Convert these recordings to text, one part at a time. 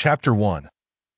Chapter 1.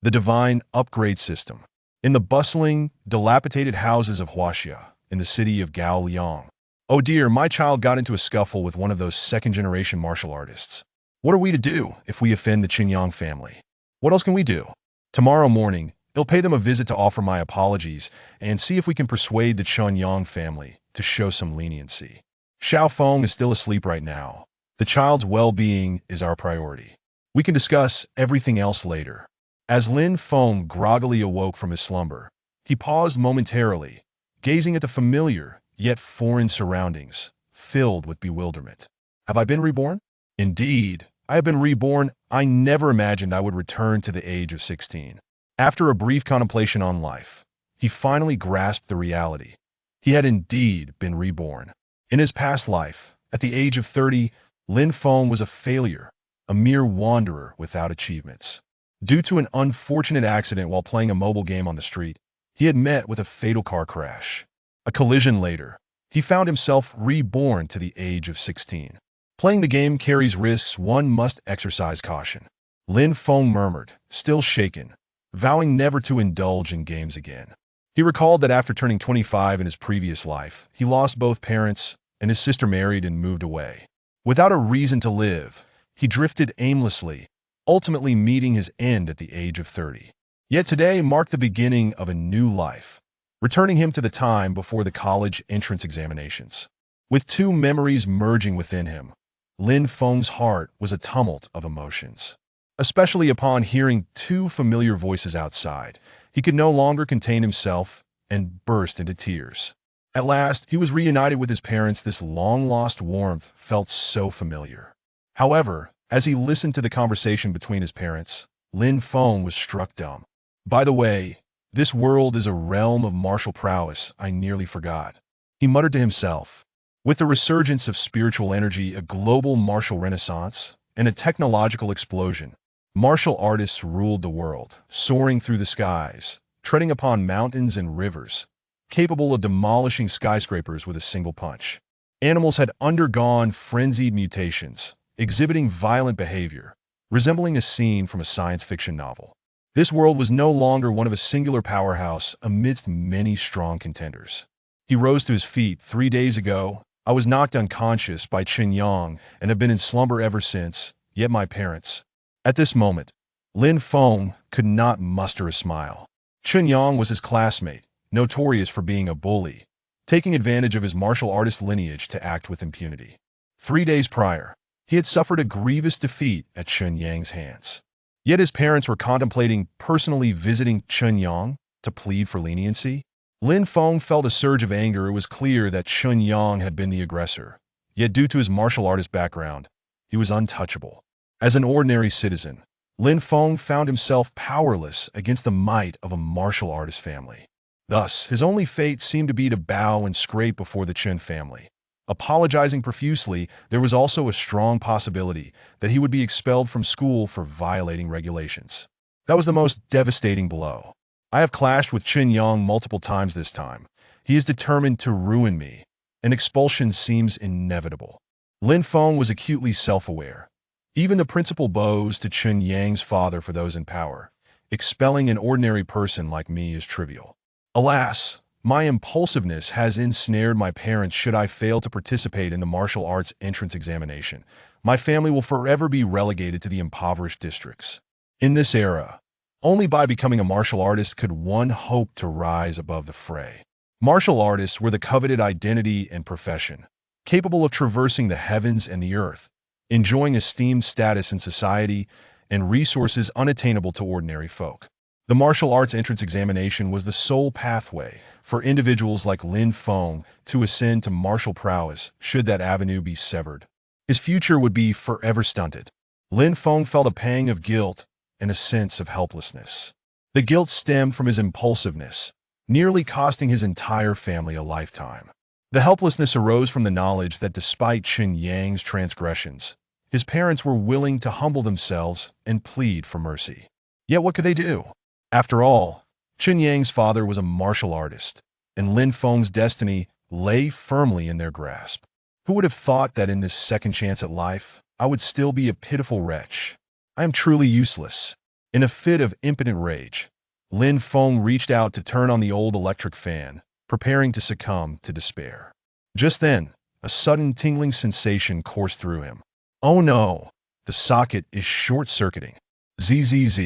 The Divine Upgrade System. In the bustling, dilapidated houses of Huaxia, in the city of Gaoliang. Oh dear, my child got into a scuffle with one of those second-generation martial artists. What are we to do if we offend the Qinyang family? What else can we do? Tomorrow morning, I'll pay them a visit to offer my apologies and see if we can persuade the Qinyang family to show some leniency. Xiao Feng is still asleep right now. The child's well-being is our priority. We can discuss everything else later. As Lin Feng groggily awoke from his slumber, he paused momentarily, gazing at the familiar, yet foreign surroundings, filled with bewilderment. Have I been reborn? Indeed, I have been reborn. I never imagined I would return to the age of 16. After a brief contemplation on life, he finally grasped the reality. He had indeed been reborn. In his past life, at the age of 30, Lin Feng was a failure, a mere wanderer without achievements. Due to an unfortunate accident while playing a mobile game on the street, he had met with a fatal car crash. A collision later, he found himself reborn to the age of 16. Playing the game carries risks, one must exercise caution. Lin Feng murmured, still shaken, vowing never to indulge in games again. He recalled that after turning 25 in his previous life, he lost both parents, and his sister married and moved away. Without a reason to live, he drifted aimlessly, ultimately meeting his end at the age of 30. Yet today marked the beginning of a new life, returning him to the time before the college entrance examinations. With two memories merging within him, Lin Feng's heart was a tumult of emotions. Especially upon hearing two familiar voices outside, he could no longer contain himself and burst into tears. At last, he was reunited with his parents. This long-lost warmth felt so familiar. However, as he listened to the conversation between his parents, Lin Feng was struck dumb. By the way, this world is a realm of martial prowess I nearly forgot. He muttered to himself. With the resurgence of spiritual energy, a global martial renaissance, and a technological explosion, martial artists ruled the world, soaring through the skies, treading upon mountains and rivers, capable of demolishing skyscrapers with a single punch. Animals had undergone frenzied mutations, exhibiting violent behavior, resembling a scene from a science fiction novel. This world was no longer one of a singular powerhouse amidst many strong contenders. He rose to his feet. 3 days ago, I was knocked unconscious by Qinyang and have been in slumber ever since, yet my parents. At this moment, Lin Feng could not muster a smile. Qinyang was his classmate, notorious for being a bully, taking advantage of his martial artist lineage to act with impunity. 3 days prior, he had suffered a grievous defeat at Qinyang's hands. Yet his parents were contemplating personally visiting Qinyang to plead for leniency. Lin Feng felt a surge of anger. It was clear that Qinyang had been the aggressor, yet due to his martial artist background, he was untouchable. As an ordinary citizen, Lin Feng found himself powerless against the might of a martial artist family. Thus, his only fate seemed to be to bow and scrape before the Qin family. Apologizing profusely, there was also a strong possibility that he would be expelled from school for violating regulations. That was the most devastating blow. I have clashed with Qinyang multiple times this time. He is determined to ruin me. An expulsion seems inevitable. Lin Feng was acutely self-aware. Even the principal bows to Qinyang's father for those in power. Expelling an ordinary person like me is trivial. Alas, my impulsiveness has ensnared my parents. Should I fail to participate in the martial arts entrance examination, my family will forever be relegated to the impoverished districts. In this era, only by becoming a martial artist could one hope to rise above the fray. Martial artists were the coveted identity and profession, capable of traversing the heavens and the earth, enjoying esteemed status in society and resources unattainable to ordinary folk. The martial arts entrance examination was the sole pathway for individuals like Lin Feng to ascend to martial prowess. Should that avenue be severed, his future would be forever stunted. Lin Feng felt a pang of guilt and a sense of helplessness. The guilt stemmed from his impulsiveness, nearly costing his entire family a lifetime. The helplessness arose from the knowledge that despite Qinyang's transgressions, his parents were willing to humble themselves and plead for mercy. Yet what could they do? After all, Qinyang's father was a martial artist, and Lin Feng's destiny lay firmly in their grasp. Who would have thought that in this second chance at life, I would still be a pitiful wretch? I am truly useless. In a fit of impotent rage, Lin Feng reached out to turn on the old electric fan, preparing to succumb to despair. Just then, a sudden tingling sensation coursed through him. Oh no! The socket is short-circuiting. Zzz.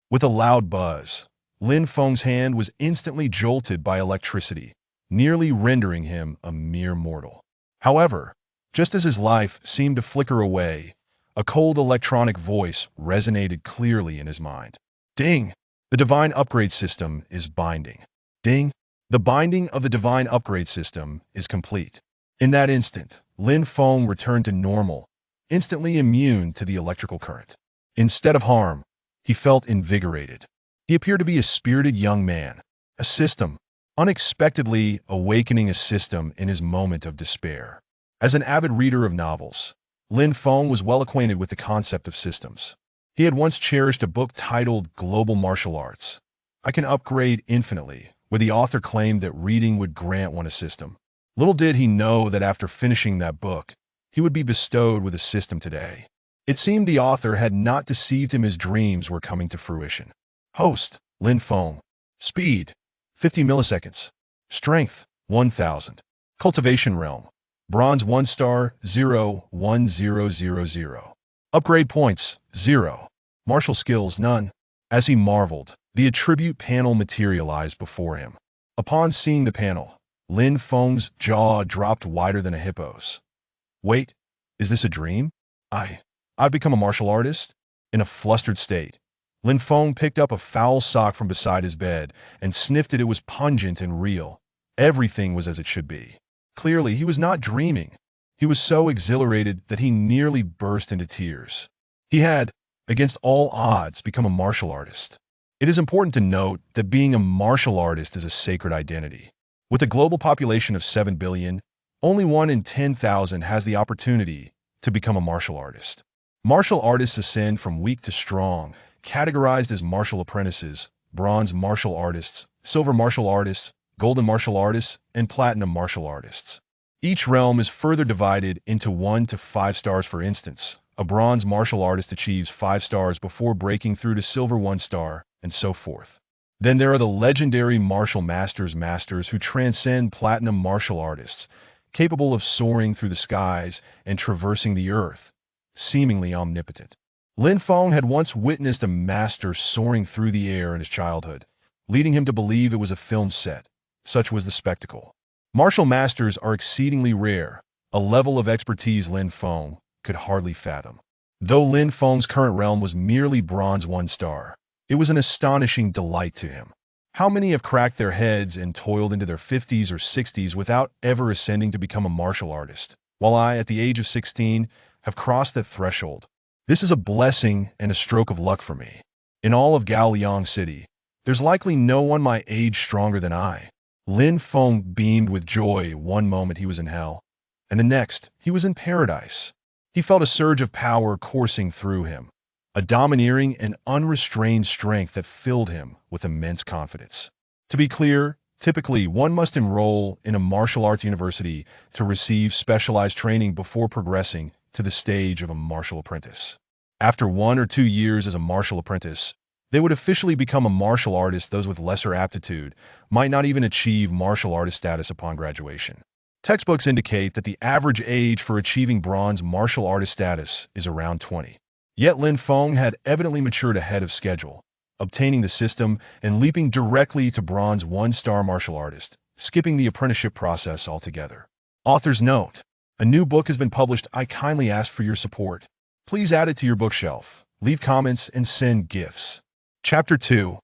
With a loud buzz, Lin Feng's hand was instantly jolted by electricity, nearly rendering him a mere mortal. However, just as his life seemed to flicker away, a cold electronic voice resonated clearly in his mind. Ding! The divine upgrade system is binding. Ding! The binding of the divine upgrade system is complete. In that instant, Lin Feng returned to normal, instantly immune to the electrical current. Instead of harm, he felt invigorated. He appeared to be a spirited young man, a system, unexpectedly awakening a system in his moment of despair. As an avid reader of novels, Lin Feng was well acquainted with the concept of systems. He had once cherished a book titled Global Martial Arts. I Can Upgrade Infinitely, where the author claimed that reading would grant one a system. Little did he know that after finishing that book, he would be bestowed with a system today. It seemed the author had not deceived him. His dreams were coming to fruition. Host, Lin Feng. Speed, 50 milliseconds. Strength, 1000. Cultivation realm. Bronze 1 star, 0, 1000. Upgrade points, 0. Martial skills, none. As he marveled, the attribute panel materialized before him. Upon seeing the panel, Lin Feng's jaw dropped wider than a hippo's. Wait, is this a dream? I've become a martial artist? In a flustered state, Lin Feng picked up a foul sock from beside his bed and sniffed it. It was pungent and real. Everything was as it should be. Clearly, he was not dreaming. He was so exhilarated that he nearly burst into tears. He had, against all odds, become a martial artist. It is important to note that being a martial artist is a sacred identity. With a global population of 7 billion, only 1 in 10,000 has the opportunity to become a martial artist. Martial artists ascend from weak to strong, categorized as martial apprentices, bronze martial artists, silver martial artists, golden martial artists, and platinum martial artists. Each realm is further divided into 1 to 5 stars. For instance, a bronze martial artist achieves 5 stars before breaking through to silver 1 star, and so forth. Then there are the legendary martial masters who transcend platinum martial artists, capable of soaring through the skies and traversing the earth, seemingly omnipotent. Lin Feng had once witnessed a master soaring through the air in his childhood, leading him to believe it was a film set. Such was the spectacle. Martial masters are exceedingly rare, a level of expertise Lin Feng could hardly fathom. Though Lin Feng's current realm was merely bronze 1 star, it was an astonishing delight to him. How many have cracked their heads and toiled into their 50s or 60s without ever ascending to become a martial artist, while I, at the age of 16, have crossed that threshold? This is a blessing and a stroke of luck for me. In all of Gaoliang City, there's likely no one my age stronger than I. Lin Feng beamed with joy. One moment he was in hell, and the next he was in paradise. He felt a surge of power coursing through him, a domineering and unrestrained strength that filled him with immense confidence. To be clear, typically one must enroll in a martial arts university to receive specialized training before progressing to the stage of a martial apprentice. After 1 or 2 years as a martial apprentice, they would officially become a martial artist. Those with lesser aptitude might not even achieve martial artist status upon graduation. Textbooks indicate that the average age for achieving bronze martial artist status is around 20. Yet Lin Feng had evidently matured ahead of schedule, obtaining the system and leaping directly to bronze 1 star martial artist, skipping the apprenticeship process altogether. Author's note: a new book has been published. I kindly ask for your support. Please add it to your bookshelf, leave comments, and send gifts. Chapter 2.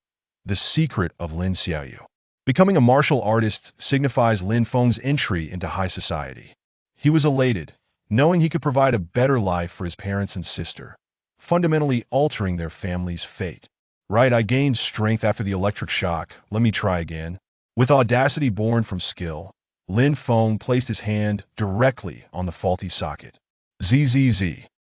The Secret of Lin Xiaoyu. Becoming a martial artist signifies Lin Feng's entry into high society. He was elated, knowing he could provide a better life for his parents and sister, fundamentally altering their family's fate. Right, I gained strength after the electric shock. Let me try again. With audacity born from skill, Lin Feng placed his hand directly on the faulty socket. Zzz.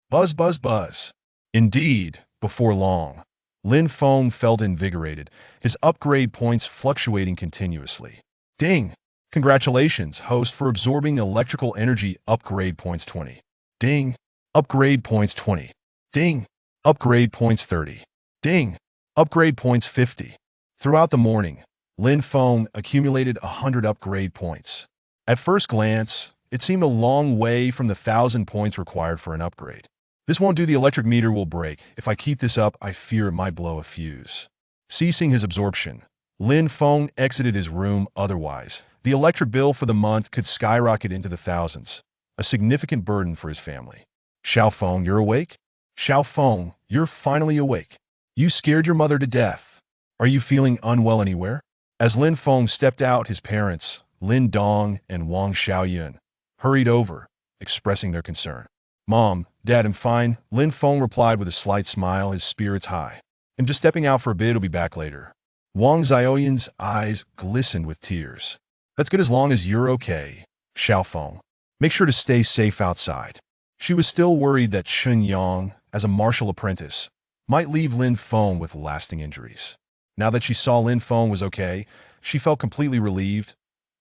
Buzz, buzz, buzz. Indeed, before long, Lin Feng felt invigorated, his upgrade points fluctuating continuously. Ding! Congratulations, host, for absorbing electrical energy. Upgrade points 20. Ding! Upgrade points 20. Ding! Upgrade points 30. Ding! Upgrade points 50. Throughout the morning, Lin Feng accumulated 100 upgrade points. At first glance, it seemed a long way from the 1,000 points required for an upgrade. This won't do, the electric meter will break. If I keep this up, I fear it might blow a fuse. Ceasing his absorption, Lin Feng exited his room. Otherwise, the electric bill for the month could skyrocket into the thousands, a significant burden for his family. Xiao Feng, you're awake? Xiao Feng, you're finally awake. You scared your mother to death. Are you feeling unwell anywhere? As Lin Feng stepped out, his parents, Lin Dong and Wang Xiaoyun, hurried over, expressing their concern. Mom, Dad, I'm fine, Lin Feng replied with a slight smile, his spirits high. I'm just stepping out for a bit, I'll be back later. Wang Xiaoyun's eyes glistened with tears. That's good as long as you're okay, Xiao Feng. Make sure to stay safe outside. She was still worried that Shun Yang, as a martial apprentice, might leave Lin Feng with lasting injuries. Now that she saw Lin Feng was okay, she felt completely relieved.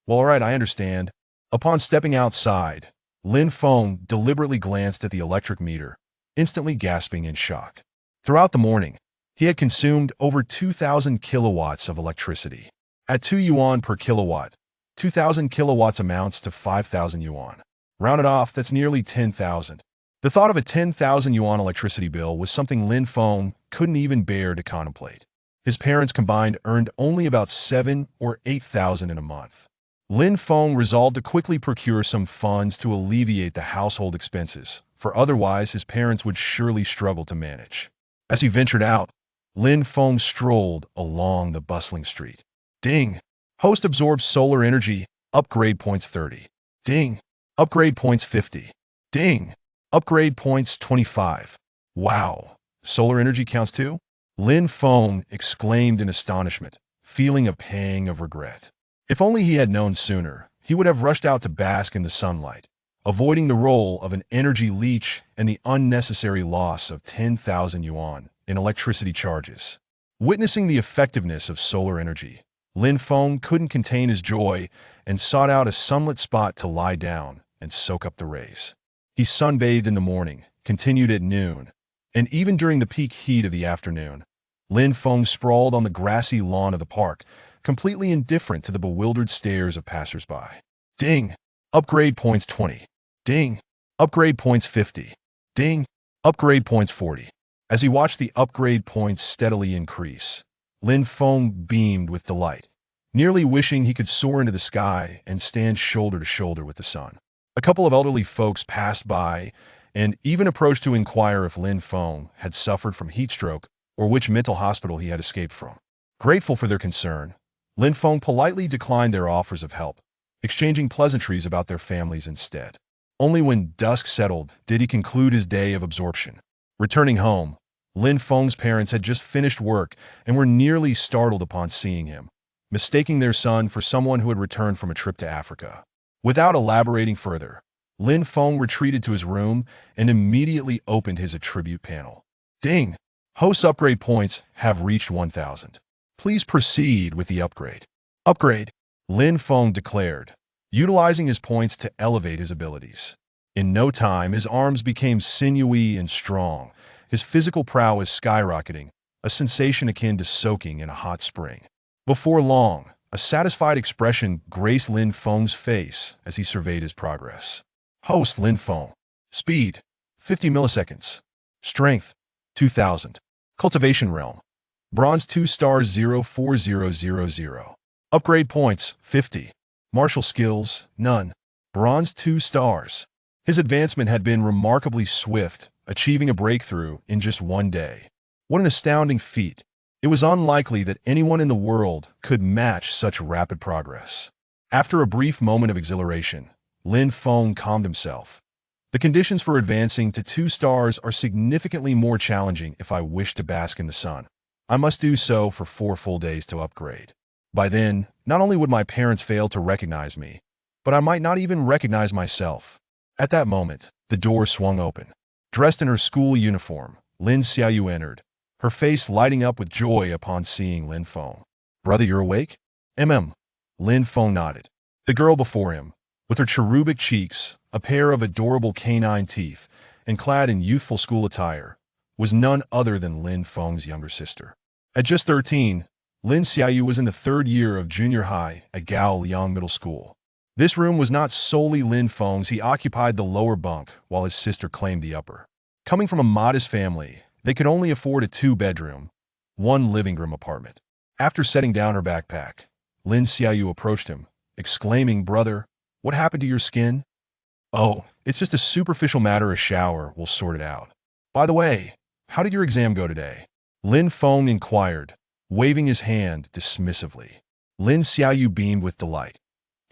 Well, all right, I understand. Upon stepping outside, Lin Feng deliberately glanced at the electric meter, instantly gasping in shock. Throughout the morning, he had consumed over 2,000 kilowatts of electricity. At 2 yuan per kilowatt, 2,000 kilowatts amounts to 5,000 yuan. Rounded off, that's nearly 10,000. The thought of a 10,000 yuan electricity bill was something Lin Feng couldn't even bear to contemplate. His parents combined earned only about 7 or 8,000 in a month. Lin Feng resolved to quickly procure some funds to alleviate the household expenses, for otherwise his parents would surely struggle to manage. As he ventured out, Lin Feng strolled along the bustling street. Ding! Host absorbs solar energy, upgrade points 30. Ding! Upgrade points 50. Ding! Upgrade points 25. Wow! Solar energy counts too? Lin Feng exclaimed in astonishment, feeling a pang of regret. If only he had known sooner, he would have rushed out to bask in the sunlight, avoiding the role of an energy leech and the unnecessary loss of 10,000 yuan in electricity charges. Witnessing the effectiveness of solar energy, Lin Feng couldn't contain his joy and sought out a sunlit spot to lie down and soak up the rays. He sunbathed in the morning, continued at noon, and even during the peak heat of the afternoon, Lin Feng sprawled on the grassy lawn of the park, completely indifferent to the bewildered stares of passersby. Ding! Upgrade points 20. Ding! Upgrade points 50. Ding! Upgrade points 40. As he watched the upgrade points steadily increase, Lin Feng beamed with delight, nearly wishing he could soar into the sky and stand shoulder to shoulder with the sun. A couple of elderly folks passed by and even approached to inquire if Lin Feng had suffered from heat stroke or which mental hospital he had escaped from. Grateful for their concern, Lin Feng politely declined their offers of help, exchanging pleasantries about their families instead. Only when dusk settled did he conclude his day of absorption. Returning home, Lin Feng's parents had just finished work and were nearly startled upon seeing him, mistaking their son for someone who had returned from a trip to Africa. Without elaborating further, Lin Feng retreated to his room and immediately opened his attribute panel. Ding! Host upgrade points have reached 1,000. Please proceed with the upgrade. Upgrade, Lin Feng declared, utilizing his points to elevate his abilities. In no time, his arms became sinewy and strong, his physical prowess skyrocketing, a sensation akin to soaking in a hot spring. Before long, a satisfied expression graced Lin Feng's face as he surveyed his progress. Host Lin Feng. Speed, 50 milliseconds. Strength, 2,000. Cultivation realm. Bronze 2 stars 04000. Upgrade points, 50. Martial skills, none. Bronze 2 stars. His advancement had been remarkably swift, achieving a breakthrough in just one day. What an astounding feat. It was unlikely that anyone in the world could match such rapid progress. After a brief moment of exhilaration, Lin Feng calmed himself. The conditions for advancing to 2 stars are significantly more challenging if I wish to bask in the sun. I must do so for 4 full days to upgrade. By then, not only would my parents fail to recognize me, but I might not even recognize myself. At that moment, the door swung open. Dressed in her school uniform, Lin Xiaoyu entered, her face lighting up with joy upon seeing Lin Feng. Brother, you're awake? Lin Feng nodded. The girl before him, with her cherubic cheeks, a pair of adorable canine teeth, and clad in youthful school attire, was none other than Lin Feng's younger sister. At just 13, Lin Xiaoyu was in the third year of junior high at Gao Liang Middle School. This room was not solely Lin Feng's. He occupied the lower bunk while his sister claimed the upper. Coming from a modest family, they could only afford a two-bedroom, one living room apartment. After setting down her backpack, Lin Xiaoyu approached him, exclaiming, "Brother, what happened to your skin?" "Oh, it's just a superficial matter. A shower will sort it out. By the way, how did your exam go today?" Lin Feng inquired, waving his hand dismissively. Lin Xiaoyu beamed with delight.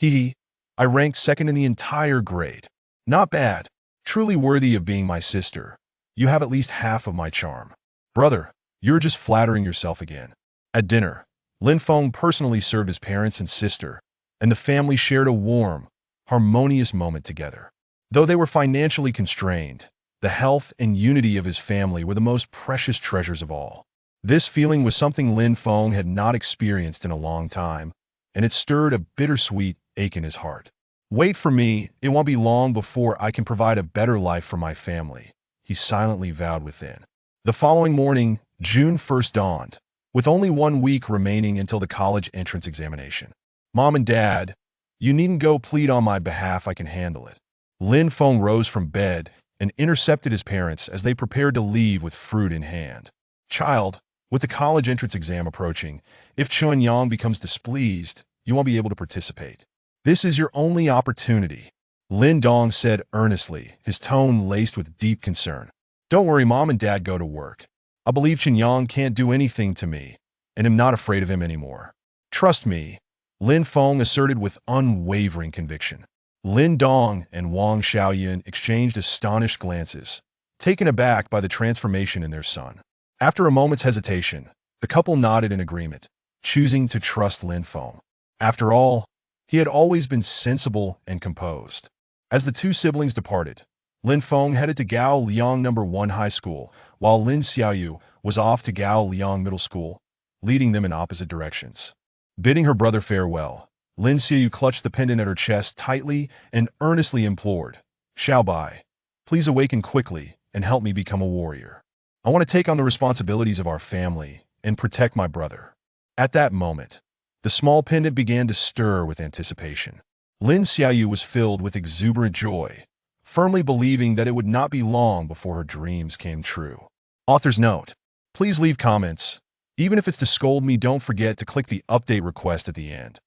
I ranked second in the entire grade. Not bad. Truly worthy of being my sister. You have at least half of my charm. Brother, you're just flattering yourself again." At dinner, Lin Feng personally served his parents and sister, and the family shared a warm, harmonious moment together. Though they were financially constrained, the health and unity of his family were the most precious treasures of all. This feeling was something Lin Feng had not experienced in a long time, and it stirred a bittersweet ache in his heart. "Wait for me, it won't be long before I can provide a better life for my family," he silently vowed within. The following morning, June 1st dawned, with only 1 week remaining until the college entrance examination. "Mom and Dad, you needn't go plead on my behalf, I can handle it." Lin Feng rose from bed and intercepted his parents as they prepared to leave with fruit in hand. "Child, with the college entrance exam approaching, if Chun Yang becomes displeased, you won't be able to participate. This is your only opportunity," Lin Dong said earnestly, his tone laced with deep concern. "Don't worry, Mom and Dad go to work. I believe Chun Yang can't do anything to me, and am not afraid of him anymore. Trust me," Lin Feng asserted with unwavering conviction. Lin Dong and Wang Xiaoyan exchanged astonished glances, taken aback by the transformation in their son. After a moment's hesitation, the couple nodded in agreement, choosing to trust Lin Feng. After all, he had always been sensible and composed. As the two siblings departed, Lin Feng headed to Gao Liang No. 1 High School, while Lin Xiaoyu was off to Gao Liang Middle School, leading them in opposite directions. Bidding her brother farewell, Lin Xiaoyu clutched the pendant at her chest tightly and earnestly implored, "Xiaobai, please awaken quickly and help me become a warrior. I want to take on the responsibilities of our family and protect my brother." At that moment, the small pendant began to stir with anticipation. Lin Xiaoyu was filled with exuberant joy, firmly believing that it would not be long before her dreams came true. Author's note: please leave comments. Even if it's to scold me, don't forget to click the update request at the end.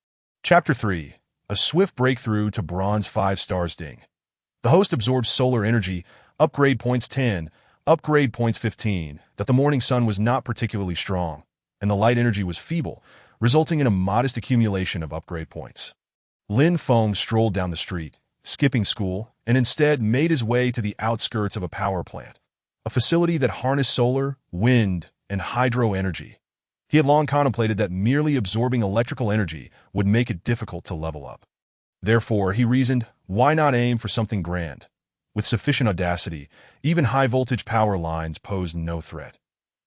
Chapter 3. A swift breakthrough to bronze 5 stars ding. The host absorbs solar energy, upgrade points 10, upgrade points 15, that the morning sun was not particularly strong, and the light energy was feeble, resulting in a modest accumulation of upgrade points. Lin Feng strolled down the street, skipping school, and instead made his way to the outskirts of a power plant, a facility that harnessed solar, wind, and hydro energy. He had long contemplated that merely absorbing electrical energy would make it difficult to level up. Therefore, he reasoned, why not aim for something grand? With sufficient audacity, even high-voltage power lines posed no threat.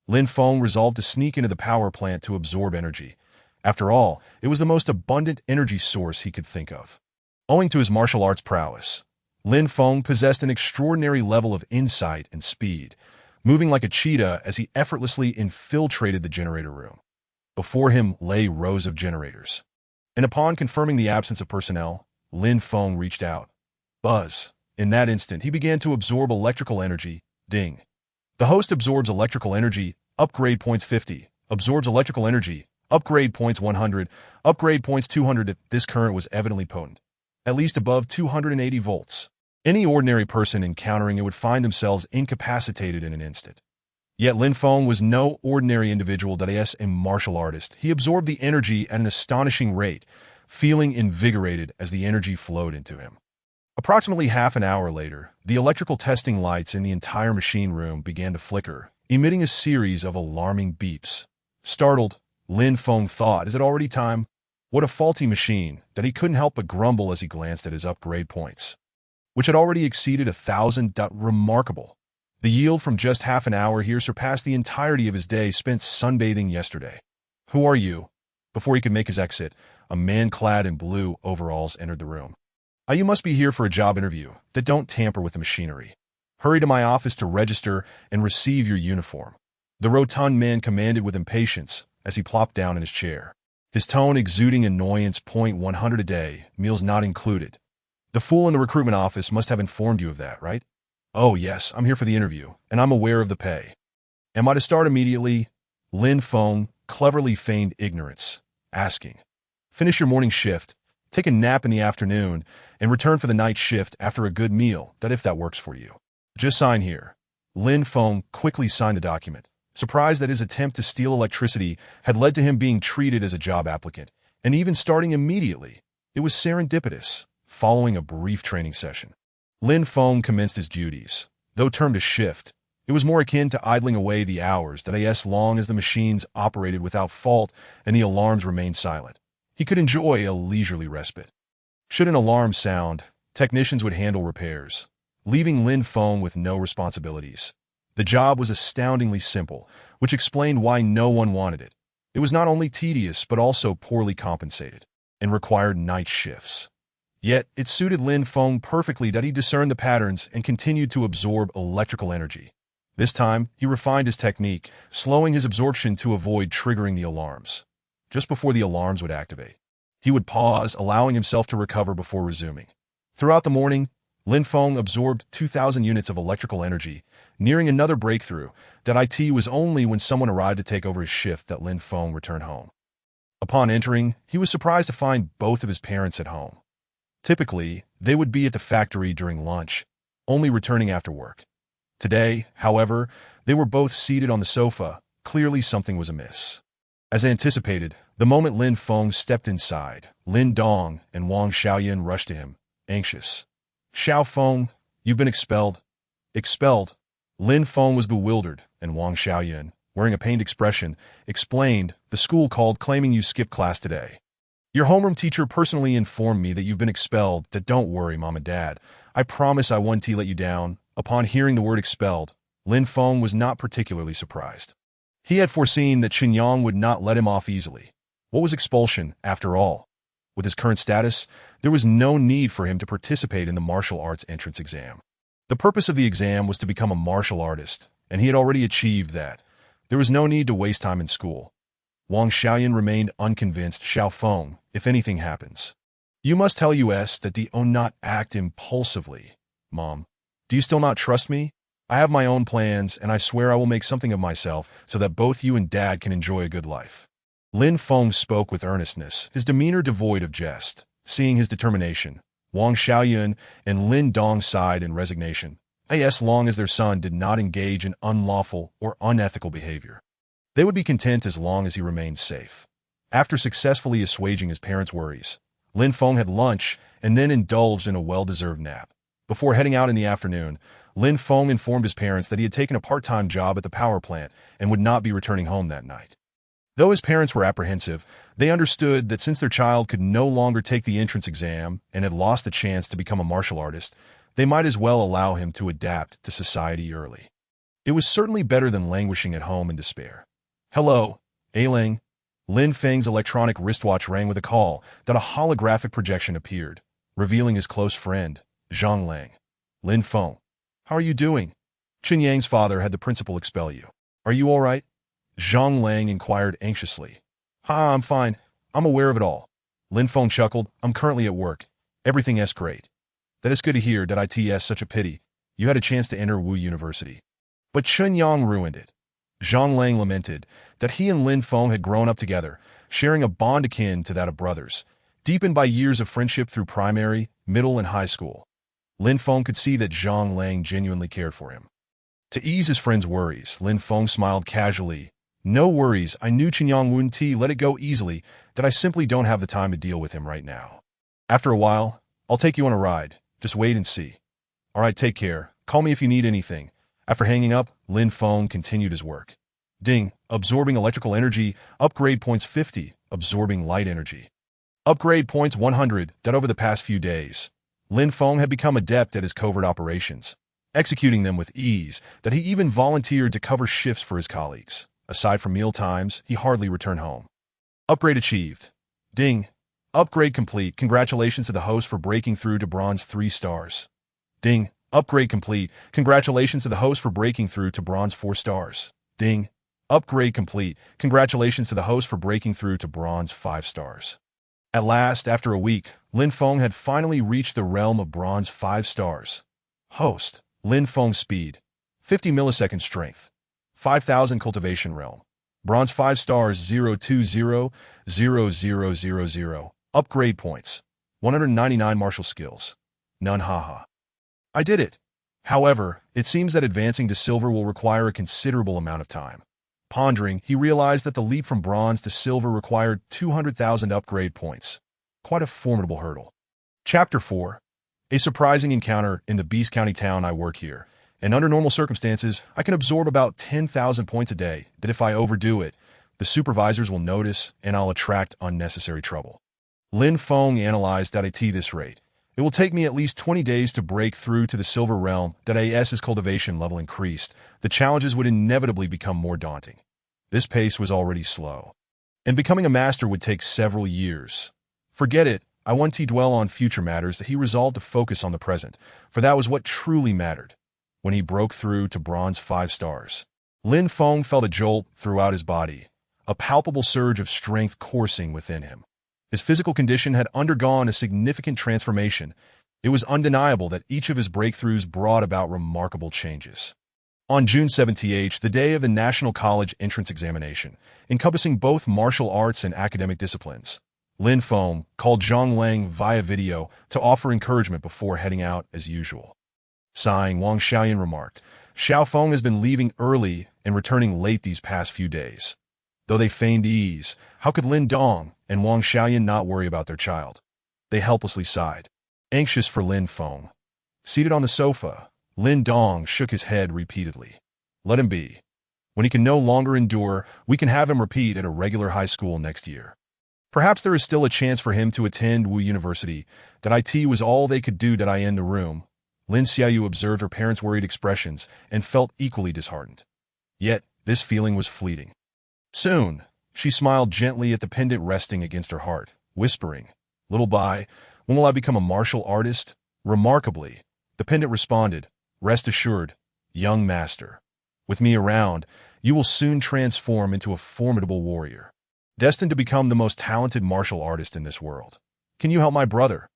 Lin Feng resolved to sneak into the power plant to absorb energy. After all, it was the most abundant energy source he could think of. Owing to his martial arts prowess, Lin Feng possessed an extraordinary level of insight and speed, moving like a cheetah as he effortlessly infiltrated the generator room. Before him lay rows of generators. And upon confirming the absence of personnel, Lin Feng reached out. Buzz. In that instant, he began to absorb electrical energy. Ding. The host absorbs electrical energy, upgrade points 50, absorbs electrical energy, upgrade points 100, upgrade points 200. This current was evidently potent, at least above 280 volts. Any ordinary person encountering it would find themselves incapacitated in an instant. Yet Lin Feng was no ordinary individual, that is, a martial artist. He absorbed the energy at an astonishing rate, feeling invigorated as the energy flowed into him. Approximately half an hour later, the electrical testing lights in the entire machine room began to flicker, emitting a series of alarming beeps. Startled, Lin Feng thought, is it already time? What a faulty machine, that he couldn't help but grumble as he glanced at his upgrade points, which had already exceeded 1,000. Remarkable. The yield from just half an hour here surpassed the entirety of his day spent sunbathing yesterday. Who are you? Before he could make his exit, a man clad in blue overalls entered the room. You must be here for a job interview. That don't tamper with the machinery. Hurry to my office to register and receive your uniform. The rotund man commanded with impatience as he plopped down in his chair, his tone exuding annoyance. "100 a day, meals not included. The fool in the recruitment office must have informed you of that, right?" "Oh, yes, I'm here for the interview, and I'm aware of the pay." "Am I to start immediately?" Lin Feng cleverly feigned ignorance, asking. "Finish your morning shift, take a nap in the afternoon, and return for the night shift after a good meal, if that works for you. Just sign here." Lin Feng quickly signed the document, surprised that his attempt to steal electricity had led to him being treated as a job applicant, and even starting immediately. It was serendipitous, following a brief training session. Lin Feng commenced his duties. Though termed a shift, it was more akin to idling away the hours as long as the machines operated without fault and the alarms remained silent. He could enjoy a leisurely respite. Should an alarm sound, technicians would handle repairs, leaving Lin Feng with no responsibilities. The job was astoundingly simple, which explained why no one wanted it. It was not only tedious but also poorly compensated, and required night shifts. Yet, it suited Lin Feng perfectly that he discerned the patterns and continued to absorb electrical energy. This time, he refined his technique, slowing his absorption to avoid triggering the alarms. Just before the alarms would activate, he would pause, allowing himself to recover before resuming. Throughout the morning, Lin Feng absorbed 2,000 units of electrical energy, nearing another breakthrough. It was only when someone arrived to take over his shift that Lin Feng returned home. Upon entering, he was surprised to find both of his parents at home. Typically, they would be at the factory during lunch, only returning after work. Today, however, they were both seated on the sofa. Clearly something was amiss. As anticipated, the moment Lin Feng stepped inside, Lin Dong and Wang Xiaoyan rushed to him, anxious. "Xiao Feng, you've been expelled." "Expelled?" Lin Feng was bewildered, and Wang Xiaoyan, wearing a pained expression, explained, "The school called claiming you skipped class today. Your homeroom teacher personally informed me that you've been expelled. Don't worry, Mom and Dad. I promise I won't let you down." Upon hearing the word expelled, Lin Feng was not particularly surprised. He had foreseen that Qinyang would not let him off easily. What was expulsion, after all? With his current status, there was no need for him to participate in the martial arts entrance exam. The purpose of the exam was to become a martial artist, and he had already achieved that. There was no need to waste time in school. Wang Xiaoyan remained unconvinced. "Xiao Feng, if anything happens, you must tell us that do not act impulsively." "Mom, do you still not trust me? I have my own plans, and I swear I will make something of myself so that both you and Dad can enjoy a good life." Lin Feng spoke with earnestness, his demeanor devoid of jest. Seeing his determination, Wang Xiaoyan and Lin Dong sighed in resignation, as long as their son did not engage in unlawful or unethical behavior. They would be content as long as he remained safe. After successfully assuaging his parents' worries, Lin Feng had lunch and then indulged in a well-deserved nap. Before heading out in the afternoon, Lin Feng informed his parents that he had taken a part-time job at the power plant and would not be returning home that night. Though his parents were apprehensive, they understood that since their child could no longer take the entrance exam and had lost the chance to become a martial artist, they might as well allow him to adapt to society early. It was certainly better than languishing at home in despair. "Hello, Ailing." Lin Feng's electronic wristwatch rang with a call that a holographic projection appeared, revealing his close friend, Zhang Lang. "Lin Feng, how are you doing? Qinyang's father had the principal expel you. Are you all right?" Zhang Lang inquired anxiously. I'm fine. I'm aware of it all." Lin Feng chuckled. "I'm currently at work. Everything is great." "That is good to hear. It's such a pity. You had a chance to enter Wu University. But Qinyang ruined it." Zhang Lang lamented that he and Lin Feng had grown up together, sharing a bond akin to that of brothers, deepened by years of friendship through primary, middle, and high school. Lin Feng could see that Zhang Lang genuinely cared for him. To ease his friend's worries, Lin Feng smiled casually. "No worries, I knew Qinyang wouldn't let it go easily, that I simply don't have the time to deal with him right now. After a while, I'll take you on a ride. Just wait and see." "All right, take care. Call me if you need anything." After hanging up, Lin Feng continued his work. Ding, absorbing electrical energy, upgrade points 50, absorbing light energy. Upgrade points 100. Over the past few days, Lin Feng had become adept at his covert operations, executing them with ease, he even volunteered to cover shifts for his colleagues. Aside from meal times, he hardly returned home. Upgrade achieved. Ding. Upgrade complete. Congratulations to the host for breaking through to bronze 3 stars. Ding. Upgrade complete. Congratulations to the host for breaking through to bronze 4 stars. Ding. Upgrade complete. Congratulations to the host for breaking through to Bronze 5 stars. At last, after a week, Lin Feng had finally reached the realm of Bronze 5 stars. Host, Lin Feng speed, 50 millisecond strength, 5000 cultivation realm. Bronze 5 stars 0200000. Upgrade points, 199 martial skills. None haha. I did it. However, it seems that advancing to silver will require a considerable amount of time. Pondering, he realized that the leap from bronze to silver required 200,000 upgrade points. Quite a formidable hurdle. Chapter 4. A surprising encounter in the Beast County town I work here, and under normal circumstances, I can absorb about 10,000 points a day, but if I overdo it, the supervisors will notice and I'll attract unnecessary trouble. Lin Feng analyzed at this rate. It will take me at least 20 days to break through to the silver realm. As his cultivation level increased, the challenges would inevitably become more daunting. This pace was already slow, and becoming a master would take several years. Forget it, I want to dwell on future matters that he resolved to focus on the present, for that was what truly mattered. When he broke through to Bronze 5 stars, Lin Feng felt a jolt throughout his body, a palpable surge of strength coursing within him. His physical condition had undergone a significant transformation. It was undeniable that each of his breakthroughs brought about remarkable changes. On June 17th, the day of the National College entrance examination, encompassing both martial arts and academic disciplines, Lin Feng called Zhang Lang via video to offer encouragement before heading out as usual. Sighing, Wang Xiaoyan remarked, "Xiao Feng has been leaving early and returning late these past few days." Though they feigned ease, how could Lin Dong and Wang Xiaoyan not worry about their child? They helplessly sighed, anxious for Lin Feng. Seated on the sofa, Lin Dong shook his head repeatedly. Let him be. When he can no longer endure, we can have him repeat at a regular high school next year. Perhaps there is still a chance for him to attend Wu University. It was all they could do in the room. Lin Xiaoyu observed her parents' worried expressions and felt equally disheartened. Yet, this feeling was fleeting. Soon, she smiled gently at the pendant resting against her heart, whispering, "Little Bai, when will I become a martial artist?" Remarkably, the pendant responded, "Rest assured, young master. With me around, you will soon transform into a formidable warrior, destined to become the most talented martial artist in this world. Can you help my brother?"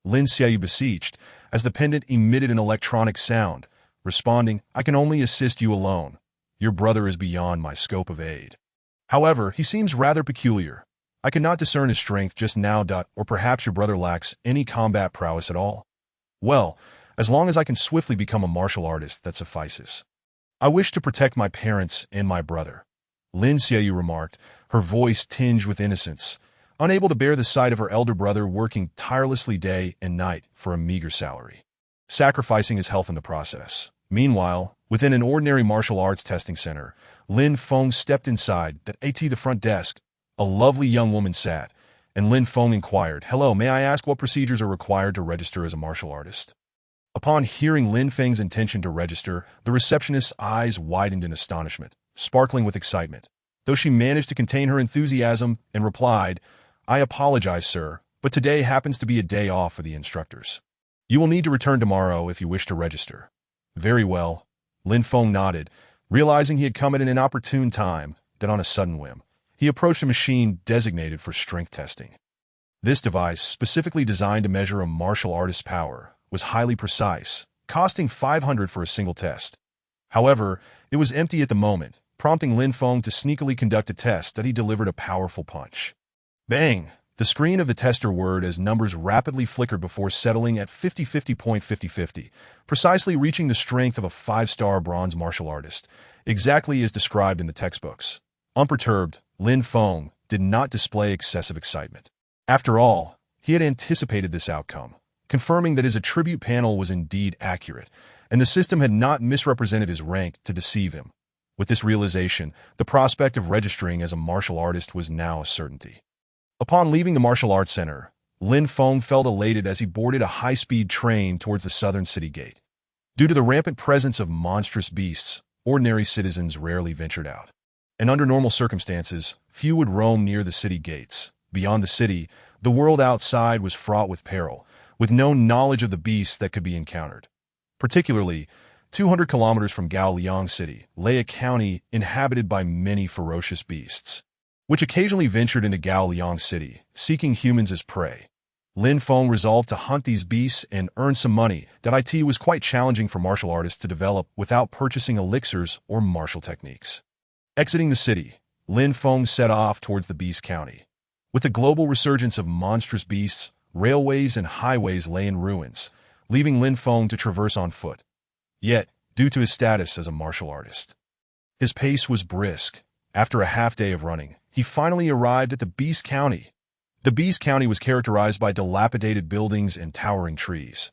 Lin Xiaoyu beseeched, as the pendant emitted an electronic sound, responding, "I can only assist you alone. Your brother is beyond my scope of aid. However, he seems rather peculiar. I cannot discern his strength just now. Or perhaps your brother lacks any combat prowess at all? Well, as long as I can swiftly become a martial artist, that suffices. I wish to protect my parents and my brother." Lin Xiaoyu remarked, her voice tinged with innocence, unable to bear the sight of her elder brother working tirelessly day and night for a meager salary, sacrificing his health in the process. Meanwhile, within an ordinary martial arts testing center, Lin Feng stepped inside the front desk. A lovely young woman sat, and Lin Feng inquired, "Hello, may I ask what procedures are required to register as a martial artist?" Upon hearing Lin Feng's intention to register, the receptionist's eyes widened in astonishment, sparkling with excitement, though she managed to contain her enthusiasm and replied, "I apologize, sir, but today happens to be a day off for the instructors. You will need to return tomorrow if you wish to register." "Very well." Lin Feng nodded, realizing he had come at an inopportune time. Then on a sudden whim, he approached a machine designated for strength testing. This device, specifically designed to measure a martial artist's power, was highly precise, costing 500 for a single test. However, it was empty at the moment, prompting Lin Feng to sneakily conduct a test. He delivered a powerful punch. Bang! The screen of the tester whirred as numbers rapidly flickered before settling at 50-50.50-50, precisely reaching the strength of a 5-star bronze martial artist, exactly as described in the textbooks. Unperturbed, Lin Feng did not display excessive excitement. After all, he had anticipated this outcome, confirming that his attribute panel was indeed accurate, and the system had not misrepresented his rank to deceive him. With this realization, the prospect of registering as a martial artist was now a certainty. Upon leaving the martial arts center, Lin Feng felt elated as he boarded a high-speed train towards the southern city gate. Due to the rampant presence of monstrous beasts, ordinary citizens rarely ventured out, and under normal circumstances, few would roam near the city gates. Beyond the city, the world outside was fraught with peril, with no knowledge of the beasts that could be encountered. Particularly, 200 kilometers from Gaoliang City lay a county inhabited by many ferocious beasts, which occasionally ventured into Gaoliang City, seeking humans as prey. Lin Feng resolved to hunt these beasts and earn some money that it was quite challenging for martial artists to develop without purchasing elixirs or martial techniques. Exiting the city, Lin Feng set off towards the Beast County. With the global resurgence of monstrous beasts, railways and highways lay in ruins, leaving Lin Feng to traverse on foot. Yet, due to his status as a martial artist, his pace was brisk. After a half-day of running, he finally arrived at the Beast County. The Beast County was characterized by dilapidated buildings and towering trees.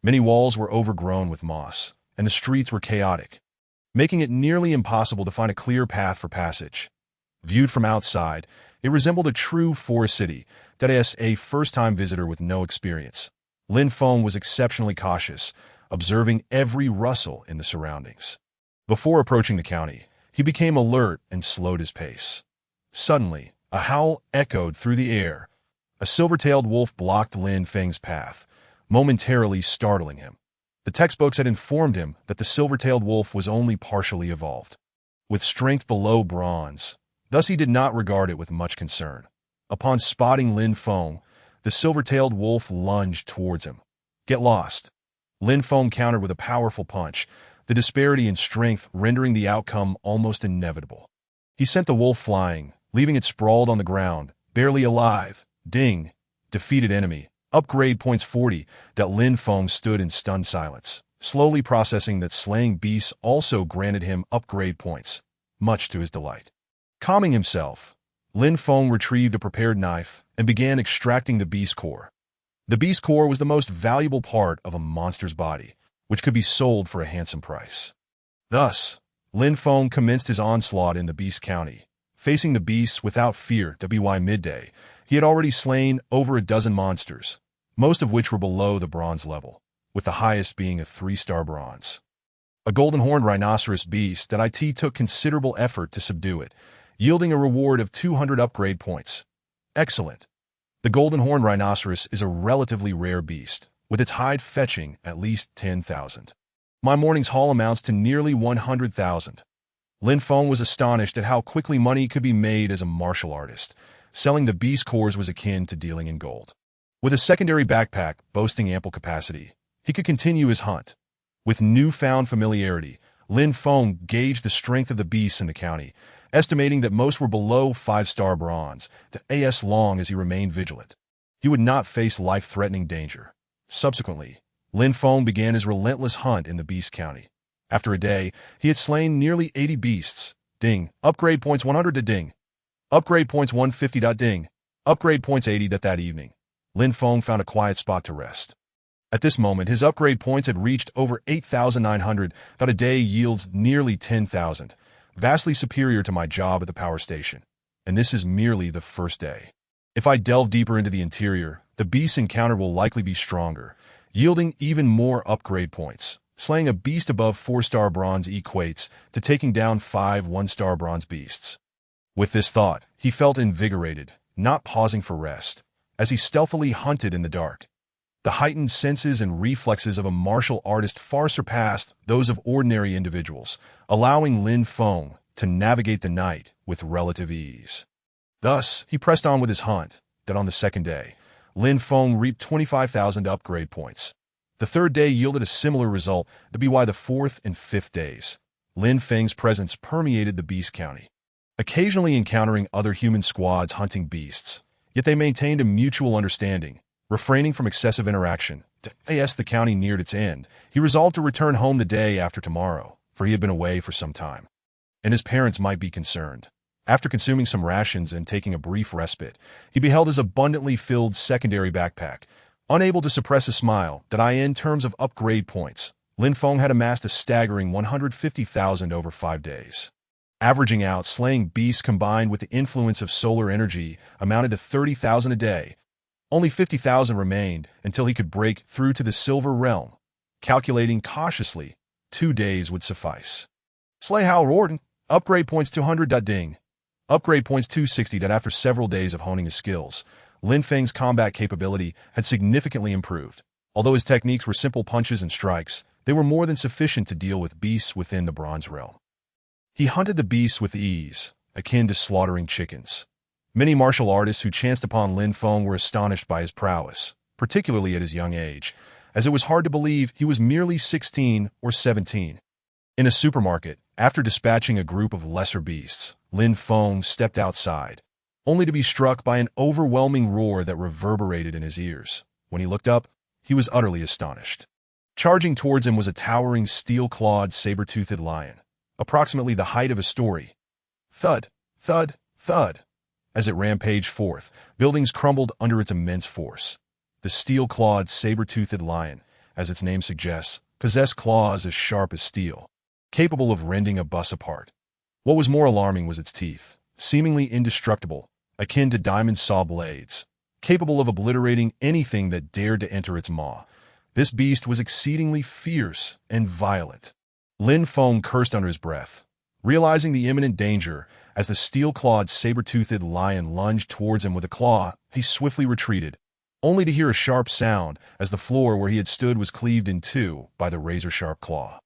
Many walls were overgrown with moss, and the streets were chaotic, making it nearly impossible to find a clear path for passage. Viewed from outside, it resembled a true forest city that is a first-time visitor with no experience. Lin Feng was exceptionally cautious, observing every rustle in the surroundings. Before approaching the county, he became alert and slowed his pace. Suddenly, a howl echoed through the air. A silver-tailed wolf blocked Lin Feng's path, momentarily startling him. The textbooks had informed him that the silver-tailed wolf was only partially evolved, with strength below bronze. Thus he did not regard it with much concern. Upon spotting Lin Feng, the silver-tailed wolf lunged towards him. "Get lost." Lin Feng countered with a powerful punch, the disparity in strength rendering the outcome almost inevitable. He sent the wolf flying, leaving it sprawled on the ground, barely alive. Ding! Defeated enemy. Upgrade points 40. Lin Feng stood in stunned silence, slowly processing that slaying beasts also granted him upgrade points, much to his delight. Calming himself, Lin Feng retrieved a prepared knife and began extracting the beast core. The beast core was the most valuable part of a monster's body, which could be sold for a handsome price. Thus, Lin Feng commenced his onslaught in the Beast County. Facing the beasts without fear, by midday, he had already slain over a dozen monsters, most of which were below the bronze level, with the highest being a 3-star bronze. A golden-horned rhinoceros beast that took considerable effort to subdue it, yielding a reward of 200 upgrade points. Excellent. The golden-horned rhinoceros is a relatively rare beast, with its hide fetching at least 10,000. My morning's haul amounts to nearly 100,000. Lin Feng was astonished at how quickly money could be made as a martial artist. Selling the beast cores was akin to dealing in gold. With a secondary backpack boasting ample capacity, he could continue his hunt. With newfound familiarity, Lin Feng gauged the strength of the beasts in the county, estimating that most were below 5-star bronze, as long as he remained vigilant. He would not face life-threatening danger. Subsequently, Lin Feng began his relentless hunt in the Beast County. After a day, he had slain nearly 80 beasts. Ding. Upgrade points 100 to ding. Upgrade points 150. Ding. Upgrade points 80. That evening, Lin Feng found a quiet spot to rest. At this moment, his upgrade points had reached over 8,900. A day yields nearly 10,000, vastly superior to my job at the power station. And this is merely the first day. If I delve deeper into the interior, the beast encounter will likely be stronger, yielding even more upgrade points. Slaying a beast above 4-star bronze equates to taking down 5 1-star bronze beasts. With this thought, he felt invigorated, not pausing for rest, as he stealthily hunted in the dark. The heightened senses and reflexes of a martial artist far surpassed those of ordinary individuals, allowing Lin Feng to navigate the night with relative ease. Thus, he pressed on with his hunt. On the second day, Lin Feng reaped 25,000 upgrade points. The third day yielded a similar result. By the fourth and fifth days, Lin Feng's presence permeated the Beast County, occasionally encountering other human squads hunting beasts, yet they maintained a mutual understanding, refraining from excessive interaction. As the county neared its end, he resolved to return home the day after tomorrow, for he had been away for some time, and his parents might be concerned. After consuming some rations and taking a brief respite, he beheld his abundantly filled secondary backpack. Unable to suppress a smile, in terms of upgrade points, Lin Feng had amassed a staggering 150,000 over 5 days. Averaging out, slaying beasts combined with the influence of solar energy amounted to 30,000 a day. Only 50,000 remained until he could break through to the silver realm. Calculating cautiously, 2 days would suffice. Slay Hal Rorden, upgrade points 200. Ding. Upgrade points 260. After several days of honing his skills, Lin Feng's combat capability had significantly improved. Although his techniques were simple punches and strikes, they were more than sufficient to deal with beasts within the bronze realm. He hunted the beasts with ease, akin to slaughtering chickens. Many martial artists who chanced upon Lin Feng were astonished by his prowess, particularly at his young age, as it was hard to believe he was merely 16 or 17. In a supermarket, after dispatching a group of lesser beasts, Lin Feng stepped outside, only to be struck by an overwhelming roar that reverberated in his ears. When he looked up, he was utterly astonished. Charging towards him was a towering steel-clawed, saber-toothed lion, approximately the height of a story. Thud, thud, thud. As it rampaged forth, buildings crumbled under its immense force. The steel-clawed, saber-toothed lion, as its name suggests, possessed claws as sharp as steel, capable of rending a bus apart. What was more alarming was its teeth, seemingly indestructible, akin to diamond saw blades, capable of obliterating anything that dared to enter its maw. This beast was exceedingly fierce and violent. Lin Feng cursed under his breath, realizing the imminent danger. As the steel-clawed, saber-toothed lion lunged towards him with a claw, he swiftly retreated, only to hear a sharp sound as the floor where he had stood was cleaved in two by the razor-sharp claw.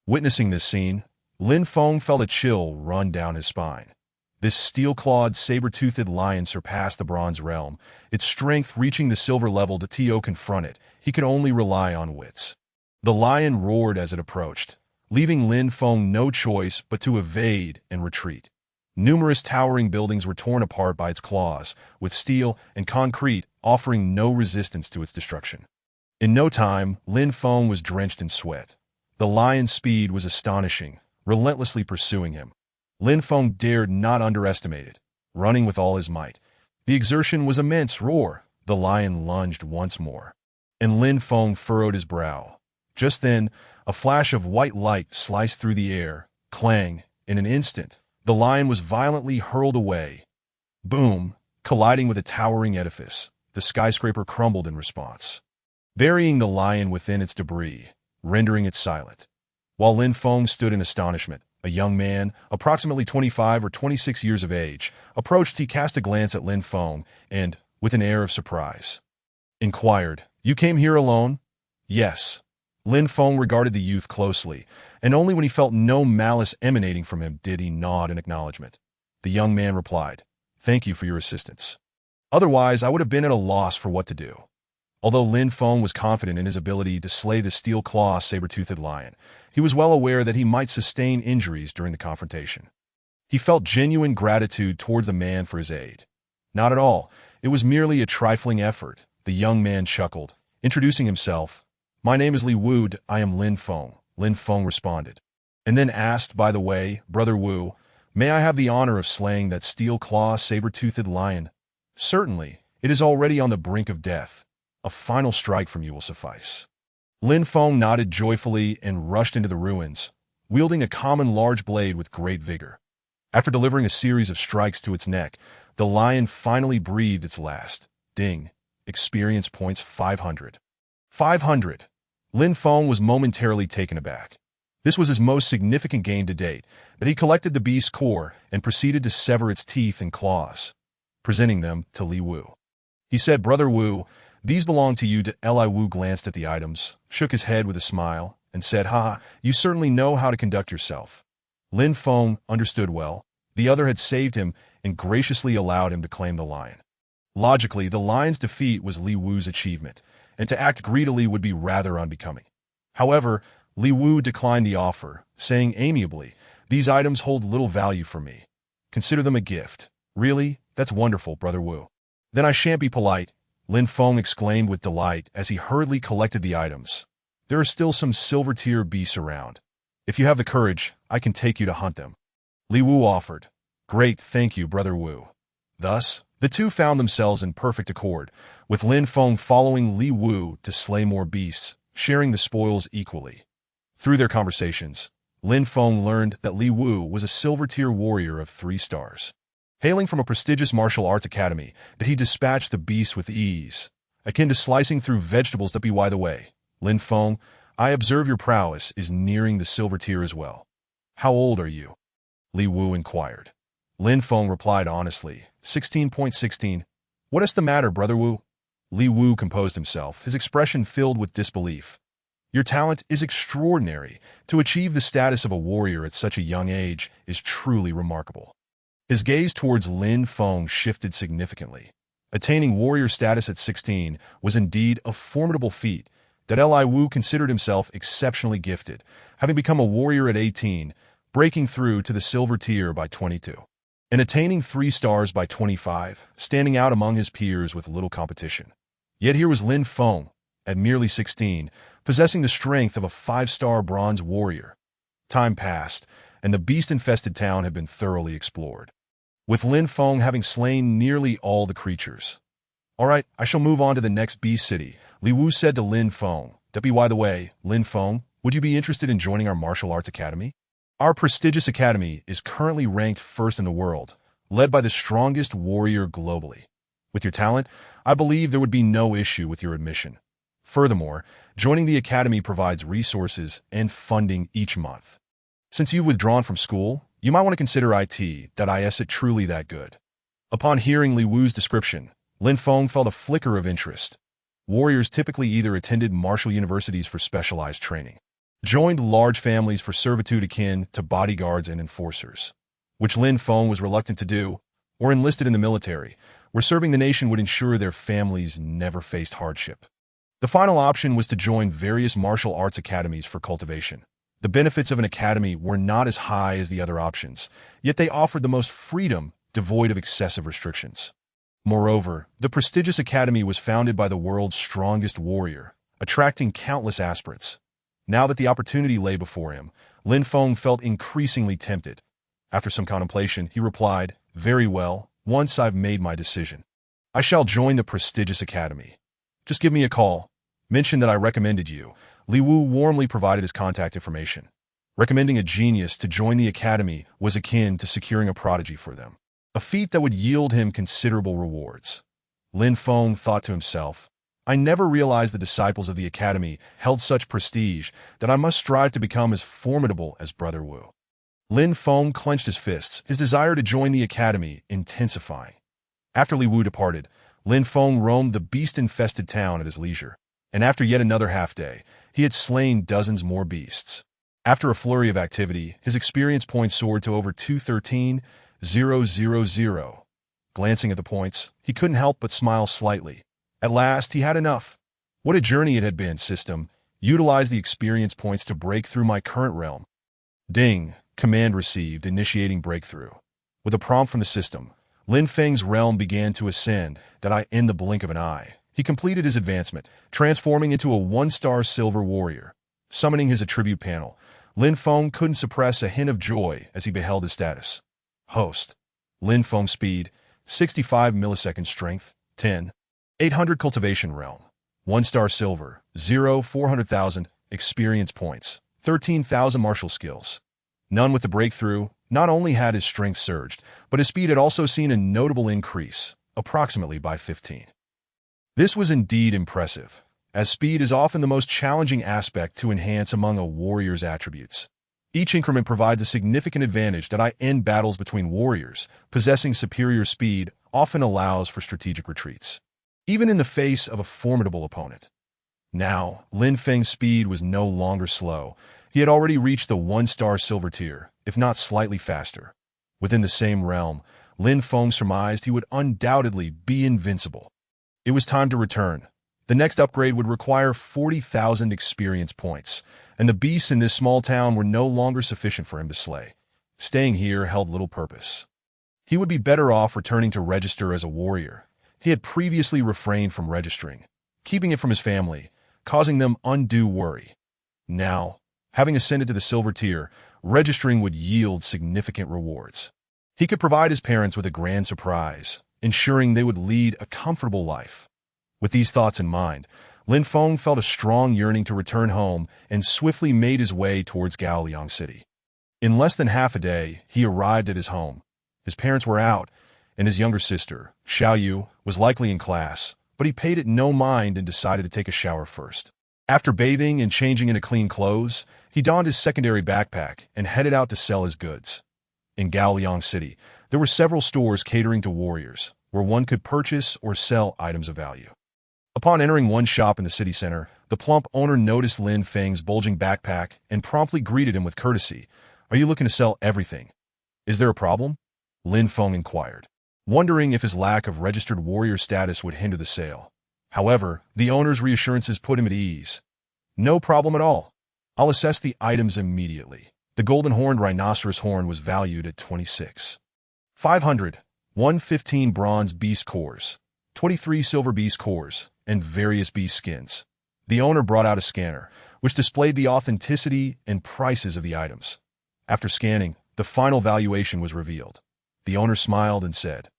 Witnessing this scene, Lin Feng felt a chill run down his spine. This steel-clawed, saber-toothed lion surpassed the bronze realm, its strength reaching the silver level. To confront it, he could only rely on wits. The lion roared as it approached, leaving Lin Feng no choice but to evade and retreat. Numerous towering buildings were torn apart by its claws, with steel and concrete offering no resistance to its destruction. In no time, Lin Feng was drenched in sweat. The lion's speed was astonishing, relentlessly pursuing him. Lin Feng dared not underestimate it, running with all his might. The exertion was immense. Roar! The lion lunged once more, and Lin Feng furrowed his brow. Just then, a flash of white light sliced through the air. Clang! In an instant, the lion was violently hurled away. Boom! Colliding with a towering edifice, the skyscraper crumbled in response, burying the lion within its debris, rendering it silent. While Lin Feng stood in astonishment, a young man, approximately 25 or 26 years of age, approached. He cast a glance at Lin Feng and, with an air of surprise, inquired, "You came here alone?" "Yes." Lin Feng regarded the youth closely, and only when he felt no malice emanating from him did he nod in acknowledgement. The young man replied, "Thank you for your assistance. Otherwise, I would have been at a loss for what to do." Although Lin Feng was confident in his ability to slay the steel-claw saber-toothed lion, he was well aware that he might sustain injuries during the confrontation. He felt genuine gratitude towards the man for his aid. "Not at all. It was merely a trifling effort." The young man chuckled, introducing himself. "My name is Li Wu. I am Lin Feng." Lin Feng responded, and then asked, "By the way, Brother Wu, may I have the honor of slaying that steel-claw saber-toothed lion?" "Certainly. It is already on the brink of death. A final strike from you will suffice." Lin Feng nodded joyfully and rushed into the ruins, wielding a common large blade with great vigor. After delivering a series of strikes to its neck, the lion finally breathed its last. Ding. Experience points 500. 500. Lin Feng was momentarily taken aback. This was his most significant gain to date, but he collected the beast's core and proceeded to sever its teeth and claws, presenting them to Li Wu. He said, "Brother Wu, these belong to you." Li Wu glanced at the items, shook his head with a smile, and said, "Ha, you certainly know how to conduct yourself." Lin Feng understood well. The other had saved him and graciously allowed him to claim the lion. Logically, the lion's defeat was Li Wu's achievement, and to act greedily would be rather unbecoming. However, Li Wu declined the offer, saying amiably, "These items hold little value for me. Consider them a gift." "Really? That's wonderful, Brother Wu." "Then I shan't be polite," Lin Feng exclaimed with delight as he hurriedly collected the items. "There are still some silver-tier beasts around. If you have the courage, I can take you to hunt them." Li Wu offered. "Great, thank you, Brother Wu." Thus, the two found themselves in perfect accord, with Lin Feng following Li Wu to slay more beasts, sharing the spoils equally. Through their conversations, Lin Feng learned that Li Wu was a silver-tier warrior of 3 stars. Hailing from a prestigious martial arts academy, that he dispatched the beasts with ease, akin to slicing through vegetables. By the way, Lin Feng, I observe your prowess is nearing the silver tier as well. How old are you? Li Wu inquired. Lin Feng replied honestly, 16.16. What is the matter, Brother Wu? Li Wu composed himself, his expression filled with disbelief. Your talent is extraordinary. To achieve the status of a warrior at such a young age is truly remarkable. His gaze towards Lin Feng shifted significantly. Attaining warrior status at 16 was indeed a formidable feat that Li Wu considered himself exceptionally gifted, having become a warrior at 18, breaking through to the silver tier by 22, and attaining 3 stars by 25, standing out among his peers with little competition. Yet here was Lin Feng, at merely 16, possessing the strength of a 5-star bronze warrior. Time passed, and the beast-infested town had been thoroughly explored, with Lin Feng having slain nearly all the creatures. "All right, I shall move on to the next beast city," Li Wu said to Lin Feng. By the way, Lin Feng, would you be interested in joining our martial arts academy? Our prestigious academy is currently ranked first in the world, led by the strongest warrior globally. With your talent, I believe there would be no issue with your admission. Furthermore, joining the academy provides resources and funding each month. Since you've withdrawn from school, you might want to consider it truly that good. Upon hearing Li Wu's description, Lin Feng felt a flicker of interest. Warriors typically either attended martial universities for specialized training, joined large families for servitude akin to bodyguards and enforcers, which Lin Feng was reluctant to do, or enlisted in the military, where serving the nation would ensure their families never faced hardship. The final option was to join various martial arts academies for cultivation. The benefits of an academy were not as high as the other options, yet they offered the most freedom, devoid of excessive restrictions. Moreover, the prestigious academy was founded by the world's strongest warrior, attracting countless aspirants. Now that the opportunity lay before him, Lin Feng felt increasingly tempted. After some contemplation, he replied, "Very well, once I've made my decision, I shall join the prestigious academy. Just give me a call. Mention that I recommended you." Li Wu warmly provided his contact information. Recommending a genius to join the academy was akin to securing a prodigy for them, a feat that would yield him considerable rewards. Lin Feng thought to himself, "I never realized the disciples of the academy held such prestige that I must strive to become as formidable as Brother Wu." Lin Feng clenched his fists, his desire to join the academy intensifying. After Li Wu departed, Lin Feng roamed the beast-infested town at his leisure, and after yet another half-day, he had slain dozens more beasts. After a flurry of activity, his experience points soared to over 213,000. Glancing at the points, he couldn't help but smile slightly. At last, he had enough. What a journey it had been, system. Utilize the experience points to break through my current realm. Ding. Command received, initiating breakthrough. With a prompt from the system, Lin Feng's realm began to ascend, in the blink of an eye. He completed his advancement, transforming into a 1-star silver warrior. Summoning his attribute panel, Lin Feng couldn't suppress a hint of joy as he beheld his status. Host. Lin Feng speed, 65 millisecond strength, 10. 800 cultivation realm. 1-star silver, 400,000 experience points, 13,000 martial skills. None with the breakthrough, not only had his strength surged, but his speed had also seen a notable increase, approximately by 15. This was indeed impressive, as speed is often the most challenging aspect to enhance among a warrior's attributes. Each increment provides a significant advantage in battles between warriors. Possessing superior speed often allows for strategic retreats, even in the face of a formidable opponent. Now, Lin Feng's speed was no longer slow. He had already reached the 1-star silver tier, if not slightly faster. Within the same realm, Lin Feng surmised he would undoubtedly be invincible. It was time to return. The next upgrade would require 40,000 experience points, and the beasts in this small town were no longer sufficient for him to slay. Staying here held little purpose. He would be better off returning to register as a warrior. He had previously refrained from registering, keeping it from his family, causing them undue worry. Now, having ascended to the silver tier, registering would yield significant rewards. He could provide his parents with a grand surprise, ensuring they would lead a comfortable life. With these thoughts in mind, Lin Feng felt a strong yearning to return home and swiftly made his way towards Gaoliang City. In less than half a day, he arrived at his home. His parents were out, and his younger sister, Xiaoyu, was likely in class, but he paid it no mind and decided to take a shower first. After bathing and changing into clean clothes, he donned his secondary backpack and headed out to sell his goods. In Gaoliang City, there were several stores catering to warriors, where one could purchase or sell items of value. Upon entering one shop in the city center, The plump owner noticed Lin Feng's bulging backpack and promptly greeted him with courtesy. "Are you looking to sell everything? Is there a problem?" Lin Feng inquired, wondering if his lack of registered warrior status would hinder the sale. However, the owner's reassurances put him at ease. "No problem at all. I'll assess the items immediately." The golden-horned rhinoceros horn was valued at 26,500, 115 bronze beast cores, 23 silver beast cores, and various beast skins. The owner brought out a scanner, which displayed the authenticity and prices of the items. After scanning, the final valuation was revealed. The owner smiled and said,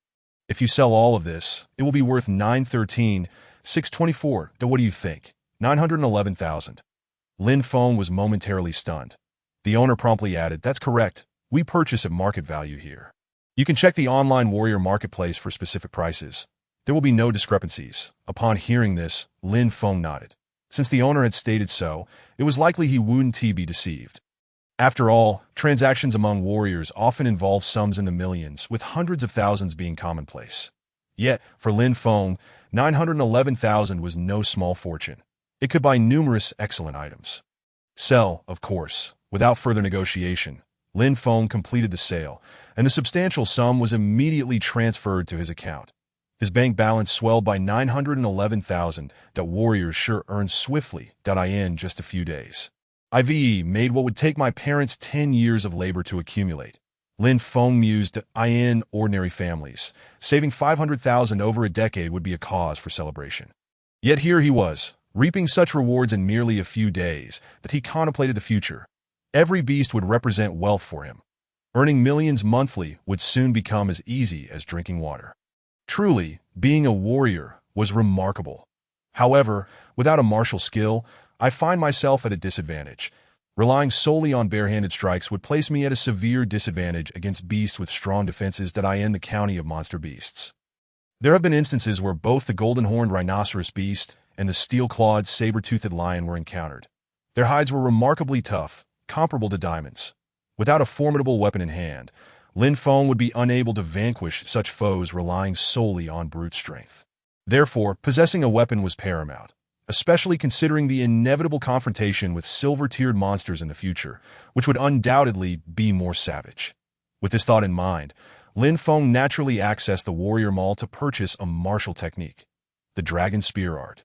"If you sell all of this, it will be worth 913,624. What do you think? 911,000. Lin Feng was momentarily stunned. The owner promptly added, "That's correct. We purchase at market value here. You can check the online warrior marketplace for specific prices. There will be no discrepancies." Upon hearing this, Lin Feng nodded. Since the owner had stated so, it was likely he wouldn't be deceived. After all, transactions among warriors often involve sums in the millions, with hundreds of thousands being commonplace. Yet, for Lin Feng, 911,000 was no small fortune. It could buy numerous excellent items. Sell, of course. Without further negotiation, Lin Feng completed the sale, and the substantial sum was immediately transferred to his account. His bank balance swelled by 911,000 that warriors sure earned swiftly in just a few days. "I've made what would take my parents 10 years of labor to accumulate." Lin Feng mused that in ordinary families, saving 500,000 over a decade would be a cause for celebration. Yet here he was, reaping such rewards in merely a few days that he contemplated the future. Every beast would represent wealth for him. Earning millions monthly would soon become as easy as drinking water. Truly, being a warrior was remarkable. However, without a martial skill, I find myself at a disadvantage. Relying solely on barehanded strikes would place me at a severe disadvantage against beasts with strong defenses in the county of monster beasts. There have been instances where both the golden-horned rhinoceros beast and the steel-clawed saber-toothed lion were encountered. Their hides were remarkably tough, comparable to diamonds. Without a formidable weapon in hand, Lin Feng would be unable to vanquish such foes relying solely on brute strength. Therefore, possessing a weapon was paramount, especially considering the inevitable confrontation with silver-tiered monsters in the future, which would undoubtedly be more savage. With this thought in mind, Lin Feng naturally accessed the Warrior Mall to purchase a martial technique, the Dragon Spear Art.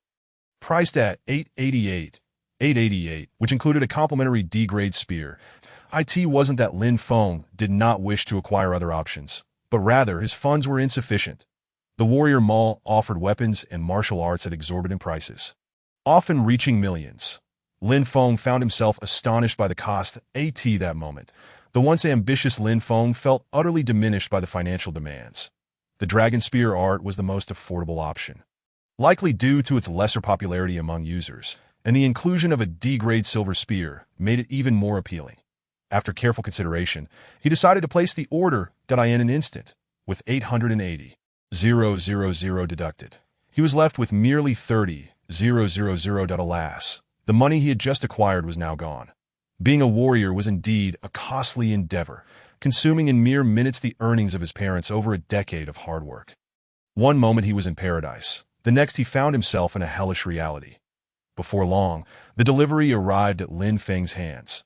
Priced at $888, which included a complimentary D-grade spear, it wasn't that Lin Feng did not wish to acquire other options, but rather his funds were insufficient. The Warrior Mall offered weapons and martial arts at exorbitant prices, often reaching millions. Lin Feng found himself astonished by the cost that moment. The once ambitious Lin Feng felt utterly diminished by the financial demands. The Dragon Spear Art was the most affordable option, likely due to its lesser popularity among users, and the inclusion of a D-grade silver spear made it even more appealing. After careful consideration, he decided to place the order in an instant, with 880,000 deducted. He was left with merely 30,000. Alas, the money he had just acquired was now gone. Being a warrior was indeed a costly endeavor, consuming in mere minutes the earnings of his parents over a decade of hard work. One moment he was in paradise, the next he found himself in a hellish reality. Before long, the delivery arrived at Lin Feng's hands.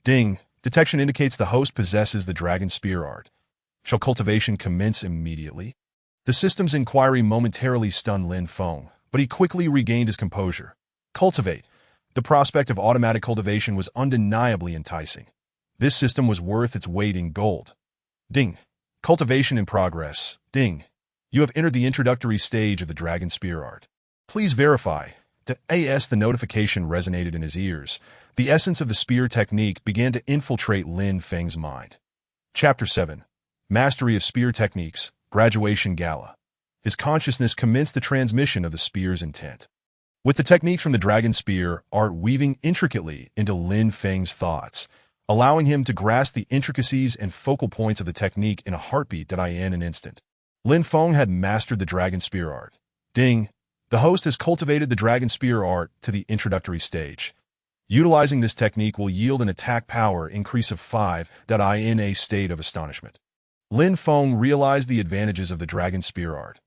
Ding! Detection indicates the host possesses the Dragon Spear Art. Shall cultivation commence immediately? The system's inquiry momentarily stunned Lin Feng, but he quickly regained his composure. Cultivate. The prospect of automatic cultivation was undeniably enticing. This system was worth its weight in gold. Ding! Cultivation in progress. Ding! You have entered the introductory stage of the Dragon Spear Art. Please verify. The notification resonated in his ears. The essence of the spear technique began to infiltrate Lin Feng's mind. Chapter 7. Mastery of Spear Techniques, Graduation Gala. His consciousness commenced the transmission of the spear's intent, with the techniques from the Dragon Spear Art weaving intricately into Lin Feng's thoughts, allowing him to grasp the intricacies and focal points of the technique in a heartbeat in an instant. Lin Feng had mastered the Dragon Spear Art. Ding! The host has cultivated the Dragon Spear Art to the introductory stage. Utilizing this technique will yield an attack power increase of 5 in a state of astonishment. Lin Feng realized the advantages of the Dragon Spear Art.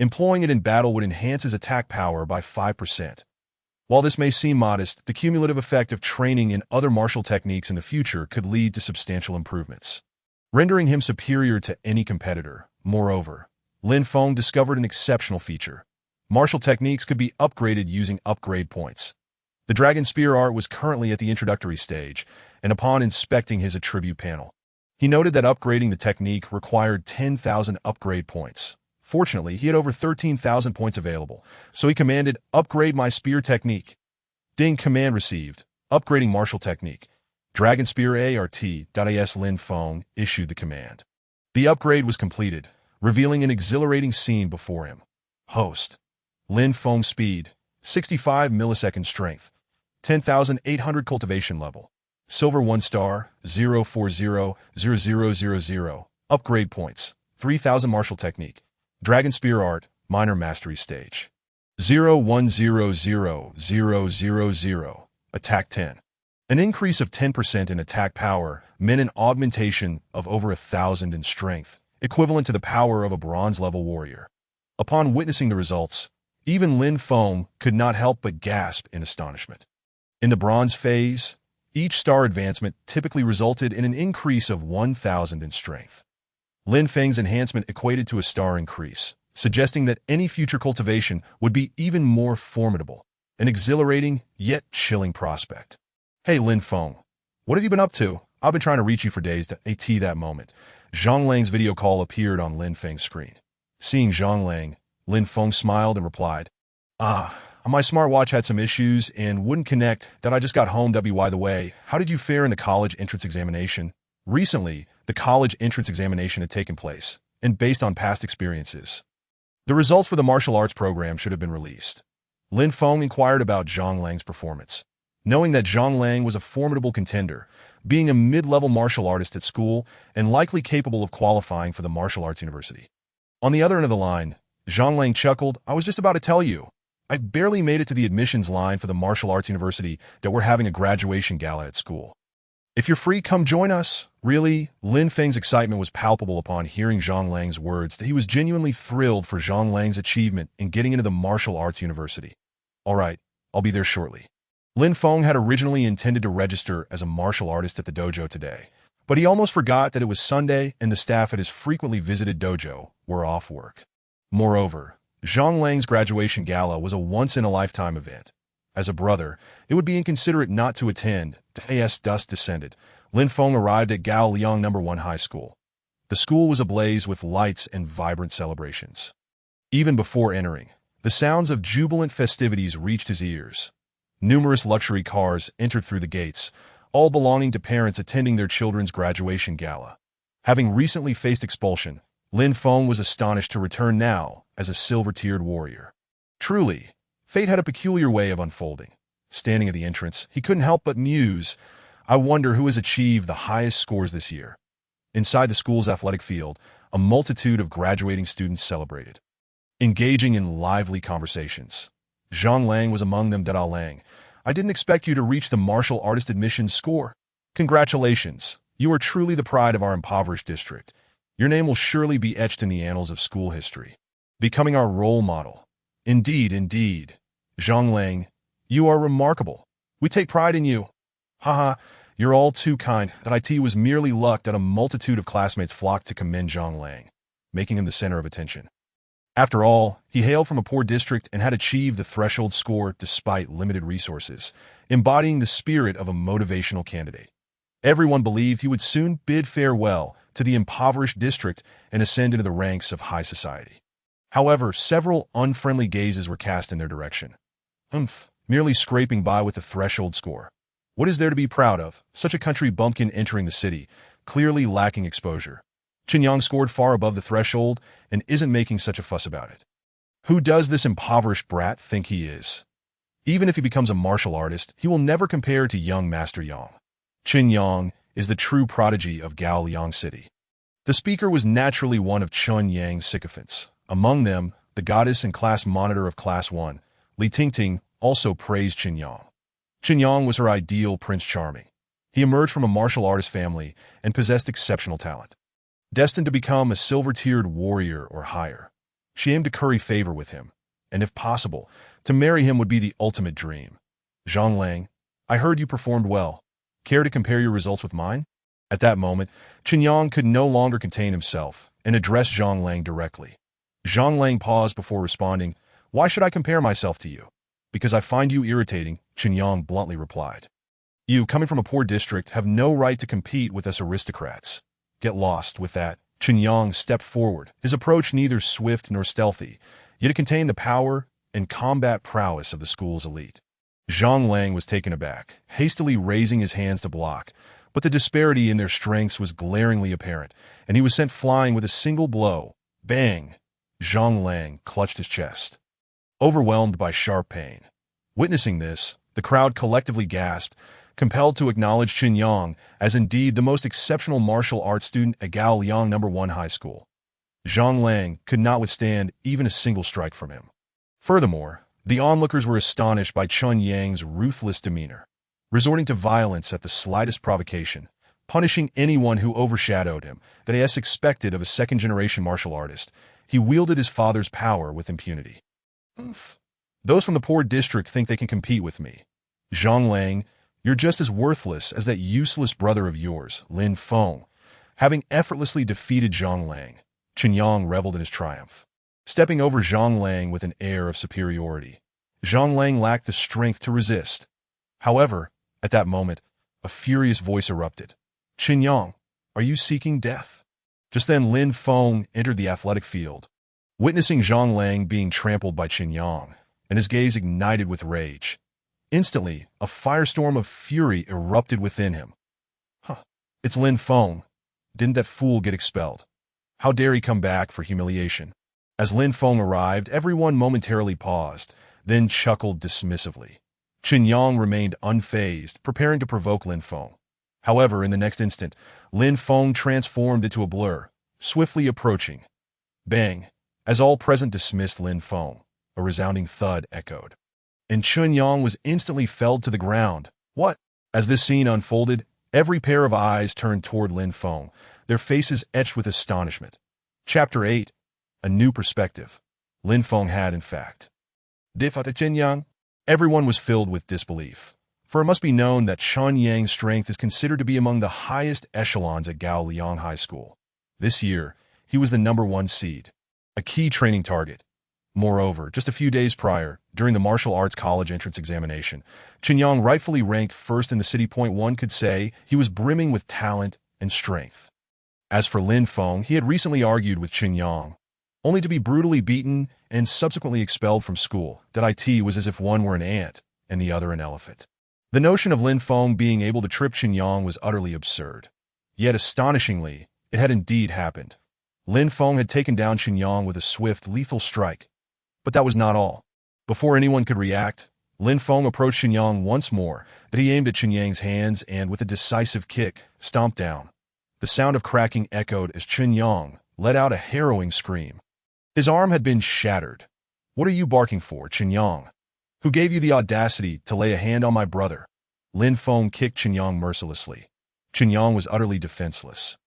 Employing it in battle would enhance his attack power by 5%. While this may seem modest, the cumulative effect of training in other martial techniques in the future could lead to substantial improvements, rendering him superior to any competitor. Moreover, Lin Feng discovered an exceptional feature. Martial techniques could be upgraded using upgrade points. The Dragon Spear art was currently at the introductory stage, and upon inspecting his attribute panel, he noted that upgrading the technique required 10,000 upgrade points. Fortunately, he had over 13,000 points available, so he commanded, "Upgrade my spear technique." Ding, command received. Upgrading martial technique. Dragon Spear ART.AS. Lin Feng issued the command. The upgrade was completed, revealing an exhilarating scene before him. Host. Lin Feng speed, 65 millisecond strength, 10,800 cultivation level. Silver 1 star, 0400000. Upgrade points, 3,000 martial technique. Dragon Spear art, minor mastery stage. 0100000. Attack 10. An increase of 10% in attack power meant an augmentation of over 1,000 in strength, equivalent to the power of a bronze-level warrior. Upon witnessing the results, even Lin Feng could not help but gasp in astonishment. In the bronze phase, each star advancement typically resulted in an increase of 1,000 in strength. Lin Feng's enhancement equated to a star increase, suggesting that any future cultivation would be even more formidable, an exhilarating yet chilling prospect. Hey Lin Feng, what have you been up to? I've been trying to reach you for days. At that moment, Zhang Lang's video call appeared on Lin Feng's screen. Seeing Zhang Lang, Lin Feng smiled and replied, my smartwatch had some issues and wouldn't connect. That I just got home. By the way, how did you fare in the college entrance examination? Recently, the college entrance examination had taken place, and based on past experiences, the results for the martial arts program should have been released. Lin Feng inquired about Zhang Lang's performance, knowing that Zhang Lang was a formidable contender, being a mid-level martial artist at school and likely capable of qualifying for the martial arts university. On the other end of the line, Zhang Lang chuckled, "I was just about to tell you. I barely made it to the admissions line for the martial arts university that we're having a graduation gala at school. If you're free, come join us." Really, Lin Feng's excitement was palpable upon hearing Zhang Lang's words that he was genuinely thrilled for Zhang Lang's achievement in getting into the martial arts university. "All right, I'll be there shortly." Lin Feng had originally intended to register as a martial artist at the dojo today, but he almost forgot that it was Sunday and the staff at his frequently visited dojo were off work. Moreover, Zhang Lang's graduation gala was a once-in-a-lifetime event. As a brother, it would be inconsiderate not to attend. As dusk descended, Lin Feng arrived at Gaoliang No. 1 High School. The school was ablaze with lights and vibrant celebrations. Even before entering, the sounds of jubilant festivities reached his ears. Numerous luxury cars entered through the gates, all belonging to parents attending their children's graduation gala. Having recently faced expulsion, Lin Feng was astonished to return now as a silver-tiered warrior. Truly, fate had a peculiar way of unfolding. Standing at the entrance, he couldn't help but muse, "I wonder who has achieved the highest scores this year." Inside the school's athletic field, a multitude of graduating students celebrated, engaging in lively conversations. Zhang Lang was among them. Lang, "I didn't expect you to reach the martial artist admissions score. Congratulations. You are truly the pride of our impoverished district. Your name will surely be etched in the annals of school history, becoming our role model." Indeed, indeed. Zhang Lang, you are remarkable. We take pride in you." "Haha, you're all too kind." That it was merely luck that a multitude of classmates flocked to commend Zhang Lang, making him the center of attention. After all, he hailed from a poor district and had achieved the threshold score despite limited resources, embodying the spirit of a motivational candidate. Everyone believed he would soon bid farewell to the impoverished district and ascend into the ranks of high society. However, several unfriendly gazes were cast in their direction. Merely scraping by with the threshold score. What is there to be proud of? Such a country bumpkin entering the city, clearly lacking exposure. Qinyang scored far above the threshold and isn't making such a fuss about it. Who does this impoverished brat think he is? Even if he becomes a martial artist, he will never compare to young Master Yang. Qinyang is the true prodigy of Gaoliang City. The speaker was naturally one of Chun Yang's sycophants. Among them, the goddess and class monitor of Class 1, Li Tingting, also praised Qinyang. Qinyang was her ideal Prince Charming. He emerged from a martial artist family and possessed exceptional talent. Destined to become a silver-tiered warrior or higher, she aimed to curry favor with him, and if possible, to marry him would be the ultimate dream. Zhang Lang, I heard you performed well. Care to compare your results with mine? At that moment, Qinyang could no longer contain himself and addressed Zhang Lang directly. Zhang Lang paused before responding, Why should I compare myself to you? Because I find you irritating, Qinyang bluntly replied. You, coming from a poor district, have no right to compete with us aristocrats. Get lost with that. Qinyang stepped forward, his approach neither swift nor stealthy, yet it contained the power and combat prowess of the school's elite. Zhang Lang was taken aback, hastily raising his hands to block, but the disparity in their strengths was glaringly apparent, and he was sent flying with a single blow. Bang! Zhang Lang clutched his chest, overwhelmed by sharp pain. Witnessing this, the crowd collectively gasped, compelled to acknowledge Qinyang as indeed the most exceptional martial arts student at Gaoliang No. 1 High School. Zhang Lang could not withstand even a single strike from him. Furthermore, the onlookers were astonished by Chun Yang's ruthless demeanor, resorting to violence at the slightest provocation, punishing anyone who overshadowed him, that as expected of a second-generation martial artist. He wielded his father's power with impunity. Those from the poor district think they can compete with me. Zhang Lang, you're just as worthless as that useless brother of yours, Lin Feng. Having effortlessly defeated Zhang Lang, Qinyang reveled in his triumph. Stepping over Zhang Lang with an air of superiority, Zhang Lang lacked the strength to resist. However, at that moment, a furious voice erupted. Qinyang, are you seeking death? Just then Lin Feng entered the athletic field. Witnessing Zhang Lang being trampled by Qinyang, and his gaze ignited with rage. Instantly, a firestorm of fury erupted within him. It's Lin Feng. Didn't that fool get expelled? How dare he come back for humiliation? As Lin Feng arrived, everyone momentarily paused, then chuckled dismissively. Qinyang remained unfazed, preparing to provoke Lin Feng. However, in the next instant, Lin Feng transformed into a blur, swiftly approaching. Bang! As all present dismissed Lin Feng, a resounding thud echoed. And Qinyang was instantly felled to the ground. What? As this scene unfolded, every pair of eyes turned toward Lin Feng, their faces etched with astonishment. Chapter 8. A New Perspective. Lin Feng had, in fact, defeated Qinyang. Everyone was filled with disbelief, for it must be known that Chun Yang's strength is considered to be among the highest echelons at Gaoliang High School. This year, he was the number 1 seed, a key training target. Moreover, just a few days prior, during the martial arts college entrance examination, Qinyang rightfully ranked first in the city. One could say he was brimming with talent and strength. As for Lin Feng, he had recently argued with Qinyang, only to be brutally beaten and subsequently expelled from school. That it was as if one were an ant and the other an elephant. The notion of Lin Feng being able to trip Qinyang was utterly absurd. Yet astonishingly, it had indeed happened. Lin Feng had taken down Qinyang with a swift, lethal strike. But that was not all. Before anyone could react, Lin Feng approached Qinyang once more, but he aimed at Qinyang's hands and, with a decisive kick, stomped down. The sound of cracking echoed as Qinyang let out a harrowing scream. His arm had been shattered. What are you barking for, Qinyang? Who gave you the audacity to lay a hand on my brother? Lin Feng kicked Qinyang mercilessly. Qinyang was utterly defenseless.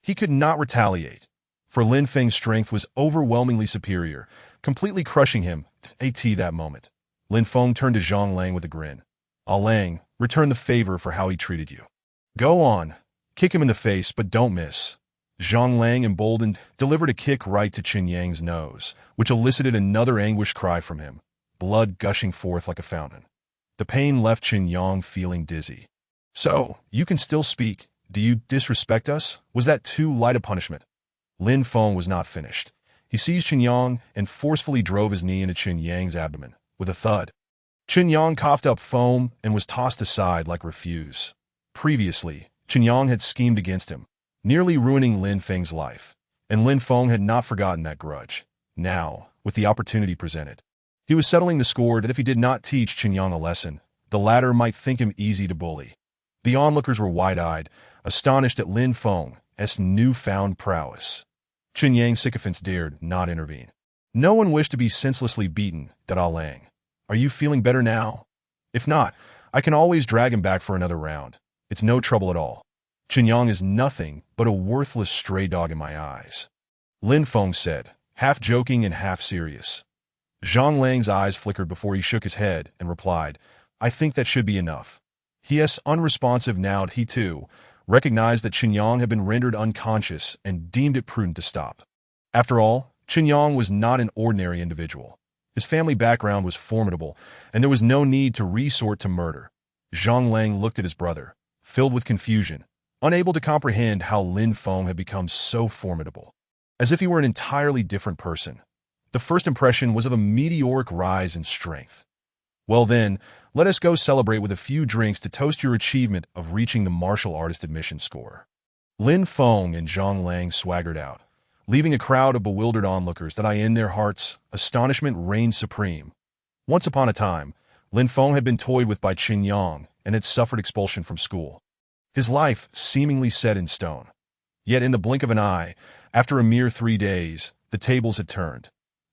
He could not retaliate, for Lin Feng's strength was overwhelmingly superior, completely crushing him. That moment, Lin Feng turned to Zhang Lang with a grin. Lang, return the favor for how he treated you. Go on, kick him in the face, but don't miss. Zhang Lang, emboldened, delivered a kick right to Qinyang's nose, which elicited another anguished cry from him, blood gushing forth like a fountain. The pain left Qinyang feeling dizzy. So, you can still speak. Do you disrespect us? Was that too light a punishment? Lin Feng was not finished. He seized Qinyang and forcefully drove his knee into Qinyang's abdomen, with a thud. Qinyang coughed up foam and was tossed aside like refuse. Previously, Qinyang had schemed against him, nearly ruining Lin Feng's life, and Lin Feng had not forgotten that grudge. Now, with the opportunity presented, he was settling the score that if he did not teach Qinyang a lesson, the latter might think him easy to bully. The onlookers were wide-eyed, astonished at Lin Feng's newfound prowess. Qinyang's sycophants dared not intervene. No one wished to be senselessly beaten. Lang, are you feeling better now? If not, I can always drag him back for another round. It's no trouble at all. Qinyang is nothing but a worthless stray dog in my eyes. Lin Feng said, half joking and half serious. Zhang Lang's eyes flickered before he shook his head and replied, I think that should be enough. He unresponsive now. He too recognized that Qinyang had been rendered unconscious and deemed it prudent to stop. After all, Qinyang was not an ordinary individual. His family background was formidable, and there was no need to resort to murder. Zhang Lang looked at his brother, filled with confusion, unable to comprehend how Lin Feng had become so formidable. As if he were an entirely different person. The first impression was of a meteoric rise in strength. Well then, let us go celebrate with a few drinks to toast your achievement of reaching the martial artist admission score. Lin Feng and Zhang Lang swaggered out, leaving a crowd of bewildered onlookers that in their hearts, astonishment reigned supreme. Once upon a time, Lin Feng had been toyed with by Qin Yang and had suffered expulsion from school. His life seemingly set in stone. Yet in the blink of an eye, after a mere 3 days, the tables had turned.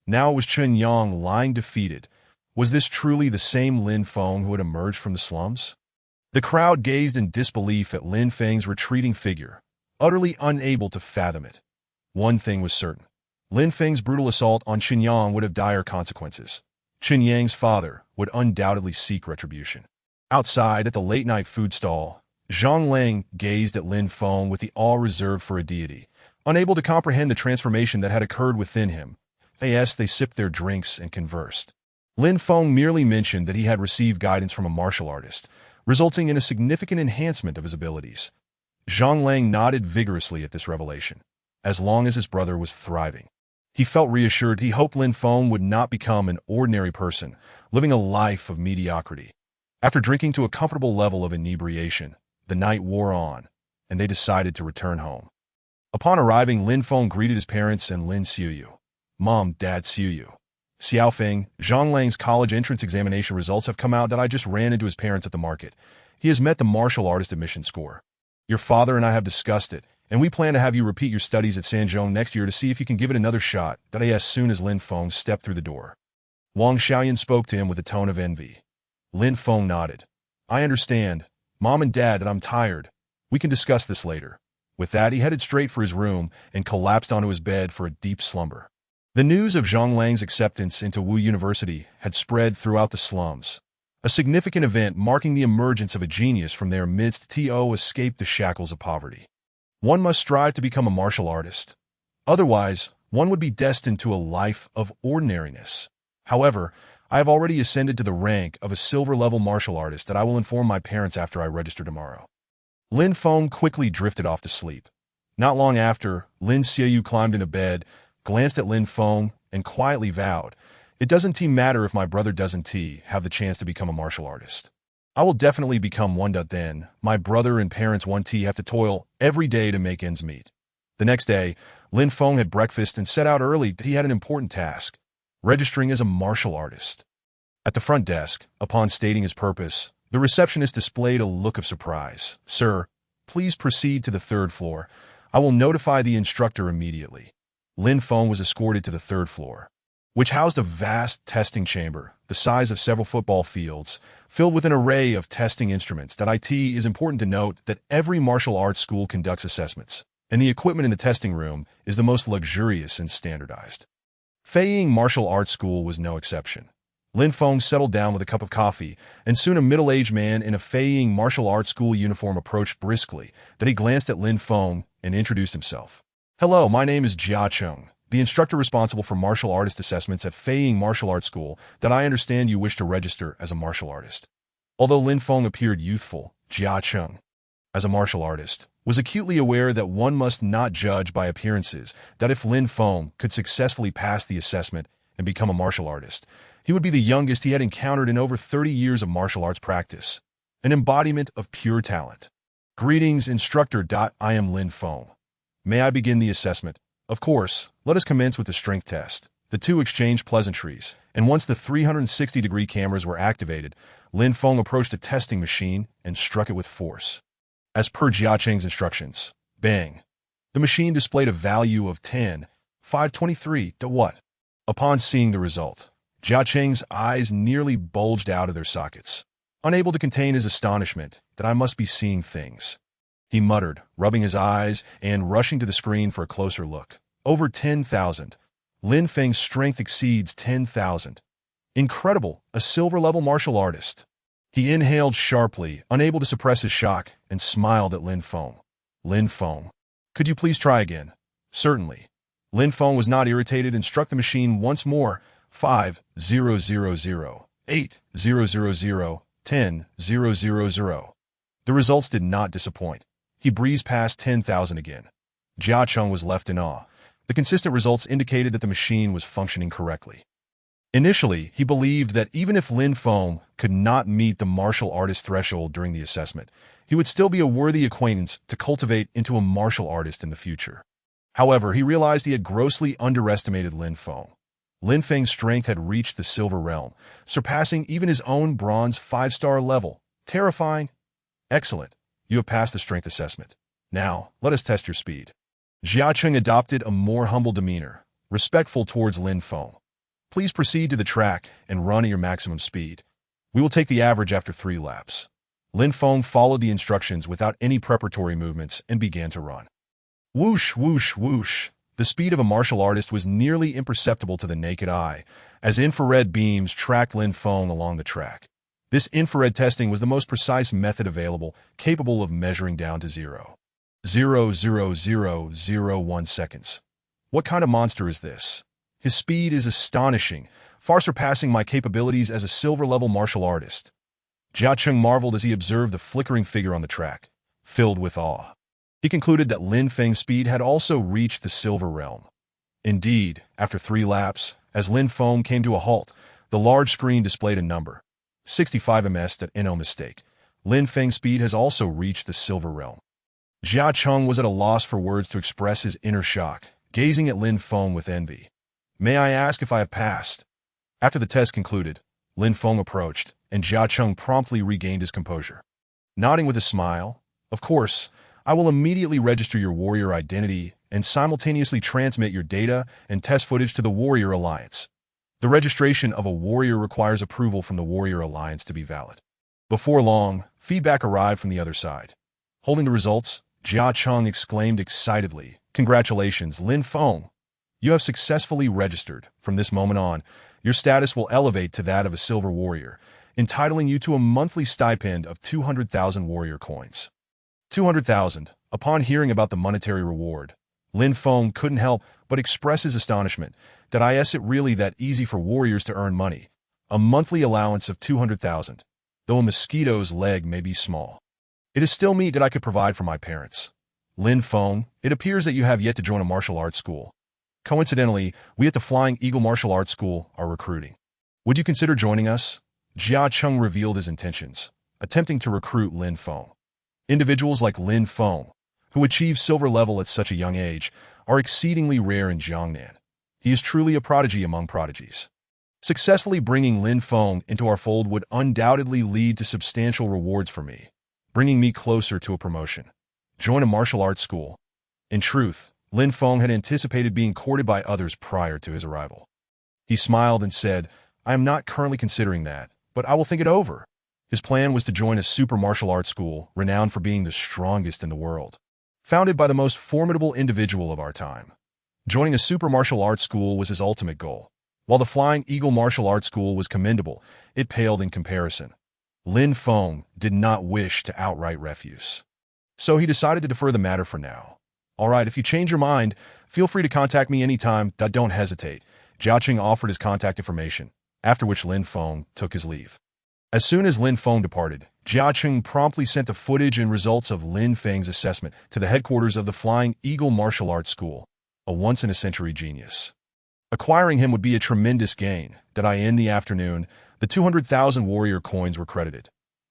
Now it was Qin Yang lying defeated. Was this truly the same Lin Feng who had emerged from the slums? The crowd gazed in disbelief at Lin Feng's retreating figure, utterly unable to fathom it. One thing was certain. Lin Feng's brutal assault on Qin Yang would have dire consequences. Qin Yang's father would undoubtedly seek retribution. Outside at the late-night food stall, Zhang Lang gazed at Lin Feng with the awe reserved for a deity, unable to comprehend the transformation that had occurred within him. They sipped their drinks and conversed. Lin Feng merely mentioned that he had received guidance from a martial artist, resulting in a significant enhancement of his abilities. Zhang Lang nodded vigorously at this revelation. As long as his brother was thriving, he felt reassured. He hoped Lin Feng would not become an ordinary person, living a life of mediocrity. After drinking to a comfortable level of inebriation, the night wore on, and they decided to return home. Upon arriving, Lin Feng greeted his parents and Lin Xiuyu. Mom, Dad, Xiuyu. Xiaofeng, Zhang Lang's college entrance examination results have come out that I just ran into his parents at the market. He has met the martial artist admission score. Your father and I have discussed it, and we plan to have you repeat your studies at Sanzhong next year to see if you can give it another shot. As soon as Lin Feng stepped through the door, Wang Xiaoyan spoke to him with a tone of envy. Lin Feng nodded. I understand, Mom and Dad, that I'm tired. We can discuss this later. With that, he headed straight for his room and collapsed onto his bed for a deep slumber. The news of Zhang Lang's acceptance into Wu University had spread throughout the slums. A significant event marking the emergence of a genius from their midst. To escape the shackles of poverty, one must strive to become a martial artist. Otherwise, one would be destined to a life of ordinariness. However, I have already ascended to the rank of a silver-level martial artist that I will inform my parents after I register tomorrow. Lin Feng quickly drifted off to sleep. Not long after, Lin Xiuyu climbed into bed, glanced at Lin Feng, and quietly vowed, It doesn't matter if my brother doesn't have the chance to become a martial artist. I will definitely become one. Then, my brother and parents have to toil every day to make ends meet. The next day, Lin Feng had breakfast and set out early. He had an important task, registering as a martial artist. At the front desk, upon stating his purpose, the receptionist displayed a look of surprise. Sir, please proceed to the 3rd floor. I will notify the instructor immediately. Lin Feng was escorted to the 3rd floor, which housed a vast testing chamber, the size of several football fields, filled with an array of testing instruments. It is important to note that every martial arts school conducts assessments, and the equipment in the testing room is the most luxurious and standardized. Feiying Martial Arts School was no exception. Lin Feng settled down with a cup of coffee, and soon a middle-aged man in a Feiying Martial Arts School uniform approached briskly. He glanced at Lin Feng and introduced himself. Hello, my name is Jia Cheng, the instructor responsible for martial artist assessments at Feiying Martial Arts School. I understand you wish to register as a martial artist. Although Lin Feng appeared youthful, Jia Cheng, as a martial artist, was acutely aware that one must not judge by appearances. If Lin Feng could successfully pass the assessment and become a martial artist, he would be the youngest he had encountered in over 30 years of martial arts practice, an embodiment of pure talent. Greetings, instructor. I am Lin Feng. May I begin the assessment? Of course, let us commence with the strength test. The two exchanged pleasantries, and once the 360-degree cameras were activated, Lin Feng approached a testing machine and struck it with force. As per Jia Cheng's instructions, bang! The machine displayed a value of 10,523 to what? Upon seeing the result, Jia Cheng's eyes nearly bulged out of their sockets. Unable to contain his astonishment that I must be seeing things, he muttered, rubbing his eyes and rushing to the screen for a closer look. Over 10,000. Lin Feng's strength exceeds 10,000. Incredible, a silver-level martial artist. He inhaled sharply, unable to suppress his shock, and smiled at Lin Feng. Lin Feng, could you please try again? Certainly. Lin Feng was not irritated and struck the machine once more. 5,000, 8,000, 10,000. The results did not disappoint. He breezed past 10,000 again. Jia Cheng was left in awe. The consistent results indicated that the machine was functioning correctly. Initially, he believed that even if Lin Feng could not meet the martial artist threshold during the assessment, he would still be a worthy acquaintance to cultivate into a martial artist in the future. However, he realized he had grossly underestimated Lin Feng. Lin Feng's strength had reached the silver realm, surpassing even his own bronze 5-star level. Terrifying. Excellent. You have passed the strength assessment. Now, let us test your speed. Jia Cheng adopted a more humble demeanor, respectful towards Lin Feng. Please proceed to the track and run at your maximum speed. We will take the average after 3 laps. Lin Feng followed the instructions without any preparatory movements and began to run. Whoosh, whoosh, whoosh. The speed of a martial artist was nearly imperceptible to the naked eye, as infrared beams tracked Lin Feng along the track. This infrared testing was the most precise method available, capable of measuring down to 0.00001 seconds. What kind of monster is this? His speed is astonishing, far surpassing my capabilities as a silver-level martial artist. Jia Cheng marveled as he observed the flickering figure on the track, filled with awe. He concluded that Lin Feng's speed had also reached the silver realm. Indeed, after 3 laps, as Lin Feng came to a halt, the large screen displayed a number. 65 ms. No mistake. Lin Feng's speed has also reached the silver realm. Jia Cheng was at a loss for words to express his inner shock, gazing at Lin Feng with envy. May I ask if I have passed? After the test concluded, Lin Feng approached, and Jia Cheng promptly regained his composure. Nodding with a smile, of course, I will immediately register your warrior identity and simultaneously transmit your data and test footage to the Warrior Alliance. The registration of a warrior requires approval from the Warrior Alliance to be valid. Before long, feedback arrived from the other side. Holding the results, Jia Cheng exclaimed excitedly, "Congratulations, Lin Feng! You have successfully registered. From this moment on, your status will elevate to that of a silver warrior, entitling you to a monthly stipend of 200,000 warrior coins." 200,000. Upon hearing about the monetary reward, Lin Feng couldn't help but express his astonishment. Is it really that easy for warriors to earn money? A monthly allowance of 200,000. Though a mosquito's leg may be small, it is still meat that I could provide for my parents. Lin Feng, it appears that you have yet to join a martial arts school. Coincidentally, we at the Flying Eagle Martial Arts School are recruiting. Would you consider joining us? Jia Cheng revealed his intentions, attempting to recruit Lin Feng. Individuals like Lin Feng, who achieve silver level at such a young age, are exceedingly rare in Jiangnan. He is truly a prodigy among prodigies. Successfully bringing Lin Feng into our fold would undoubtedly lead to substantial rewards for me, bringing me closer to a promotion. Join a martial arts school. In truth, Lin Feng had anticipated being courted by others prior to his arrival. He smiled and said, "I am not currently considering that, but I will think it over." His plan was to join a super martial arts school renowned for being the strongest in the world, founded by the most formidable individual of our time. Joining a super martial arts school was his ultimate goal. While the Flying Eagle Martial Arts School was commendable, it paled in comparison. Lin Feng did not wish to outright refuse. So he decided to defer the matter for now. "All right, if you change your mind, feel free to contact me anytime. Don't hesitate." Jia Cheng offered his contact information, after which Lin Feng took his leave. As soon as Lin Feng departed, Jia Cheng promptly sent the footage and results of Lin Feng's assessment to the headquarters of the Flying Eagle Martial Arts School, a once-in-a-century genius. Acquiring him would be a tremendous gain. In the afternoon, the 200,000 warrior coins were credited.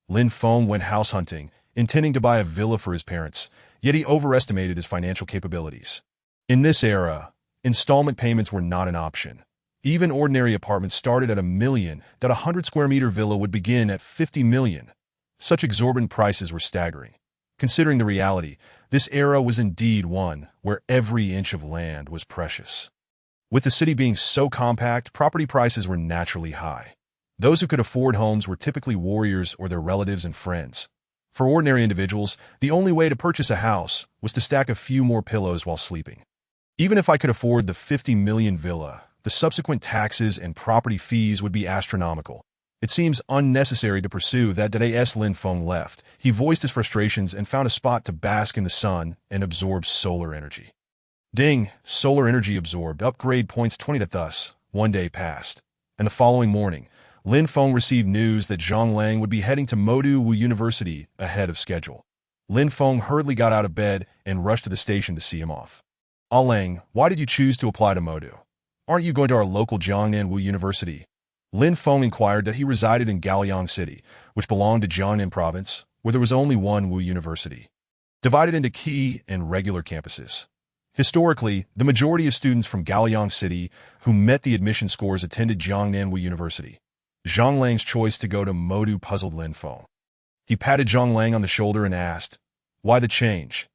Lin Feng went house hunting, intending to buy a villa for his parents, yet he overestimated his financial capabilities. In this era, installment payments were not an option. Even ordinary apartments started at $1 million, that a 100-square-meter villa would begin at $50 million. Such exorbitant prices were staggering. Considering the reality, this era was indeed one where every inch of land was precious. With the city being so compact, property prices were naturally high. Those who could afford homes were typically warriors or their relatives and friends. For ordinary individuals, the only way to purchase a house was to stack a few more pillows while sleeping. Even if I could afford the 50 million villa, the subsequent taxes and property fees would be astronomical. It seems unnecessary to pursue that day. As Lin Feng left, he voiced his frustrations and found a spot to bask in the sun and absorb solar energy. Ding! Solar energy absorbed. Upgrade points 20. Thus, one day passed, and the following morning, Lin Feng received news that Zhang Lang would be heading to Modu Wu University ahead of schedule. Lin Feng hurriedly got out of bed and rushed to the station to see him off. "Ah Lang, why did you choose to apply to Modu? Aren't you going to our local Jiangnan Wu University?" Lin Feng inquired that he resided in Gaoliang City, which belonged to Jiangnan Province, where there was only one Wu University, divided into key and regular campuses. Historically, the majority of students from Gaoliang City who met the admission scores attended Jiangnan Wu University. Zhang Lang's choice to go to Modu puzzled Lin Feng. He patted Zhang Lang on the shoulder and asked, "Why the change?"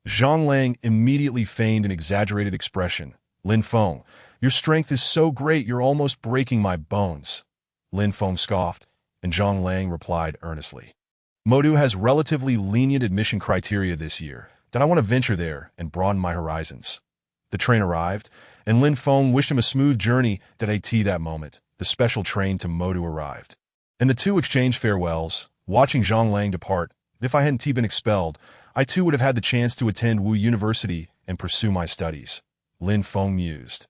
Zhang Lang immediately feigned an exaggerated expression. "Lin Feng, your strength is so great you're almost breaking my bones." Lin Feng scoffed, and Zhang Lang replied earnestly, "Modu has relatively lenient admission criteria this year, that I want to venture there and broaden my horizons." The train arrived, and Lin Feng wished him a smooth journey. That moment, the special train to Modu arrived, and the two exchanged farewells. Watching Zhang Lang depart, if I hadn't been expelled, I too would have had the chance to attend Wu University and pursue my studies, Lin Feng mused.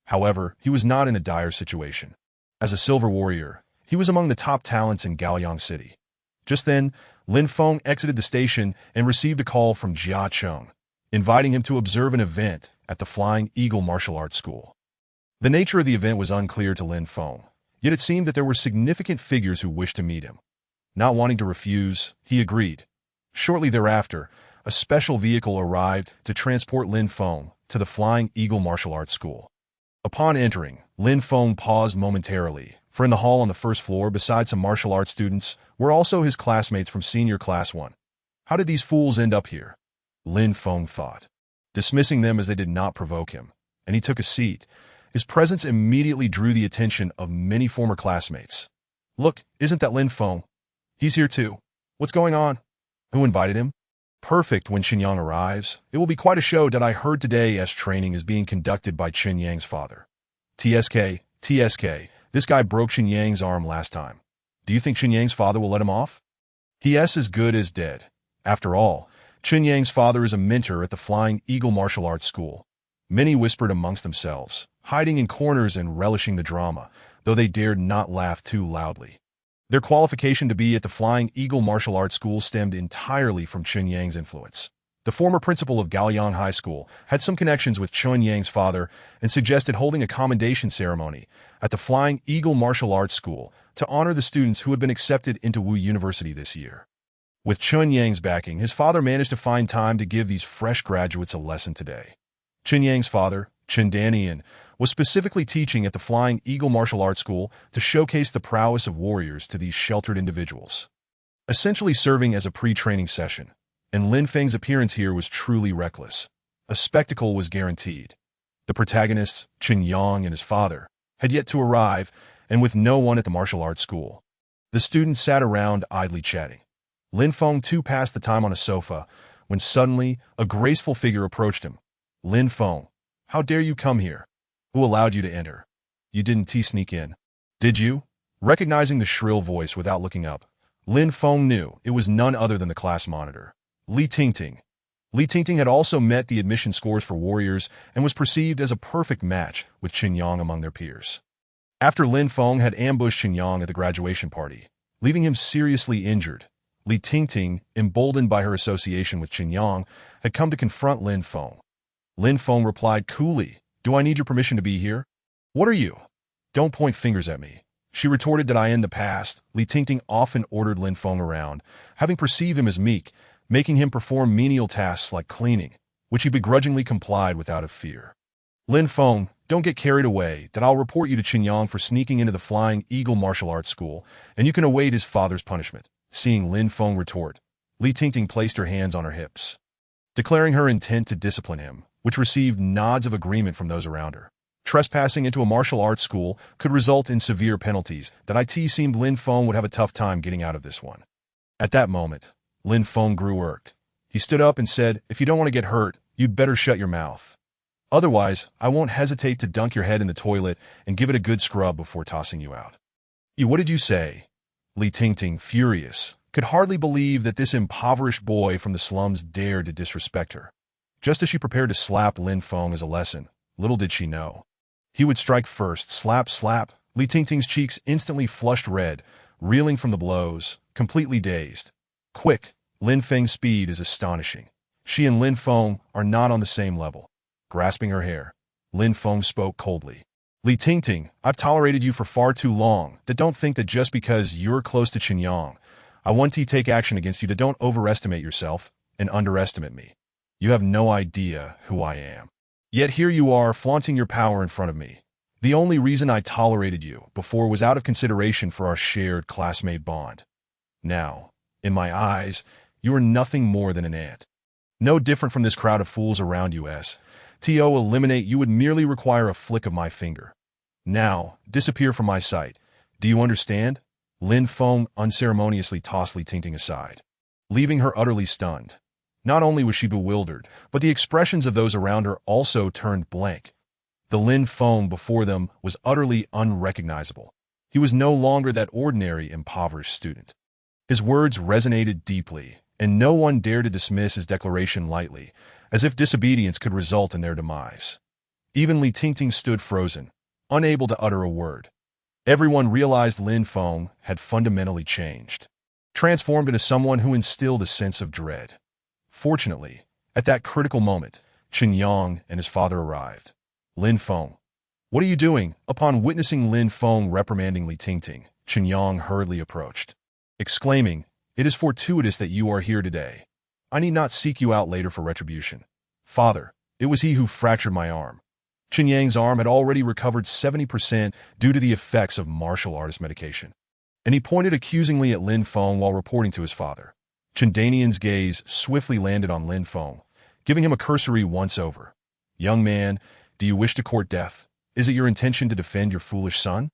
However, he was not in a dire situation. As a silver warrior, he was among the top talents in Gaoliang City. Just then, Lin Feng exited the station and received a call from Jia Cheng, inviting him to observe an event at the Flying Eagle Martial Arts School. The nature of the event was unclear to Lin Feng, yet it seemed that there were significant figures who wished to meet him. Not wanting to refuse, he agreed. Shortly thereafter, a special vehicle arrived to transport Lin Feng to the Flying Eagle Martial Arts School. Upon entering, Lin Feng paused momentarily, for in the hall on the first floor, beside some martial arts students, were also his classmates from senior class 1. How did these fools end up here? Lin Feng thought, dismissing them as they did not provoke him, and he took a seat. His presence immediately drew the attention of many former classmates. "Look, isn't that Lin Feng? He's here too. What's going on? Who invited him?" "Perfect. When Qinyang arrives, it will be quite a show that I heard today as training is being conducted by Qinyang's father." TSK, this guy broke Qinyang's arm last time. Do you think Qinyang's father will let him off? He is as good as dead. After all, Qinyang's father is a mentor at the Flying Eagle Martial Arts School. Many whispered amongst themselves, hiding in corners and relishing the drama, though they dared not laugh too loudly. Their qualification to be at the Flying Eagle Martial Arts School stemmed entirely from Qinyang's influence. The former principal of Gaoliang High School had some connections with Qinyang's father and suggested holding a commendation ceremony at the Flying Eagle Martial Arts School to honor the students who had been accepted into Wu University this year. With Qinyang's backing, his father managed to find time to give these fresh graduates a lesson today. Qinyang's father, Qin Danian, was specifically teaching at the Flying Eagle Martial Arts School to showcase the prowess of warriors to these sheltered individuals, essentially serving as a pre-training session. And Lin Feng's appearance here was truly reckless. A spectacle was guaranteed. The protagonists, Qin Yang and his father, had yet to arrive, and with no one at the martial arts school. The students sat around idly chatting. Lin Feng too passed the time on a sofa, when suddenly a graceful figure approached him. "Lin Feng, how dare you come here? Who allowed you to enter? You didn't sneak in, did you?" Recognizing the shrill voice without looking up, Lin Feng knew it was none other than the class monitor, Li Tingting. Li Tingting had also met the admission scores for warriors and was perceived as a perfect match with Qin Yang among their peers. After Lin Feng had ambushed Qin Yang at the graduation party, leaving him seriously injured, Li Tingting, emboldened by her association with Qin Yang, had come to confront Lin Feng. Lin Feng replied coolly, "Do I need your permission to be here? What are you? Don't point fingers at me." She retorted that in the past, Li Tingting often ordered Lin Feng around, having perceived him as meek, making him perform menial tasks like cleaning, which he begrudgingly complied without a fear. "Lin Feng, don't get carried away, that I'll report you to Qin Yang for sneaking into the Flying Eagle Martial Arts School, and you can await his father's punishment." Seeing Lin Feng retort, Li Tingting placed her hands on her hips, declaring her intent to discipline him, which received nods of agreement from those around her. Trespassing into a martial arts school could result in severe penalties that it seemed Lin Feng would have a tough time getting out of this one. At that moment, Lin Feng grew irked. He stood up and said, "If you don't want to get hurt, you'd better shut your mouth." Otherwise, I won't hesitate to dunk your head in the toilet and give it a good scrub before tossing you out. What did you say? Li Tingting, furious, could hardly believe that this impoverished boy from the slums dared to disrespect her. Just as she prepared to slap Lin Feng as a lesson, little did she know. He would strike first, slap, slap. Li Tingting's cheeks instantly flushed red, reeling from the blows, completely dazed. Quick, Lin Feng's speed is astonishing. She and Lin Feng are not on the same level. Grasping her hair, Lin Feng spoke coldly. Li Tingting, I've tolerated you for far too long. Don't think that just because you're close to Qinyang, I want to take action against you. Don't overestimate yourself and underestimate me. You have no idea who I am. Yet here you are, flaunting your power in front of me. The only reason I tolerated you before was out of consideration for our shared classmate bond. Now, in my eyes, you are nothing more than an ant. No different from this crowd of fools around you. To eliminate you would merely require a flick of my finger. Now, disappear from my sight. Do you understand? Lin Feng unceremoniously tossed Li Tingting aside, leaving her utterly stunned. Not only was she bewildered, but the expressions of those around her also turned blank. The Lin Feng before them was utterly unrecognizable. He was no longer that ordinary impoverished student. His words resonated deeply, and no one dared to dismiss his declaration lightly, as if disobedience could result in their demise. Even Li Tingting stood frozen, unable to utter a word. Everyone realized Lin Feng had fundamentally changed, transformed into someone who instilled a sense of dread. Fortunately, at that critical moment, Qinyang and his father arrived. Lin Feng, what are you doing? Upon witnessing Lin Feng reprimanding Li Tingting, Qinyang hurriedly approached, exclaiming, "It is fortuitous that you are here today. I need not seek you out later for retribution. Father, it was he who fractured my arm." Qinyang's arm had already recovered 70% due to the effects of martial artist medication, and he pointed accusingly at Lin Feng while reporting to his father. Chandanian's gaze swiftly landed on Lin Feng, giving him a cursory once-over. "Young man, do you wish to court death? Is it your intention to defend your foolish son?"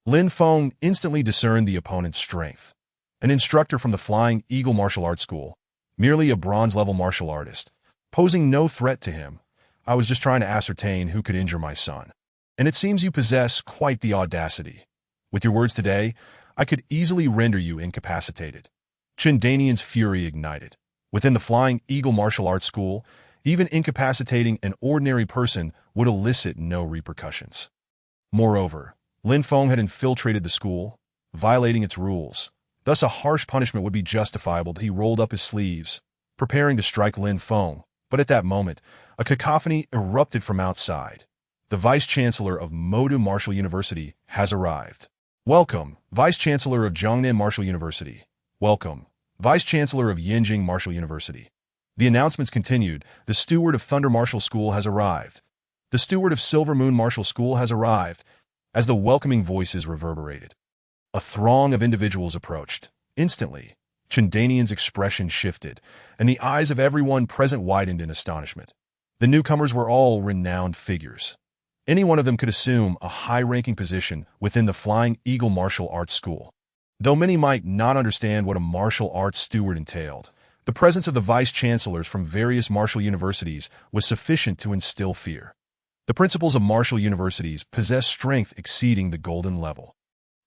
Lin Feng instantly discerned the opponent's strength. An instructor from the Flying Eagle Martial Arts School, merely a bronze-level martial artist, posing no threat to him. "I was just trying to ascertain who could injure my son. And it seems you possess quite the audacity. With your words today, I could easily render you incapacitated." Chandanian's fury ignited. Within the Flying Eagle Martial Arts School, even incapacitating an ordinary person would elicit no repercussions. Moreover, Lin Feng had infiltrated the school, violating its rules. Thus a harsh punishment would be justifiable. He rolled up his sleeves, preparing to strike Lin Feng, but at that moment, a cacophony erupted from outside. "The Vice-Chancellor of Modu Martial University has arrived. Welcome, Vice-Chancellor of Jiangnan Martial University. Welcome, Vice-Chancellor of Yinjing Martial University." The announcements continued. "The Steward of Thunder Martial School has arrived. The Steward of Silver Moon Martial School has arrived," as the welcoming voices reverberated. A throng of individuals approached. Instantly, Chandanian's expression shifted, and the eyes of everyone present widened in astonishment. The newcomers were all renowned figures. Any one of them could assume a high-ranking position within the Flying Eagle Martial Arts School. Though many might not understand what a martial arts steward entailed, the presence of the vice-chancellors from various martial universities was sufficient to instill fear. The principals of martial universities possess strength exceeding the golden level.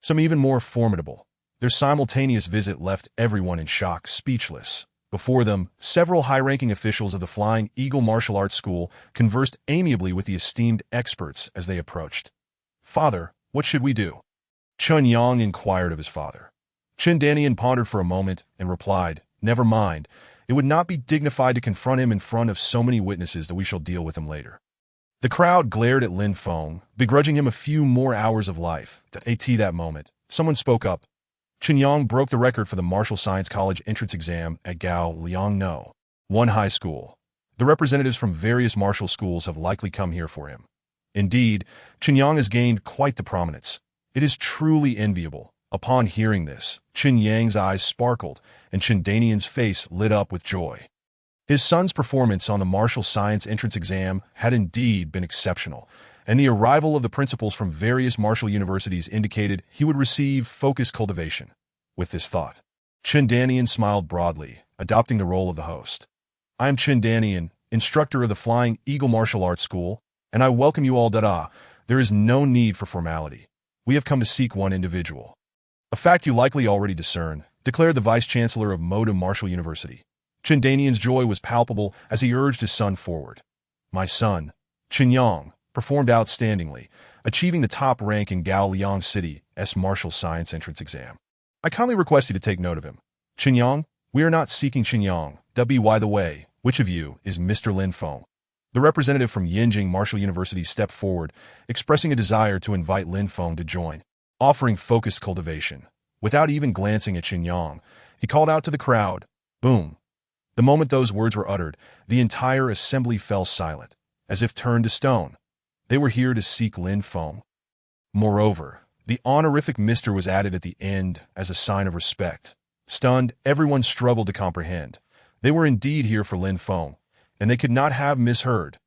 Some even more formidable. Their simultaneous visit left everyone in shock, speechless. Before them, several high-ranking officials of the Flying Eagle Martial Arts School conversed amiably with the esteemed experts as they approached. "Father, what should we do?" Chun Yang inquired of his father. Chandanian pondered for a moment and replied, "Never mind. It would not be dignified to confront him in front of so many witnesses that we shall deal with him later." The crowd glared at Lin Feng, begrudging him a few more hours of life. At that moment, someone spoke up. Qinyang broke the record for the Martial Science College entrance exam at Gao Liangno, one high school. The representatives from various martial schools have likely come here for him. Indeed, Qinyang has gained quite the prominence. It is truly enviable. Upon hearing this, Qinyang's eyes sparkled, and Chandanian's face lit up with joy. His son's performance on the martial science entrance exam had indeed been exceptional, and the arrival of the principals from various martial universities indicated he would receive focused cultivation. With this thought, Chandanian smiled broadly, adopting the role of the host. "I am Chandanian, instructor of the Flying Eagle Martial Arts School. And I welcome you all. There is no need for formality. We have come to seek one individual. A fact you likely already discern, declared the Vice-Chancellor of Moda Marshall University. Chen Danian's joy was palpable as he urged his son forward. My son, Chen Yang, performed outstandingly, achieving the top rank in Gaoliang City's Martial Science entrance exam. I kindly request you to take note of him. Chen Yang, we are not seeking Chen Yang. By the way, which of you is Mr. Lin Feng? The representative from Yinjing Martial University stepped forward, expressing a desire to invite Lin Feng to join, offering focused cultivation. Without even glancing at Chen Yang, he called out to the crowd, boom. The moment those words were uttered, the entire assembly fell silent, as if turned to stone. They were here to seek Lin Feng. Moreover, the honorific Mr. was added at the end as a sign of respect. Stunned, everyone struggled to comprehend. They were indeed here for Lin Feng, and they could not have misheard.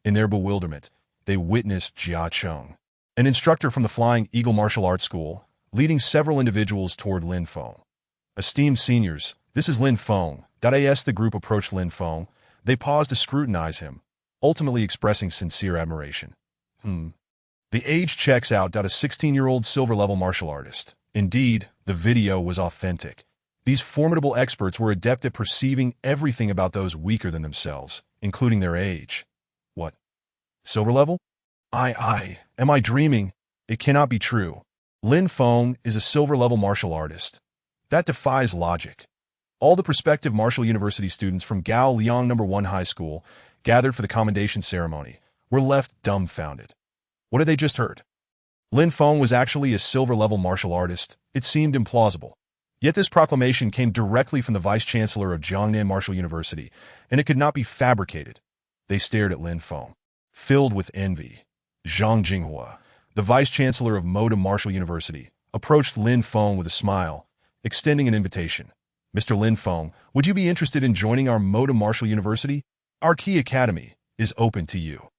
In their bewilderment, they witnessed Jia Cheng, an instructor from the Flying Eagle Martial Arts School, leading several individuals toward Lin Feng. Esteemed seniors, this is Lin Feng. As the group approached Lin Feng, they paused to scrutinize him, ultimately expressing sincere admiration. The age checks out. A 16-year-old silver-level martial artist. Indeed, the video was authentic. These formidable experts were adept at perceiving everything about those weaker than themselves, including their age. What? Silver level? Am I dreaming? It cannot be true. Lin Feng is a silver-level martial artist. That defies logic. All the prospective Martial University students from Gaoliang No. 1 High School, gathered for the commendation ceremony, were left dumbfounded. What had they just heard? Lin Feng was actually a silver-level martial artist. It seemed implausible. Yet this proclamation came directly from the Vice-Chancellor of Jiangnan Martial University, and it could not be fabricated. They stared at Lin Feng, filled with envy. Zhang Jinghua, the Vice-Chancellor of Moda Martial University, approached Lin Feng with a smile, extending an invitation. Mr. Lin Feng, would you be interested in joining our Moda Martial University? Our Key Academy is open to you.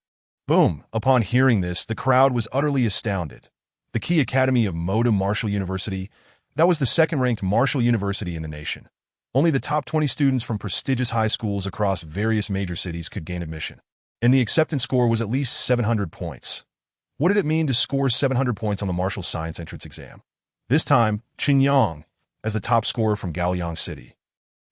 Boom! Upon hearing this, the crowd was utterly astounded. The Key Academy of Moda Martial University, that was the second-ranked martial university in the nation. Only the top 20 students from prestigious high schools across various major cities could gain admission, and the acceptance score was at least 700 points. What did it mean to score 700 points on the martial science entrance exam? This time, Chen Yang, as the top scorer from Gaoliang City,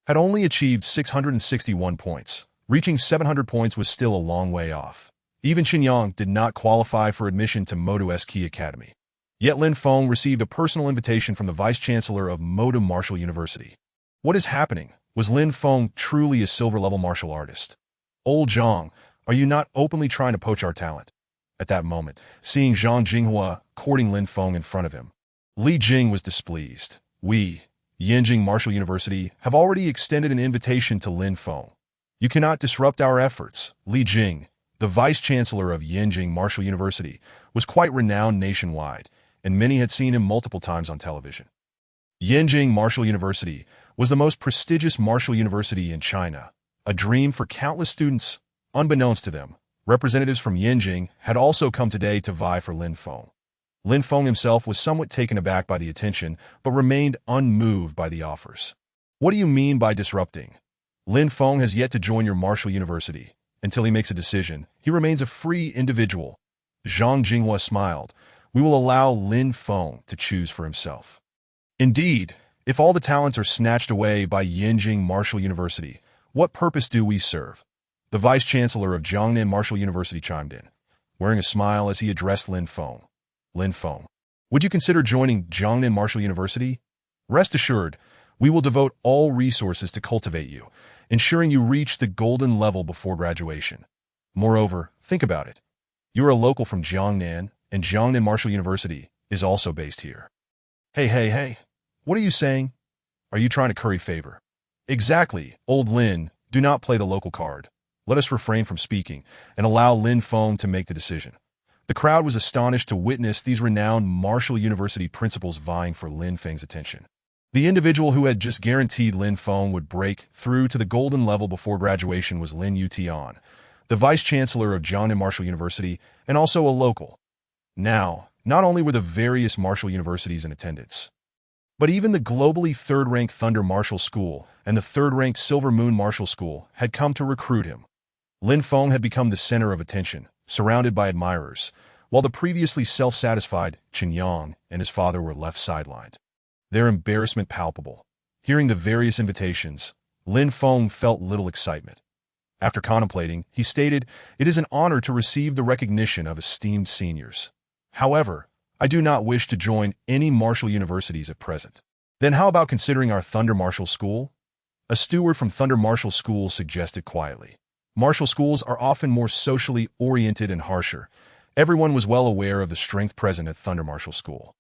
had only achieved 661 points. Reaching 700 points was still a long way off. Even Chen Yang did not qualify for admission to Moda's Key Academy. Yet Lin Feng received a personal invitation from the Vice-Chancellor of Moda Martial University. What is happening? Was Lin Feng truly a silver-level martial artist? Old Zhang, are you not openly trying to poach our talent? At that moment, seeing Zhang Jinghua courting Lin Feng in front of him, Li Jing was displeased. We, Yinjing Martial University, have already extended an invitation to Lin Feng. You cannot disrupt our efforts. Li Jing, the Vice-Chancellor of Yinjing Martial University, was quite renowned nationwide, and many had seen him multiple times on television. Yinjing Martial University was the most prestigious martial university in China, a dream for countless students. Unbeknownst to them, representatives from Yinjing had also come today to vie for Lin Feng. Lin Feng himself was somewhat taken aback by the attention, but remained unmoved by the offers. What do you mean by disrupting? Lin Feng has yet to join your martial university. Until he makes a decision, he remains a free individual. Zhang Jinghua smiled. We will allow Lin Feng to choose for himself. Indeed, if all the talents are snatched away by Yinjing Martial University, what purpose do we serve? The Vice-Chancellor of Jiangnan Martial University chimed in, wearing a smile as he addressed Lin Feng. Lin Feng, would you consider joining Jiangnan Martial University? Rest assured, we will devote all resources to cultivate you, ensuring you reach the golden level before graduation. Moreover, think about it. You are a local from Jiangnan, and Jiangnan Martial University is also based here. Hey, what are you saying? Are you trying to curry favor? Exactly, old Lin, do not play the local card. Let us refrain from speaking and allow Lin Feng to make the decision. The crowd was astonished to witness these renowned martial university principals vying for Lin Feng's attention. The individual who had just guaranteed Lin Feng would break through to the golden level before graduation was Lin Yutian, the Vice-Chancellor of Jiangnan Martial University and also a local. Now, not only were the various martial universities in attendance, but even the globally third-ranked Thunder Martial School and the third-ranked Silver Moon Martial School had come to recruit him. Lin Feng had become the center of attention, surrounded by admirers, while the previously self-satisfied Chen Yang and his father were left sidelined. Their embarrassment palpable. Hearing the various invitations, Lin Feng felt little excitement. After contemplating, he stated, "It is an honor to receive the recognition of esteemed seniors. However, I do not wish to join any martial universities at present." "Then how about considering our Thunder Martial School?" A steward from Thunder Martial School suggested quietly. Martial schools are often more socially oriented and harsher. Everyone was well aware of the strength present at Thunder Martial School.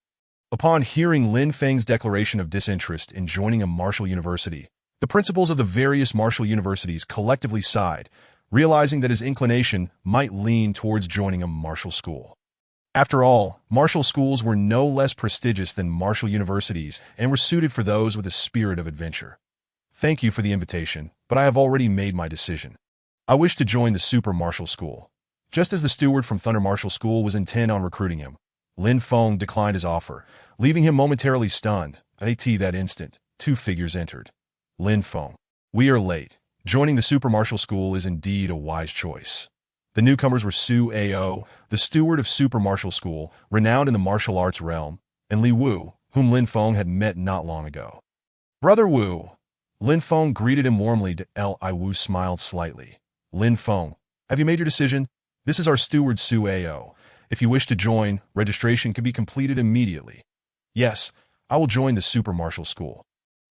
Upon hearing Lin Feng's declaration of disinterest in joining a martial university, the principals of the various martial universities collectively sighed, realizing that his inclination might lean towards joining a martial school. After all, martial schools were no less prestigious than martial universities and were suited for those with a spirit of adventure. "Thank you for the invitation, but I have already made my decision. I wish to join the Super Martial School." Just as the steward from Thunder Martial School was intent on recruiting him, Lin Feng declined his offer, leaving him momentarily stunned. At that instant, two figures entered. Lin Feng. "We are late. Joining the Super Martial School is indeed a wise choice." The newcomers were Su Ao, the steward of Super Martial School, renowned in the martial arts realm, and Li Wu, whom Lin Feng had met not long ago. "Brother Wu." Lin Feng greeted him warmly. Li Wu smiled slightly. "Lin Feng, have you made your decision? This is our steward Su Ao. If you wish to join, registration can be completed immediately." "Yes, I will join the Super Martial School."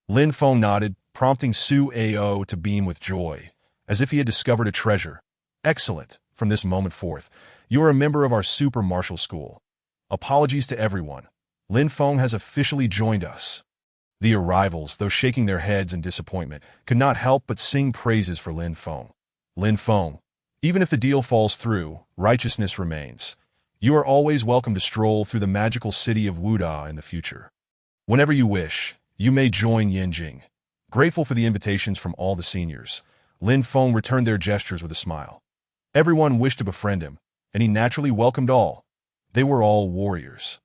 Lin Feng nodded, prompting Su Ao to beam with joy, as if he had discovered a treasure. "Excellent. From this moment forth, you are a member of our Super Martial School. Apologies to everyone. Lin Feng has officially joined us." The arrivals, though shaking their heads in disappointment, could not help but sing praises for Lin Feng. "Lin Feng, even if the deal falls through, righteousness remains. You are always welcome to stroll through the magical city of Wuda in the future. Whenever you wish, you may join Yanjing." Grateful for the invitations from all the seniors, Lin Feng returned their gestures with a smile. Everyone wished to befriend him, and he naturally welcomed all. They were all warriors.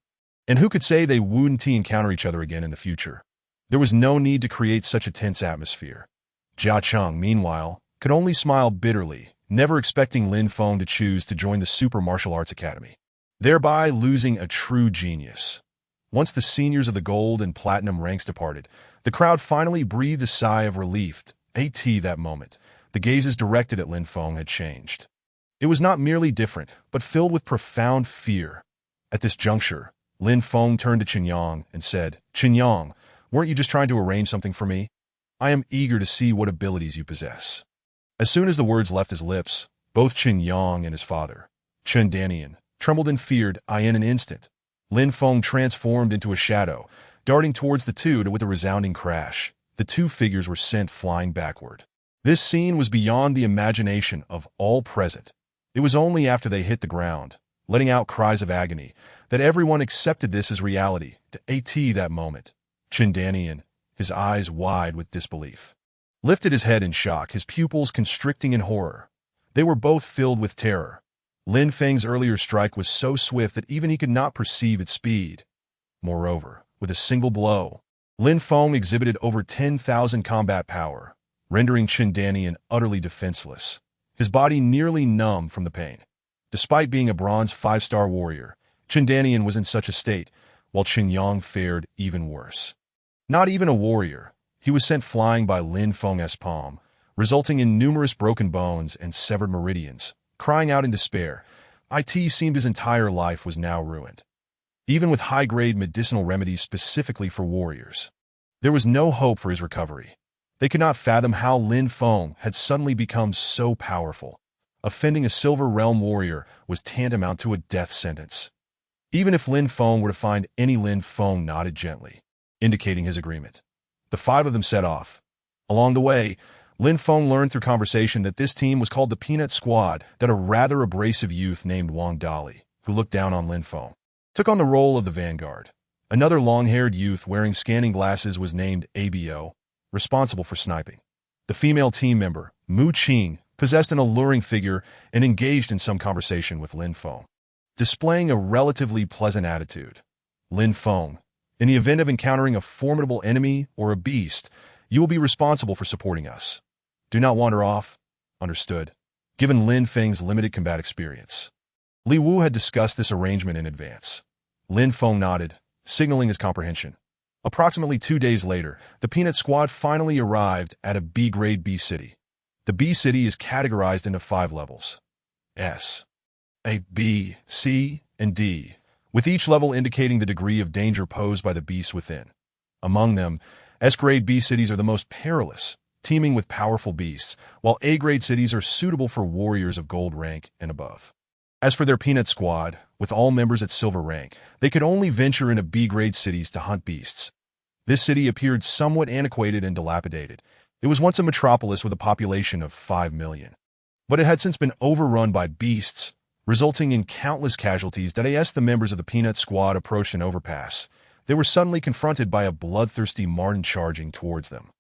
And who could say they wouldn't encounter each other again in the future? There was no need to create such a tense atmosphere. Jia Cheng, meanwhile, could only smile bitterly, never expecting Lin Feng to choose to join the Super Martial Arts Academy, thereby losing a true genius. Once the seniors of the gold and platinum ranks departed, the crowd finally breathed a sigh of relief. That moment, the gazes directed at Lin Feng had changed. It was not merely different, but filled with profound fear. At this juncture, Lin Feng turned to Chen Yang and said, "Chen Yang, weren't you just trying to arrange something for me? I am eager to see what abilities you possess." As soon as the words left his lips, both Chen Yang and his father, Chen Danian, trembled and feared. In an instant, Lin Feng transformed into a shadow, darting towards the two. With a resounding crash, the two figures were sent flying backward. This scene was beyond the imagination of all present. It was only after they hit the ground, letting out cries of agony, that everyone accepted this as reality. That moment, Chen Danian, his eyes wide with disbelief, lifted his head in shock, his pupils constricting in horror. They were both filled with terror. Lin Feng's earlier strike was so swift that even he could not perceive its speed. Moreover, with a single blow, Lin Feng exhibited over 10,000 combat power, rendering Chen Danian utterly defenseless, his body nearly numb from the pain. Despite being a bronze 5-star warrior, Chen Danian was in such a state, while Chen Yang fared even worse. Not even a warrior, he was sent flying by Lin Feng's palm, resulting in numerous broken bones and severed meridians. Crying out in despair, it seemed his entire life was now ruined. Even with high-grade medicinal remedies specifically for warriors, there was no hope for his recovery. They could not fathom how Lin Feng had suddenly become so powerful. Offending a Silver Realm warrior was tantamount to a death sentence. Even if Lin Feng were to find any, Lin Feng nodded gently, indicating his agreement. The 5 of them set off. Along the way, Lin Feng learned through conversation that this team was called the Peanut Squad, that a rather abrasive youth named Wang Dali, who looked down on Lin Feng, took on the role of the vanguard. Another long-haired youth wearing scanning glasses was named Abo, responsible for sniping. The female team member, Mu Qing, possessed an alluring figure and engaged in some conversation with Lin Feng, displaying a relatively pleasant attitude. Lin Feng, in the event of encountering a formidable enemy or a beast, you will be responsible for supporting us. Do not wander off. Understood. Given Lin Feng's limited combat experience, Li Wu had discussed this arrangement in advance. Lin Feng nodded, signaling his comprehension. Approximately 2 days later, the Peanut Squad finally arrived at a B-grade B city. The B city is categorized into 5 levels: S, A, B, C, and D, with each level indicating the degree of danger posed by the beasts within. Among them, S-grade B cities are the most perilous, teeming with powerful beasts, while A-grade cities are suitable for warriors of gold rank and above. As for their Peanut Squad, with all members at silver rank, they could only venture into B-grade cities to hunt beasts. This city appeared somewhat antiquated and dilapidated. It was once a metropolis with a population of 5 million. But it had since been overrun by beasts, resulting in countless casualties that as the members of the Peanut Squad approached an overpass, they were suddenly confronted by a bloodthirsty Marten charging towards them.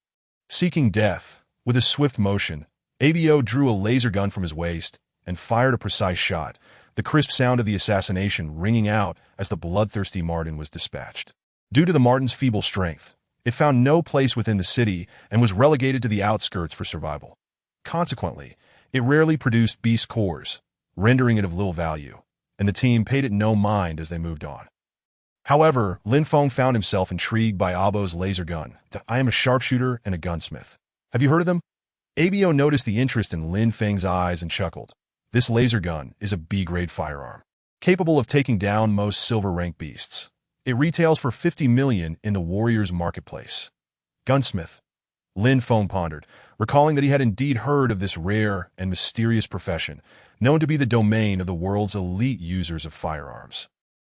Seeking death, with a swift motion, ABO drew a laser gun from his waist and fired a precise shot, the crisp sound of the assassination ringing out as the bloodthirsty Marten was dispatched. Due to the Marten's feeble strength, it found no place within the city and was relegated to the outskirts for survival. Consequently, it rarely produced beast cores, rendering it of little value, and the team paid it no mind as they moved on. However, Lin Feng found himself intrigued by Abo's laser gun. I am a sharpshooter and a gunsmith. Have you heard of them? ABO noticed the interest in Lin Feng's eyes and chuckled. This laser gun is a B-grade firearm, capable of taking down most silver-rank beasts. It retails for 50 million in the warrior's marketplace. Gunsmith. Lin Feng pondered, recalling that he had indeed heard of this rare and mysterious profession, known to be the domain of the world's elite users of firearms.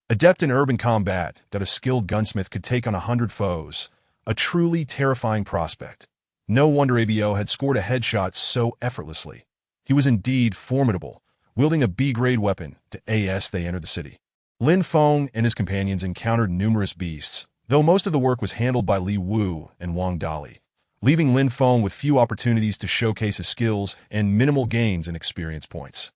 Adept in urban combat, that a skilled gunsmith could take on 100 foes, a truly terrifying prospect. No wonder ABO had scored a headshot so effortlessly. He was indeed formidable, wielding a B-grade weapon as they entered the city. Lin Feng and his companions encountered numerous beasts, though most of the work was handled by Li Wu and Wang Dali, leaving Lin Feng with few opportunities to showcase his skills and minimal gains in experience points.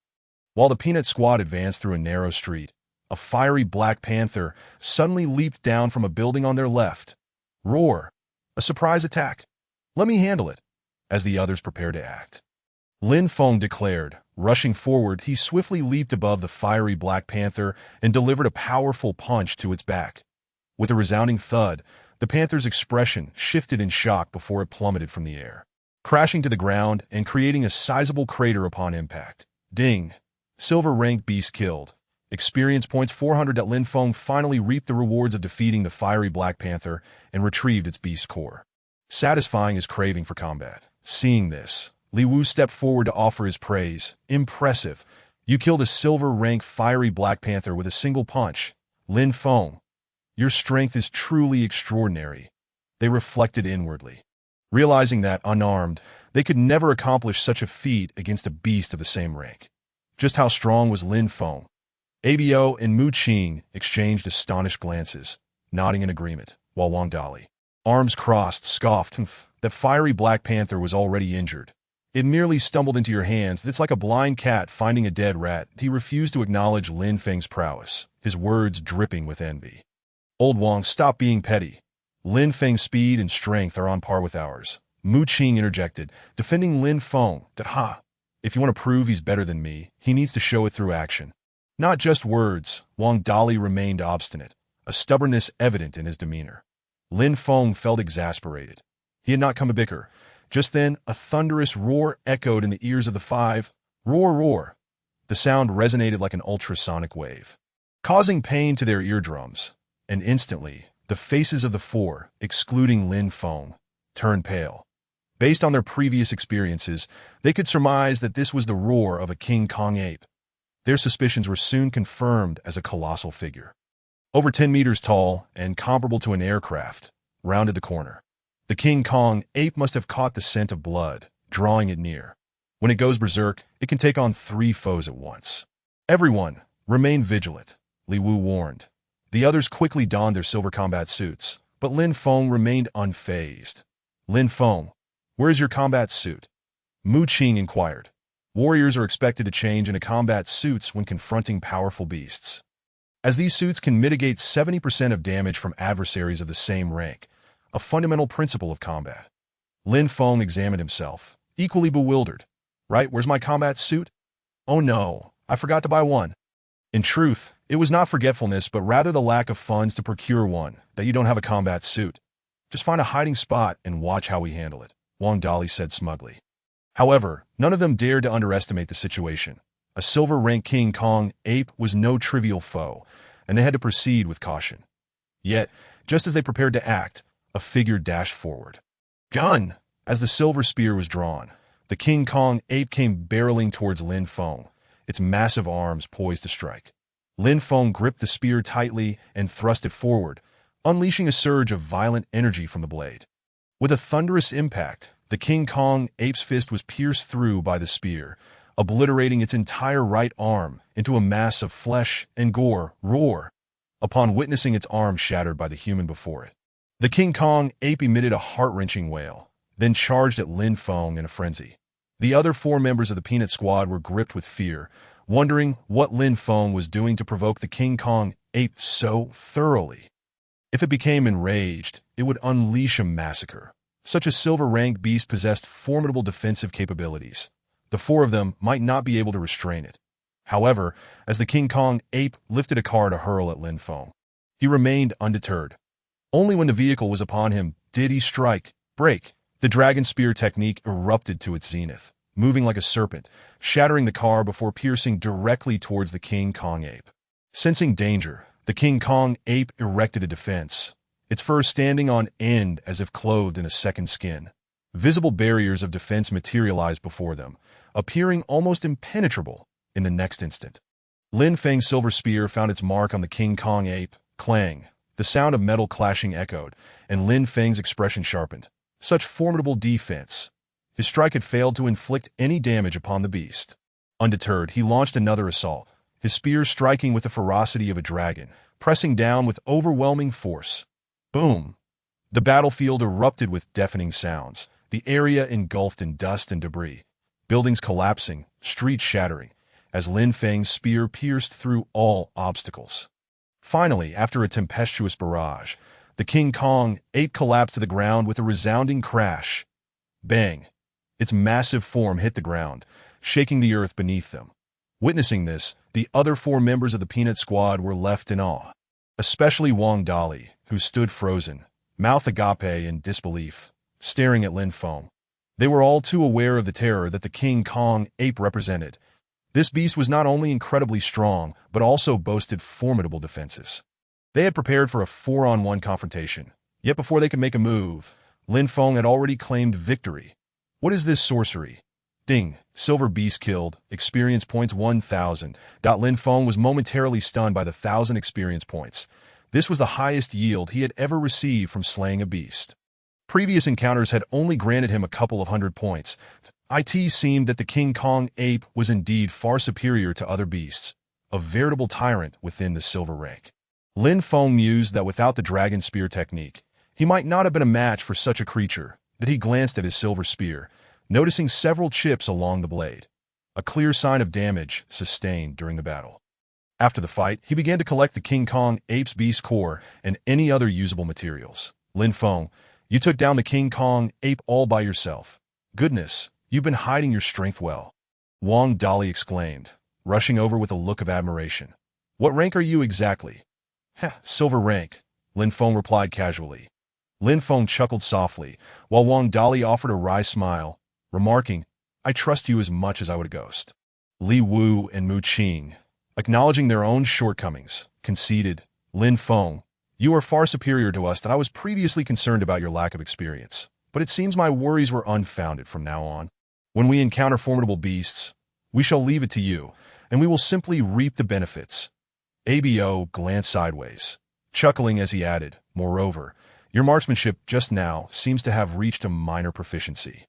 While the Peanut Squad advanced through a narrow street, a fiery black panther suddenly leaped down from a building on their left. Roar! A surprise attack. Let me handle it, as the others prepared to act. Lin Feng declared. Rushing forward, he swiftly leaped above the fiery black panther and delivered a powerful punch to its back. With a resounding thud, the panther's expression shifted in shock before it plummeted from the air, crashing to the ground and creating a sizable crater upon impact. Ding! Silver rank beast killed. Experience points 400. Lin Feng finally reaped the rewards of defeating the fiery black panther and retrieved its beast core, satisfying his craving for combat. Seeing this, Li Wu stepped forward to offer his praise. Impressive. You killed a silver-rank fiery black panther with a single punch. Lin Feng, your strength is truly extraordinary. They reflected inwardly, realizing that, unarmed, they could never accomplish such a feat against a beast of the same rank. Just how strong was Lin Feng? ABO and Mu Qing exchanged astonished glances, nodding in agreement, while Wang Dali, arms crossed, scoffed. That fiery black panther was already injured. It merely stumbled into your hands. It's like a blind cat finding a dead rat. He refused to acknowledge Lin Feng's prowess, his words dripping with envy. Old Wang, stop being petty. Lin Feng's speed and strength are on par with ours. Mu Qing interjected, defending Lin Feng. If you want to prove he's better than me, he needs to show it through action. Not just words. Wang Dali remained obstinate, a stubbornness evident in his demeanor. Lin Feng felt exasperated. He had not come to bicker. Just then, a thunderous roar echoed in the ears of the 5. Roar, roar. The sound resonated like an ultrasonic wave, causing pain to their eardrums, and instantly, the faces of the 4, excluding Lin Feng, turned pale. Based on their previous experiences, they could surmise that this was the roar of a King Kong ape. Their suspicions were soon confirmed as a colossal figure, over 10 meters tall and comparable to an aircraft, rounded the corner. The King Kong ape must have caught the scent of blood, drawing it near. When it goes berserk, it can take on 3 foes at once. Everyone, remain vigilant, Li Wu warned. The others quickly donned their silver combat suits, but Lin Feng remained unfazed. Lin Feng, where is your combat suit? Mu Qing inquired. Warriors are expected to change into combat suits when confronting powerful beasts, as these suits can mitigate 70% of damage from adversaries of the same rank, a fundamental principle of combat. Lin Feng examined himself, equally bewildered. Right, where's my combat suit? Oh no, I forgot to buy one. In truth, it was not forgetfulness, but rather the lack of funds to procure one, that you don't have a combat suit. Just find a hiding spot and watch how we handle it, Wang Dali said smugly. However, none of them dared to underestimate the situation. A silver-rank King Kong ape was no trivial foe, and they had to proceed with caution. Yet, just as they prepared to act, a figure dashed forward. Gun! As the silver spear was drawn, the King Kong ape came barreling towards Lin Feng, its massive arms poised to strike. Lin Feng gripped the spear tightly and thrust it forward, unleashing a surge of violent energy from the blade. With a thunderous impact, the King Kong ape's fist was pierced through by the spear, obliterating its entire right arm into a mass of flesh and gore. Roar! Upon witnessing its arm shattered by the human before it, the King Kong ape emitted a heart-wrenching wail, then charged at Lin Feng in a frenzy. The other 4 members of the Peanut Squad were gripped with fear, wondering what Lin Feng was doing to provoke the King Kong ape so thoroughly. If it became enraged, it would unleash a massacre. Such a silver-ranked beast possessed formidable defensive capabilities. The 4 of them might not be able to restrain it. However, as the King Kong ape lifted a car to hurl at Lin Feng, he remained undeterred. Only when the vehicle was upon him did he strike. Break! The dragon spear technique erupted to its zenith, moving like a serpent, shattering the car before piercing directly towards the King Kong ape. Sensing danger, the King Kong ape erected a defense, its fur standing on end as if clothed in a second skin. Visible barriers of defense materialized before them, appearing almost impenetrable in the next instant. Lin Feng's silver spear found its mark on the King Kong ape. Clang! The sound of metal clashing echoed, and Lin Feng's expression sharpened. Such formidable defense! His strike had failed to inflict any damage upon the beast. Undeterred, he launched another assault, his spear striking with the ferocity of a dragon, pressing down with overwhelming force. Boom! The battlefield erupted with deafening sounds, the area engulfed in dust and debris, buildings collapsing, streets shattering, as Lin Feng's spear pierced through all obstacles. Finally, after a tempestuous barrage, the King Kong ape collapsed to the ground with a resounding crash. Bang! Its massive form hit the ground, shaking the earth beneath them. Witnessing this, the other 4 members of the Peanut Squad were left in awe, especially Wang Dali, who stood frozen, mouth agape in disbelief, staring at Lin Feng. They were all too aware of the terror that the King Kong ape represented. This beast was not only incredibly strong, but also boasted formidable defenses. They had prepared for a 4-on-1 confrontation, yet before they could make a move, Lin Feng had already claimed victory. What is this sorcery? Ding! Silver beast killed. Experience points 1,000. Lin Feng was momentarily stunned by the 1,000 experience points. This was the highest yield he had ever received from slaying a beast. Previous encounters had only granted him a couple of 100 points. It seemed that the King Kong ape was indeed far superior to other beasts, a veritable tyrant within the silver rank. Lin Feng mused that without the dragon spear technique, he might not have been a match for such a creature, but he glanced at his silver spear, noticing several chips along the blade, a clear sign of damage sustained during the battle. After the fight, he began to collect the King Kong ape's beast core and any other usable materials. Lin Feng, you took down the King Kong ape all by yourself. Goodness, you've been hiding your strength well. Wang Dali exclaimed, rushing over with a look of admiration. What rank are you exactly? Silver rank, Lin Feng replied casually. Lin Feng chuckled softly, while Wang Dali offered a wry smile, remarking, I trust you as much as I would a ghost. Li Wu and Mu Qing, acknowledging their own shortcomings, conceded, Lin Feng, you are far superior to us that I was previously concerned about your lack of experience, but it seems my worries were unfounded from now on. When we encounter formidable beasts, we shall leave it to you, and we will simply reap the benefits. ABO glanced sideways, chuckling as he added, moreover, your marksmanship just now seems to have reached a minor proficiency.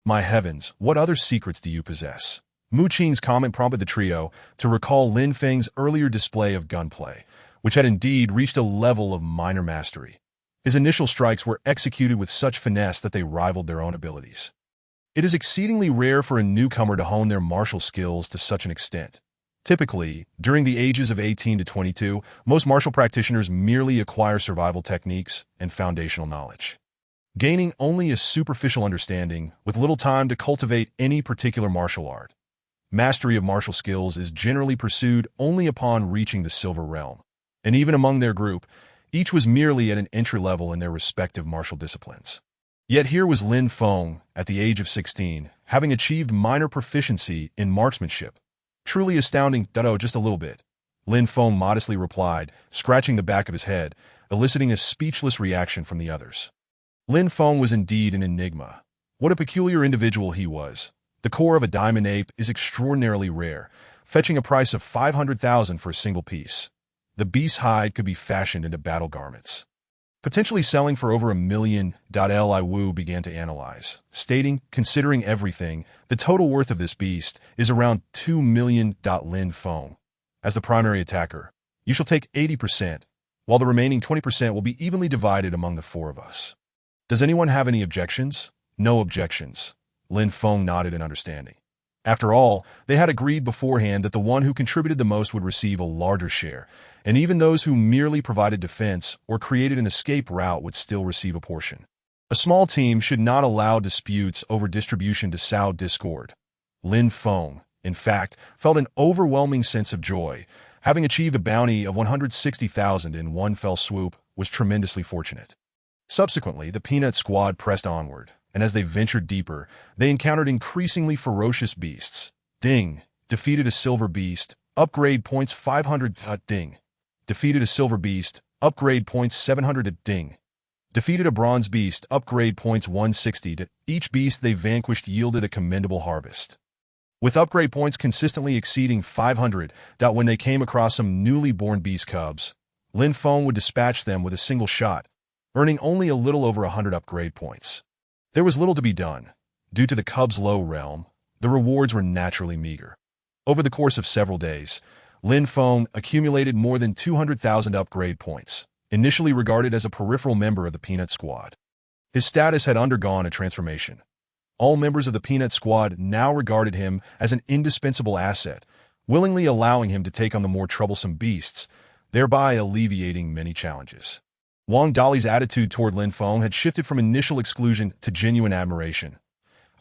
My heavens, what other secrets do you possess? Mu Qing's comment prompted the trio to recall Lin Feng's earlier display of gunplay, which had indeed reached a level of minor mastery. His initial strikes were executed with such finesse that they rivaled their own abilities. It is exceedingly rare for a newcomer to hone their martial skills to such an extent. Typically, during the ages of 18 to 22, most martial practitioners merely acquire survival techniques and foundational knowledge, gaining only a superficial understanding with little time to cultivate any particular martial art. Mastery of martial skills is generally pursued only upon reaching the Silver Realm, and even among their group, each was merely at an entry level in their respective martial disciplines. Yet here was Lin Feng, at the age of 16, having achieved minor proficiency in marksmanship. Truly astounding, Dutto, just a little bit. Lin Feng modestly replied, scratching the back of his head, eliciting a speechless reaction from the others. Lin Feng was indeed an enigma. What a peculiar individual he was. The core of a diamond ape is extraordinarily rare, fetching a price of 500,000 for a single piece. The beast's hide could be fashioned into battle garments, potentially selling for over $1 million. Li Wu began to analyze, stating, considering everything, the total worth of this beast is around $2 million. Lin Feng, as the primary attacker, you shall take 80%, while the remaining 20% will be evenly divided among the four of us. Does anyone have any objections? No objections. Lin Feng nodded in understanding. After all, they had agreed beforehand that the one who contributed the most would receive a larger share, and even those who merely provided defense or created an escape route would still receive a portion. A small team should not allow disputes over distribution to sow discord. Lin Feng, in fact, felt an overwhelming sense of joy. Having achieved a bounty of 160,000 in one fell swoop was tremendously fortunate. Subsequently, the Peanut Squad pressed onward, and as they ventured deeper, they encountered increasingly ferocious beasts. Ding. Defeated a silver beast. Upgrade points 500. Ding. Defeated a silver beast. Upgrade points 700. Ding. Defeated a bronze beast. Upgrade points 160. Each beast they vanquished yielded a commendable harvest, with upgrade points consistently exceeding 500. When they came across some newly born beast cubs, Lin Feng would dispatch them with a single shot, earning only a little over 100 upgrade points. There was little to be done. Due to the cub's low realm, the rewards were naturally meager. Over the course of several days, Lin Feng accumulated more than 200,000 upgrade points, initially regarded as a peripheral member of the Peanut Squad. His status had undergone a transformation. All members of the Peanut Squad now regarded him as an indispensable asset, willingly allowing him to take on the more troublesome beasts, thereby alleviating many challenges. Wang Dali's attitude toward Lin Feng had shifted from initial exclusion to genuine admiration.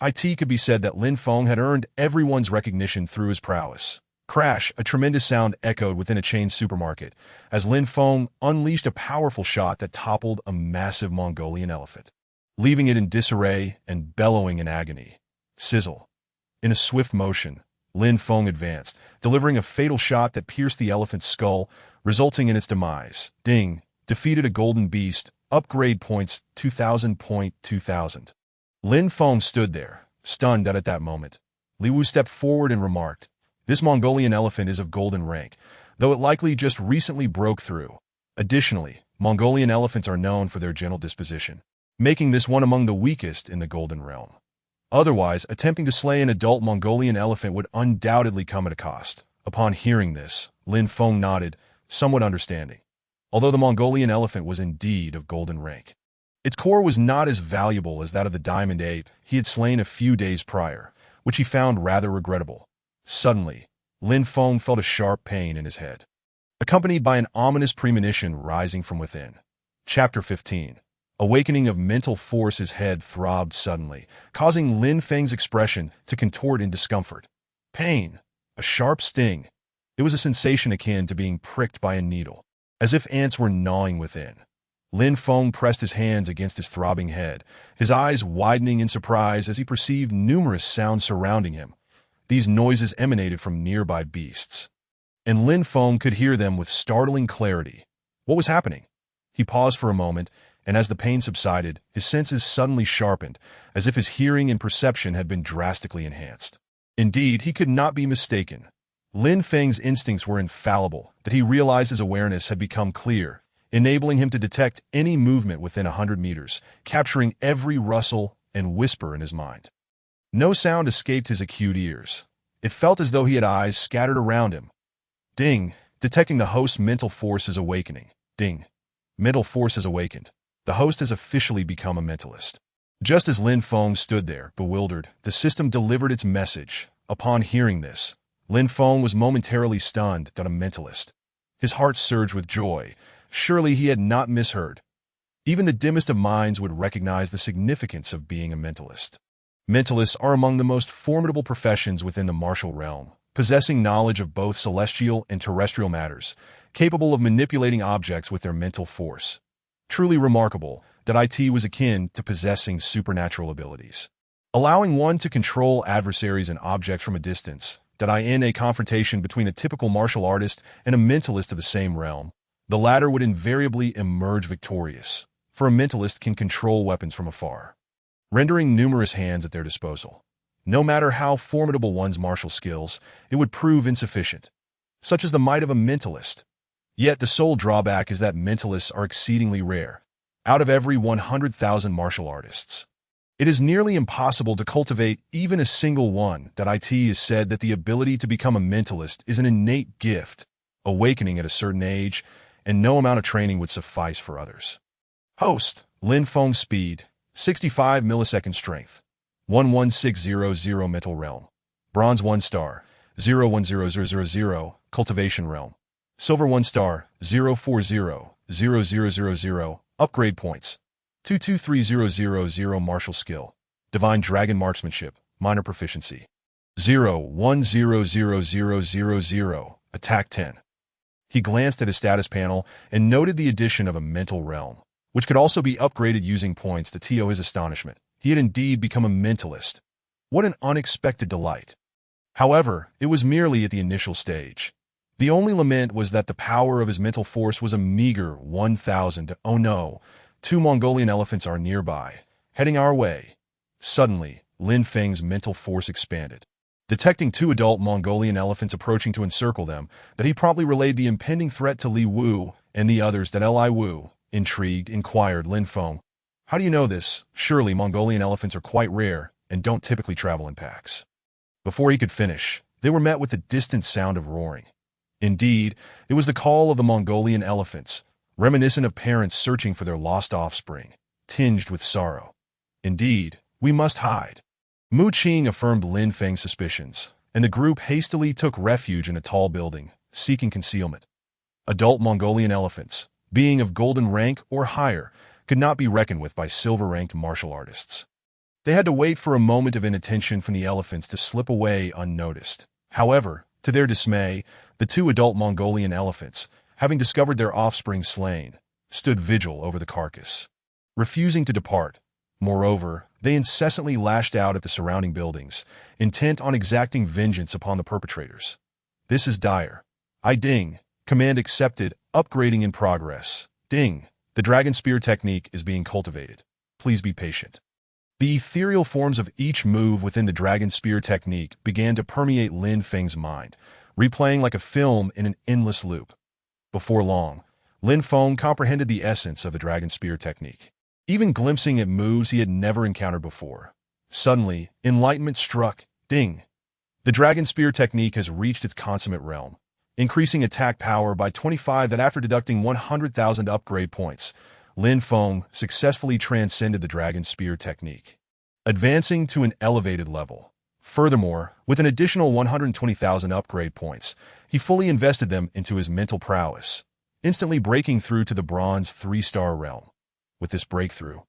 It could be said that Lin Feng had earned everyone's recognition through his prowess. Crash, a tremendous sound echoed within a chain supermarket, as Lin Feng unleashed a powerful shot that toppled a massive Mongolian elephant, leaving it in disarray and bellowing in agony. Sizzle. In a swift motion, Lin Feng advanced, delivering a fatal shot that pierced the elephant's skull, resulting in its demise. Ding. Defeated a golden beast. Upgrade points 2,000. 2,000. Lin Feng stood there, stunned at that moment. Li Wu stepped forward and remarked, "This Mongolian elephant is of golden rank, though it likely just recently broke through. Additionally, Mongolian elephants are known for their gentle disposition, making this one among the weakest in the Golden Realm. Otherwise, attempting to slay an adult Mongolian elephant would undoubtedly come at a cost." Upon hearing this, Lin Feng nodded, somewhat understanding. Although the Mongolian elephant was indeed of golden rank, its core was not as valuable as that of the diamond ape he had slain a few days prior, which he found rather regrettable. Suddenly, Lin Feng felt a sharp pain in his head, accompanied by an ominous premonition rising from within. Chapter 15. Awakening of mental force. His head throbbed suddenly, causing Lin Feng's expression to contort in discomfort. Pain. A sharp sting. It was a sensation akin to being pricked by a needle, as if ants were gnawing within. Lin Feng pressed his hands against his throbbing head, his eyes widening in surprise as he perceived numerous sounds surrounding him. These noises emanated from nearby beasts, and Lin Feng could hear them with startling clarity. What was happening? He paused for a moment, and as the pain subsided, his senses suddenly sharpened, as if his hearing and perception had been drastically enhanced. Indeed, he could not be mistaken. Lin Feng's instincts were infallible, that he realized his awareness had become clear, enabling him to detect any movement within 100 meters, capturing every rustle and whisper in his mind. No sound escaped his acute ears. It felt as though he had eyes scattered around him. Ding. Detecting the host's mental force is awakening. Ding. Mental force has awakened. The host has officially become a mentalist. Just as Lin Feng stood there, bewildered, the system delivered its message. Upon hearing this, Lin Feng was momentarily stunned. A mentalist. His heart surged with joy. Surely he had not misheard. Even the dimmest of minds would recognize the significance of being a mentalist. Mentalists are among the most formidable professions within the martial realm, possessing knowledge of both celestial and terrestrial matters, capable of manipulating objects with their mental force. Truly remarkable that IT was akin to possessing supernatural abilities, allowing one to control adversaries and objects from a distance. That in a confrontation between a typical martial artist and a mentalist of the same realm, the latter would invariably emerge victorious, for a mentalist can control weapons from afar, rendering numerous hands at their disposal. No matter how formidable one's martial skills, it would prove insufficient. Such is the might of a mentalist. Yet the sole drawback is that mentalists are exceedingly rare. Out of every 100,000 martial artists, it is nearly impossible to cultivate even a single one. It is said that the ability to become a mentalist is an innate gift, awakening at a certain age, and no amount of training would suffice for others. Host, Lin Feng Speed, 65 millisecond strength, 11600 mental realm, bronze 1 star, 010000, cultivation realm, silver 1 star, 040000, upgrade points, 223000 martial skill, divine dragon marksmanship, minor proficiency, 010000, attack 10. He glanced at his status panel and noted the addition of a mental realm, which could also be upgraded using points. To his astonishment, he had indeed become a mentalist. What an unexpected delight! However, it was merely at the initial stage. The only lament was that the power of his mental force was a meager 1,000. Oh no, 2 Mongolian elephants are nearby, heading our way. Suddenly, Lin Feng's mental force expanded. Detecting 2 adult Mongolian elephants approaching to encircle them, that he promptly relayed the impending threat to Li Wu and the others. Li Wu, intrigued, inquired Lin Feng, "How do you know this? Surely Mongolian elephants are quite rare and don't typically travel in packs." Before he could finish, they were met with the distant sound of roaring. Indeed, it was the call of the Mongolian elephants, reminiscent of parents searching for their lost offspring, tinged with sorrow. "Indeed, we must hide." Mu Qing affirmed Lin Feng's suspicions, and the group hastily took refuge in a tall building, seeking concealment. Adult Mongolian elephants, being of golden rank or higher, could not be reckoned with by silver-ranked martial artists. They had to wait for a moment of inattention from the elephants to slip away unnoticed. However, to their dismay, the 2 adult Mongolian elephants, having discovered their offspring slain, stood vigil over the carcass, refusing to depart. Moreover, they incessantly lashed out at the surrounding buildings, intent on exacting vengeance upon the perpetrators. "This is dire. I ding. Command accepted. Upgrading in progress. Ding. The dragon spear technique is being cultivated. Please be patient." The ethereal forms of each move within the dragon spear technique began to permeate Lin Feng's mind, replaying like a film in an endless loop. Before long, Lin Feng comprehended the essence of the dragon spear technique, even glimpsing at moves he had never encountered before. Suddenly, enlightenment struck. Ding! The dragon spear technique has reached its consummate realm, increasing attack power by 25. That after deducting 100,000 upgrade points, Lin Feng successfully transcended the dragon spear technique, advancing to an elevated level. Furthermore, with an additional 120,000 upgrade points, he fully invested them into his mental prowess, instantly breaking through to the bronze 3-star realm. With this breakthrough,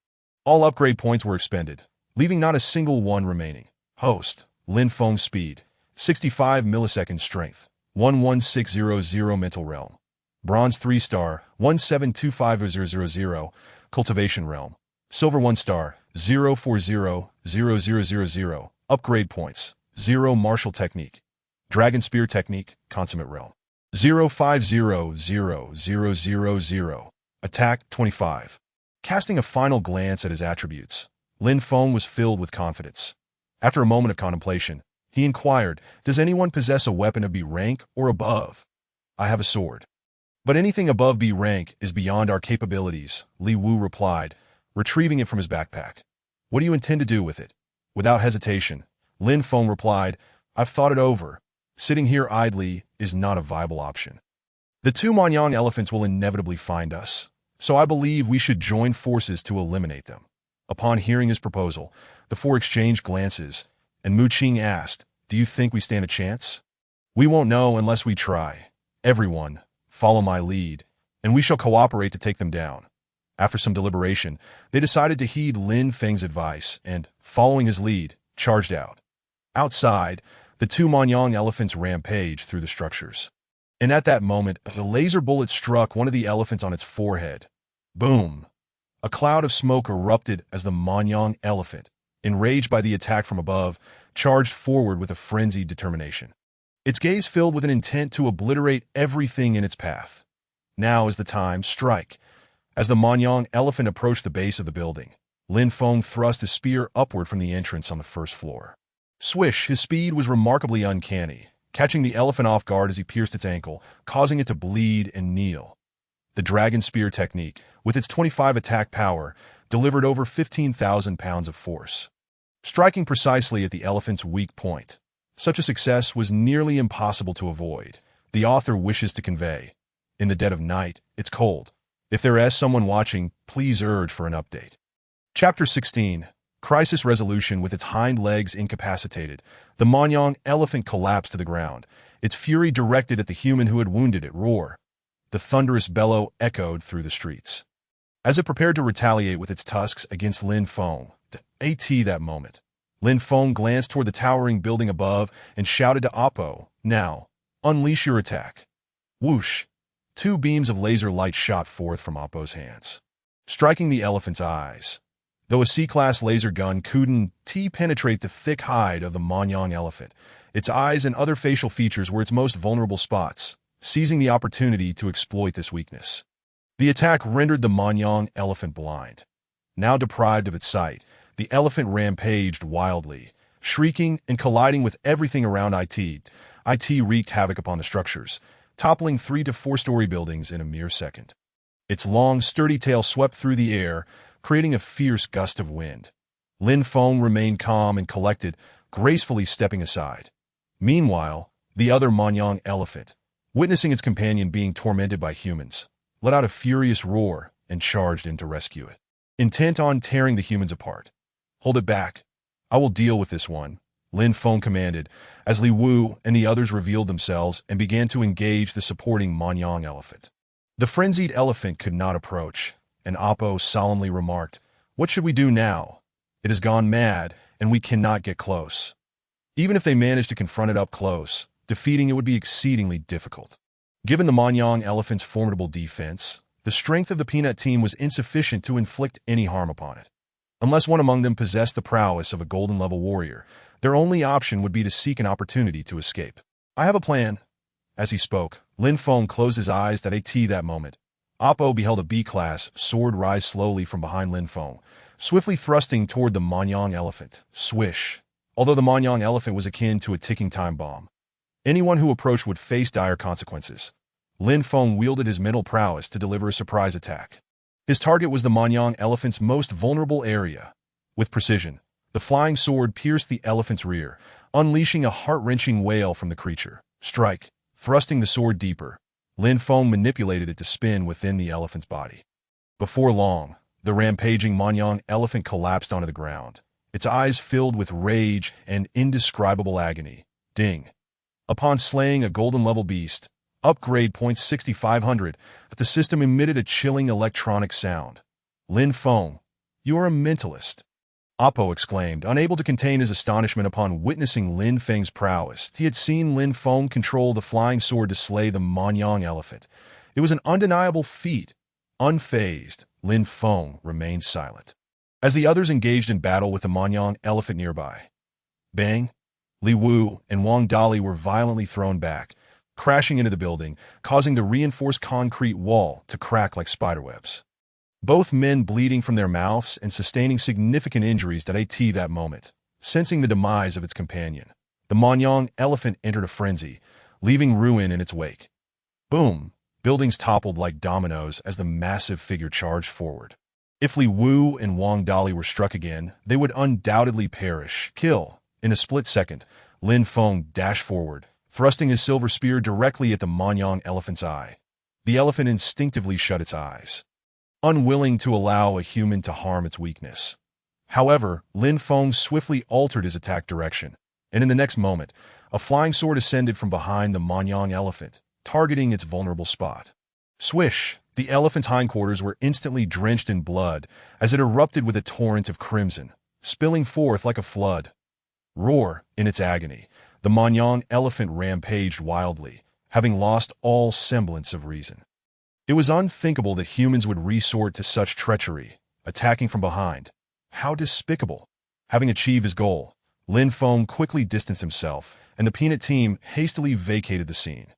all upgrade points were expended, leaving not a single one remaining. Host, Lin Feng Speed, 65 millisecond strength, 11600 mental realm, bronze 3-star, 1725000, cultivation realm, silver 1 star, 040000, upgrade points, 0 martial technique, dragon spear technique, consummate realm, 050000, attack 25. Casting a final glance at his attributes, Lin Feng was filled with confidence. After a moment of contemplation, he inquired, "Does anyone possess a weapon of B rank or above?" "I have a sword. But anything above B rank is beyond our capabilities," Li Wu replied, retrieving it from his backpack. "What do you intend to do with it?" Without hesitation, Lin Feng replied, "I've thought it over. Sitting here idly is not a viable option. The 2 Manyang elephants will inevitably find us, so I believe we should join forces to eliminate them." Upon hearing his proposal, the 4 exchanged glances, and Mu Qing asked, "Do you think we stand a chance?" "We won't know unless we try. Everyone, follow my lead, and we shall cooperate to take them down." After some deliberation, they decided to heed Lin Feng's advice and, following his lead, charged out. Outside, the two Manyang elephants rampaged through the structures. And at that moment, a laser bullet struck one of the elephants on its forehead. Boom! A cloud of smoke erupted as the Manyang elephant, enraged by the attack from above, charged forward with a frenzied determination. Its gaze filled with an intent to obliterate everything in its path. Now is the time, strike. As the Manyang elephant approached the base of the building, Lin Feng thrust his spear upward from the entrance on the first floor. Swish, his speed was remarkably uncanny, catching the elephant off guard as he pierced its ankle, causing it to bleed and kneel. The dragon spear technique, with its 25 attack power, delivered over 15,000 pounds of force, striking precisely at the elephant's weak point. Such a success was nearly impossible to avoid. The author wishes to convey, in the dead of night, it's cold. If there is someone watching, please urge for an update. Chapter 16. Crisis Resolution. With its hind legs incapacitated, the Manyang elephant collapsed to the ground, its fury directed at the human who had wounded it. Roar. The thunderous bellow echoed through the streets. As it prepared to retaliate with its tusks against Lin Feng, that moment, Lin Feng glanced toward the towering building above and shouted to Oppo, "Now, unleash your attack." Whoosh! Two beams of laser light shot forth from Oppo's hands, striking the elephant's eyes. Though a C-class laser gun couldn't penetrate the thick hide of the Manyang elephant, its eyes and other facial features were its most vulnerable spots, seizing the opportunity to exploit this weakness. The attack rendered the Manyang elephant blind. Now deprived of its sight, the elephant rampaged wildly, shrieking and colliding with everything around it. It wreaked havoc upon the structures, toppling 3 to 4-story buildings in a mere second. Its long, sturdy tail swept through the air, creating a fierce gust of wind. Lin Feng remained calm and collected, gracefully stepping aside. Meanwhile, the other Manyang elephant, witnessing its companion being tormented by humans, let out a furious roar and charged in to rescue it, intent on tearing the humans apart. "Hold it back. I will deal with this one," Lin Feng commanded, as Li Wu and the others revealed themselves and began to engage the supporting Manyang elephant. The frenzied elephant could not approach, and Oppo solemnly remarked, "What should we do now? It has gone mad, and we cannot get close." Even if they managed to confront it up close, defeating it would be exceedingly difficult. Given the Manyang elephant's formidable defense, the strength of the Peanut team was insufficient to inflict any harm upon it. Unless one among them possessed the prowess of a golden-level warrior, their only option would be to seek an opportunity to escape. "I have a plan." As he spoke, Lin Feng closed his eyes at that moment. Oppo beheld a B-class sword rise slowly from behind Lin Feng, swiftly thrusting toward the Manyang elephant. Swish! Although the Manyang elephant was akin to a ticking time bomb, anyone who approached would face dire consequences. Lin Feng wielded his mental prowess to deliver a surprise attack. His target was the Manyang elephant's most vulnerable area. With precision, the flying sword pierced the elephant's rear, unleashing a heart-wrenching wail from the creature. Strike! Thrusting the sword deeper, Lin Feng manipulated it to spin within the elephant's body. Before long, the rampaging Manyang elephant collapsed onto the ground, its eyes filled with rage and indescribable agony. Ding! Upon slaying a golden-level beast, upgrade points 6500, the system emitted a chilling electronic sound. "Lin Feng, you are a mentalist," Oppo exclaimed, unable to contain his astonishment upon witnessing Lin Feng's prowess. He had seen Lin Feng control the flying sword to slay the Manyang elephant. It was an undeniable feat. Unfazed, Lin Feng remained silent, as the others engaged in battle with the Manyang elephant nearby. Bang! Li Wu and Wang Dali were violently thrown back, crashing into the building, causing the reinforced concrete wall to crack like spiderwebs. Both men bleeding from their mouths and sustaining significant injuries that moment. Sensing the demise of its companion, the Manyang elephant entered a frenzy, leaving ruin in its wake. Boom! Buildings toppled like dominoes as the massive figure charged forward. If Li Wu and Wang Dali were struck again, they would undoubtedly perish. Kill! In a split second, Lin Feng dashed forward, thrusting his silver spear directly at the Manyang elephant's eye. The elephant instinctively shut its eyes, unwilling to allow a human to harm its weakness. However, Lin Feng swiftly altered his attack direction, and in the next moment, a flying sword ascended from behind the Manyang elephant, targeting its vulnerable spot. Swish! The elephant's hindquarters were instantly drenched in blood as it erupted with a torrent of crimson, spilling forth like a flood. roar in its agony. The Manyang elephant rampaged wildly, having lost all semblance of reason. It was unthinkable that humans would resort to such treachery, attacking from behind. How despicable! Having achieved his goal, Lin Feng quickly distanced himself, and the peanut team hastily vacated the scene.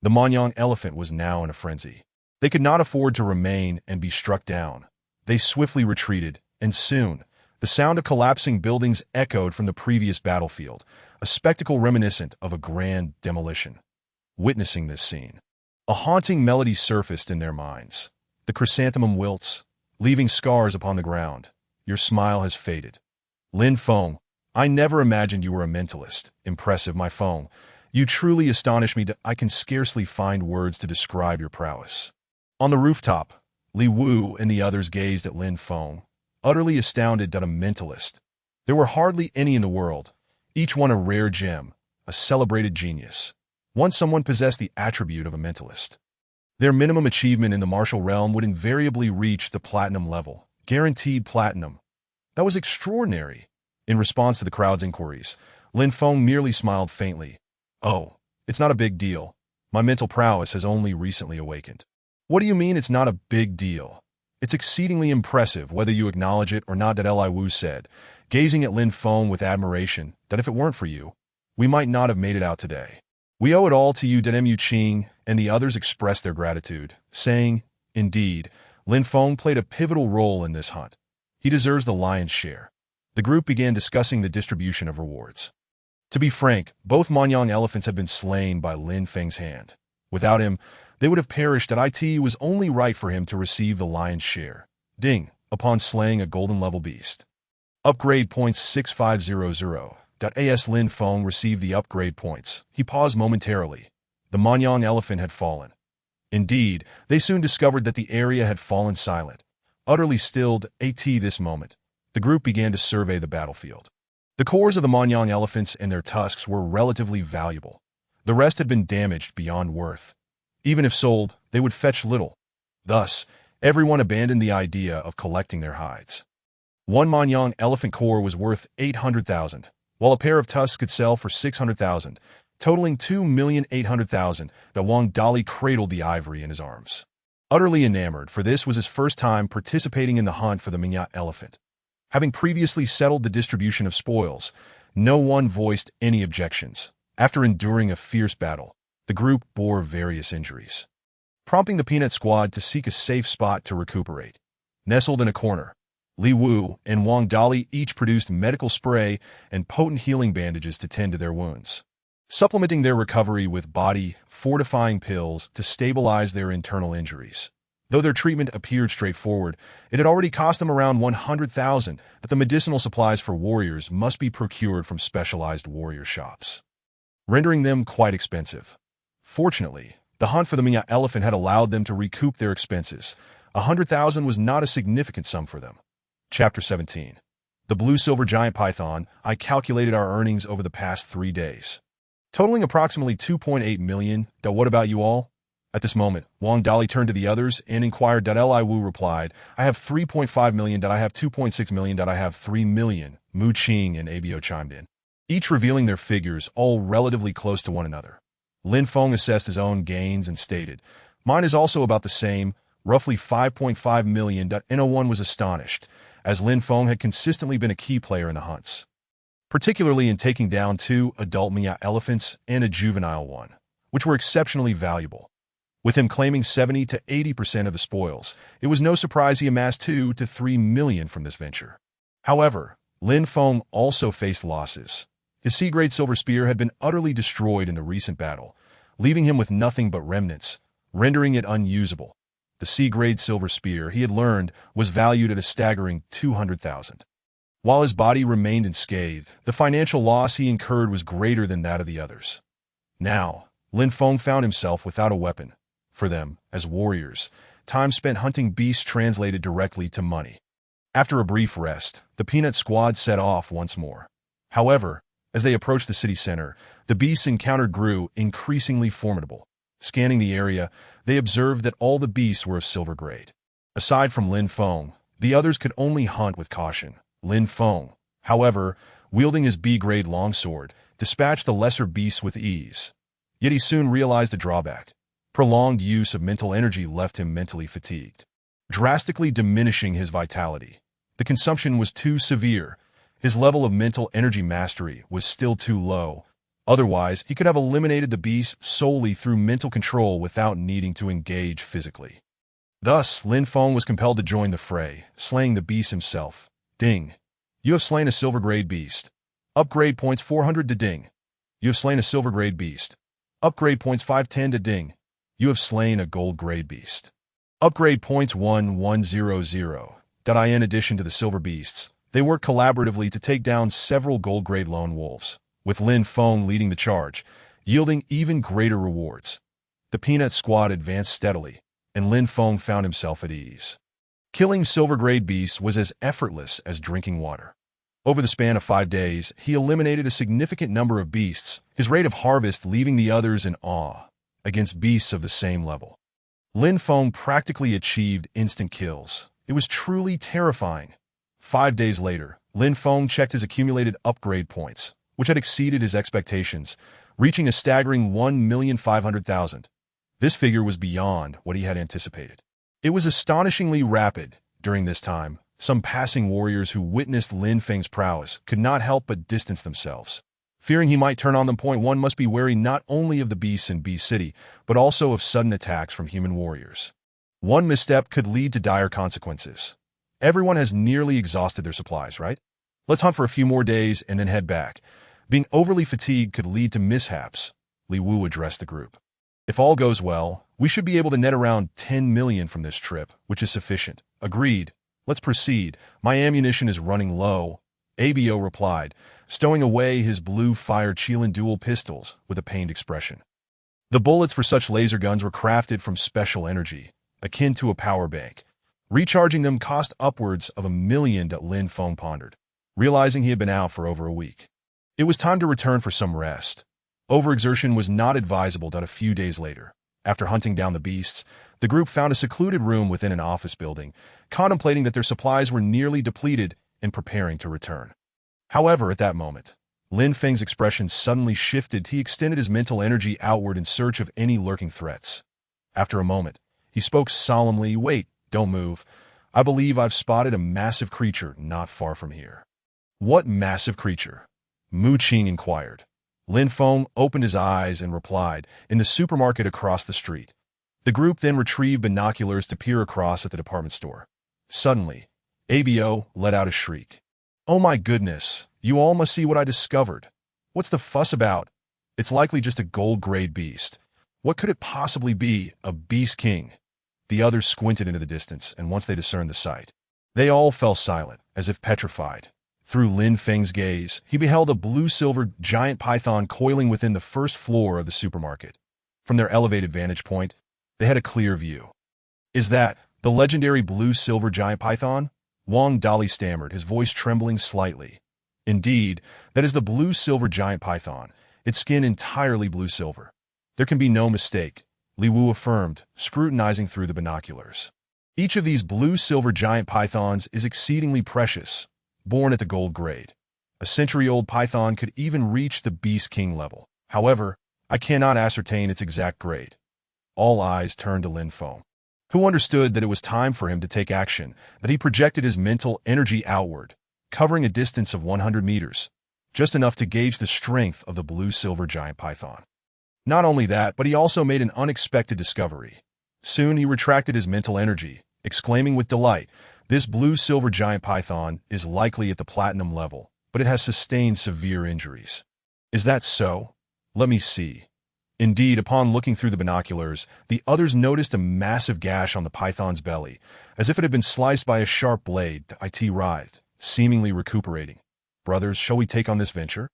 The Manyang elephant was now in a frenzy. They could not afford to remain and be struck down. They swiftly retreated, and soon, the sound of collapsing buildings echoed from the previous battlefield, a spectacle reminiscent of a grand demolition. Witnessing this scene, a haunting melody surfaced in their minds. The chrysanthemum wilts, leaving scars upon the ground. Your smile has faded. Lin Feng, I never imagined you were a mentalist. Impressive, my Feng. You truly astonish me. I can scarcely find words to describe your prowess. On the rooftop, Li Wu and the others gazed at Lin Feng, utterly astounded at a mentalist. There were hardly any in the world, each one a rare gem, a celebrated genius. Once someone possessed the attribute of a mentalist, their minimum achievement in the martial realm would invariably reach the platinum level, guaranteed platinum. That was extraordinary. In response to the crowd's inquiries, Lin Feng merely smiled faintly. Oh, it's not a big deal. My mental prowess has only recently awakened. What do you mean it's not a big deal? It's exceedingly impressive, whether you acknowledge it or not, that Li Wu said, gazing at Lin Feng with admiration, that if it weren't for you, we might not have made it out today. We owe it all to you, Mu Qing, and the others expressed their gratitude, saying, indeed, Lin Feng played a pivotal role in this hunt. He deserves the lion's share. The group began discussing the distribution of rewards. To be frank, both Manyang elephants had been slain by Lin Feng's hand. Without him, they would have perished. It was only right for him to receive the lion's share. Ding, upon slaying a golden-level beast. Upgrade points 6500. As Lin Feng received the upgrade points, he paused momentarily. The Manyang elephant had fallen. Indeed, they soon discovered that the area had fallen silent. Utterly stilled this moment, the group began to survey the battlefield. The cores of the Manyang elephants and their tusks were relatively valuable. The rest had been damaged beyond worth. Even if sold, they would fetch little. Thus, everyone abandoned the idea of collecting their hides. One Manyang elephant core was worth 800,000, while a pair of tusks could sell for 600,000, totaling 2,800,000. The Wang Dali cradled the ivory in his arms. Utterly enamored, for this was his first time participating in the hunt for the Manya elephant. Having previously settled the distribution of spoils, no one voiced any objections. After enduring a fierce battle, the group bore various injuries, prompting the peanut squad to seek a safe spot to recuperate. Nestled in a corner, Li Wu and Wang Dali each produced medical spray and potent healing bandages to tend to their wounds, supplementing their recovery with body-fortifying pills to stabilize their internal injuries. Though their treatment appeared straightforward, it had already cost them around 100,000, but the medicinal supplies for warriors must be procured from specialized warrior shops, rendering them quite expensive. Fortunately, the hunt for the Manya elephant had allowed them to recoup their expenses. 100,000 was not a significant sum for them. Chapter 17. The Blue-Silver Giant Python. I calculated our earnings over the past 3 days, totaling approximately 2.8 million. What about you all? At this moment, Wang Dali turned to the others and inquired. Li Wu replied, I have 3.5 million. I have 2.6 million. I have 3 million. Mu Qing and Abo chimed in, each revealing their figures, all relatively close to one another. Lin Feng assessed his own gains and stated, mine is also about the same, roughly 5.5 million. No one was astonished, as Lin Feng had consistently been a key player in the hunts, particularly in taking down 2 adult Manya elephants and a juvenile one, which were exceptionally valuable. With him claiming 70 to 80% of the spoils, it was no surprise he amassed 2 to 3 million from this venture. However, Lin Feng also faced losses. His C-grade silver spear had been utterly destroyed in the recent battle, leaving him with nothing but remnants, rendering it unusable. The C-grade silver spear, he had learned, was valued at a staggering 200,000. While his body remained unscathed, the financial loss he incurred was greater than that of the others. Now, Lin Feng found himself without a weapon. For them, as warriors, time spent hunting beasts translated directly to money. After a brief rest, the peanut squad set off once more. However, as they approached the city center, the beasts encountered grew increasingly formidable. Scanning the area, they observed that all the beasts were of silver grade. Aside from Lin Feng, the others could only hunt with caution. Lin Feng, however, wielding his B-grade longsword, dispatched the lesser beasts with ease. Yet he soon realized the drawback. Prolonged use of mental energy left him mentally fatigued, drastically diminishing his vitality. The consumption was too severe. His level of mental energy mastery was still too low. Otherwise, he could have eliminated the beast solely through mental control without needing to engage physically. Thus, Lin Feng was compelled to join the fray, slaying the beast himself. Ding. You have slain a silver-grade beast. Upgrade points 400 to ding. You have slain a silver-grade beast. Upgrade points 510 to ding. You have slain a gold-grade beast. Upgrade points 1100. In addition to the silver beasts, they worked collaboratively to take down several gold-grade lone wolves, with Lin Feng leading the charge, yielding even greater rewards. The peanut squad advanced steadily, and Lin Feng found himself at ease. Killing silver-grade beasts was as effortless as drinking water. Over the span of 5 days, he eliminated a significant number of beasts, his rate of harvest leaving the others in awe, against beasts of the same level. Lin Feng practically achieved instant kills. It was truly terrifying. 5 days later, Lin Feng checked his accumulated upgrade points, which had exceeded his expectations, reaching a staggering 1,500,000. This figure was beyond what he had anticipated. It was astonishingly rapid. During this time, some passing warriors who witnessed Lin Feng's prowess could not help but distance themselves. Fearing he might turn on them, one must be wary not only of the beasts in Beast City, but also of sudden attacks from human warriors. One misstep could lead to dire consequences. Everyone has nearly exhausted their supplies, right? Let's hunt for a few more days and then head back. Being overly fatigued could lead to mishaps, Li Wu addressed the group. If all goes well, we should be able to net around 10 million from this trip, which is sufficient. Agreed. Let's proceed. My ammunition is running low, Abo replied, stowing away his blue fire Qilin dual pistols with a pained expression. The bullets for such laser guns were crafted from special energy, akin to a power bank. Recharging them cost upwards of 1 million. Lin Feng pondered, realizing he had been out for over a week. It was time to return for some rest. Overexertion was not advisable. A few days later, after hunting down the beasts, the group found a secluded room within an office building, contemplating that their supplies were nearly depleted and preparing to return. However, at that moment, Lin Feng's expression suddenly shifted. He extended his mental energy outward in search of any lurking threats. After a moment, he spoke solemnly. Wait, don't move. I believe I've spotted a massive creature not far from here. What massive creature? Mu Qing inquired. Lin Feng opened his eyes and replied, in the supermarket across the street. The group then retrieved binoculars to peer across at the department store. Suddenly, Abo let out a shriek. Oh my goodness, you all must see what I discovered. What's the fuss about? It's likely just a gold-grade beast. What could it possibly be? A beast king? The others squinted into the distance, and once they discerned the sight, they all fell silent, as if petrified. Through Lin Feng's gaze, he beheld a blue-silver giant python coiling within the first floor of the supermarket. From their elevated vantage point, they had a clear view. Is that the legendary blue-silver giant python? Wang Dali stammered, his voice trembling slightly. Indeed, that is the blue-silver giant python, its skin entirely blue-silver. There can be no mistake, Li Wu affirmed, scrutinizing through the binoculars. Each of these blue-silver giant pythons is exceedingly precious, born at the gold grade. A century-old python could even reach the Beast King level. However, I cannot ascertain its exact grade. All eyes turned to Lin Feng, who understood that it was time for him to take action, that he projected his mental energy outward, covering a distance of 100 meters, just enough to gauge the strength of the blue-silver giant python. Not only that, but he also made an unexpected discovery. Soon he retracted his mental energy, exclaiming with delight, this blue-silver giant python is likely at the platinum level, but it has sustained severe injuries. Is that so? Let me see. Indeed, upon looking through the binoculars, the others noticed a massive gash on the python's belly, as if it had been sliced by a sharp blade. It writhed, seemingly recuperating. Brothers, shall we take on this venture?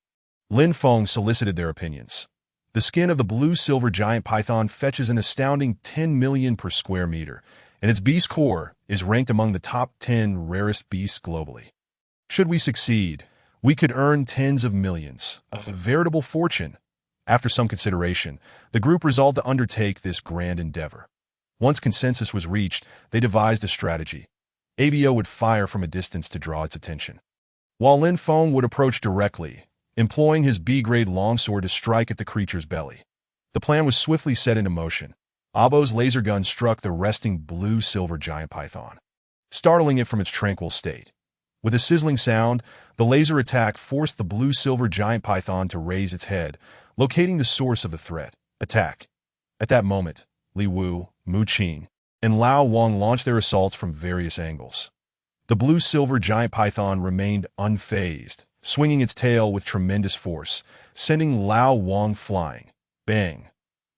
Lin Feng solicited their opinions. The skin of the blue-silver giant python fetches an astounding 10 million per square meter, and its beast core is ranked among the top 10 rarest beasts globally. Should we succeed, we could earn tens of millions, a veritable fortune. After some consideration, the group resolved to undertake this grand endeavor. Once consensus was reached, they devised a strategy. Abo would fire from a distance to draw its attention. while Lin Feng would approach directly, employing his B-grade longsword to strike at the creature's belly. The plan was swiftly set into motion. Abo's laser gun struck the resting blue-silver giant python, startling it from its tranquil state. With a sizzling sound, the laser attack forced the blue-silver giant python to raise its head, locating the source of the threat. Attack. At that moment, Li Wu, Mu Qin, and Lao Wang launched their assaults from various angles. The blue-silver giant python remained unfazed, swinging its tail with tremendous force, sending Lao Wang flying. Bang!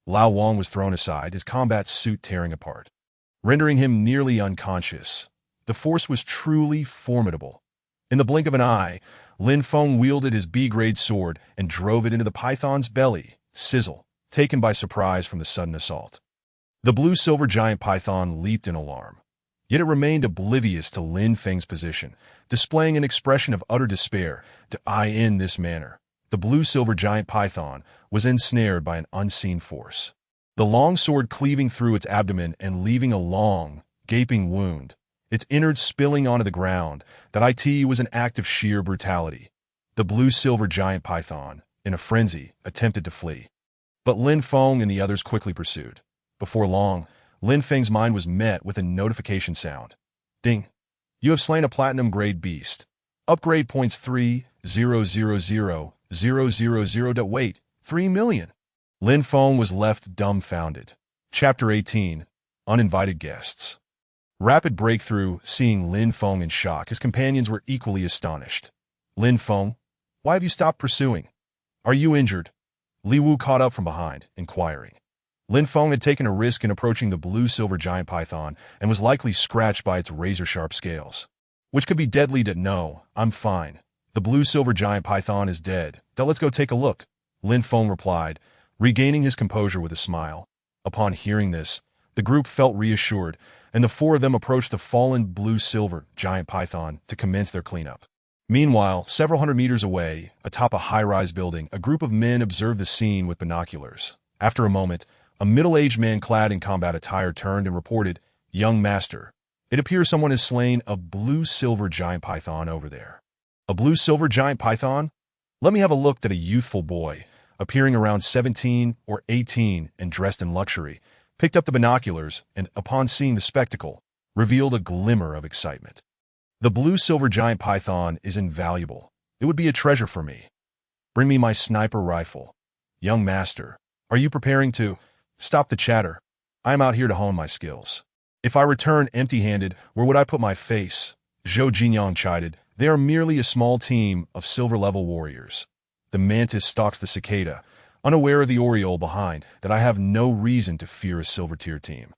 Lao Wang was thrown aside, his combat suit tearing apart, rendering him nearly unconscious. The force was truly formidable. In the blink of an eye, Lin Feng wielded his B-grade sword and drove it into the python's belly. Sizzle, taken by surprise from the sudden assault. The blue-silver giant python leaped in alarm, yet it remained oblivious to Lin Feng's position, displaying an expression of utter despair. In this manner, the blue-silver giant python was ensnared by an unseen force, the long sword cleaving through its abdomen and leaving a long, gaping wound, its innards spilling onto the ground. It was an act of sheer brutality. The blue-silver giant python, in a frenzy, attempted to flee, but Lin Feng and the others quickly pursued. Before long, Lin Feng's mind was met with a notification sound. Ding! You have slain a platinum-grade beast. Upgrade points 3,000,000. Wait, 3 million. Lin Feng was left dumbfounded. Chapter 18. Uninvited Guests. Rapid breakthrough. Seeing Lin Feng in shock, his companions were equally astonished. Lin Feng, why have you stopped pursuing? Are you injured? Li Wu caught up from behind, inquiring. Lin Feng had taken a risk in approaching the blue-silver giant python and was likely scratched by its razor-sharp scales, which could be deadly. No, I'm fine. The blue-silver giant python is dead. Let's go take a look, Lin Feng replied, regaining his composure with a smile. Upon hearing this, the group felt reassured, and the four of them approached the fallen blue-silver giant python to commence their cleanup. Meanwhile, several hundred meters away, atop a high-rise building, a group of men observed the scene with binoculars. After a moment, a middle-aged man clad in combat attire turned and reported, "Young master, it appears someone has slain a blue-silver giant python over there." A blue-silver giant python? Let me have a look. At a youthful boy, appearing around 17 or 18 and dressed in luxury, picked up the binoculars and, upon seeing the spectacle, revealed a glimmer of excitement. The blue-silver giant python is invaluable. It would be a treasure for me. Bring me my sniper rifle. Young master, are you preparing to... Stop the chatter. I am out here to hone my skills. If I return empty-handed, where would I put my face? Zhou Jinyang chided. They are merely a small team of silver-level warriors. The mantis stalks the cicada, unaware of the oriole behind, that I have no reason to fear a silver-tier team.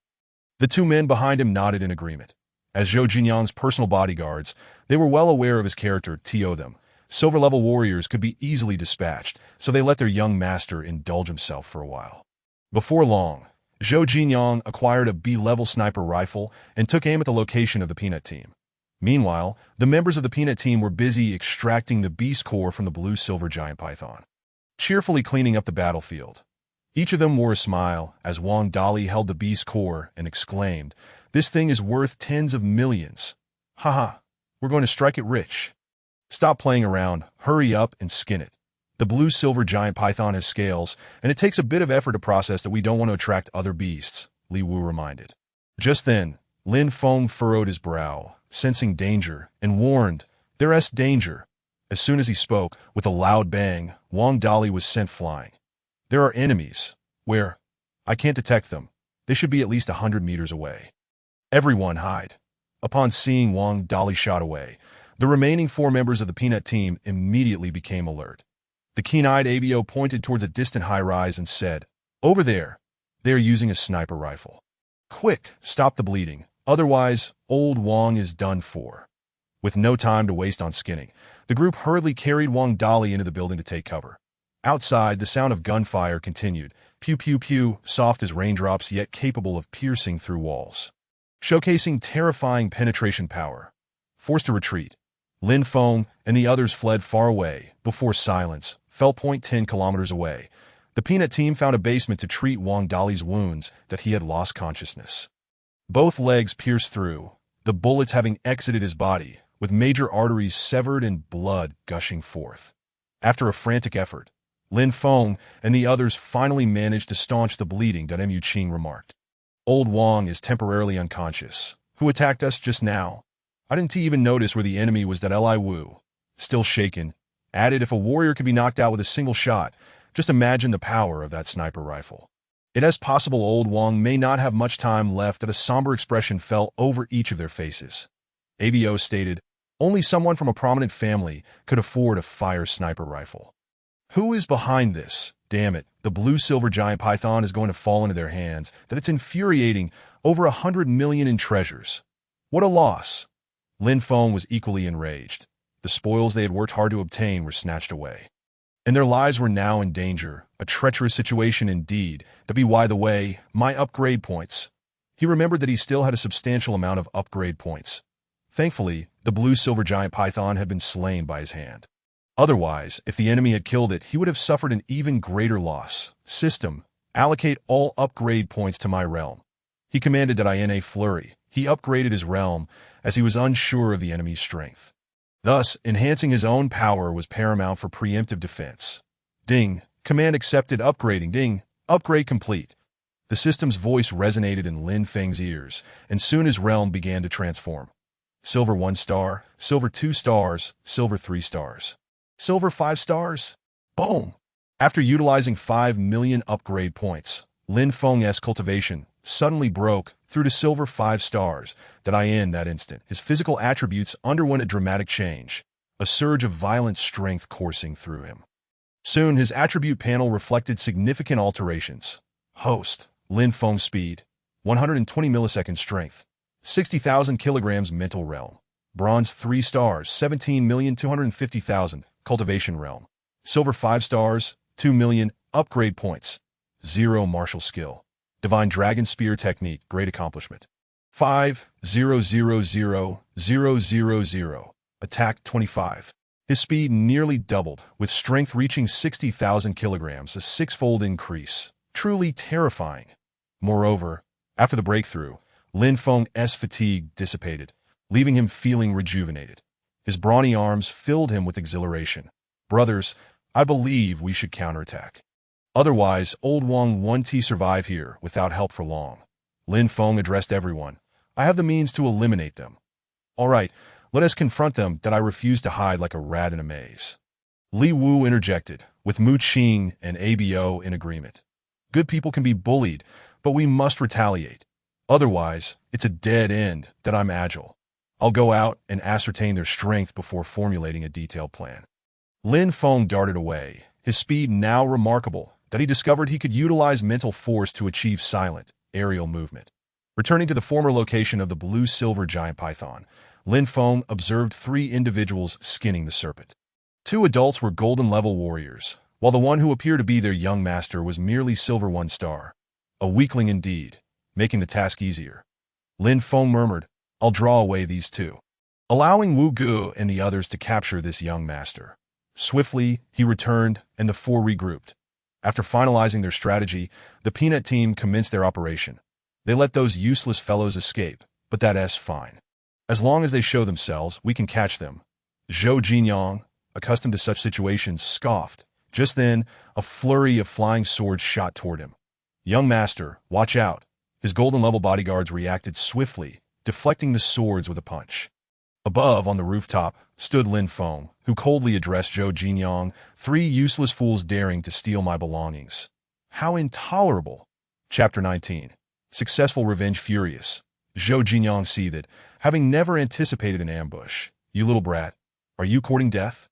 The two men behind him nodded in agreement. As Zhou Jinyang's personal bodyguards, they were well aware of his character. Them. Silver-level warriors could be easily dispatched, so they let their young master indulge himself for a while. Before long, Zhou Jinyang acquired a B-level sniper rifle and took aim at the location of the peanut team. Meanwhile, the members of the peanut team were busy extracting the beast core from the blue-silver giant python, cheerfully cleaning up the battlefield. Each of them wore a smile as Wang Dali held the beast core and exclaimed, "This thing is worth tens of millions. Haha, we're going to strike it rich." Stop playing around, hurry up and skin it. The blue-silver giant python has scales, and it takes a bit of effort to process that. We don't want to attract other beasts, Li Wu reminded. Just then, Lin Feng furrowed his brow, sensing danger, and warned, "There's danger." As soon as he spoke, with a loud bang, Wang Dali was sent flying. "There are enemies. Where? I can't detect them. They should be at least 100 meters away. Everyone hide." Upon seeing Wang Dali shot away, the remaining four members of the peanut team immediately became alert. The keen-eyed ABO pointed towards a distant high-rise and said, "Over there. They are using a sniper rifle. Quick, stop the bleeding. Otherwise, old Wang is done for." With no time to waste on skinning, the group hurriedly carried Wang Dali into the building to take cover. Outside, the sound of gunfire continued, pew pew pew, soft as raindrops yet capable of piercing through walls, showcasing terrifying penetration power. Forced to retreat, Lin Feng and the others fled far away. Before silence fell 10 kilometers away, the peanut team found a basement to treat Wang Dali's wounds that he had lost consciousness. Both legs pierced through, the bullets having exited his body. with major arteries severed and blood gushing forth. After a frantic effort, Lin Feng and the others finally managed to staunch the bleeding. Mu Qing remarked. Old Wang is temporarily unconscious. Who attacked us just now? I didn't even notice where the enemy was. Li Wu, still shaken, added, if a warrior could be knocked out with a single shot, just imagine the power of that sniper rifle. It is possible Old Wang may not have much time left. That a somber expression fell over each of their faces. ABO stated, only someone from a prominent family could afford a fire sniper rifle. Who is behind this? Damn it, the blue-silver giant python is going to fall into their hands. That it's infuriating. Over 100 million in treasures. What a loss. Lin Feng was equally enraged. The spoils they had worked hard to obtain were snatched away, and their lives were now in danger. A treacherous situation indeed. By the way, my upgrade points. He remembered that he still had a substantial amount of upgrade points. Thankfully, the blue-silver giant python had been slain by his hand. Otherwise, if the enemy had killed it, he would have suffered an even greater loss. System, allocate all upgrade points to my realm. He commanded that in a flurry. He upgraded his realm as he was unsure of the enemy's strength. Thus, enhancing his own power was paramount for preemptive defense. Ding, command accepted. Upgrading. Ding, upgrade complete. The system's voice resonated in Lin Feng's ears, and soon his realm began to transform. Silver 1 star, silver 2 stars, silver 3 stars. Silver 5 stars? Boom! After utilizing 5 million upgrade points, Lin Feng's cultivation suddenly broke through to silver 5 stars. In that instant, his physical attributes underwent a dramatic change, a surge of violent strength coursing through him. Soon, his attribute panel reflected significant alterations. Host, Lin Feng speed, 120 millisecond strength, 60,000 kilograms mental realm. Bronze 3 stars, 17,250,000, cultivation realm. Silver 5 stars, 2 million, upgrade points. 0 martial skill. Divine Dragon Spear Technique, great accomplishment. 5,000,000. Attack 25. His speed nearly doubled, with strength reaching 60,000 kilograms, a 6-fold increase. Truly terrifying. Moreover, after the breakthrough, Lin Feng's fatigue dissipated, leaving him feeling rejuvenated. His brawny arms filled him with exhilaration. Brothers, I believe we should counterattack. Otherwise, Old Wang won't survive here without help for long. Lin Feng addressed everyone. I have the means to eliminate them. All right, let us confront them. I refuse to hide like a rat in a maze. Li Wu interjected, with Mu Qing and ABO in agreement. Good people can be bullied, but we must retaliate. Otherwise, it's a dead end. I'm agile. I'll go out and ascertain their strength before formulating a detailed plan. Lin Feng darted away, his speed now remarkable that he discovered he could utilize mental force to achieve silent, aerial movement. Returning to the former location of the blue-silver giant python, Lin Feng observed 3 individuals skinning the serpent. 2 adults were golden-level warriors, while the one who appeared to be their young master was merely silver 1 star. A weakling indeed, making the task easier. Lin Feng murmured, I'll draw away these 2, allowing Wu Gu and the others to capture this young master. Swiftly, he returned, and the 4 regrouped. After finalizing their strategy, the Peanut team commenced their operation. They let those useless fellows escape, but that's fine. As long as they show themselves, we can catch them. Zhou Jinyang, accustomed to such situations, scoffed. Just then, a flurry of flying swords shot toward him. Young master, watch out. His golden-level bodyguards reacted swiftly, deflecting the swords with a punch. Above, on the rooftop, stood Lin Feng, who coldly addressed Zhou Jinyang, 3 useless fools daring to steal my belongings. How intolerable! Chapter 19. Successful Revenge Furious. Zhou Jinyang seethed, having never anticipated an ambush. You little brat, are you courting death?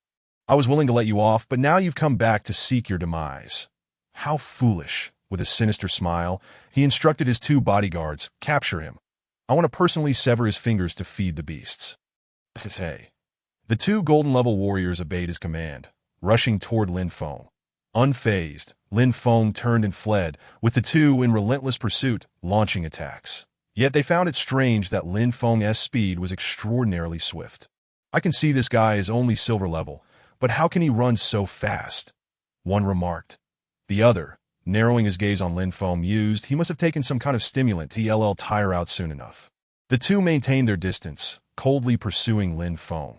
I was willing to let you off, but now you've come back to seek your demise. How foolish! With a sinister smile, he instructed his 2 bodyguards, capture him. I want to personally sever his fingers to feed the beasts. Hey. The 2 golden-level warriors obeyed his command, rushing toward Lin Feng. Unfazed, Lin Feng turned and fled, with the 2 in relentless pursuit, launching attacks. Yet they found it strange that Lin Feng's speed was extraordinarily swift. I can see this guy is only silver level, but how can he run so fast? One remarked. The other, narrowing his gaze on Lin Feng, mused, he must have taken some kind of stimulant. He'll tire out soon enough. The 2 maintained their distance, coldly pursuing Lin Feng.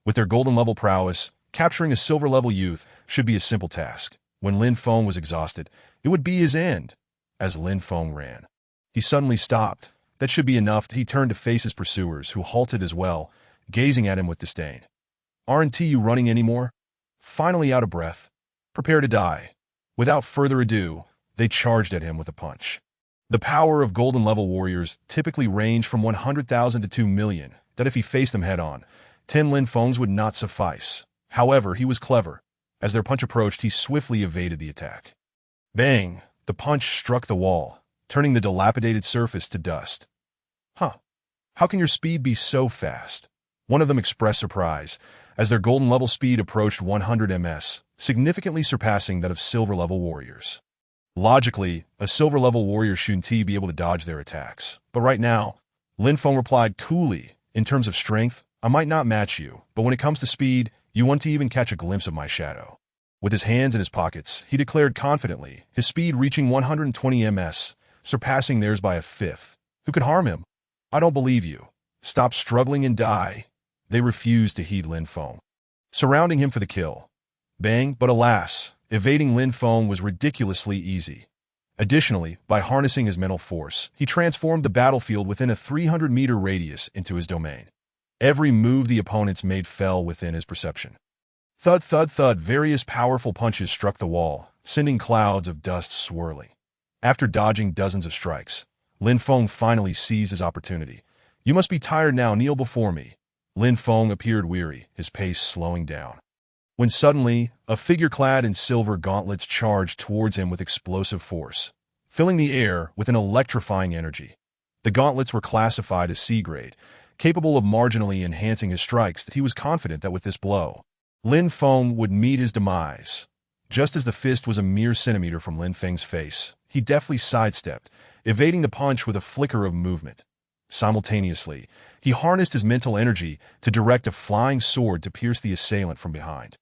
With their golden-level prowess, capturing a silver-level youth should be a simple task. When Lin Feng was exhausted, it would be his end. As Lin Feng ran, he suddenly stopped. That should be enough. He turned to face his pursuers, who halted as well, gazing at him with disdain. "Aren't you running anymore?" Finally out of breath, prepare to die. Without further ado, they charged at him with a punch. The power of golden-level warriors typically range from 100,000 to 2 million, that if he faced them head-on, 10 Lin Fengs would not suffice. However, he was clever. As their punch approached, he swiftly evaded the attack. Bang! The punch struck the wall, turning the dilapidated surface to dust. "Huh. How can your speed be so fast?" One of them expressed surprise, as their golden-level speed approached 100 ms, significantly surpassing that of silver-level warriors. Logically, a silver-level warrior shouldn't be able to dodge their attacks. But right now, Lin Feng replied coolly, "In terms of strength, I might not match you, but when it comes to speed, you want to even catch a glimpse of my shadow." With his hands in his pockets, he declared confidently, his speed reaching 120 ms, surpassing theirs by a fifth. Who could harm him? "I don't believe you. Stop struggling and die." They refused to heed Lin Feng, surrounding him for the kill. Bang, but alas, evading Lin Feng was ridiculously easy. Additionally, by harnessing his mental force, he transformed the battlefield within a 300-meter radius into his domain. Every move the opponents made fell within his perception. Thud, thud, thud, various powerful punches struck the wall, sending clouds of dust swirling. After dodging dozens of strikes, Lin Feng finally seized his opportunity. "You must be tired now, kneel before me." Lin Feng appeared weary, his pace slowing down. When suddenly, a figure clad in silver gauntlets charged towards him with explosive force, filling the air with an electrifying energy. The gauntlets were classified as C-grade, capable of marginally enhancing his strikes. He was confident that with this blow, Lin Feng would meet his demise. Just as the fist was a mere centimeter from Lin Feng's face, he deftly sidestepped, evading the punch with a flicker of movement. Simultaneously, he harnessed his mental energy to direct a flying sword to pierce the assailant from behind.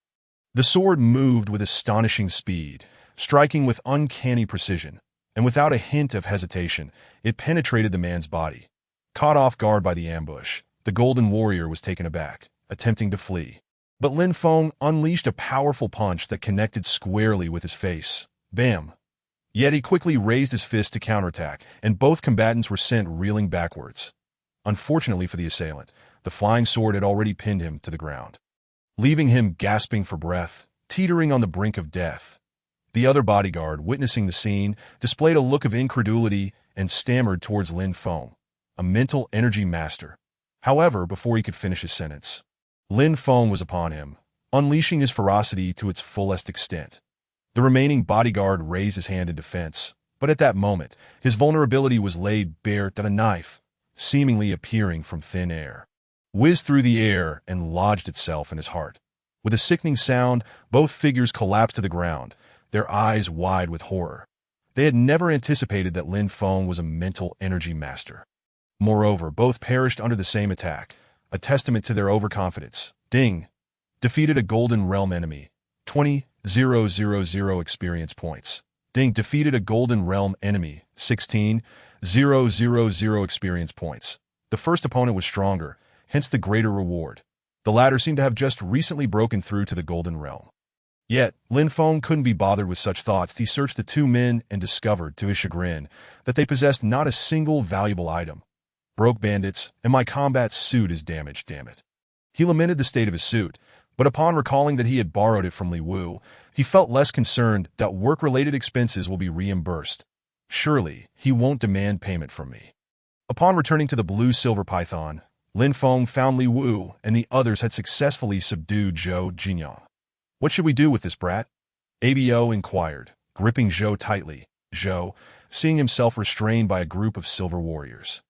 The sword moved with astonishing speed, striking with uncanny precision, and without a hint of hesitation, it penetrated the man's body. Caught off guard by the ambush, the Golden Warrior was taken aback, attempting to flee. But Lin Feng unleashed a powerful punch that connected squarely with his face. Bam! Yet he quickly raised his fist to counterattack, and both combatants were sent reeling backwards. Unfortunately for the assailant, the flying sword had already pinned him to the ground, leaving him gasping for breath, teetering on the brink of death. The other bodyguard, witnessing the scene, displayed a look of incredulity and stammered towards Lin Feng, a mental energy master. However, before he could finish his sentence, Lin Feng was upon him, unleashing his ferocity to its fullest extent. The remaining bodyguard raised his hand in defense, but at that moment, his vulnerability was laid bare that a knife, seemingly appearing from thin air, whizzed through the air and lodged itself in his heart. With a sickening sound, both figures collapsed to the ground, their eyes wide with horror. They had never anticipated that Lin Feng was a mental energy master. Moreover, both perished under the same attack, a testament to their overconfidence. Ding! Defeated a Golden Realm enemy. 20,000 experience points. Ding! Defeated a Golden Realm enemy. 16,000 experience points. The first opponent was stronger, hence the greater reward. The latter seemed to have just recently broken through to the Golden Realm. Yet, Lin Feng couldn't be bothered with such thoughts. He searched the two men and discovered, to his chagrin, that they possessed not a single valuable item. "Broke bandits, and my combat suit is damaged, damn it." He lamented the state of his suit, but upon recalling that he had borrowed it from Li Wu, he felt less concerned that work-related expenses will be reimbursed. Surely, he won't demand payment from me. Upon returning to the blue-silver python, Lin Feng found Li Wu and the others had successfully subdued Zhou Jinyan. "What should we do with this brat?" Abo inquired, gripping Zhou tightly. Zhou, seeing himself restrained by a group of silver warriors,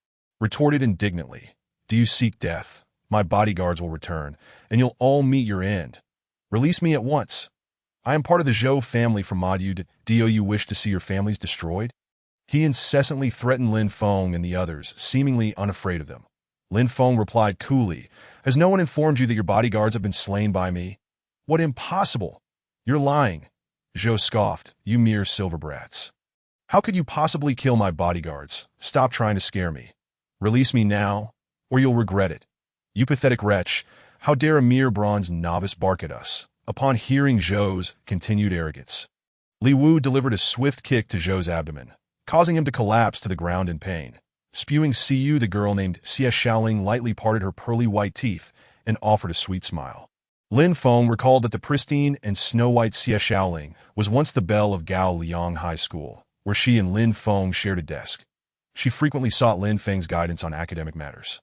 retorted indignantly, "Do you seek death? My bodyguards will return, and you'll all meet your end. Release me at once. I am part of the Zhou family from Modyu. Do you wish to see your families destroyed?" He incessantly threatened Lin Feng and the others, seemingly unafraid of them. Lin Feng replied coolly, "Has no one informed you that your bodyguards have been slain by me?" "What, impossible! You're lying." Zhou scoffed, "You mere silver brats. How could you possibly kill my bodyguards? Stop trying to scare me. Release me now, or you'll regret it." You pathetic wretch, how dare a mere bronze novice bark at us? Upon hearing Zhou's continued arrogance, Li Wu delivered a swift kick to Zhou's abdomen, causing him to collapse to the ground in pain. Spewing Siyu, the girl named Xie Xiaoling lightly parted her pearly white teeth and offered a sweet smile. Lin Feng recalled that the pristine and snow-white Xie Xiaoling was once the belle of Gao Liang High School, where she and Lin Feng shared a desk. She frequently sought Lin Feng's guidance on academic matters.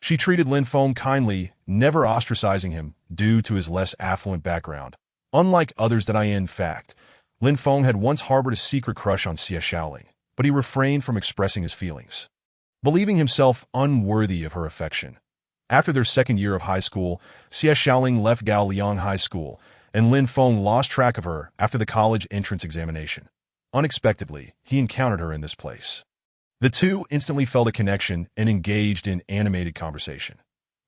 She treated Lin Feng kindly, never ostracizing him due to his less affluent background. Unlike others that in fact, Lin Feng had once harbored a secret crush on Xie Xiaoling, but he refrained from expressing his feelings, believing himself unworthy of her affection. After their second year of high school, Xie Xiaoling left Gao Liang High School, and Lin Feng lost track of her after the college entrance examination. Unexpectedly, he encountered her in this place. The two instantly felt a connection and engaged in animated conversation.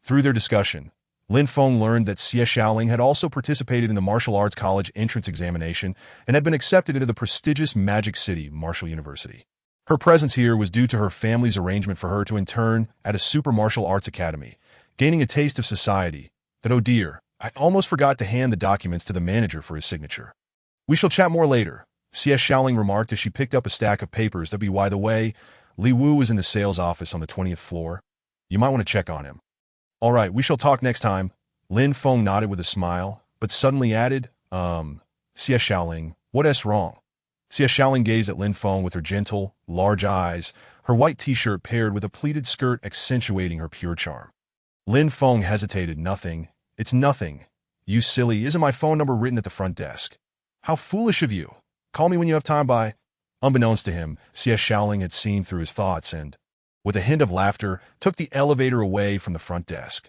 Through their discussion, Lin Feng learned that Xie Xiaoling had also participated in the martial arts college entrance examination and had been accepted into the prestigious Magic City Martial University. Her presence here was due to her family's arrangement for her to intern at a super martial arts academy, gaining a taste of society. But oh dear, I almost forgot to hand the documents to the manager for his signature. We shall chat more later, Xie Xiaoling remarked as she picked up a stack of papers. By the way, Li Wu was in the sales office on the 20th floor. You might want to check on him. All right, we shall talk next time. Lin Feng nodded with a smile, but suddenly added, Xie Xiaoling, what's wrong? Xie Xiaoling gazed at Lin Feng with her gentle, large eyes, her white t-shirt paired with a pleated skirt accentuating her pure charm. Lin Feng hesitated. Nothing. It's nothing. You silly, isn't my phone number written at the front desk? How foolish of you. Call me when you have time. Bye. Unbeknownst to him, Xie Xiaoling had seen through his thoughts and, with a hint of laughter, took the elevator away from the front desk.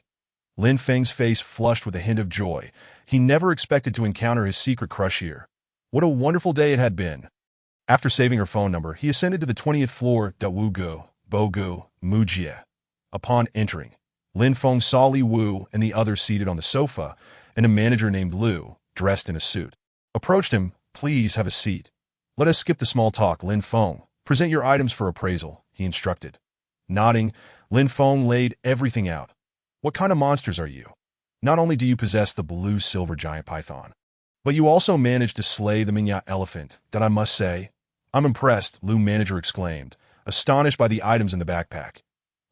Lin Feng's face flushed with a hint of joy. He never expected to encounter his secret crush here. What a wonderful day it had been. After saving her phone number, he ascended to the 20th floor. Wu Bogu, Mujie. Upon entering, Lin Feng saw Li Wu and the others seated on the sofa, and a manager named Lu, dressed in a suit, approached him. Please have a seat. Let us skip the small talk. Lin Feng, present your items for appraisal, he instructed. Nodding, Lin Feng laid everything out. What kind of monsters are you? Not only do you possess the blue-silver giant python, but you also managed to slay the Minya elephant. That I must say, I'm impressed, Lu manager exclaimed, astonished by the items in the backpack.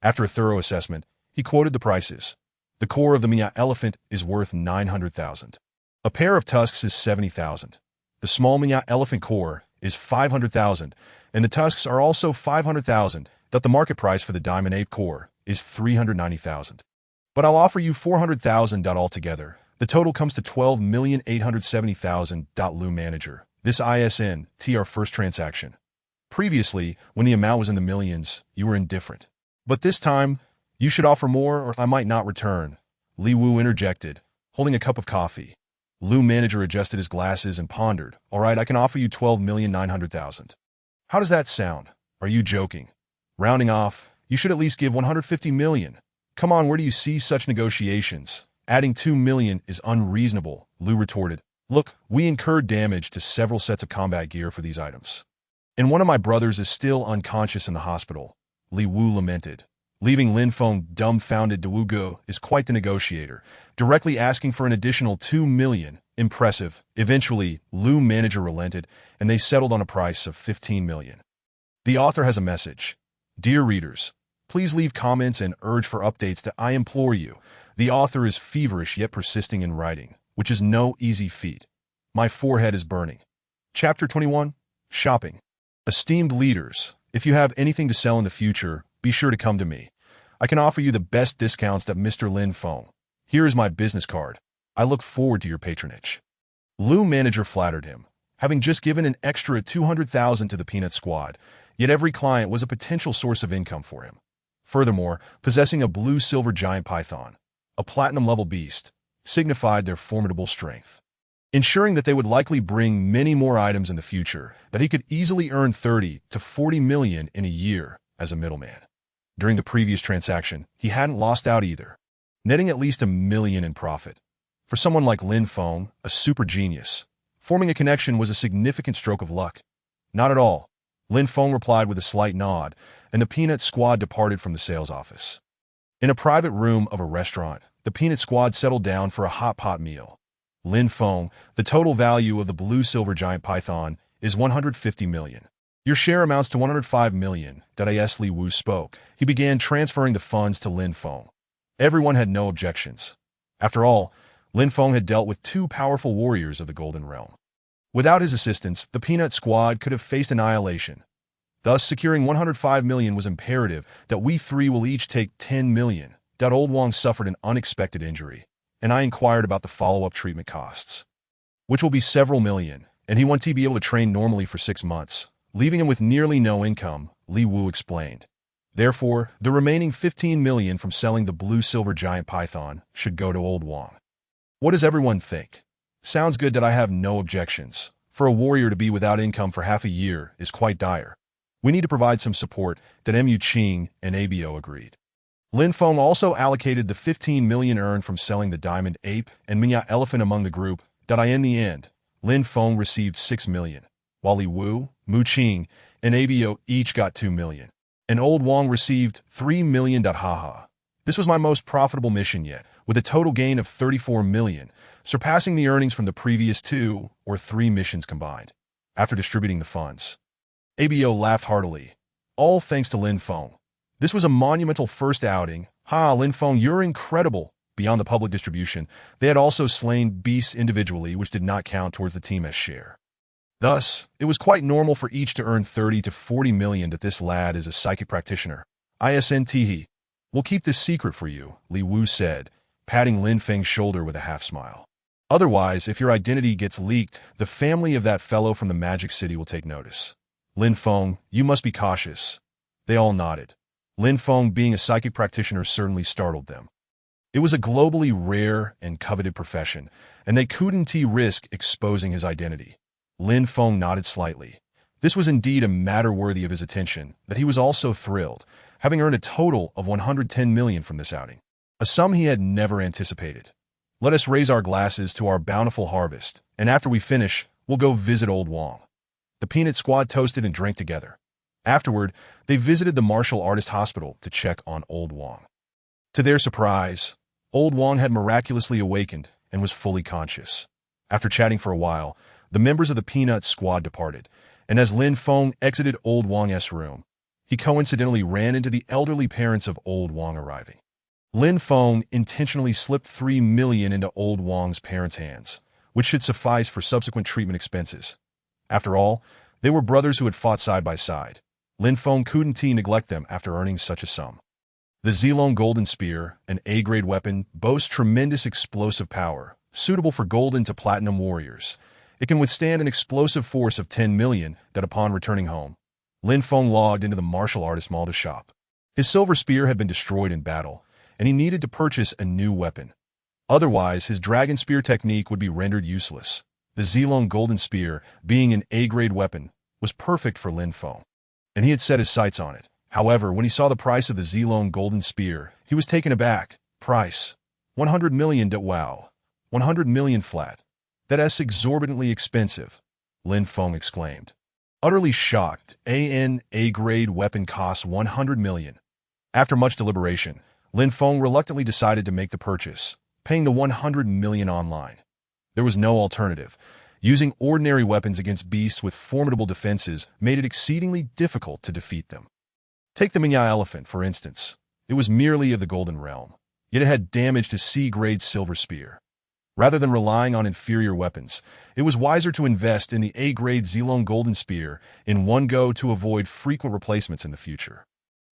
After a thorough assessment, he quoted the prices. The core of the Minya elephant is worth 900,000. A pair of tusks is 70,000. The small Minya elephant core is 500,000, and the tusks are also 500,000. That the market price for the diamond ape core is 390,000. But I'll offer you 400,000. Altogether, the total comes to 12,870,000. Lu manager, this ISN, our first transaction. Previously, when the amount was in the millions, you were indifferent. But this time, you should offer more or I might not return. Li Wu interjected, holding a cup of coffee. Lu manager adjusted his glasses and pondered. All right, I can offer you 12,900,000. How does that sound? Are you joking? Rounding off, you should at least give 150 million. Come on, where do you see such negotiations? Adding 2 million is unreasonable, Lu retorted. Look, we incurred damage to several sets of combat gear for these items. And one of my brothers is still unconscious in the hospital, Li Wu lamented. Leaving Lin Feng dumbfounded. Wu is quite the negotiator, directly asking for an additional 2 million. Impressive. Eventually, Lu manager relented, and they settled on a price of 15 million. The author has a message. Dear readers, please leave comments and urge for updates to I implore you. The author is feverish yet persisting in writing, which is no easy feat. My forehead is burning. Chapter 21. Shopping. Esteemed leaders, if you have anything to sell in the future, be sure to come to me. I can offer you the best discounts at Mr. Lin Feng. Here is my business card. I look forward to your patronage. Lu manager flattered him, having just given an extra 200,000 to the peanut squad, yet every client was a potential source of income for him. Furthermore, possessing a blue-silver giant python, a platinum-level beast, signified their formidable strength, ensuring that they would likely bring many more items in the future, that he could easily earn 30 to 40 million in a year as a middleman. During the previous transaction, he hadn't lost out either, netting at least 1 million in profit. For someone like Lin Feng, a super genius, forming a connection was a significant stroke of luck. Not at all, Lin Feng replied with a slight nod, and the peanut squad departed from the sales office. In a private room of a restaurant, the Peanut Squad settled down for a hot pot meal. Lin Feng, the total value of the blue-silver giant python is 150 million. Your share amounts to 105 million. As Li Wu spoke, he began transferring the funds to Lin Feng. Everyone had no objections. After all, Lin Feng had dealt with two powerful warriors of the Golden Realm. Without his assistance, the Peanut Squad could have faced annihilation. Thus, securing 105 million was imperative that we three will each take 10 million. Old Wang suffered an unexpected injury, and I inquired about the follow-up treatment costs, which will be several million, and he wants to be able to train normally for 6 months, leaving him with nearly no income, Li Wu explained. Therefore, the remaining 15 million from selling the blue-silver giant python should go to Old Wang. What does everyone think? Sounds good that I have no objections. For a warrior to be without income for half a year is quite dire. We need to provide some support, that Mu Qing and Abo agreed. Lin Feng also allocated the 15 million earned from selling the diamond ape and Minya elephant among the group. In the end, Lin Feng received 6 million, while Li Wu, Mu Qing, and Abo each got 2 million. And Old Wang received 3 million. Haha. This was my most profitable mission yet, with a total gain of 34 million, surpassing the earnings from the previous 2 or 3 missions combined. After distributing the funds, Abo laughed heartily. All thanks to Lin Feng. This was a monumental first outing. Lin Feng, you're incredible. Beyond the public distribution, they had also slain beasts individually, which did not count towards the team's share. Thus, it was quite normal for each to earn 30 to 40 million. That this lad is a psychic practitioner. Isn't. We'll keep this secret for you, Li Wu said, patting Lin Feng's shoulder with a half-smile. Otherwise, if your identity gets leaked, the family of that fellow from the Magic City will take notice. Lin Feng, you must be cautious. They all nodded. Lin Feng being a psychic practitioner certainly startled them. It was a globally rare and coveted profession, and they couldn't risk exposing his identity. Lin Feng nodded slightly. This was indeed a matter worthy of his attention, but he was also thrilled, having earned a total of 110 million from this outing, a sum he had never anticipated. Let us raise our glasses to our bountiful harvest, and after we finish, we'll go visit Old Wang. The Peanut Squad toasted and drank together. Afterward, they visited the martial artist hospital to check on Old Wang. To their surprise, Old Wang had miraculously awakened and was fully conscious. After chatting for a while, the members of the Peanut Squad departed, and as Lin Feng exited Old Wang's room, he coincidentally ran into the elderly parents of Old Wang arriving. Lin Feng intentionally slipped 3 million into Old Wang's parents' hands, which should suffice for subsequent treatment expenses. After all, they were brothers who had fought side by side. Lin Feng couldn't neglect them after earning such a sum. The Zilong Golden Spear, an A-grade weapon, boasts tremendous explosive power, suitable for golden to platinum warriors. It can withstand an explosive force of 10 million. Upon returning home, Lin Feng logged into the martial artist mall to shop. His silver spear had been destroyed in battle, and he needed to purchase a new weapon. Otherwise, his dragon spear technique would be rendered useless. The Zilong Golden Spear, being an A-grade weapon, was perfect for Lin Feng, and he had set his sights on it. However, when he saw the price of the Zilong Golden Spear, he was taken aback. Price: 100 million. Wow. 100 million flat. That's exorbitantly expensive, Lin Feng exclaimed. Utterly shocked, an A-grade weapon costs 100 million. After much deliberation, Lin Feng reluctantly decided to make the purchase, paying the 100 million online. There was no alternative. Using ordinary weapons against beasts with formidable defenses made it exceedingly difficult to defeat them. Take the Minya elephant, for instance. It was merely of the Golden Realm, yet it had damaged a C-grade silver spear. Rather than relying on inferior weapons, it was wiser to invest in the A-grade Zilong Golden Spear in one go to avoid frequent replacements in the future.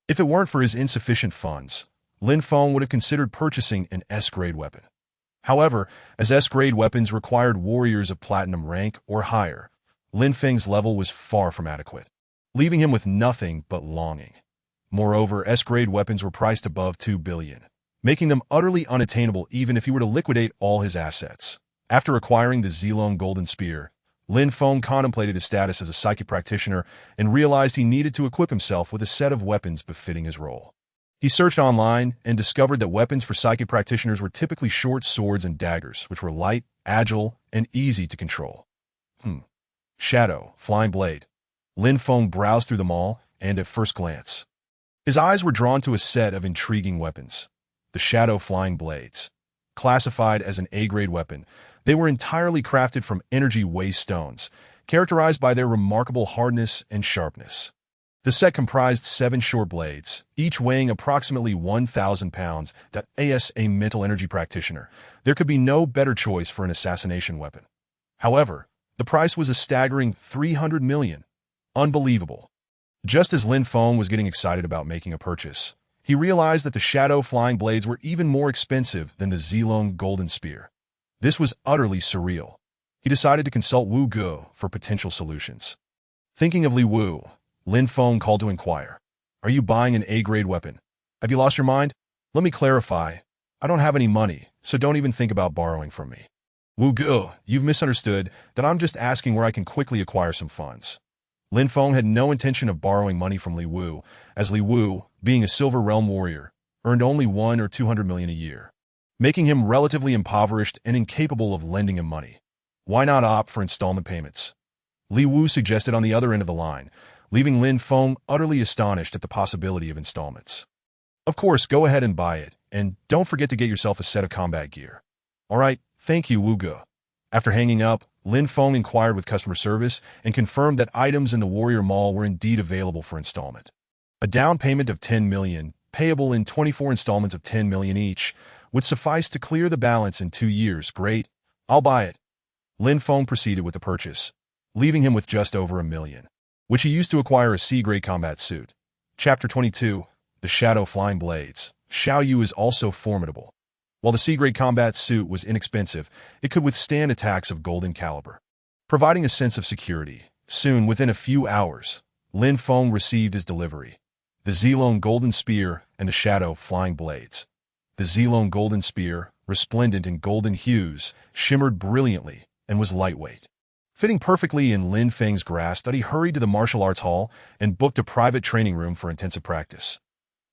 If it weren't for his insufficient funds, Lin Feng would have considered purchasing an S-grade weapon. However, as S-grade weapons required warriors of platinum rank or higher, Lin Feng's level was far from adequate, leaving him with nothing but longing. Moreover, S-grade weapons were priced above 2 billion, making them utterly unattainable even if he were to liquidate all his assets. After acquiring the Zilong Golden Spear, Lin Feng contemplated his status as a psychic practitioner and realized he needed to equip himself with a set of weapons befitting his role. He searched online and discovered that weapons for psychic practitioners were typically short swords and daggers, which were light, agile, and easy to control. Shadow, flying blade. Lin Feng browsed through them all, and at first glance, his eyes were drawn to a set of intriguing weapons. the Shadow Flying Blades. Classified as an A-grade weapon, they were entirely crafted from energy waste stones, characterized by their remarkable hardness and sharpness. The set comprised 7 short blades, each weighing approximately 1,000 pounds. As a mental energy practitioner, there could be no better choice for an assassination weapon. However, the price was a staggering 300 million. Unbelievable. Just as Lin Feng was getting excited about making a purchase, he realized that the Shadow Flying Blades were even more expensive than the Zilong Golden Spear. This was utterly surreal. He decided to consult Wu Ge for potential solutions. Thinking of Li Wu, Lin Feng called to inquire, "Are you buying an A-grade weapon? Have you lost your mind? Let me clarify. I don't have any money, so don't even think about borrowing from me." "Wu Ge, you've misunderstood that I'm just asking where I can quickly acquire some funds." Lin Feng had no intention of borrowing money from Li Wu, as Li Wu, being a Silver Realm warrior, earned only 1 or 200 million a year, making him relatively impoverished and incapable of lending him money. Why not opt for installment payments? Li Wu suggested on the other end of the line, leaving Lin Feng utterly astonished at the possibility of installments. "Of course, go ahead and buy it, and don't forget to get yourself a set of combat gear." "All right, thank you, Wu Ge." After hanging up, Lin Feng inquired with customer service and confirmed that items in the Warrior Mall were indeed available for installment. A down payment of 10 million, payable in 24 installments of 10 million each, would suffice to clear the balance in 2 years. "Great, I'll buy it." Lin Feng proceeded with the purchase, leaving him with just over 1 million, which he used to acquire a C-grade combat suit. Chapter 22, The Shadow Flying Blades. Xiao Yu is also formidable. While the C-grade combat suit was inexpensive, it could withstand attacks of golden caliber, providing a sense of security. Soon, within a few hours, Lin Feng received his delivery: the Zilong Golden Spear and the Shadow Flying Blades. The Zilong Golden Spear, resplendent in golden hues, shimmered brilliantly and was lightweight. Fitting perfectly in Lin Feng's grasp, he hurried to the martial arts hall and booked a private training room for intensive practice.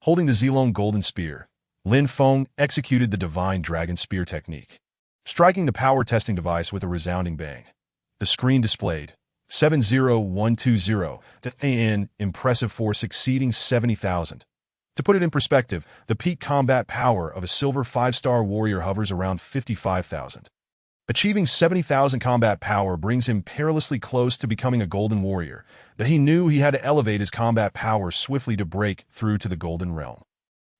Holding the Zilong Golden Spear, Lin Feng executed the Divine Dragon Spear technique, striking the power testing device with a resounding bang. The screen displayed 70120 an impressive force exceeding 70,000. To put it in perspective, the peak combat power of a silver 5-star warrior hovers around 55,000. Achieving 70,000 combat power brings him perilously close to becoming a golden warrior, but he knew he had to elevate his combat power swiftly to break through to the golden realm.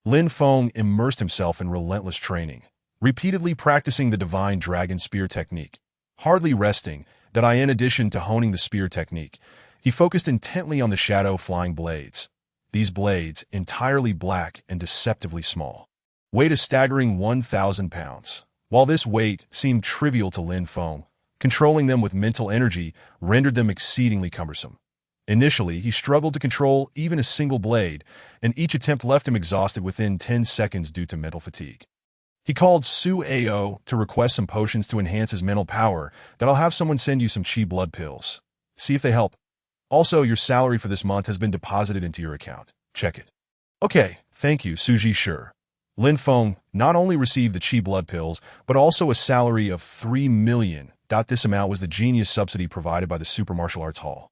Lin Feng immersed himself in relentless training, repeatedly practicing the Divine Dragon Spear technique, hardly resting. In addition to honing the spear technique, he focused intently on the Shadow Flying Blades. These blades, entirely black and deceptively small, weighed a staggering 1,000 pounds. While this weight seemed trivial to Lin Feng, controlling them with mental energy rendered them exceedingly cumbersome. Initially, he struggled to control even a single blade, and each attempt left him exhausted within 10 seconds due to mental fatigue. He called Su Ao to request some potions to enhance his mental power. "I'll have someone send you some chi blood pills. See if they help. Also, your salary for this month has been deposited into your account. Check it." "Okay, thank you, Suji." Sure. Lin Feng not only received the chi blood pills, but also a salary of 3 million. This amount was the genius subsidy provided by the Super Martial Arts Hall.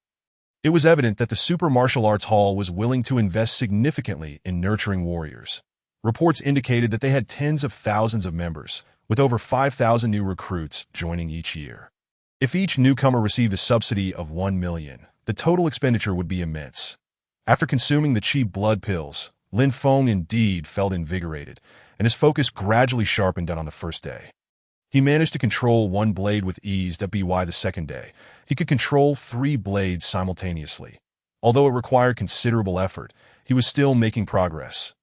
It was evident that the Super Martial Arts Hall was willing to invest significantly in nurturing warriors. Reports indicated that they had tens of thousands of members, with over 5,000 new recruits joining each year. If each newcomer received a subsidy of 1 million, the total expenditure would be immense. After consuming the chi blood pills, Lin Feng indeed felt invigorated, and his focus gradually sharpened on the first day. He managed to control 1 blade with ease. By the second day, he could control 3 blades simultaneously. Although it required considerable effort, he was still making progress.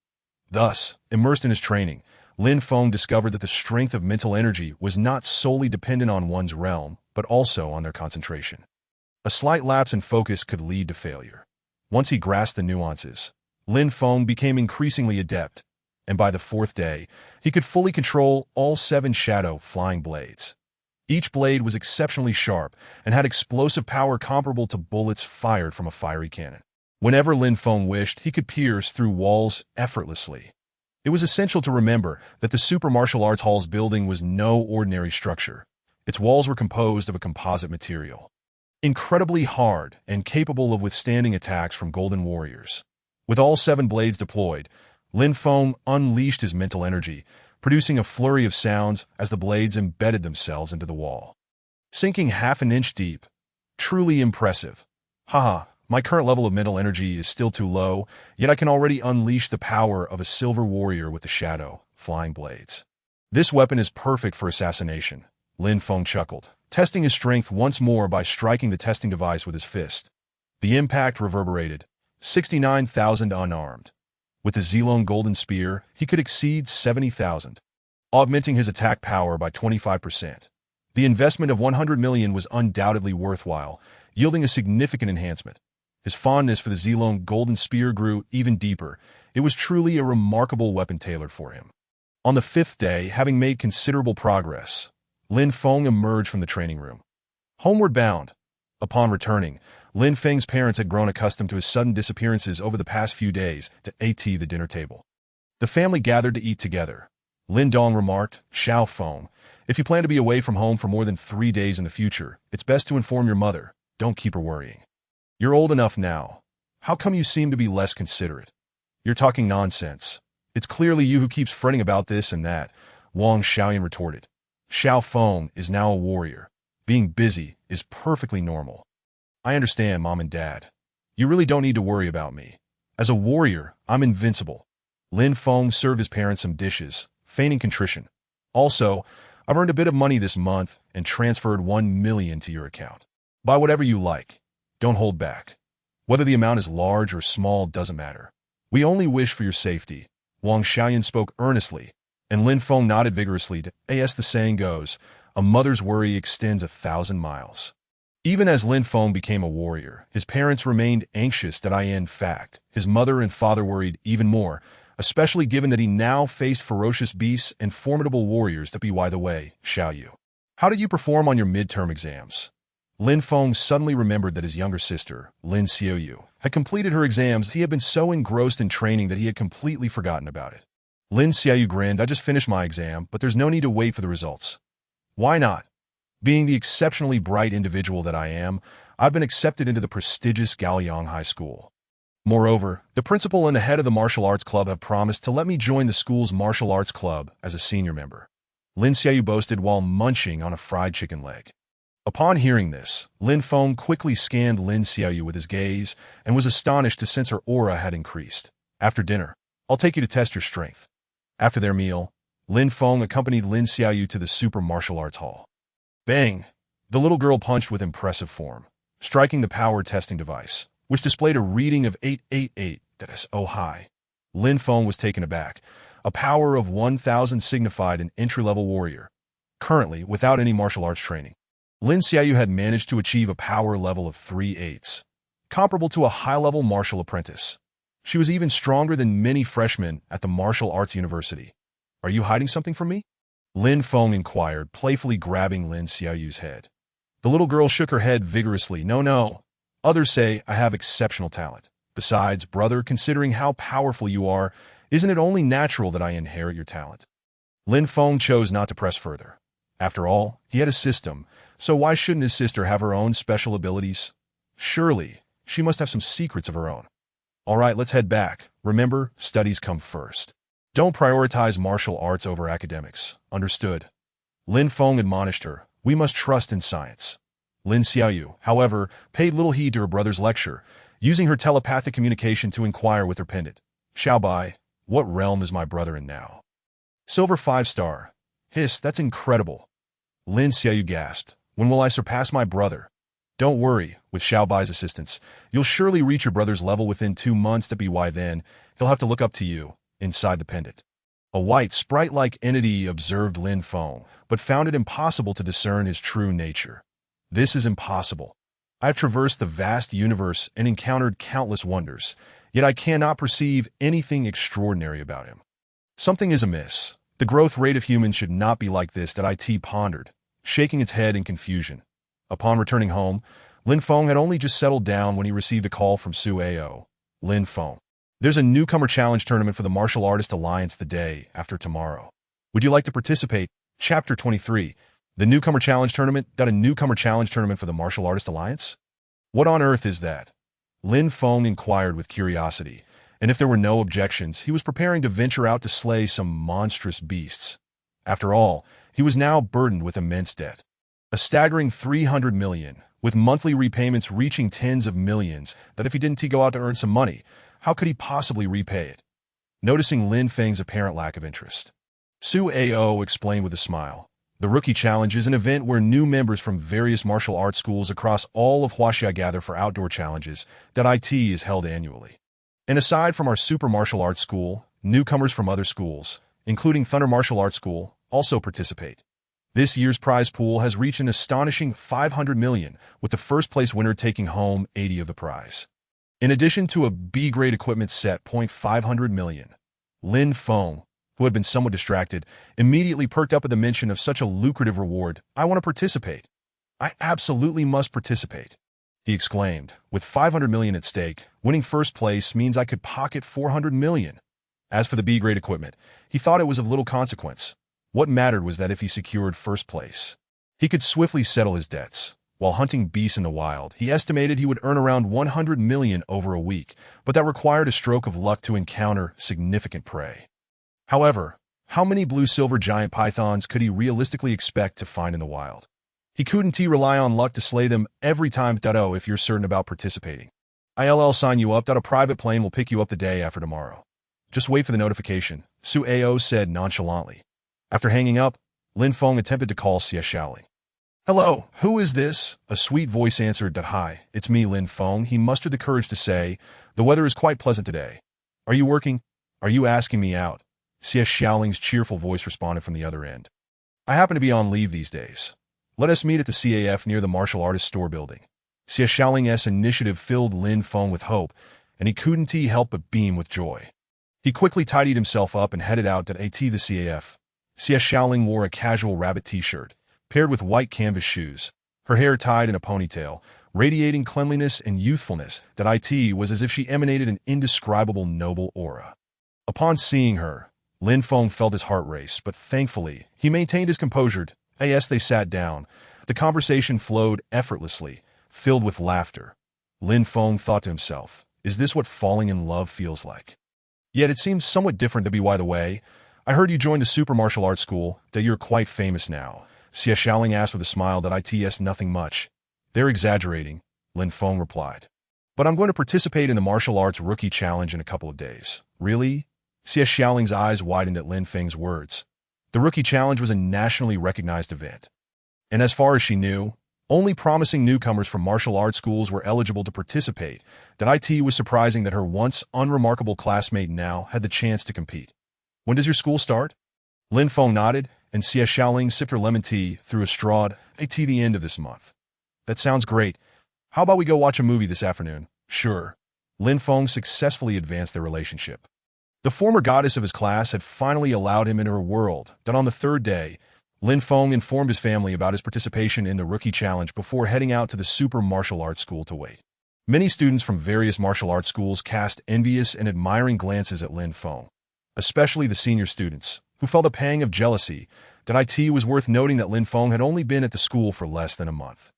Thus, immersed in his training, Lin Feng discovered that the strength of mental energy was not solely dependent on one's realm, but also on their concentration. A slight lapse in focus could lead to failure. Once he grasped the nuances, Lin Feng became increasingly adept, and by the 4th day, he could fully control all 7 Shadow Flying Blades. Each blade was exceptionally sharp and had explosive power comparable to bullets fired from a fiery cannon. Whenever Lin Feng wished, he could pierce through walls effortlessly. It was essential to remember that the Super Martial Arts Hall's building was no ordinary structure. Its walls were composed of a composite material, incredibly hard and capable of withstanding attacks from golden warriors. With all 7 blades deployed, Lin Feng unleashed his mental energy, producing a flurry of sounds as the blades embedded themselves into the wall, sinking half an inch deep. Truly impressive. Haha, my current level of mental energy is still too low, yet I can already unleash the power of a silver warrior with the shadow, flying blades. This weapon is perfect for assassination, Lin Feng chuckled, testing his strength once more by striking the testing device with his fist. The impact reverberated, 69,000 unarmed. With the Zilong Golden Spear, he could exceed 70,000, augmenting his attack power by 25%. The investment of 100 million was undoubtedly worthwhile, yielding a significant enhancement. His fondness for the Zilong Golden Spear grew even deeper. It was truly a remarkable weapon tailored for him. On the fifth day, having made considerable progress, Lin Feng emerged from the training room, homeward bound. Upon returning, Lin Feng's parents had grown accustomed to his sudden disappearances over the past few days to the dinner table. The family gathered to eat together. Lin Dong remarked, "Xiao Feng, if you plan to be away from home for more than 3 days in the future, it's best to inform your mother. Don't keep her worrying. You're old enough now. How come you seem to be less considerate? You're talking nonsense. It's clearly you who keeps fretting about this and that," Wang Xiaoyan retorted. "Xiao Feng is now a warrior. Being busy is perfectly normal. I understand, Mom and Dad. You really don't need to worry about me. As a warrior, I'm invincible." Lin Feng served his parents some dishes, feigning contrition. "Also, I've earned a bit of money this month and transferred 1 million to your account. Buy whatever you like. Don't hold back. Whether the amount is large or small doesn't matter. We only wish for your safety." Wang Xiaoyan spoke earnestly, and Lin Feng nodded vigorously. As the saying goes, a mother's worry extends 1,000 miles. Even as Lin Feng became a warrior, his parents remained anxious. In fact, his mother and father worried even more, especially given that he now faced ferocious beasts and formidable warriors. By the way, Xiaoyu, how did you perform on your midterm exams? Lin Feng suddenly remembered that his younger sister, Lin Xiaoyu, had completed her exams. He had been so engrossed in training that he had completely forgotten about it. Lin Xiaoyu grinned, "I just finished my exam, but there's no need to wait for the results." "Why not? Being the exceptionally bright individual that I am, I've been accepted into the prestigious Gaoliang High School. Moreover, the principal and the head of the martial arts club have promised to let me join the school's martial arts club as a senior member," Lin Xiaoyu boasted while munching on a fried chicken leg. Upon hearing this, Lin Feng quickly scanned Lin Xiaoyu with his gaze and was astonished to sense her aura had increased. "After dinner, I'll take you to test your strength." After their meal, Lin Feng accompanied Lin Xiaoyu to the super martial arts hall. Bang! The little girl punched with impressive form, striking the power testing device, which displayed a reading of 888. That is so high. Lin Feng was taken aback. A power of 1,000 signified an entry-level warrior. Currently, without any martial arts training, Lin Xiaoyu had managed to achieve a power level of 3/8, comparable to a high-level martial apprentice. She was even stronger than many freshmen at the martial arts university. "Are you hiding something from me?" Lin Feng inquired, playfully grabbing Lin Xiaoyu's head. The little girl shook her head vigorously. No. Others say I have exceptional talent. Besides, brother, considering how powerful you are, isn't it only natural that I inherit your talent?" Lin Feng chose not to press further. After all, he had a system, so why shouldn't his sister have her own special abilities? Surely, she must have some secrets of her own. "All right, let's head back. Remember, studies come first. Don't prioritize martial arts over academics. Understood?" Lin Feng admonished her. "We must trust in science." Lin Xiaoyu, however, paid little heed to her brother's lecture, using her telepathic communication to inquire with her pendant. "Xiaobai, what realm is my brother in now?" "Silver 5-star. Hiss, that's incredible." Lin Xiaoyu gasped. "When will I surpass my brother?" "Don't worry, with Xiaobai's assistance, you'll surely reach your brother's level within 2 months. By then, he'll have to look up to you." Inside the pendant, a white, sprite-like entity observed Lin Feng, but found it impossible to discern his true nature. "This is impossible. I have traversed the vast universe and encountered countless wonders, yet I cannot perceive anything extraordinary about him. Something is amiss. The growth rate of humans should not be like this." It pondered, shaking its head in confusion. Upon returning home, Lin Feng had only just settled down when he received a call from Su Ao. "Lin Feng, there's a newcomer challenge tournament for the Martial Artist Alliance the day after tomorrow. Would you like to participate?" Chapter 23. The Newcomer Challenge Tournament? A newcomer challenge tournament for the Martial Artist Alliance? What on earth is that? Lin Feng inquired with curiosity, and if there were no objections, he was preparing to venture out to slay some monstrous beasts. After all, he was now burdened with immense debt. A staggering 300 million, with monthly repayments reaching tens of millions, that if he didn't go out to earn some money, how could he possibly repay it? Noticing Lin Feng's apparent lack of interest, Su Ao explained with a smile. The Rookie Challenge is an event where new members from various martial arts schools across all of Huaxia gather for outdoor challenges that IT is held annually. And aside from our Super Martial Arts School, newcomers from other schools, including Thunder Martial Arts School, also participate. This year's prize pool has reached an astonishing 500 million, with the first place winner taking home 80 of the prize. In addition to a B-grade equipment set, 500 million. Lin Feng, who had been somewhat distracted, immediately perked up at the mention of such a lucrative reward. I want to participate. I absolutely must participate, he exclaimed. With 500 million at stake, winning first place means I could pocket 400 million. As for the B-grade equipment, he thought it was of little consequence. What mattered was that if he secured first place, he could swiftly settle his debts. While hunting beasts in the wild, he estimated he would earn around 100 million over a week, but that required a stroke of luck to encounter significant prey. However, how many blue-silver giant pythons could he realistically expect to find in the wild? He couldn't rely on luck to slay them every time. If you're certain about participating, I'll sign you up. A private plane will pick you up the day after tomorrow. Just wait for the notification, Su Ao said nonchalantly. After hanging up, Lin Feng attempted to call Xie Xiaoling. Hello, who is this? A sweet voice answered. Hi, it's me, Lin Feng. He mustered the courage to say, the weather is quite pleasant today. Are you working? Are you asking me out? Xie Xiaoling's cheerful voice responded from the other end. I happen to be on leave these days. Let us meet at the CAF near the martial artist store building. Xie Xiaoling's initiative filled Lin Feng with hope, and he couldn't help but beam with joy. He quickly tidied himself up and headed out to the CAF. Xie Xiaoling wore a casual rabbit t-shirt, paired with white canvas shoes, her hair tied in a ponytail, radiating cleanliness and youthfulness. That it was as if she emanated an indescribable noble aura. Upon seeing her, Lin Feng felt his heart race, but thankfully, he maintained his composure. As they sat down, the conversation flowed effortlessly, filled with laughter. Lin Feng thought to himself, is this what falling in love feels like? Yet it seems somewhat different to be. By the way, I heard you joined the Super Martial Arts School, that you're quite famous now. Xie Xiaoling asked with a smile. It's nothing much. They're exaggerating, Lin Feng replied. But I'm going to participate in the Martial Arts Rookie Challenge in a couple of days. Really? Xie Xiaoling's eyes widened at Lin Feng's words. The Rookie Challenge was a nationally recognized event. And as far as she knew, only promising newcomers from martial arts schools were eligible to participate. It was surprising that her once unremarkable classmate now had the chance to compete. When does your school start? Lin Feng nodded, and Xie Xiaoling sipped her lemon tea through a straw. The end of this month. That sounds great. How about we go watch a movie this afternoon? Sure. Lin Feng successfully advanced their relationship. The former goddess of his class had finally allowed him into her world. On the third day, Lin Feng informed his family about his participation in the Rookie Challenge before heading out to the Super Martial Arts School to wait. Many students from various martial arts schools cast envious and admiring glances at Lin Feng, especially the senior students, who felt a pang of jealousy. It was worth noting that Lin Feng had only been at the school for less than a month.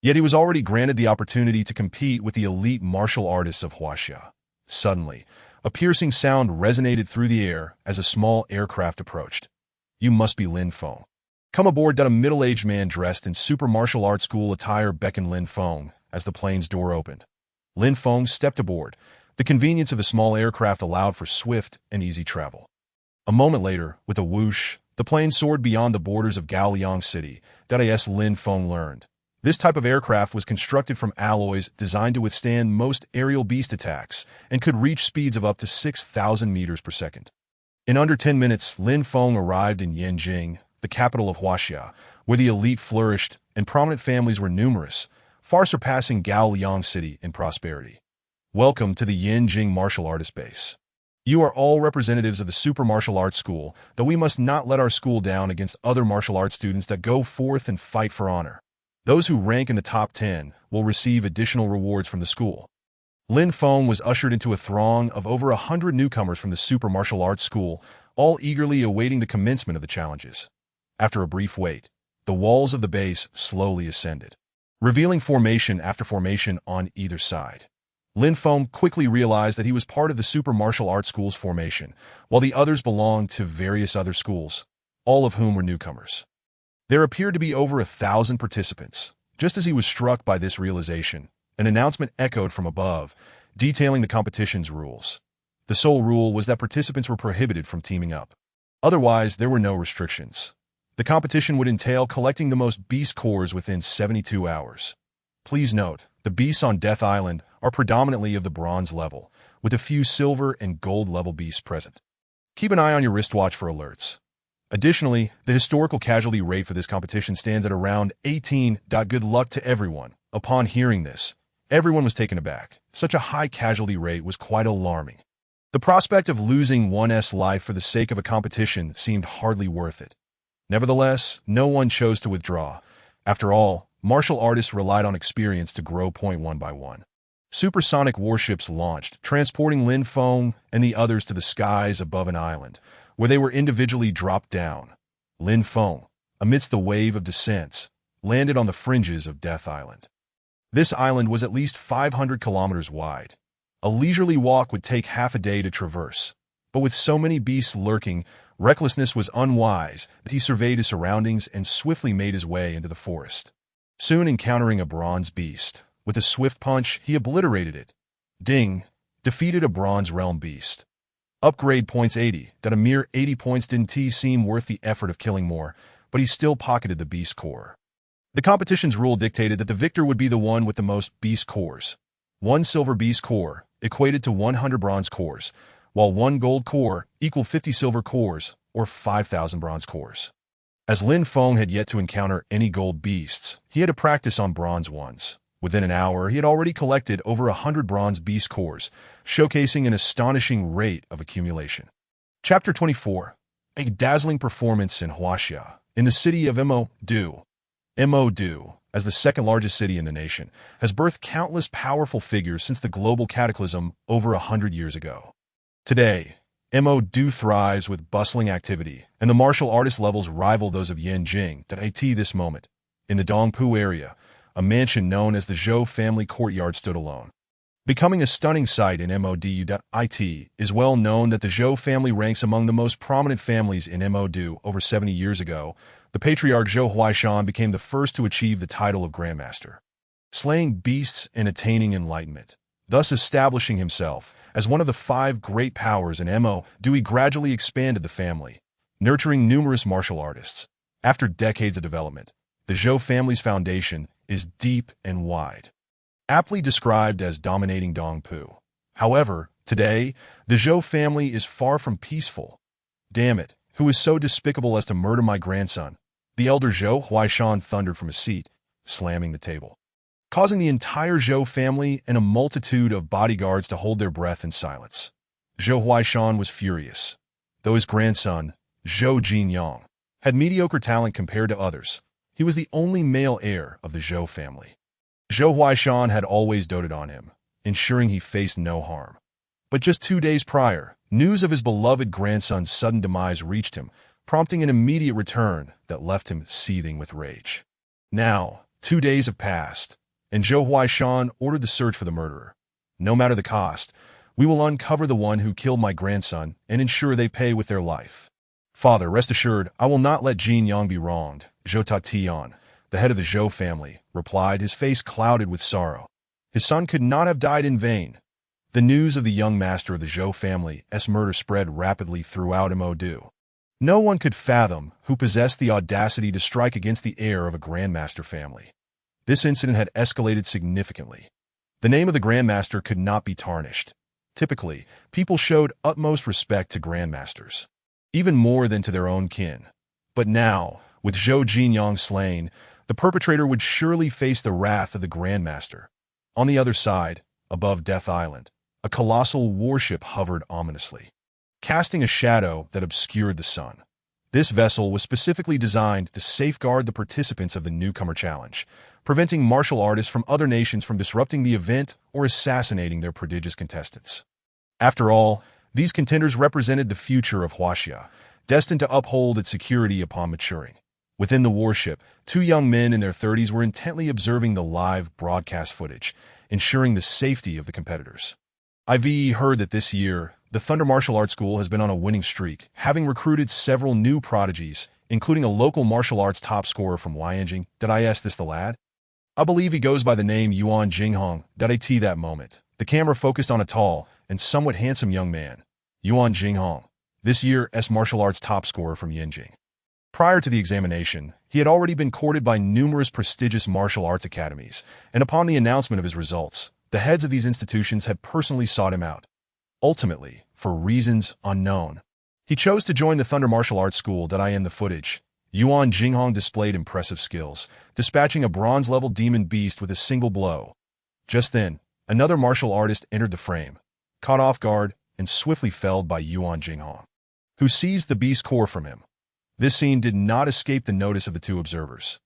Yet he was already granted the opportunity to compete with the elite martial artists of Huaxia. Suddenly, a piercing sound resonated through the air as a small aircraft approached. You must be Lin Feng. Come aboard. A middle-aged man dressed in Super Martial Arts School attire beckoned Lin Feng as the plane's door opened. Lin Feng stepped aboard. The convenience of the small aircraft allowed for swift and easy travel. A moment later, with a whoosh, the plane soared beyond the borders of Gaoliang City. Lin Feng learned. This type of aircraft was constructed from alloys designed to withstand most aerial beast attacks and could reach speeds of up to 6,000 meters per second. In under 10 minutes, Lin Feng arrived in Yanjing, the capital of Huaxia, where the elite flourished and prominent families were numerous, far surpassing Gaoliang City in prosperity. Welcome to the Yanjing Martial Artist Base. You are all representatives of the Super Martial Arts School, though we must not let our school down against other martial arts students that go forth and fight for honor. Those who rank in the top 10 will receive additional rewards from the school. Lin Feng was ushered into a throng of over 100 newcomers from the Super Martial Arts School, all eagerly awaiting the commencement of the challenges. After a brief wait, the walls of the base slowly ascended, revealing formation after formation on either side. Lin Feng quickly realized that he was part of the super martial arts school's formation, while the others belonged to various other schools, all of whom were newcomers. There appeared to be over 1,000 participants. Just as he was struck by this realization, an announcement echoed from above, detailing the competition's rules. The sole rule was that participants were prohibited from teaming up. Otherwise, there were no restrictions. The competition would entail collecting the most beast cores within 72 hours. Please note, the beasts on Death Island are predominantly of the bronze level, with a few silver and gold level beasts present. Keep an eye on your wristwatch for alerts. Additionally, the historical casualty rate for this competition stands at around 18. Good luck to everyone. Upon hearing this, everyone was taken aback. Such a high casualty rate was quite alarming. The prospect of losing one's life for the sake of a competition seemed hardly worth it. Nevertheless, no one chose to withdraw. After all, martial artists relied on experience to grow one by one. Supersonic warships launched, transporting Lin Feng and the others to the skies above an island, where they were individually dropped down. Lin Feng, amidst the wave of descents, landed on the fringes of Death Island. This island was at least 500 kilometers wide. A leisurely walk would take half a day to traverse, but with so many beasts lurking, recklessness was unwise. But he surveyed his surroundings and swiftly made his way into the forest. Soon encountering a bronze beast, with a swift punch, he obliterated it. Ding! Defeated a bronze realm beast. Upgrade points 80. That a mere 80 points didn't seem worth the effort of killing more, but he still pocketed the beast core. The competition's rule dictated that the victor would be the one with the most beast cores. One silver beast core equated to 100 bronze cores, while one gold core equaled 50 silver cores, or 5,000 bronze cores. As Lin Feng had yet to encounter any gold beasts, he had to practice on bronze ones. Within an hour, he had already collected over 100 bronze beast cores, showcasing an astonishing rate of accumulation. Chapter 24. A dazzling performance in Huaxia, in the city of Mo-Du. Mo-Du, as the second largest city in the nation, has birthed countless powerful figures since the global cataclysm over 100 years ago. Today, Mo-Du thrives with bustling activity, and the martial artist levels rival those of Yanjing at this moment. In the Dongpu area, a mansion known as the Zhou family courtyard stood alone. Becoming a stunning sight in Mo-Du. It is well known that the Zhou family ranks among the most prominent families in Mo-Du. Over 70 years ago, the patriarch Zhou Huaishan became the first to achieve the title of Grandmaster, slaying beasts and attaining enlightenment, thus establishing himself as one of the 5 great powers in Mo-Du. He gradually expanded the family, nurturing numerous martial artists. After decades of development, the Zhou family's foundation is deep and wide, aptly described as dominating Dongpu. However, today, the Zhou family is far from peaceful. Damn it, who is so despicable as to murder my grandson? The elder Zhou Huaishan thundered from his seat, slamming the table, causing the entire Zhou family and a multitude of bodyguards to hold their breath in silence. Zhou Huaishan was furious. Though his grandson, Zhou Jinyang, had mediocre talent compared to others, he was the only male heir of the Zhou family. Zhou Huaishan had always doted on him, ensuring he faced no harm. But just 2 days prior, news of his beloved grandson's sudden demise reached him, prompting an immediate return that left him seething with rage. Now, 2 days have passed, and Zhou Huaishan ordered the search for the murderer. No matter the cost, we will uncover the one who killed my grandson and ensure they pay with their life. Father, rest assured, I will not let Jin Yang be wronged. Zhou Tatian, the head of the Zhou family, replied, his face clouded with sorrow. His son could not have died in vain. The news of the young master of the Zhou family's murder spread rapidly throughout Mo-Du. No one could fathom who possessed the audacity to strike against the heir of a grandmaster family. This incident had escalated significantly. The name of the grandmaster could not be tarnished. Typically, people showed utmost respect to grandmasters, even more than to their own kin. But now, with Zhou Jinyang slain, the perpetrator would surely face the wrath of the grandmaster. On the other side, above Death Island, a colossal warship hovered ominously, casting a shadow that obscured the sun. This vessel was specifically designed to safeguard the participants of the newcomer challenge, preventing martial artists from other nations from disrupting the event or assassinating their prodigious contestants. After all, these contenders represented the future of Huaxia, destined to uphold its security upon maturing. Within the warship, 2 young men in their 30s were intently observing the live broadcast footage, ensuring the safety of the competitors. I've heard that this year, the Thunder Martial Arts School has been on a winning streak, having recruited several new prodigies, including a local martial arts top scorer from Lianjing. Did I ask this the lad? I believe he goes by the name Yuan Jinghong. At that moment, the camera focused on a tall and somewhat handsome young man, Yuan Jinghong, this year's martial arts top scorer from Yinjing. Prior to the examination, he had already been courted by numerous prestigious martial arts academies, and upon the announcement of his results, the heads of these institutions had personally sought him out. Ultimately, for reasons unknown, he chose to join the Thunder Martial Arts School. In the footage, Yuan Jinghong displayed impressive skills, dispatching a bronze-level demon beast with a single blow. Just then, another martial artist entered the frame, caught off guard, and swiftly felled by Yuan Jinghong, who seized the beast's core from him. This scene did not escape the notice of the two observers.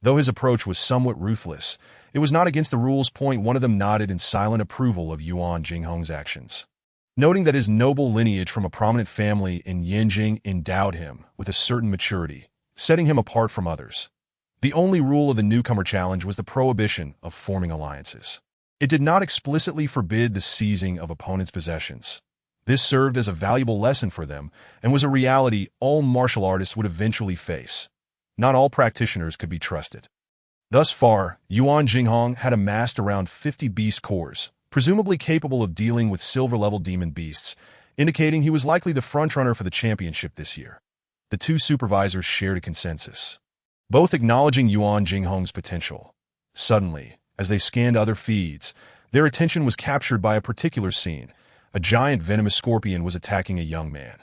Though his approach was somewhat ruthless, it was not against the rules. One of them nodded in silent approval of Yuan Jinghong's actions, noting that his noble lineage from a prominent family in Yinjing endowed him with a certain maturity, setting him apart from others. The only rule of the newcomer challenge was the prohibition of forming alliances. It did not explicitly forbid the seizing of opponents' possessions. This served as a valuable lesson for them and was a reality all martial artists would eventually face. Not all practitioners could be trusted. Thus far, Yuan Jinghong had amassed around 50 beast cores, presumably capable of dealing with silver-level demon beasts, indicating he was likely the frontrunner for the championship this year. The two supervisors shared a consensus, both acknowledging Yuan Jinghong's potential. Suddenly, as they scanned other feeds, their attention was captured by a particular scene. A giant venomous scorpion was attacking a young man.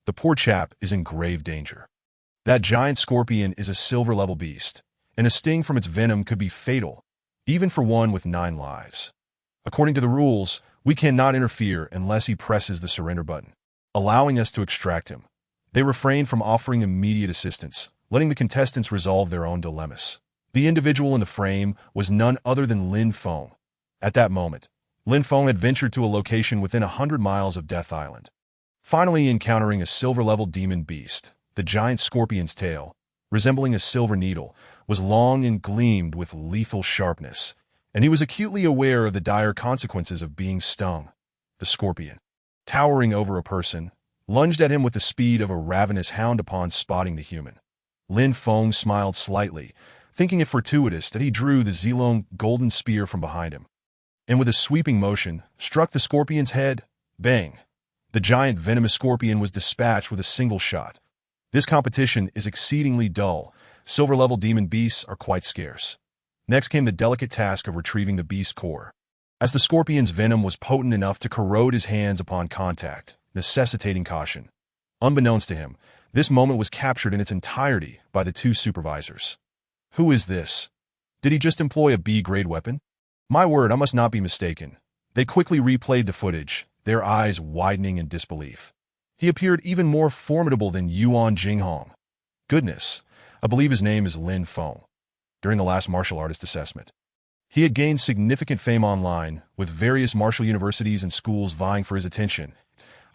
The poor chap is in grave danger. That giant scorpion is a silver-level beast, and a sting from its venom could be fatal, even for one with 9 lives. According to the rules, we cannot interfere unless he presses the surrender button, allowing us to extract him. They refrained from offering immediate assistance, letting the contestants resolve their own dilemmas. The individual in the frame was none other than Lin Feng. At that moment, Lin Feng had ventured to a location within 100 miles of Death Island, finally encountering a silver-level demon beast. The giant scorpion's tail, resembling a silver needle, was long and gleamed with lethal sharpness, and he was acutely aware of the dire consequences of being stung. The scorpion, towering over a person, lunged at him with the speed of a ravenous hound upon spotting the human. Lin Feng smiled slightly, thinking it fortuitous that he drew the Zilong golden spear from behind him, and with a sweeping motion, struck the scorpion's head. Bang! The giant venomous scorpion was dispatched with a single shot. This competition is exceedingly dull. Silver-level demon beasts are quite scarce. Next came the delicate task of retrieving the beast's core. As the scorpion's venom was potent enough to corrode his hands upon contact, necessitating caution. Unbeknownst to him, this moment was captured in its entirety by the two supervisors. Who is this? Did he just employ a B-grade weapon? My word, I must not be mistaken. They quickly replayed the footage, their eyes widening in disbelief. He appeared even more formidable than Yuan Jinghong. Goodness, I believe his name is Lin Feng. During the last martial artist assessment, he had gained significant fame online, with various martial universities and schools vying for his attention.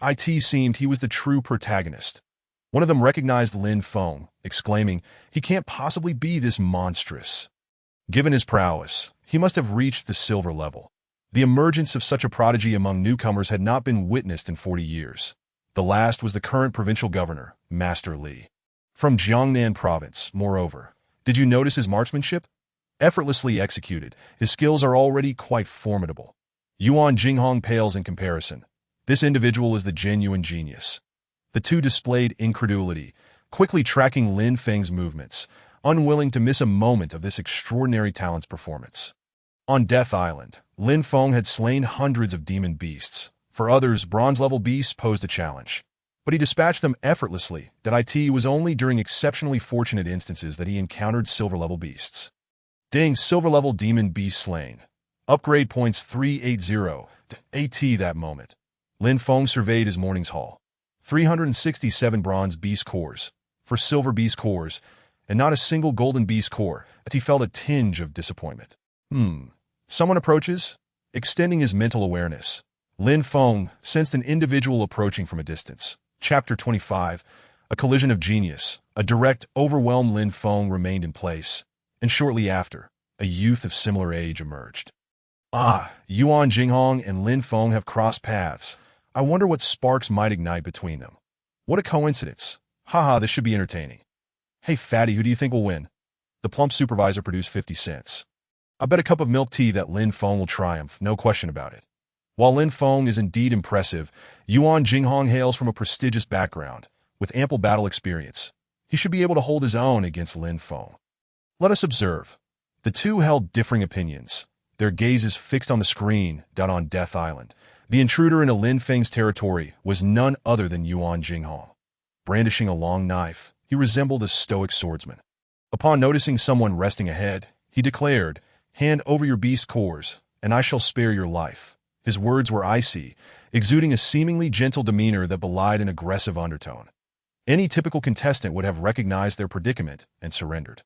It seemed he was the true protagonist. One of them recognized Lin Feng, exclaiming, "He can't possibly be this monstrous." Given his prowess, he must have reached the silver level. The emergence of such a prodigy among newcomers had not been witnessed in 40 years. The last was the current provincial governor, Master Li, from Jiangnan province. Moreover, did you notice his marksmanship? Effortlessly executed, his skills are already quite formidable. Yuan Jinghong pales in comparison. This individual is the genuine genius. The two displayed incredulity, quickly tracking Lin Feng's movements, unwilling to miss a moment of this extraordinary talent's performance. On Death Island, Lin Feng had slain hundreds of demon beasts. For others, bronze-level beasts posed a challenge, but he dispatched them effortlessly. It was only during exceptionally fortunate instances that he encountered silver-level beasts. Ding, silver-level demon beast slain. Upgrade points 380 to AT. That moment, Lin Feng surveyed his morning's haul. 367 bronze beast cores, for silver beast cores, and not a single golden beast core. He felt a tinge of disappointment. Someone approaches, extending his mental awareness. Lin Feng sensed an individual approaching from a distance. Chapter 25, A Collision of Genius. A direct, overwhelmed Lin Feng remained in place, and shortly after, a youth of similar age emerged. Yuan Jinghong and Lin Feng have crossed paths. I wonder what sparks might ignite between them. What a coincidence. Haha, this should be entertaining. Hey, fatty, who do you think will win? The plump supervisor produced 50 cents. I bet a cup of milk tea that Lin Feng will triumph, no question about it. While Lin Feng is indeed impressive, Yuan Jinghong hails from a prestigious background, with ample battle experience. He should be able to hold his own against Lin Feng. Let us observe. The two held differing opinions, their gazes fixed on the screen down on Death Island. The intruder into Lin Feng's territory was none other than Yuan Jinghong. Brandishing a long knife, he resembled a stoic swordsman. Upon noticing someone resting ahead, he declared, "Hand over your beast cores, and I shall spare your life." His words were icy, exuding a seemingly gentle demeanor that belied an aggressive undertone. Any typical contestant would have recognized their predicament and surrendered.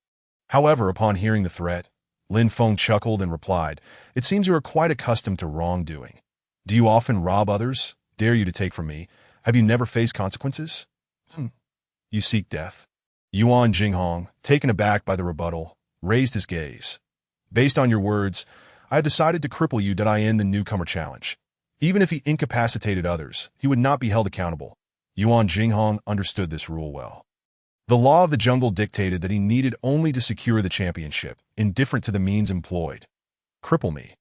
However, upon hearing the threat, Lin Feng chuckled and replied, "It seems you are quite accustomed to wrongdoing. Do you often rob others? Dare you to take from me? Have you never faced consequences? You seek death." Yuan Jinghong, taken aback by the rebuttal, raised his gaze. "Based on your words, I have decided to cripple you that I end the newcomer challenge. Even if he incapacitated others, he would not be held accountable." Yuan Jinghong understood this rule well. The law of the jungle dictated that he needed only to secure the championship, indifferent to the means employed. "Cripple me.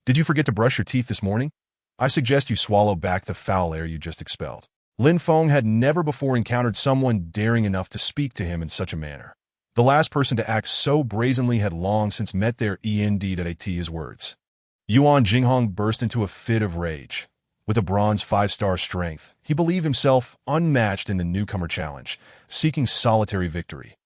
Did you forget to brush your teeth this morning? I suggest you swallow back the foul air you just expelled." Lin Feng had never before encountered someone daring enough to speak to him in such a manner. The last person to act so brazenly had long since met their end at his words. Yuan Jinghong burst into a fit of rage. With a bronze 5-star strength, he believed himself unmatched in the newcomer challenge, seeking solitary victory.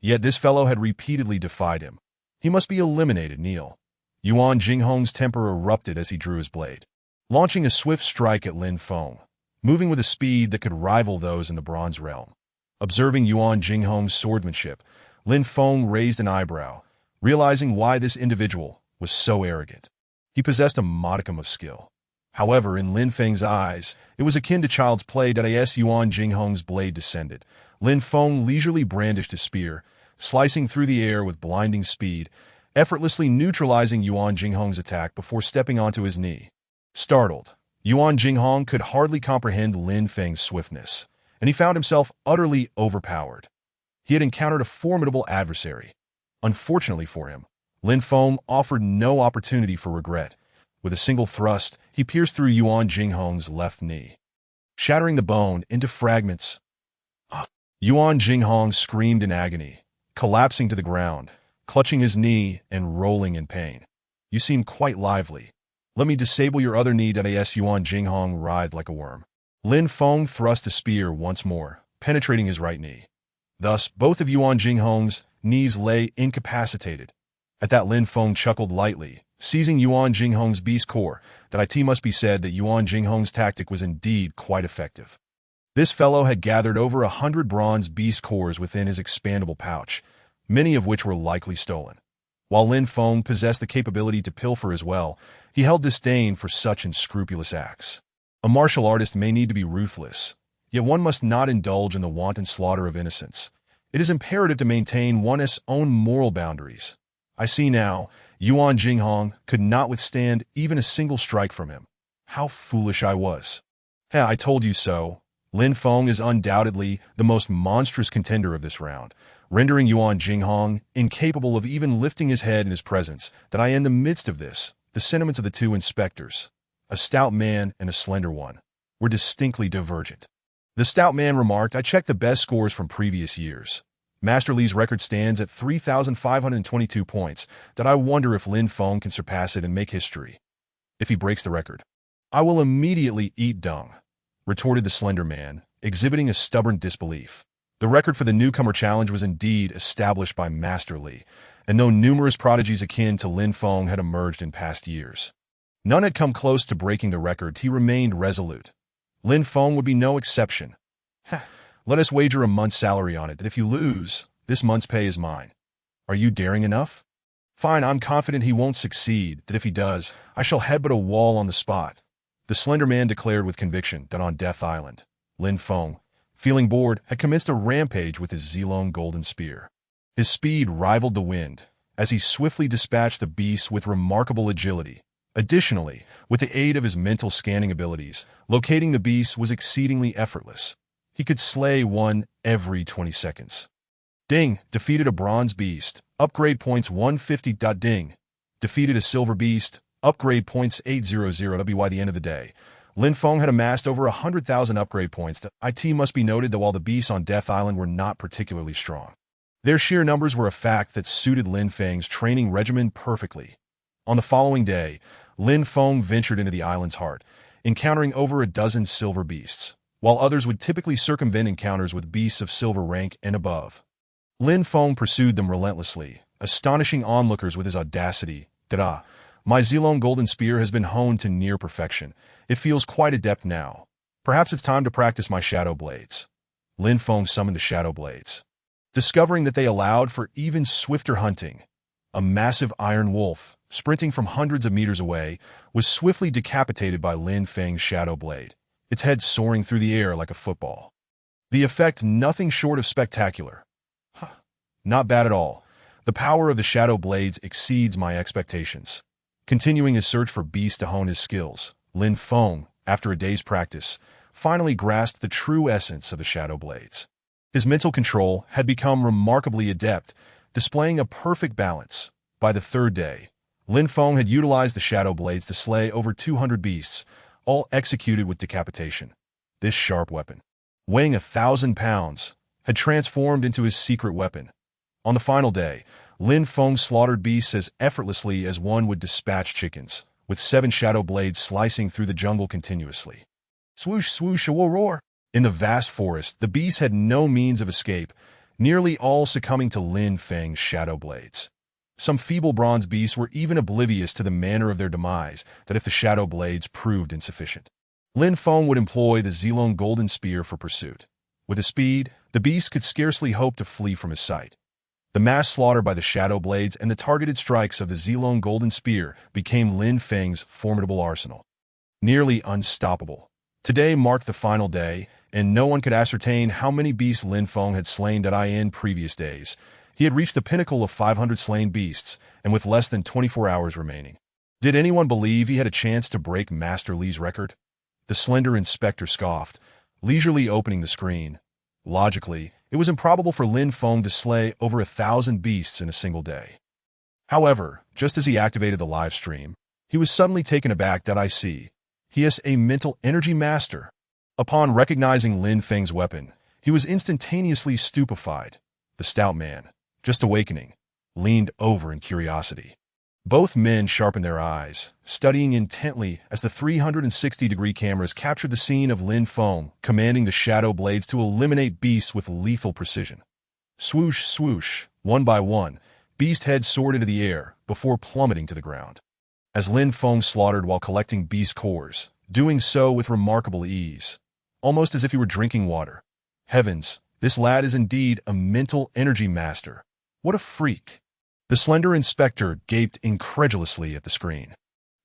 Yet this fellow had repeatedly defied him. He must be eliminated, Neil. Yuan Jinghong's temper erupted as he drew his blade, launching a swift strike at Lin Feng, moving with a speed that could rival those in the bronze realm. Observing Yuan Jinghong's swordsmanship, Lin Feng raised an eyebrow, realizing why this individual was so arrogant. He possessed a modicum of skill. However, in Lin Feng's eyes, it was akin to child's play. As Yuan Jinghong's blade descended, Lin Feng leisurely brandished his spear, slicing through the air with blinding speed, effortlessly neutralizing Yuan Jinghong's attack before stepping onto his knee. Startled, Yuan Jinghong could hardly comprehend Lin Feng's swiftness, and he found himself utterly overpowered. He had encountered a formidable adversary. Unfortunately for him, Lin Feng offered no opportunity for regret. With a single thrust, he pierced through Yuan Jinghong's left knee, shattering the bone into fragments. Yuan Jinghong screamed in agony, collapsing to the ground, clutching his knee and rolling in pain. "You seem quite lively. Let me disable your other knee." Yuan Jinghong writhed like a worm. Lin Feng thrust the spear once more, penetrating his right knee. Thus, both of Yuan Jinghong's knees lay incapacitated. At that, Lin Feng chuckled lightly, seizing Yuan Jinghong's beast core. It must be said that Yuan Jinghong's tactic was indeed quite effective. This fellow had gathered over 100 bronze beast cores within his expandable pouch, many of which were likely stolen. While Lin Feng possessed the capability to pilfer as well, he held disdain for such unscrupulous acts. A martial artist may need to be ruthless, yet one must not indulge in the wanton slaughter of innocents. It is imperative to maintain one's own moral boundaries. I see now, Yuan Jinghong could not withstand even a single strike from him. How foolish I was. I told you so. Lin Feng is undoubtedly the most monstrous contender of this round, rendering Yuan Jinghong incapable of even lifting his head in his presence. In the midst of this, the sentiments of the two inspectors, a stout man and a slender one, were distinctly divergent. The stout man remarked, "I checked the best scores from previous years. Master Li's record stands at 3,522 points. I wonder if Lin Feng can surpass it and make history. If he breaks the record, I will immediately eat dung," retorted the slender man, exhibiting a stubborn disbelief. The record for the newcomer challenge was indeed established by Master Li, and though numerous prodigies akin to Lin Feng had emerged in past years, none had come close to breaking the record. He remained resolute. Lin Feng would be no exception. "Let us wager a month's salary on it, that if you lose, this month's pay is mine. Are you daring enough?" "Fine, I'm confident he won't succeed, that if he does, I shall headbutt a wall on the spot," the slender man declared with conviction. On Death Island, Lin Feng, feeling bored, had commenced a rampage with his Zilong golden spear. His speed rivaled the wind, as he swiftly dispatched the beast with remarkable agility, Additionally, with the aid of his mental scanning abilities, locating the beast was exceedingly effortless. He could slay one every 20 seconds. Ding, defeated a bronze beast, upgrade points 150. Ding, defeated a silver beast, upgrade points 800. By the end of the day, Lin Feng had amassed over 100,000 upgrade points. It must be noted that while the beasts on Death Island were not particularly strong, their sheer numbers were a fact that suited Lin Feng's training regimen perfectly. On the following day, Lin Feng ventured into the island's heart, encountering over a dozen silver beasts, while others would typically circumvent encounters with beasts of silver rank and above. Lin Feng pursued them relentlessly, astonishing onlookers with his audacity. Ta-da! My Zilong Golden Spear has been honed to near perfection. It feels quite adept now. Perhaps it's time to practice my Shadow Blades. Lin Feng summoned the Shadow Blades. Discovering that they allowed for even swifter hunting, a massive iron wolf, sprinting from hundreds of meters away, was swiftly decapitated by Lin Feng's Shadow Blade, its head soaring through the air like a football. The effect nothing short of spectacular. Not bad at all. The power of the Shadow Blades exceeds my expectations. Continuing his search for beasts to hone his skills, Lin Feng, after a day's practice, finally grasped the true essence of the Shadow Blades. His mental control had become remarkably adept, displaying a perfect balance. By the third day, Lin Feng had utilized the Shadow Blades to slay over 200 beasts, all executed with decapitation. This sharp weapon, weighing 1,000 pounds, had transformed into his secret weapon. On the final day, Lin Feng slaughtered beasts as effortlessly as one would dispatch chickens, with 7 Shadow Blades slicing through the jungle continuously. Swoosh, swoosh, a roar! In the vast forest, the beasts had no means of escape, nearly all succumbing to Lin Feng's Shadow Blades. Some feeble bronze beasts were even oblivious to the manner of their demise, that if the Shadow Blades proved insufficient, Lin Feng would employ the Zilong Golden Spear for pursuit. With his speed, the beasts could scarcely hope to flee from his sight. The mass slaughter by the Shadow Blades and the targeted strikes of the Zilong Golden Spear became Lin Feng's formidable arsenal. Nearly unstoppable. Today marked the final day, and no one could ascertain how many beasts Lin Feng had slain in previous days. He had reached the pinnacle of 500 slain beasts, and with less than 24 hours remaining. Did anyone believe he had a chance to break Master Li's record? The slender inspector scoffed, leisurely opening the screen. Logically, it was improbable for Lin Feng to slay over 1,000 beasts in a single day. However, just as he activated the live stream, he was suddenly taken aback. He is a mental energy master. Upon recognizing Lin Feng's weapon, he was instantaneously stupefied. The stout man, just awakening, leaned over in curiosity. Both men sharpened their eyes, studying intently as the 360-degree cameras captured the scene of Lin Feng commanding the Shadow Blades to eliminate beasts with lethal precision. Swoosh, swoosh, one by one, beast heads soared into the air before plummeting to the ground. As Lin Feng slaughtered while collecting beast cores, doing so with remarkable ease, almost as if he were drinking water. Heavens, this lad is indeed a mental energy master. What a freak! The slender inspector gaped incredulously at the screen.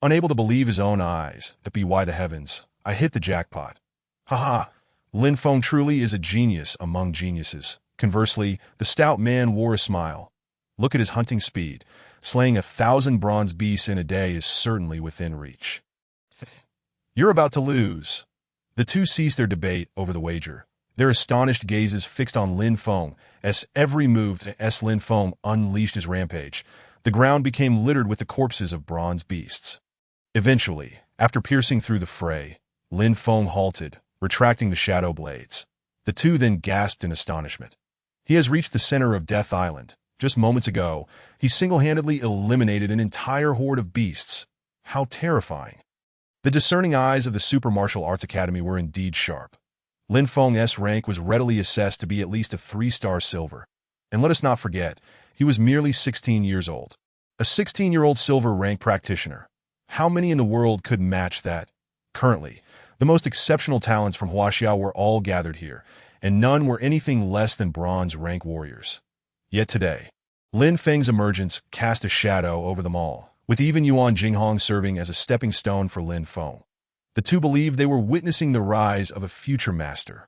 Unable to believe his own eyes, why the heavens, I hit the jackpot. Ha! Lin Feng truly is a genius among geniuses. Conversely, the stout man wore a smile. Look at his hunting speed. Slaying 1,000 bronze beasts in a day is certainly within reach. You're about to lose. The two ceased their debate over the wager, their astonished gazes fixed on Lin Feng. As every move as Lin Feng unleashed his rampage, the ground became littered with the corpses of bronze beasts. Eventually, after piercing through the fray, Lin Feng halted, retracting the Shadow Blades. The two then gasped in astonishment. He has reached the center of Death Island. Just moments ago, he single-handedly eliminated an entire horde of beasts. How terrifying. The discerning eyes of the Super Martial Arts Academy were indeed sharp. Lin Feng's rank was readily assessed to be at least a 3-star silver. And let us not forget, he was merely 16 years old. A 16-year-old silver rank practitioner. How many in the world could match that? Currently, the most exceptional talents from Huaxia were all gathered here, and none were anything less than bronze rank warriors. Yet today, Lin Feng's emergence cast a shadow over them all, with even Yuan Jinghong serving as a stepping stone for Lin Feng. The two believed they were witnessing the rise of a future master.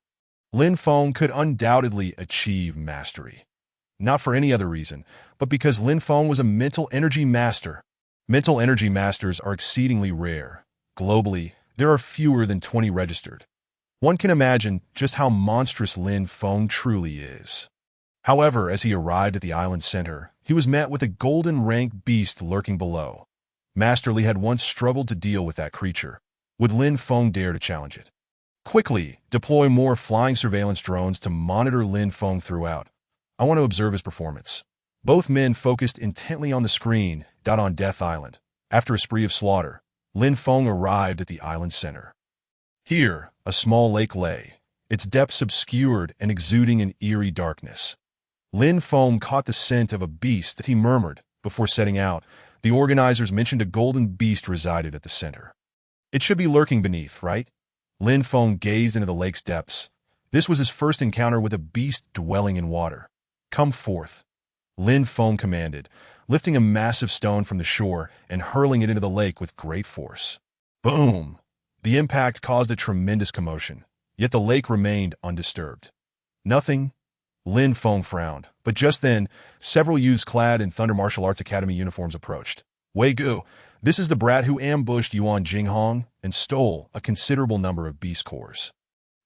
Lin Feng could undoubtedly achieve mastery. Not for any other reason, but because Lin Feng was a mental energy master. Mental energy masters are exceedingly rare. Globally, there are fewer than 20 registered. One can imagine just how monstrous Lin Feng truly is. However, as he arrived at the island's center, he was met with a golden rank beast lurking below. Master Li had once struggled to deal with that creature. Would Lin Feng dare to challenge it? Quickly, deploy more flying surveillance drones to monitor Lin Feng throughout. I want to observe his performance. Both men focused intently on the screen, on Death Island. After a spree of slaughter, Lin Feng arrived at the island's center. Here, a small lake lay, its depths obscured and exuding an eerie darkness. Lin Feng caught the scent of a beast that he murmured. Before setting out, the organizers mentioned a golden beast resided at the center. It should be lurking beneath, right? Lin Feng gazed into the lake's depths. This was his first encounter with a beast dwelling in water. Come forth, Lin Feng commanded, lifting a massive stone from the shore and hurling it into the lake with great force. Boom! The impact caused a tremendous commotion, yet the lake remained undisturbed. Nothing? Lin Feng frowned, but just then, several youths clad in Thunder Martial Arts Academy uniforms approached. Wei Gu, this is the brat who ambushed Yuan Jinghong and stole a considerable number of beast cores.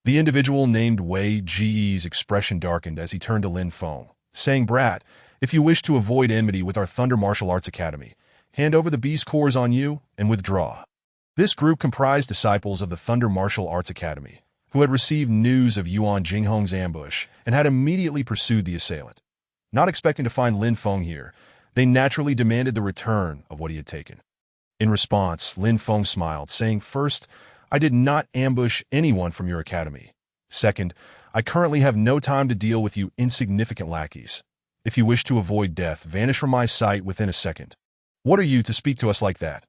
The individual named Wei Ge's expression darkened as he turned to Lin Feng, saying, Brat, if you wish to avoid enmity with our Thunder Martial Arts Academy, hand over the beast cores on you and withdraw. This group comprised disciples of the Thunder Martial Arts Academy, who had received news of Yuan Jinghong's ambush and had immediately pursued the assailant. Not expecting to find Lin Feng here, they naturally demanded the return of what he had taken. In response, Lin Feng smiled, saying, First, I did not ambush anyone from your academy. Second, I currently have no time to deal with you insignificant lackeys. If you wish to avoid death, vanish from my sight within a second. What are you to speak to us like that?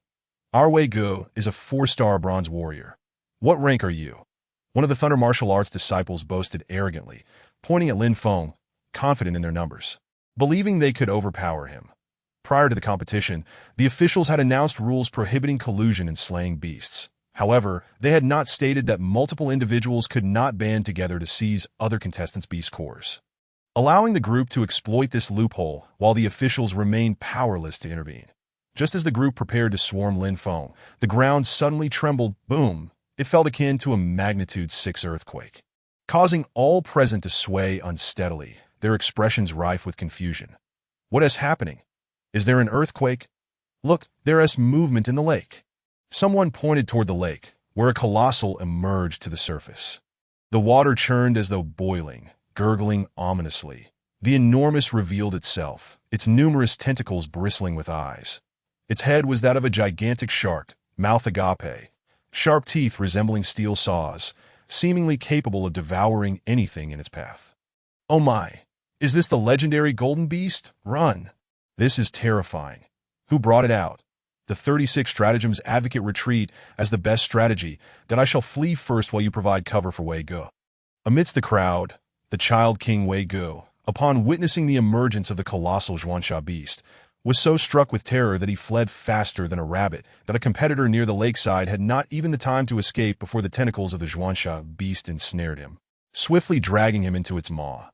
Our Wei Gu is a 4-star bronze warrior. What rank are you? One of the Thunder Martial Arts disciples boasted arrogantly, pointing at Lin Feng, confident in their numbers, believing they could overpower him. Prior to the competition, the officials had announced rules prohibiting collusion and slaying beasts. However, they had not stated that multiple individuals could not band together to seize other contestants' beast cores, allowing the group to exploit this loophole while the officials remained powerless to intervene. Just as the group prepared to swarm Lin Feng, the ground suddenly trembled. Boom! It felt akin to a magnitude 6 earthquake, causing all present to sway unsteadily, their expressions rife with confusion. What is happening? Is there an earthquake? Look, there is movement in the lake. Someone pointed toward the lake, where a colossal emerged to the surface. The water churned as though boiling, gurgling ominously. The enormous revealed itself, its numerous tentacles bristling with eyes. Its head was that of a gigantic shark, mouth agape, sharp teeth resembling steel saws, seemingly capable of devouring anything in its path. Oh my! Is this the legendary golden beast? Run! This is terrifying. Who brought it out? The 36 stratagems advocate retreat as the best strategy, that I shall flee first while you provide cover for Wei Gu. Amidst the crowd, the child king Wei Gu, upon witnessing the emergence of the colossal Zhuansha beast, was so struck with terror that he fled faster than a rabbit, that a competitor near the lakeside had not even the time to escape before the tentacles of the Zhuansha beast ensnared him, swiftly dragging him into its maw.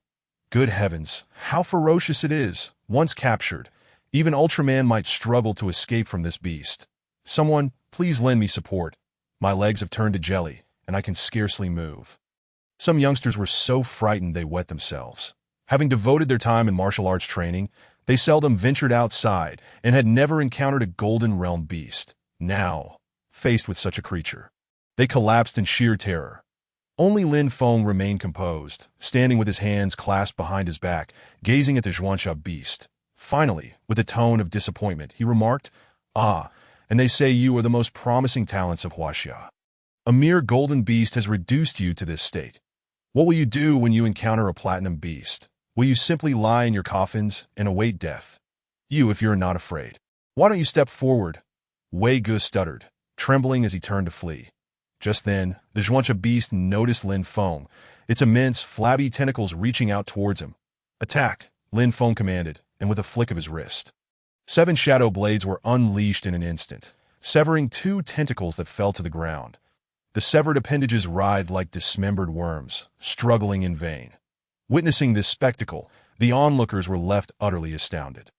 Good heavens, how ferocious it is! Once captured, even Ultraman might struggle to escape from this beast. Someone, please lend me support. My legs have turned to jelly, and I can scarcely move. Some youngsters were so frightened they wet themselves. Having devoted their time in martial arts training, they seldom ventured outside and had never encountered a Golden Realm beast. Now, faced with such a creature, they collapsed in sheer terror. Only Lin Feng remained composed, standing with his hands clasped behind his back, gazing at the Zhuansha beast. Finally, with a tone of disappointment, he remarked, Ah, and they say you are the most promising talents of Huaxia. A mere golden beast has reduced you to this state. What will you do when you encounter a platinum beast? Will you simply lie in your coffins and await death? You, if you're not afraid. Why don't you step forward? Wei Gu stuttered, trembling as he turned to flee. Just then, the Zhuansha beast noticed Lin Feng, its immense, flabby tentacles reaching out towards him. Attack, Lin Feng commanded, and with a flick of his wrist, 7 shadow blades were unleashed in an instant, severing 2 tentacles that fell to the ground. The severed appendages writhed like dismembered worms, struggling in vain. Witnessing this spectacle, the onlookers were left utterly astounded.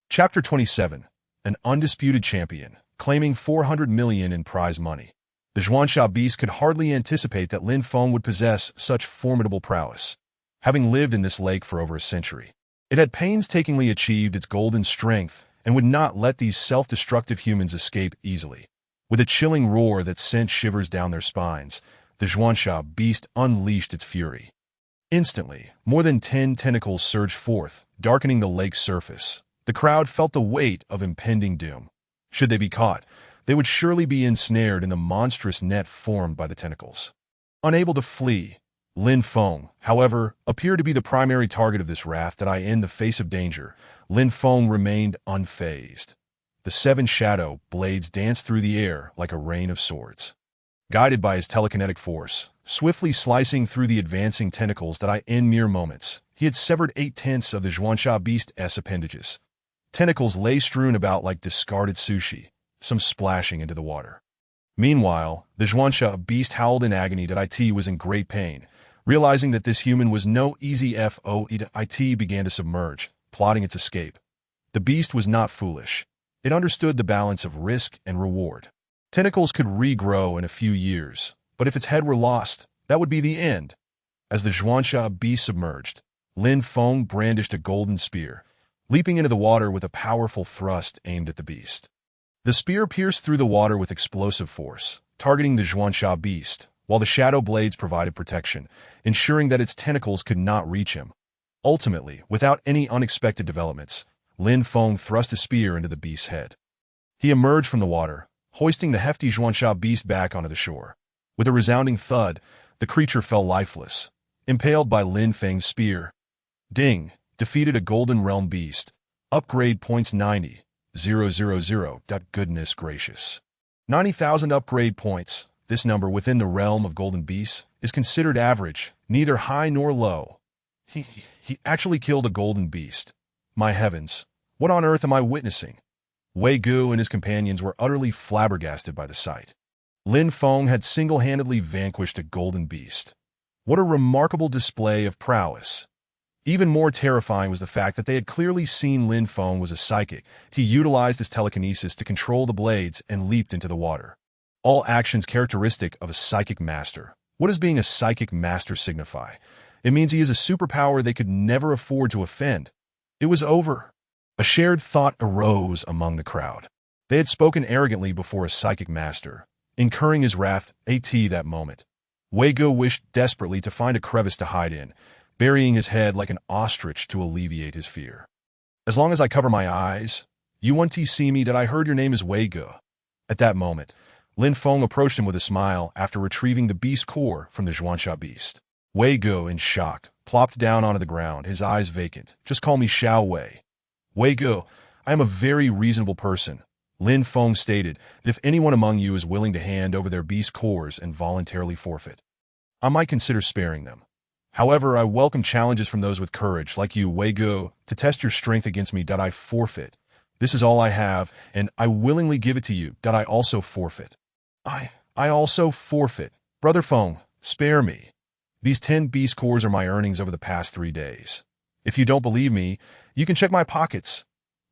Chapter 27. an undisputed champion, claiming 400 million in prize money. The Zhuansha beast could hardly anticipate that Lin Feng would possess such formidable prowess. Having lived in this lake for over a century, it had painstakingly achieved its golden strength and would not let these self-destructive humans escape easily. With a chilling roar that sent shivers down their spines, the Zhuansha beast unleashed its fury. Instantly, more than 10 tentacles surged forth, darkening the lake's surface. The crowd felt the weight of impending doom. Should they be caught, they would surely be ensnared in the monstrous net formed by the tentacles. Unable to flee, Lin Feng, however, appeared to be the primary target of this wrath that in the face of danger, Lin Feng remained unfazed. The 7 shadow blades danced through the air like a rain of swords. Guided by his telekinetic force, swiftly slicing through the advancing tentacles that in mere moments, he had severed 8/10 of the Zhuansha beast's appendages. Tentacles lay strewn about like discarded sushi, some splashing into the water. Meanwhile, the Zhuansha beast howled in agony that it was in great pain. Realizing that this human was no easy foe, it began to submerge, plotting its escape. The beast was not foolish. It understood the balance of risk and reward. Tentacles could regrow in a few years, but if its head were lost, that would be the end. As the Zhuansha beast submerged, Lin Feng brandished a golden spear, leaping into the water with a powerful thrust aimed at the beast. The spear pierced through the water with explosive force, targeting the Zhuansha beast, while the shadow blades provided protection, ensuring that its tentacles could not reach him. Ultimately, without any unexpected developments, Lin Feng thrust a spear into the beast's head. He emerged from the water, hoisting the hefty Zhuansha beast back onto the shore. With a resounding thud, the creature fell lifeless, impaled by Lin Feng's spear. Ding! Defeated a Golden Realm beast. Upgrade points 90,000. Goodness gracious. 90,000 upgrade points. This number within the realm of golden beasts is considered average, neither high nor low. He actually killed a golden beast. My heavens, what on earth am I witnessing? Wei Gu and his companions were utterly flabbergasted by the sight. Lin Feng had single-handedly vanquished a golden beast. What a remarkable display of prowess. Even more terrifying was the fact that they had clearly seen Lin Feng was a psychic. He utilized his telekinesis to control the blades and leaped into the water. All actions characteristic of a psychic master. What does being a psychic master signify? It means he is a superpower they could never afford to offend. It was over. A shared thought arose among the crowd. They had spoken arrogantly before a psychic master, incurring his wrath that moment. Wei Gu wished desperately to find a crevice to hide in, burying his head like an ostrich to alleviate his fear. As long as I cover my eyes, you won't see me that I heard your name is Wei Gu. At that moment, Lin Feng approached him with a smile after retrieving the beast core from the Zhuansha beast. Wei Gu, in shock, plopped down onto the ground, his eyes vacant. Just call me Xiao Wei. Wei Gu, I am a very reasonable person. Lin Feng stated that if anyone among you is willing to hand over their beast cores and voluntarily forfeit, I might consider sparing them. However, I welcome challenges from those with courage, like you, Wei Gu, to test your strength against me. I forfeit. This is all I have, and I willingly give it to you. I also forfeit. I also forfeit. Brother Feng, spare me. These 10 beast cores are my earnings over the past 3 days. If you don't believe me, you can check my pockets.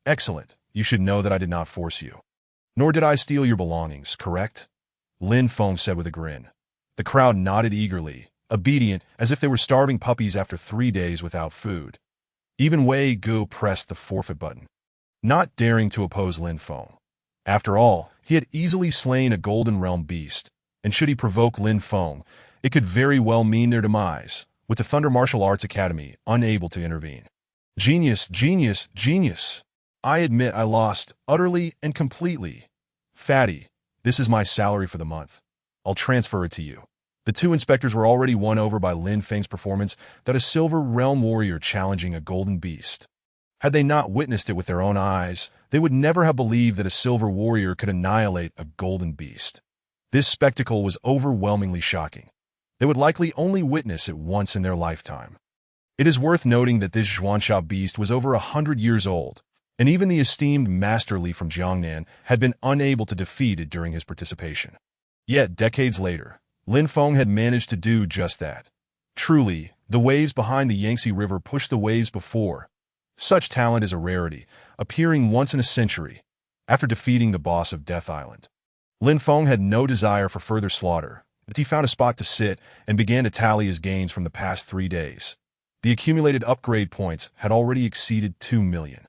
Excellent. You should know that I did not force you. Nor did I steal your belongings, correct? Lin Feng said with a grin. The crowd nodded eagerly, obedient as if they were starving puppies after 3 days without food. Even Wei Gu pressed the forfeit button, not daring to oppose Lin Feng. After all, he had easily slain a Golden Realm beast, and should he provoke Lin Feng, it could very well mean their demise, with the Thunder Martial Arts Academy unable to intervene. Genius, genius, genius. I admit I lost, utterly and completely. Fatty, this is my salary for the month. I'll transfer it to you. The 2 inspectors were already won over by Lin Feng's performance, that a Silver Realm warrior challenging a golden beast. Had they not witnessed it with their own eyes, they would never have believed that a silver warrior could annihilate a golden beast. This spectacle was overwhelmingly shocking. They would likely only witness it once in their lifetime. It is worth noting that this Zhuansha beast was over 100 years old, and even the esteemed Master Li from Jiangnan had been unable to defeat it during his participation. Yet, decades later, Lin Feng had managed to do just that. Truly, the waves behind the Yangtze River pushed the waves before. Such talent is a rarity, appearing once in a century. after defeating the boss of Death Island. Lin Feng had no desire for further slaughter, but he found a spot to sit and began to tally his gains from the past 3 days. The accumulated upgrade points had already exceeded 2 million,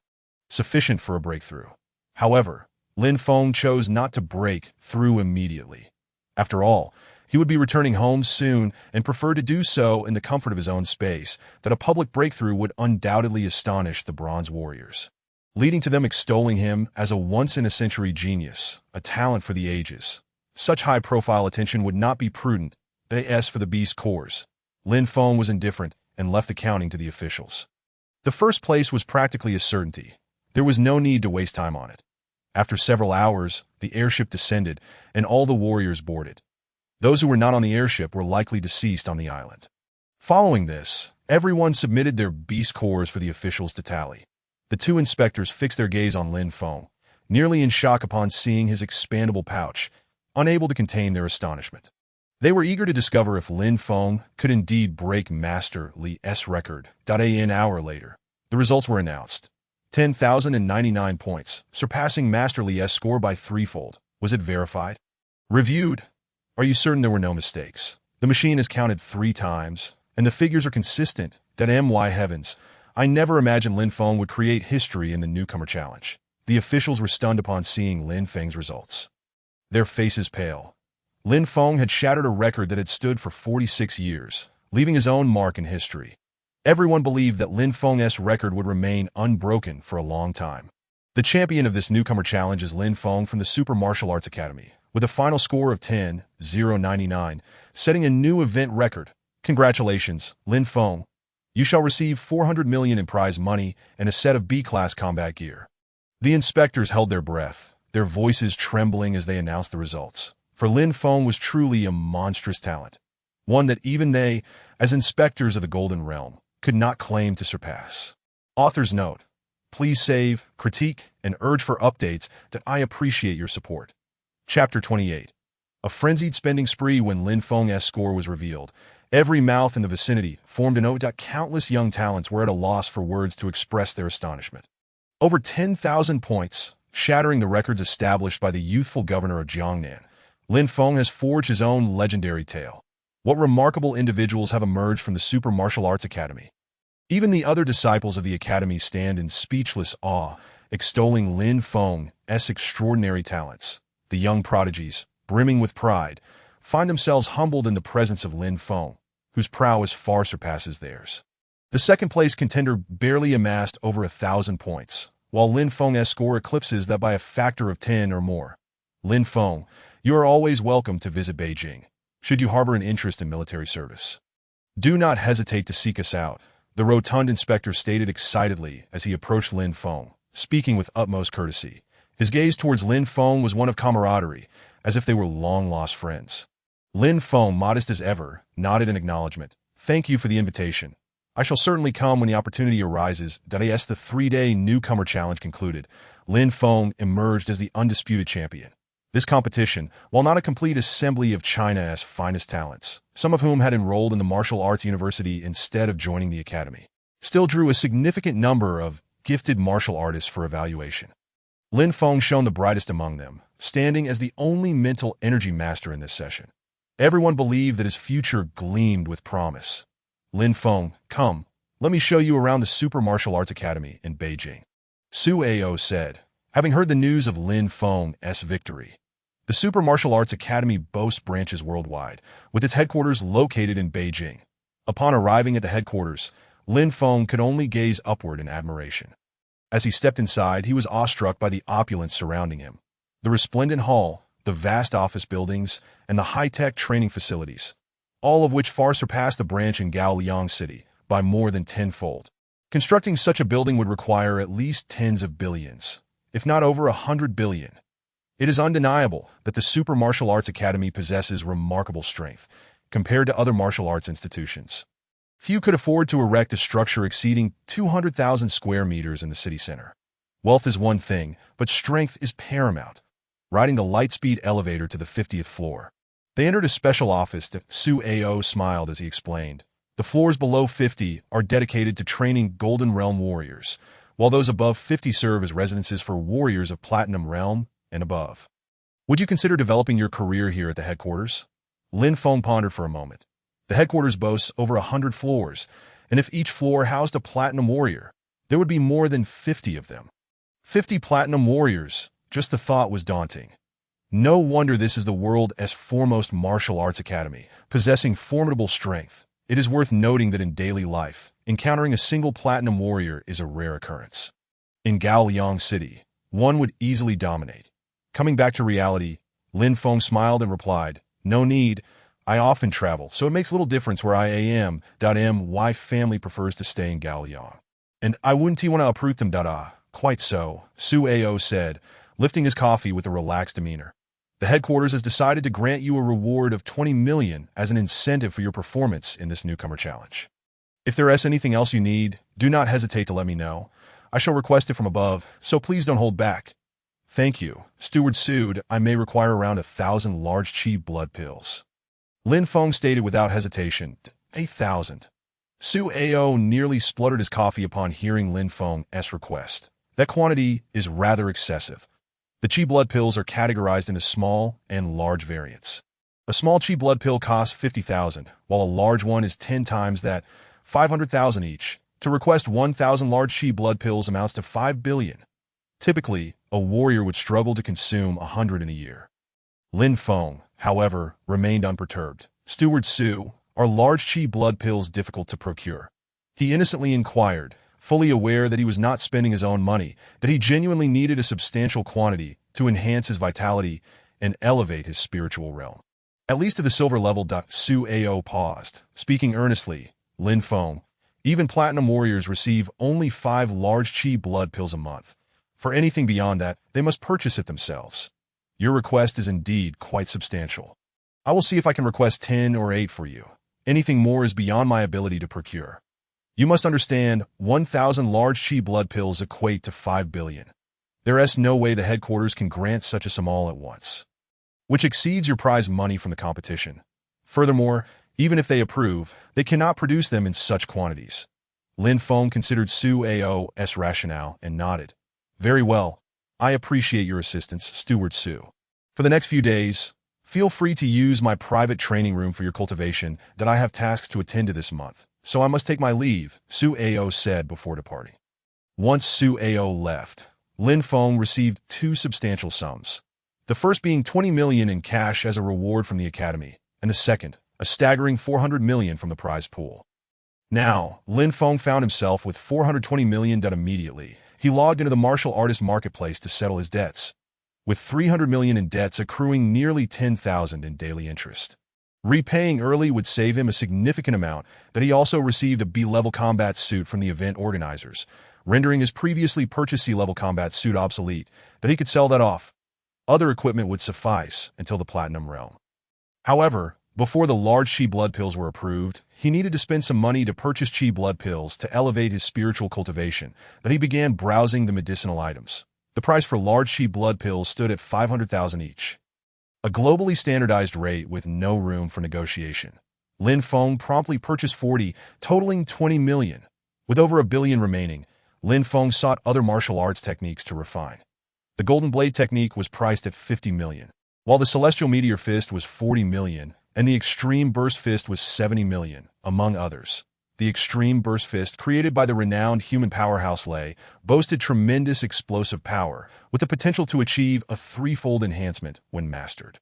sufficient for a breakthrough. However, Lin Feng chose not to break through immediately. After all, he would be returning home soon and preferred to do so in the comfort of his own space, that a public breakthrough would undoubtedly astonish the Bronze Warriors, leading to them extolling him as a once-in-a-century genius, a talent for the ages. Such high-profile attention would not be prudent. As for the Beast Corps, Lin Feng was indifferent and left the counting to the officials. The first place was practically a certainty. There was no need to waste time on it. After several hours, the airship descended, and all the warriors boarded. Those who were not on the airship were likely deceased on the island. Following this, everyone submitted their beast cores for the officials to tally. The 2 inspectors fixed their gaze on Lin Feng, nearly in shock upon seeing his expandable pouch, unable to contain their astonishment. They were eager to discover if Lin Feng could indeed break Master Li's record. An hour later, the results were announced. 10,099 points, surpassing Master Li's score by 3-fold. Was it verified? Reviewed. Are you certain there were no mistakes? The machine has counted 3 times, and the figures are consistent. My heavens, I never imagined Lin Feng would create history in the Newcomer Challenge. The officials were stunned upon seeing Lin Feng's results. Their faces pale. Lin Feng had shattered a record that had stood for 46 years, leaving his own mark in history. Everyone believed that Lin Feng's record would remain unbroken for a long time. The champion of this Newcomer Challenge is Lin Feng from the Super Martial Arts Academy, with a final score of 10,099, setting a new event record. Congratulations, Lin Feng. You shall receive 400 million in prize money and a set of B-class combat gear. The inspectors held their breath, their voices trembling as they announced the results. For Lin Feng was truly a monstrous talent, one that even they, as inspectors of the Golden Realm, could not claim to surpass. Author's note: please save, critique, and urge for updates. That I appreciate your support. Chapter 28. A frenzied spending spree when Lin Feng's score was revealed. Every mouth in the vicinity formed an ode. Countless young talents were at a loss for words to express their astonishment. Over 10,000 points, shattering the records established by the youthful governor of Jiangnan, Lin Feng has forged his own legendary tale. What remarkable individuals have emerged from the Super Martial Arts Academy. Even the other disciples of the Academy stand in speechless awe, extolling Lin Feng's extraordinary talents. The young prodigies, brimming with pride, find themselves humbled in the presence of Lin Feng, whose prowess far surpasses theirs. The second-place contender barely amassed over 1,000 points, while Lin Feng's score eclipses that by a factor of 10 or more. Lin Feng, you are always welcome to visit Beijing, should you harbor an interest in military service. Do not hesitate to seek us out, the rotund inspector stated excitedly as he approached Lin Feng, speaking with utmost courtesy. His gaze towards Lin Feng was one of camaraderie, as if they were long-lost friends. Lin Feng, modest as ever, nodded in acknowledgement. Thank you for the invitation. I shall certainly come when the opportunity arises. As the 3-day Newcomer Challenge concluded, Lin Feng emerged as the undisputed champion. This competition, while not a complete assembly of China's finest talents, some of whom had enrolled in the martial arts university instead of joining the academy, still drew a significant number of gifted martial artists for evaluation. Lin Feng shone the brightest among them, standing as the only mental energy master in this session. Everyone believed that his future gleamed with promise. Lin Feng, come, let me show you around the Super Martial Arts Academy in Beijing, Su Ao said, having heard the news of Lin Feng's victory. The Super Martial Arts Academy boasts branches worldwide, with its headquarters located in Beijing. Upon arriving at the headquarters, Lin Feng could only gaze upward in admiration. As he stepped inside, he was awestruck by the opulence surrounding him. The resplendent hall, the vast office buildings, and the high-tech training facilities, all of which far surpassed the branch in Gaoliang City by more than tenfold. Constructing such a building would require at least tens of billions, if not over 100 billion. It is undeniable that the Super Martial Arts Academy possesses remarkable strength compared to other martial arts institutions. Few could afford to erect a structure exceeding 200,000 square meters in the city center. Wealth is one thing, but strength is paramount. Riding the light-speed elevator to the 50th floor, they entered a special office. Su Ao smiled as he explained. The floors below 50 are dedicated to training Golden Realm warriors, while those above 50 serve as residences for warriors of Platinum Realm and above. Would you consider developing your career here at the headquarters? Lin Feng pondered for a moment. The headquarters boasts over 100 floors, and if each floor housed a Platinum Warrior, there would be more than 50 of them. 50 Platinum Warriors, just the thought was daunting. No wonder this is the world's foremost martial arts academy, possessing formidable strength. It is worth noting that in daily life, encountering a single Platinum Warrior is a rare occurrence. In Gaoliang City, one would easily dominate. Coming back to reality, Lin Feng smiled and replied, "No need. I often travel, so it makes little difference where I am. My family prefers to stay in Gaoliang. And I wouldn't want to uproot them. Quite so," Su Ao said, lifting his coffee with a relaxed demeanor. "The headquarters has decided to grant you a reward of 20 million as an incentive for your performance in this newcomer challenge. If there is anything else you need, do not hesitate to let me know. I shall request it from above, so please don't hold back." "Thank you, Steward Sued. I may require around 1,000 large chi blood pills." Lin Feng stated without hesitation, 8,000. Su Ao nearly spluttered his coffee upon hearing Lin Feng's request. That quantity is rather excessive. The chi blood pills are categorized into small and large variants. A small chi blood pill costs 50,000, while a large one is 10 times that, 500,000 each. To request 1,000 large chi blood pills amounts to 5 billion. Typically, a warrior would struggle to consume 100 in a year. Lin Feng, however, remained unperturbed. "Steward Su, are large chi blood pills difficult to procure?" He innocently inquired, fully aware that he was not spending his own money, that he genuinely needed a substantial quantity to enhance his vitality and elevate his spiritual realm. "At least to the silver level." Su Ao paused, speaking earnestly. "Lin Feng, even Platinum Warriors receive only 5 large chi blood pills a month. For anything beyond that, they must purchase it themselves. Your request is indeed quite substantial. I will see if I can request 10 or 8 for you. Anything more is beyond my ability to procure. You must understand, 1,000 large chi blood pills equate to 5 billion. There is no way the headquarters can grant such a sum all at once, which exceeds your prize money from the competition. Furthermore, even if they approve, they cannot produce them in such quantities." Lin Feng considered Su Ao's rationale and nodded. "Very well. I appreciate your assistance, Steward Su. For the next few days, feel free to use my private training room for your cultivation that I have tasks to attend to this month, so I must take my leave," Su Ao said before departing. Once Su Ao left, Lin Feng received 2 substantial sums. The first being 20 million in cash as a reward from the academy, and the second, a staggering 400 million from the prize pool. Now, Lin Feng found himself with 420 million immediately. He logged into the martial artist marketplace to settle his debts, with 300 million in debts accruing nearly 10,000 in daily interest. Repaying early would save him a significant amount, that he also received a B-level combat suit from the event organizers, rendering his previously purchased C-level combat suit obsolete, but he could sell that off. Other equipment would suffice until the Platinum Realm. However, before the large chi blood pills were approved, he needed to spend some money to purchase chi blood pills to elevate his spiritual cultivation, but he began browsing the medicinal items. The price for large chi blood pills stood at 500,000 each, a globally standardized rate with no room for negotiation. Lin Feng promptly purchased 40, totaling 20 million. With over 1 billion remaining, Lin Feng sought other martial arts techniques to refine. The Golden Blade technique was priced at 50 million, while the Celestial Meteor Fist was 40 million, and the Extreme Burst Fist was 70 million, among others. The Extreme Burst Fist, created by the renowned human powerhouse Lei, boasted tremendous explosive power, with the potential to achieve a 3-fold enhancement when mastered.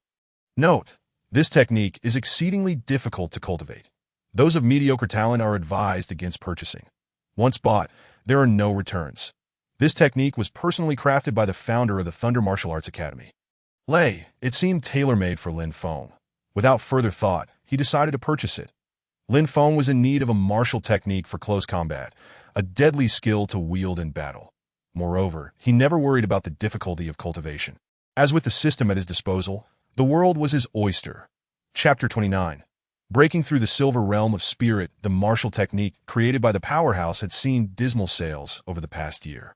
Note: this technique is exceedingly difficult to cultivate. Those of mediocre talent are advised against purchasing. Once bought, there are no returns. This technique was personally crafted by the founder of the Thunder Martial Arts Academy, Lei. It seemed tailor-made for Lin Feng. Without further thought, he decided to purchase it. Lin Feng was in need of a martial technique for close combat, a deadly skill to wield in battle. Moreover, he never worried about the difficulty of cultivation. As with the system at his disposal, the world was his oyster. Chapter 29. Breaking through the silver realm of spirit, the martial technique created by the powerhouse had seen dismal sales over the past year.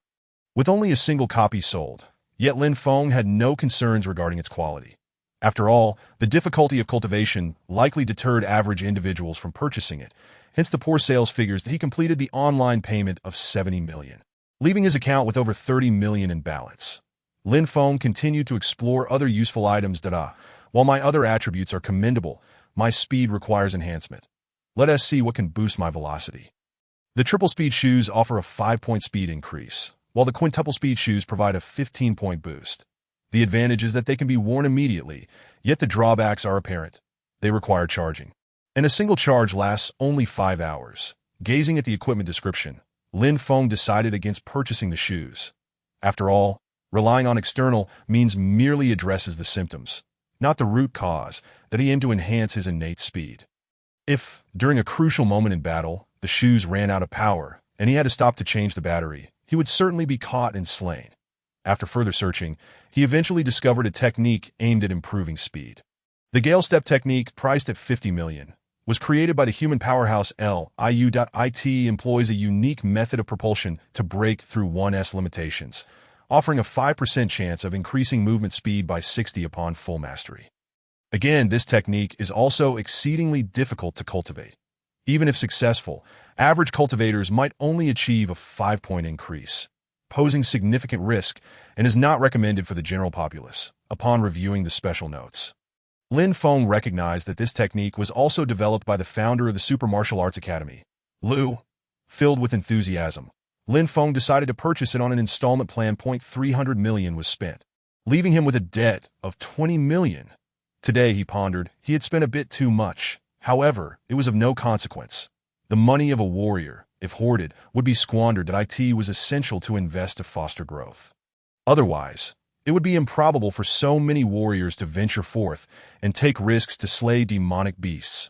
With only a single copy sold, yet Lin Feng had no concerns regarding its quality. After all, the difficulty of cultivation likely deterred average individuals from purchasing it, hence the poor sales figures that he completed the online payment of 70 million. leaving his account with over 30 million in balance. Lin Feng continued to explore other useful items that, while my other attributes are commendable, my speed requires enhancement. Let us see what can boost my velocity. The triple speed shoes offer a 5-point speed increase, while the quintuple speed shoes provide a 15-point boost. The advantage is that they can be worn immediately, yet the drawbacks are apparent. They require charging, and a single charge lasts only 5 hours. Gazing at the equipment description, Lin Feng decided against purchasing the shoes. After all, relying on external means merely addresses the symptoms, not the root cause, that he aimed to enhance his innate speed. If, during a crucial moment in battle, the shoes ran out of power and he had to stop to change the battery, he would certainly be caught and slain. After further searching, he eventually discovered a technique aimed at improving speed. The Gale Step technique, priced at 50 million, was created by the human powerhouse Liu.it, employs a unique method of propulsion to break through 1S limitations, offering a 5% chance of increasing movement speed by 60 upon full mastery. Again, this technique is also exceedingly difficult to cultivate. Even if successful, average cultivators might only achieve a 5-point increase, posing significant risk and is not recommended for the general populace. Upon reviewing the special notes, Lin Feng recognized that this technique was also developed by the founder of the Super Martial Arts Academy, Liu. Filled with enthusiasm, Lin Feng decided to purchase it on an installment plan. 300 million was spent, leaving him with a debt of 20 million. Today, he pondered, he had spent a bit too much. However, it was of no consequence. The money of a warrior, if hoarded, would be squandered. It was essential to invest to foster growth. Otherwise, it would be improbable for so many warriors to venture forth and take risks to slay demonic beasts.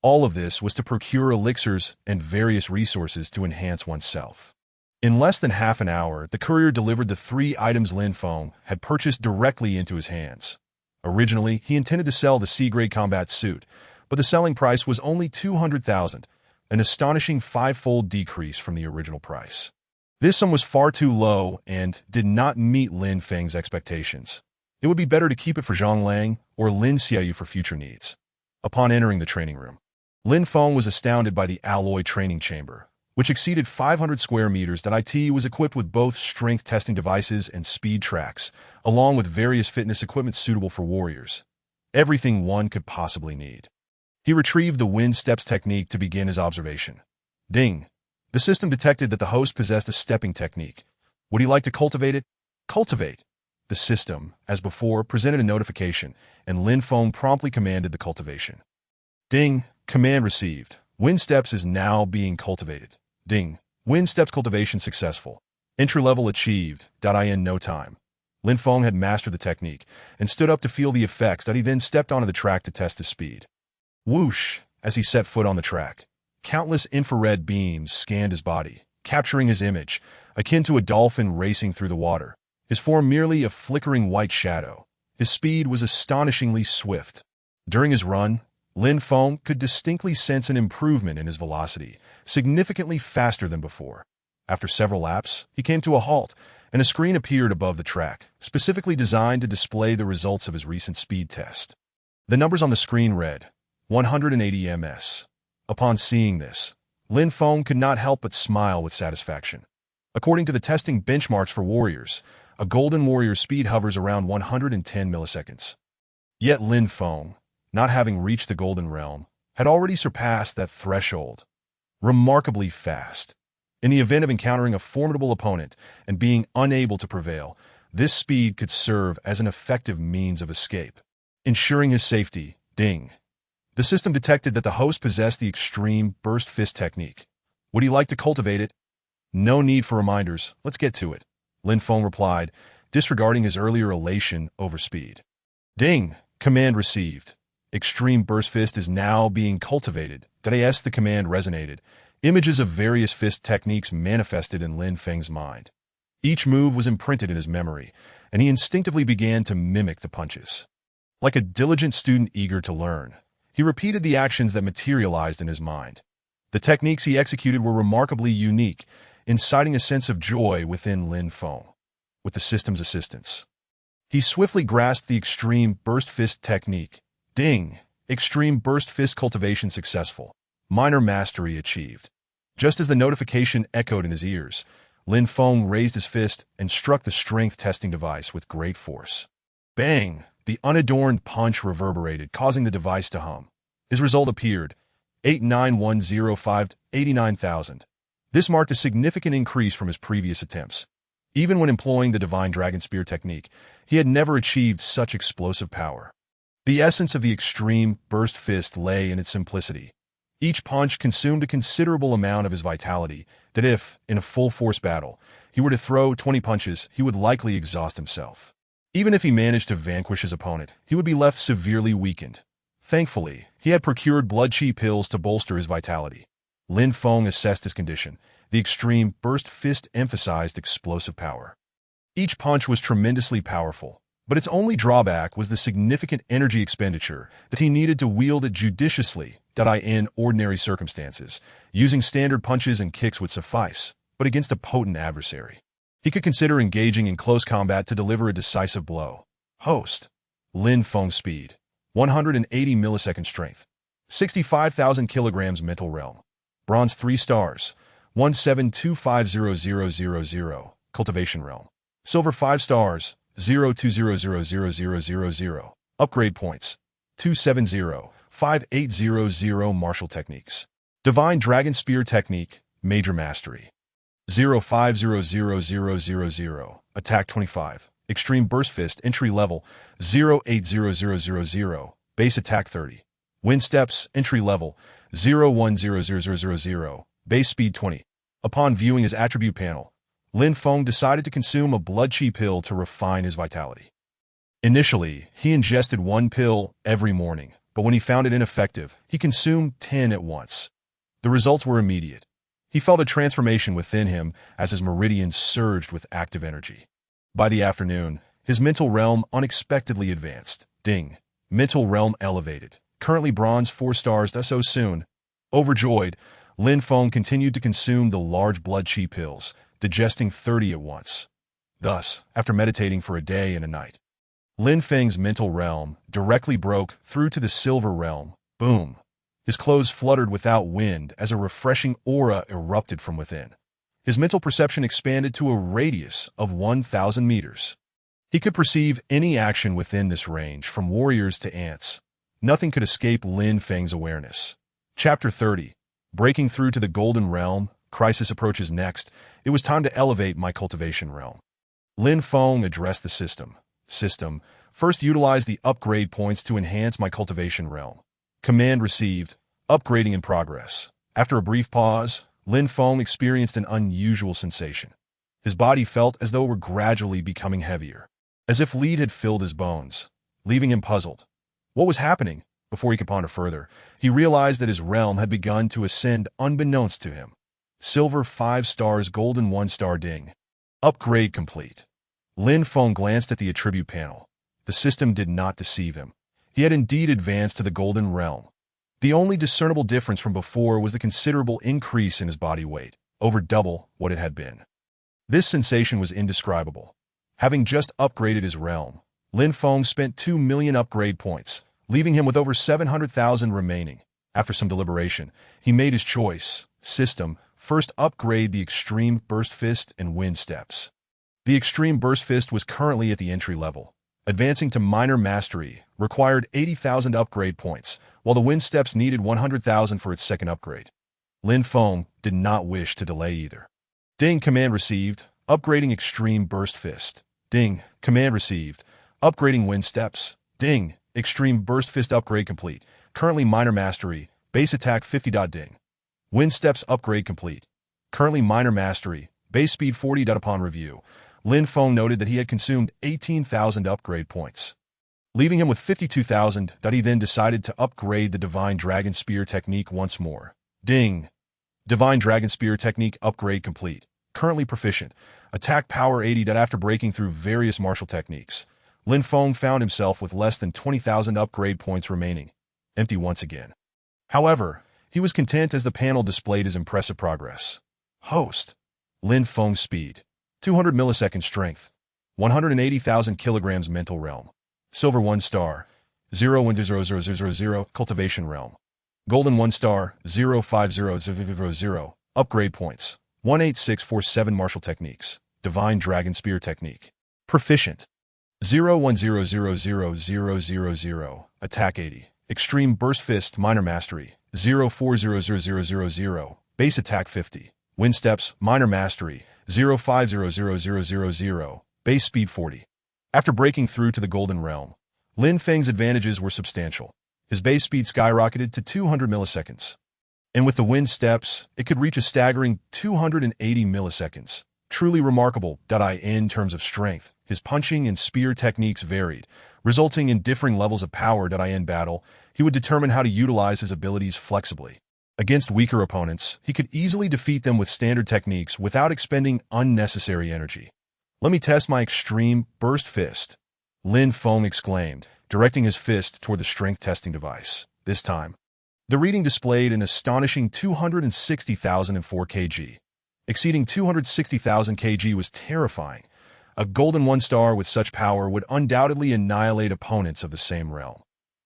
All of this was to procure elixirs and various resources to enhance oneself. In less than half an hour, the courier delivered the 3 items Lin Feng had purchased directly into his hands. Originally, he intended to sell the C-grade combat suit, but the selling price was only 200,000, an astonishing 5-fold decrease from the original price. This sum was far too low and did not meet Lin Feng's expectations. It would be better to keep it for Zhang Lang or Lin Xiaoyu for future needs. Upon entering the training room, Lin Feng was astounded by the alloy training chamber, which exceeded 500 square meters. It was equipped with both strength testing devices and speed tracks, along with various fitness equipment suitable for warriors. Everything one could possibly need. He retrieved the wind steps technique to begin his observation. Ding! The system detected that the host possessed a stepping technique. Would he like to cultivate it? Cultivate! The system, as before, presented a notification, and Lin Feng promptly commanded the cultivation. Ding! Command received. Wind steps is now being cultivated. Ding! Wind steps cultivation successful. Entry level achieved. In no time, Lin Feng had mastered the technique and stood up to feel the effects. He then stepped onto the track to test his speed. Whoosh! As he set foot on the track, countless infrared beams scanned his body, capturing his image, akin to a dolphin racing through the water, his form merely a flickering white shadow. His speed was astonishingly swift. During his run, Lin Feng could distinctly sense an improvement in his velocity, significantly faster than before. After several laps, he came to a halt, and a screen appeared above the track, specifically designed to display the results of his recent speed test. The numbers on the screen read, 180 ms. Upon seeing this, Lin Feng could not help but smile with satisfaction. According to the testing benchmarks for warriors, a golden warrior's speed hovers around 110 milliseconds. Yet Lin Feng, not having reached the golden realm, had already surpassed that threshold. Remarkably fast. In the event of encountering a formidable opponent and being unable to prevail, this speed could serve as an effective means of escape. Ensuring his safety, ding! The system detected that the host possessed the extreme burst fist technique. Would he like to cultivate it? No need for reminders, let's get to it, Lin Feng replied, disregarding his earlier elation over speed. Ding! Command received. Extreme burst fist is now being cultivated. The command resonated. Images of various fist techniques manifested in Lin Feng's mind. Each move was imprinted in his memory, and he instinctively began to mimic the punches. Like a diligent student eager to learn, he repeated the actions that materialized in his mind. The techniques he executed were remarkably unique, inciting a sense of joy within Lin Feng. With the system's assistance, he swiftly grasped the extreme burst fist technique. Ding! Extreme burst fist cultivation successful. Minor mastery achieved. Just as the notification echoed in his ears, Lin Feng raised his fist and struck the strength testing device with great force. Bang! The unadorned punch reverberated, causing the device to hum. His result appeared, 89105 89,000. This marked a significant increase from his previous attempts. Even when employing the Divine Dragon Spear technique, he had never achieved such explosive power. The essence of the extreme burst fist lay in its simplicity. Each punch consumed a considerable amount of his vitality, that if, in a full-force battle, he were to throw 20 punches, he would likely exhaust himself. Even if he managed to vanquish his opponent, he would be left severely weakened. Thankfully, he had procured blood chi pills to bolster his vitality. Lin Feng assessed his condition. The extreme burst fist emphasized explosive power. Each punch was tremendously powerful, but its only drawback was the significant energy expenditure that he needed to wield it judiciously. In ordinary circumstances, using standard punches and kicks would suffice, but against a potent adversary, he could consider engaging in close combat to deliver a decisive blow. Host. Lin Feng speed. 180 millisecond strength. 65,000 kilograms mental realm. Bronze 3 stars. 172500000. Cultivation realm. Silver 5 stars. 020000000. Upgrade points. 270. 5800 martial techniques. Divine Dragon Spear technique, major mastery. 0500000. Attack 25. Extreme Burst Fist entry level 080000. Base attack 30. Wind steps entry level 010000. Base speed 20. Upon viewing his attribute panel, Lin Feng decided to consume a blood chi pill to refine his vitality. Initially, he ingested 1 pill every morning, but when he found it ineffective, he consumed 10 at once. The results were immediate. He felt a transformation within him as his meridians surged with active energy. By the afternoon, his mental realm unexpectedly advanced. Ding. Mental realm elevated. Currently bronze 4 stars so soon. Overjoyed, Lin Feng continued to consume the large blood chi pills, digesting 30 at once. Thus, after meditating for a day and a night, Lin Feng's mental realm directly broke through to the silver realm. Boom! His clothes fluttered without wind as a refreshing aura erupted from within. His mental perception expanded to a radius of 1,000 meters. He could perceive any action within this range, from warriors to ants. Nothing could escape Lin Feng's awareness. Chapter 30. Breaking through to the Golden Realm. Crisis approaches next. It was time to elevate my cultivation realm. Lin Feng addressed the system. First utilize the upgrade points to enhance my cultivation realm. Command received. Upgrading in progress. After a brief pause, Lin Feng experienced an unusual sensation. His body felt as though it were gradually becoming heavier, as if lead had filled his bones, leaving him puzzled. What was happening? Before he could ponder further, he realized that his realm had begun to ascend unbeknownst to him. Silver 5 stars, golden 1 star. Ding. Upgrade complete. Lin Feng glanced at the attribute panel. The system did not deceive him. He had indeed advanced to the Golden Realm. The only discernible difference from before was the considerable increase in his body weight, over double what it had been. This sensation was indescribable. Having just upgraded his realm, Lin Feng spent 2 million upgrade points, leaving him with over 700,000 remaining. After some deliberation, he made his choice. System, first upgrade the Extreme Burst Fist and Wind Steps. The Extreme Burst Fist was currently at the entry level. Advancing to Minor Mastery required 80,000 upgrade points, while the Wind Steps needed 100,000 for its second upgrade. Lin Feng did not wish to delay either. Ding. Command received. Upgrading Extreme Burst Fist. Ding. Command received. Upgrading Wind Steps. Ding. Extreme Burst Fist upgrade complete. Currently Minor Mastery. Base attack 50. Ding. Wind Steps upgrade complete. Currently Minor Mastery. Base speed 40. Upon review, Lin Feng noted that he had consumed 18,000 upgrade points, leaving him with 52,000. He then decided to upgrade the Divine Dragon Spear technique once more. Ding! Divine Dragon Spear technique upgrade complete. Currently proficient. Attack power 80. After breaking through various martial techniques, Lin Feng found himself with less than 20,000 upgrade points remaining. Empty once again. However, he was content as the panel displayed his impressive progress. Host. Lin Feng speed. 200 millisecond strength. 180,000 kilograms mental realm. Silver 1 star. 0100000. Cultivation realm. Golden 1 star. 050000. Upgrade points. 18647 Martial Techniques. Divine Dragon Spear Technique. Proficient. 010000000. Attack 80. Extreme Burst Fist Minor Mastery. 0400000. Base Attack 50. Wind Steps Minor Mastery. 0500000. Base Speed 40. After breaking through to the Golden Realm, Lin Feng's advantages were substantial. His base speed skyrocketed to 200 milliseconds. And with the Wind Steps, it could reach a staggering 280 milliseconds. Truly remarkable. In terms of strength, his punching and spear techniques varied, resulting in differing levels of power. In battle, he would determine how to utilize his abilities flexibly. Against weaker opponents, he could easily defeat them with standard techniques without expending unnecessary energy. Let me test my extreme burst fist, Lin Feng exclaimed, directing his fist toward the strength testing device. This time, the reading displayed an astonishing 260,004 kg. Exceeding 260,000 kg was terrifying. A golden one-star with such power would undoubtedly annihilate opponents of the same realm.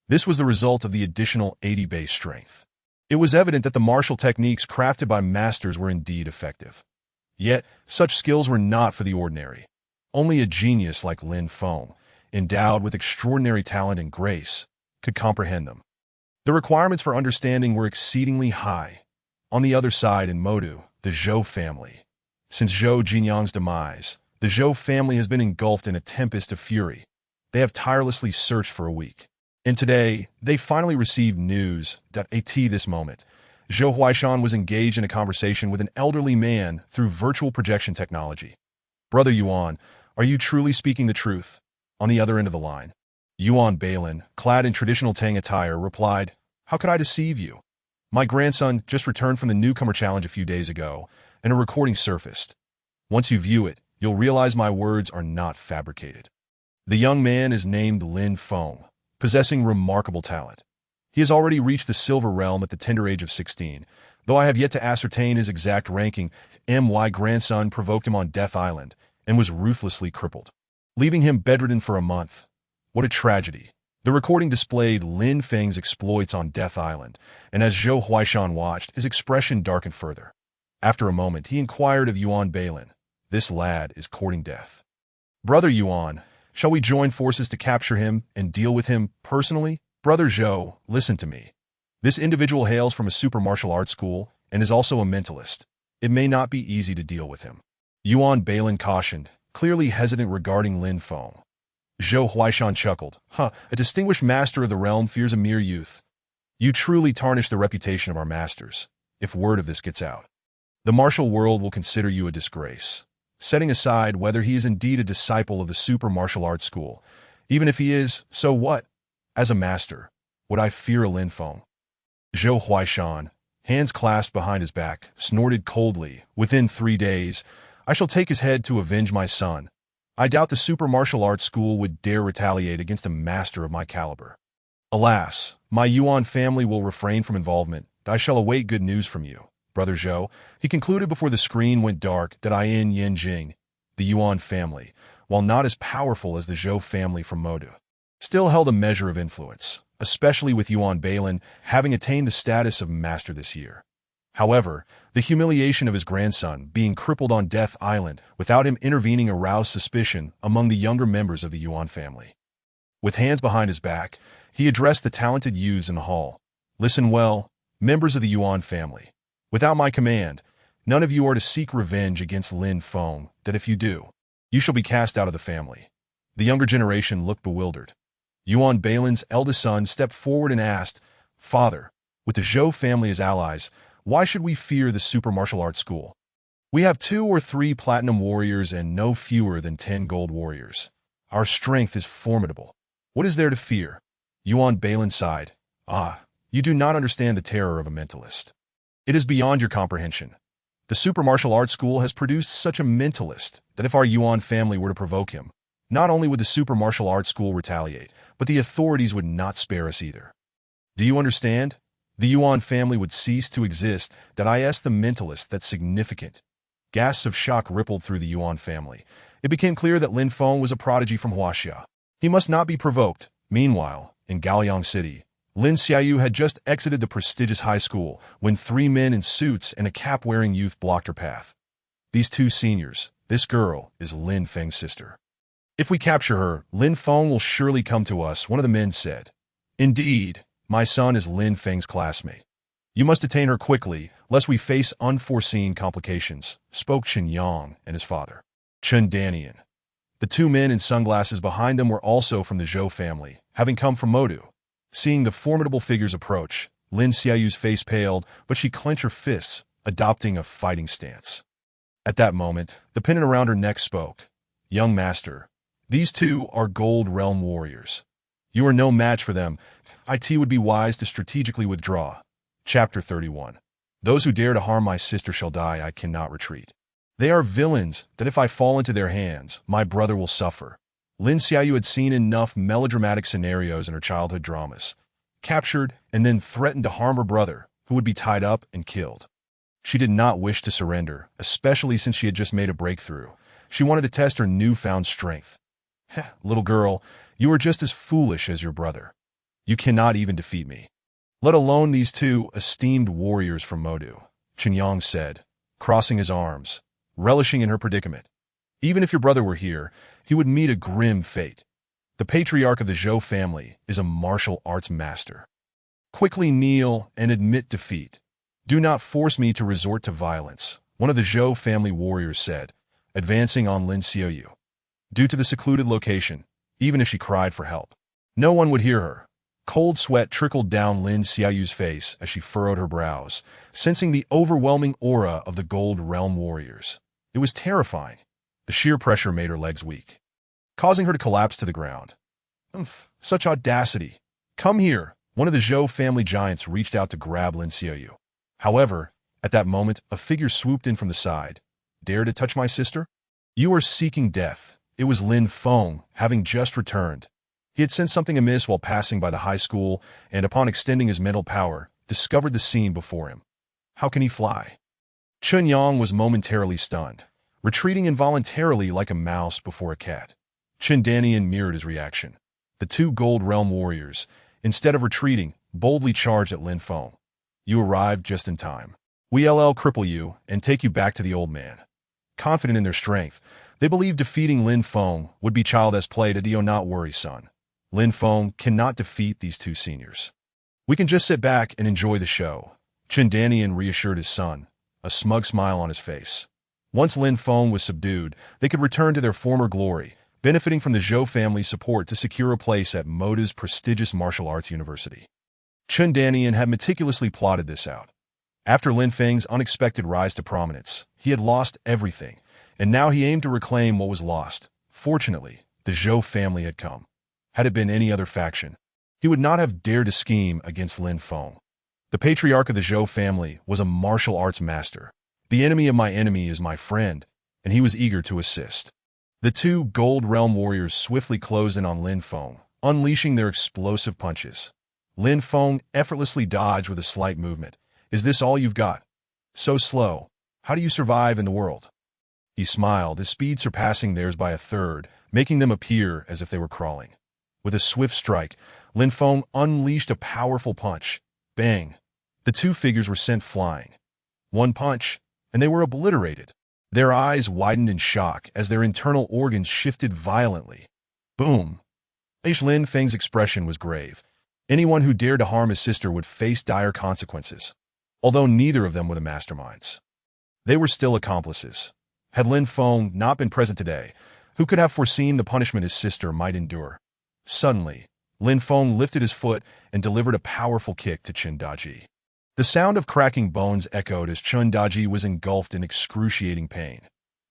This was the result of the additional 80 base strength. It was evident that the martial techniques crafted by masters were indeed effective. Yet, such skills were not for the ordinary. Only a genius like Lin Feng, endowed with extraordinary talent and grace, could comprehend them. The requirements for understanding were exceedingly high. On the other side in Modu, the Zhou family. Since Zhou Jinyang's demise, the Zhou family has been engulfed in a tempest of fury. They have tirelessly searched for a week. And today, they finally received news. At this moment, Zhou Huaishan was engaged in a conversation with an elderly man through virtual projection technology. Brother Yuan, are you truly speaking the truth? On the other end of the line, Yuan Balin, clad in traditional Tang attire, replied, "How could I deceive you? My grandson just returned from the newcomer challenge a few days ago, and a recording surfaced. Once you view it, you'll realize my words are not fabricated." The young man is named Lin Feng, possessing remarkable talent. He has already reached the Silver Realm at the tender age of 16, though I have yet to ascertain his exact ranking. My grandson provoked him on Death Island and was ruthlessly crippled, leaving him bedridden for a month. What a tragedy. The recording displayed Lin Feng's exploits on Death Island, and as Zhou Huaishan watched, his expression darkened further. After a moment, he inquired of Yuan Balin, "This lad is courting death. Brother Yuan, shall we join forces to capture him and deal with him personally?" "Brother Zhou, listen to me. This individual hails from a super martial arts school and is also a mentalist. It may not be easy to deal with him," Yuan Balin cautioned, clearly hesitant regarding Lin Feng. Zhou Huaishan chuckled. A distinguished master of the realm fears a mere youth. You truly tarnish the reputation of our masters, if word of this gets out. The martial world will consider you a disgrace. Setting aside whether he is indeed a disciple of the super martial arts school, even if he is, so what? As a master, would I fear a Lin Feng? Zhou Huaishan, hands clasped behind his back, snorted coldly. "Within 3 days, I shall take his head to avenge my son. I doubt the super martial arts school would dare retaliate against a master of my caliber. Alas, my Yuan family will refrain from involvement. I shall await good news from you, Brother Zhou," he concluded before the screen went dark. Yin Jing, the Yuan family, while not as powerful as the Zhou family from Modu, still held a measure of influence, especially with Yuan Balin having attained the status of master this year. However, the humiliation of his grandson being crippled on Death Island without him intervening aroused suspicion among the younger members of the Yuan family. With hands behind his back, he addressed the talented youths in the hall. "Listen well, members of the Yuan family. Without my command, none of you are to seek revenge against Lin Feng. If you do, you shall be cast out of the family." The younger generation looked bewildered. Yuan Balin's eldest son stepped forward and asked, "Father, with the Zhou family as allies, why should we fear the super martial arts school? We have 2 or 3 platinum warriors and no fewer than 10 gold warriors. Our strength is formidable. What is there to fear?" Yuan Balin sighed. You do not understand the terror of a mentalist. It is beyond your comprehension. The super martial arts school has produced such a mentalist that if our Yuan family were to provoke him, not only would the super martial arts school retaliate, but the authorities would not spare us either. Do you understand? The Yuan family would cease to exist. The mentalist that's significant. Gasps of shock rippled through the Yuan family. It became clear that Lin Feng was a prodigy from Huaxia. He must not be provoked. Meanwhile, in Gaoliang City, Lin Xiaoyu had just exited the prestigious high school when 3 men in suits and a cap-wearing youth blocked her path. These two seniors, this girl is Lin Feng's sister. If we capture her, Lin Feng will surely come to us, one of the men said. Indeed, my son is Lin Feng's classmate. You must detain her quickly, lest we face unforeseen complications, spoke Chen Yang and his father, Chen Danian. The two men in sunglasses behind them were also from the Zhou family, having come from Modu. Seeing the formidable figures approach, Lin Xiaoyu's face paled, but she clenched her fists, adopting a fighting stance. At that moment, the pendant around her neck spoke. Young master, these two are Gold Realm warriors. You are no match for them. It would be wise to strategically withdraw. Chapter 31. Those who dare to harm my sister shall die. I cannot retreat. They are villains that if I fall into their hands, my brother will suffer. Lin Xiaoyu had seen enough melodramatic scenarios in her childhood dramas. Captured and then threatened to harm her brother, who would be tied up and killed. She did not wish to surrender, especially since she had just made a breakthrough. She wanted to test her newfound strength. Little girl, you are just as foolish as your brother. You cannot even defeat me. Let alone these two esteemed warriors from Modu, Chen Yang said, crossing his arms, relishing in her predicament. Even if your brother were here, he would meet a grim fate. The patriarch of the Zhou family is a martial arts master. Quickly kneel and admit defeat. Do not force me to resort to violence, one of the Zhou family warriors said, advancing on Lin Xiaoyu. Due to the secluded location, even if she cried for help, no one would hear her. Cold sweat trickled down Lin Xiaoyu's face as she furrowed her brows, sensing the overwhelming aura of the Gold Realm warriors. It was terrifying. The sheer pressure made her legs weak, causing her to collapse to the ground. Such audacity. Come here. One of the Zhou family giants reached out to grab Lin Xiaoyu. However, at that moment, a figure swooped in from the side. Dare to touch my sister? You are seeking death. It was Lin Feng, having just returned. He had sensed something amiss while passing by the high school, and upon extending his mental power, discovered the scene before him. How can he fly? Chen Yang was momentarily stunned, retreating involuntarily like a mouse before a cat. Chen Danian mirrored his reaction. The two Gold Realm warriors, instead of retreating, boldly charged at Lin Feng. You arrived just in time. We'll cripple you and take you back to the old man. Confident in their strength, they believed defeating Lin Feng would be child's play. Do not worry, son. Lin Feng cannot defeat these two seniors. We can just sit back and enjoy the show. Chen Danian reassured his son, a smug smile on his face. Once Lin Feng was subdued, they could return to their former glory, benefiting from the Zhou family's support to secure a place at Moda's prestigious martial arts university. Chen Danian had meticulously plotted this out. After Lin Feng's unexpected rise to prominence, he had lost everything, and now he aimed to reclaim what was lost. Fortunately, the Zhou family had come. Had it been any other faction, he would not have dared to scheme against Lin Feng. The patriarch of the Zhou family was a martial arts master. The enemy of my enemy is my friend, and he was eager to assist. The two Gold Realm warriors swiftly closed in on Lin Feng, unleashing their explosive punches. Lin Feng effortlessly dodged with a slight movement. Is this all you've got? So slow. How do you survive in the world? He smiled, his speed surpassing theirs by a third, making them appear as if they were crawling. With a swift strike, Lin Feng unleashed a powerful punch. Bang! The two figures were sent flying. One punch, and they were obliterated. Their eyes widened in shock as their internal organs shifted violently. Boom! Lin Feng's expression was grave. Anyone who dared to harm his sister would face dire consequences. Although neither of them were the masterminds, they were still accomplices. Had Lin Feng not been present today, who could have foreseen the punishment his sister might endure? Suddenly, Lin Feng lifted his foot and delivered a powerful kick to Chen Daji. The sound of cracking bones echoed as Chen Daji was engulfed in excruciating pain.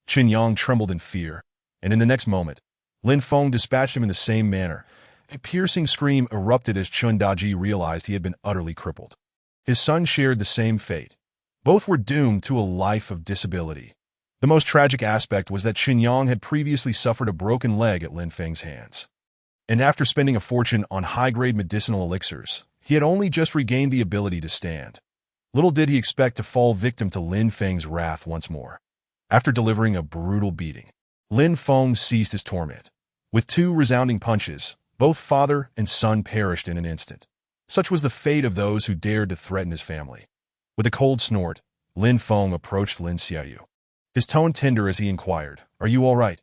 Chen Yang trembled in fear, and in the next moment, Lin Feng dispatched him in the same manner. A piercing scream erupted as Chen Daji realized he had been utterly crippled. His son shared the same fate. Both were doomed to a life of disability. The most tragic aspect was that Chen Yang had previously suffered a broken leg at Lin Feng's hands. And after spending a fortune on high-grade medicinal elixirs, he had only just regained the ability to stand. Little did he expect to fall victim to Lin Feng's wrath once more. After delivering a brutal beating, Lin Feng ceased his torment. With two resounding punches, both father and son perished in an instant. Such was the fate of those who dared to threaten his family. With a cold snort, Lin Feng approached Lin Xiaoyu. his tone tender as he inquired, "Are you all right?"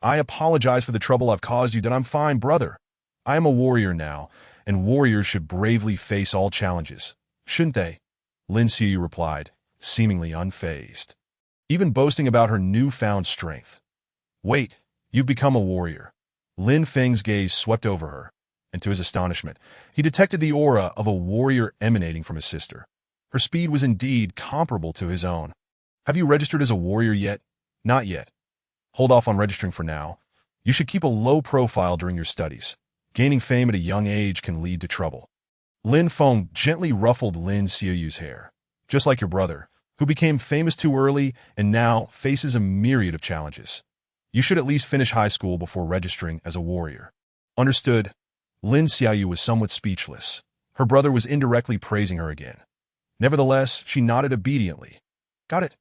"I apologize for the trouble I've caused you, that I'm fine, brother. I am a warrior now, and warriors should bravely face all challenges, shouldn't they?" Lin Xiaoyu replied, seemingly unfazed, even boasting about her newfound strength. "Wait, you've become a warrior." Lin Feng's gaze swept over her, and to his astonishment, he detected the aura of a warrior emanating from his sister. Her speed was indeed comparable to his own. "Have you registered as a warrior yet?" "Not yet." "Hold off on registering for now. You should keep a low profile during your studies. Gaining fame at a young age can lead to trouble." Lin Feng gently ruffled Lin Xiaoyu's hair. "Just like your brother, who became famous too early and now faces a myriad of challenges. You should at least finish high school before registering as a warrior." "Understood." Lin Xiaoyu was somewhat speechless. Her brother was indirectly praising her again. Nevertheless, she nodded obediently. "Got it.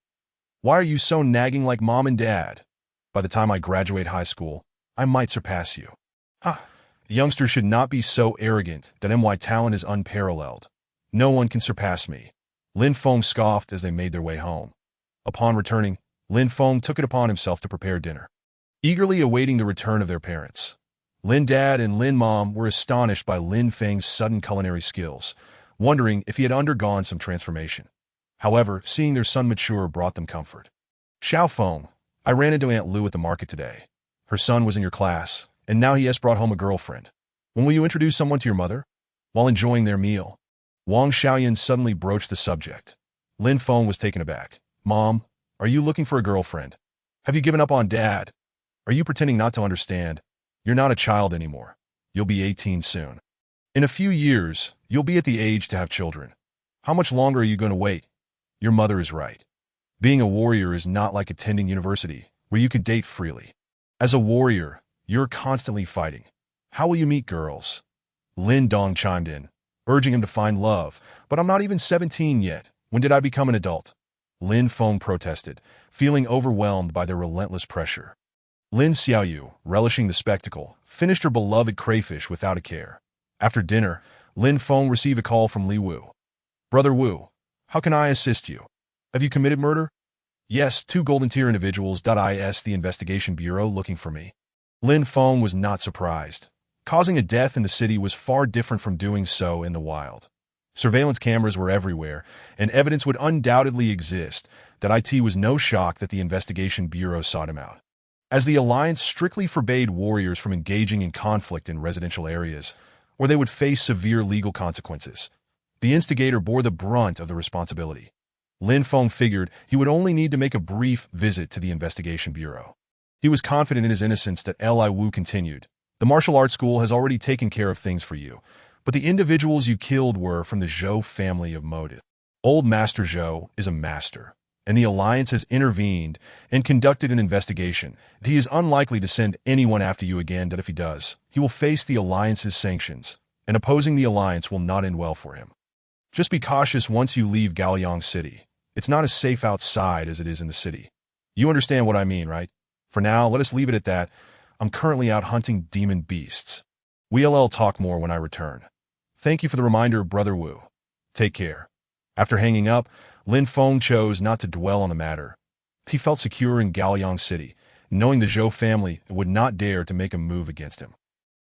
Why are you so nagging like mom and dad? By the time I graduate high school, I might surpass you." "Ha! The youngster should not be so arrogant that my talent is unparalleled. No one can surpass me." Lin Feng scoffed as they made their way home. Upon returning, Lin Feng took it upon himself to prepare dinner, eagerly awaiting the return of their parents. Lin Dad and Lin Mom were astonished by Lin Feng's sudden culinary skills, wondering if he had undergone some transformation. However, seeing their son mature brought them comfort. "Xiao Feng, I ran into Aunt Lu at the market today. Her son was in your class, and now he has brought home a girlfriend. When will you introduce someone to your mother?" While enjoying their meal, Wang Xiaoyan suddenly broached the subject. Lin Feng was taken aback. "Mom, are you looking for a girlfriend? Have you given up on Dad? Are you pretending not to understand? You're not a child anymore. You'll be 18 soon. In a few years, you'll be at the age to have children. How much longer are you going to wait?" Your mother is right. Being a warrior is not like attending university, where you can date freely. As a warrior, you're constantly fighting. How will you meet girls? Lin Dong chimed in, urging him to find love. "But I'm not even 17 yet. When did I become an adult?" Lin Feng protested, feeling overwhelmed by their relentless pressure. Lin Xiaoyu, relishing the spectacle, finished her beloved crayfish without a care. After dinner, Lin Feng received a call from Li Wu. "Brother Wu, how can I assist you? Have you committed murder?" "Yes, 2 golden tier individuals. Is the investigation bureau looking for me?" Lin Feng was not surprised. Causing a death in the city was far different from doing so in the wild. Surveillance cameras were everywhere, and evidence would undoubtedly exist. It was no shock that the investigation bureau sought him out. As the Alliance strictly forbade warriors from engaging in conflict in residential areas, or they would face severe legal consequences, the instigator bore the brunt of the responsibility. Lin Feng figured he would only need to make a brief visit to the investigation bureau. He was confident in his innocence. Li Wu continued, "The martial arts school has already taken care of things for you, but the individuals you killed were from the Zhou family of motive. Old Master Zhou is a master, and the Alliance has intervened and conducted an investigation. He is unlikely to send anyone after you again. If he does, he will face the Alliance's sanctions, and opposing the Alliance will not end well for him. Just be cautious once you leave Gaoliang City. It's not as safe outside as it is in the city. You understand what I mean, right? For now, let us leave it at that. I'm currently out hunting demon beasts. We'll talk more when I return. Thank you for the reminder, Brother Wu. Take care." After hanging up, Lin Feng chose not to dwell on the matter. He felt secure in Gaoliang City, knowing the Zhou family would not dare to make a move against him.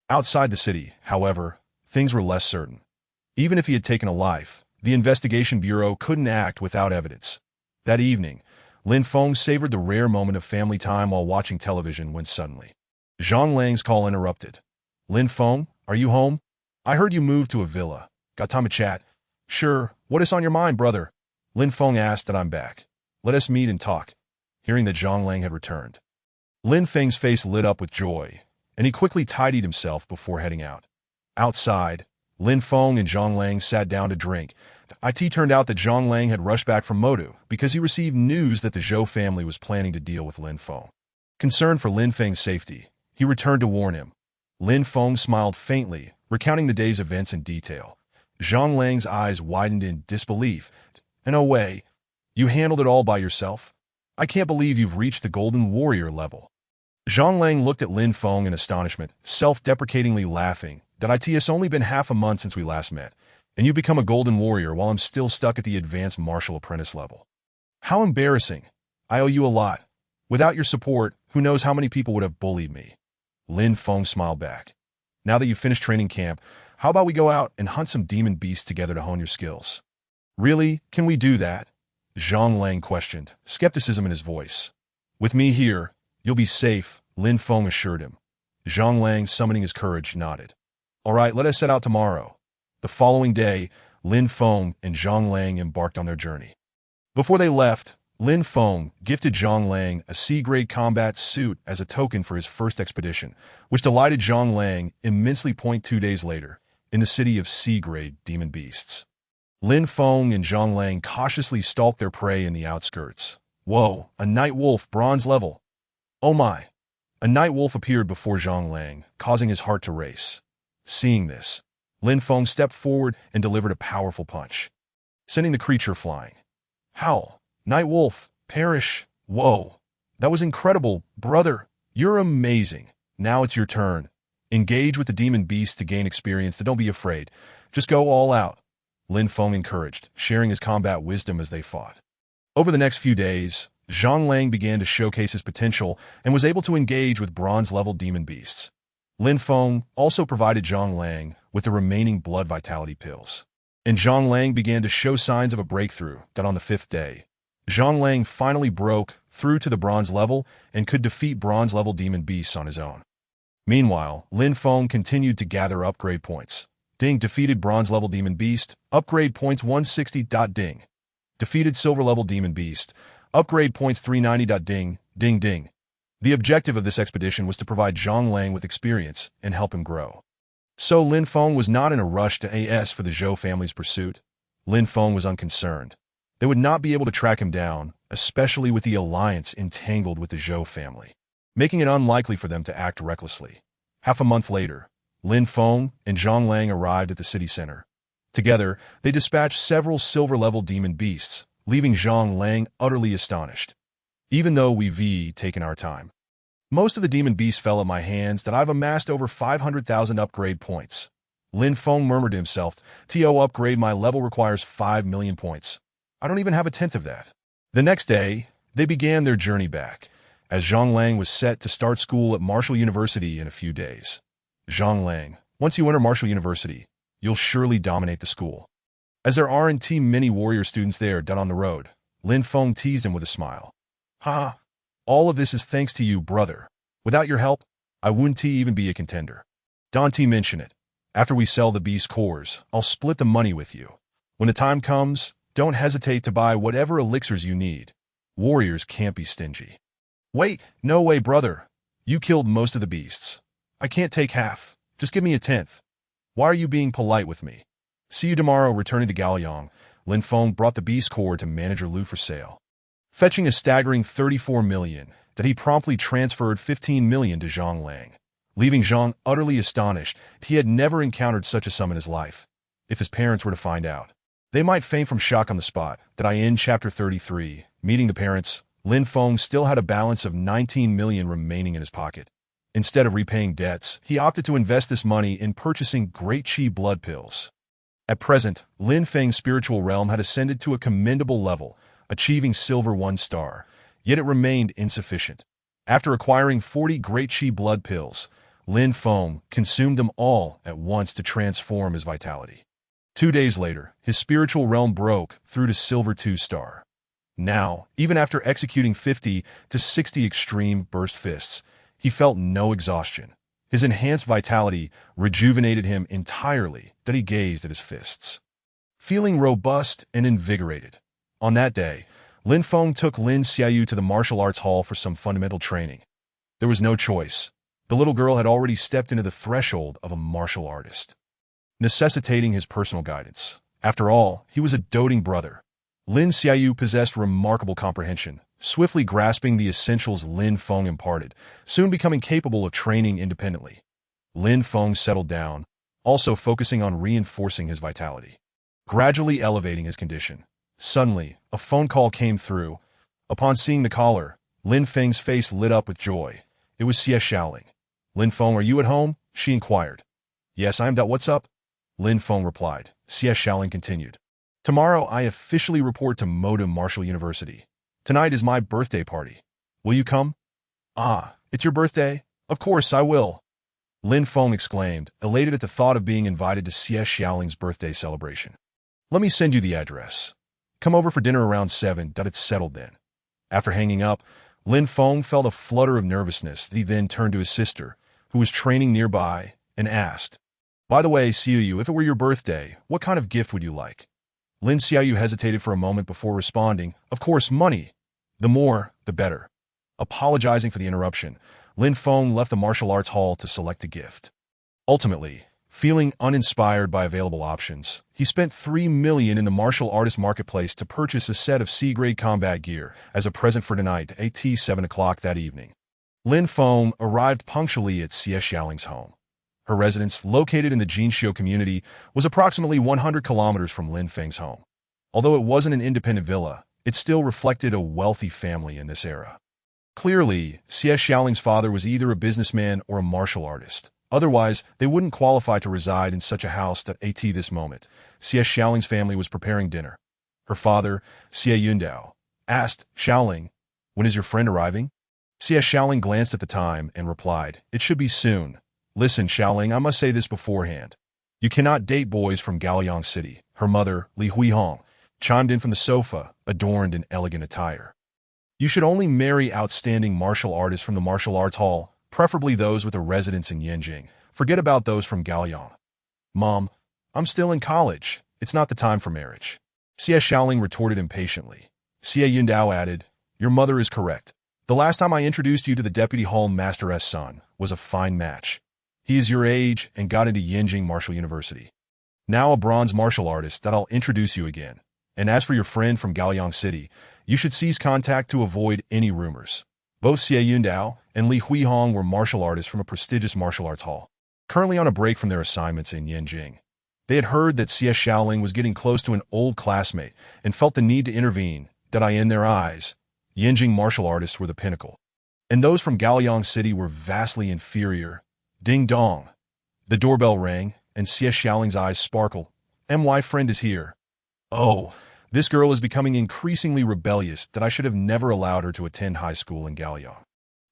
Outside the city, however, things were less certain. Even if he had taken a life, the investigation bureau couldn't act without evidence. That evening, Lin Feng savored the rare moment of family time while watching television when suddenly Zhang Lang's call interrupted. "Lin Feng, are you home? I heard you moved to a villa. Got time to chat?" "Sure. What is on your mind, brother?" Lin Feng asked. "I'm back. Let us meet and talk." Hearing that Zhang Lang had returned, Lin Feng's face lit up with joy, and he quickly tidied himself before heading out. Outside, Lin Feng and Zhang Lang sat down to drink. It turned out that Zhang Lang had rushed back from Modu because he received news that the Zhou family was planning to deal with Lin Feng. Concerned for Lin Feng's safety, he returned to warn him. Lin Feng smiled faintly, recounting the day's events in detail. Zhang Lang's eyes widened in disbelief. "No way. You handled it all by yourself? I can't believe you've reached the Golden Warrior level." Zhang Lang looked at Lin Feng in astonishment, self-deprecatingly laughing. "It's only been half a month since we last met, and you become a Golden Warrior while I'm still stuck at the advanced martial apprentice level. How embarrassing. I owe you a lot. Without your support, who knows how many people would have bullied me. Lin Feng smiled back. Now that you've finished training camp, how about we go out and hunt some demon beasts together to hone your skills? Really? Can we do that? Zhang Lang questioned, skepticism in his voice. With me here, you'll be safe, Lin Feng assured him. Zhang Lang, summoning his courage, nodded. All right, let us set out tomorrow. The following day, Lin Feng and Zhang Lang embarked on their journey. Before they left, Lin Feng gifted Zhang Lang a C-grade combat suit as a token for his first expedition, which delighted Zhang Lang immensely. 2 days later, in the city of C-grade demon beasts, Lin Feng and Zhang Lang cautiously stalked their prey in the outskirts. Whoa, a night wolf, bronze level. Oh my. A night wolf appeared before Zhang Lang, causing his heart to race. Seeing this, Lin Feng stepped forward and delivered a powerful punch, sending the creature flying. Howl, night wolf, perish. Whoa, that was incredible, brother. You're amazing. Now it's your turn. Engage with the demon beast to gain experience. Don't be afraid. Just go all out. Lin Feng encouraged, sharing his combat wisdom as they fought. Over the next few days, Zhang Lang began to showcase his potential and was able to engage with bronze-level demon beasts. Lin Feng also provided Zhang Lang with the remaining blood vitality pills. And Zhang Lang began to show signs of a breakthrough that on the 5th day, Zhang Lang finally broke through to the bronze level and could defeat bronze-level demon beasts on his own. Meanwhile, Lin Feng continued to gather upgrade points. Ding defeated bronze-level demon beast, upgrade points 160. Ding. Defeated silver-level demon beast, upgrade points 390. Ding, ding, ding. The objective of this expedition was to provide Zhang Lang with experience and help him grow. So Lin Feng was not in a rush to AS for the Zhou family's pursuit. Lin Feng was unconcerned. They would not be able to track him down, especially with the alliance entangled with the Zhou family, making it unlikely for them to act recklessly. Half a month later, Lin Feng and Zhang Lang arrived at the city center. Together, they dispatched several silver-level demon beasts, leaving Zhang Lang utterly astonished. Even though we've taken our time, most of the demon beasts fell at my hands that I've amassed over 500,000 upgrade points. Lin Feng murmured to himself, TO upgrade my level requires 5 million points. I don't even have a tenth of that. The next day, they began their journey back, as Zhang Lang was set to start school at Martial University in a few days. Zhang Lang, once you enter Martial University, you'll surely dominate the school. As there aren't many warrior students there dead on the road, Lin Feng teased him with a smile. Ha! All of this is thanks to you, brother. Without your help, I wouldn't even be a contender. Don't mention it. After we sell the beast cores, I'll split the money with you. When the time comes, don't hesitate to buy whatever elixirs you need. Warriors can't be stingy. Wait, no way, brother. You killed most of the beasts. I can't take half. Just give me a tenth. Why are you being polite with me? See you tomorrow. Returning to Gaoyang, Lin Feng brought the beast core to Manager Lu for sale, fetching a staggering 34 million that he promptly transferred 15 million to Zhang Lang, leaving Zhang utterly astonished. He had never encountered such a sum in his life. If his parents were to find out, they might faint from shock on the spot. That I end Chapter 33. Meeting the parents, Lin Feng still had a balance of 19 million remaining in his pocket. Instead of repaying debts, he opted to invest this money in purchasing Great Qi blood pills. At present, Lin Feng's spiritual realm had ascended to a commendable level, achieving Silver 1 star, yet it remained insufficient. After acquiring 40 Great Qi blood pills, Lin Feng consumed them all at once to transform his vitality. 2 days later, his spiritual realm broke through to Silver 2 star. Now, even after executing 50 to 60 extreme burst fists, he felt no exhaustion. His enhanced vitality rejuvenated him entirely that he gazed at his fists, feeling robust and invigorated. On that day, Lin Feng took Lin Xiaoyu to the martial arts hall for some fundamental training. There was no choice. The little girl had already stepped into the threshold of a martial artist, necessitating his personal guidance. After all, he was a doting brother. Lin Xiaoyu possessed remarkable comprehension, swiftly grasping the essentials Lin Feng imparted, soon becoming capable of training independently. Lin Feng settled down, also focusing on reinforcing his vitality, gradually elevating his condition. Suddenly, a phone call came through. Upon seeing the caller, Lin Feng's face lit up with joy. It was Xie Shaoling. Lin Feng, are you at home? She inquired. Yes, I am. What's up? Lin Feng replied. Xie Shaoling continued. Tomorrow I officially report to Modem Martial University. Tonight is my birthday party. Will you come? Ah, it's your birthday? Of course I will. Lin Feng exclaimed, elated at the thought of being invited to Xie Xiaoling's birthday celebration. Let me send you the address. Come over for dinner around 7. It's settled then. After hanging up, Lin Feng felt a flutter of nervousness. He then turned to his sister, who was training nearby, and asked, By the way, Xiaoyu, if it were your birthday, what kind of gift would you like? Lin Xiaoyu hesitated for a moment before responding, Of course, money. The more, the better. Apologizing for the interruption, Lin Feng left the martial arts hall to select a gift. Ultimately, feeling uninspired by available options, he spent 3 million in the martial artist marketplace to purchase a set of C-grade combat gear as a present for tonight at 7 o'clock that evening. Lin Feng arrived punctually at Xie Xiaoling's home. Her residence, located in the Jinxiu community, was approximately 100 kilometers from Lin Feng's home. Although it wasn't an independent villa, it still reflected a wealthy family in this era. Clearly, Xie Xiaoling's father was either a businessman or a martial artist. Otherwise, they wouldn't qualify to reside in such a house at this moment. Xie Xiaoling's family was preparing dinner. Her father, Xie Yundao, asked, Xiaoling, when is your friend arriving? Xie Xiaoling glanced at the time and replied, It should be soon. Listen, Xiaoling, I must say this beforehand. You cannot date boys from Gaoliang City. Her mother, Li Huihong, chimed in from the sofa, adorned in elegant attire. You should only marry outstanding martial artists from the martial arts hall, preferably those with a residence in Yanjing. Forget about those from Gaoliang. Mom, I'm still in college. It's not the time for marriage. Xie Xiaoling retorted impatiently. Xie Yundao added, Your mother is correct. The last time I introduced you to the deputy hall master's son was a fine match. He is your age and got into Yanjing Martial University. Now a bronze martial artist that I'll introduce you again. And as for your friend from Gaoliang City, you should cease contact to avoid any rumors. Both Xie Yundao and Li Huihong were martial artists from a prestigious martial arts hall, currently on a break from their assignments in Yanjing. They had heard that Xie Xiaoling was getting close to an old classmate and felt the need to intervene. In their eyes, Yanjing martial artists were the pinnacle, and those from Gaoliang City were vastly inferior. Ding dong. The doorbell rang, and Xie Xiaoling's eyes sparkled. My friend is here. Oh, this girl is becoming increasingly rebellious that I should have never allowed her to attend high school in Gaoliang.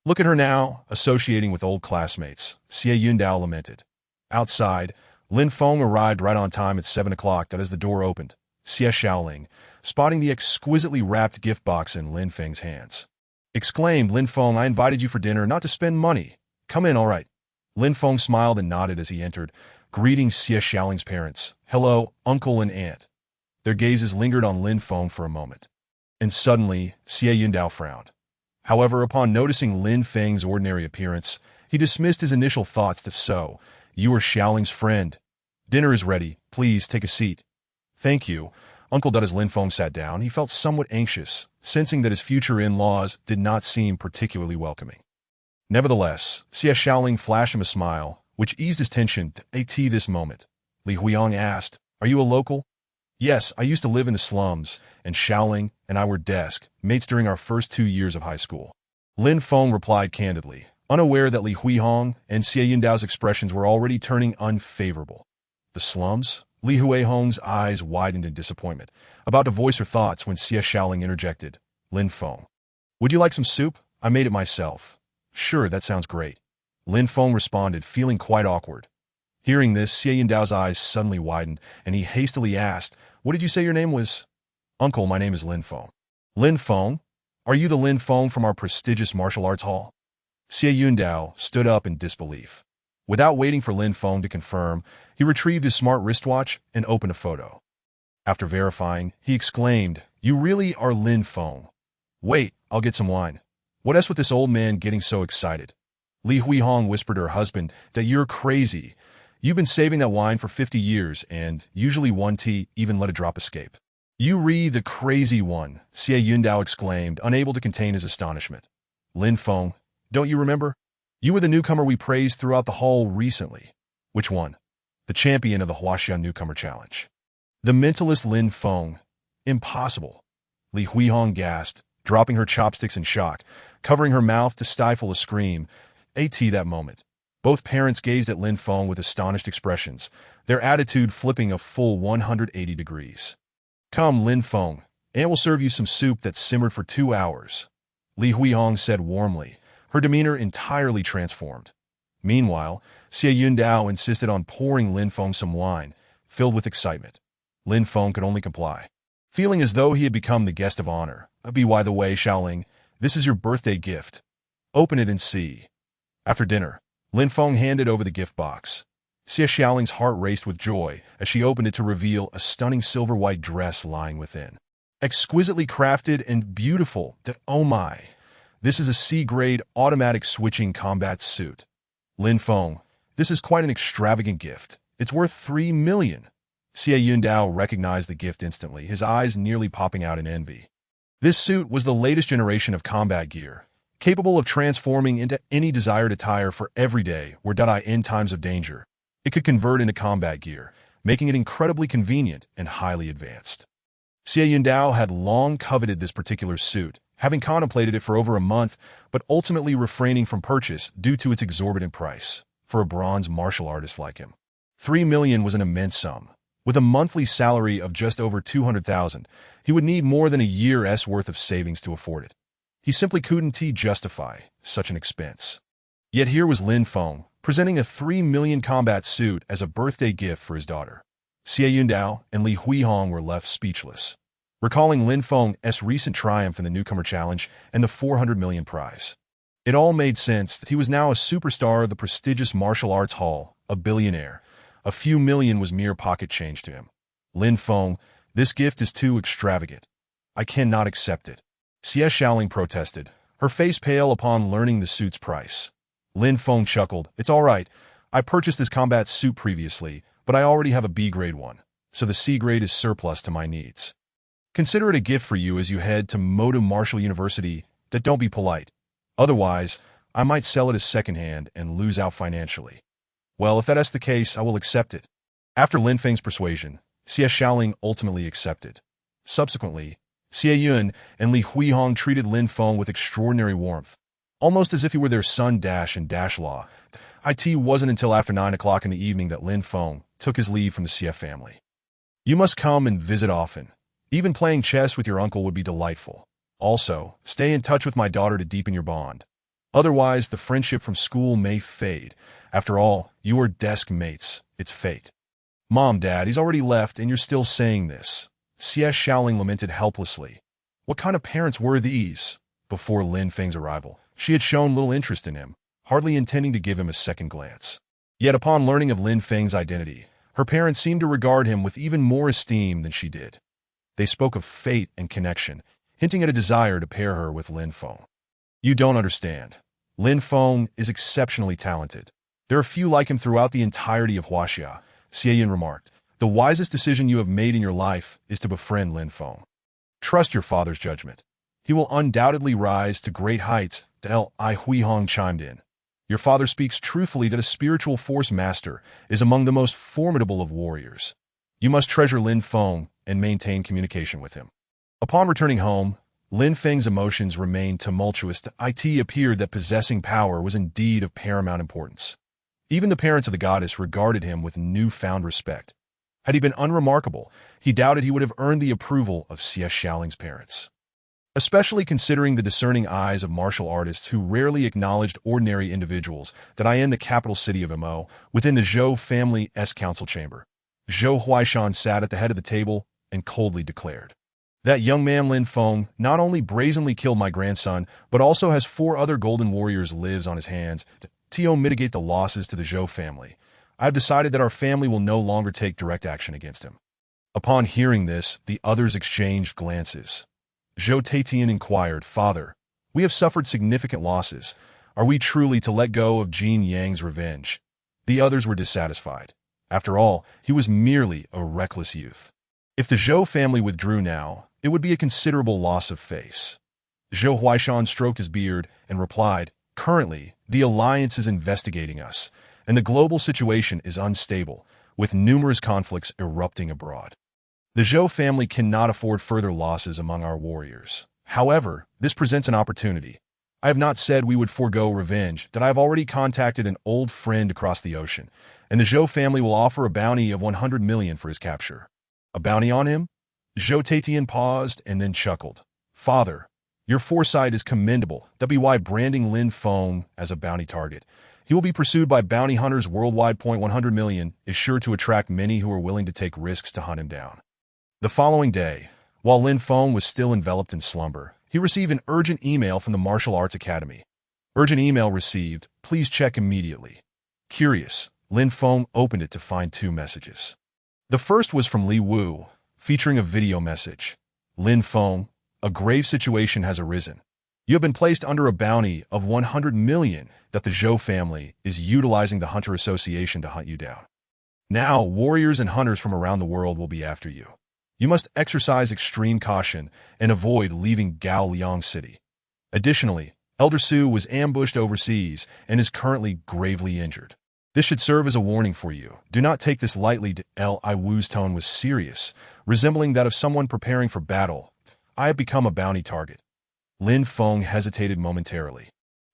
Look at her now, associating with old classmates, Xie Yundao lamented. Outside, Lin Feng arrived right on time at 7 o'clock. As the door opened, Xie Xiaoling, spotting the exquisitely wrapped gift box in Lin Feng's hands, exclaimed, Lin Feng, I invited you for dinner, not to spend money. Come in, all right. Lin Feng smiled and nodded as he entered, greeting Xie Xiaoling's parents. Hello, uncle and aunt. Their gazes lingered on Lin Feng for a moment. And suddenly, Xie Yundao frowned. However, upon noticing Lin Feng's ordinary appearance, he dismissed his initial thoughts to so, You are Xiaoling's friend. Dinner is ready. Please take a seat. Thank you. Uncle As Lin Feng sat down, he felt somewhat anxious, sensing that his future in-laws did not seem particularly welcoming. Nevertheless, Xie Xiaoling flashed him a smile, which eased his tension at this moment. Li Huiyang asked, Are you a local? Yes, I used to live in the slums, and Xiaoling and I were desk mates during our first 2 years of high school. Lin Feng replied candidly, unaware that Li Huihong and Xie Yundao's expressions were already turning unfavorable. The slums? Li Huihong's eyes widened in disappointment, about to voice her thoughts when Xie Xiaoling interjected, Lin Feng, would you like some soup? I made it myself. Sure, that sounds great. Lin Feng responded, feeling quite awkward. Hearing this, Xie Yundao's eyes suddenly widened, and he hastily asked, What did you say your name was? Uncle, my name is Lin Feng. Lin Feng? Are you the Lin Feng from our prestigious martial arts hall? Xie Yundao stood up in disbelief. Without waiting for Lin Feng to confirm, he retrieved his smart wristwatch and opened a photo. After verifying, he exclaimed, You really are Lin Feng. Wait, I'll get some wine. What else with this old man getting so excited? Li Huihong whispered to her husband that you're crazy. You've been saving that wine for 50 years, and usually one tea even let a drop escape. You the crazy one, Xie Yundao exclaimed, unable to contain his astonishment. Lin Feng, don't you remember? You were the newcomer we praised throughout the hall recently. Which one? The champion of the Huaxia Newcomer Challenge. The mentalist Lin Feng. Impossible. Li Huihong gasped, dropping her chopsticks in shock, covering her mouth to stifle a scream. That moment. Both parents gazed at Lin Feng with astonished expressions, their attitude flipping a full 180 degrees. Come, Lin Feng, and will serve you some soup that simmered for 2 hours," Li Huihong said warmly, her demeanor entirely transformed. Meanwhile, Xie Yundao insisted on pouring Lin Feng some wine, filled with excitement. Lin Feng could only comply, feeling as though he had become the guest of honor. By the way, Xiaoling, this is your birthday gift. Open it and see." After dinner, Lin Feng handed over the gift box. Xie Xiaoling's heart raced with joy as she opened it to reveal a stunning silver-white dress lying within. Exquisitely crafted and beautiful. Oh my! This is a C-grade automatic switching combat suit. Lin Feng, this is quite an extravagant gift. It's worth 3 million. Xie Yundao recognized the gift instantly, his eyes nearly popping out in envy. This suit was the latest generation of combat gear, capable of transforming into any desired attire for every day or in times of danger. It could convert into combat gear, making it incredibly convenient and highly advanced. Xie Yundao had long coveted this particular suit, having contemplated it for over a month, but ultimately refraining from purchase due to its exorbitant price. For a bronze martial artist like him, 3 million was an immense sum. With a monthly salary of just over 200,000, he would need more than a year's worth of savings to afford it. He simply couldn't justify such an expense. Yet here was Lin Feng, presenting a 3 million combat suit as a birthday gift for his daughter. Xie Yundao and Li Huihong were left speechless, recalling Lin Feng's recent triumph in the Newcomer Challenge and the 400 million prize. It all made sense that he was now a superstar of the prestigious martial arts hall, a billionaire. A few million was mere pocket change to him. Lin Feng, this gift is too extravagant. I cannot accept it. Xie Xiaoling protested, her face pale upon learning the suit's price. Lin Feng chuckled, "It's all right. I purchased this combat suit previously, but I already have a B-grade one, so the C-grade is surplus to my needs. Consider it a gift for you as you head to Moda Martial University. Don't be polite. Otherwise, I might sell it as secondhand and lose out financially." "Well, if that's the case, I will accept it." After Lin Feng's persuasion, Xie Xiaoling ultimately accepted. Subsequently, Xie Yun and Li Huihong treated Lin Feng with extraordinary warmth, almost as if he were their son and Law. It wasn't until after 9 o'clock in the evening that Lin Feng took his leave from the Xie family. "You must come and visit often. Even playing chess with your uncle would be delightful. Also, stay in touch with my daughter to deepen your bond. Otherwise, the friendship from school may fade. After all, you are desk mates. It's fate." "Mom, Dad, he's already left and you're still saying this." Xie Xiaoling lamented helplessly. What kind of parents were these? Before Lin Feng's arrival, she had shown little interest in him, hardly intending to give him a second glance. Yet upon learning of Lin Feng's identity, her parents seemed to regard him with even more esteem than she did. They spoke of fate and connection, hinting at a desire to pair her with Lin Feng. "You don't understand. Lin Feng is exceptionally talented. There are few like him throughout the entirety of Huaxia," Xie Yun remarked. "The wisest decision you have made in your life is to befriend Lin Feng. Trust your father's judgment. He will undoubtedly rise to great heights." Li Huihong chimed in. "Your father speaks truthfully that a spiritual force master is among the most formidable of warriors. You must treasure Lin Feng and maintain communication with him." Upon returning home, Lin Feng's emotions remained tumultuous. It appeared that possessing power was indeed of paramount importance. Even the parents of the goddess regarded him with newfound respect. Had he been unremarkable, he doubted he would have earned the approval of Xie Xiaoling's parents. Especially considering the discerning eyes of martial artists who rarely acknowledged ordinary individuals in the capital city of Mo, within the Zhou family's council chamber. Zhou Huaishan sat at the head of the table and coldly declared, "That young man Lin Feng not only brazenly killed my grandson, but also has 4 other golden warriors lives on his hands. To mitigate the losses to the Zhou family, I have decided that our family will no longer take direct action against him." Upon hearing this, the others exchanged glances. Zhou Taitian inquired, "Father, we have suffered significant losses. Are we truly to let go of Jin Yang's revenge?" The others were dissatisfied. After all, he was merely a reckless youth. If the Zhou family withdrew now, it would be a considerable loss of face. Zhou Huaishan stroked his beard and replied, "Currently, the Alliance is investigating us, and the global situation is unstable, with numerous conflicts erupting abroad. The Zhou family cannot afford further losses among our warriors. However, this presents an opportunity. I have not said we would forego revenge, that I have already contacted an old friend across the ocean, and the Zhou family will offer a bounty of 100 million for his capture." "A bounty on him?" Zhou Taitian paused and then chuckled. Father, your foresight is commendable. That'd be why branding Lin Feng as a bounty target. He will be pursued by bounty hunters worldwide. 100 million is sure to attract many who are willing to take risks to hunt him down. The following day, while Lin Feng was still enveloped in slumber, he received an urgent email from the Martial Arts Academy. Urgent email received. Please check immediately. Curious, Lin Feng opened it to find two messages. The first was from Li Wu, featuring a video message. Lin Feng, a grave situation has arisen. You have been placed under a bounty of 100 million that the Zhou family is utilizing the Hunter Association to hunt you down. Now, warriors and hunters from around the world will be after you. You must exercise extreme caution and avoid leaving Gaoliang City. Additionally, Elder Su was ambushed overseas and is currently gravely injured. This should serve as a warning for you. Do not take this lightly. Li Wu's tone was serious, resembling that of someone preparing for battle. I have become a bounty target. Lin Feng hesitated momentarily.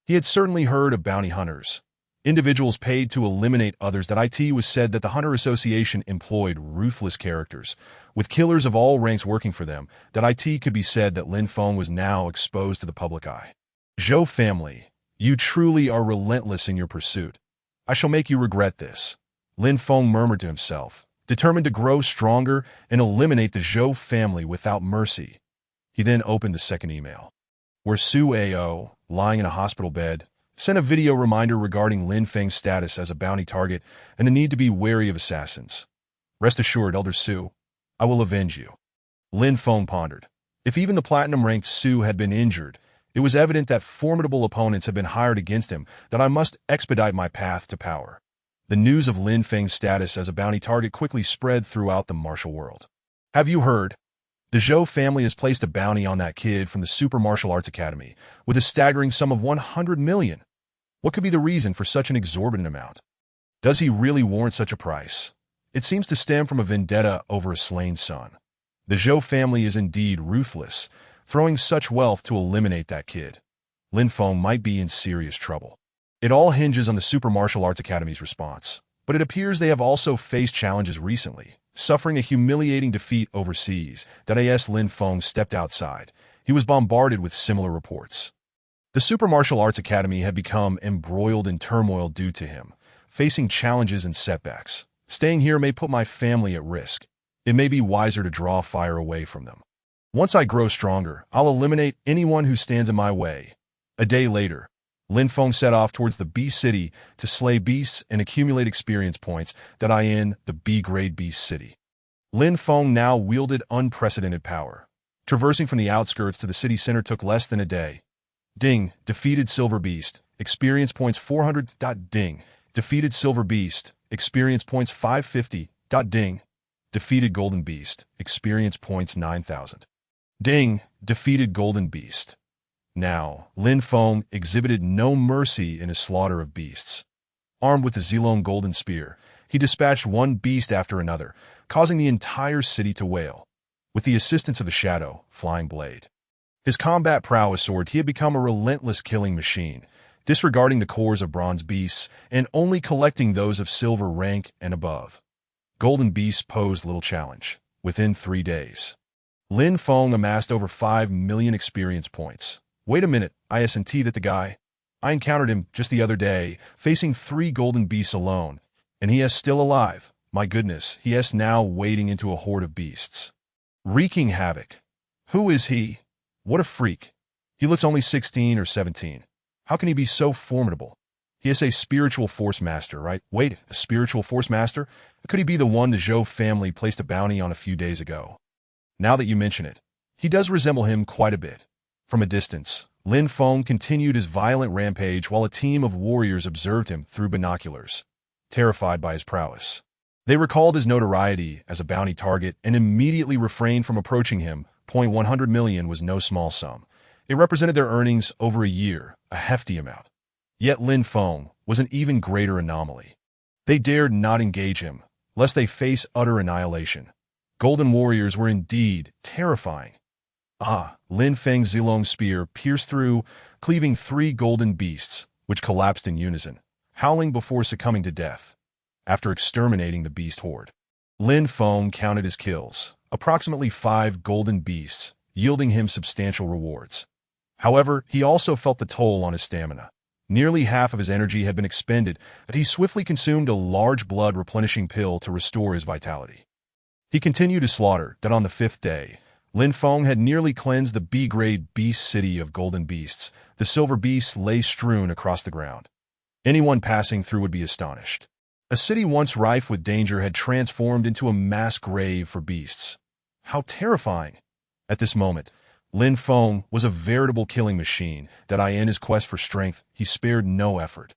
He had certainly heard of bounty hunters, individuals paid to eliminate others. That it was said that the Hunter Association employed ruthless characters, with killers of all ranks working for them. That it could be said that Lin Feng was now exposed to the public eye. Zhou family, you truly are relentless in your pursuit. I shall make you regret this. Lin Feng murmured to himself, determined to grow stronger and eliminate the Zhou family without mercy. He then opened the second email, where Su Ao, lying in a hospital bed, sent a video reminder regarding Lin Feng's status as a bounty target and the need to be wary of assassins. Rest assured, Elder Su, I will avenge you. Lin Feng pondered. If even the platinum-ranked Su had been injured, it was evident that formidable opponents had been hired against him, that I must expedite my path to power. The news of Lin Feng's status as a bounty target quickly spread throughout the martial world. Have you heard? The Zhou family has placed a bounty on that kid from the Super Martial Arts Academy, with a staggering sum of 100 million. What could be the reason for such an exorbitant amount? Does he really warrant such a price? It seems to stem from a vendetta over a slain son. The Zhou family is indeed ruthless, throwing such wealth to eliminate that kid. Lin Feng might be in serious trouble. It all hinges on the Super Martial Arts Academy's response, but it appears they have also faced challenges recently, suffering a humiliating defeat overseas. As Lin Feng stepped outside, he was bombarded with similar reports. The Super Martial Arts Academy had become embroiled in turmoil due to him, facing challenges and setbacks. Staying here may put my family at risk. It may be wiser to draw fire away from them. Once I grow stronger, I'll eliminate anyone who stands in my way. A day later, Lin Feng set off towards the Beast City to slay beasts and accumulate experience points. In the B-grade Beast City. Lin Feng now wielded unprecedented power. Traversing from the outskirts to the city center took less than a day. Ding, defeated Silver Beast, experience points 400. Ding, defeated Silver Beast, experience points 550. Ding, defeated Golden Beast, experience points 9,000. Ding, defeated Golden Beast. Now, Lin Feng exhibited no mercy in his slaughter of beasts. Armed with the Zilong Golden Spear, he dispatched one beast after another, causing the entire city to wail. With the assistance of the Shadow, Flying Blade, his combat prowess sword, he had become a relentless killing machine, disregarding the cores of bronze beasts and only collecting those of silver rank and above. Golden beasts posed little challenge. Within 3 days, Lin Feng amassed over 5 million experience points. Wait a minute, isn't that the guy? I encountered him just the other day, facing 3 golden beasts alone, and he is still alive. My goodness, he is now wading into a horde of beasts, wreaking havoc. Who is he? What a freak. He looks only 16 or 17. How can he be so formidable? He is a spiritual force master, right? Wait, a spiritual force master? Could he be the one the Zhou family placed a bounty on a few days ago? Now that you mention it, he does resemble him quite a bit. From a distance, Lin Feng continued his violent rampage while a team of warriors observed him through binoculars, terrified by his prowess. They recalled his notoriety as a bounty target and immediately refrained from approaching him. 100 million was no small sum. It represented their earnings over a year, a hefty amount. Yet Lin Feng was an even greater anomaly. They dared not engage him, lest they face utter annihilation. Golden warriors were indeed terrifying. Lin Feng's Zilong spear pierced through, cleaving 3 golden beasts, which collapsed in unison, howling before succumbing to death. After exterminating the beast horde, Lin Feng counted his kills. approximately 5 golden beasts, yielding him substantial rewards. However, he also felt the toll on his stamina. Nearly half of his energy had been expended, but he swiftly consumed a large blood-replenishing pill to restore his vitality. He continued his slaughter, that on the 5th day, Lin Feng had nearly cleansed the B-grade beast city of golden beasts. The silver beasts lay strewn across the ground. Anyone passing through would be astonished. A city once rife with danger had transformed into a mass grave for beasts. How terrifying! At this moment, Lin Feng was a veritable killing machine that in his quest for strength, he spared no effort.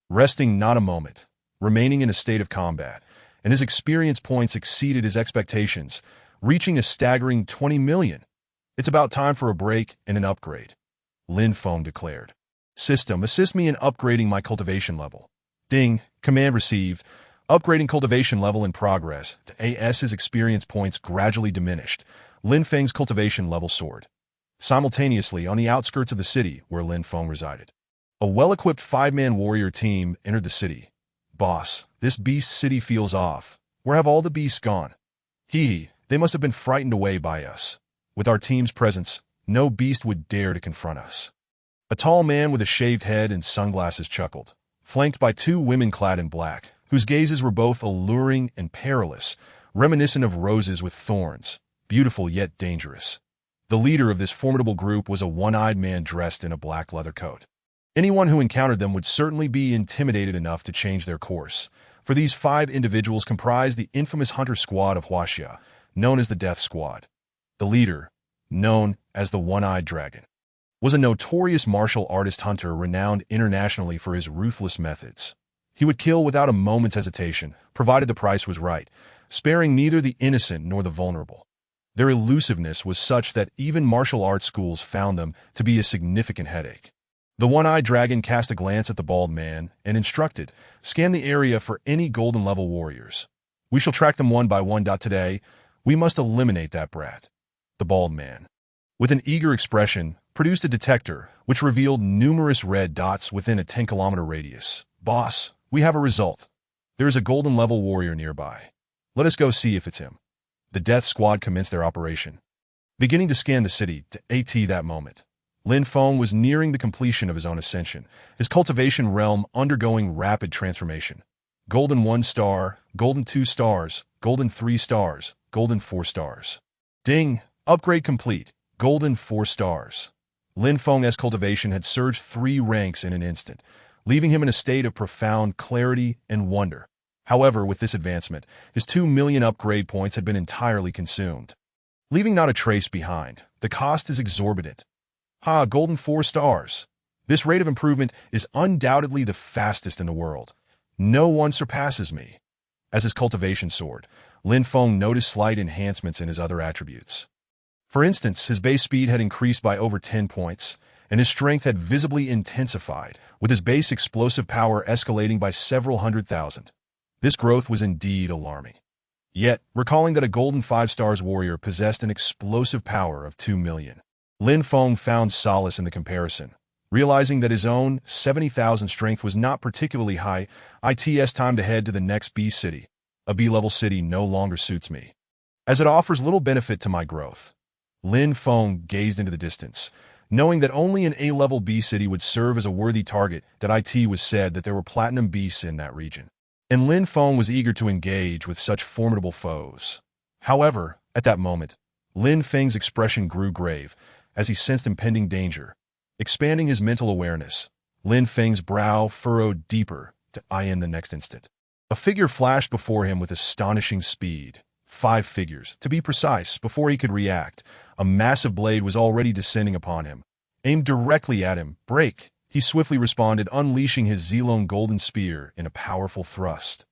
Resting not a moment, remaining in a state of combat, and his experience points exceeded his expectations, reaching a staggering 20 million. It's about time for a break and an upgrade, Lin Feng declared. System, assist me in upgrading my cultivation level. Ding, command received. Upgrading cultivation level in progress. His experience points gradually diminished. Lin Feng's cultivation level soared. Simultaneously, on the outskirts of the city where Lin Feng resided, a well-equipped 5-man warrior team entered the city. Boss, this beast city feels off. Where have all the beasts gone? They must have been frightened away by us. With our team's presence, no beast would dare to confront us. A tall man with a shaved head and sunglasses chuckled, flanked by 2 women clad in black, whose gazes were both alluring and perilous, reminiscent of roses with thorns, beautiful yet dangerous. The leader of this formidable group was a one-eyed man dressed in a black leather coat. Anyone who encountered them would certainly be intimidated enough to change their course, for these 5 individuals comprised the infamous hunter squad of Huaxia, known as the Death Squad. The leader, known as the One-Eyed Dragon, was a notorious martial artist hunter renowned internationally for his ruthless methods. He would kill without a moment's hesitation, provided the price was right, sparing neither the innocent nor the vulnerable. Their elusiveness was such that even martial arts schools found them to be a significant headache. The One-Eyed Dragon cast a glance at the bald man and instructed, "Scan the area for any golden-level warriors. We shall track them one by one. Today, we must eliminate that brat." The bald man, with an eager expression, produced a detector which revealed numerous red dots within a 10-kilometer radius. "Boss, we have a result. There is a golden-level warrior nearby. Let us go see if it's him." The Death Squad commenced their operation, beginning to scan the city. That moment, Lin Feng was nearing the completion of his own ascension, his cultivation realm undergoing rapid transformation. Golden 1 star, golden 2 stars, golden 3 stars, golden 4 stars. Ding! Upgrade complete. Golden 4 stars. Lin Feng's cultivation had surged 3 ranks in an instant, leaving him in a state of profound clarity and wonder. However, with this advancement, his 2 million upgrade points had been entirely consumed, leaving not a trace behind. The cost is exorbitant. Golden 4 stars. This rate of improvement is undoubtedly the fastest in the world. No one surpasses me. As his cultivation soared, Lin Feng noticed slight enhancements in his other attributes. For instance, his base speed had increased by over 10 points, and his strength had visibly intensified, with his base explosive power escalating by several 100,000. This growth was indeed alarming. Yet, recalling that a golden 5 stars warrior possessed an explosive power of 2 million, Lin Feng found solace in the comparison. Realizing that his own 70,000 strength was not particularly high, it's time to head to the next B city. A B-level city no longer suits me, as it offers little benefit to my growth. Lin Feng gazed into the distance, knowing that only an A-level B city would serve as a worthy target. It was said that there were platinum beasts in that region, and Lin Feng was eager to engage with such formidable foes. However, at that moment, Lin Feng's expression grew grave as he sensed impending danger. Expanding his mental awareness, Lin Feng's brow furrowed deeper in the next instant. A figure flashed before him with astonishing speed. 5 figures, to be precise. Before he could react, a massive blade was already descending upon him. Aimed directly at him. "Break!" He swiftly responded, unleashing his Zilong golden spear in a powerful thrust,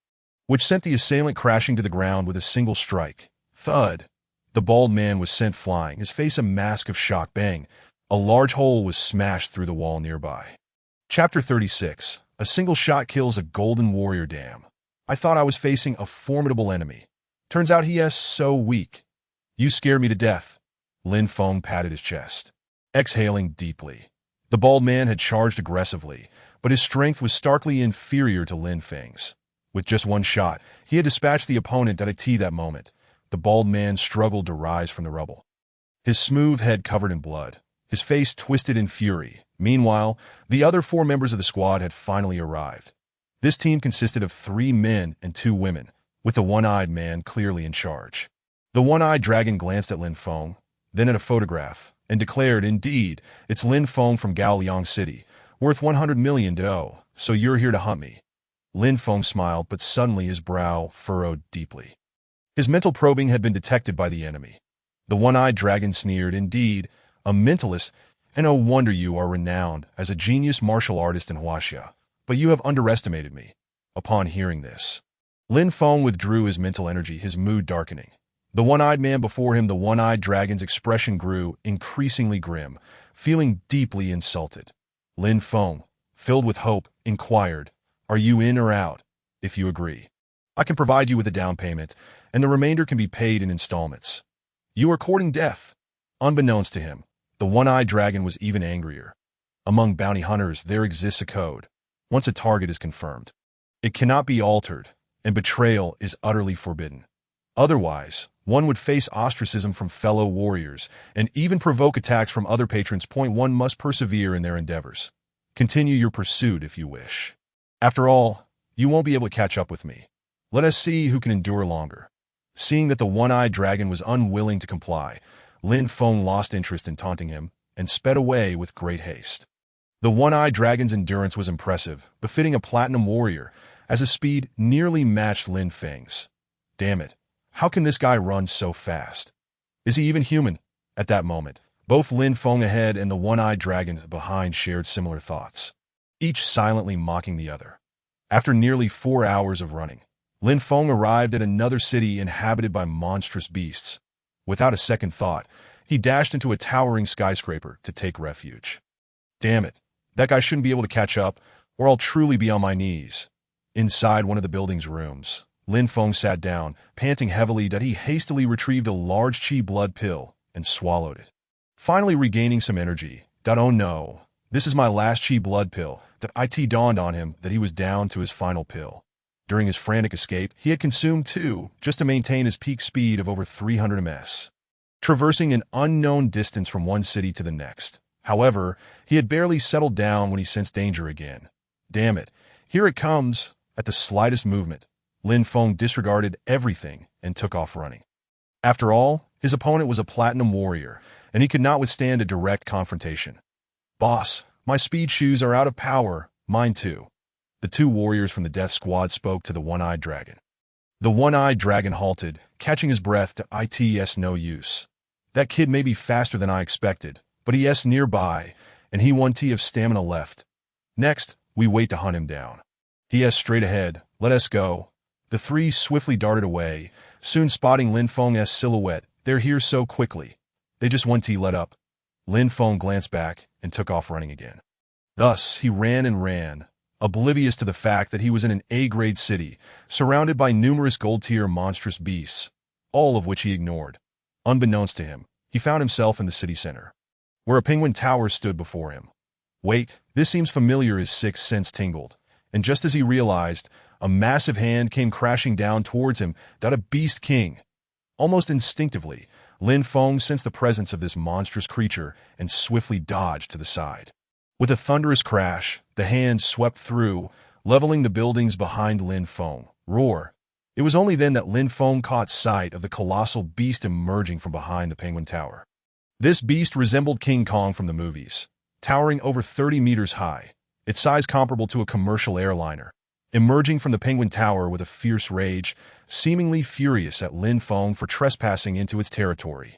which sent the assailant crashing to the ground with a single strike. Thud! The bald man was sent flying, his face a mask of shock. Bang! A large hole was smashed through the wall nearby. Chapter 36. A single shot kills a golden warrior. Damn. I thought I was facing a formidable enemy. Turns out he is so weak. You scare me to death. Lin Feng patted his chest, exhaling deeply. The bald man had charged aggressively, but his strength was starkly inferior to Lin Feng's. With just 1 shot, he had dispatched the opponent at that moment. the bald man struggled to rise from the rubble, his smooth head covered in blood, his face twisted in fury. Meanwhile, the other 4 members of the squad had finally arrived. This team consisted of 3 men and 2 women, with the one-eyed man clearly in charge. The one-eyed dragon glanced at Lin Feng, then at a photograph, and declared, "Indeed, it's Lin Feng from Gaoliang City, worth 100 million do, so you're here to hunt me." Lin Feng smiled, but suddenly his brow furrowed deeply. His mental probing had been detected by the enemy. The one-eyed dragon sneered, "Indeed, a mentalist, and no wonder you are renowned as a genius martial artist in Huaxia, but you have underestimated me." Upon hearing this, Lin Feng withdrew his mental energy, his mood darkening. The one-eyed man before him, the one-eyed dragon's expression grew increasingly grim, feeling deeply insulted. Lin Feng, filled with hope, inquired, "Are you in or out? If you agree, I can provide you with a down payment, and the remainder can be paid in installments." "You are courting death." Unbeknownst to him, the one-eyed dragon was even angrier. Among bounty hunters, there exists a code. Once a target is confirmed, it cannot be altered, and betrayal is utterly forbidden. Otherwise, one would face ostracism from fellow warriors and even provoke attacks from other patrons. One must persevere in their endeavors. Continue your pursuit if you wish. After all, you won't be able to catch up with me. Let us see who can endure longer. Seeing that the one-eyed dragon was unwilling to comply, Lin Feng lost interest in taunting him and sped away with great haste. The one-eyed dragon's endurance was impressive, befitting a platinum warrior, as his speed nearly matched Lin Feng's. Damn it, how can this guy run so fast? Is he even human? At that moment, both Lin Feng ahead and the one-eyed dragon behind shared similar thoughts, each silently mocking the other. After nearly 4 hours of running, Lin Feng arrived at another city inhabited by monstrous beasts. Without a second thought, he dashed into a towering skyscraper to take refuge. Damn it, that guy shouldn't be able to catch up, or I'll truly be on my knees. Inside one of the building's rooms, Lin Feng sat down, panting heavily that he hastily retrieved a large qi blood pill and swallowed it. Finally regaining some energy, "Oh no, this is my last qi blood pill," it dawned on him that he was down to his final pill. During his frantic escape, he had consumed 2, just to maintain his peak speed of over 300 ms, traversing an unknown distance from one city to the next. However, he had barely settled down when he sensed danger again. Damn it, here it comes. At the slightest movement, Lin Feng disregarded everything and took off running. After all, his opponent was a platinum warrior, and he could not withstand a direct confrontation. "Boss, my speed shoes are out of power, mine too." The 2 warriors from the death squad spoke to the one-eyed dragon. The one-eyed dragon halted, catching his breath. "It's no use. That kid may be faster than I expected, but he is nearby, and he 1T of stamina left. Next, we wait to hunt him down. He is straight ahead. Let us go." The 3 swiftly darted away, soon spotting Lin Feng's silhouette. "They're here so quickly. They just 1T let up." Lin Feng glanced back and took off running again. Thus, he ran and ran, oblivious to the fact that he was in an A-grade city, surrounded by numerous gold-tier monstrous beasts, all of which he ignored. Unbeknownst to him, he found himself in the city center, where a penguin tower stood before him. Wait, this seems familiar. His sixth sense tingled, and just as he realized, a massive hand came crashing down towards him. A beast king. Almost instinctively, Lin Feng sensed the presence of this monstrous creature and swiftly dodged to the side. With a thunderous crash, the hand swept through, leveling the buildings behind Lin Feng. Roar! It was only then that Lin Feng caught sight of the colossal beast emerging from behind the penguin tower. This beast resembled King Kong from the movies, towering over 30 meters high, its size comparable to a commercial airliner. Emerging from the penguin tower with a fierce rage, seemingly furious at Lin Feng for trespassing into its territory.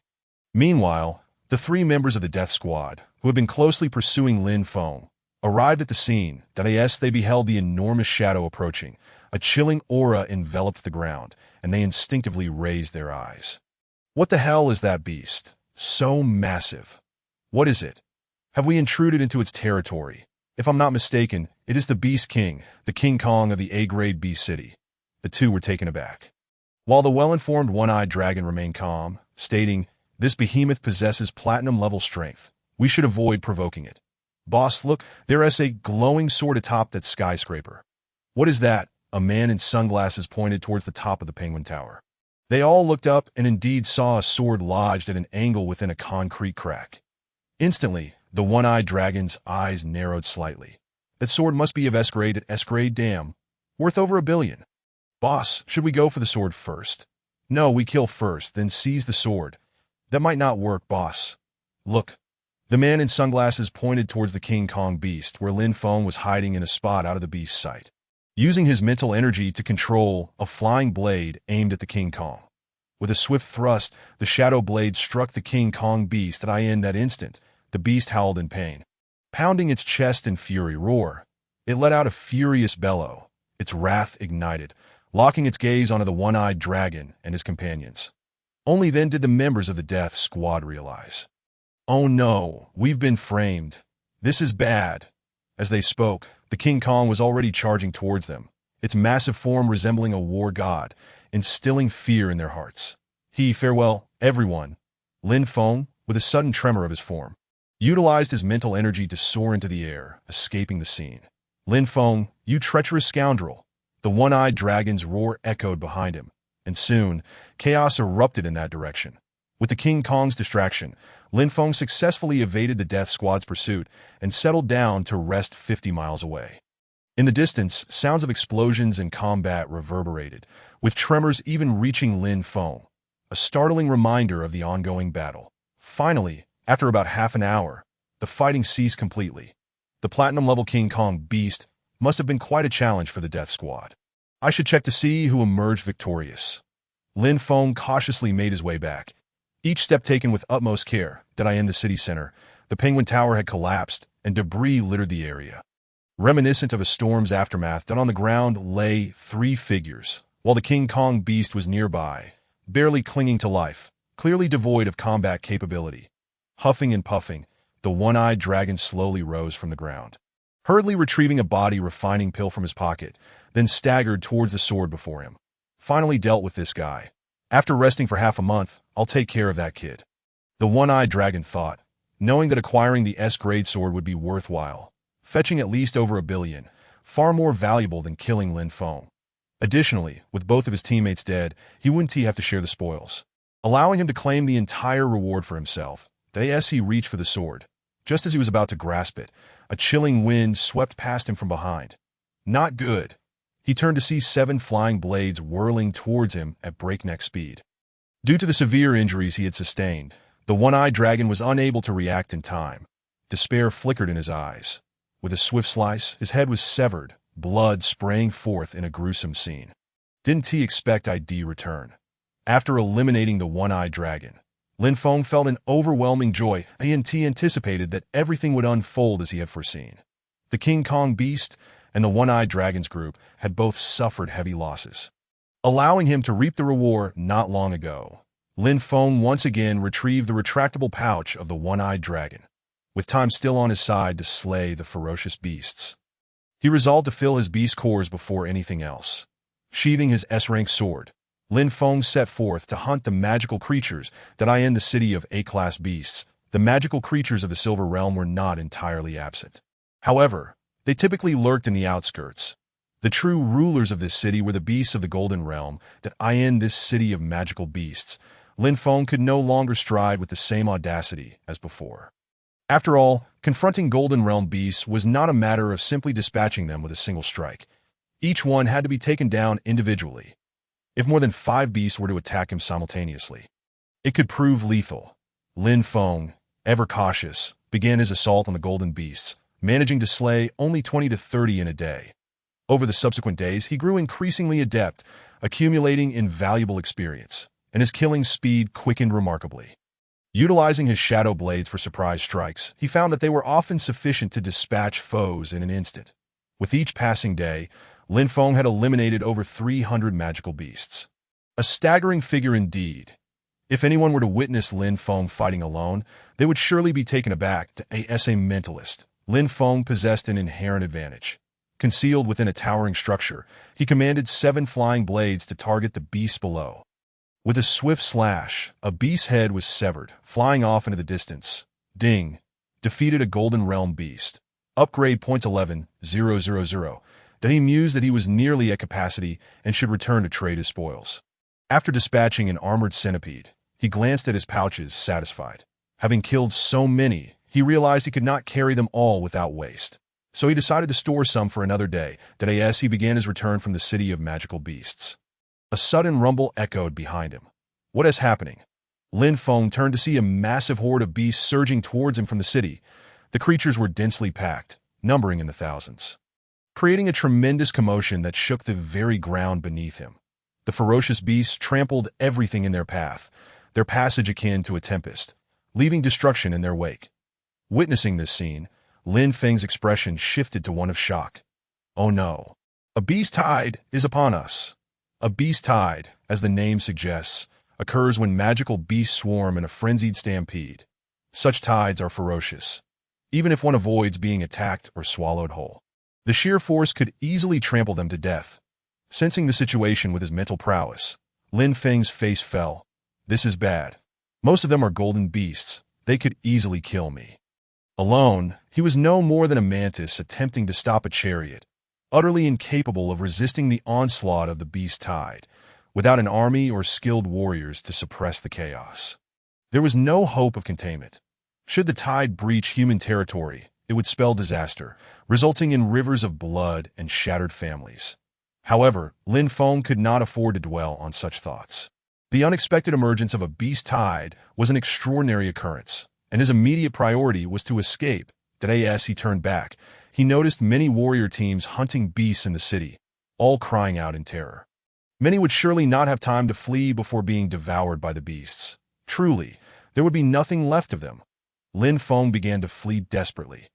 Meanwhile, the 3 members of the death squad, who had been closely pursuing Lin Feng, arrived at the scene. As they beheld the enormous shadow approaching, a chilling aura enveloped the ground, and they instinctively raised their eyes. What the hell is that beast? So massive. What is it? Have we intruded into its territory? If I'm not mistaken, it is the Beast King, the King Kong of the A-grade Beast City. The 2 were taken aback, while the well-informed one-eyed dragon remained calm, stating, "This behemoth possesses platinum-level strength. We should avoid provoking it." "Boss, look, there is a glowing sword atop that skyscraper." "What is that?" A man in sunglasses pointed towards the top of the penguin tower. They all looked up and indeed saw a sword lodged at an angle within a concrete crack. Instantly, the one-eyed dragon's eyes narrowed slightly. That sword must be of S-grade at S-grade, damn. Worth over $1 billion. Boss, should we go for the sword first? No, we kill first, then seize the sword. That might not work, boss. Look. The man in sunglasses pointed towards the King Kong beast, where Lin Feng was hiding in a spot out of the beast's sight. Using his mental energy to control a flying blade aimed at the King Kong. With a swift thrust, the shadow blade struck the King Kong beast in that instant. The beast howled in pain. Pounding its chest in fury roar, it let out a furious bellow. Its wrath ignited, locking its gaze onto the one-eyed dragon and his companions. Only then did the members of the Death Squad realize. Oh no, we've been framed. This is bad. As they spoke, the King Kong was already charging towards them, its massive form resembling a war god, instilling fear in their hearts. Farewell, everyone. Lin Feng, with a sudden tremor of his form, utilized his mental energy to soar into the air, escaping the scene. Lin Feng, you treacherous scoundrel. The one-eyed dragon's roar echoed behind him, and soon, chaos erupted in that direction. With the King Kong's distraction, Lin Feng successfully evaded the Death Squad's pursuit and settled down to rest 50 miles away. In the distance, sounds of explosions and combat reverberated, with tremors even reaching Lin Feng, a startling reminder of the ongoing battle. Finally, after about half an hour, the fighting ceased completely. The platinum-level King Kong beast must have been quite a challenge for the Death Squad. I should check to see who emerged victorious. Lin Feng cautiously made his way back, each step taken with utmost care. In the city center, the Penguin Tower had collapsed, and debris littered the area. Reminiscent of a storm's aftermath, on the ground lay 3 figures, while the King Kong beast was nearby, barely clinging to life, clearly devoid of combat capability. Huffing and puffing, the one-eyed dragon slowly rose from the ground, hurriedly retrieving a body refining pill from his pocket, then staggered towards the sword before him. Finally dealt with this guy. After resting for half a month, I'll take care of that kid. The one-eyed dragon thought, knowing that acquiring the S-grade sword would be worthwhile, fetching at least over $1 billion, far more valuable than killing Lin Feng. Additionally, with both of his teammates dead, he wouldn't have to share the spoils, allowing him to claim the entire reward for himself. As he reached for the sword, just as he was about to grasp it, a chilling wind swept past him from behind. Not good. He turned to see 7 flying blades whirling towards him at breakneck speed. Due to the severe injuries he had sustained, the one-eyed dragon was unable to react in time. Despair flickered in his eyes. With a swift slice, his head was severed, blood spraying forth in a gruesome scene. Didn't he expect ID return? After eliminating the one-eyed dragon, Lin Feng felt an overwhelming joy. He anticipated that everything would unfold as he had foreseen. The King Kong beast and the one-eyed dragon's group had both suffered heavy losses, allowing him to reap the reward not long ago. Lin Feng once again retrieved the retractable pouch of the one-eyed dragon, with time still on his side to slay the ferocious beasts. He resolved to fill his beast cores before anything else. Sheathing his S-rank sword, Lin Feng set forth to hunt the magical creatures in the city of A-class beasts. The magical creatures of the Silver Realm were not entirely absent. However, they typically lurked in the outskirts. The true rulers of this city were the beasts of the Golden Realm. In this city of magical beasts, Lin Feng could no longer stride with the same audacity as before. After all, confronting Golden Realm beasts was not a matter of simply dispatching them with a single strike. Each one had to be taken down individually. If more than 5 beasts were to attack him simultaneously, it could prove lethal. Lin Feng, ever cautious, began his assault on the golden beasts, managing to slay only 20 to 30 in a day. Over the subsequent days, he grew increasingly adept, accumulating invaluable experience, and his killing speed quickened remarkably. Utilizing his shadow blades for surprise strikes, he found that they were often sufficient to dispatch foes in an instant. With each passing day, Lin Feng had eliminated over 300 magical beasts. A staggering figure indeed. If anyone were to witness Lin Feng fighting alone, they would surely be taken aback. As a mentalist, Lin Feng possessed an inherent advantage. Concealed within a towering structure, he commanded 7 flying blades to target the beasts below. With a swift slash, a beast's head was severed, flying off into the distance. Ding! Defeated a Golden Realm beast. Upgrade points 11,000. He mused that he was nearly at capacity and should return to trade his spoils. After dispatching an armored centipede, he glanced at his pouches, satisfied. Having killed so many, he realized he could not carry them all without waste. So he decided to store some for another day. As he began his return from the city of magical beasts, a sudden rumble echoed behind him. What is happening? Lin Feng turned to see a massive horde of beasts surging towards him from the city. The creatures were densely packed, numbering in the thousands, creating a tremendous commotion that shook the very ground beneath him. The ferocious beasts trampled everything in their path, their passage akin to a tempest, leaving destruction in their wake. Witnessing this scene, Lin Feng's expression shifted to one of shock. Oh no! A beast tide is upon us. A beast tide, as the name suggests, occurs when magical beasts swarm in a frenzied stampede. Such tides are ferocious, even if one avoids being attacked or swallowed whole. The sheer force could easily trample them to death. Sensing the situation with his mental prowess, Lin Feng's face fell. This is bad. Most of them are golden beasts. They could easily kill me. Alone, he was no more than a mantis attempting to stop a chariot, utterly incapable of resisting the onslaught of the beast tide, without an army or skilled warriors to suppress the chaos. There was no hope of containment. Should the tide breach human territory, it would spell disaster, resulting in rivers of blood and shattered families. However, Lin Feng could not afford to dwell on such thoughts. The unexpected emergence of a beast tide was an extraordinary occurrence, and his immediate priority was to escape. As he turned back, he noticed many warrior teams hunting beasts in the city, all crying out in terror. Many would surely not have time to flee before being devoured by the beasts. Truly, there would be nothing left of them. Lin Feng began to flee desperately.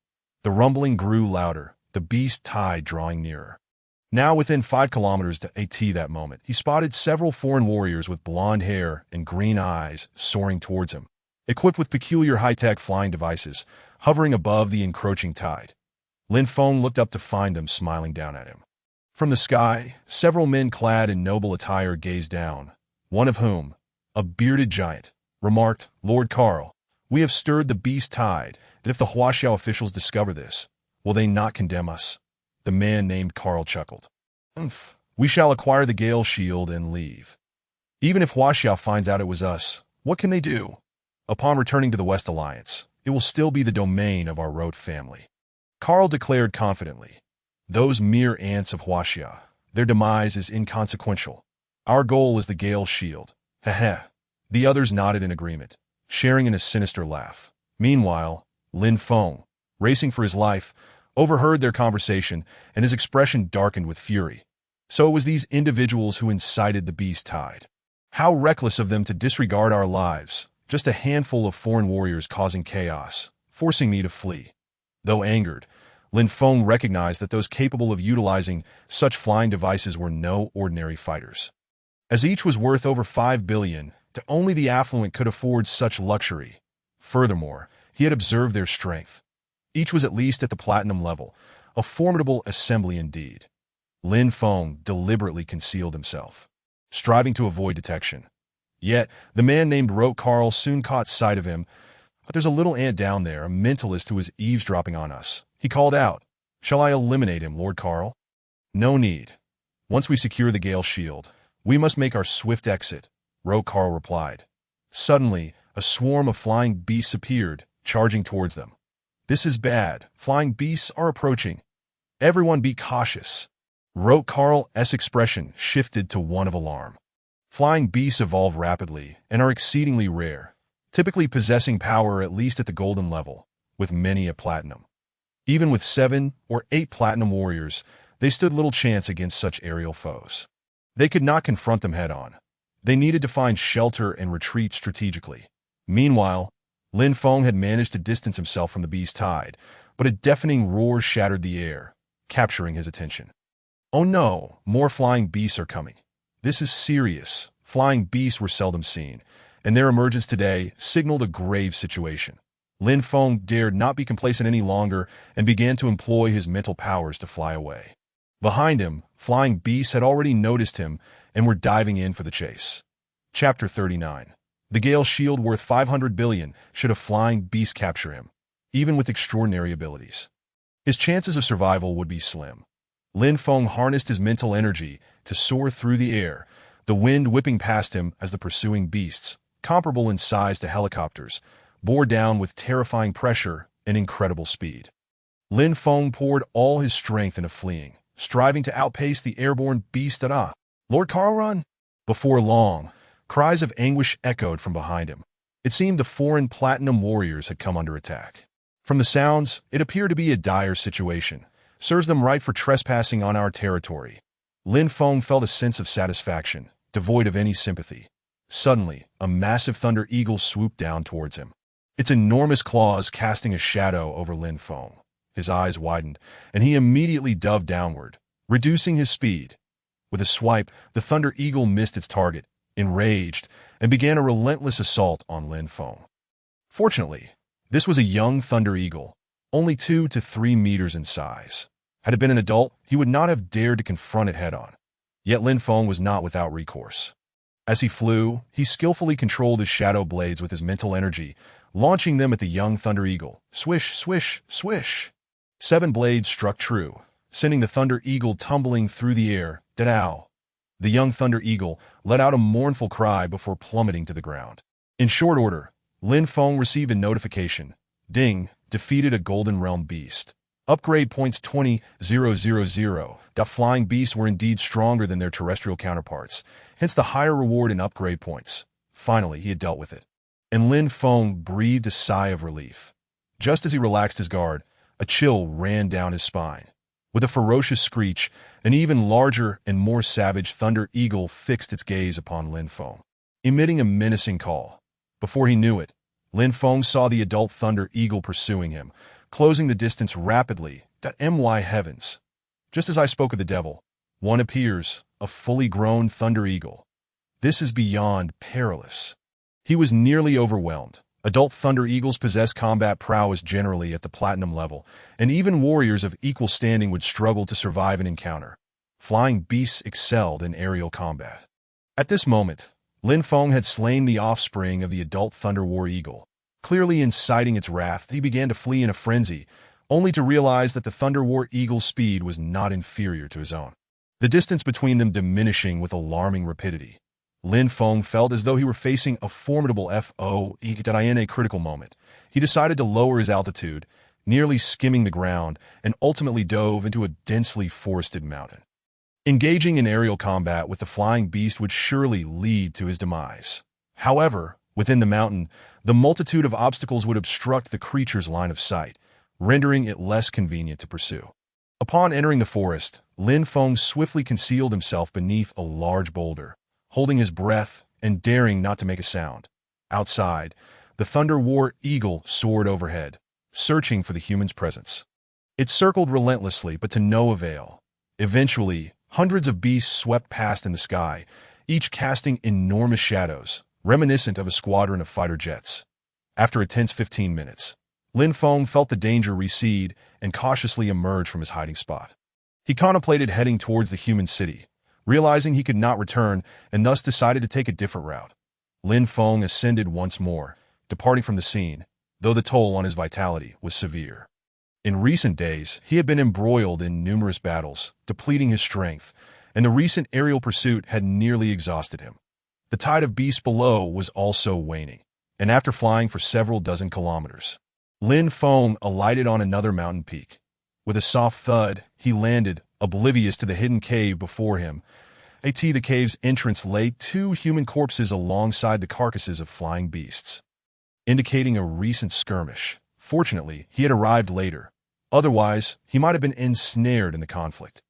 The rumbling grew louder, the beast tide drawing nearer. Now within 5 kilometers to AT that moment, he spotted several foreign warriors with blonde hair and green eyes soaring towards him, equipped with peculiar high-tech flying devices, hovering above the encroaching tide. Lin Feng looked up to find them smiling down at him. From the sky, several men clad in noble attire gazed down, one of whom, a bearded giant, remarked, "Lord Karl, we have stirred the beast tide, and if the Huaxiao officials discover this, will they not condemn us?" The man named Karl chuckled. We shall acquire the Gale Shield and leave. Even if Huaxiao finds out it was us, what can they do? Upon returning to the West Alliance, it will still be the domain of our Rote family. Karl declared confidently. Those mere ants of Huaxia, their demise is inconsequential. Our goal is the Gale Shield. Heh. The others nodded in agreement, sharing in a sinister laugh. Meanwhile, Lin Feng, racing for his life, overheard their conversation, and his expression darkened with fury. So it was these individuals who incited the beast tide. How reckless of them to disregard our lives, just a handful of foreign warriors causing chaos, forcing me to flee. Though angered, Lin Feng recognized that those capable of utilizing such flying devices were no ordinary fighters. As each was worth over 5 billion, to only the affluent could afford such luxury. Furthermore, he had observed their strength. Each was at least at the platinum level, a formidable assembly indeed. Lin Feng deliberately concealed himself, striving to avoid detection. Yet, the man named Rote Karl soon caught sight of him. But there's a little ant down there, a mentalist who is eavesdropping on us. He called out, "Shall I eliminate him, Lord Karl?" "No need. Once we secure the Gale Shield, we must make our swift exit," Rote Karl replied. Suddenly, a swarm of flying beasts appeared, charging towards them. "This is bad. Flying beasts are approaching. Everyone be cautious." Rote Karl's expression shifted to one of alarm. Flying beasts evolve rapidly and are exceedingly rare, typically possessing power at least at the golden level, with many at platinum. Even with 7 or 8 platinum warriors, they stood little chance against such aerial foes. They could not confront them head-on. They needed to find shelter and retreat strategically. Meanwhile, Lin Feng had managed to distance himself from the beast tide, but a deafening roar shattered the air, capturing his attention. "Oh no, more flying beasts are coming. This is serious." Flying beasts were seldom seen, and their emergence today signaled a grave situation. Lin Feng dared not be complacent any longer and began to employ his mental powers to fly away. Behind him, flying beasts had already noticed him and were diving in for the chase. Chapter 39. The Gale Shield worth 500 billion should a flying beast capture him, even with extraordinary abilities. His chances of survival would be slim. Lin Feng harnessed his mental energy to soar through the air, the wind whipping past him as the pursuing beasts, comparable in size to helicopters, bore down with terrifying pressure and incredible speed. Lin Feng poured all his strength into fleeing, striving to outpace the airborne beast that Lord Carlrun? Before long, cries of anguish echoed from behind him. It seemed the foreign platinum warriors had come under attack. From the sounds, it appeared to be a dire situation. Serves them right for trespassing on our territory. Lin Feng felt a sense of satisfaction, devoid of any sympathy. Suddenly, a massive thunder eagle swooped down towards him, its enormous claws casting a shadow over Lin Feng. His eyes widened, and he immediately dove downward, reducing his speed. With a swipe, the thunder eagle missed its target, enraged, and began a relentless assault on Lin Feng. Fortunately, this was a young thunder eagle, only 2 to 3 meters in size. Had it been an adult, he would not have dared to confront it head-on. Yet Lin Feng was not without recourse. As he flew, he skillfully controlled his shadow blades with his mental energy, launching them at the young thunder eagle. Swish, swish, swish. 7 blades struck true, sending the thunder eagle tumbling through the air. Da-ow! The young thunder eagle let out a mournful cry before plummeting to the ground. In short order, Lin Feng received a notification. Ding, defeated a Golden Realm beast. Upgrade points 20,000. The flying beasts were indeed stronger than their terrestrial counterparts, hence the higher reward in upgrade points. Finally, he had dealt with it. And Lin Feng breathed a sigh of relief. Just as he relaxed his guard, a chill ran down his spine. With a ferocious screech, an even larger and more savage thunder eagle fixed its gaze upon Lin Feng, emitting a menacing call. Before he knew it, Lin Feng saw the adult thunder eagle pursuing him, closing the distance rapidly. My heavens! Just as I spoke of the devil, one appears, a fully grown thunder eagle. This is beyond perilous. He was nearly overwhelmed. Adult thunder eagles possess combat prowess generally at the platinum level, and even warriors of equal standing would struggle to survive an encounter. Flying beasts excelled in aerial combat. At this moment, Lin Feng had slain the offspring of the adult thunder war eagle. Clearly inciting its wrath, he began to flee in a frenzy, only to realize that the thunder war eagle's speed was not inferior to his own, the distance between them diminishing with alarming rapidity. Lin Feng felt as though he were facing a formidable foe. In a critical moment, he decided to lower his altitude, nearly skimming the ground, and ultimately dove into a densely forested mountain. Engaging in aerial combat with the flying beast would surely lead to his demise. However, within the mountain, the multitude of obstacles would obstruct the creature's line of sight, rendering it less convenient to pursue. Upon entering the forest, Lin Feng swiftly concealed himself beneath a large boulder, holding his breath and daring not to make a sound. Outside, the thunder war eagle soared overhead, searching for the human's presence. It circled relentlessly, but to no avail. Eventually, hundreds of beasts swept past in the sky, each casting enormous shadows, reminiscent of a squadron of fighter jets. After a tense 15 minutes, Lin Feng felt the danger recede and cautiously emerge from his hiding spot. He contemplated heading towards the human city, realizing he could not return and thus decided to take a different route. Lin Feng ascended once more, departing from the scene, though the toll on his vitality was severe. In recent days, he had been embroiled in numerous battles, depleting his strength, and the recent aerial pursuit had nearly exhausted him. The tide of beasts below was also waning, and after flying for several dozen kilometers, Lin Feng alighted on another mountain peak. With a soft thud, he landed, oblivious to the hidden cave before him. The cave's entrance lay 2 human corpses alongside the carcasses of flying beasts, indicating a recent skirmish. Fortunately, he had arrived later. Otherwise, he might have been ensnared in the conflict.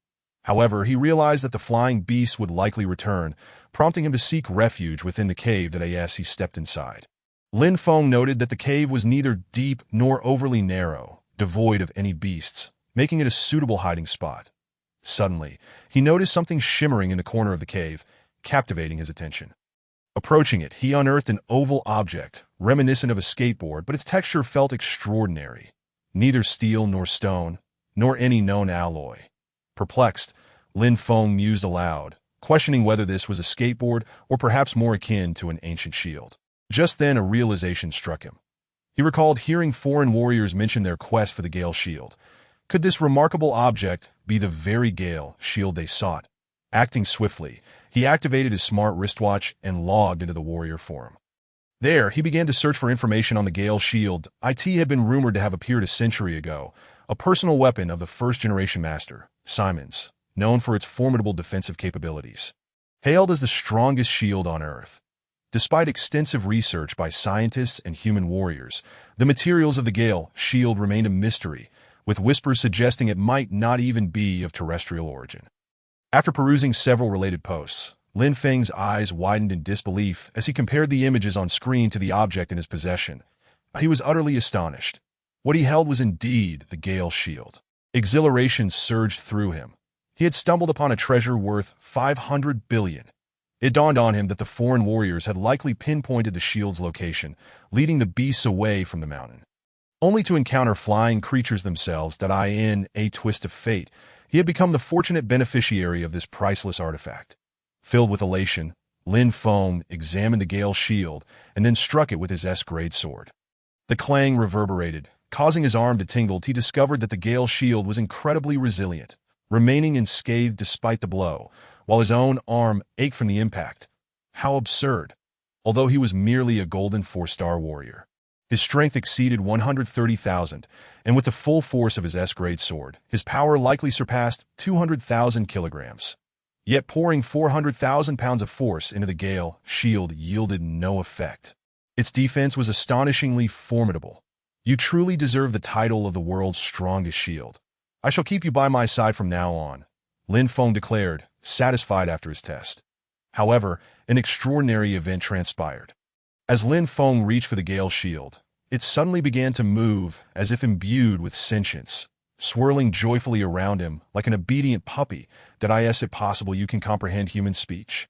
However, he realized that the flying beasts would likely return, prompting him to seek refuge within the cave as he stepped inside. Lin Feng noted that the cave was neither deep nor overly narrow, devoid of any beasts, making it a suitable hiding spot. Suddenly, he noticed something shimmering in the corner of the cave, captivating his attention. Approaching it, he unearthed an oval object, reminiscent of a skateboard, but its texture felt extraordinary. Neither steel nor stone, nor any known alloy. Perplexed, Lin Feng mused aloud, questioning whether this was a skateboard or perhaps more akin to an ancient shield. Just then, a realization struck him. He recalled hearing foreign warriors mention their quest for the Gale shield. Could this remarkable object be the very Gale shield they sought? Acting swiftly, he activated his smart wristwatch and logged into the warrior forum. There, he began to search for information on the Gale shield. IT had been rumored to have appeared a century ago, a personal weapon of the first-generation master, Simon's, known for its formidable defensive capabilities. Hailed as the strongest shield on Earth. Despite extensive research by scientists and human warriors, the materials of the Gale shield remained a mystery, with whispers suggesting it might not even be of terrestrial origin. After perusing several related posts, Lin Feng's eyes widened in disbelief as he compared the images on screen to the object in his possession. He was utterly astonished. What he held was indeed the Gale shield. Exhilaration surged through him. He had stumbled upon a treasure worth 500 billion. It dawned on him that the foreign warriors had likely pinpointed the shield's location, leading the beasts away from the mountain. Only to encounter flying creatures themselves that in a twist of fate, he had become the fortunate beneficiary of this priceless artifact. Filled with elation, Lin Feng examined the Gale shield and then struck it with his S-grade sword. The clang reverberated. Causing his arm to tingle, he discovered that the Gale shield was incredibly resilient, remaining unscathed despite the blow, while his own arm ached from the impact. How absurd! Although he was merely a golden 4-star warrior, his strength exceeded 130,000, and with the full force of his S-grade sword, his power likely surpassed 200,000 kilograms. Yet pouring 400,000 pounds of force into the Gale shield yielded no effect. Its defense was astonishingly formidable. You truly deserve the title of the world's strongest shield. I shall keep you by my side from now on, Lin Feng declared, satisfied after his test. However, an extraordinary event transpired. As Lin Feng reached for the Gale shield, it suddenly began to move as if imbued with sentience, swirling joyfully around him like an obedient puppy. Is it possible you can comprehend human speech?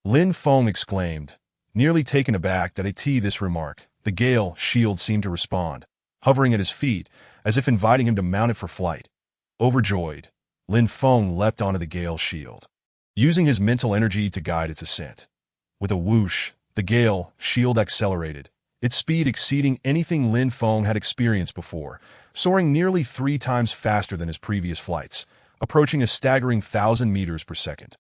Lin Feng exclaimed, nearly taken aback at this remark. The Gale shield seemed to respond, hovering at his feet as if inviting him to mount it for flight. Overjoyed, Lin Feng leapt onto the Gale shield, using his mental energy to guide its ascent. With a whoosh, the Gale shield accelerated, its speed exceeding anything Lin Feng had experienced before, soaring nearly 3 times faster than his previous flights, approaching a staggering 1,000 meters per second.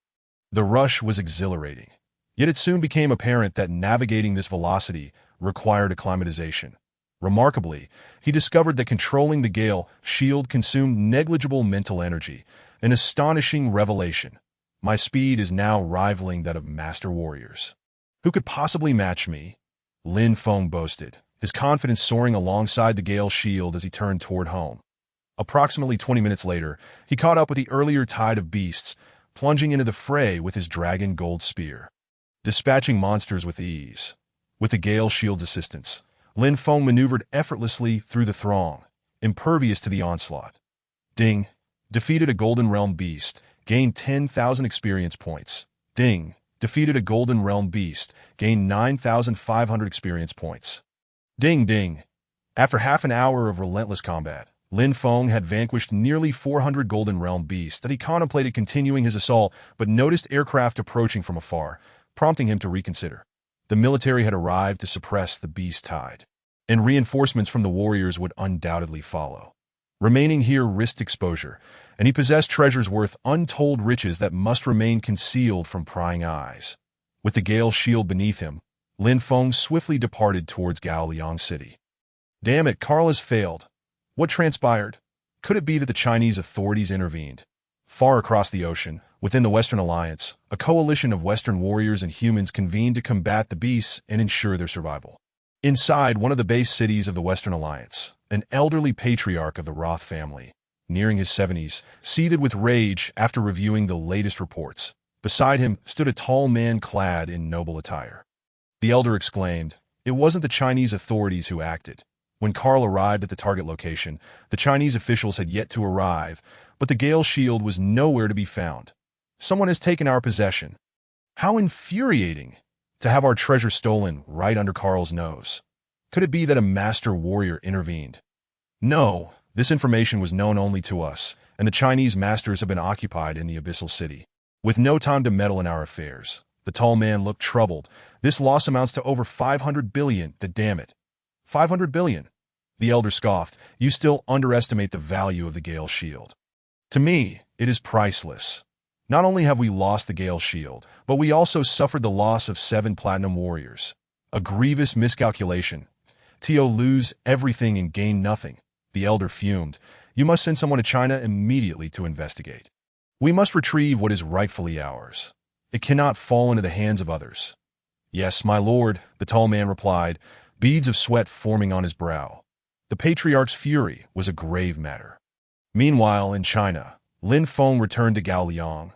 The rush was exhilarating, yet it soon became apparent that navigating this velocity required acclimatization. Remarkably, he discovered that controlling the Gale shield consumed negligible mental energy, an astonishing revelation. My speed is now rivaling that of master warriors. Who could possibly match me? Lin Feng boasted, his confidence soaring alongside the Gale shield as he turned toward home. Approximately 20 minutes later, he caught up with the earlier tide of beasts, plunging into the fray with his dragon gold spear, dispatching monsters with ease. With the Gale shield's assistance, Lin Feng maneuvered effortlessly through the throng, impervious to the onslaught. Ding! Defeated a Golden Realm beast, gained 10,000 experience points. Ding! Defeated a Golden Realm beast, gained 9,500 experience points. Ding ding! After half an hour of relentless combat, Lin Feng had vanquished nearly 400 Golden Realm beasts. He contemplated continuing his assault, but noticed aircraft approaching from afar, prompting him to reconsider. The military had arrived to suppress the beast tide, and reinforcements from the warriors would undoubtedly follow. Remaining here risked exposure, and he possessed treasures worth untold riches that must remain concealed from prying eyes. With the Gale shield beneath him, Lin Feng swiftly departed towards Gaoliang City. Damn it, Carl has failed. What transpired? Could it be that the Chinese authorities intervened? Far across the ocean, within the Western Alliance, a coalition of Western warriors and humans convened to combat the beasts and ensure their survival. Inside one of the base cities of the Western Alliance, an elderly patriarch of the Roth family, nearing his 70s, seethed with rage after reviewing the latest reports. Beside him stood a tall man clad in noble attire. The elder exclaimed, "It wasn't the Chinese authorities who acted." When Carl arrived at the target location, the Chinese officials had yet to arrive, but the Gale shield was nowhere to be found. Someone has taken our possession. How infuriating to have our treasure stolen right under Carl's nose. Could it be that a master warrior intervened? No, this information was known only to us, and the Chinese masters have been occupied in the abyssal city. With no time to meddle in our affairs, the tall man looked troubled. This loss amounts to over 500 billion, damn it. 500 billion. The elder scoffed. You still underestimate the value of the Gale shield. To me, it is priceless. Not only have we lost the Gale Shield, but we also suffered the loss of 7 Platinum Warriors. A grievous miscalculation. Tio lose everything and gain nothing. The Elder fumed. You must send someone to China immediately to investigate. We must retrieve what is rightfully ours. It cannot fall into the hands of others. Yes, my lord, the tall man replied, beads of sweat forming on his brow. The patriarch's fury was a grave matter. Meanwhile, in China, Lin Feng returned to Gaoliang,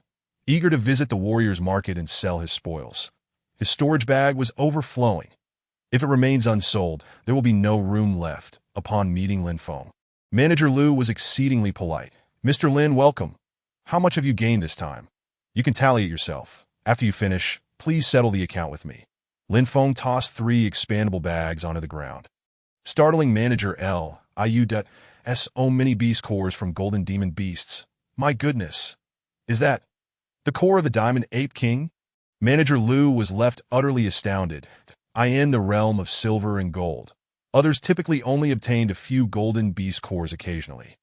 eager to visit the warrior's market and sell his spoils. His storage bag was overflowing. If it remains unsold, there will be no room left. Upon meeting Lin Feng, Manager Liu was exceedingly polite. Mr. Lin, welcome. How much have you gained this time? You can tally it yourself. After you finish, please settle the account with me. Lin Feng tossed 3 expandable bags onto the ground. Startling Manager so many beast cores from Golden Demon Beasts. My goodness. Is that the core of the Diamond Ape King? Manager Liu was left utterly astounded. I am the realm of silver and gold. Others typically only obtained a few golden beast cores occasionally.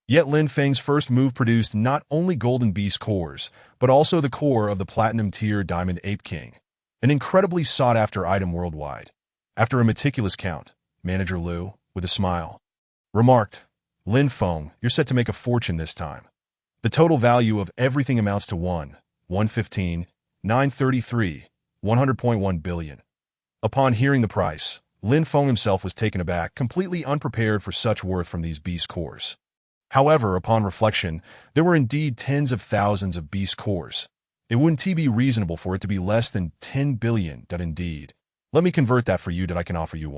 Yet Lin Feng's first move produced not only golden beast cores, but also the core of the platinum tier Diamond Ape King, an incredibly sought-after item worldwide. After a meticulous count, Manager Liu, with a smile, remarked, Lin Feng, you're set to make a fortune this time. The total value of everything amounts to 115, 933, 100.1 billion. Upon hearing the price, Lin Feng himself was taken aback, completely unprepared for such worth from these beast cores. However, upon reflection, there were indeed tens of thousands of beast cores. It wouldn't be reasonable for it to be less than 10 billion. Indeed. Let me convert that for you that I can offer you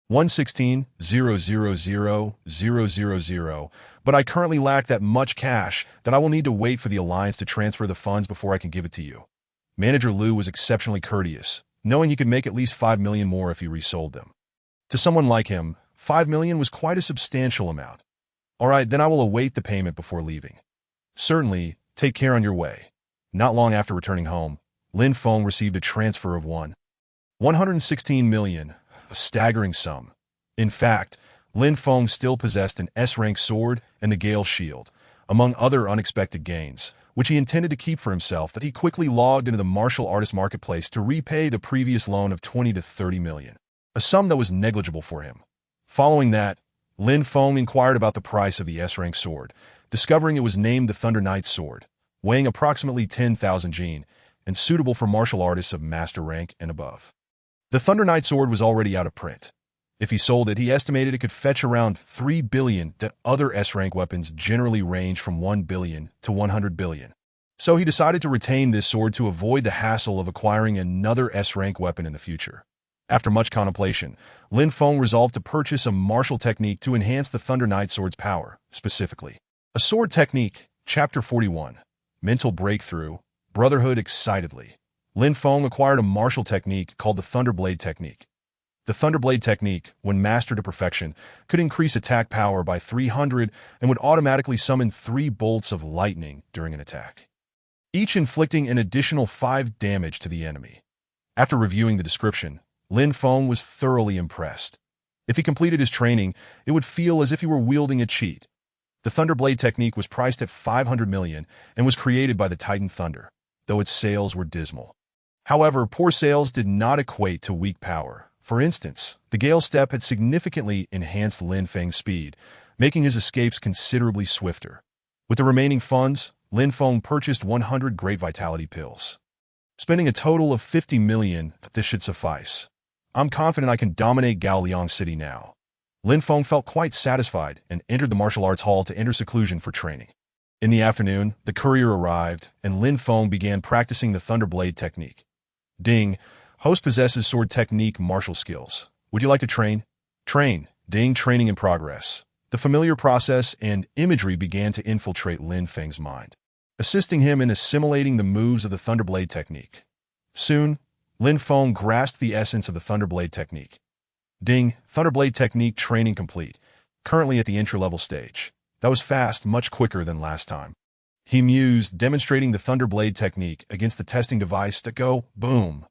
116,000,000, but I currently lack that much cash that I will need to wait for the Alliance to transfer the funds before I can give it to you. Manager Liu was exceptionally courteous, knowing he could make at least 5 million more if he resold them. To someone like him, 5 million was quite a substantial amount. All right, then I will await the payment before leaving. Certainly, take care on your way. Not long after returning home, Lin Feng received a transfer of 116 million, a staggering sum. In fact, Lin Feng still possessed an S-rank sword and the Gale Shield, among other unexpected gains, which he intended to keep for himself. That he quickly logged into the martial artist marketplace to repay the previous loan of 20 to 30 million, a sum that was negligible for him. Following that, Lin Feng inquired about the price of the S-rank sword, discovering it was named the Thunder Knight's sword, weighing approximately 10,000 jin, and suitable for martial artists of master rank and above. The Thunder Knight sword was already out of print. If he sold it, he estimated it could fetch around 3 billion. That other S-rank weapons generally range from 1 billion to 100 billion. So he decided to retain this sword to avoid the hassle of acquiring another S-rank weapon in the future. After much contemplation, Lin Feng resolved to purchase a martial technique to enhance the Thunder Knight sword's power, specifically. A sword technique, Chapter 41. Mental Breakthrough, Brotherhood excitedly. Lin Feng acquired a martial technique called the Thunderblade technique. The Thunderblade technique, when mastered to perfection, could increase attack power by 300 and would automatically summon 3 bolts of lightning during an attack, each inflicting an additional 5 damage to the enemy. After reviewing the description, Lin Feng was thoroughly impressed. If he completed his training, it would feel as if he were wielding a cheat. The Thunderblade technique was priced at 500 million and was created by the Titan Thunder, though its sales were dismal. However, poor sales did not equate to weak power. For instance, the Gale Step had significantly enhanced Lin Feng's speed, making his escapes considerably swifter. With the remaining funds, Lin Feng purchased 100 Great Vitality pills. Spending a total of 50 million, this should suffice. I'm confident I can dominate Gaoliang City now. Lin Feng felt quite satisfied and entered the martial arts hall to enter seclusion for training. In the afternoon, the courier arrived, and Lin Feng began practicing the Thunderblade technique. Ding, host possesses sword technique martial skills. Would you like to train? Train. Ding, training in progress. The familiar process and imagery began to infiltrate Lin Feng's mind, assisting him in assimilating the moves of the Thunderblade technique. Soon, Lin Feng grasped the essence of the Thunderblade technique. Ding, Thunderblade technique training complete, currently at the entry-level stage. That was fast, much quicker than last time. He mused, demonstrating the Thunderblade technique against the testing device to go boom.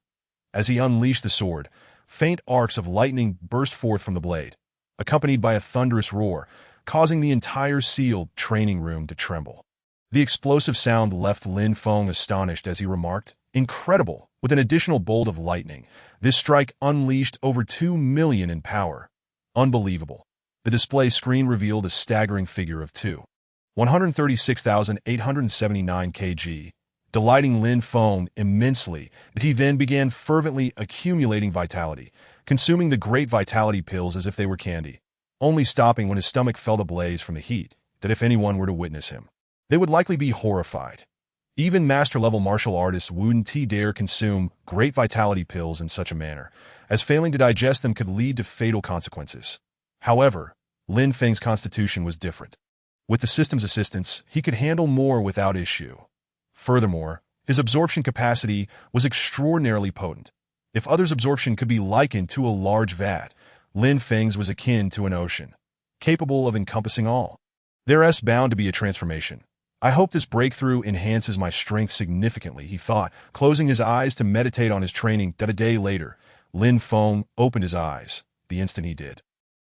As he unleashed the sword, faint arcs of lightning burst forth from the blade, accompanied by a thunderous roar, causing the entire sealed training room to tremble. The explosive sound left Lin Feng astonished as he remarked, "Incredible! With an additional bolt of lightning, this strike unleashed over 2 million in power. Unbelievable." The display screen revealed a staggering figure of 136,879 kg, delighting Lin Feng immensely, but he then began fervently accumulating vitality, consuming the great vitality pills as if they were candy, only stopping when his stomach felt ablaze from the heat, that if anyone were to witness him, they would likely be horrified. Even master-level martial artists wouldn't dare consume great vitality pills in such a manner, as failing to digest them could lead to fatal consequences. However, Lin Feng's constitution was different. With the system's assistance, he could handle more without issue. Furthermore, his absorption capacity was extraordinarily potent. If others' absorption could be likened to a large vat, Lin Feng's was akin to an ocean, capable of encompassing all. There's bound to be a transformation. I hope this breakthrough enhances my strength significantly, he thought, closing his eyes to meditate on his training. That a day later, Lin Feng opened his eyes, the instant he did.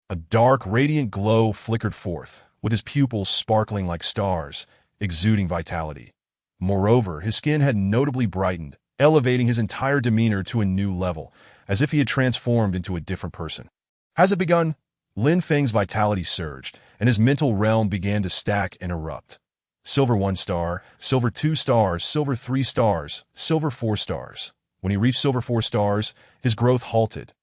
A dark, radiant glow flickered forth, with his pupils sparkling like stars, exuding vitality. Moreover, his skin had notably brightened, elevating his entire demeanor to a new level, as if he had transformed into a different person. Has it begun? Lin Feng's vitality surged, and his mental realm began to stack and erupt. Silver 1 star, silver 2 stars, silver 3 stars, silver 4 stars. When he reached silver 4 stars, his growth halted.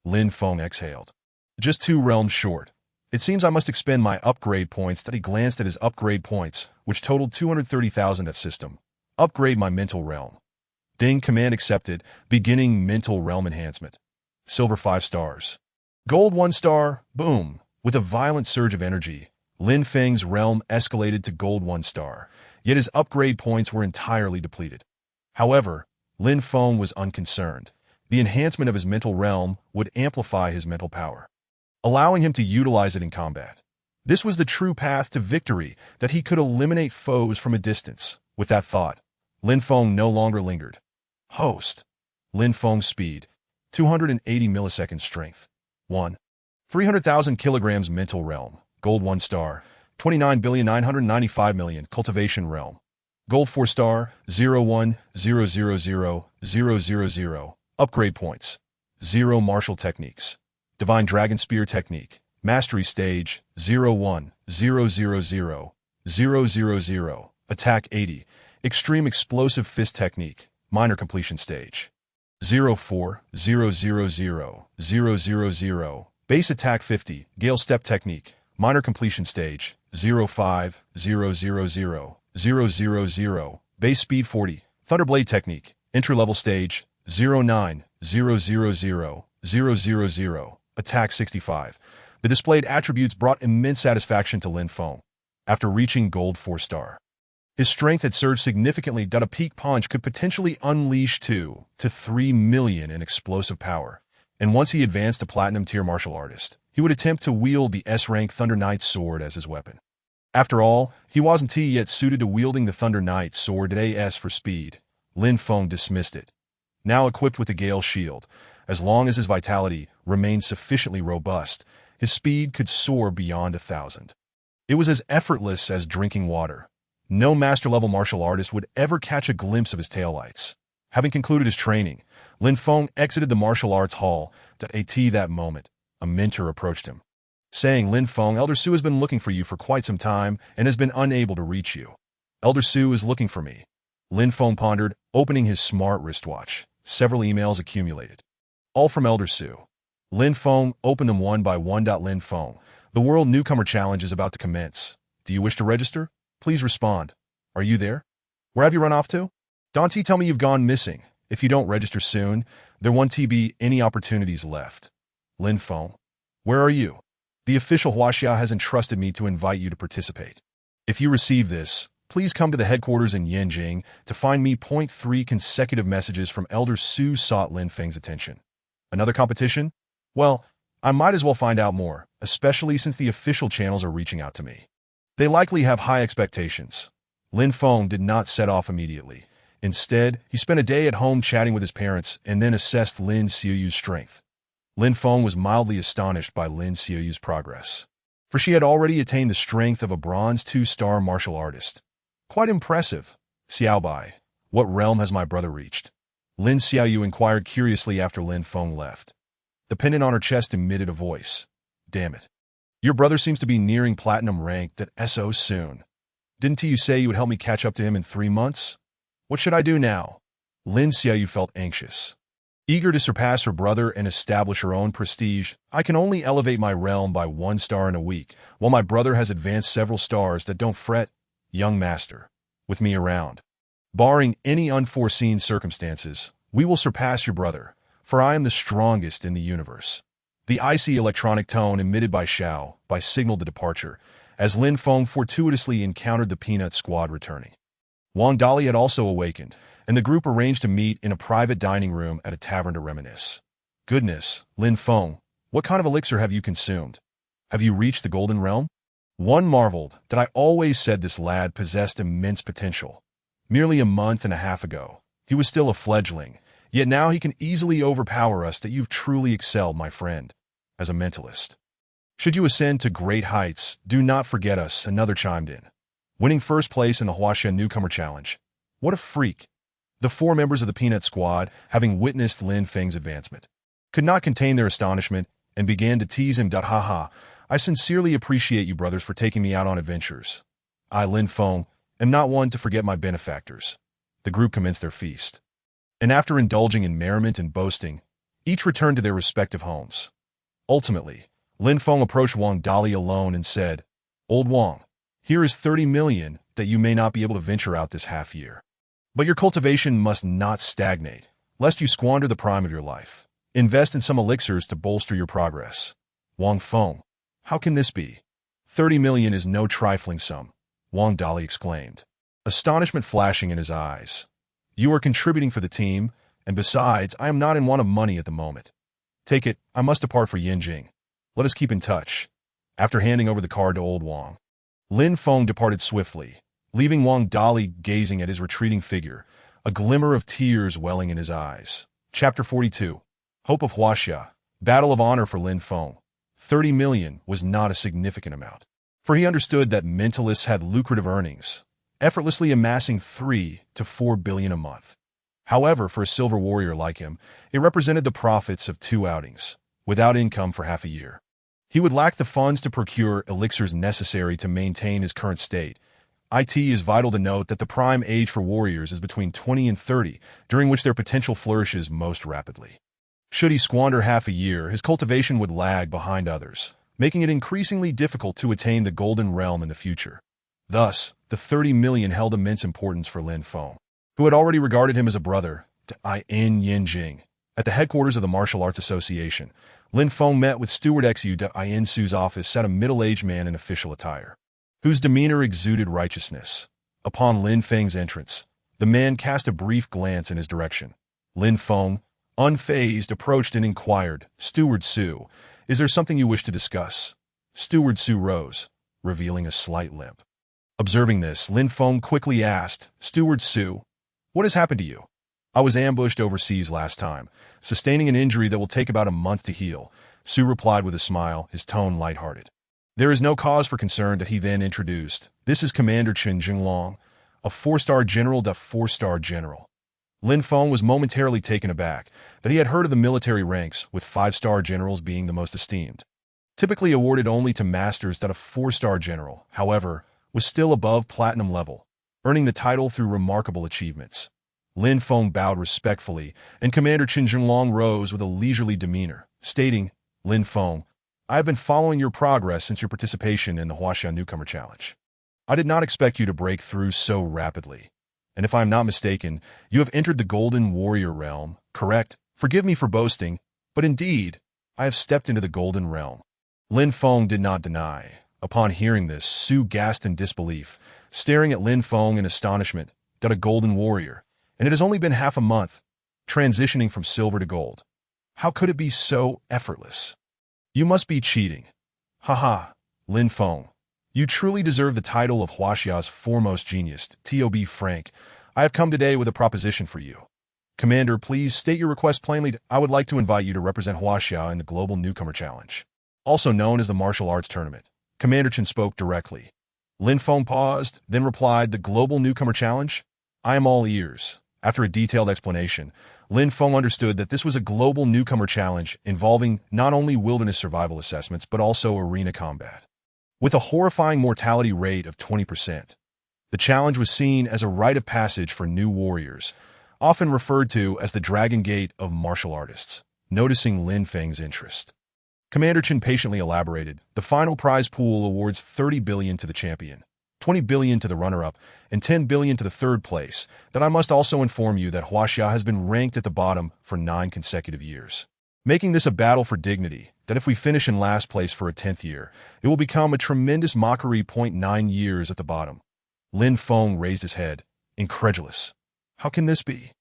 Lin Feng exhaled. Just 2 realms short. It seems I must expend my upgrade points. That he glanced at his upgrade points, which totaled 230,000 at system. Upgrade my mental realm. Ding, command accepted, beginning mental realm enhancement. Silver 5 stars. Gold 1 star, boom. With a violent surge of energy, Lin Feng's realm escalated to gold 1 star, yet his upgrade points were entirely depleted. However, Lin Feng was unconcerned. The enhancement of his mental realm would amplify his mental power, allowing him to utilize it in combat. This was the true path to victory, that he could eliminate foes from a distance. With that thought, Lin Feng no longer lingered. Host. Lin Feng's speed, 280 milliseconds strength. 1. 300,000 kilograms mental realm, gold 1 star, 29,995,000,000 cultivation realm. Gold 4 star, 010000000. Upgrade points. 0 martial techniques. Divine Dragon Spear Technique. Mastery Stage 0100000. Attack 80. Extreme Explosive Fist Technique. Minor Completion Stage 0400000. Base Attack 50. Gale Step Technique. Minor Completion Stage 0500000. Base Speed 40. Thunderblade Technique. Entry-level Stage 0900000. Attack 65. The displayed attributes brought immense satisfaction to Lin Feng. After reaching gold 4 star, his strength had surged significantly. A peak punch could potentially unleash 2 to 3 million in explosive power. And once he advanced to platinum tier martial artist, he would attempt to wield the S-rank Thunder Knight sword as his weapon. After all, he wasn't yet suited to wielding the Thunder Knight sword. S for speed. Lin Feng dismissed it. Now equipped with the Gale Shield, as long as his vitality remained sufficiently robust, his speed could soar beyond 1,000. It was as effortless as drinking water. No master-level martial artist would ever catch a glimpse of his taillights. Having concluded his training, Lin Feng exited the martial arts hall. At that moment, a mentor approached him, saying, "Lin Feng, Elder Su has been looking for you for quite some time and has been unable to reach you." "Elder Su is looking for me." Lin Feng pondered, opening his smart wristwatch. Several emails accumulated, all from Elder Su. Lin Feng opened them one by one. Lin Feng, the World Newcomer Challenge is about to commence. Do you wish to register? Please respond. Are you there? Where have you run off to? Don't tell me you've gone missing. If you don't register soon, there won't be any opportunities left. Lin Feng, where are you? The official Huaxia has entrusted me to invite you to participate. If you receive this, please come to the headquarters in Yanjing to find me. 3 consecutive messages from Elder Su sought Lin Feng's attention. Another competition? Well, I might as well find out more, especially since the official channels are reaching out to me. They likely have high expectations. Lin Feng did not set off immediately. Instead, he spent a day at home chatting with his parents and then assessed Lin Xiaoyu's strength. Lin Feng was mildly astonished by Lin Xiaoyu's progress, for she had already attained the strength of a bronze 2-star martial artist. Quite impressive. Xiao Bai, what realm has my brother reached? Lin Xiaoyu inquired curiously after Lin Feng left. The pendant on her chest emitted a voice. Damn it. Your brother seems to be nearing platinum rank that so soon. Didn't you say you would help me catch up to him in 3 months? What should I do now? Lin Xiaoyu felt anxious. Eager to surpass her brother and establish her own prestige, I can only elevate my realm by 1 star in a week, while my brother has advanced several stars. That don't fret, young master, with me around. Barring any unforeseen circumstances, we will surpass your brother, for I am the strongest in the universe. The icy electronic tone emitted by Xiao Bai signaled the departure, as Lin Feng fortuitously encountered the peanut squad returning. Wang Dali had also awakened, and the group arranged to meet in a private dining room at a tavern to reminisce. Goodness, Lin Feng, what kind of elixir have you consumed? Have you reached the golden realm? One marveled that I always said this lad possessed immense potential. Merely a month and a half ago, he was still a fledgling, yet now he can easily overpower us. That you've truly excelled, my friend, as a mentalist. Should you ascend to great heights, do not forget us, another chimed in. Winning first place in the Huaxia Newcomer Challenge. What a freak. The 4 members of the Peanut Squad, having witnessed Lin Feng's advancement, could not contain their astonishment and began to tease him. Haha, I sincerely appreciate you brothers for taking me out on adventures. I, Lin Feng, am not one to forget my benefactors. The group commenced their feast. And after indulging in merriment and boasting, each returned to their respective homes. Ultimately, Lin Feng approached Wang Dali alone and said, Old Wang, here is 30 million that you may not be able to venture out this half year. But your cultivation must not stagnate, lest you squander the prime of your life. Invest in some elixirs to bolster your progress. Wang Feng, how can this be? 30 million is no trifling sum, Wang Dali exclaimed, astonishment flashing in his eyes. You are contributing for the team, and besides, I am not in want of money at the moment. Take it, I must depart for Yinjing. Let us keep in touch. After handing over the card to old Wang, Lin Feng departed swiftly, leaving Wang Dali gazing at his retreating figure, a glimmer of tears welling in his eyes. Chapter 42. Hope of Huaxia. Battle of Honor for Lin Feng. 30 million was not a significant amount, for he understood that mentalists had lucrative earnings, effortlessly amassing 3 to 4 billion a month. However, for a silver warrior like him, it represented the profits of 2 outings, without income for half a year. He would lack the funds to procure elixirs necessary to maintain his current state. It is vital to note that the prime age for warriors is between 20 and 30, during which their potential flourishes most rapidly. Should he squander half a year, his cultivation would lag behind others, making it increasingly difficult to attain the golden realm in the future. Thus, the 30 million held immense importance for Lin Feng, who had already regarded him as a brother, in Yinjing. At the headquarters of the Martial Arts Association, Lin Feng met with Steward Xu In Su's office sat a middle-aged man in official attire, whose demeanor exuded righteousness. Upon Lin Feng's entrance, the man cast a brief glance in his direction. Lin Feng, unfazed, approached and inquired, Steward Su, is there something you wish to discuss? Steward Su rose, revealing a slight limp. Observing this, Lin Feng quickly asked, Steward Su, what has happened to you? I was ambushed overseas last time, sustaining an injury that will take about a month to heal, Su replied with a smile, his tone lighthearted. There is no cause for concern. That he then introduced. This is Commander Chen Jinglong, a 4-star general. 4-star general. Lin Feng was momentarily taken aback, but he had heard of the military ranks, with 5-star generals being the most esteemed. Typically awarded only to masters. That a 4-star general, however, was still above platinum level, earning the title through remarkable achievements. Lin Feng bowed respectfully, and Commander Chen Jinglong rose with a leisurely demeanor, stating, Lin Feng, I have been following your progress since your participation in the Huaxia Newcomer Challenge. I did not expect you to break through so rapidly. And if I am not mistaken, you have entered the Golden Warrior realm, correct? Forgive me for boasting, but indeed, I have stepped into the Golden Realm. Lin Feng did not deny. Upon hearing this, Su gasped in disbelief, staring at Lin Feng in astonishment. That a Golden Warrior, and it has only been half a month, transitioning from silver to gold. How could it be so effortless? You must be cheating. Haha, Lin Feng. You truly deserve the title of Huaxia's foremost genius. To be frank, I have come today with a proposition for you. Commander, please state your request plainly. I would like to invite you to represent Huaxia in the Global Newcomer Challenge, also known as the Martial Arts Tournament. Commander Chen spoke directly. Lin Feng paused, then replied, "The Global Newcomer Challenge? I am all ears." After a detailed explanation, Lin Feng understood that this was a global newcomer challenge involving not only wilderness survival assessments but also arena combat. With a horrifying mortality rate of 20%, the challenge was seen as a rite of passage for new warriors, often referred to as the Dragon Gate of martial artists. Noticing Lin Feng's interest, Commander Chen patiently elaborated, "The final prize pool awards 30 billion to the champion, 20 billion to the runner-up, and 10 billion to the third place. That I must also inform you that Huaxia has been ranked at the bottom for 9 consecutive years, making this a battle for dignity, that if we finish in last place for a 10th year, it will become a tremendous mockery. 9 years at the bottom." Lin Feng raised his head, incredulous. "How can this be?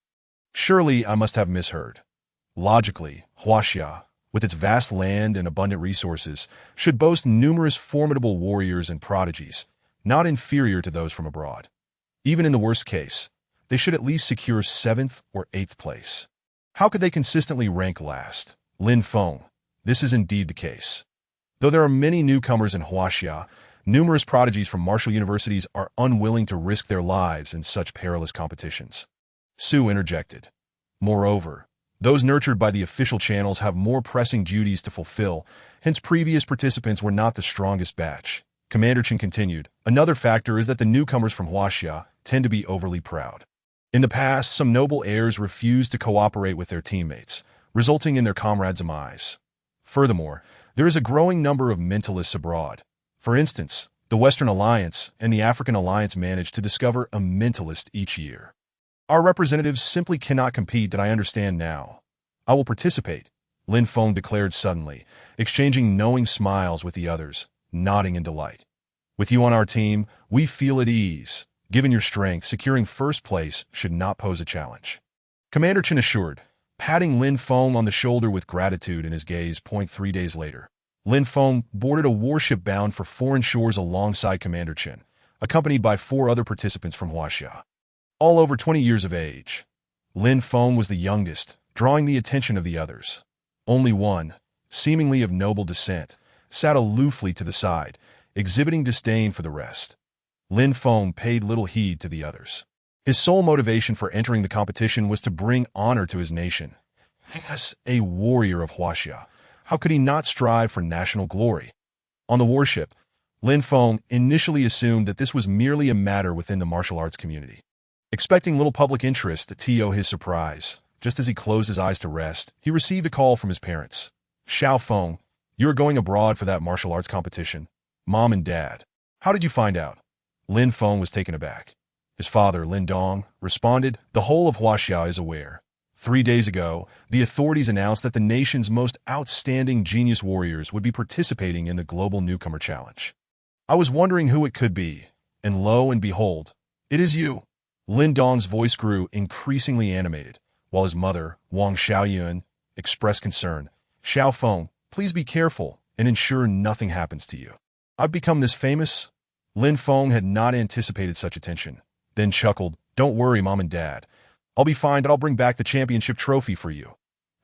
Surely I must have misheard." Logically, Huaxia, with its vast land and abundant resources, should boast numerous formidable warriors and prodigies, not inferior to those from abroad. Even in the worst case, they should at least secure 7th or 8th place. How could they consistently rank last? Lin Feng, this is indeed the case. Though there are many newcomers in Huaxia, numerous prodigies from martial universities are unwilling to risk their lives in such perilous competitions. Su interjected. Moreover, those nurtured by the official channels have more pressing duties to fulfill, hence previous participants were not the strongest batch. Commander Chen continued, "Another factor is that the newcomers from Huaxia tend to be overly proud. In the past, some noble heirs refused to cooperate with their teammates, resulting in their comrades' demise. Furthermore, there is a growing number of mentalists abroad. For instance, the Western Alliance and the African Alliance manage to discover a mentalist each year. Our representatives simply cannot compete. That I understand now. I will participate," Lin Feng declared suddenly, exchanging knowing smiles with the others, nodding in delight. "With you on our team, we feel at ease. Given your strength, securing first place should not pose a challenge," Commander Chen assured, patting Lin Feng on the shoulder with gratitude in his gaze. 3 days later, Lin Feng boarded a warship bound for foreign shores alongside Commander Chen, accompanied by 4 other participants from Huaxia, all over 20 years of age. Lin Feng was the youngest, drawing the attention of the others. Only one, seemingly of noble descent, sat aloofly to the side, exhibiting disdain for the rest. Lin Feng paid little heed to the others. His sole motivation for entering the competition was to bring honor to his nation. As a warrior of Huaxia, how could he not strive for national glory? On the warship, Lin Feng initially assumed that this was merely a matter within the martial arts community. Expecting little public interest, to his surprise, just as he closed his eyes to rest, he received a call from his parents. "Xiao Feng, you are going abroad for that martial arts competition. Mom and Dad, how did you find out?" Lin Feng was taken aback. His father, Lin Dong, responded, "The whole of Huaxia is aware. 3 days ago, the authorities announced that the nation's most outstanding genius warriors would be participating in the Global Newcomer Challenge. I was wondering who it could be, and lo and behold, it is you." Lin Dong's voice grew increasingly animated, while his mother, Wang Xiaoyuan, expressed concern. "Xiao Feng, please be careful and ensure nothing happens to you. I've become this famous?" Lin Feng had not anticipated such attention, then chuckled, "Don't worry, Mom and Dad. I'll be fine, but I'll bring back the championship trophy for you."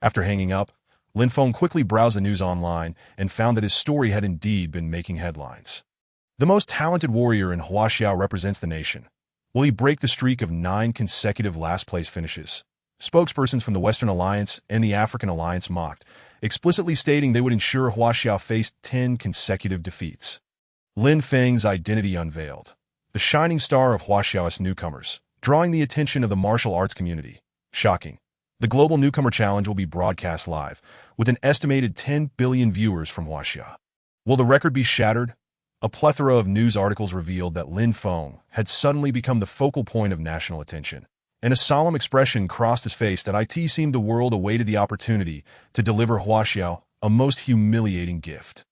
After hanging up, Lin Feng quickly browsed the news online and found that his story had indeed been making headlines. The most talented warrior in Huaxia represents the nation. Will he break the streak of 9 consecutive last-place finishes? Spokespersons from the Western Alliance and the African Alliance mocked, explicitly stating they would ensure Huaxia faced 10 consecutive defeats. Lin Feng's identity unveiled. The shining star of Huaxia's newcomers, drawing the attention of the martial arts community. Shocking. The Global Newcomer Challenge will be broadcast live, with an estimated 10 billion viewers from Huaxia. Will the record be shattered? A plethora of news articles revealed that Lin Feng had suddenly become the focal point of national attention, and a solemn expression crossed his face that it seemed the world awaited the opportunity to deliver Huaxia a most humiliating gift.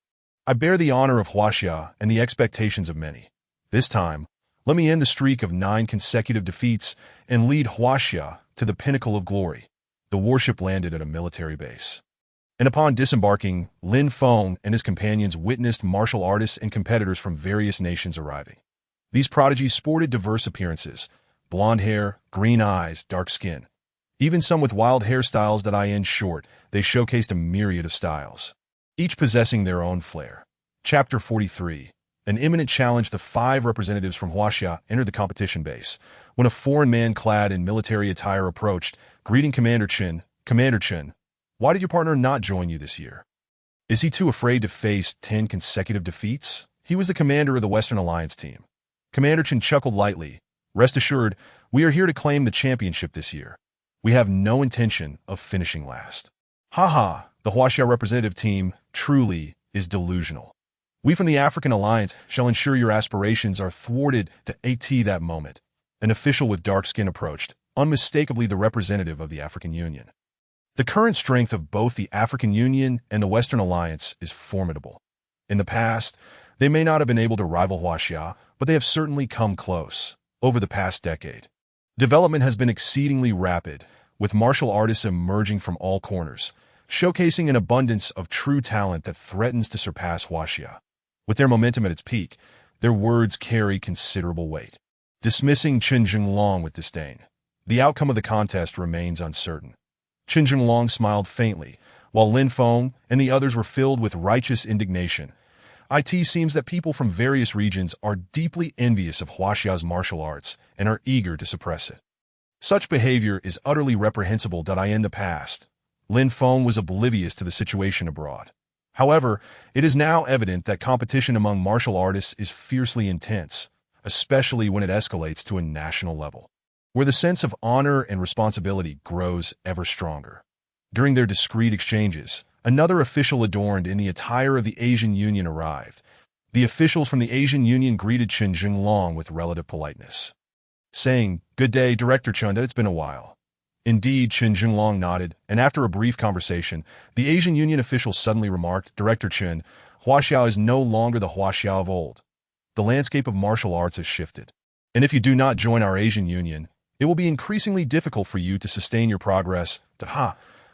"I bear the honor of Huaxia and the expectations of many. This time, let me end the streak of 9 consecutive defeats and lead Huaxia to the pinnacle of glory." The warship landed at a military base, and upon disembarking, Lin Feng and his companions witnessed martial artists and competitors from various nations arriving. These prodigies sported diverse appearances: blonde hair, green eyes, dark skin. Even some with wild hairstyles that end short, they showcased a myriad of styles, each possessing their own flair. Chapter 43. An imminent challenge, the 5 representatives from Huaxia entered the competition base when a foreign man clad in military attire approached, greeting Commander Chen. Commander Chen, why did your partner not join you this year? Is he too afraid to face 10 consecutive defeats? He was the commander of the Western Alliance team. Commander Chen chuckled lightly. Rest assured, we are here to claim the championship this year. We have no intention of finishing last. Haha, the Huaxia representative team truly is delusional. We from the African Alliance shall ensure your aspirations are thwarted to AT that moment. An official with dark skin approached, unmistakably the representative of the African Union. The current strength of both the African Union and the Western Alliance is formidable. In the past, they may not have been able to rival Huaxia, but they have certainly come close over the past decade. Development has been exceedingly rapid, with martial artists emerging from all corners, showcasing an abundance of true talent that threatens to surpass Huaxia. With their momentum at its peak, their words carry considerable weight. Dismissing Chen Jinglong with disdain, the outcome of the contest remains uncertain. Chen Jinglong smiled faintly, while Lin Feng and the others were filled with righteous indignation. It seems that people from various regions are deeply envious of Huaxia's martial arts and are eager to suppress it. Such behavior is utterly reprehensible. In the past, Lin Feng was oblivious to the situation abroad. However, it is now evident that competition among martial artists is fiercely intense, especially when it escalates to a national level, where the sense of honor and responsibility grows ever stronger. During their discreet exchanges, another official adorned in the attire of the Asian Union arrived. The officials from the Asian Union greeted Chen Jinglong with relative politeness, saying, "Good day, Director Chunda, it's been a while." Indeed, Chen Jinglong nodded, and after a brief conversation, the Asian Union official suddenly remarked, "Director Chen, Huaxia is no longer the Huaxia of old. The landscape of martial arts has shifted, and if you do not join our Asian Union, it will be increasingly difficult for you to sustain your progress."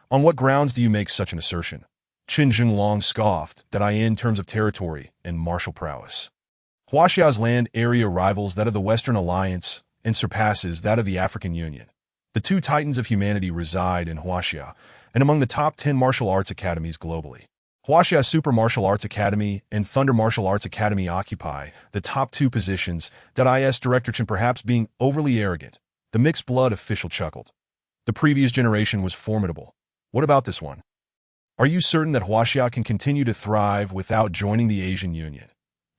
On what grounds do you make such an assertion? Chen Jinglong scoffed, in terms of territory and martial prowess. Huaxia's land area rivals that of the Western Alliance and surpasses that of the African Union. The 2 titans of humanity reside in Huaxia and among the top 10 martial arts academies globally. Huaxia Super Martial Arts Academy and Thunder Martial Arts Academy occupy the top 2 positions. Director Chen perhaps being overly arrogant. The mixed blood official chuckled. The previous generation was formidable. What about this one? Are you certain that Huaxia can continue to thrive without joining the Asian Union?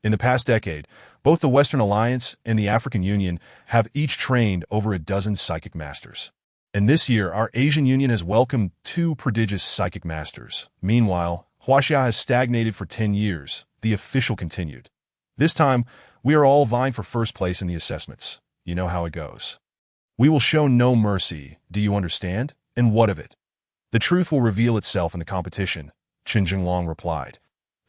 In the past decade, both the Western Alliance and the African Union have each trained over a dozen psychic masters. And this year, our Asian Union has welcomed 2 prodigious psychic masters. Meanwhile, Huaxia has stagnated for 10 years, the official continued. This time, we are all vying for first place in the assessments. You know how it goes. We will show no mercy, do you understand? And what of it? The truth will reveal itself in the competition, Chen Jinglong replied.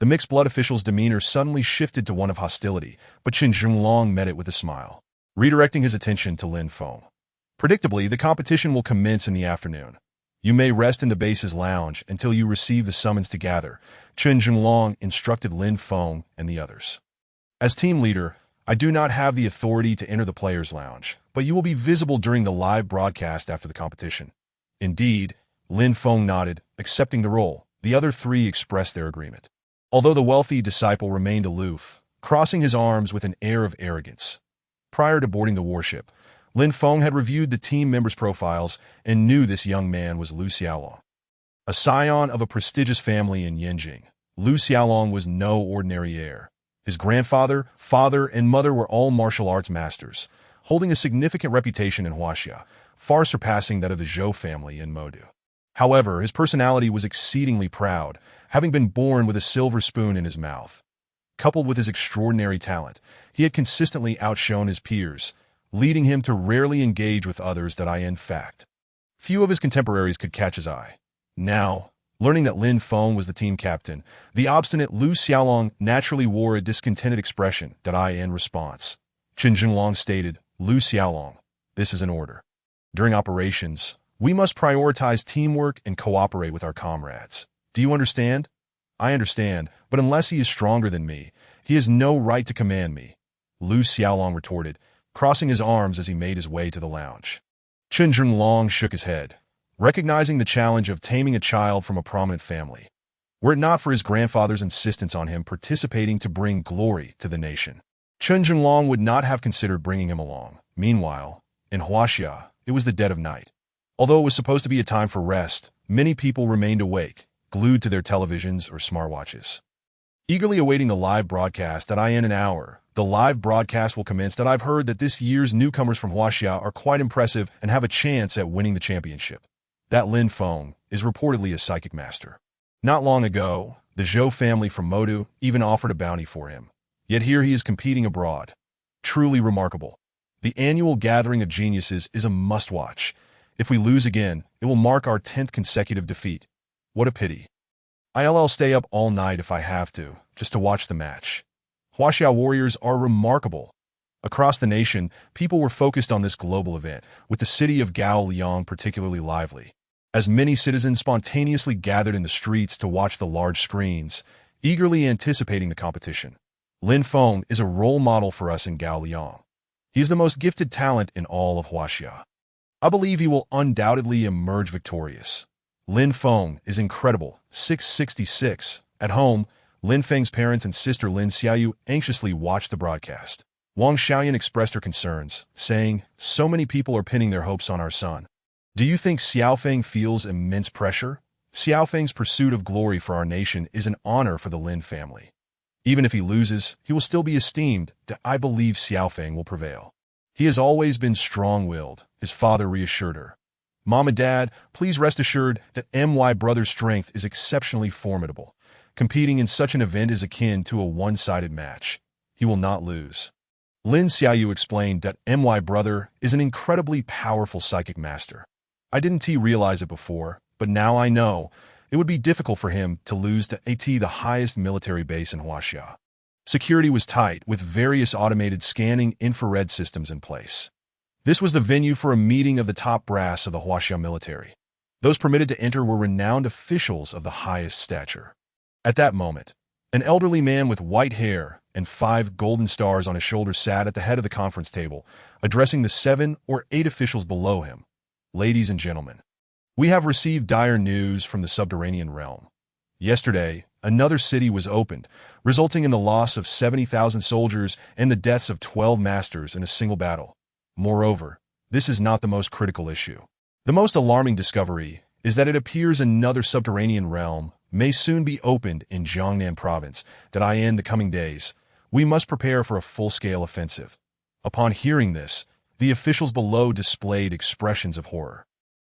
The mixed blood official's demeanor suddenly shifted to one of hostility, but Chen Jinglong met it with a smile, redirecting his attention to Lin Feng. Predictably, the competition will commence in the afternoon. You may rest in the base's lounge until you receive the summons to gather, Chen Jinglong instructed Lin Feng and the others. As team leader, I do not have the authority to enter the players' lounge, but you will be visible during the live broadcast after the competition. Indeed, Lin Feng nodded, accepting the role. The other 3 expressed their agreement, although the wealthy disciple remained aloof, crossing his arms with an air of arrogance. Prior to boarding the warship, Lin Feng had reviewed the team members' profiles and knew this young man was Lu Xiaolong. A scion of a prestigious family in Yanjing, Lu Xiaolong was no ordinary heir. His grandfather, father, and mother were all martial arts masters, holding a significant reputation in Huaxia, far surpassing that of the Zhou family in Modu. However, his personality was exceedingly proud, having been born with a silver spoon in his mouth. Coupled with his extraordinary talent, he had consistently outshone his peers, leading him to rarely engage with others. In fact, few of his contemporaries could catch his eye. Now, learning that Lin Feng was the team captain, the obstinate Lu Xiaolong naturally wore a discontented expression. In response, Chen Jinglong stated, "Lu Xiaolong, this is an order. During operations, we must prioritize teamwork and cooperate with our comrades. Do you understand?" "I understand, but unless he is stronger than me, he has no right to command me," Lu Xiaolong retorted, crossing his arms as he made his way to the lounge. Chen Jinglong shook his head, recognizing the challenge of taming a child from a prominent family. were it not for his grandfather's insistence on him participating to bring glory to the nation. Chen Jinglong would not have considered bringing him along. Meanwhile, in Huaxia, it was the dead of night. Although it was supposed to be a time for rest, many people remained awake, glued to their televisions or smartwatches. Eagerly awaiting the live broadcast that in an hour, the live broadcast will commence that I've heard that this year's newcomers from Huaxia are quite impressive and have a chance at winning the championship. That Lin Feng is reportedly a psychic master. Not long ago, the Zhou family from Modu even offered a bounty for him. Yet here he is competing abroad. Truly remarkable. The annual gathering of geniuses is a must-watch. If we lose again, it will mark our 10th consecutive defeat. What a pity. I'll stay up all night if I have to, just to watch the match. Huaxia warriors are remarkable. Across the nation, people were focused on this global event, with the city of Gaoliang particularly lively. As many citizens spontaneously gathered in the streets to watch the large screens, eagerly anticipating the competition. Lin Feng is a role model for us in Gaoliang. He is the most gifted talent in all of Huaxia. I believe he will undoubtedly emerge victorious. Lin Feng is incredible. 666. At home, Lin Feng's parents and sister Lin Xiaoyu anxiously watched the broadcast. Wang Xiaoyan expressed her concerns, saying, "So many people are pinning their hopes on our son. Do you think Xiaofeng feels immense pressure? Xiaofeng's pursuit of glory for our nation is an honor for the Lin family. Even if he loses, he will still be esteemed. I believe Xiaofeng will prevail. He has always been strong-willed," his father reassured her. "Mom and Dad, please rest assured that my brother's strength is exceptionally formidable. Competing in such an event is akin to a one-sided match. He will not lose." Lin Xiaoyu explained that my brother is an incredibly powerful psychic master. "I didn't realize it before, but now I know. It would be difficult for him to lose to the highest military base in Huaxia." Security was tight, with various automated scanning infrared systems in place. This was the venue for a meeting of the top brass of the Huaxia military. Those permitted to enter were renowned officials of the highest stature. At that moment, an elderly man with white hair and 5 golden stars on his shoulders sat at the head of the conference table, addressing the 7 or 8 officials below him. "Ladies and gentlemen, we have received dire news from the subterranean realm. Yesterday, another city was opened, resulting in the loss of 70,000 soldiers and the deaths of 12 masters in a single battle. Moreover, this is not the most critical issue. The most alarming discovery is that it appears another subterranean realm may soon be opened in Jiangnan province, that in the coming days, we must prepare for a full-scale offensive." Upon hearing this, the officials below displayed expressions of horror,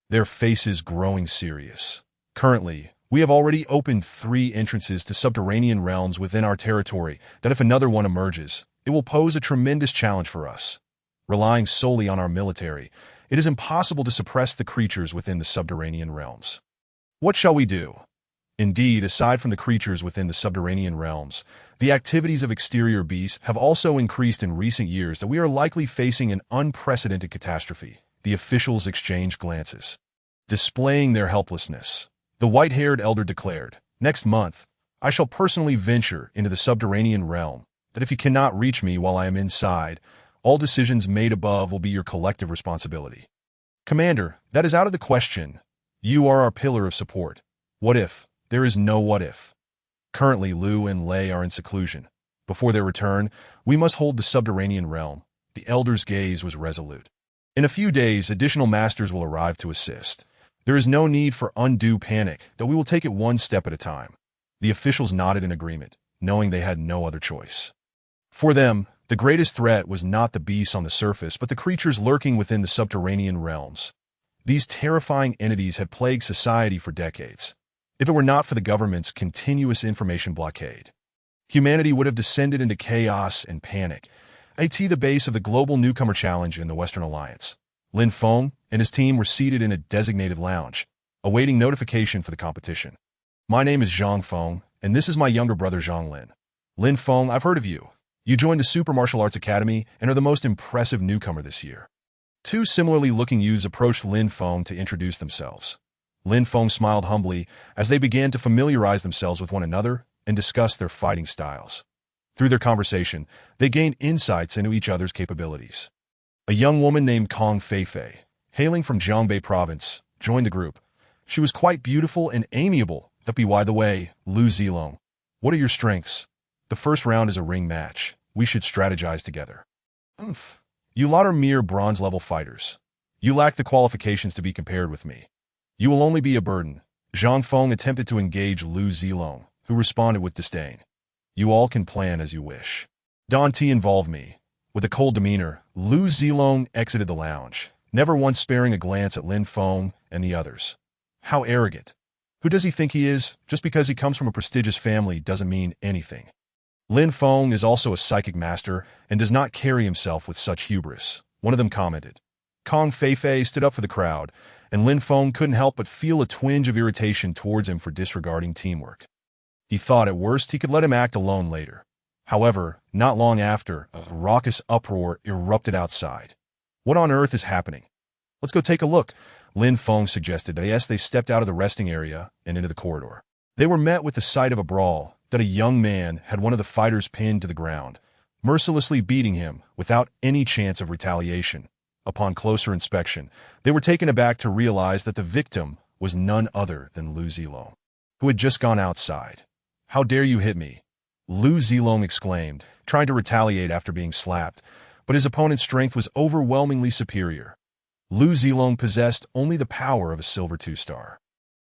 their faces growing serious. "Currently, we have already opened 3 entrances to subterranean realms within our territory that if another one emerges, it will pose a tremendous challenge for us. Relying solely on our military, it is impossible to suppress the creatures within the subterranean realms. What shall we do?" Indeed, aside from the creatures within the subterranean realms, the activities of exterior beasts have also increased in recent years that we are likely facing an unprecedented catastrophe. The officials exchanged glances, displaying their helplessness. The white-haired elder declared, "Next month, I shall personally venture into the subterranean realm, that if you cannot reach me while I am inside, all decisions made above will be your collective responsibility." "Commander, that is out of the question. You are our pillar of support. What if? There is no what if. Currently, Lu and Lei are in seclusion. Before their return, we must hold the subterranean realm." The elder's gaze was resolute. "In a few days, additional masters will arrive to assist. There is no need for undue panic, that we will take it one step at a time." The officials nodded in agreement, knowing they had no other choice. For them, the greatest threat was not the beasts on the surface, but the creatures lurking within the subterranean realms. These terrifying entities had plagued society for decades. If it were not for the government's continuous information blockade, humanity would have descended into chaos and panic. The base of the Global Newcomer Challenge in the Western Alliance, Lin Feng and his team were seated in a designated lounge, awaiting notification for the competition. "My name is Zhang Feng, and this is my younger brother Zhang Lin. Lin Feng, I've heard of you. You joined the Super Martial Arts Academy and are the most impressive newcomer this year." 2 similarly looking youths approached Lin Feng to introduce themselves. Lin Feng smiled humbly as they began to familiarize themselves with one another and discuss their fighting styles. Through their conversation, they gained insights into each other's capabilities. A young woman named Kong Feifei, hailing from Jiangbei province, joined the group. She was quite beautiful and amiable, By the way, Lu Zilong, what are your strengths? The first round is a ring match. We should strategize together. Oomph. You lot are mere bronze-level fighters. You lack the qualifications to be compared with me. You will only be a burden. Zhang Feng attempted to engage Lu Zilong, who responded with disdain. You all can plan as you wish. Don't involve me. With a cold demeanor, Lu Zilong exited the lounge, never once sparing a glance at Lin Feng and the others. How arrogant. Who does he think he is? Just because he comes from a prestigious family doesn't mean anything. Lin Feng is also a psychic master and does not carry himself with such hubris, one of them commented. Kong Feifei stood up for the crowd, and Lin Feng couldn't help but feel a twinge of irritation towards him for disregarding teamwork. He thought at worst he could let him act alone later. However, not long after, a raucous uproar erupted outside. What on earth is happening? Let's go take a look, Lin Feng suggested as they stepped out of the resting area and into the corridor. They were met with the sight of a brawl, that a young man had one of the fighters pinned to the ground, mercilessly beating him without any chance of retaliation. Upon closer inspection, they were taken aback to realize that the victim was none other than Lu Zilong, who had just gone outside. How dare you hit me? Lu Zilong exclaimed, trying to retaliate after being slapped, but his opponent's strength was overwhelmingly superior. Lu Zilong possessed only the power of a silver 2-star.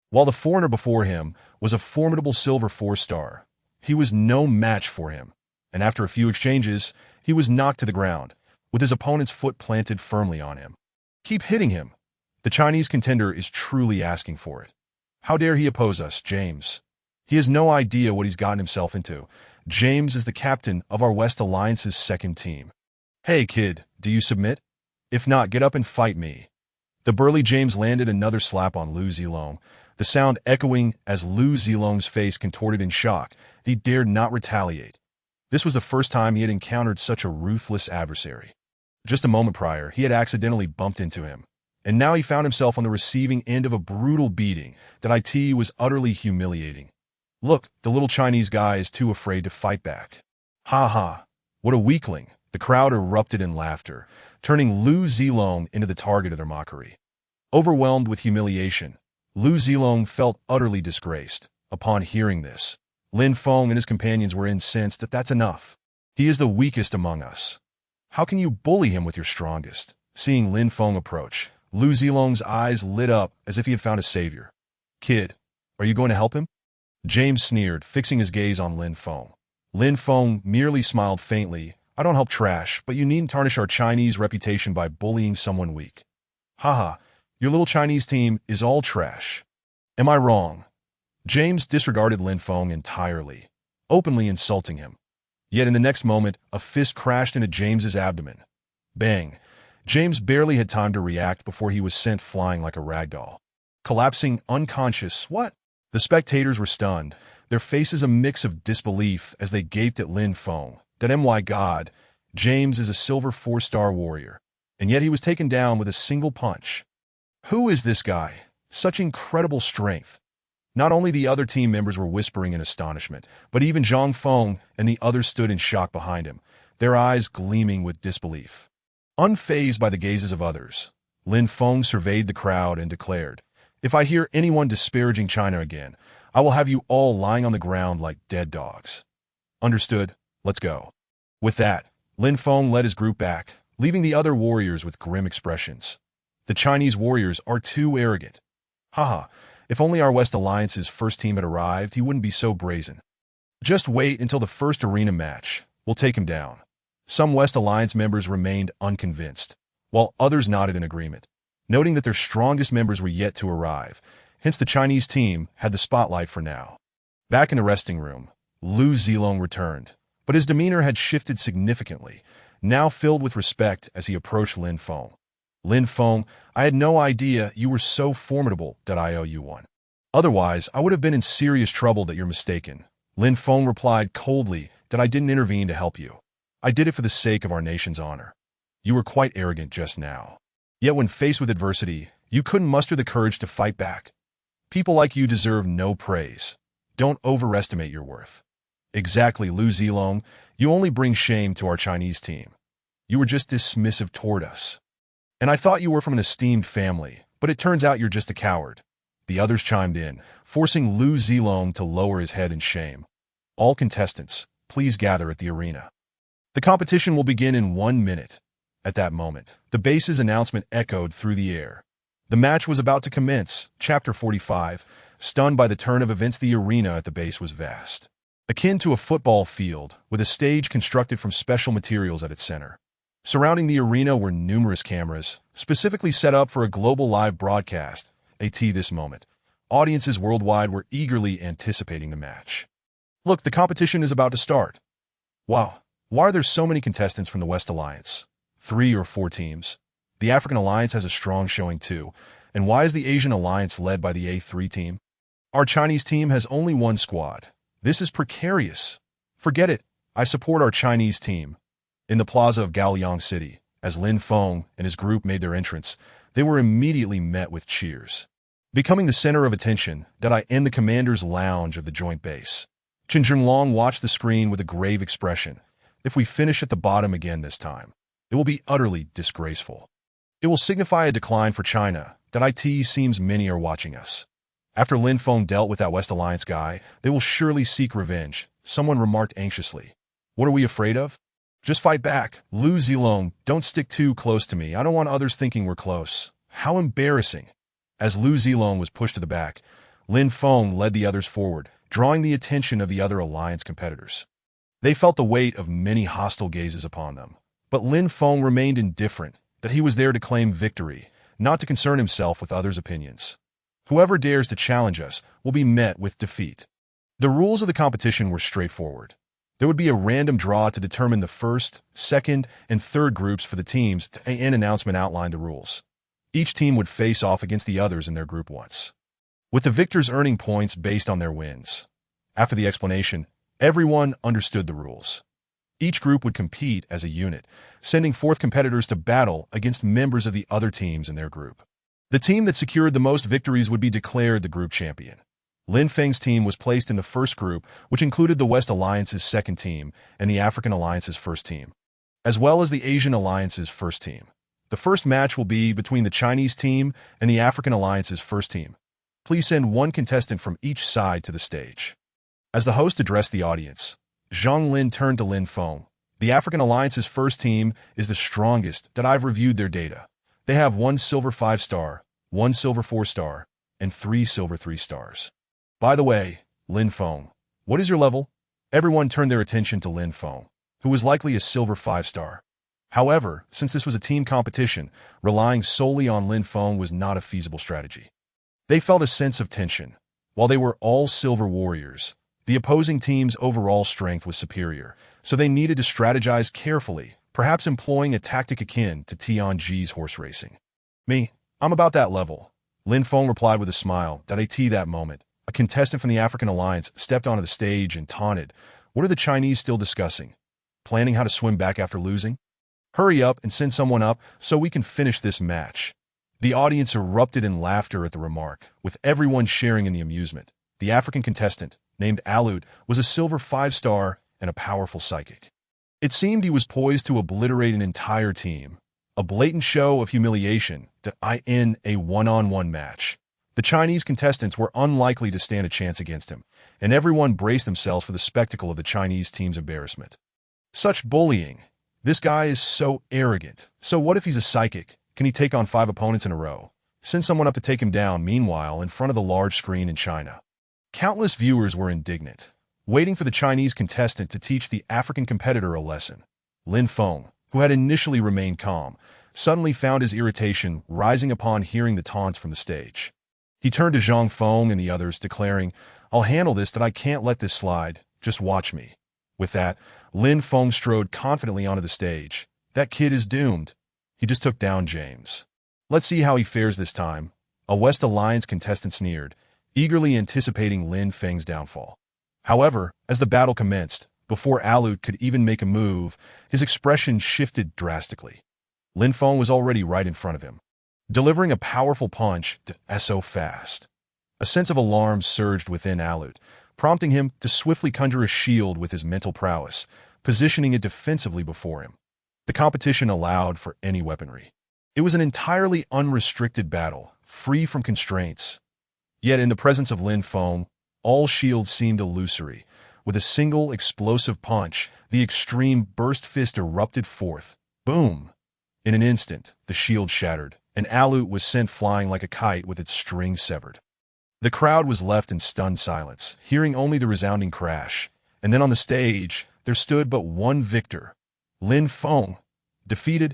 While the foreigner before him was a formidable silver 4-star, he was no match for him, and after a few exchanges, he was knocked to the ground, with his opponent's foot planted firmly on him. Keep hitting him. The Chinese contender is truly asking for it. How dare he oppose us, James? He has no idea what he's gotten himself into. James is the captain of our West Alliance's second team. Hey, kid, do you submit? If not, get up and fight me. The burly James landed another slap on Lu Zilong, the sound echoing as Lu Zilong's face contorted in shock. He dared not retaliate. This was the first time he had encountered such a ruthless adversary. Just a moment prior, he had accidentally bumped into him, and now he found himself on the receiving end of a brutal beating that was utterly humiliating. Look, the little Chinese guy is too afraid to fight back. Ha ha, what a weakling. The crowd erupted in laughter, turning Lu Zilong into the target of their mockery. Overwhelmed with humiliation, Lu Zilong felt utterly disgraced. Upon hearing this, Lin Feng and his companions were incensed that that's enough. He is the weakest among us. How can you bully him with your strongest? Seeing Lin Feng approach, Lu Zilong's eyes lit up as if he had found a savior. Kid, are you going to help him? James sneered, fixing his gaze on Lin Feng. Lin Feng merely smiled faintly. I don't help trash, but you needn't tarnish our Chinese reputation by bullying someone weak. Haha, your little Chinese team is all trash. Am I wrong? James disregarded Lin Feng entirely, openly insulting him. Yet in the next moment, a fist crashed into James's abdomen. Bang! James barely had time to react before he was sent flying like a ragdoll. Collapsing unconscious, what? The spectators were stunned, their faces a mix of disbelief as they gaped at Lin Feng. That my God, James is a silver 4-star warrior, and yet he was taken down with a single punch. Who is this guy? Such incredible strength. Not only the other team members were whispering in astonishment, but even Zhang Feng and the others stood in shock behind him, their eyes gleaming with disbelief. Unfazed by the gazes of others, Lin Feng surveyed the crowd and declared, If I hear anyone disparaging China again, I will have you all lying on the ground like dead dogs. Understood? Let's go. With that, Lin Feng led his group back, leaving the other warriors with grim expressions. The Chinese warriors are too arrogant. Haha, if only our West Alliance's first team had arrived, he wouldn't be so brazen. Just wait until the first arena match. We'll take him down. Some West Alliance members remained unconvinced, while others nodded in agreement, noting that their strongest members were yet to arrive. Hence the Chinese team had the spotlight for now. Back in the resting room, Lu Zilong returned, but his demeanor had shifted significantly, now filled with respect as he approached Lin Feng. Lin Feng, I had no idea you were so formidable that I owe you one. Otherwise, I would have been in serious trouble that you're mistaken. Lin Feng replied coldly that I didn't intervene to help you. I did it for the sake of our nation's honor. You were quite arrogant just now. Yet when faced with adversity, you couldn't muster the courage to fight back. People like you deserve no praise. Don't overestimate your worth. Exactly, Lu Zilong, you only bring shame to our Chinese team. You were just dismissive toward us. And I thought you were from an esteemed family, but it turns out you're just a coward. The others chimed in, forcing Lu Zilong to lower his head in shame. All contestants, please gather at the arena. The competition will begin in 1 minute. At that moment, the base's announcement echoed through the air. The match was about to commence. Chapter 45. Stunned by the turn of events, the arena at the base was vast. Akin to a football field, with a stage constructed from special materials at its center. Surrounding the arena were numerous cameras, specifically set up for a global live broadcast. At this moment, audiences worldwide were eagerly anticipating the match. Look, the competition is about to start. Wow, why are there so many contestants from the West Alliance? 3 or 4 teams. The African Alliance has a strong showing too. And why is the Asian Alliance led by the A3 team? Our Chinese team has only 1 squad. This is precarious. Forget it. I support our Chinese team. In the plaza of Gaoliang City, as Lin Feng and his group made their entrance, they were immediately met with cheers. Becoming the center of attention, I in the commander's lounge of the joint base. Chen Zhenglong watched the screen with a grave expression. If we finish at the bottom again this time, it will be utterly disgraceful. It will signify a decline for China. It seems many are watching us. After Lin Feng dealt with that West Alliance guy, they will surely seek revenge, someone remarked anxiously. What are we afraid of? Just fight back. Lu Zilong, don't stick too close to me. I don't want others thinking we're close. How embarrassing. As Lu Zilong was pushed to the back, Lin Feng led the others forward, drawing the attention of the other alliance competitors. They felt the weight of many hostile gazes upon them. But Lin Feng remained indifferent, that he was there to claim victory, not to concern himself with others' opinions. Whoever dares to challenge us will be met with defeat. The rules of the competition were straightforward. There would be a random draw to determine the first, second, and third groups for the teams. An announcement outlined the rules. Each team would face off against the others in their group once, with the victors earning points based on their wins. After the explanation, everyone understood the rules. Each group would compete as a unit, sending forth competitors to battle against members of the other teams in their group. The team that secured the most victories would be declared the group champion. Lin Feng's team was placed in the first group, which included the West Alliance's second team and the African Alliance's first team, as well as the Asian Alliance's first team. The first match will be between the Chinese team and the African Alliance's first team. Please send 1 contestant from each side to the stage. As the host addressed the audience, Zhang Lin turned to Lin Feng. The African Alliance's first team is the strongest. I've reviewed their data. They have 1 silver 5-star, 1 silver 4-star, and 3 silver 3 stars. By the way, Lin Feng, what is your level? Everyone turned their attention to Lin Feng, who was likely a silver 5-star. However, since this was a team competition, relying solely on Lin Feng was not a feasible strategy. They felt a sense of tension. While they were all silver warriors, the opposing team's overall strength was superior, so they needed to strategize carefully, perhaps employing a tactic akin to Tianji's horse racing. I'm about that level. Lin Feng replied with a smile. At that moment, a contestant from the African Alliance stepped onto the stage and taunted, "What are the Chinese still discussing? Planning how to swim back after losing? Hurry up and send someone up so we can finish this match." The audience erupted in laughter at the remark, with everyone sharing in the amusement. The African contestant, named Alut, was a silver 5-star and a powerful psychic. It seemed he was poised to obliterate an entire team, a blatant show of humiliation in a one-on-one match. The Chinese contestants were unlikely to stand a chance against him, and everyone braced themselves for the spectacle of the Chinese team's embarrassment. Such bullying. This guy is so arrogant. So what if he's a psychic? Can he take on 5 opponents in a row? Send someone up to take him down. Meanwhile, in front of the large screen in China, countless viewers were indignant, waiting for the Chinese contestant to teach the African competitor a lesson. Lin Feng, who had initially remained calm, suddenly found his irritation rising upon hearing the taunts from the stage. He turned to Zhang Feng and the others, declaring, "I'll handle this. I can't let this slide. Just watch me." With that, Lin Feng strode confidently onto the stage. That kid is doomed. He just took down James. Let's see how he fares this time. A West Alliance contestant sneered, eagerly anticipating Lin Feng's downfall. However, as the battle commenced, before Alut could even make a move, his expression shifted drastically. Lin Feng was already right in front of him, delivering a powerful punch so fast. A sense of alarm surged within Alut, prompting him to swiftly conjure a shield with his mental prowess, positioning it defensively before him. The competition allowed for any weaponry. It was an entirely unrestricted battle, free from constraints. Yet in the presence of Lin Feng, all shields seemed illusory. With a single explosive punch, the extreme burst fist erupted forth. Boom! In an instant, the shield shattered, and Alut was sent flying like a kite with its string severed. The crowd was left in stunned silence, hearing only the resounding crash. And then on the stage, there stood but one victor. Lin Feng. Defeated?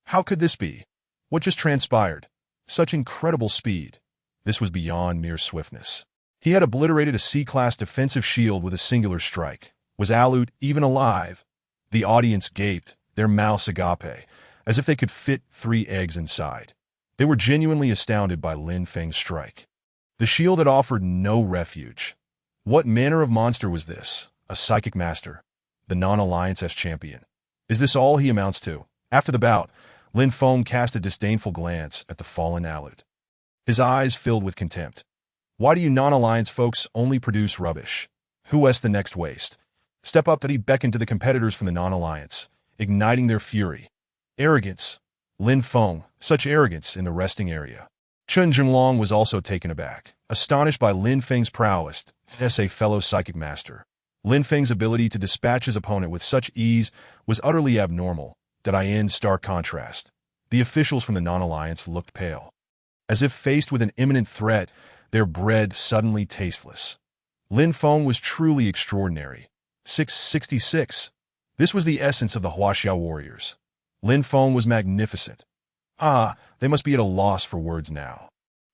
How could this be? What just transpired? Such incredible speed. This was beyond mere swiftness. He had obliterated a C-class defensive shield with a singular strike. Was Alut even alive? The audience gaped, their mouths agape, as if they could fit 3 eggs inside. They were genuinely astounded by Lin Feng's strike. The shield had offered no refuge. What manner of monster was this? A psychic master? The non-Alliance S champion? Is this all he amounts to? After the bout, Lin Feng cast a disdainful glance at the fallen Alut. His eyes filled with contempt. Why do you non-Alliance folks only produce rubbish? Who is the next waste? Step up. That he beckoned to the competitors from the non-Alliance, igniting their fury. Arrogance. Lin Feng, such arrogance in the resting area. Chun Jinglong was also taken aback, astonished by Lin Feng's prowess as a fellow psychic master. Lin Feng's ability to dispatch his opponent with such ease was utterly abnormal. That in stark contrast, the officials from the non-Alliance looked pale. As if faced with an imminent threat, their bread suddenly tasteless. Lin Feng was truly extraordinary. 666. This was the essence of the Huaxia warriors. Lin Feng was magnificent. They must be at a loss for words now.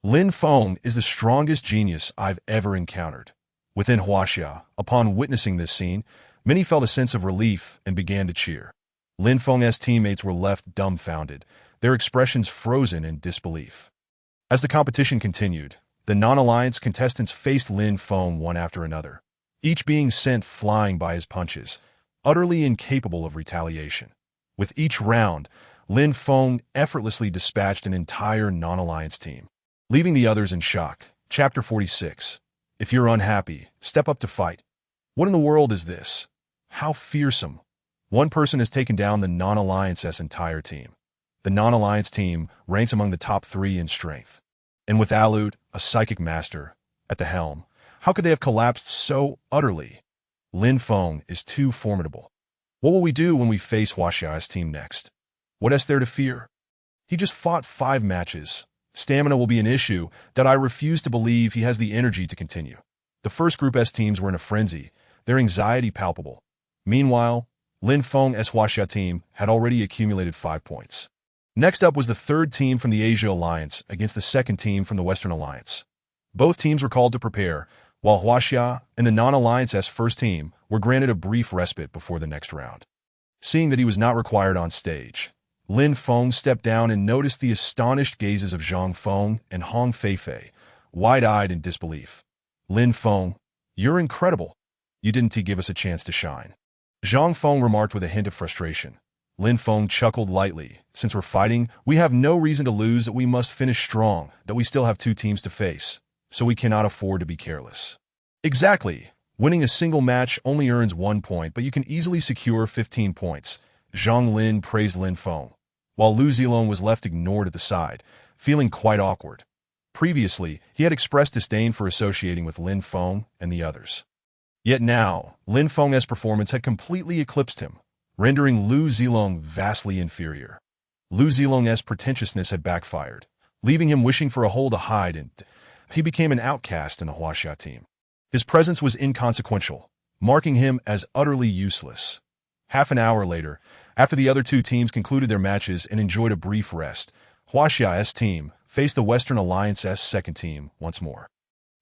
Lin Feng is the strongest genius I've ever encountered. Within Huaxia, upon witnessing this scene, many felt a sense of relief and began to cheer. Lin Feng's teammates were left dumbfounded, their expressions frozen in disbelief. As the competition continued, the non-Alliance contestants faced Lin Feng one after another, each being sent flying by his punches, utterly incapable of retaliation. With each round, Lin Feng effortlessly dispatched an entire non-Alliance team, leaving the others in shock. Chapter 46. If you're unhappy, step up to fight. What in the world is this? How fearsome. One person has taken down the non-Alliance's entire team. The non-Alliance team ranks among the top 3 in strength. And with Alut, a psychic master, at the helm, how could they have collapsed so utterly? Lin Feng is too formidable. What will we do when we face Huaxia's team next? What is there to fear? He just fought 5 matches. Stamina will be an issue that I refuse to believe he has the energy to continue. The first Group S teams were in a frenzy, their anxiety palpable. Meanwhile, Lin Feng's Huaxia team had already accumulated 5 points. Next up was the third team from the Asia Alliance against the second team from the Western Alliance. Both teams were called to prepare, while Huaxia and the non-Alliance's first team were granted a brief respite before the next round. Seeing that he was not required on stage, Lin Feng stepped down and noticed the astonished gazes of Zhang Feng and Hong Feifei, wide-eyed in disbelief. Lin Feng, you're incredible. You didn't give us a chance to shine. Zhang Feng remarked with a hint of frustration. Lin Feng chuckled lightly. Since we're fighting, we have no reason to lose, that we must finish strong, that we still have 2 teams to face, so we cannot afford to be careless. Exactly. Winning a single match only earns 1 point, but you can easily secure 15 points. Zhang Lin praised Lin Feng, while Lu Zilong was left ignored at the side, feeling quite awkward. Previously, he had expressed disdain for associating with Lin Feng and the others. Yet now, Lin Feng's performance had completely eclipsed him, rendering Lu Zilong vastly inferior. Lu Zilong's pretentiousness had backfired, leaving him wishing for a hole to hide, and he became an outcast in the Huaxia team. His presence was inconsequential, marking him as utterly useless. Half an hour later, after the other 2 teams concluded their matches and enjoyed a brief rest, Huaxia's team faced the Western Alliance's second team once more.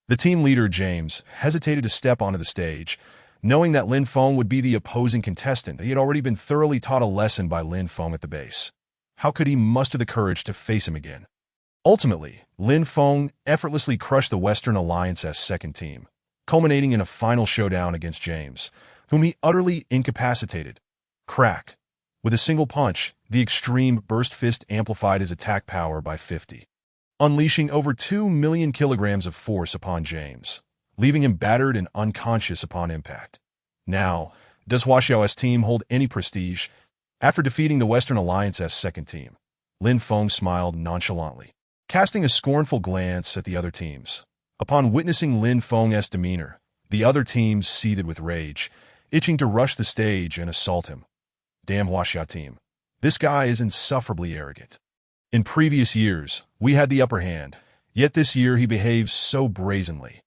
The team leader, James, hesitated to step onto the stage, knowing that Lin Feng would be the opposing contestant. He had already been thoroughly taught a lesson by Lin Feng at the base. How could he muster the courage to face him again? Ultimately, Lin Feng effortlessly crushed the Western Alliance's second team, culminating in a final showdown against James, whom he utterly incapacitated. Crack. With a single punch, the extreme burst fist amplified his attack power by 50, unleashing over 2 million kilograms of force upon James, leaving him battered and unconscious upon impact. Now, does Huaxiao's team hold any prestige? After defeating the Western Alliance's second team, Lin Feng smiled nonchalantly, casting a scornful glance at the other teams. Upon witnessing Lin Feng's demeanor, the other teams seethed with rage, itching to rush the stage and assault him. Damn Huaxia team. This guy is insufferably arrogant. In previous years, we had the upper hand, yet this year he behaves so brazenly.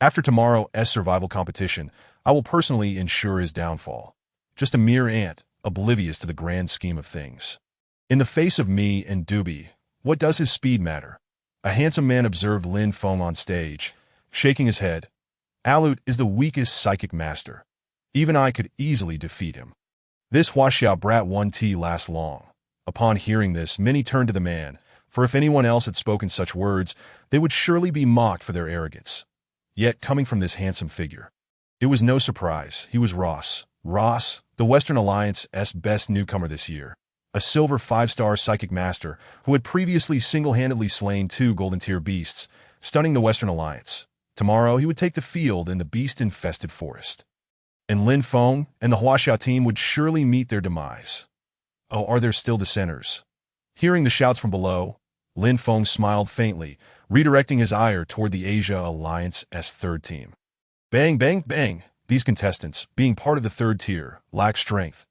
After tomorrow's survival competition, I will personally ensure his downfall. Just a mere ant, oblivious to the grand scheme of things. In the face of me and Dubi, what does his speed matter? A handsome man observed Lin Feng on stage, shaking his head. Alut is the weakest psychic master. Even I could easily defeat him. This Huaxia brat won't last long. Upon hearing this, many turned to the man, for if anyone else had spoken such words, they would surely be mocked for their arrogance. Yet, coming from this handsome figure, it was no surprise. He was Ross. Ross, the Western Alliance's best newcomer this year. A silver 5-star psychic master who had previously single-handedly slain 2 golden-tier beasts, stunning the Western Alliance. Tomorrow, he would take the field in the beast-infested forest. And Lin Feng and the Huaxia team would surely meet their demise. Oh, are there still dissenters? Hearing the shouts from below, Lin Feng smiled faintly, redirecting his ire toward the Asia Alliance's third team. Bang, bang, bang! These contestants, being part of the third tier, lacked strength.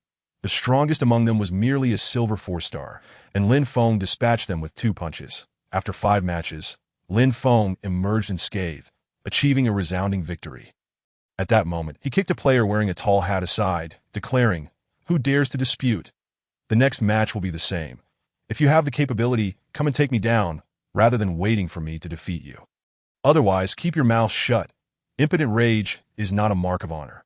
The strongest among them was merely a silver 4-star, and Lin Feng dispatched them with 2 punches. After 5 matches, Lin Feng emerged unscathed, achieving a resounding victory. At that moment, he kicked a player wearing a tall hat aside, declaring, "Who dares to dispute? The next match will be the same. If you have the capability, come and take me down, rather than waiting for me to defeat you. Otherwise, keep your mouth shut. Impotent rage is not a mark of honor."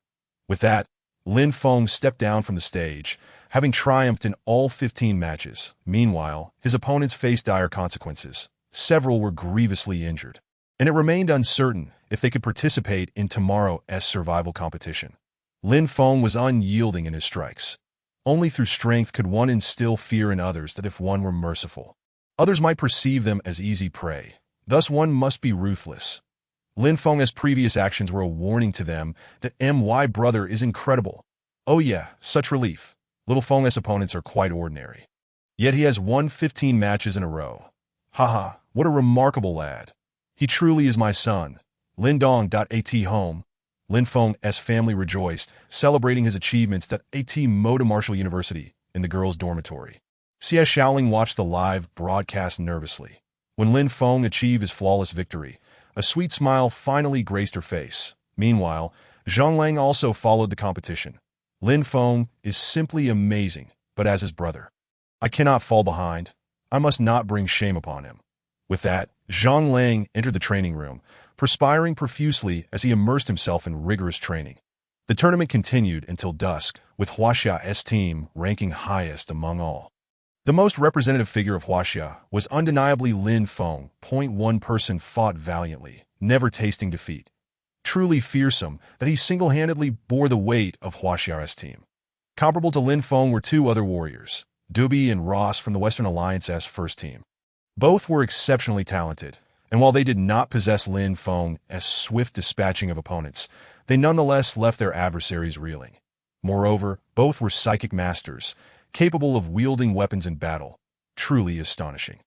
With that, Lin Feng stepped down from the stage, having triumphed in all 15 matches. Meanwhile, his opponents faced dire consequences. Several were grievously injured, and it remained uncertain if they could participate in tomorrow's survival competition. Lin Feng was unyielding in his strikes. Only through strength could one instill fear in others that if one were merciful, others might perceive them as easy prey. Thus one must be ruthless. Lin Feng's previous actions were a warning to them that my brother is incredible. Oh yeah, such relief. Little Feng's opponents are quite ordinary. Yet he has won 15 matches in a row. Haha, what a remarkable lad. He truly is my son. Lindong.at home. Lin Feng's family rejoiced, celebrating his achievements at Moda Martial University in the girls' dormitory. Xie Shaoling watched the live broadcast nervously. When Lin Feng achieved his flawless victory, a sweet smile finally graced her face. Meanwhile, Zhang Lang also followed the competition. Lin Feng is simply amazing, but as his brother, I cannot fall behind. I must not bring shame upon him. With that, Zhang Lang entered the training room, perspiring profusely as he immersed himself in rigorous training. The tournament continued until dusk, with Huaxia's team ranking highest among all. The most representative figure of Huaxia was undeniably Lin Feng. One person fought valiantly, never tasting defeat. Truly fearsome that he single-handedly bore the weight of Huaxia's team. Comparable to Lin Feng were 2 other warriors, Dubi and Ross from the Western Alliance's first team. Both were exceptionally talented, and while they did not possess Lin Feng's swift dispatching of opponents, they nonetheless left their adversaries reeling. Moreover, both were psychic masters, capable of wielding weapons in battle. Truly astonishing.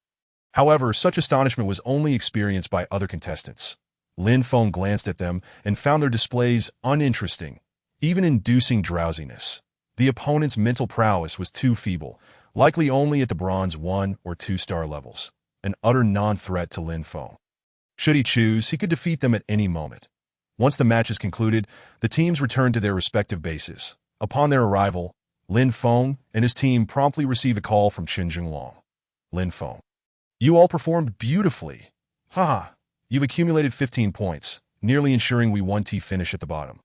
However, such astonishment was only experienced by other contestants. Lin Feng glanced at them and found their displays uninteresting, even inducing drowsiness. The opponent's mental prowess was too feeble, likely only at the bronze 1 or 2-star levels, an utter non-threat to Lin Feng. Should he choose, he could defeat them at any moment. Once the match is concluded, the teams returned to their respective bases. Upon their arrival, Lin Feng and his team promptly received a call from Qin Jinglong. Lin Feng, you all performed beautifully. Haha, you've accumulated 15 points, nearly ensuring we won finish at the bottom.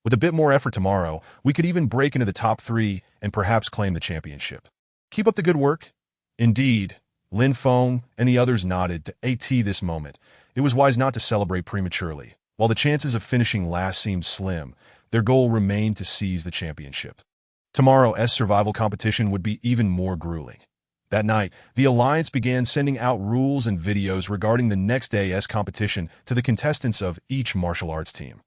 With a bit more effort tomorrow, we could even break into the top 3 and perhaps claim the championship. Keep up the good work. Indeed, Lin Feng and the others nodded to this moment. It was wise not to celebrate prematurely. While the chances of finishing last seemed slim, their goal remained to seize the championship. Tomorrow's survival competition would be even more grueling. That night, the Alliance began sending out rules and videos regarding the next day's competition to the contestants of each martial arts team.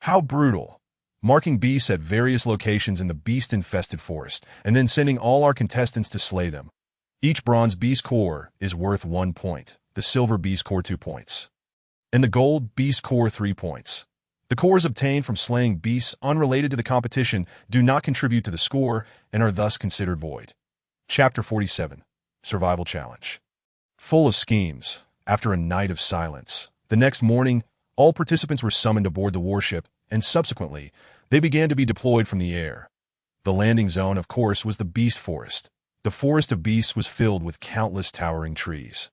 How brutal! Marking beasts at various locations in the beast-infested forest, and then sending all our contestants to slay them. Each bronze beast core is worth 1 point, the silver beast core 2 points. and the gold beast core 3 points. The cores obtained from slaying beasts unrelated to the competition do not contribute to the score and are thus considered void. Chapter 47. Survival Challenge. Full of schemes, after a night of silence, the next morning, all participants were summoned aboard the warship, and subsequently, they began to be deployed from the air. The landing zone, of course, was the Beast Forest. The Forest of Beasts was filled with countless towering trees,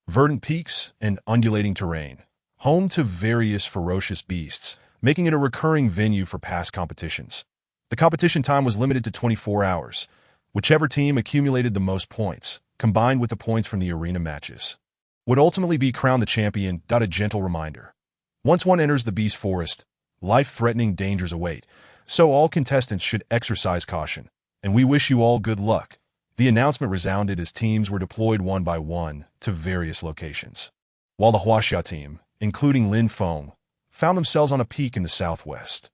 verdant peaks, and undulating terrain, home to various ferocious beasts, making it a recurring venue for past competitions. The competition time was limited to 24 hours. Whichever team accumulated the most points, combined with the points from the arena matches, would ultimately be crowned the champion. A gentle reminder. Once one enters the Beast Forest, life-threatening dangers await, so all contestants should exercise caution, and we wish you all good luck. The announcement resounded as teams were deployed one by one to various locations, while the Huaxia team, including Lin Feng, found themselves on a peak in the southwest.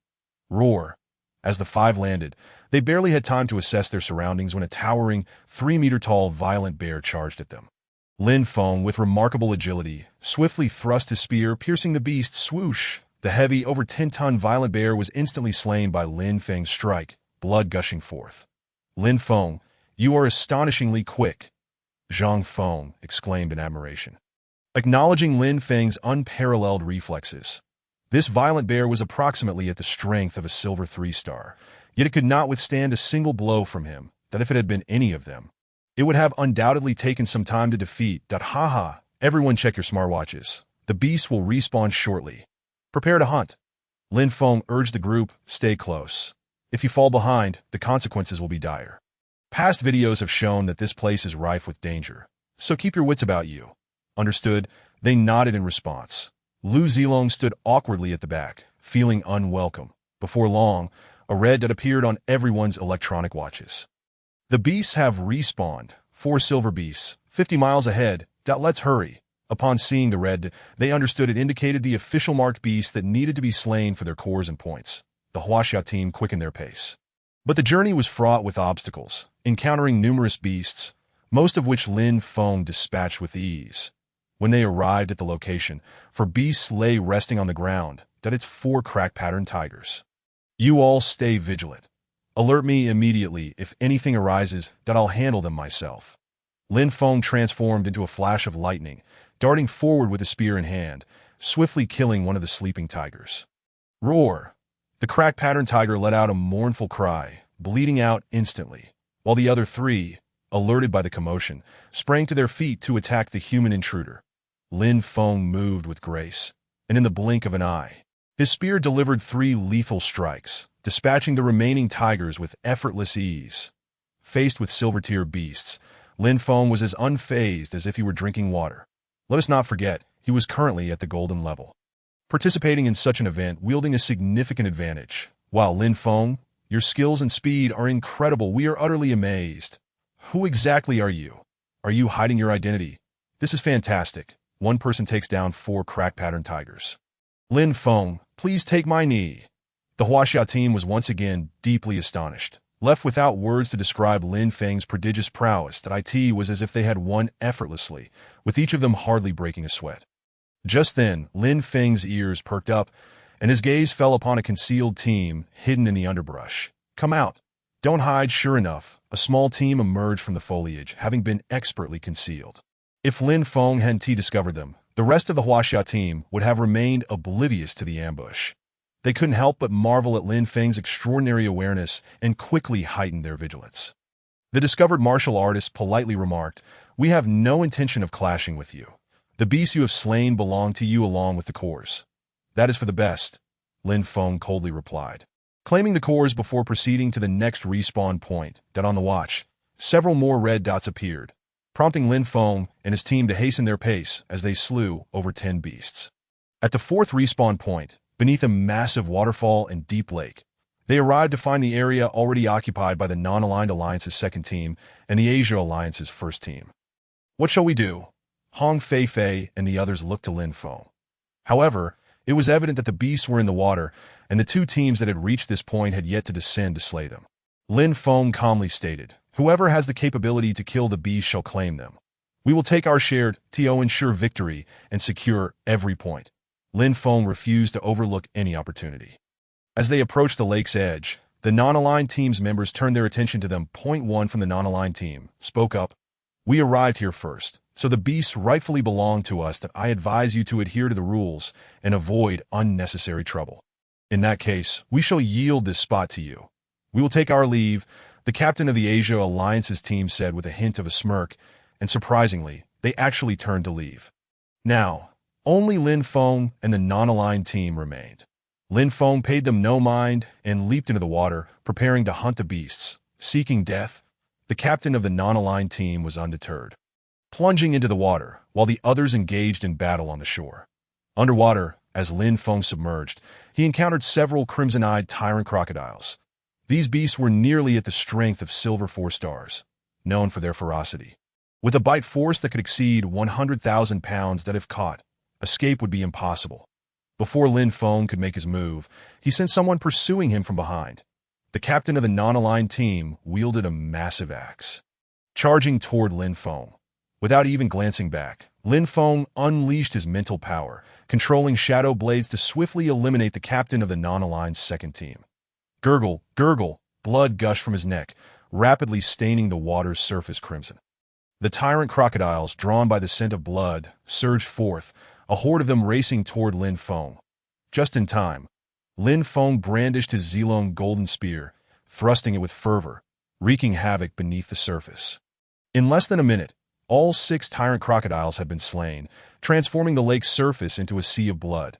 Roar! As the five landed, they barely had time to assess their surroundings when a towering, 3-meter-tall violent bear charged at them. Lin Feng, with remarkable agility, swiftly thrust his spear, piercing the beast. Swoosh! The heavy, over 10-ton violent bear was instantly slain by Lin Feng's strike, blood gushing forth. Lin Feng, you are astonishingly quick, Zhang Feng exclaimed in admiration, acknowledging Lin Feng's unparalleled reflexes. This violent bear was approximately at the strength of a silver 3-star, yet it could not withstand a single blow from him, that if it had been any of them, it would have undoubtedly taken some time to defeat. Haha, everyone check your smartwatches. The beast will respawn shortly. Prepare to hunt. Lin Feng urged the group, stay close. If you fall behind, the consequences will be dire. Past videos have shown that this place is rife with danger, so keep your wits about you. Understood? They nodded in response. Lu Zilong stood awkwardly at the back, feeling unwelcome. Before long, a red dot appeared on everyone's electronic watches. The beasts have respawned, 4 silver beasts, 50 miles ahead. Let's hurry. Upon seeing the red, they understood it indicated the official marked beasts that needed to be slain for their cores and points. The Huaxia team quickened their pace. But the journey was fraught with obstacles, encountering numerous beasts, most of which Lin Feng dispatched with ease. When they arrived at the location, for beasts lay resting on the ground, it's 4 crack-patterned tigers. You all stay vigilant. Alert me immediately if anything arises, I'll handle them myself. Lin Feng transformed into a flash of lightning, darting forward with a spear in hand, swiftly killing one of the sleeping tigers. Roar! The crack-patterned tiger let out a mournful cry, bleeding out instantly, while the other 3, alerted by the commotion, sprang to their feet to attack the human intruder. Lin Feng moved with grace, and in the blink of an eye, his spear delivered 3 lethal strikes, dispatching the remaining tigers with effortless ease. Faced with silver-tier beasts, Lin Feng was as unfazed as if he were drinking water. Let us not forget, he was currently at the golden level. Participating in such an event wielding a significant advantage. Wow, Lin Feng, your skills and speed are incredible. We are utterly amazed. Who exactly are you? Are you hiding your identity? This is fantastic. One person takes down 4 crack-patterned tigers. Lin Feng, please take my knee. The Huaxia team was once again deeply astonished. Left without words to describe Lin Feng's prodigious prowess, it was as if they had won effortlessly, with each of them hardly breaking a sweat. Just then, Lin Feng's ears perked up, and his gaze fell upon a concealed team hidden in the underbrush. Come out. Don't hide. Sure enough, a small team emerged from the foliage, having been expertly concealed. If Lin Feng hadn't discovered them, the rest of the Huaxia team would have remained oblivious to the ambush. They couldn't help but marvel at Lin Feng's extraordinary awareness and quickly heightened their vigilance. The discovered martial artist politely remarked, "We have no intention of clashing with you. The beasts you have slain belong to you along with the cores." "That is for the best," Lin Feng coldly replied, claiming the cores before proceeding to the next respawn point. On the watch, several more red dots appeared, prompting Lin Feng and his team to hasten their pace as they slew over 10 beasts. At the 4th respawn point, beneath a massive waterfall and deep lake, they arrived to find the area already occupied by the Non-Aligned Alliance's 2nd team and the Asia Alliance's 1st team. What shall we do? Hong Fei and the others looked to Lin Feng. However, it was evident that the beasts were in the water, and the 2 teams that had reached this point had yet to descend to slay them. Lin Feng calmly stated, "Whoever has the capability to kill the beasts shall claim them. We will take our share to ensure victory and secure every point." Lin Feng refused to overlook any opportunity. As they approached the lake's edge, the non-aligned team's members turned their attention to them. Point one from the non-aligned team spoke up. We arrived here first, so the beasts rightfully belong to us. That I advise you to adhere to the rules and avoid unnecessary trouble. In that case, we shall yield this spot to you. We will take our leave, the captain of the Asia Alliance's team said with a hint of a smirk, and surprisingly, they actually turned to leave. Now, only Lin Feng and the non-aligned team remained. Lin Feng paid them no mind and leaped into the water, preparing to hunt the beasts, seeking death. The captain of the non-aligned team was undeterred, plunging into the water while the others engaged in battle on the shore. Underwater, as Lin Feng submerged, he encountered several crimson-eyed tyrant crocodiles. These beasts were nearly at the strength of silver 4 stars, known for their ferocity. With a bite force that could exceed 100,000 pounds that if caught, escape would be impossible. Before Lin Feng could make his move, he sensed someone pursuing him from behind. The captain of the non-aligned team wielded a massive axe, charging toward Lin Feng. Without even glancing back, Lin Feng unleashed his mental power, controlling shadow blades to swiftly eliminate the captain of the non-aligned second team. Gurgle, gurgle, blood gushed from his neck, rapidly staining the water's surface crimson. The tyrant crocodiles, drawn by the scent of blood, surged forth, a horde of them racing toward Lin Feng. Just in time, Lin Feng brandished his Zilong golden spear, thrusting it with fervor, wreaking havoc beneath the surface. In less than a minute, all 6 tyrant crocodiles had been slain, transforming the lake's surface into a sea of blood.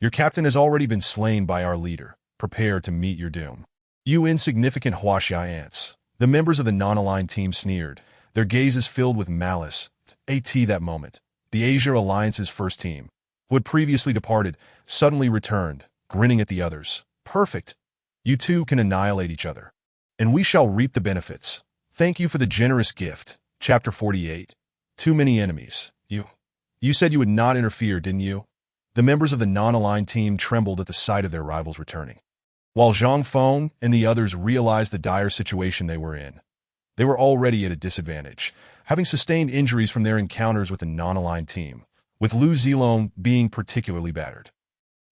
Your captain has already been slain by our leader. Prepare to meet your doom. You insignificant Huaxia ants. The members of the non-aligned team sneered, their gazes filled with malice. That moment, the Asia Alliance's first team, who had previously departed, suddenly returned, grinning at the others. Perfect. You two can annihilate each other, and we shall reap the benefits. Thank you for the generous gift. Chapter 48. Too many enemies. You said you would not interfere, didn't you? The members of the non-aligned team trembled at the sight of their rivals returning. While Zhang Feng and the others realized the dire situation they were in, they were already at a disadvantage, having sustained injuries from their encounters with the non-aligned team, with Lu Zilong being particularly battered.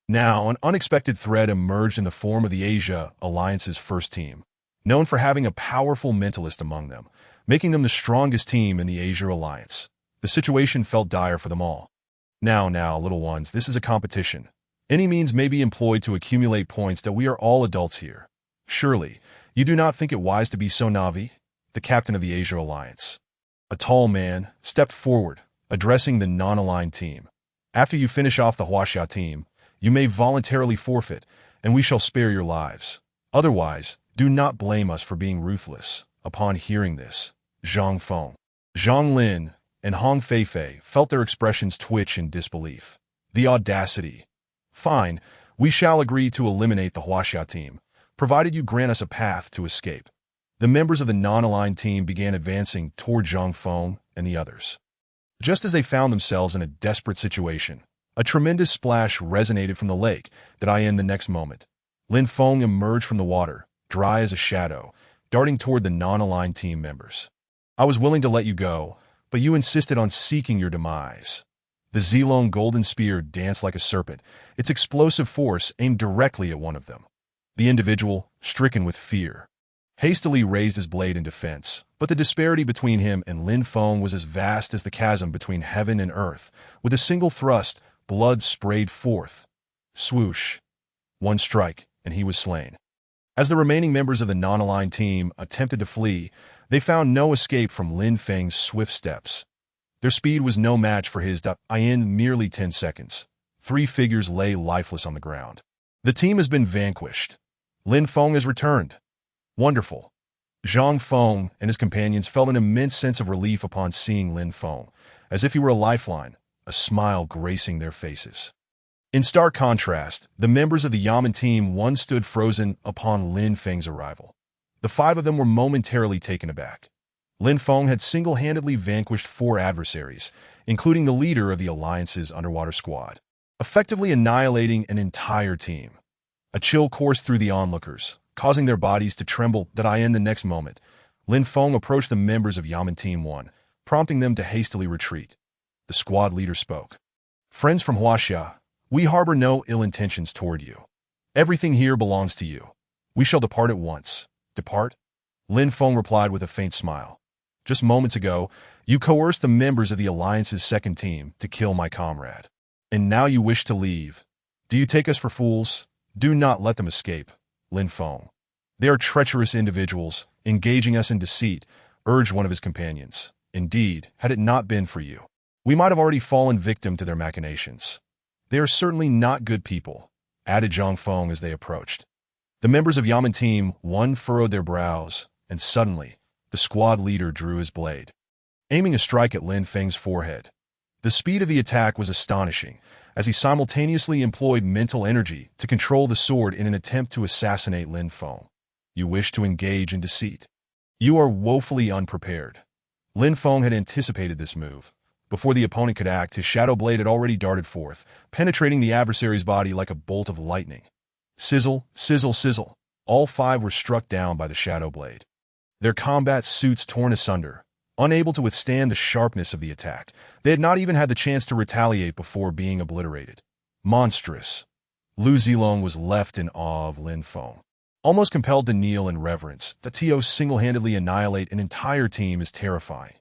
Now, an unexpected threat emerged in the form of the Asia Alliance's first team, known for having a powerful mentalist among them, making them the strongest team in the Asia Alliance. The situation felt dire for them all. Now, little ones, this is a competition. Any means may be employed to accumulate points that we are all adults here. Surely, you do not think it wise to be so naive? The captain of the Asia Alliance, a tall man, stepped forward, addressing the non-aligned team. After you finish off the Huaxia team, you may voluntarily forfeit, and we shall spare your lives. Otherwise, do not blame us for being ruthless. Upon hearing this, Zhang Feng, Zhang Lin, and Hong Feifei felt their expressions twitch in disbelief. The audacity. Fine, we shall agree to eliminate the Huaxia team, provided you grant us a path to escape. The members of the non-aligned team began advancing toward Zhang Feng and the others. Just as they found themselves in a desperate situation, a tremendous splash resonated from the lake that I in the next moment. Lin Feng emerged from the water, dry as a shadow, darting toward the non-aligned team members. I was willing to let you go, but you insisted on seeking your demise. The Zilong golden spear danced like a serpent, its explosive force aimed directly at one of them. The individual, stricken with fear, hastily raised his blade in defense, but the disparity between him and Lin Feng was as vast as the chasm between heaven and earth. With a single thrust, blood sprayed forth. Swoosh. One strike, and he was slain. As the remaining members of the non-aligned team attempted to flee, they found no escape from Lin Feng's swift steps. Their speed was no match for his. In merely 10 seconds, 3 figures lay lifeless on the ground. The team has been vanquished. Lin Feng has returned. Wonderful. Zhang Feng and his companions felt an immense sense of relief upon seeing Lin Feng, as if he were a lifeline, a smile gracing their faces. In stark contrast, the members of the Yamen team one stood frozen upon Lin Feng's arrival. The 5 of them were momentarily taken aback. Lin Feng had single-handedly vanquished 4 adversaries, including the leader of the Alliance's underwater squad, effectively annihilating an entire team. A chill coursed through the onlookers, causing their bodies to tremble. In the next moment, Lin Feng approached the members of Yamen Team 1, prompting them to hastily retreat. The squad leader spoke. Friends from Huaxia, We harbor no ill intentions toward you. Everything here belongs to you. We shall depart at once. Depart? Lin Feng replied with a faint smile. Just moments ago, you coerced the members of the Alliance's second team to kill my comrade. And now you wish to leave. Do you take us for fools? Do not let them escape, Lin Feng. They are treacherous individuals, engaging us in deceit, urged one of his companions. Indeed, had it not been for you, we might have already fallen victim to their machinations. They are certainly not good people, added Zhang Feng as they approached. The members of Yamen Team 1 furrowed their brows, and suddenly, the squad leader drew his blade, aiming a strike at Lin Feng's forehead. The speed of the attack was astonishing, as he simultaneously employed mental energy to control the sword in an attempt to assassinate Lin Feng. You wish to engage in deceit. You are woefully unprepared. Lin Feng had anticipated this move. Before the opponent could act, his shadow blade had already darted forth, penetrating the adversary's body like a bolt of lightning. Sizzle, sizzle, sizzle. All five were struck down by the shadow blade, their combat suits torn asunder. Unable to withstand the sharpness of the attack, they had not even had the chance to retaliate before being obliterated. Monstrous. Lu Zilong was left in awe of Lin Feng. Almost compelled to kneel in reverence, that Tio single-handedly annihilate an entire team is terrifying.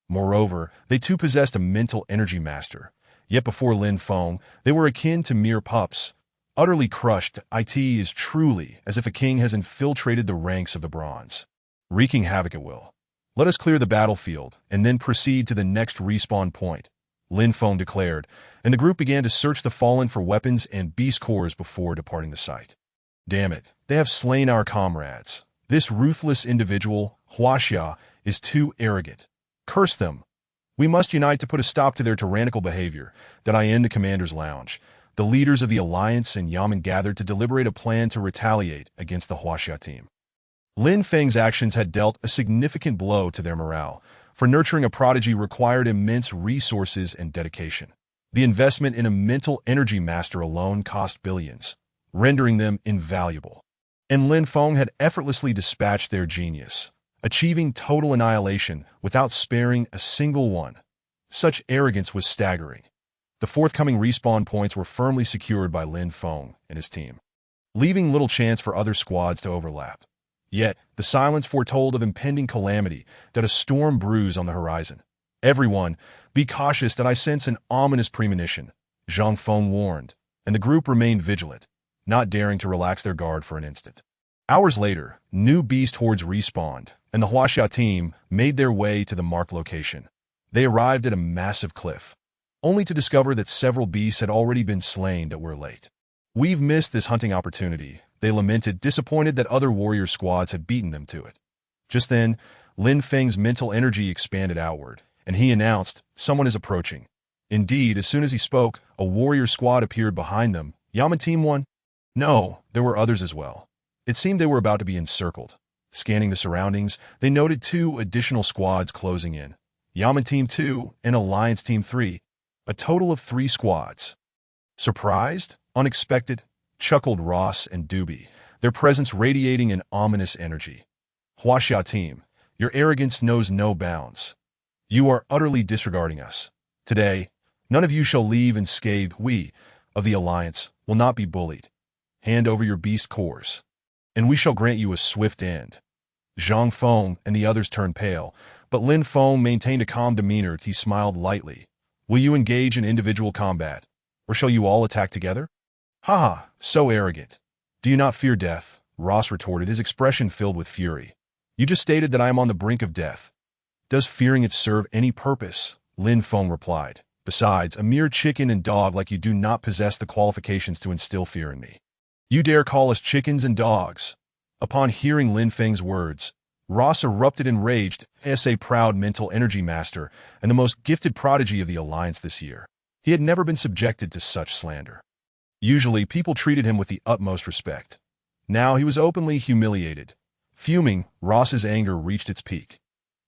Moreover, they too possessed a mental energy master. Yet before Lin Feng, they were akin to mere pups. Utterly crushed, it is truly as if a king has infiltrated the ranks of the bronze, wreaking havoc at will. Let us clear the battlefield, and then proceed to the next respawn point, Lin Feng declared, and the group began to search the fallen for weapons and beast cores before departing the site. Damn it, they have slain our comrades. This ruthless individual, Huaxia, is too arrogant. Curse them. We must unite to put a stop to their tyrannical behavior. In the commander's lounge, the leaders of the Alliance and Yamen gathered to deliberate a plan to retaliate against the Huaxia team. Lin Feng's actions had dealt a significant blow to their morale, for nurturing a prodigy required immense resources and dedication. The investment in a mental energy master alone cost billions, rendering them invaluable. And Lin Feng had effortlessly dispatched their genius, achieving total annihilation without sparing a single one. Such arrogance was staggering. The forthcoming respawn points were firmly secured by Lin Feng and his team, leaving little chance for other squads to overlap. Yet, the silence foretold of impending calamity, that a storm brews on the horizon. Everyone, be cautious, that I sense an ominous premonition, Zhang Feng warned, and the group remained vigilant, not daring to relax their guard for an instant. Hours later, new beast hordes respawned, and the Huaxia team made their way to the marked location. They arrived at a massive cliff, only to discover that several beasts had already been slain that were late. We've missed this hunting opportunity, they lamented, disappointed that other warrior squads had beaten them to it. Just then, Lin Feng's mental energy expanded outward, and he announced, someone is approaching. Indeed, as soon as he spoke, a warrior squad appeared behind them. Yamen Team 1? No, there were others as well. It seemed they were about to be encircled. Scanning the surroundings, they noted 2 additional squads closing in. Yamen Team 2 and Alliance Team 3. A total of 3 squads. Surprised? Unexpected? Chuckled Ross and Doobie, their presence radiating an ominous energy. Huaxia team, your arrogance knows no bounds. You are utterly disregarding us. Today, none of you shall leave unscathed. We, of the Alliance, will not be bullied. Hand over your beast cores, and we shall grant you a swift end. Zhang Feng and the others turned pale, but Lin Feng maintained a calm demeanor. He smiled lightly. Will you engage in individual combat, or shall you all attack together? Ha! So arrogant. Do you not fear death? Ross retorted, his expression filled with fury. You just stated that I am on the brink of death. Does fearing it serve any purpose? Lin Feng replied. Besides, a mere chicken and dog like you do not possess the qualifications to instill fear in me. You dare call us chickens and dogs? Upon hearing Lin Feng's words, Ross erupted enraged, as a proud mental energy master and the most gifted prodigy of the Alliance this year. He had never been subjected to such slander. Usually, people treated him with the utmost respect. Now he was openly humiliated. Fuming, Ross's anger reached its peak.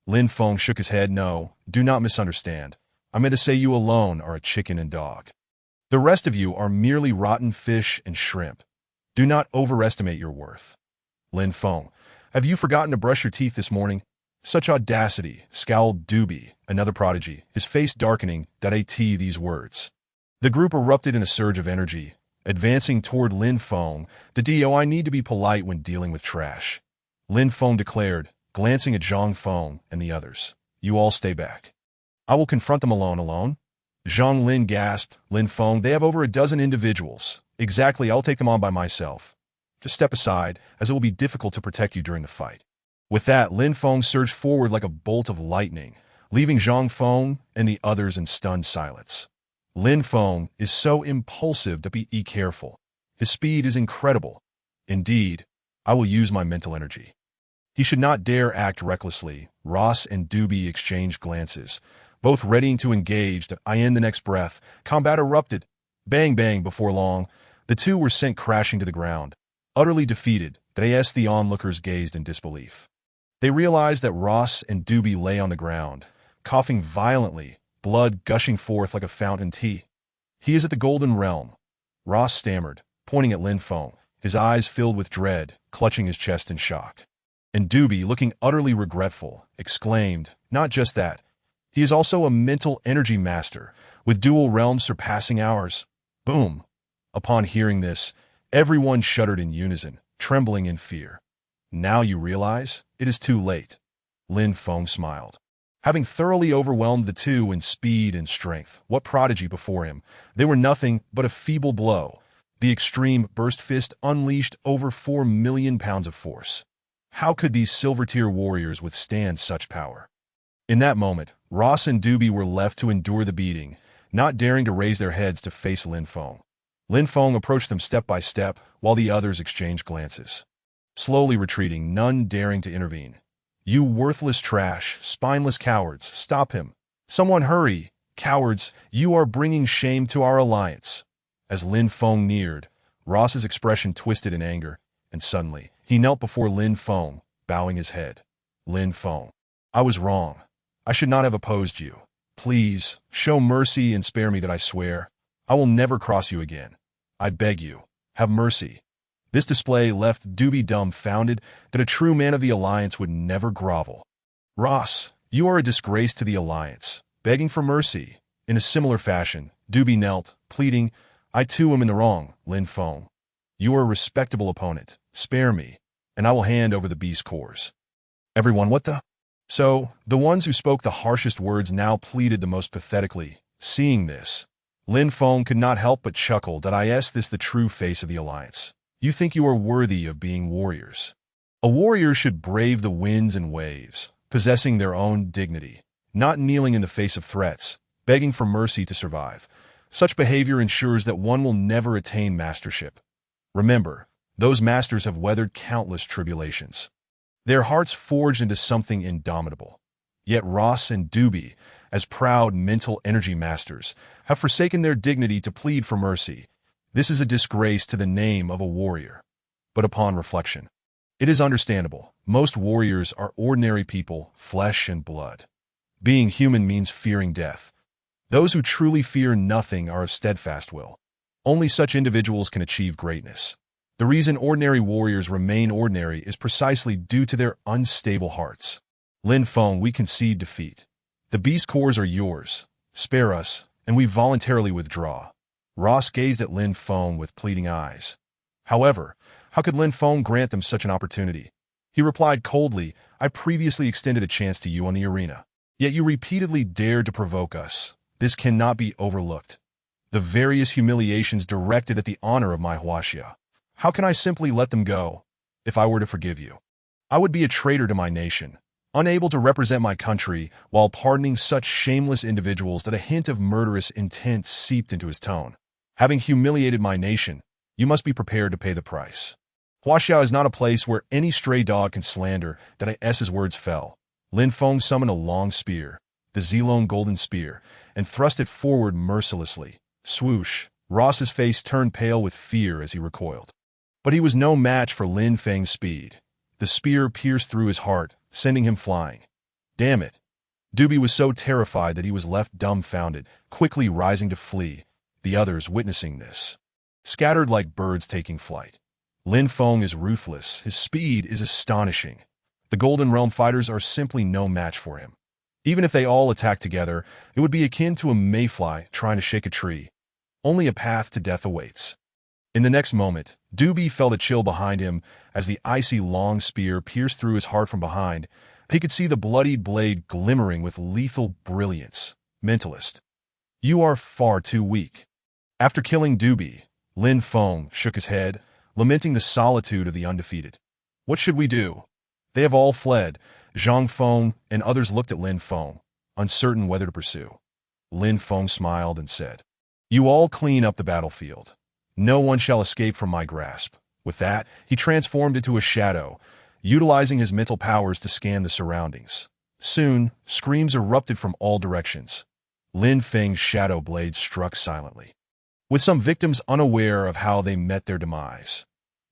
Lin Feng shook his head. No, do not misunderstand. I meant to say you alone are a chicken and dog. The rest of you are merely rotten fish and shrimp. Do not overestimate your worth. Lin Feng, have you forgotten to brush your teeth this morning? Such audacity, scowled Doobie, another prodigy, his face darkening. These words. The group erupted in a surge of energy, advancing toward Lin Feng. I need to be polite when dealing with trash," Lin Feng declared, glancing at Zhang Feng and the others. "You all stay back. I will confront them alone." Zhang Lin gasped. "Lin Feng, they have over a dozen individuals. Exactly, I'll take them on by myself. Just step aside, as it will be difficult to protect you during the fight." With that, Lin Feng surged forward like a bolt of lightning, leaving Zhang Feng and the others in stunned silence. Lin Feng is so impulsive to be careful. His speed is incredible. Indeed, I will use my mental energy. He should not dare act recklessly. Ross and Doobie exchanged glances, both readying to engage. In the next breath, combat erupted. Bang bang. Before long, the two were sent crashing to the ground, utterly defeated. The onlookers gazed in disbelief. They realized that Ross and Doobie lay on the ground, coughing violently, blood gushing forth like a fountain. He is at the Golden Realm," Ross stammered, pointing at Lin Feng, his eyes filled with dread, clutching his chest in shock. And Doobie, looking utterly regretful, exclaimed, "Not just that. He is also a mental energy master, with dual realms surpassing ours." Boom! Upon hearing this, everyone shuddered in unison, trembling in fear. "Now you realize? It is too late," Lin Feng smiled. Having thoroughly overwhelmed the two in speed and strength, what prodigy before him? They were nothing but a feeble blow. The extreme burst fist unleashed over 4 million pounds of force. How could these silver-tier warriors withstand such power? In that moment, Ross and Doobie were left to endure the beating, not daring to raise their heads to face Lin Feng. Lin Feng approached them step by step, while the others exchanged glances. Slowly retreating, none daring to intervene. "You worthless trash, spineless cowards, stop him. Someone hurry! Cowards, you are bringing shame to our alliance." As Lin Feng neared, Ross's expression twisted in anger, and suddenly, he knelt before Lin Feng, bowing his head. "Lin Feng, I was wrong. I should not have opposed you. Please, show mercy and spare me. I swear. I will never cross you again. I beg you, have mercy." This display left Doobie dumbfounded. That a true man of the Alliance would never grovel. "Ross, you are a disgrace to the Alliance, begging for mercy." In a similar fashion, Doobie knelt, pleading, "I too am in the wrong, Lin Feng. You are a respectable opponent. Spare me, and I will hand over the beast cores." Everyone, what the? So, the ones who spoke the harshest words now pleaded the most pathetically. Seeing this, Lin Feng could not help but chuckle. Is this the true face of the Alliance? You think you are worthy of being warriors? A warrior should brave the winds and waves, possessing their own dignity, not kneeling in the face of threats, begging for mercy to survive. Such behavior ensures that one will never attain mastership. Remember, those masters have weathered countless tribulations. Their hearts forged into something indomitable. Yet Ross and Doobie, as proud mental energy masters, have forsaken their dignity to plead for mercy. This is a disgrace to the name of a warrior. But upon reflection, it is understandable. Most warriors are ordinary people, flesh and blood. Being human means fearing death. Those who truly fear nothing are of steadfast will. Only such individuals can achieve greatness. The reason ordinary warriors remain ordinary is precisely due to their unstable hearts. Lin Feng, we concede defeat. The beast cores are yours. Spare us, and we voluntarily withdraw. Ross gazed at Lin Feng with pleading eyes. However, how could Lin Feng grant them such an opportunity? He replied coldly, "I previously extended a chance to you on the arena. Yet you repeatedly dared to provoke us. This cannot be overlooked. The various humiliations directed at the honor of my Huaxia. How can I simply let them go? If I were to forgive you, I would be a traitor to my nation, unable to represent my country while pardoning such shameless individuals." That a hint of murderous intent seeped into his tone. "Having humiliated my nation, you must be prepared to pay the price. Huaxia is not a place where any stray dog can slander." His words fell. Lin Feng summoned a long spear, the Zilong golden spear, and thrust it forward mercilessly. Swoosh! Ross's face turned pale with fear as he recoiled. But he was no match for Lin Feng's speed. The spear pierced through his heart, sending him flying. Damn it! Doobie was so terrified that he was left dumbfounded, quickly rising to flee, the others witnessing this. Scattered like birds taking flight. Lin Feng is ruthless, his speed is astonishing. The Golden Realm fighters are simply no match for him. Even if they all attack together, it would be akin to a mayfly trying to shake a tree. Only a path to death awaits. In the next moment, Doobie felt a chill behind him as the icy long spear pierced through his heart from behind. He could see the bloodied blade glimmering with lethal brilliance. Mentalist. You are far too weak. After killing Doobie, Lin Feng shook his head, lamenting the solitude of the undefeated. What should we do? They have all fled. Zhang Feng and others looked at Lin Feng, uncertain whether to pursue. Lin Feng smiled and said, You all clean up the battlefield. No one shall escape from my grasp. With that, he transformed into a shadow, utilizing his mental powers to scan the surroundings. Soon, screams erupted from all directions. Lin Feng's shadow blade struck silently, with some victims unaware of how they met their demise.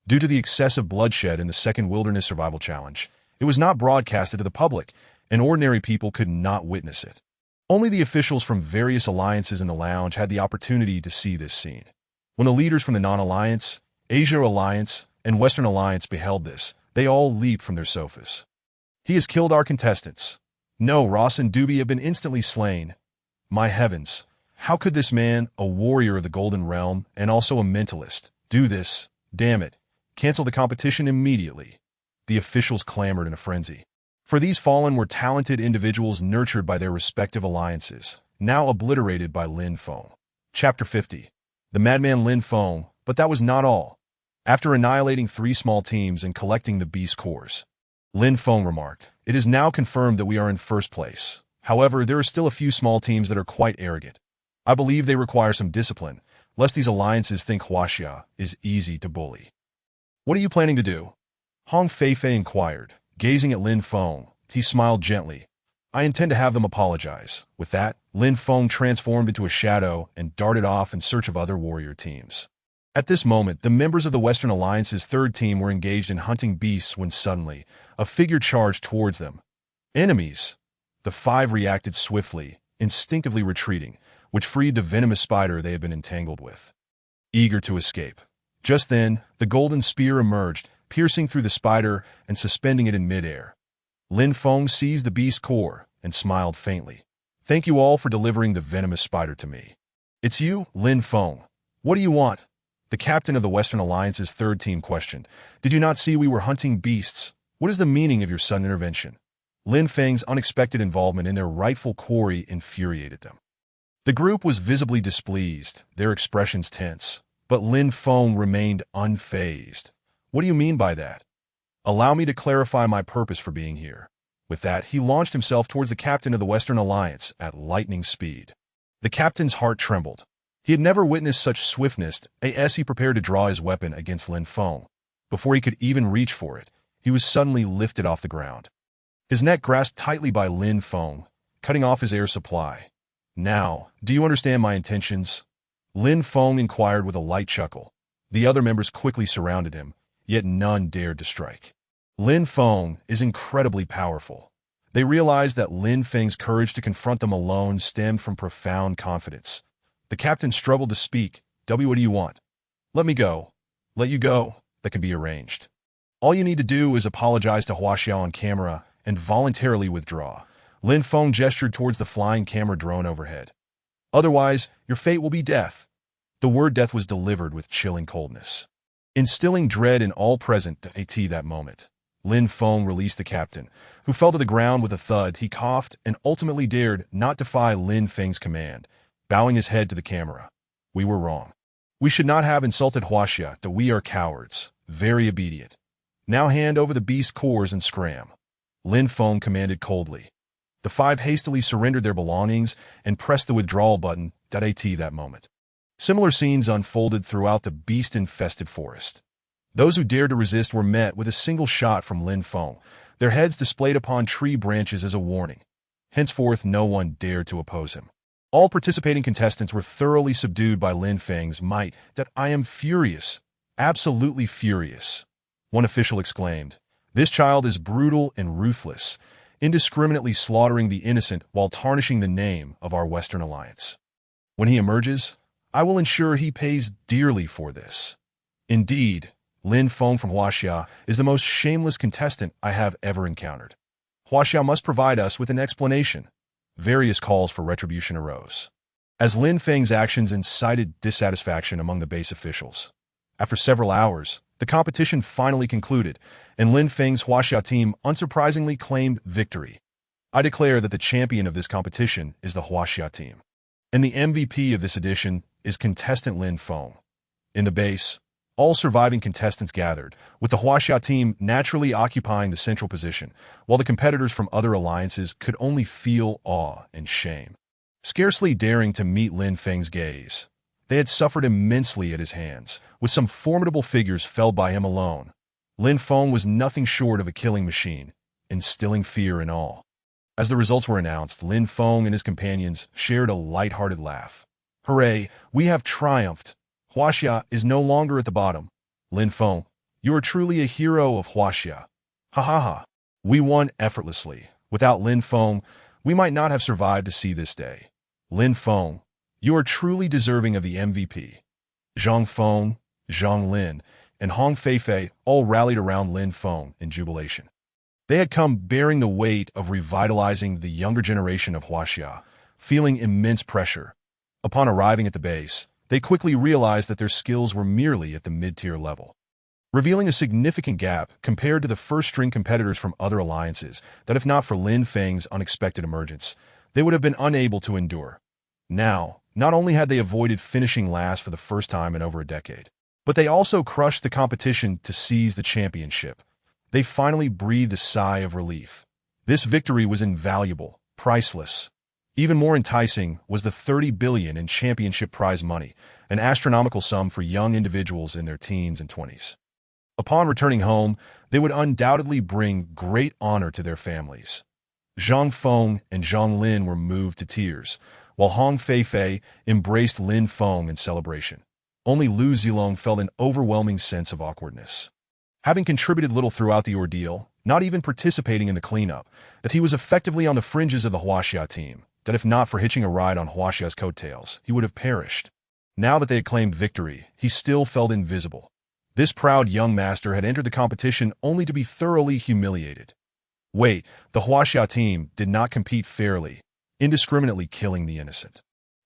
Due to the excessive bloodshed in the second Wilderness Survival Challenge, it was not broadcasted to the public, and ordinary people could not witness it. Only the officials from various alliances in the lounge had the opportunity to see this scene. When the leaders from the Non-Alliance, Asia Alliance, and Western Alliance beheld this, they all leaped from their sofas. He has killed our contestants. No, Ross and Doobie have been instantly slain. My heavens, how could this man, a warrior of the Golden Realm and also a mentalist, do this? Damn it. Cancel the competition immediately. The officials clamored in a frenzy. For these fallen were talented individuals nurtured by their respective alliances, now obliterated by Lin Feng. Chapter 50. The madman Lin Feng, but that was not all. After annihilating 3 small teams and collecting the beast cores, Lin Feng remarked, It is now confirmed that we are in first place. However, there are still a few small teams that are quite arrogant. I believe they require some discipline, lest these alliances think Huaxia is easy to bully. What are you planning to do? Hong Feifei inquired, gazing at Lin Feng. He smiled gently. I intend to have them apologize. With that, Lin Feng transformed into a shadow and darted off in search of other warrior teams. At this moment, the members of the Western Alliance's third team were engaged in hunting beasts when suddenly, a figure charged towards them. Enemies! The 5 reacted swiftly, instinctively retreating, which freed the venomous spider they had been entangled with. Eager to escape. Just then, the golden spear emerged, piercing through the spider and suspending it in midair. Lin Feng seized the beast's core and smiled faintly. Thank you all for delivering the venomous spider to me. It's you, Lin Feng. What do you want? The captain of the Western Alliance's third team questioned. Did you not see we were hunting beasts? What is the meaning of your sudden intervention? Lin Feng's unexpected involvement in their rightful quarry infuriated them. The group was visibly displeased, their expressions tense, but Lin Feng remained unfazed. What do you mean by that? Allow me to clarify my purpose for being here. With that, he launched himself towards the captain of the Western Alliance at lightning speed. The captain's heart trembled. He had never witnessed such swiftness as he prepared to draw his weapon against Lin Feng. Before he could even reach for it, he was suddenly lifted off the ground. His neck grasped tightly by Lin Feng, cutting off his air supply. Now, do you understand my intentions? Lin Feng inquired with a light chuckle. The other members quickly surrounded him, yet none dared to strike. Lin Feng is incredibly powerful. They realized that Lin Feng's courage to confront them alone stemmed from profound confidence. The captain struggled to speak. What do you want? Let me go. Let you go. That can be arranged. All you need to do is apologize to Huaxiao on camera and voluntarily withdraw. Lin Feng gestured towards the flying camera drone overhead. Otherwise, your fate will be death. The word death was delivered with chilling coldness, instilling dread in all present at that moment. Lin Feng released the captain, who fell to the ground with a thud. He coughed and ultimately dared not defy Lin Feng's command, bowing his head to the camera. We were wrong. We should not have insulted Huaxia, that we are cowards. Very obedient. Now hand over the beast cores and scram. Lin Feng commanded coldly. The 5 hastily surrendered their belongings and pressed the withdrawal button at that moment. Similar scenes unfolded throughout the beast-infested forest. Those who dared to resist were met with a single shot from Lin Feng, their heads displayed upon tree branches as a warning. Henceforth, no one dared to oppose him. All participating contestants were thoroughly subdued by Lin Feng's might. That I am furious, absolutely furious. One official exclaimed, This child is brutal and ruthless, indiscriminately slaughtering the innocent while tarnishing the name of our Western Alliance. When he emerges, I will ensure he pays dearly for this. Indeed, Lin Feng from Huaxia is the most shameless contestant I have ever encountered. Huaxia must provide us with an explanation. Various calls for retribution arose. as Lin Feng's actions incited dissatisfaction among the base officials. After several hours, the competition finally concluded, and Lin Feng's Huaxia team unsurprisingly claimed victory. I declare that the champion of this competition is the Huaxia team, and the MVP of this edition is contestant Lin Feng. In the base, all surviving contestants gathered, with the Huaxia team naturally occupying the central position, while the competitors from other alliances could only feel awe and shame, scarcely daring to meet Lin Feng's gaze. They had suffered immensely at his hands, with some formidable figures felled by him alone. Lin Feng was nothing short of a killing machine, instilling fear in all. As the results were announced, Lin Feng and his companions shared a light-hearted laugh. Hooray, we have triumphed! Huaxia is no longer at the bottom. Lin Feng, you are truly a hero of Huaxia. Ha ha ha. We won effortlessly. Without Lin Feng, we might not have survived to see this day. Lin Feng, you are truly deserving of the MVP. Zhang Feng, Zhang Lin, and Hong Feifei all rallied around Lin Feng in jubilation. They had come bearing the weight of revitalizing the younger generation of Huaxia, feeling immense pressure. Upon arriving at the base, they quickly realized that their skills were merely at the mid-tier level, revealing a significant gap compared to the first-string competitors from other alliances that if not for Lin Feng's unexpected emergence, they would have been unable to endure. Now, not only had they avoided finishing last for the first time in over a decade, but they also crushed the competition to seize the championship. They finally breathed a sigh of relief. This victory was invaluable, priceless. Even more enticing was the 30 billion in championship prize money, an astronomical sum for young individuals in their teens and 20s. Upon returning home, they would undoubtedly bring great honor to their families. Zhang Feng and Zhang Lin were moved to tears, while Hong Feifei embraced Lin Feng in celebration. Only Lu Zilong felt an overwhelming sense of awkwardness. Having contributed little throughout the ordeal, not even participating in the cleanup, that he was effectively on the fringes of the Huaxia team, that if not for hitching a ride on Huaxia's coattails, he would have perished. Now that they had claimed victory, he still felt invisible. This proud young master had entered the competition only to be thoroughly humiliated. Wait, the Huaxia team did not compete fairly, indiscriminately killing the innocent.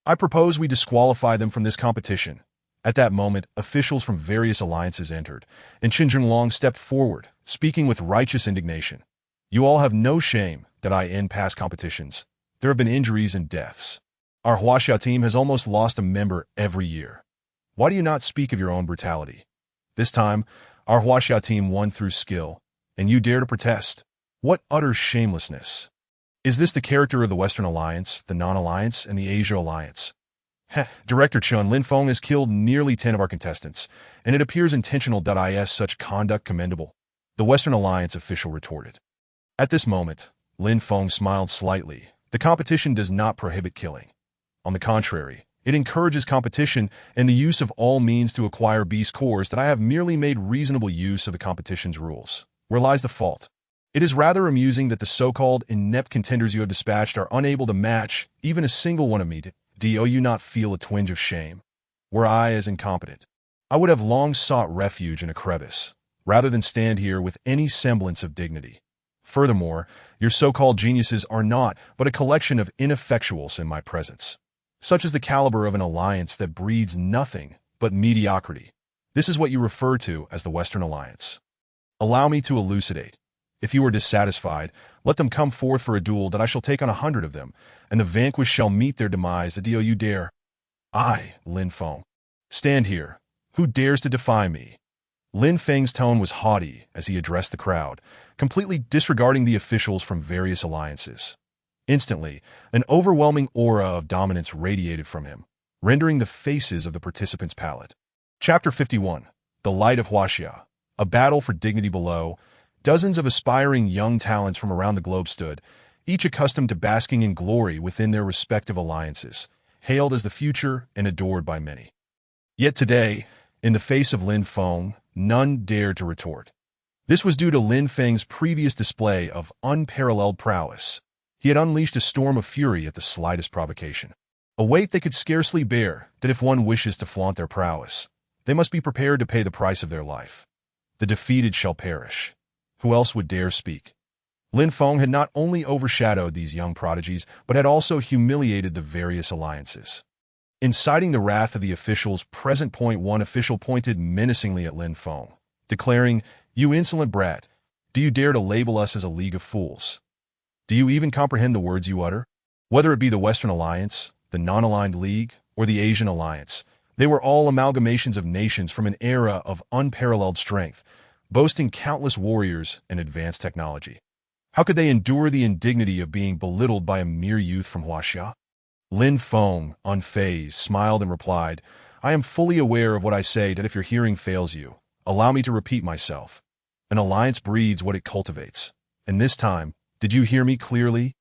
I propose we disqualify them from this competition. At that moment, officials from various alliances entered, and Qin Jinglong stepped forward, speaking with righteous indignation. You all have no shame that I end past competitions. There have been injuries and deaths. Our Huaxia team has almost lost a member every year. Why do you not speak of your own brutality? This time, our Huaxia team won through skill, and you dare to protest? What utter shamelessness! Is this the character of the Western Alliance, the Non-Alliance, and the Asia Alliance? Heh, Director Chun, Lin Feng has killed nearly 10 of our contestants, and it appears intentional. Is such conduct commendable? The Western Alliance official retorted. At this moment, Lin Feng smiled slightly. The competition does not prohibit killing. On the contrary, it encourages competition and the use of all means to acquire beast cores. That I have merely made reasonable use of the competition's rules. Where lies the fault? It is rather amusing that the so-called inept contenders you have dispatched are unable to match even a single one of me. Do you not feel a twinge of shame? Were I as incompetent, I would have long sought refuge in a crevice, rather than stand here with any semblance of dignity. Furthermore, your so-called geniuses are not but a collection of ineffectuals in my presence. Such is the caliber of an alliance that breeds nothing but mediocrity. This is what you refer to as the Western Alliance. Allow me to elucidate. If you are dissatisfied, let them come forth for a duel that I shall take on 100 of them, and the vanquished shall meet their demise. Do you dare? I, Lin Feng. Stand here. Who dares to defy me? Lin Feng's tone was haughty as he addressed the crowd, completely disregarding the officials from various alliances. Instantly, an overwhelming aura of dominance radiated from him, rendering the faces of the participants pallid. Chapter 51. The Light of Huaxia. A battle for dignity below. Dozens of aspiring young talents from around the globe stood, each accustomed to basking in glory within their respective alliances, hailed as the future and adored by many. Yet today, in the face of Lin Feng, none dared to retort. This was due to Lin Feng's previous display of unparalleled prowess. He had unleashed a storm of fury at the slightest provocation, a weight they could scarcely bear. That if one wishes to flaunt their prowess, they must be prepared to pay the price of their life. The defeated shall perish. Who else would dare speak? Lin Feng had not only overshadowed these young prodigies, but had also humiliated the various alliances. Inciting the wrath of the officials, present point one official pointed menacingly at Lin Feng, declaring, "You insolent brat, do you dare to label us as a league of fools? Do you even comprehend the words you utter? Whether it be the Western Alliance, the Non-Aligned League, or the Asian Alliance, they were all amalgamations of nations from an era of unparalleled strength, boasting countless warriors and advanced technology. How could they endure the indignity of being belittled by a mere youth from Huaxia?" Lin Feng, unfazed, smiled and replied, "I am fully aware of what I say, that if your hearing fails you, allow me to repeat myself. An alliance breeds what it cultivates. And this time, did you hear me clearly?"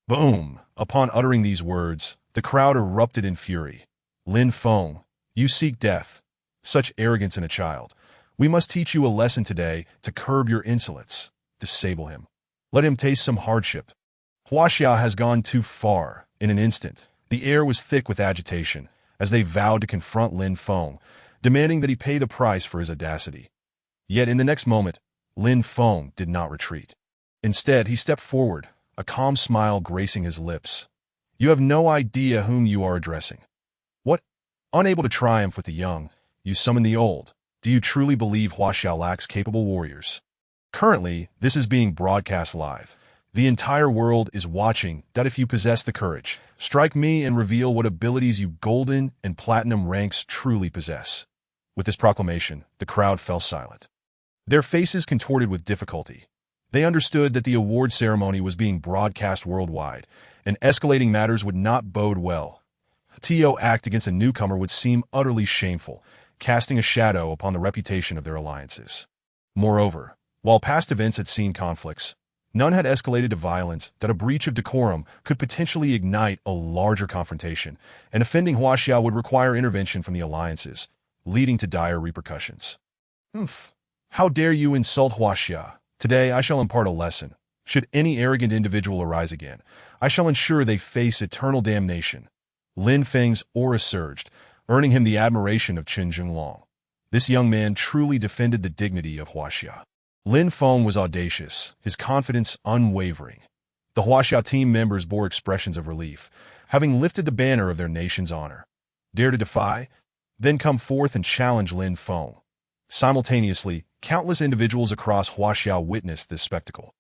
Boom! Upon uttering these words, the crowd erupted in fury. "Lin Feng, you seek death. Such arrogance in a child. We must teach you a lesson today to curb your insolence. Disable him. Let him taste some hardship." Huaxia has gone too far. In an instant, the air was thick with agitation as they vowed to confront Lin Feng, demanding that he pay the price for his audacity. Yet in the next moment, Lin Feng did not retreat. Instead, he stepped forward, a calm smile gracing his lips. "You have no idea whom you are addressing. What? Unable to triumph with the young, you summon the old. Do you truly believe Huaxia lacks capable warriors?" Currently, this is being broadcast live. The entire world is watching. That if you possess the courage, strike me and reveal what abilities you golden and platinum ranks truly possess. With this proclamation, the crowd fell silent. Their faces contorted with difficulty. They understood that the award ceremony was being broadcast worldwide, and escalating matters would not bode well. A TO act against a newcomer would seem utterly shameful, casting a shadow upon the reputation of their alliances. Moreover, while past events had seen conflicts, none had escalated to violence that a breach of decorum could potentially ignite a larger confrontation, and offending Huaxia would require intervention from the alliances, leading to dire repercussions. "Humph! How dare you insult Huaxia? Today I shall impart a lesson. Should any arrogant individual arise again, I shall ensure they face eternal damnation." Lin Feng's aura surged, earning him the admiration of Chen Jinglong. This young man truly defended the dignity of Huaxia. Lin Feng was audacious, his confidence unwavering. The Huaxia team members bore expressions of relief, having lifted the banner of their nation's honor. Dare to defy? Then come forth and challenge Lin Feng. Simultaneously, countless individuals across Huaxia witnessed this spectacle,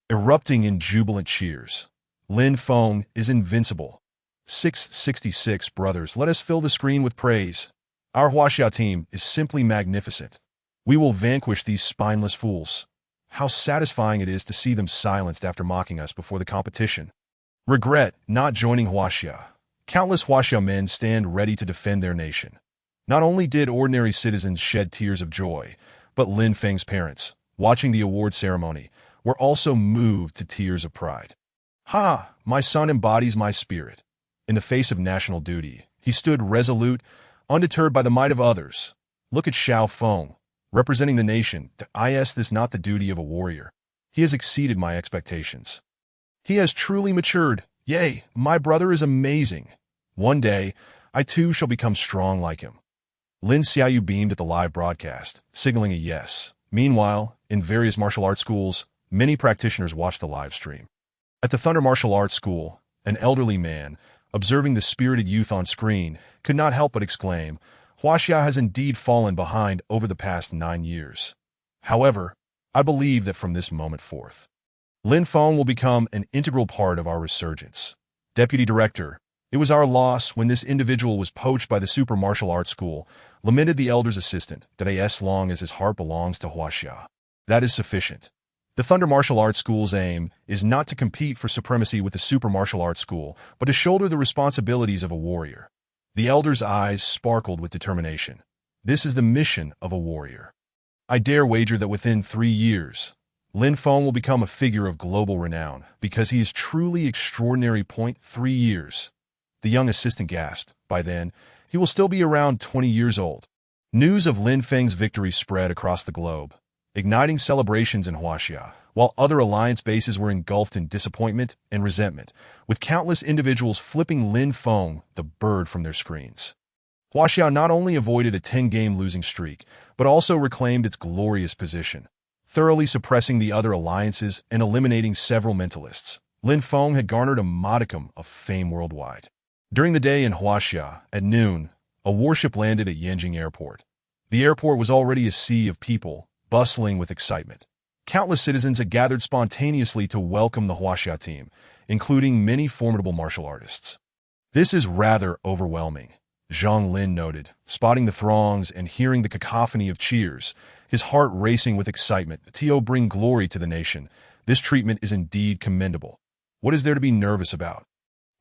erupting in jubilant cheers. Lin Feng is invincible. 666 brothers, let us fill the screen with praise. Our Huaxia team is simply magnificent. We will vanquish these spineless fools. How satisfying it is to see them silenced after mocking us before the competition. Regret not joining Huaxia. Countless Huaxia men stand ready to defend their nation. Not only did ordinary citizens shed tears of joy, but Lin Feng's parents, watching the award ceremony, were also moved to tears of pride. "Ha! My son embodies my spirit." In the face of national duty, he stood resolute, undeterred by the might of others. Look at Xiao Feng, representing the nation. Is this not the duty of a warrior? He has exceeded my expectations. He has truly matured. Yea, my brother is amazing. One day, I too shall become strong like him. Lin Xiaoyu beamed at the live broadcast, signaling a yes. Meanwhile, in various martial arts schools, many practitioners watched the live stream. At the Thunder Martial Arts School, an elderly man, observing the spirited youth on screen, could not help but exclaim, "Huaxia has indeed fallen behind over the past 9 years. However, I believe that from this moment forth, Lin Feng will become an integral part of our resurgence." Deputy Director, "It was our loss when this individual was poached by the Super Martial Arts School," lamented the elder's assistant, "that as long as his heart belongs to Huaxia, that is sufficient. The Thunder Martial Arts School's aim is not to compete for supremacy with the Super Martial Arts School, but to shoulder the responsibilities of a warrior." The elder's eyes sparkled with determination. This is the mission of a warrior. I dare wager that within 3 years, Lin Feng will become a figure of global renown because he is truly extraordinary. 3 years. The young assistant gasped. By then, he will still be around 20 years old. News of Lin Feng's victory spread across the globe, igniting celebrations in Huaxia, while other alliance bases were engulfed in disappointment and resentment, with countless individuals flipping Lin Feng, the bird, from their screens. Huaxia not only avoided a 10-game losing streak, but also reclaimed its glorious position, thoroughly suppressing the other alliances and eliminating several mentalists. Lin Feng had garnered a modicum of fame worldwide. During the day in Huaxia, at noon, a warship landed at Yanjing Airport. The airport was already a sea of people, bustling with excitement. Countless citizens had gathered spontaneously to welcome the Huaxia team, including many formidable martial artists. "This is rather overwhelming," Zhang Lin noted, spotting the throngs and hearing the cacophony of cheers, his heart racing with excitement. "To bring glory to the nation. This treatment is indeed commendable. What is there to be nervous about?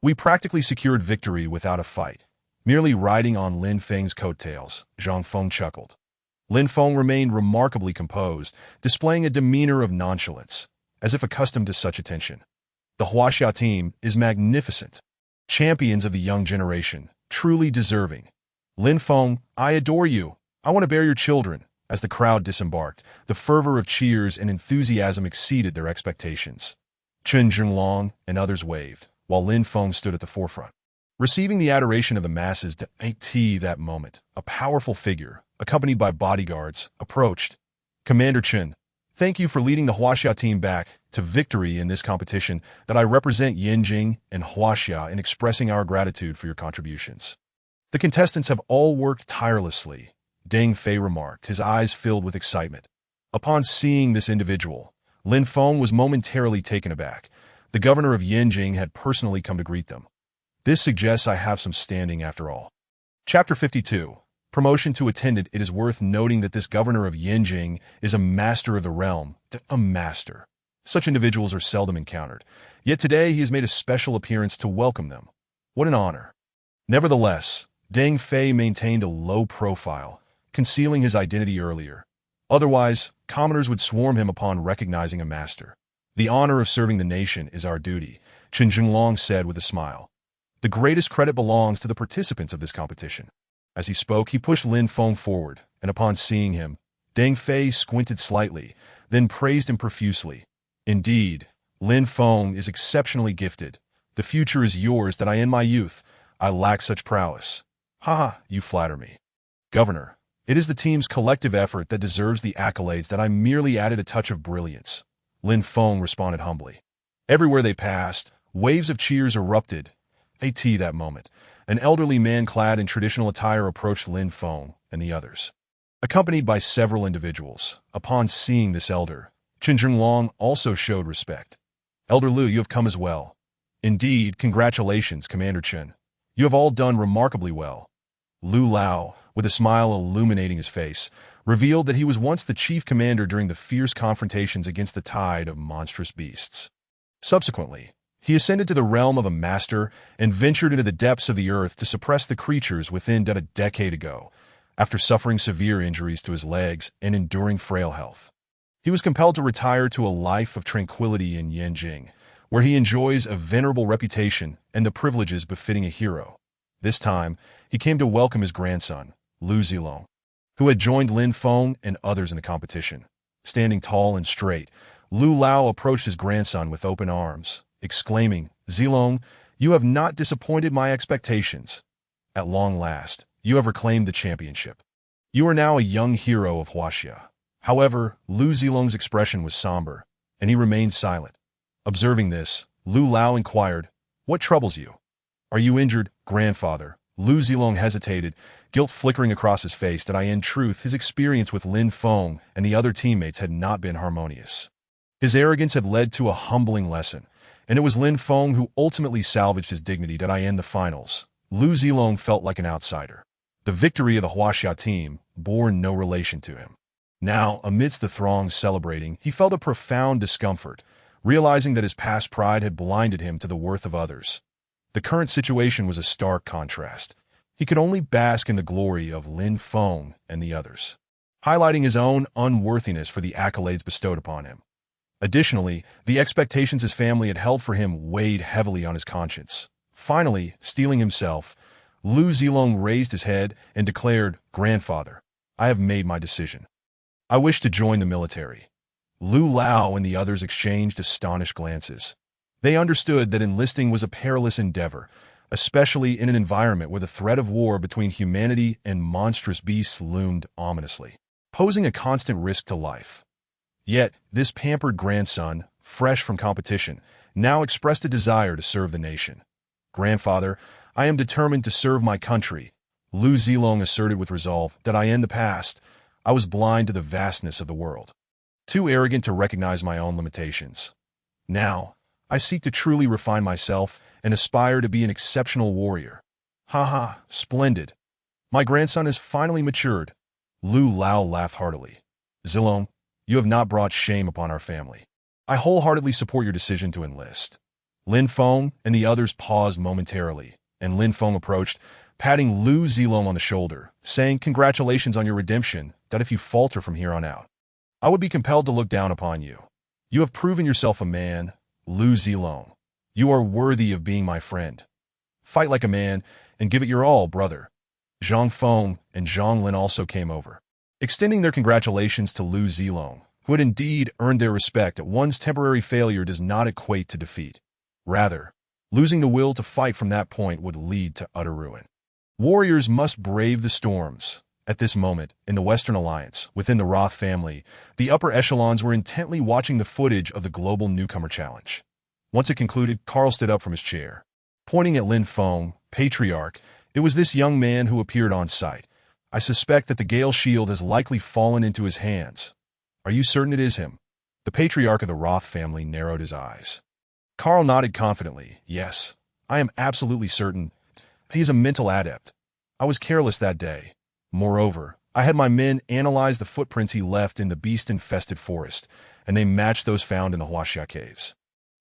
We practically secured victory without a fight, merely riding on Lin Feng's coattails," Zhang Feng chuckled. Lin Feng remained remarkably composed, displaying a demeanor of nonchalance, as if accustomed to such attention. "The Huaxia team is magnificent. Champions of the young generation, truly deserving. Lin Feng, I adore you. I want to bear your children." As the crowd disembarked, the fervor of cheers and enthusiasm exceeded their expectations. Chen Zhenglong and others waved, while Lin Feng stood at the forefront. Receiving the adoration of the masses at that moment, a powerful figure, accompanied by bodyguards, approached. "Commander Chen, thank you for leading the Huaxia team back to victory in this competition. That I represent Yanjing and Huaxia in expressing our gratitude for your contributions." "The contestants have all worked tirelessly," Deng Fei remarked, his eyes filled with excitement. Upon seeing this individual, Lin Feng was momentarily taken aback. The governor of Yanjing had personally come to greet them. "This suggests I have some standing after all." Chapter 52. Promotion to Attendant. It is worth noting that this governor of Yanjing is a master of the realm. A master. Such individuals are seldom encountered. Yet today he has made a special appearance to welcome them. What an honor. Nevertheless, Deng Fei maintained a low profile, concealing his identity earlier. Otherwise, commoners would swarm him upon recognizing a master. "The honor of serving the nation is our duty," Chen Zhenglong said with a smile. "The greatest credit belongs to the participants of this competition." As he spoke, he pushed Lin Feng forward, and upon seeing him, Deng Fei squinted slightly, then praised him profusely. "Indeed, Lin Feng is exceptionally gifted. The future is yours. That I in my youth, I lack such prowess." "Ha, you flatter me." "Governor, it is the team's collective effort that deserves the accolades. That I merely added a touch of brilliance," Lin Feng responded humbly. Everywhere they passed, waves of cheers erupted. That moment, an elderly man clad in traditional attire approached Lin Feng and the others, accompanied by several individuals. Upon seeing this elder, Chen Zhenglong also showed respect. "Elder Lu, you have come as well." "Indeed, congratulations, Commander Chen. You have all done remarkably well." Lu Lao, with a smile illuminating his face, revealed that he was once the chief commander during the fierce confrontations against the tide of monstrous beasts. Subsequently, he ascended to the realm of a master and ventured into the depths of the earth to suppress the creatures within a decade ago, after suffering severe injuries to his legs and enduring frail health. He was compelled to retire to a life of tranquility in Yanjing, where he enjoys a venerable reputation and the privileges befitting a hero. This time, he came to welcome his grandson, Lu Zilong, who had joined Lin Feng and others in the competition. Standing tall and straight, Lu Lao approached his grandson with open arms, exclaiming, "Zilong, you have not disappointed my expectations. At long last, you have reclaimed the championship. You are now a young hero of Huaxia." However, Lu Zilong's expression was somber, and he remained silent. Observing this, Lu Lao inquired, "What troubles you?" "Are you injured, grandfather?" Lu Zilong hesitated, guilt flickering across his face. That in truth, his experience with Lin Feng and the other teammates had not been harmonious. His arrogance had led to a humbling lesson, and it was Lin Feng who ultimately salvaged his dignity. That in the finals, Lu Zilong felt like an outsider. The victory of the Huaxia team bore no relation to him. Now, amidst the throngs celebrating, he felt a profound discomfort, realizing that his past pride had blinded him to the worth of others. The current situation was a stark contrast. He could only bask in the glory of Lin Feng and the others, highlighting his own unworthiness for the accolades bestowed upon him. Additionally, the expectations his family had held for him weighed heavily on his conscience. Finally, steeling himself, Lu Zilong raised his head and declared, "Grandfather, I have made my decision. I wish to join the military." Lu Lao and the others exchanged astonished glances. They understood that enlisting was a perilous endeavor, especially in an environment where the threat of war between humanity and monstrous beasts loomed ominously, posing a constant risk to life. Yet, this pampered grandson, fresh from competition, now expressed a desire to serve the nation. Grandfather, I am determined to serve my country, Lu Zilong asserted with resolve. That I in the past, I was blind to the vastness of the world, too arrogant to recognize my own limitations. Now, I seek to truly refine myself and aspire to be an exceptional warrior. Ha ha, splendid. My grandson has finally matured. Lu Lao laughed heartily. Zilong, you have not brought shame upon our family. I wholeheartedly support your decision to enlist. Lin Feng and the others paused momentarily, and Lin Feng approached, patting Lu Zilong on the shoulder, saying, "Congratulations on your redemption, that if you falter from here on out, I would be compelled to look down upon you. You have proven yourself a man, Lu Zilong. You are worthy of being my friend. Fight like a man and give it your all, brother." Zhang Feng and Zhang Lin also came over, extending their congratulations to Lu Zilong, who had indeed earned their respect. That one's temporary failure does not equate to defeat. Rather, losing the will to fight from that point would lead to utter ruin. Warriors must brave the storms. At this moment, in the Western Alliance, within the Roth family, the upper echelons were intently watching the footage of the Global Newcomer Challenge. Once it concluded, Carl stood up from his chair. Pointing at Lin Feng, patriarch, it was this young man who appeared on site. "I suspect that the Gale Shield has likely fallen into his hands." "Are you certain it is him?" The patriarch of the Roth family narrowed his eyes. Carl nodded confidently. "Yes, I am absolutely certain. He is a mental adept. I was careless that day. Moreover, I had my men analyze the footprints he left in the beast-infested forest, and they matched those found in the Huaxia caves.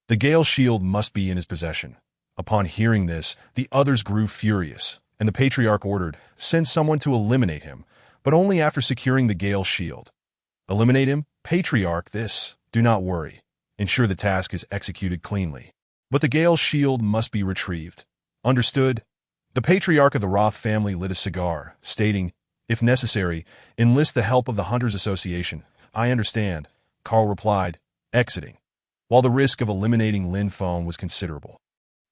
The Gale Shield must be in his possession." Upon hearing this, the others grew furious, and the patriarch ordered, "Send someone to eliminate him, but only after securing the Gale Shield." "Eliminate him? Patriarch, this. Do not worry. Ensure the task is executed cleanly. But the Gale Shield must be retrieved." "Understood." The patriarch of the Roth family lit a cigar, stating, "If necessary, enlist the help of the Hunters Association." "I understand," Carl replied, exiting, while the risk of eliminating Lin Feng was considerable.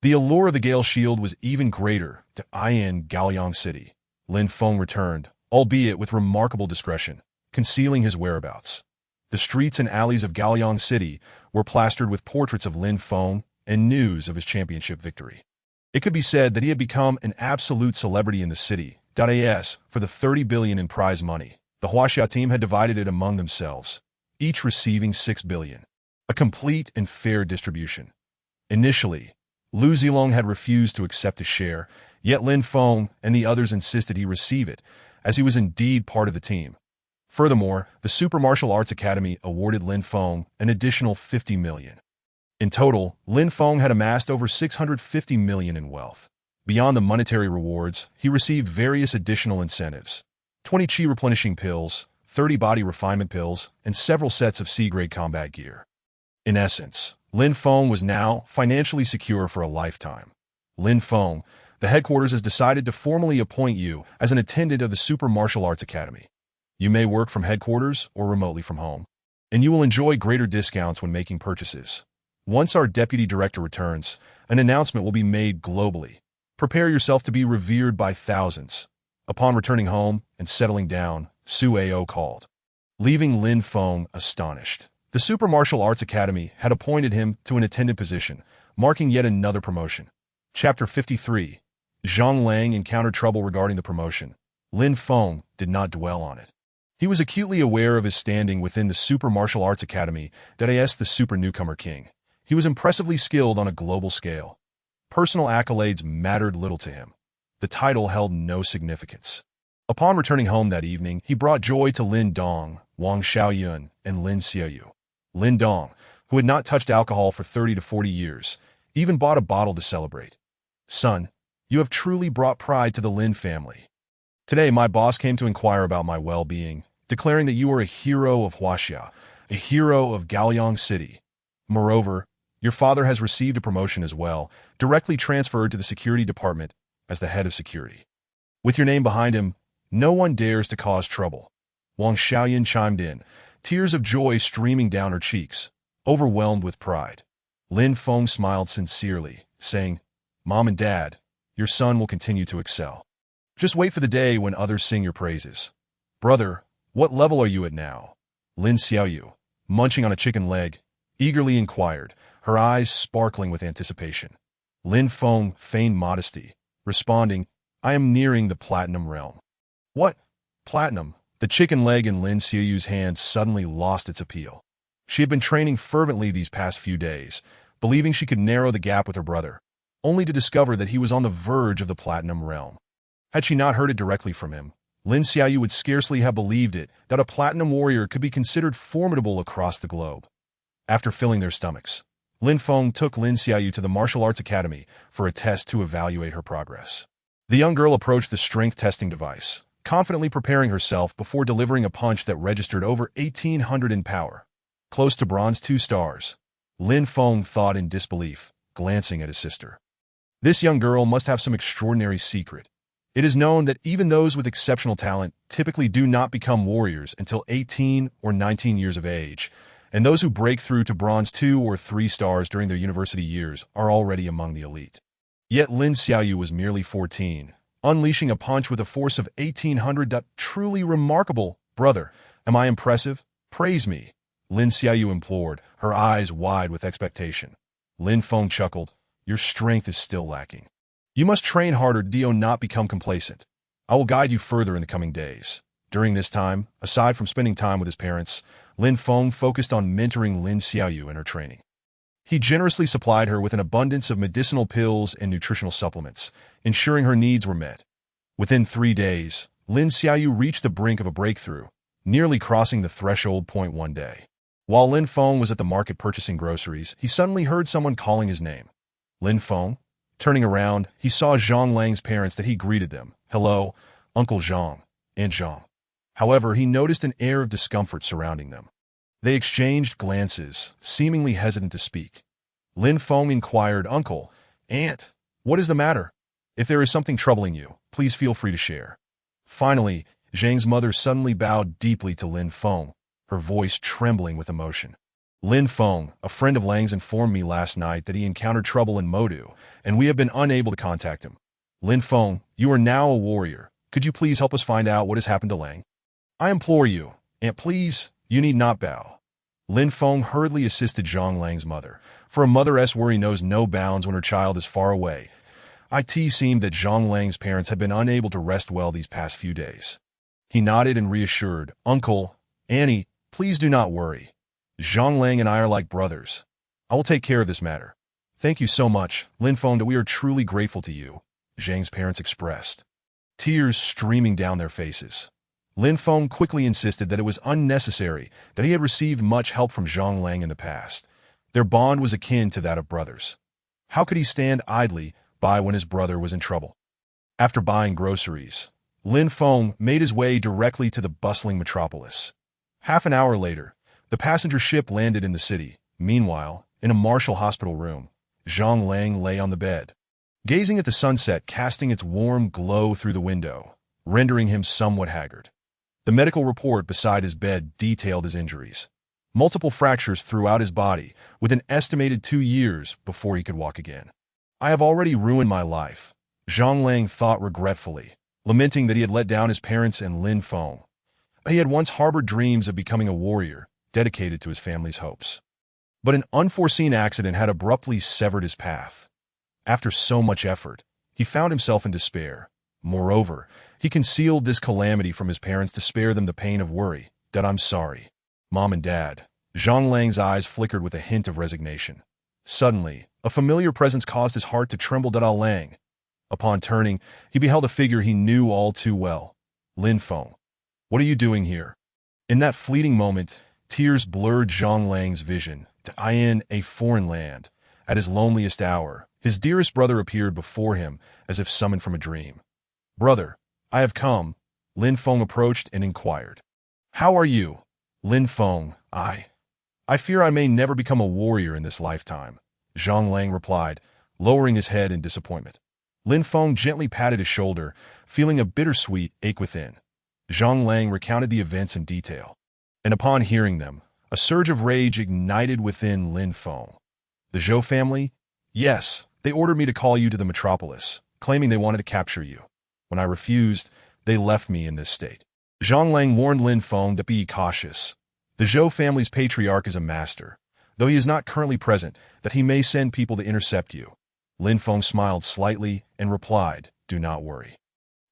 The allure of the Gale Shield was even greater to Ayan Gaoliang City. Lin Feng returned, albeit with remarkable discretion, concealing his whereabouts. The streets and alleys of Gaoliang City were plastered with portraits of Lin Feng and news of his championship victory. It could be said that he had become an absolute celebrity in the city. As for the 30 billion in prize money, the Huaxia team had divided it among themselves, each receiving 6 billion. A complete and fair distribution. Initially, Lu Zilong had refused to accept a share, yet Lin Feng and the others insisted he receive it, as he was indeed part of the team. Furthermore, the Super Martial Arts Academy awarded Lin Feng an additional 50 million. In total, Lin Feng had amassed over 650 million in wealth. Beyond the monetary rewards, he received various additional incentives: 20 chi replenishing pills, 30 body refinement pills, and several sets of C-grade combat gear. In essence, Lin Feng was now financially secure for a lifetime. Lin Feng, the headquarters has decided to formally appoint you as an attendant of the Super Martial Arts Academy. You may work from headquarters or remotely from home, and you will enjoy greater discounts when making purchases. Once our deputy director returns, an announcement will be made globally. Prepare yourself to be revered by thousands. Upon returning home and settling down, Su Ao called, leaving Lin Feng astonished. The Super Martial Arts Academy had appointed him to an attendant position, marking yet another promotion. Chapter 53. Zhang Lang encountered trouble regarding the promotion. Lin Feng did not dwell on it. He was acutely aware of his standing within the Super Martial Arts Academy, as the Super Newcomer King. He was impressively skilled on a global scale. Personal accolades mattered little to him. The title held no significance. Upon returning home that evening, he brought joy to Lin Dong, Wang Xiaoyun, and Lin Xiaoyu. Lin Dong, who had not touched alcohol for 30 to 40 years, even bought a bottle to celebrate. "Son, you have truly brought pride to the Lin family. Today my boss came to inquire about my well-being, declaring that you are a hero of Huaxia, a hero of Gaoliang City. Moreover, your father has received a promotion as well, directly transferred to the security department as the head of security. With your name behind him, no one dares to cause trouble." Wang Xiaoyan chimed in, tears of joy streaming down her cheeks, overwhelmed with pride. Lin Feng smiled sincerely, saying, "Mom and Dad, your son will continue to excel. Just wait for the day when others sing your praises." "Brother, what level are you at now?" Lin Xiaoyu, munching on a chicken leg, eagerly inquired, her eyes sparkling with anticipation. Lin Feng feigned modesty, responding, I am nearing the platinum realm. What? Platinum? The chicken leg in Lin Xiaoyu's hand suddenly lost its appeal. She had been training fervently these past few days, believing she could narrow the gap with her brother, only to discover that he was on the verge of the platinum realm. Had she not heard it directly from him, Lin Xiaoyu would scarcely have believed it that a platinum warrior could be considered formidable across the globe. After filling their stomachs, Lin Feng took Lin Xiaoyu to the martial arts academy for a test to evaluate her progress. The young girl approached the strength testing device, confidently preparing herself before delivering a punch that registered over 1,800 in power. Close to bronze 2 stars. Lin Feng thought in disbelief, glancing at his sister. This young girl must have some extraordinary secret. It is known that even those with exceptional talent typically do not become warriors until 18 or 19 years of age, and those who break through to bronze 2 or 3 stars during their university years are already among the elite. Yet Lin Xiaoyu was merely 14, unleashing a punch with a force of 1,800. Truly remarkable, brother. Am I impressive? Praise me. Lin Xiaoyu implored, her eyes wide with expectation. Lin Feng chuckled, your strength is still lacking. You must train harder, do not become complacent. I will guide you further in the coming days. During this time, aside from spending time with his parents, Lin Feng focused on mentoring Lin Xiaoyu in her training. He generously supplied her with an abundance of medicinal pills and nutritional supplements, ensuring her needs were met. Within 3 days, Lin Xiaoyu reached the brink of a breakthrough, nearly crossing the threshold point one day. While Lin Feng was at the market purchasing groceries, he suddenly heard someone calling his name. Lin Feng? Turning around, he saw Zhang Lang's parents that he greeted them. Hello, Uncle Zhang, Aunt Zhang. However, he noticed an air of discomfort surrounding them. They exchanged glances, seemingly hesitant to speak. Lin Feng inquired, Uncle, Aunt, what is the matter? If there is something troubling you, please feel free to share. Finally, Zhang's mother suddenly bowed deeply to Lin Feng, her voice trembling with emotion. Lin Feng, a friend of Lang's, informed me last night that he encountered trouble in Modu, and we have been unable to contact him. Lin Feng, you are now a warrior. Could you please help us find out what has happened to Lang? I implore you, Aunt, please. You need not bow. Lin Feng hurriedly assisted Zhang Lang's mother, for a mother's worry knows no bounds when her child is far away. It seemed that Zhang Lang's parents had been unable to rest well these past few days. He nodded and reassured, Uncle, Annie, please do not worry. Zhang Lang and I are like brothers. I will take care of this matter. Thank you so much, Lin Feng, that we are truly grateful to you, Zhang's parents expressed, tears streaming down their faces. Lin Feng quickly insisted that it was unnecessary, that he had received much help from Zhang Lang in the past. Their bond was akin to that of brothers. How could he stand idly by when his brother was in trouble? After buying groceries, Lin Feng made his way directly to the bustling metropolis. Half an hour later, the passenger ship landed in the city. Meanwhile, in a martial hospital room, Zhang Lang lay on the bed, gazing at the sunset casting its warm glow through the window, rendering him somewhat haggard. The medical report beside his bed detailed his injuries. Multiple fractures throughout his body, with an estimated 2 years before he could walk again. I have already ruined my life, Zhang Lang thought regretfully, lamenting that he had let down his parents and Lin Feng. He had once harbored dreams of becoming a warrior, dedicated to his family's hopes. But an unforeseen accident had abruptly severed his path. After so much effort, he found himself in despair. Moreover, he concealed this calamity from his parents to spare them the pain of worry. That I'm sorry, Mom and Dad. Zhang Lang's eyes flickered with a hint of resignation. Suddenly, a familiar presence caused his heart to tremble. Dao Lang. Upon turning, he beheld a figure he knew all too well. Lin Feng. What are you doing here? In that fleeting moment, tears blurred Zhang Lang's vision. In a foreign land, at his loneliest hour, his dearest brother appeared before him as if summoned from a dream. Brother, I have come. Lin Feng approached and inquired. How are you? Lin Feng, I fear I may never become a warrior in this lifetime, Zhang Lang replied, lowering his head in disappointment. Lin Feng gently patted his shoulder, feeling a bittersweet ache within. Zhang Lang recounted the events in detail, and upon hearing them, a surge of rage ignited within Lin Feng. The Zhou family? Yes, they ordered me to call you to the metropolis, claiming they wanted to capture you. When I refused, they left me in this state. Zhang Lang warned Lin Feng to be cautious. The Zhou family's patriarch is a master. Though he is not currently present, that he may send people to intercept you. Lin Feng smiled slightly and replied, "Do not worry.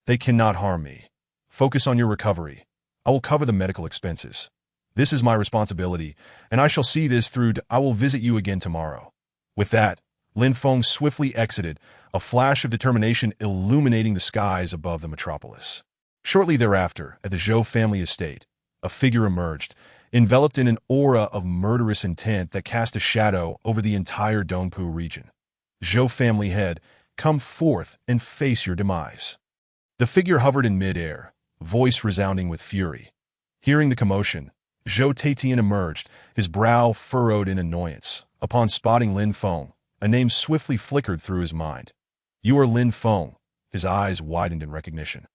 They cannot harm me. Focus on your recovery. I will cover the medical expenses. This is my responsibility, and I shall see this through. I will visit you again tomorrow." With that, Lin Feng swiftly exited, a flash of determination illuminating the skies above the metropolis. Shortly thereafter, at the Zhou family estate, a figure emerged, enveloped in an aura of murderous intent that cast a shadow over the entire Dongpu region. "Zhou family head, come forth and face your demise." The figure hovered in mid-air, voice resounding with fury. Hearing the commotion, Zhou Taitian emerged, his brow furrowed in annoyance. Upon spotting Lin Feng, a name swiftly flickered through his mind. "You are Lin Feng." His eyes widened in recognition.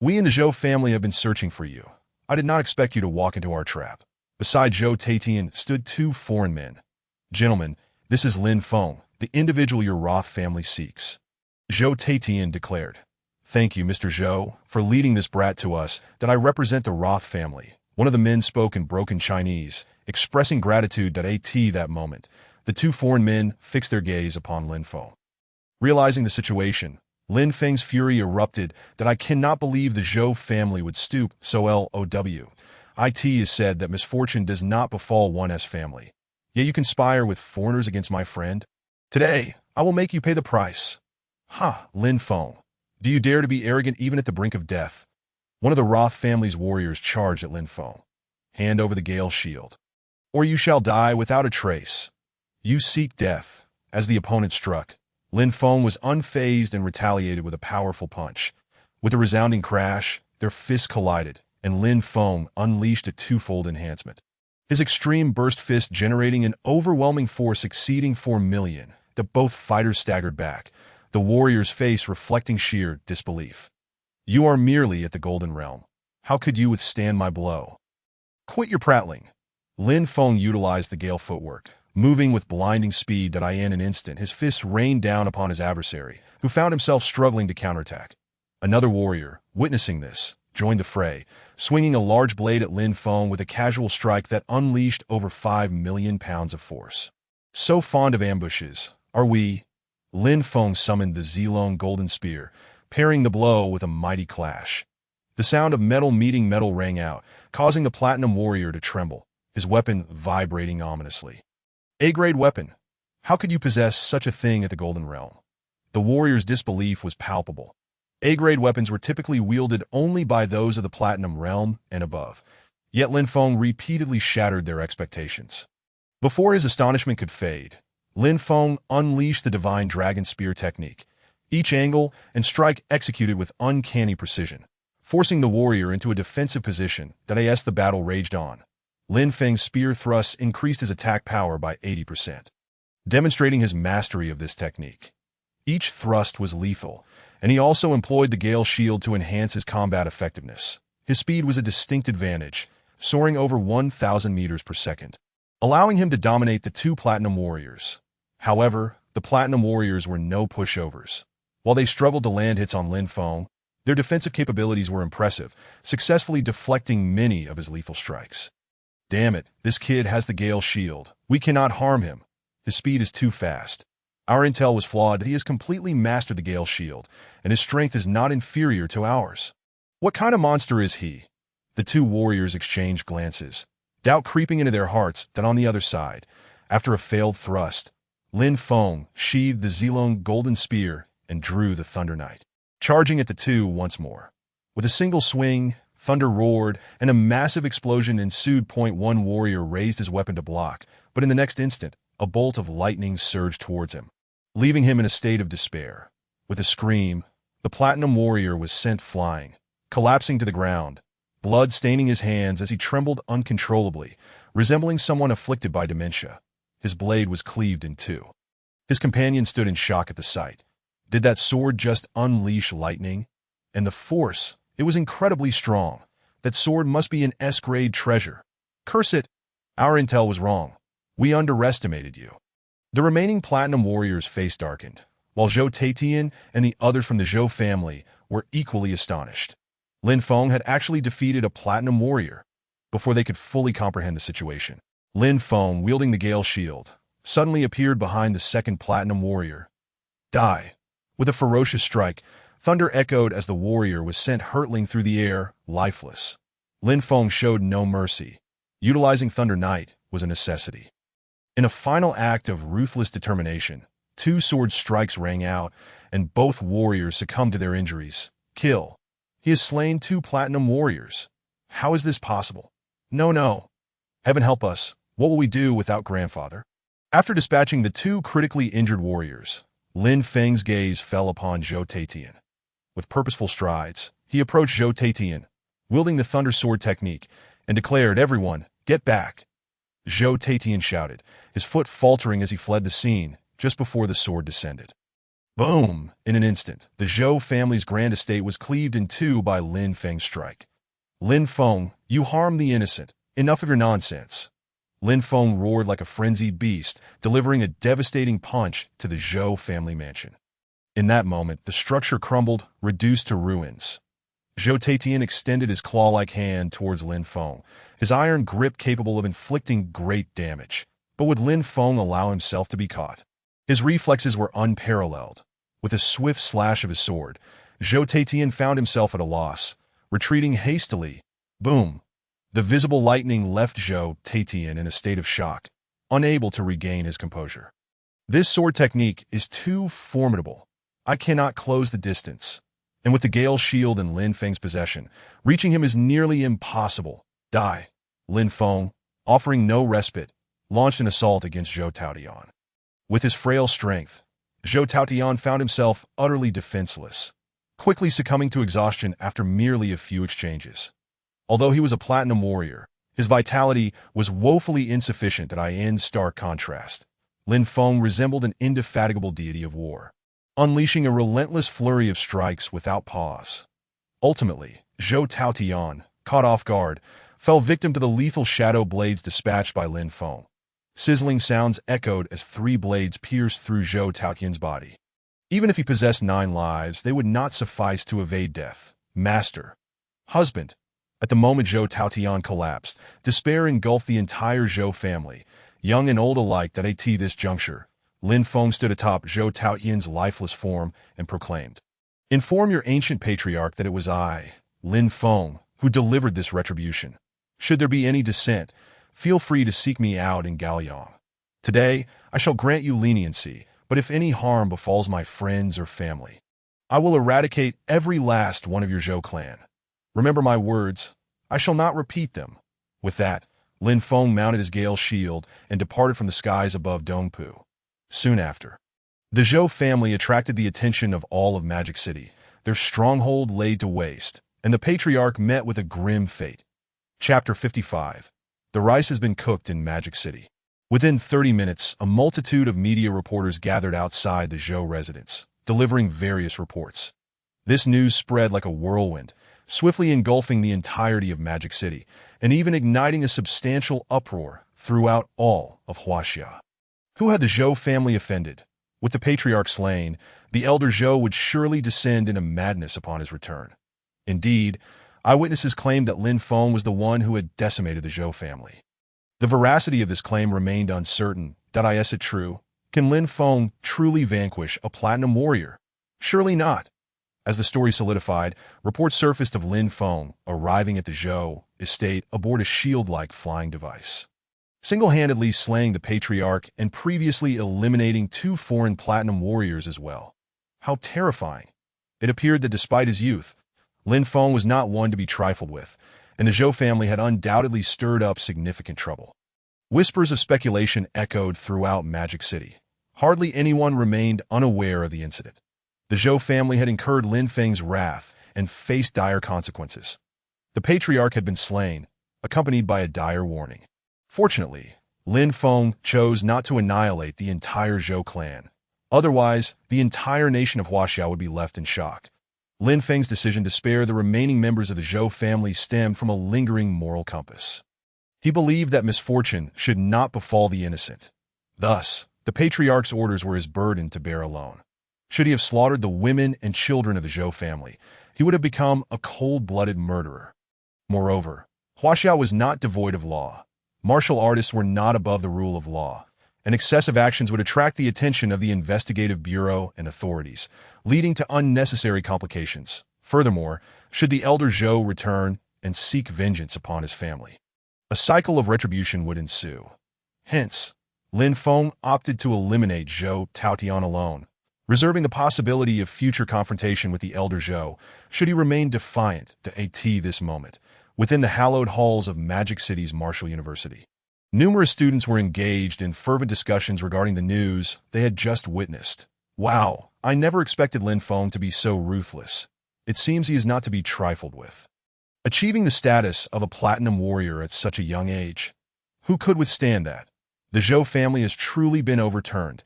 "We in the Zhou family have been searching for you. I did not expect you to walk into our trap." Beside Zhou Taitian stood two foreign men. "Gentlemen, this is Lin Feng, the individual your Roth family seeks," Zhou Taitian declared. "Thank you, Mr. Zhou, for leading this brat to us. That I represent the Roth family." One of the men spoke in broken Chinese, expressing gratitude. At that moment, the two foreign men fixed their gaze upon Lin Feng. Realizing the situation, Lin Feng's fury erupted. "I cannot believe the Zhou family would stoop so low. It is said that misfortune does not befall one's family. Yet you conspire with foreigners against my friend. Today, I will make you pay the price." "Ha, Lin Feng, do you dare to be arrogant even at the brink of death?" One of the Roth family's warriors charged at Lin Feng. "Hand over the Gale shield, or you shall die without a trace. You seek death." As the opponent struck, Lin Feng was unfazed and retaliated with a powerful punch. With a resounding crash, their fists collided, and Lin Feng unleashed a twofold enhancement. His extreme burst fist generating an overwhelming force exceeding 4 million, that both fighters staggered back, the warrior's face reflecting sheer disbelief. "You are merely at the Golden Realm. How could you withstand my blow? Quit your prattling." Lin Feng utilized the Gale footwork, moving with blinding speed. In an instant, his fists rained down upon his adversary, who found himself struggling to counterattack. Another warrior, witnessing this, joined the fray, swinging a large blade at Lin Feng with a casual strike that unleashed over 5 million pounds of force. "So fond of ambushes, are we?" Lin Feng summoned the Zilong Golden Spear, parrying the blow with a mighty clash. The sound of metal meeting metal rang out, causing the Platinum Warrior to tremble, his weapon vibrating ominously. "A-grade weapon. How could you possess such a thing at the Golden Realm?" The warrior's disbelief was palpable. A-grade weapons were typically wielded only by those of the Platinum Realm and above, yet Lin Feng repeatedly shattered their expectations. Before his astonishment could fade, Lin Feng unleashed the Divine Dragon Spear technique, each angle and strike executed with uncanny precision, forcing the warrior into a defensive position. As the battle raged on, Lin Feng's spear thrusts increased his attack power by 80%, demonstrating his mastery of this technique. Each thrust was lethal, and he also employed the Gale Shield to enhance his combat effectiveness. His speed was a distinct advantage, soaring over 1,000 meters per second, allowing him to dominate the two Platinum Warriors. However, the Platinum Warriors were no pushovers. While they struggled to land hits on Lin Feng, their defensive capabilities were impressive, successfully deflecting many of his lethal strikes. "Damn it, this kid has the Gale Shield. We cannot harm him. His speed is too fast. Our intel was flawed. He has completely mastered the Gale Shield, and his strength is not inferior to ours. What kind of monster is he?" The two warriors exchanged glances, doubt creeping into their hearts. On the other side, after a failed thrust, Lin Feng sheathed the Zilong Golden Spear and drew the Thunder Knight, charging at the two once more. With a single swing, thunder roared, and a massive explosion ensued. One warrior raised his weapon to block, but in the next instant, a bolt of lightning surged towards him, leaving him in a state of despair. With a scream, the Platinum Warrior was sent flying, collapsing to the ground, blood staining his hands as he trembled uncontrollably, resembling someone afflicted by dementia. His blade was cleaved in two. His companion stood in shock at the sight. Did that sword just unleash lightning? And the force, it was incredibly strong. That sword must be an S-grade treasure. Curse it! Our intel was wrong. We underestimated you. The remaining Platinum Warriors' face darkened, while Zhou Taitian and the others from the Zhou family were equally astonished. Lin Feng had actually defeated a Platinum Warrior. Before they could fully comprehend the situation, Lin Feng, wielding the Gale Shield, suddenly appeared behind the second Platinum Warrior. Die. With a ferocious strike, thunder echoed as the warrior was sent hurtling through the air, lifeless. Lin Feng showed no mercy. Utilizing Thunder Knight was a necessity. In a final act of ruthless determination, two sword strikes rang out, and both warriors succumbed to their injuries. Kill. He has slain two platinum warriors. How is this possible? No, no. Heaven help us. What will we do without grandfather? After dispatching the two critically injured warriors, Lin Feng's gaze fell upon Zhou Taitian. With purposeful strides, he approached Zhou Taitian, wielding the Thunder Sword technique, and declared, "Everyone, get back!" Zhou Taitian shouted, his foot faltering as he fled the scene, just before the sword descended. Boom! In an instant, the Zhou family's grand estate was cleaved in two by Lin Feng's strike. Lin Feng, you harmed the innocent. Enough of your nonsense. Lin Feng roared like a frenzied beast, delivering a devastating punch to the Zhou family mansion. In that moment, the structure crumbled, reduced to ruins. Zhou Taitian extended his claw-like hand towards Lin Feng, his iron grip capable of inflicting great damage. But would Lin Feng allow himself to be caught? His reflexes were unparalleled. With a swift slash of his sword, Zhou Taitian found himself at a loss, retreating hastily. Boom! The visible lightning left Zhou Taitian in a state of shock, unable to regain his composure. This sword technique is too formidable. I cannot close the distance. And with the Gale shield in Lin Feng's possession, reaching him is nearly impossible. Die. Lin Feng, offering no respite, launched an assault against Zhou Taotian. With his frail strength, Zhou Taotian found himself utterly defenseless, quickly succumbing to exhaustion after merely a few exchanges. Although he was a platinum warrior, his vitality was woefully insufficient in stark contrast. Lin Feng resembled an indefatigable deity of war, unleashing a relentless flurry of strikes without pause. Ultimately, Zhou Taotian, caught off guard, fell victim to the lethal shadow blades dispatched by Lin Feng. Sizzling sounds echoed as three blades pierced through Zhou Taotian's body. Even if he possessed 9 lives, they would not suffice to evade death. Master. Husband. At the moment Zhou Taotian collapsed, despair engulfed the entire Zhou family, young and old alike. At this juncture, Lin Feng stood atop Zhou Taotian's lifeless form and proclaimed, "Inform your ancient patriarch that it was I, Lin Feng, who delivered this retribution. Should there be any dissent, feel free to seek me out in Gaoyang. Today, I shall grant you leniency, but if any harm befalls my friends or family, I will eradicate every last one of your Zhou clan. Remember my words, I shall not repeat them." With that, Lin Feng mounted his Gale shield and departed from the skies above Dongpu. Soon after, the Zhou family attracted the attention of all of Magic City, their stronghold laid to waste, and the patriarch met with a grim fate. Chapter 55. The rice has been cooked in Magic City. Within 30 minutes, a multitude of media reporters gathered outside the Zhou residence, delivering various reports. This news spread like a whirlwind, swiftly engulfing the entirety of Magic City, and even igniting a substantial uproar throughout all of Huaxia. Who had the Zhou family offended? With the patriarch slain, the elder Zhou would surely descend into madness upon his return. Indeed, eyewitnesses claimed that Lin Feng was the one who had decimated the Zhou family. The veracity of this claim remained uncertain. Is it true? Can Lin Feng truly vanquish a platinum warrior? Surely not. As the story solidified, reports surfaced of Lin Feng arriving at the Zhou estate aboard a shield-like flying device, single-handedly slaying the patriarch and previously eliminating 2 foreign platinum warriors as well. How terrifying! It appeared that despite his youth, Lin Feng was not one to be trifled with, and the Zhou family had undoubtedly stirred up significant trouble. Whispers of speculation echoed throughout Magic City. Hardly anyone remained unaware of the incident. The Zhou family had incurred Lin Feng's wrath and faced dire consequences. The patriarch had been slain, accompanied by a dire warning. Fortunately, Lin Feng chose not to annihilate the entire Zhou clan. Otherwise, the entire nation of Huaxia would be left in shock. Lin Feng's decision to spare the remaining members of the Zhou family stemmed from a lingering moral compass. He believed that misfortune should not befall the innocent. Thus, the patriarch's orders were his burden to bear alone. Should he have slaughtered the women and children of the Zhou family, he would have become a cold-blooded murderer. Moreover, Huaxia was not devoid of law. Martial artists were not above the rule of law, and excessive actions would attract the attention of the investigative bureau and authorities, leading to unnecessary complications. Furthermore, should the elder Zhou return and seek vengeance upon his family, a cycle of retribution would ensue. Hence, Lin Feng opted to eliminate Zhou Taotian alone, reserving the possibility of future confrontation with the elder Zhou should he remain defiant to this moment within the hallowed halls of Magic City's Martial University. Numerous students were engaged in fervent discussions regarding the news they had just witnessed. Wow, I never expected Lin Feng to be so ruthless. It seems he is not to be trifled with. Achieving the status of a platinum warrior at such a young age. Who could withstand that? The Zhou family has truly been overturned.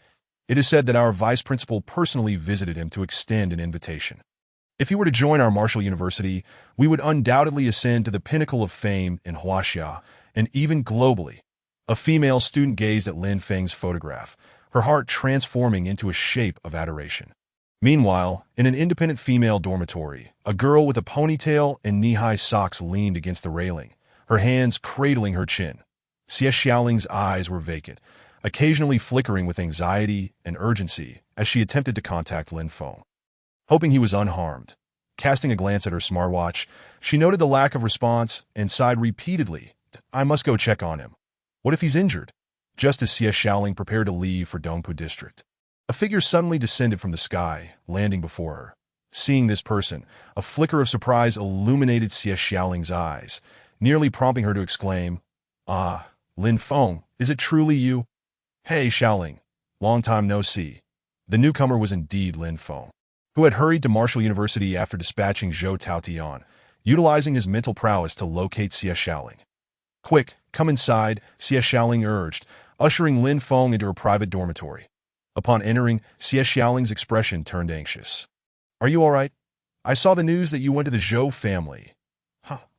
It is said that our vice principal personally visited him to extend an invitation. If he were to join our martial university, we would undoubtedly ascend to the pinnacle of fame in Huaxia and even globally. A female student gazed at Lin Feng's photograph, her heart transforming into a shape of adoration. Meanwhile, in an independent female dormitory, a girl with a ponytail and knee-high socks leaned against the railing, her hands cradling her chin. Xie Xiaoling's eyes were vacant, occasionally flickering with anxiety and urgency as she attempted to contact Lin Feng. Hoping he was unharmed, casting a glance at her smartwatch, she noted the lack of response and sighed repeatedly. I must go check on him. What if he's injured? Just as Xie Xiaoling prepared to leave for Dongpu District, a figure suddenly descended from the sky, landing before her. Seeing this person, a flicker of surprise illuminated Xie Xiaoling's eyes, nearly prompting her to exclaim, Ah, Lin Feng, is it truly you? Hey, Xiaoling, long time no see. The newcomer was indeed Lin Feng, who had hurried to Martial University after dispatching Zhou Taotian, utilizing his mental prowess to locate Xie Xiaoling. Quick, come inside, Xie Xiaoling urged, ushering Lin Feng into her private dormitory. Upon entering, Xie Xiaoling's expression turned anxious. Are you all right? I saw the news that you went to the Zhou family.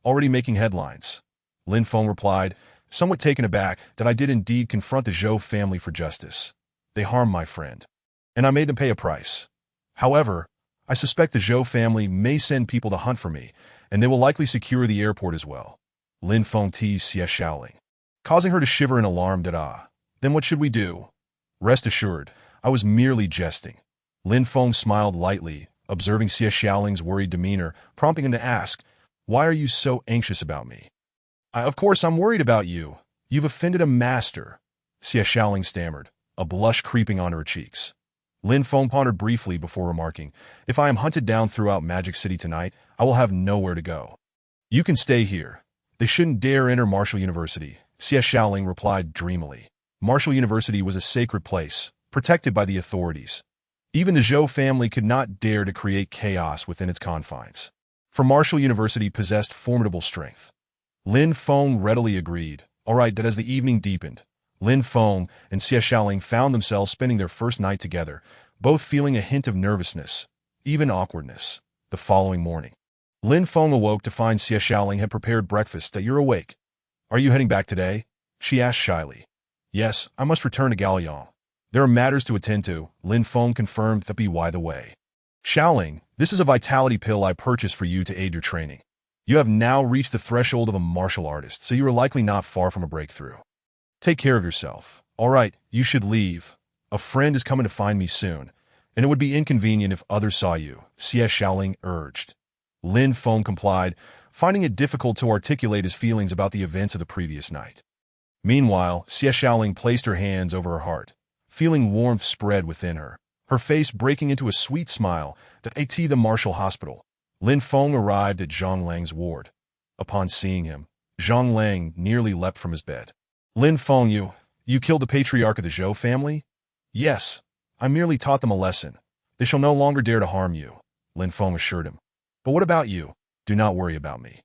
Already making headlines. Lin Feng replied, somewhat taken aback that I did indeed confront the Zhou family for justice. They harmed my friend, and I made them pay a price. However, I suspect the Zhou family may send people to hunt for me, and they will likely secure the airport as well. Lin Feng teased Xie Xiaoling, causing her to shiver in alarm. Then what should we do? Rest assured, I was merely jesting. Lin Feng smiled lightly, observing Xie Xiaoling's worried demeanor, prompting him to ask, why are you so anxious about me? Of course I'm worried about you. You've offended a master, Xie Xiaoling stammered, a blush creeping onto her cheeks. Lin Feng pondered briefly before remarking, if I am hunted down throughout Magic City tonight, I will have nowhere to go. You can stay here. They shouldn't dare enter Martial University, Xie Xiaoling replied dreamily. Martial University was a sacred place, protected by the authorities. Even the Zhou family could not dare to create chaos within its confines, for Martial University possessed formidable strength. Lin Feng readily agreed. All right, that as the evening deepened, Lin Feng and Xie Xiaoling found themselves spending their first night together, both feeling a hint of nervousness, even awkwardness. The following morning, Lin Feng awoke to find Xie Xiaoling had prepared breakfast. You're awake. Are you heading back today? She asked shyly. Yes, I must return to Gaoyang. There are matters to attend to, Lin Feng confirmed. That be by the way. Xiaoling, this is a vitality pill I purchased for you to aid your training. You have now reached the threshold of a martial artist, so you are likely not far from a breakthrough. Take care of yourself. All right, you should leave. A friend is coming to find me soon, and it would be inconvenient if others saw you, Xie Xiaoling urged. Lin Feng complied, finding it difficult to articulate his feelings about the events of the previous night. Meanwhile, Xie Xiaoling placed her hands over her heart, feeling warmth spread within her, her face breaking into a sweet smile. At the Martial Hospital, Lin Feng arrived at Zhang Lang's ward. Upon seeing him, Zhang Lang nearly leapt from his bed. Lin Feng, you killed the patriarch of the Zhou family? Yes, I merely taught them a lesson. They shall no longer dare to harm you, Lin Feng assured him. But what about you? Do not worry about me.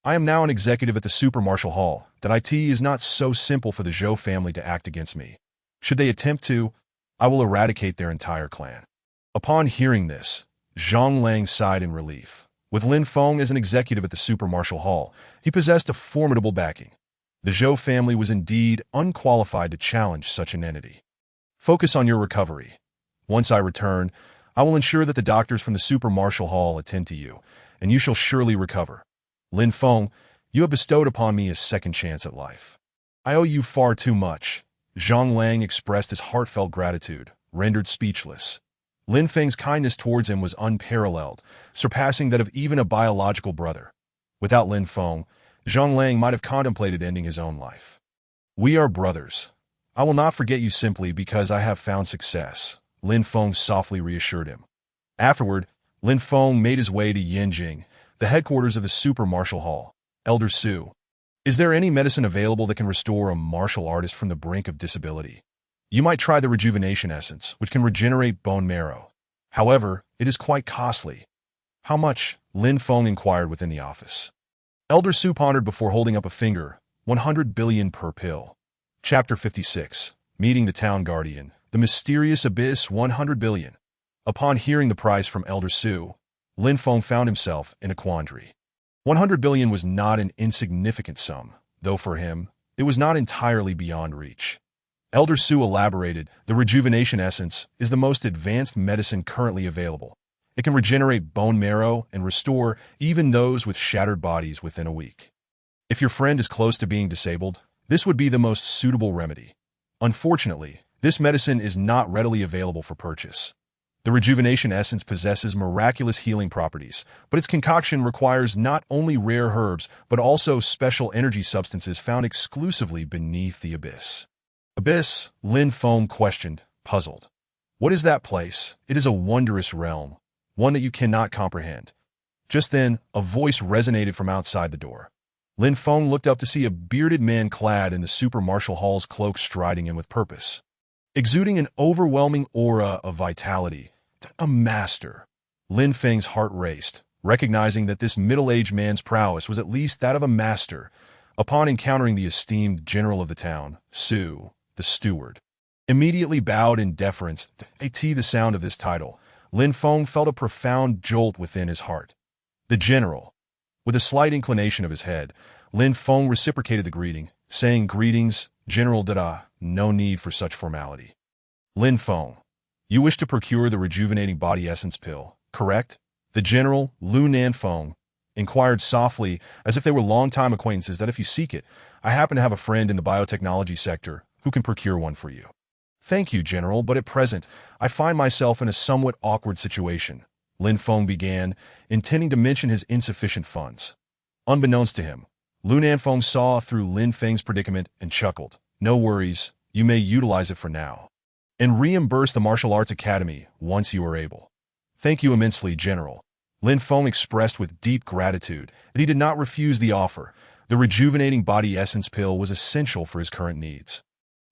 I am now an executive at the Super Martial Hall. That is not so simple for the Zhou family to act against me. Should they attempt to, I will eradicate their entire clan. Upon hearing this, Zhang Lang sighed in relief. With Lin Feng as an executive at the Super Martial Hall, he possessed a formidable backing. The Zhou family was indeed unqualified to challenge such an entity. Focus on your recovery. Once I return, I will ensure that the doctors from the Super Martial Hall attend to you, and you shall surely recover. Lin Feng, you have bestowed upon me a second chance at life. I owe you far too much. Zhang Lang expressed his heartfelt gratitude, rendered speechless. Lin Feng's kindness towards him was unparalleled, surpassing that of even a biological brother. Without Lin Feng, Zhang Lang might have contemplated ending his own life. "We are brothers. I will not forget you simply because I have found success," Lin Feng softly reassured him. Afterward, Lin Feng made his way to Yanjing, the headquarters of the Super Martial Hall. "Elder Su, is there any medicine available that can restore a martial artist from the brink of disability? You might try the rejuvenation essence, which can regenerate bone marrow. However, it is quite costly." "How much?" Lin Feng inquired within the office. Elder Su pondered before holding up a finger. 100 billion per pill. Chapter 56. Meeting the Town Guardian. The Mysterious Abyss. 100 billion. Upon hearing the price from Elder Su, Lin Feng found himself in a quandary. 100 billion was not an insignificant sum, though for him, it was not entirely beyond reach. Elder Su elaborated, the rejuvenation essence is the most advanced medicine currently available. It can regenerate bone marrow and restore even those with shattered bodies within a week. If your friend is close to being disabled, this would be the most suitable remedy. Unfortunately, this medicine is not readily available for purchase. The rejuvenation essence possesses miraculous healing properties, but its concoction requires not only rare herbs, but also special energy substances found exclusively beneath the abyss. "Abyss?" Lin Feng questioned, puzzled. "What is that place?" "It is a wondrous realm, one that you cannot comprehend." Just then, a voice resonated from outside the door. Lin Feng looked up to see a bearded man clad in the Super Martial Hall's cloak striding in with purpose, exuding an overwhelming aura of vitality. A master. Lin Feng's heart raced, recognizing that this middle-aged man's prowess was at least that of a master. Upon encountering the esteemed general of the town, Su, the steward, immediately bowed in deference. At the sound of this title, Lin Feng felt a profound jolt within his heart. The general. With a slight inclination of his head, Lin Feng reciprocated the greeting, saying, "Greetings, General Dada, no need for such formality." "Lin Feng, you wish to procure the rejuvenating body essence pill, correct?" The general, Lu Nanfeng, inquired softly, as if they were long-time acquaintances. "That if you seek it, I happen to have a friend in the biotechnology sector who can procure one for you." "Thank you, General, but at present, I find myself in a somewhat awkward situation," Lin Feng began, intending to mention his insufficient funds. Unbeknownst to him, Lu Nanfeng saw through Lin Feng's predicament and chuckled. "No worries, you may utilize it for now, and reimburse the Martial Arts Academy once you are able." "Thank you immensely, General." Lin Feng expressed with deep gratitude that he did not refuse the offer. The rejuvenating body essence pill was essential for his current needs,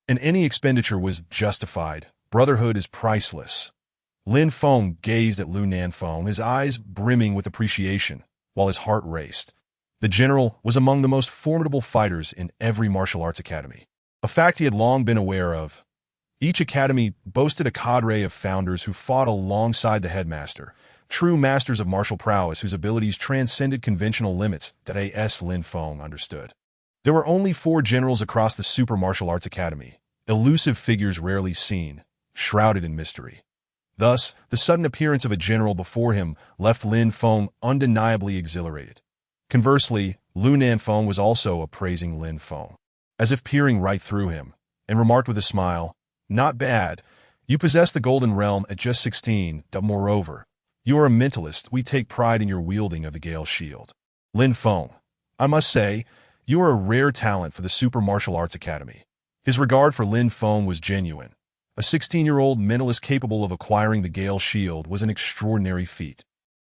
and any expenditure was justified. Brotherhood is priceless. Lin Feng gazed at Lu Nanfeng, his eyes brimming with appreciation, while his heart raced. The general was among the most formidable fighters in every martial arts academy, a fact he had long been aware of. Each academy boasted a cadre of founders who fought alongside the headmaster, true masters of martial prowess whose abilities transcended conventional limits that A.S. Lin Feng understood. There were only 4 generals across the Super Martial Arts Academy, elusive figures rarely seen, shrouded in mystery. Thus, the sudden appearance of a general before him left Lin Feng undeniably exhilarated. Conversely, Lu Nanfeng was also appraising Lin Feng, as if peering right through him, and remarked with a smile, "Not bad. You possess the Golden Realm at just 16, but moreover, you are a mentalist. We take pride in your wielding of the Gale Shield." "Lin Feng, I must say, you are a rare talent for the Super Martial Arts Academy." His regard for Lin Feng was genuine. A 16-year-old mentalist capable of acquiring the Gale Shield was an extraordinary feat,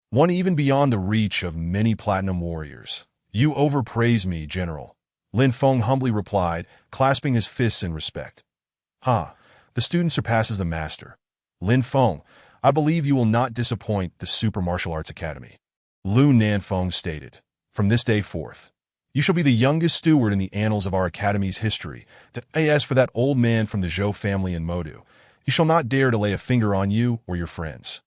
one even beyond the reach of many platinum warriors. "You overpraise me, General," Lin Feng humbly replied, clasping his fists in respect. "Ha, the student surpasses the master. Lin Feng, I believe you will not disappoint the Super Martial Arts Academy," Lu Nanfeng stated. "From this day forth, you shall be the youngest steward in the annals of our academy's history. As for that old man from the Zhou family in Modu, he shall not dare to lay a finger on you or your friends.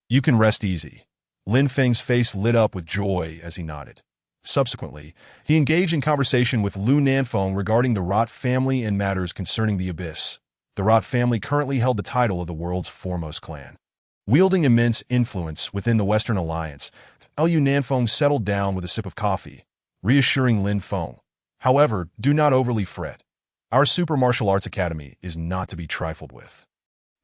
You can rest easy." Lin Feng's face lit up with joy as he nodded. Subsequently, he engaged in conversation with Lu Nanfeng regarding the Rot family and matters concerning the Abyss. The Rot family currently held the title of the world's foremost clan, wielding immense influence within the Western Alliance. Lu Nanfeng settled down with a sip of coffee, reassuring Lin Feng. "However, do not overly fret. Our Super Martial Arts Academy is not to be trifled with.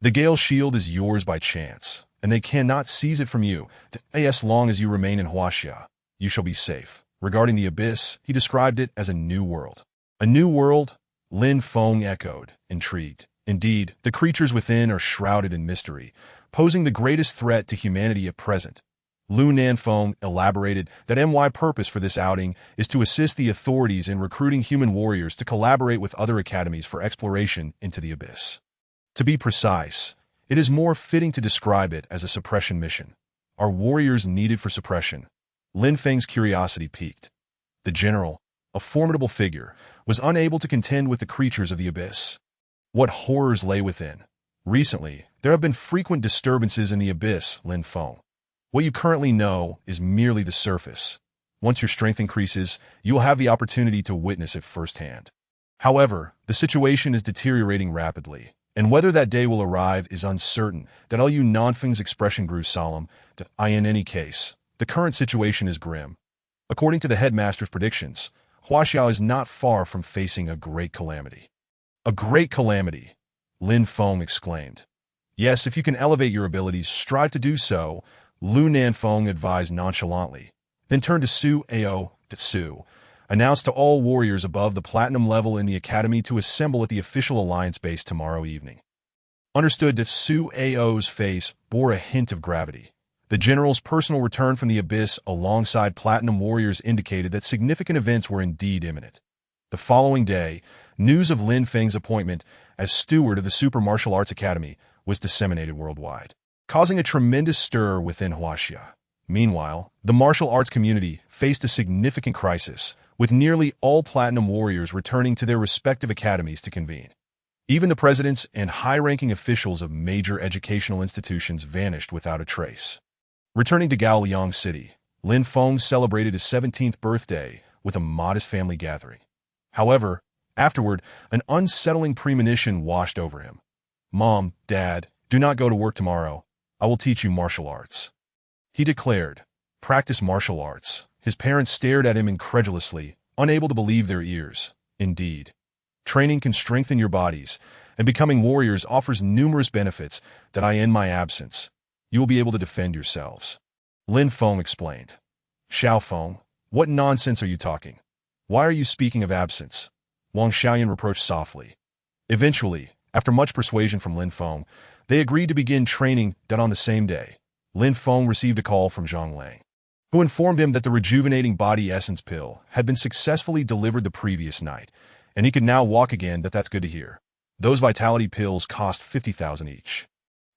The Gale Shield is yours by chance, and they cannot seize it from you. As long as you remain in Huaxia, you shall be safe. Regarding the Abyss, he described it as a new world. A new world? Lin Feng echoed, intrigued. Indeed, the creatures within are shrouded in mystery, posing the greatest threat to humanity at present. Lu Nanfeng elaborated that MY purpose for this outing is to assist the authorities in recruiting human warriors to collaborate with other academies for exploration into the Abyss. To be precise, it is more fitting to describe it as a suppression mission. Are warriors needed for suppression? Lin Feng's curiosity piqued. The general, a formidable figure, was unable to contend with the creatures of the Abyss. What horrors lay within? Recently, there have been frequent disturbances in the Abyss, Lin Feng. What you currently know is merely the surface. Once your strength increases, you will have the opportunity to witness it firsthand. However, the situation is deteriorating rapidly, and whether that day will arrive is uncertain. That Lu Nanfeng's expression grew solemn. In any case, the current situation is grim. According to the headmaster's predictions, Huaxiao is not far from facing a great calamity. A great calamity, Lin Feng exclaimed. Yes, if you can elevate your abilities, strive to do so, Lu Nanfeng advised nonchalantly, then turned to Su Ao. Su announced to all warriors above the platinum level in the academy to assemble at the official alliance base tomorrow evening. Understood that Su Ao's face bore a hint of gravity. The general's personal return from the Abyss alongside platinum warriors indicated that significant events were indeed imminent. The following day, news of Lin Feng's appointment as steward of the Super Martial Arts Academy was disseminated worldwide, causing a tremendous stir within Huaxia. Meanwhile, the martial arts community faced a significant crisis, with nearly all platinum warriors returning to their respective academies to convene. Even the presidents and high-ranking officials of major educational institutions vanished without a trace. Returning to Gaoliang City, Lin Feng celebrated his 17th birthday with a modest family gathering. However, afterward, an unsettling premonition washed over him. Mom, Dad, do not go to work tomorrow. I will teach you martial arts. He declared, practice martial arts. His parents stared at him incredulously, unable to believe their ears. Indeed, training can strengthen your bodies, and becoming warriors offers numerous benefits that in my absence, you will be able to defend yourselves. Lin Feng explained. Xiao Feng, what nonsense are you talking? Why are you speaking of absence? Wang Xiaoyan reproached softly. Eventually, after much persuasion from Lin Feng, they agreed to begin training. On the same day, Lin Feng received a call from Zhang Lang, who informed him that the rejuvenating body essence pill had been successfully delivered the previous night, and he could now walk again. That's good to hear. Those vitality pills cost 50,000 each.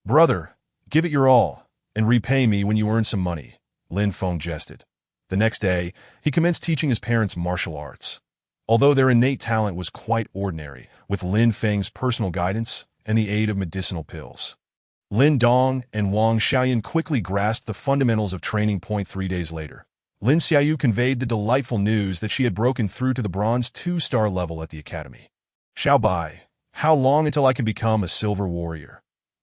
Brother, give it your all, and repay me when you earn some money, Lin Feng jested. The next day, he commenced teaching his parents martial arts. Although their innate talent was quite ordinary, with Lin Feng's personal guidance and the aid of medicinal pills, Lin Dong and Wang Xiaoyan quickly grasped the fundamentals of training. 3 days later, Lin Xiaoyu conveyed the delightful news that she had broken through to the bronze 2-star level at the academy. Xiao Bai, how long until I can become a silver warrior?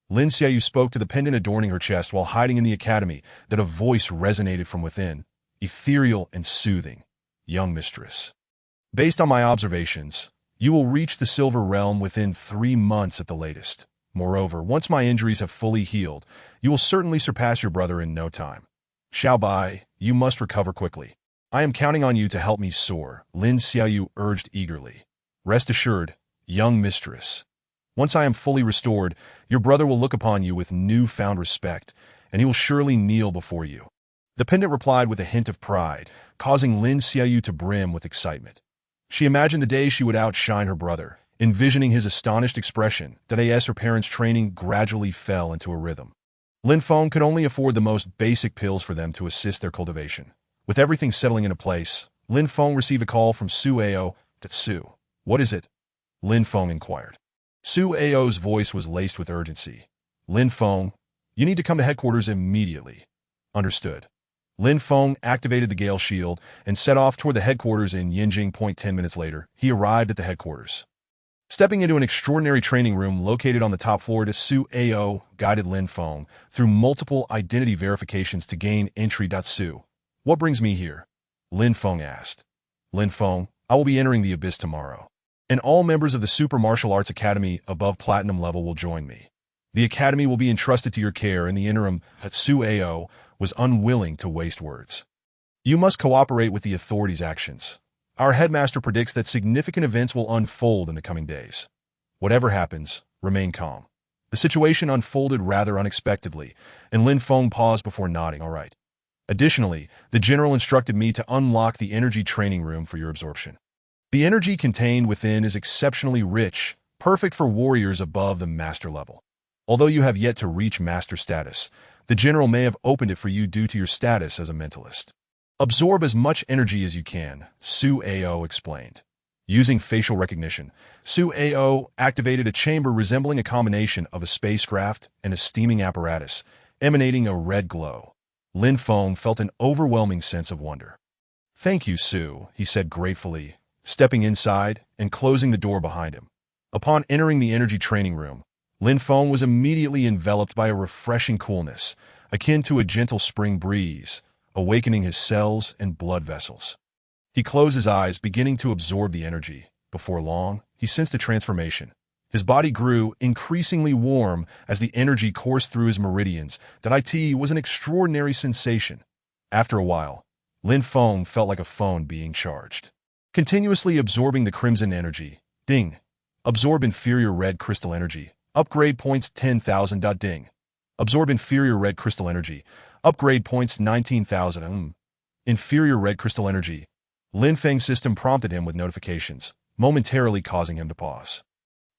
Lin Xiaoyu spoke to the pendant adorning her chest while hiding in the academy. That a voice resonated from within, ethereal and soothing. Young mistress, based on my observations, you will reach the silver realm within 3 months at the latest. Moreover, once my injuries have fully healed, you will certainly surpass your brother in no time. Xiao Bai, you must recover quickly. I am counting on you to help me soar, Lin Xiaoyu urged eagerly. Rest assured, young mistress. Once I am fully restored, your brother will look upon you with newfound respect, and he will surely kneel before you. The pendant replied with a hint of pride, causing Lin Xiaoyu to brim with excitement. She imagined the day she would outshine her brother, envisioning his astonished expression. As her parents' training gradually fell into a rhythm, Lin Feng could only afford the most basic pills for them to assist their cultivation. With everything settling into place, Lin Feng received a call from Su Ao. Su, what is it? Lin Feng inquired. Su Ao's voice was laced with urgency. Lin Feng, you need to come to headquarters immediately. Understood. Lin Feng activated the Gale Shield and set off toward the headquarters in Yinjing. 10 minutes later, he arrived at the headquarters. Stepping into an extraordinary training room located on the top floor, Su Ao guided Lin Feng through multiple identity verifications to gain entry. Su, what brings me here? Lin Feng asked. Lin Feng, I will be entering the Abyss tomorrow. And all members of the Super Martial Arts Academy above Platinum level will join me. The Academy will be entrusted to your care. In the interim, Hatsu Ao was unwilling to waste words. You must cooperate with the authorities' actions. Our headmaster predicts that significant events will unfold in the coming days. Whatever happens, remain calm. The situation unfolded rather unexpectedly, and Lin Feng paused before nodding. All right. Additionally, the general instructed me to unlock the energy training room for your absorption. The energy contained within is exceptionally rich, perfect for warriors above the master level. Although you have yet to reach master status, the general may have opened it for you due to your status as a mentalist. Absorb as much energy as you can, Su Ao explained. Using facial recognition, Su Ao activated a chamber resembling a combination of a spacecraft and a steaming apparatus, emanating a red glow. Lin Feng felt an overwhelming sense of wonder. Thank you, Su, he said gratefully, stepping inside and closing the door behind him. Upon entering the energy training room, Lin Feng was immediately enveloped by a refreshing coolness, akin to a gentle spring breeze, awakening his cells and blood vessels. He closed his eyes, beginning to absorb the energy. Before long, he sensed a transformation. His body grew increasingly warm as the energy coursed through his meridians. That it was an extraordinary sensation. After a while, Lin Feng felt like a phone being charged. Continuously absorbing the crimson energy. Ding. Absorb inferior red crystal energy. Upgrade points 10,000. Ding. Absorb inferior red crystal energy. Upgrade points 19,000. Inferior red crystal energy. Lin Feng's system prompted him with notifications, momentarily causing him to pause.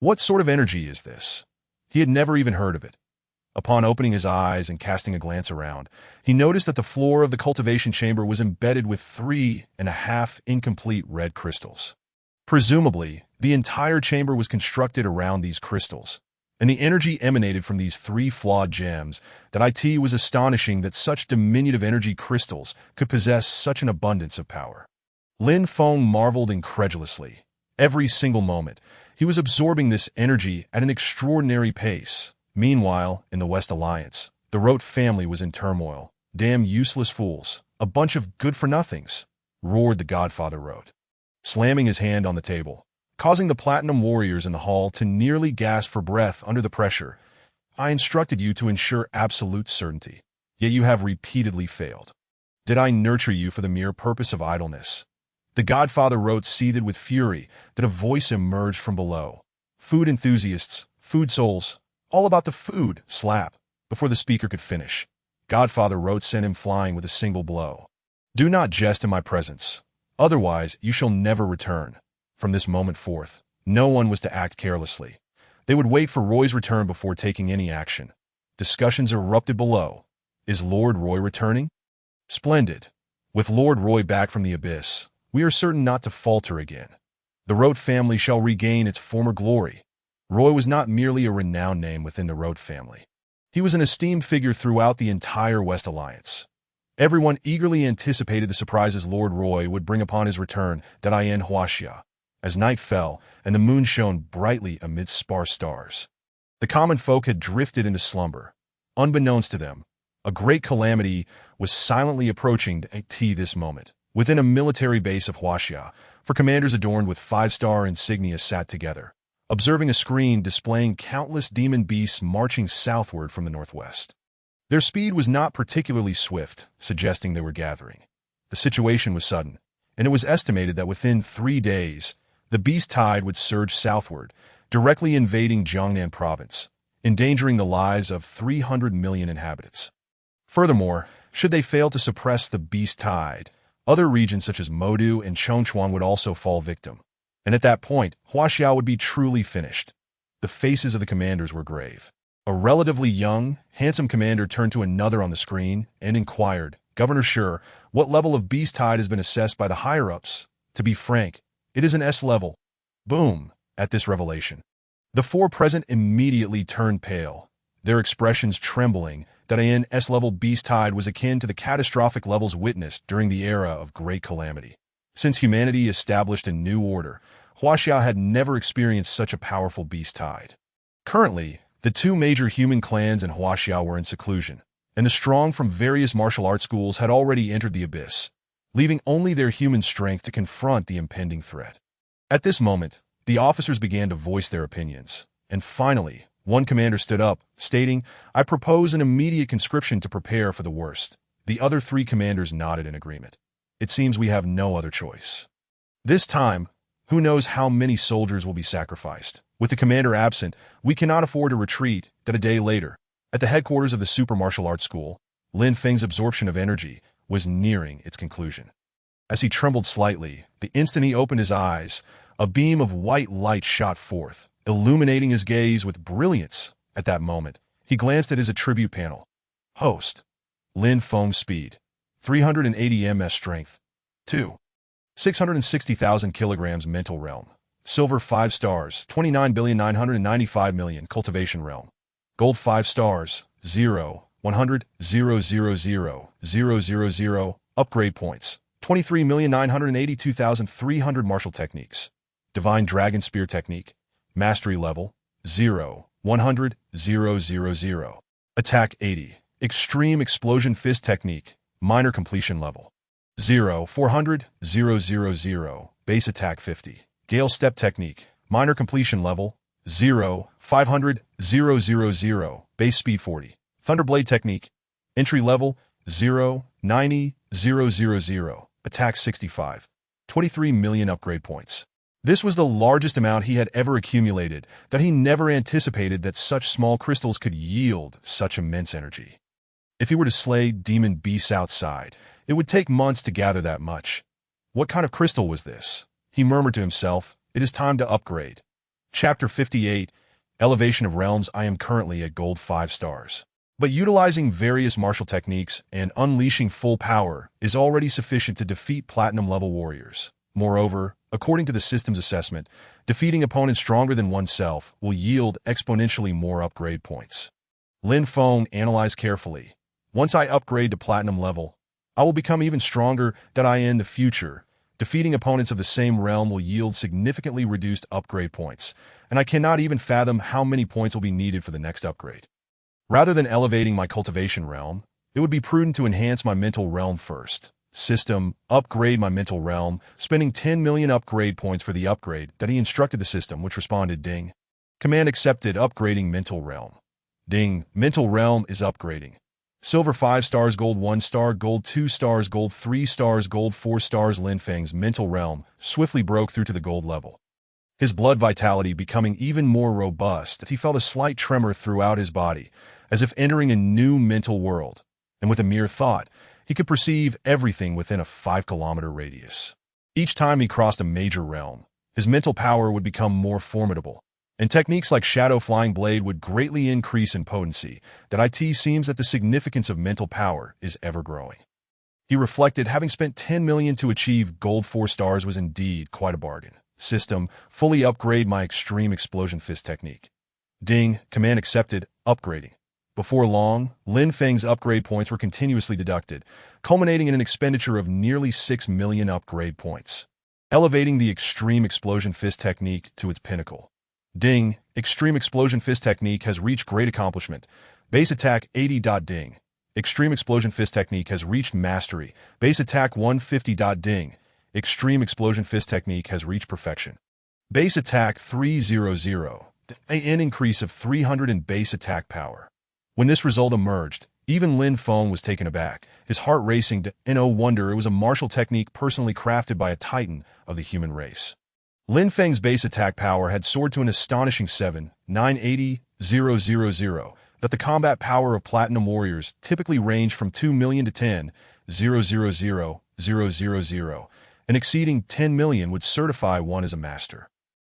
What sort of energy is this? He had never even heard of it. Upon opening his eyes and casting a glance around, he noticed that the floor of the cultivation chamber was embedded with 3.5 incomplete red crystals. Presumably, the entire chamber was constructed around these crystals, and the energy emanated from these 3 flawed gems. That it was astonishing that such diminutive energy crystals could possess such an abundance of power. Lin Feng marveled incredulously. Every single moment, he was absorbing this energy at an extraordinary pace. Meanwhile, in the West Alliance, the Rote family was in turmoil. Damn useless fools, a bunch of good-for-nothings, roared the Godfather Rote, slamming his hand on the table, causing the Platinum warriors in the hall to nearly gasp for breath under the pressure. I instructed you to ensure absolute certainty, yet you have repeatedly failed. Did I nurture you for the mere purpose of idleness? The Godfather Rote seethed with fury that a voice emerged from below. Food enthusiasts, food souls, all about the food, slap. Before the speaker could finish, Godfather Rote sent him flying with a single blow. Do not jest in my presence, otherwise you shall never return. From this moment forth, no one was to act carelessly. They would wait for Roy's return before taking any action. Discussions erupted below. Is Lord Roy returning? Splendid. With Lord Roy back from the abyss, we are certain not to falter again. The Rote family shall regain its former glory. Roy was not merely a renowned name within the Rote family. He was an esteemed figure throughout the entire West Alliance. Everyone eagerly anticipated the surprises Lord Roy would bring upon his return. In Huaxia, as night fell and the moon shone brightly amidst sparse stars, the common folk had drifted into slumber. Unbeknownst to them, a great calamity was silently approaching this moment. Within a military base of Huaxia, for commanders adorned with 5-star insignia sat together, observing a screen displaying countless demon beasts marching southward from the northwest. Their speed was not particularly swift, suggesting they were gathering. The situation was sudden, and it was estimated that within 3 days, the beast tide would surge southward, directly invading Jiangnan province, endangering the lives of 300 million inhabitants. Furthermore, should they fail to suppress the beast tide, other regions such as Modu and Chongchuan would also fall victim. And at that point, Huaxiao would be truly finished. The faces of the commanders were grave. A relatively young, handsome commander turned to another on the screen and inquired, Governor Sure, what level of beast tide has been assessed by the higher-ups? To be frank, it is an S level. Boom! At this revelation, the 4 present immediately turned pale, their expressions trembling. That an S-level beast tide was akin to the catastrophic levels witnessed during the era of great calamity. Since humanity established a new order, Huaxia had never experienced such a powerful beast tide. Currently, the 2 major human clans in Huaxia were in seclusion, and the strong from various martial arts schools had already entered the abyss, leaving only their human strength to confront the impending threat. At this moment, The officers began to voice their opinions. And finally, one commander stood up, stating, "I propose an immediate conscription to prepare for the worst." The other three commanders nodded in agreement. It seems we have no other choice. This time, who knows how many soldiers will be sacrificed. With the commander absent, we cannot afford to retreat. That a day later, at the headquarters of the Super Martial Arts School, Lin Feng's absorption of energy was nearing its conclusion. As he trembled slightly, the instant he opened his eyes, a beam of white light shot forth, illuminating his gaze with brilliance. At that moment, he glanced at his attribute panel. Host. Lin Feng speed. 380 ms strength. 2. 660,000 kilograms mental realm. Silver 5 stars, 29,995,000,000 cultivation realm. Gold 5 stars, 0, 100, 000, 000, upgrade points. 23,982,300 martial techniques. Divine Dragon Spear Technique. Mastery level, 0, 100, 000. Attack 80. Extreme Explosion Fist Technique. Minor completion level, 0, 400, 000. Base attack 50. Gale Step Technique. Minor completion level, 0, 500, 000. Base speed 40. Thunderblade Technique. Entry level, 0, 90, 000. Attack 65. 23 million upgrade points. This was the largest amount he had ever accumulated, that he never anticipated that such small crystals could yield such immense energy. If he were to slay demon beasts outside, it would take months to gather that much. What kind of crystal was this? He murmured to himself, "It is time to upgrade." Chapter 58, Elevation of Realms. I am currently at gold 5 stars. But utilizing various martial techniques and unleashing full power is already sufficient to defeat platinum-level warriors. Moreover, according to the system's assessment, defeating opponents stronger than oneself will yield exponentially more upgrade points. Lin Feng analyzed carefully. Once I upgrade to platinum level, I will become even stronger than I am in the future. Defeating opponents of the same realm will yield significantly reduced upgrade points, and I cannot even fathom how many points will be needed for the next upgrade. Rather than elevating my cultivation realm, it would be prudent to enhance my mental realm first. System, upgrade my mental realm, spending 10 million upgrade points for the upgrade that he instructed the system, which responded, "Ding." Command accepted. Upgrading mental realm. Ding. Mental realm is upgrading. Silver 5 stars, gold 1 star, gold 2 stars, gold 3 stars, gold 4 stars. Lin Feng's mental realm swiftly broke through to the gold level. His blood vitality becoming even more robust, he felt a slight tremor throughout his body, as if entering a new mental world, and with a mere thought, he could perceive everything within a 5-kilometer radius. Each time he crossed a major realm, his mental power would become more formidable, and techniques like Shadow Flying Blade would greatly increase in potency. That it seems that the significance of mental power is ever growing. He reflected, having spent 10 million to achieve gold 4 stars was indeed quite a bargain. System, fully upgrade my Extreme Explosion Fist Technique. Ding. Command accepted. Upgrading. Before long, Lin Feng's upgrade points were continuously deducted, culminating in an expenditure of nearly 6 million upgrade points, elevating the Extreme Explosion Fist Technique to its pinnacle. Ding. Extreme Explosion Fist Technique has reached great accomplishment. Base attack 80. Ding. Extreme Explosion Fist Technique has reached mastery. Base attack 150. Ding. Extreme Explosion Fist Technique has reached perfection. Base attack 300. An increase of 300 in base attack power. When this result emerged, even Lin Feng was taken aback, his heart racing and oh wonder, it was a martial technique personally crafted by a titan of the human race. Lin Feng's base attack power had soared to an astonishing 7,980,000, but the combat power of platinum warriors typically ranged from 2 million to 10,000,000, and exceeding 10 million would certify one as a master.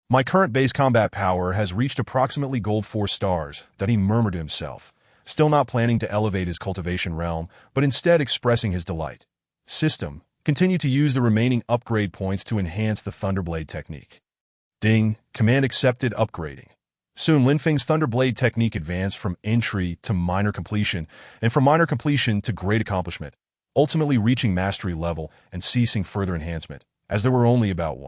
My current base combat power has reached approximately gold 4 stars, that he murmured to himself, still not planning to elevate his cultivation realm, but instead expressing his delight. System, continue to use the remaining upgrade points to enhance the Thunderblade technique. Ding. Command accepted. Upgrading. Soon Lin Feng's Thunderblade technique advanced from entry to minor completion, and from minor completion to great accomplishment, ultimately reaching mastery level and ceasing further enhancement, as there were only about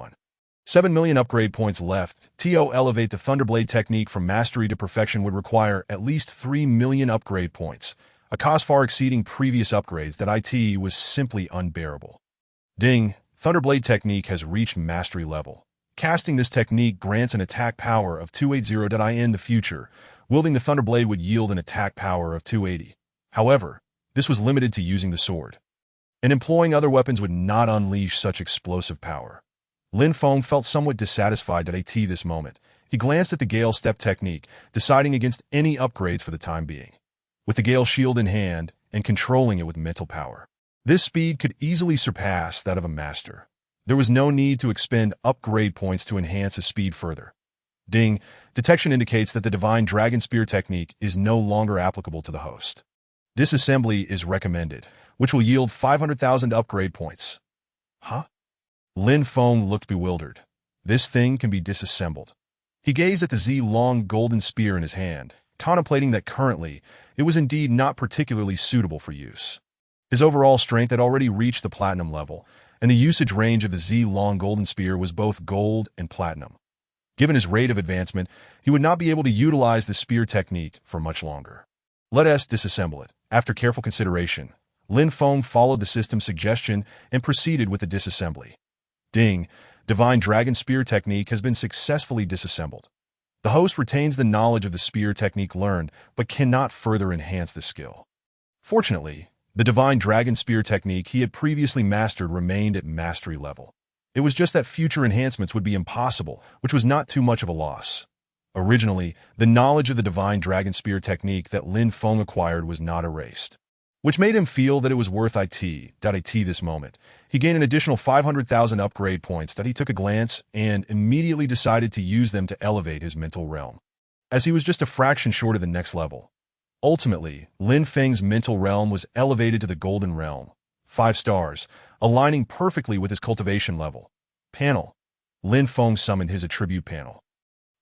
7 million upgrade points left. To elevate the Thunderblade technique from mastery to perfection would require at least 3 million upgrade points, a cost far exceeding previous upgrades that it was simply unbearable. Ding. Thunderblade technique has reached mastery level. Casting this technique grants an attack power of 280. In the future, wielding the Thunderblade would yield an attack power of 280. However, this was limited to using the sword, and employing other weapons would not unleash such explosive power. Lin Feng felt somewhat dissatisfied at this moment. He glanced at the Gale Step technique, deciding against any upgrades for the time being. With the Gale Shield in hand and controlling it with mental power, this speed could easily surpass that of a master. There was no need to expend upgrade points to enhance his speed further. Ding! Detection indicates that the Divine Dragon Spear technique is no longer applicable to the host. Disassembly is recommended, which will yield 500,000 upgrade points. Huh? Lin Feng looked bewildered. This thing can be disassembled. He gazed at the Z-long golden spear in his hand, contemplating that currently it was indeed not particularly suitable for use. His overall strength had already reached the platinum level, and the usage range of the Z-long golden spear was both gold and platinum. Given his rate of advancement, he would not be able to utilize the spear technique for much longer. Let us disassemble it. After careful consideration, Lin Feng followed the system's suggestion and proceeded with the disassembly. Ding! Divine Dragon Spear technique has been successfully disassembled. The host retains the knowledge of the spear technique learned, but cannot further enhance the skill. Fortunately, the Divine Dragon Spear technique he had previously mastered remained at mastery level. It was just that future enhancements would be impossible, which was not too much of a loss. Originally, the knowledge of the Divine Dragon Spear technique that Lin Feng acquired was not erased, which made him feel that it was worth this moment. He gained an additional 500,000 upgrade points that he took a glance and immediately decided to use them to elevate his mental realm, as he was just a fraction short of the next level. Ultimately, Lin Feng's mental realm was elevated to the Golden Realm, 5 stars, aligning perfectly with his cultivation level. Panel. Lin Feng summoned his attribute panel.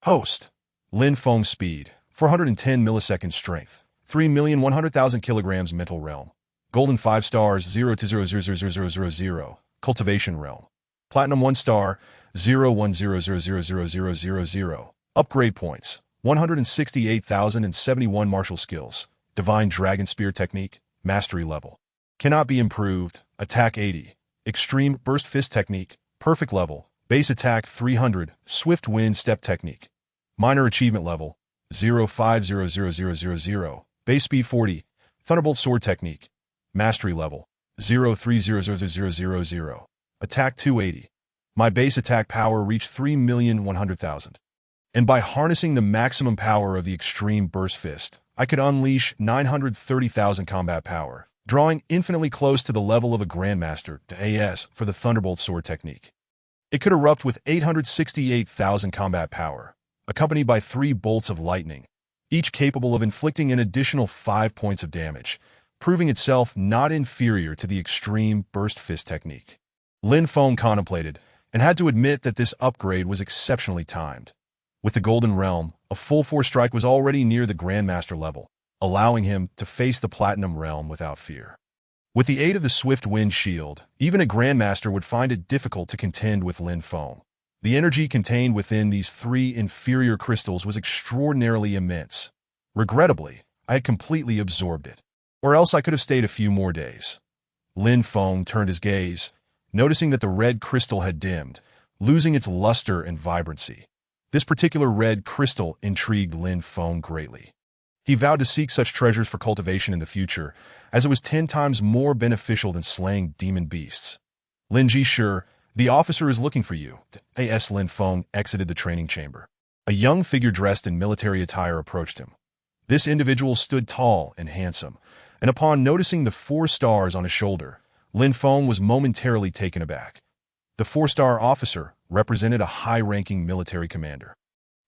Host. Lin Feng speed, 410 millisecond strength, 3,100,000 kilograms mental realm. Golden 5 stars, 0 to 0,000,000. Cultivation realm. Platinum 1 star, 0,100,000,000. Upgrade points, 168,071 martial skills. Divine Dragon Spear technique, mastery level. Cannot be improved, attack 80. Extreme Burst Fist technique, perfect level. Base attack 300, Swift Wind Step technique. Minor achievement level, 0500000. Base speed 40, Thunderbolt Sword technique. Mastery level, 0300000. Attack 280. My base attack power reached 3,100,000. And by harnessing the maximum power of the Extreme Burst Fist, I could unleash 930,000 combat power, drawing infinitely close to the level of a Grandmaster AS for the Thunderbolt Sword technique. It could erupt with 868,000 combat power, accompanied by 3 bolts of lightning, each capable of inflicting an additional 5 points of damage, proving itself not inferior to the Extreme Burst Fist technique. Lin Feng contemplated, and had to admit that this upgrade was exceptionally timed. With the Golden Realm, a full force strike was already near the Grandmaster level, allowing him to face the Platinum Realm without fear. With the aid of the Swift Wind Shield, even a Grandmaster would find it difficult to contend with Lin Feng. The energy contained within these 3 inferior crystals was extraordinarily immense. Regrettably, I had completely absorbed it, or else I could have stayed a few more days. Lin Feng turned his gaze, noticing that the red crystal had dimmed, losing its luster and vibrancy. This particular red crystal intrigued Lin Feng greatly. He vowed to seek such treasures for cultivation in the future, as it was 10 times more beneficial than slaying demon beasts. Lin Ji, sure, the officer is looking for you. As Lin Feng exited the training chamber, a young figure dressed in military attire approached him. This individual stood tall and handsome, and upon noticing the 4 stars on his shoulder, Lin Feng was momentarily taken aback. The 4-star officer represented a high-ranking military commander,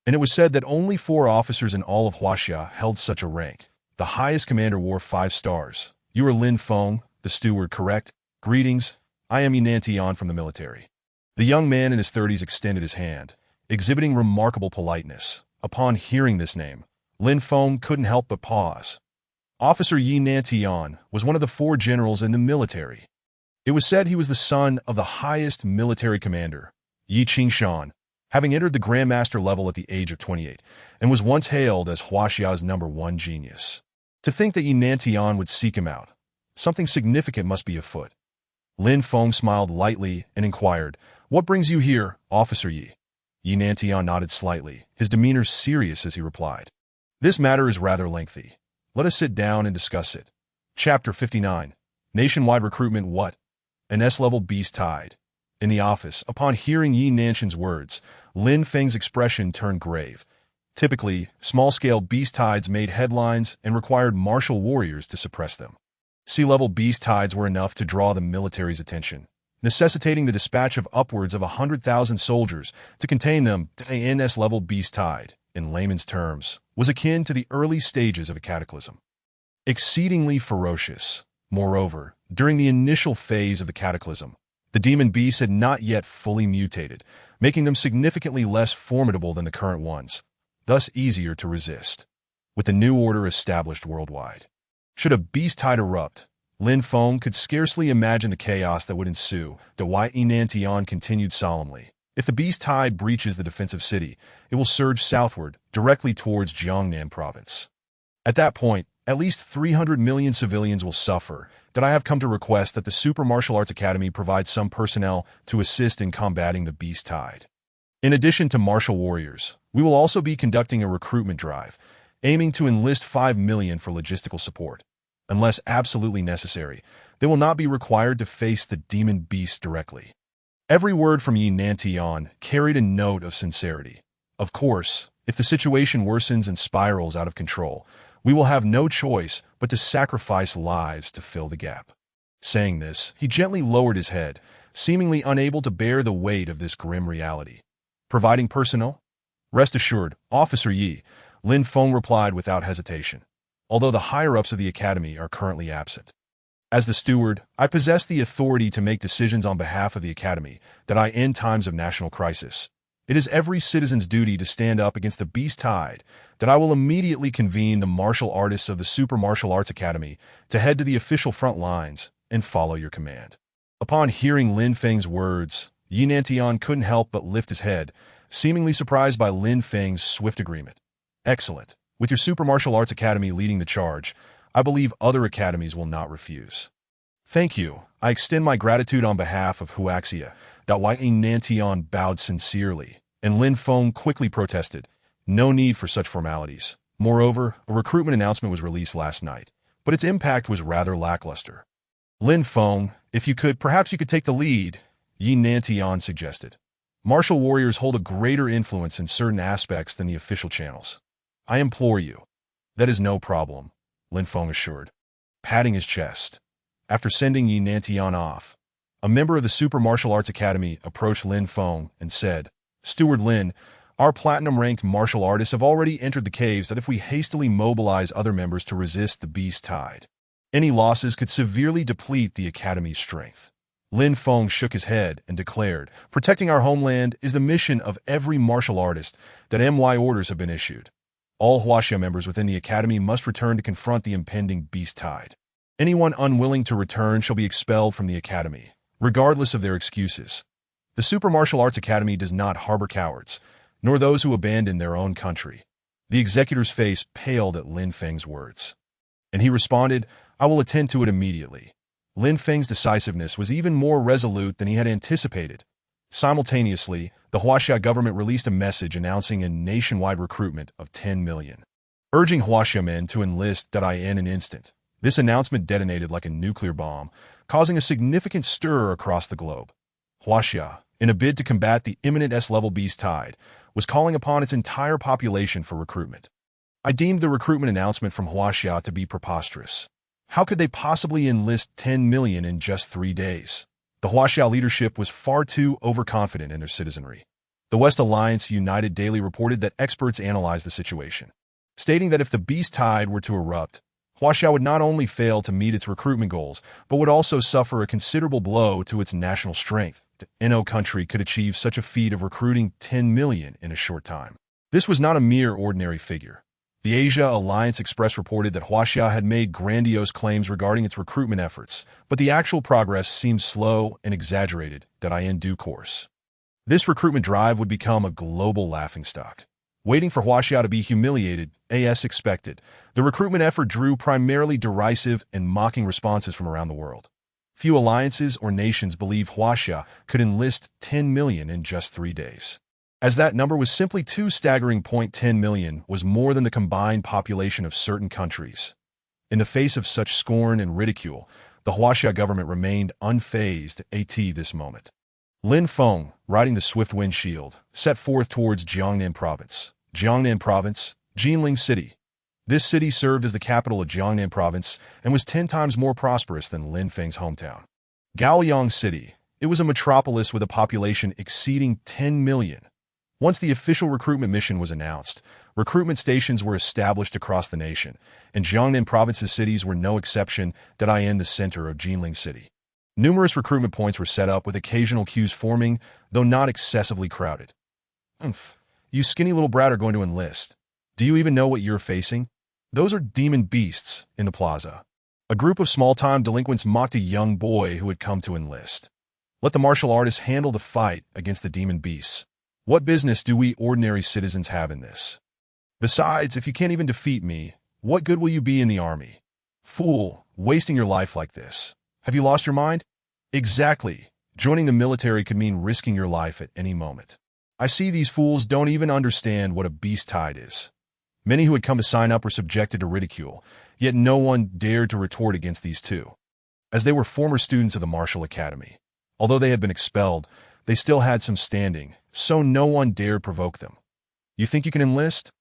and it was said that only 4 officers in all of Huaxia held such a rank. The highest commander wore 5 stars. You are Lin Feng, the steward, correct? Greetings, I am Yinan Tian from the military. The young man in his 30s extended his hand, exhibiting remarkable politeness. Upon hearing this name, Lin Feng couldn't help but pause. Officer Yinan Tian was one of the 4 generals in the military. It was said he was the son of the highest military commander, Yi Qingshan, having entered the Grandmaster level at the age of 28, and was once hailed as Huaxia's #1 genius. To think that Yinan Tian would seek him out, something significant must be afoot. Lin Feng smiled lightly and inquired, "What brings you here, Officer Yi?" Yi Nantian nodded slightly, his demeanor serious as he replied. This matter is rather lengthy. Let us sit down and discuss it. Chapter 59. Nationwide Recruitment. What? An S-level beast tied. In the office, upon hearing Yi Nantian's words, Lin Feng's expression turned grave. Typically, small-scale beast tides made headlines and required martial warriors to suppress them. Sea-level beast tides were enough to draw the military's attention, necessitating the dispatch of upwards of 100,000 soldiers to contain them. An S-level beast tide, in layman's terms, was akin to the early stages of a cataclysm. Exceedingly ferocious. Moreover, during the initial phase of the cataclysm, the demon beasts had not yet fully mutated, making them significantly less formidable than the current ones, thus easier to resist. With the new order established worldwide, should a beast tide erupt, Lin Feng could scarcely imagine the chaos that would ensue. Yi Nantian continued solemnly. If the beast tide breaches the defensive city, it will surge southward, directly towards Jiangnan province. At that point, at least 300 million civilians will suffer. I have come to request that the Super Martial Arts Academy provide some personnel to assist in combating the beast tide. In addition to martial warriors, we will also be conducting a recruitment drive, aiming to enlist 5 million for logistical support. Unless absolutely necessary, they will not be required to face the demon beasts directly. Every word from Yi Nantian carried a note of sincerity. Of course, if the situation worsens and spirals out of control, we will have no choice but to sacrifice lives to fill the gap. Saying this, he gently lowered his head, seemingly unable to bear the weight of this grim reality. Providing personnel? Rest assured, Officer Yi, Lin Feng replied without hesitation, although the higher-ups of the academy are currently absent. As the steward, I possess the authority to make decisions on behalf of the academy in times of national crisis. It is every citizen's duty to stand up against the beast tide. I will immediately convene the martial artists of the Super Martial Arts Academy to head to the official front lines and follow your command. Upon hearing Lin Feng's words, Yi Nantian couldn't help but lift his head, seemingly surprised by Lin Feng's swift agreement. Excellent. With your Super Martial Arts Academy leading the charge, I believe other academies will not refuse. Thank you. I extend my gratitude on behalf of Huaxia. Yi Nantian bowed sincerely, and Lin Feng quickly protested. No need for such formalities. Moreover, a recruitment announcement was released last night, but its impact was rather lackluster. Lin Feng, perhaps you could take the lead, Yi Nantian suggested. Martial warriors hold a greater influence in certain aspects than the official channels. I implore you. That is no problem, Lin Feng assured, patting his chest. After sending Yi Nantian off, a member of the Super Martial Arts Academy approached Lin Feng and said, Steward Lin, our platinum-ranked martial artists have already entered the caves. If we hastily mobilize other members to resist the beast tide, any losses could severely deplete the academy's strength. Lin Feng shook his head and declared, protecting our homeland is the mission of every martial artist. My orders have been issued. All Huaxia members within the academy must return to confront the impending beast tide. Anyone unwilling to return shall be expelled from the academy, regardless of their excuses. The Super Martial Arts Academy does not harbor cowards, nor those who abandon their own country. The executor's face paled at Lin Feng's words, and he responded, I will attend to it immediately. Lin Feng's decisiveness was even more resolute than he had anticipated. Simultaneously, the Huaxia government released a message announcing a nationwide recruitment of 10 million, urging Huaxia men to enlist in an instant. This announcement detonated like a nuclear bomb, causing a significant stir across the globe. Huaxia, in a bid to combat the imminent S-level beast tide, was calling upon its entire population for recruitment. I deemed the recruitment announcement from Huaxia to be preposterous. How could they possibly enlist 10 million in just 3 days? The Huaxia leadership was far too overconfident in their citizenry. The West Alliance United Daily reported that experts analyzed the situation, stating that if the beast tide were to erupt, Huaxia would not only fail to meet its recruitment goals, but would also suffer a considerable blow to its national strength. No country could achieve such a feat of recruiting 10 million in a short time. This was not a mere ordinary figure. The Asia Alliance Express reported that Huaxia had made grandiose claims regarding its recruitment efforts, but the actual progress seemed slow and exaggerated. In due course, this recruitment drive would become a global laughingstock. Waiting for Huaxia to be humiliated, as expected, the recruitment effort drew primarily derisive and mocking responses from around the world. Few alliances or nations believe Huaxia could enlist 10 million in just 3 days. as that number was simply too staggering. 10 million was more than the combined population of certain countries. In the face of such scorn and ridicule, the Huaxia government remained unfazed at this moment. Lin Feng, riding the swift windshield, set forth towards Jiangnan Province. Jiangnan Province, Jinling City. This city served as the capital of Jiangnan Province and was 10 times more prosperous than Lin Feng's hometown. Gaoyang City. It was a metropolis with a population exceeding 10 million. Once the official recruitment mission was announced, recruitment stations were established across the nation, and Jiangnan Province's cities were no exception. In the center of Jinling City. Numerous recruitment points were set up with occasional queues forming, though not excessively crowded. You skinny little brat are going to enlist. Do you even know what you're facing? Those are demon beasts in the plaza. A group of small-time delinquents mocked a young boy who had come to enlist. Let the martial artists handle the fight against the demon beasts. What business do we ordinary citizens have in this? Besides, if you can't even defeat me, what good will you be in the army? Fool, wasting your life like this. Have you lost your mind? Exactly. Joining the military could mean risking your life at any moment. I see these fools don't even understand what a beast tide is. Many who had come to sign up were subjected to ridicule, yet no one dared to retort against these two. As they were former students of the martial academy, although they had been expelled, they still had some standing, so no one dared provoke them. You think you can enlist?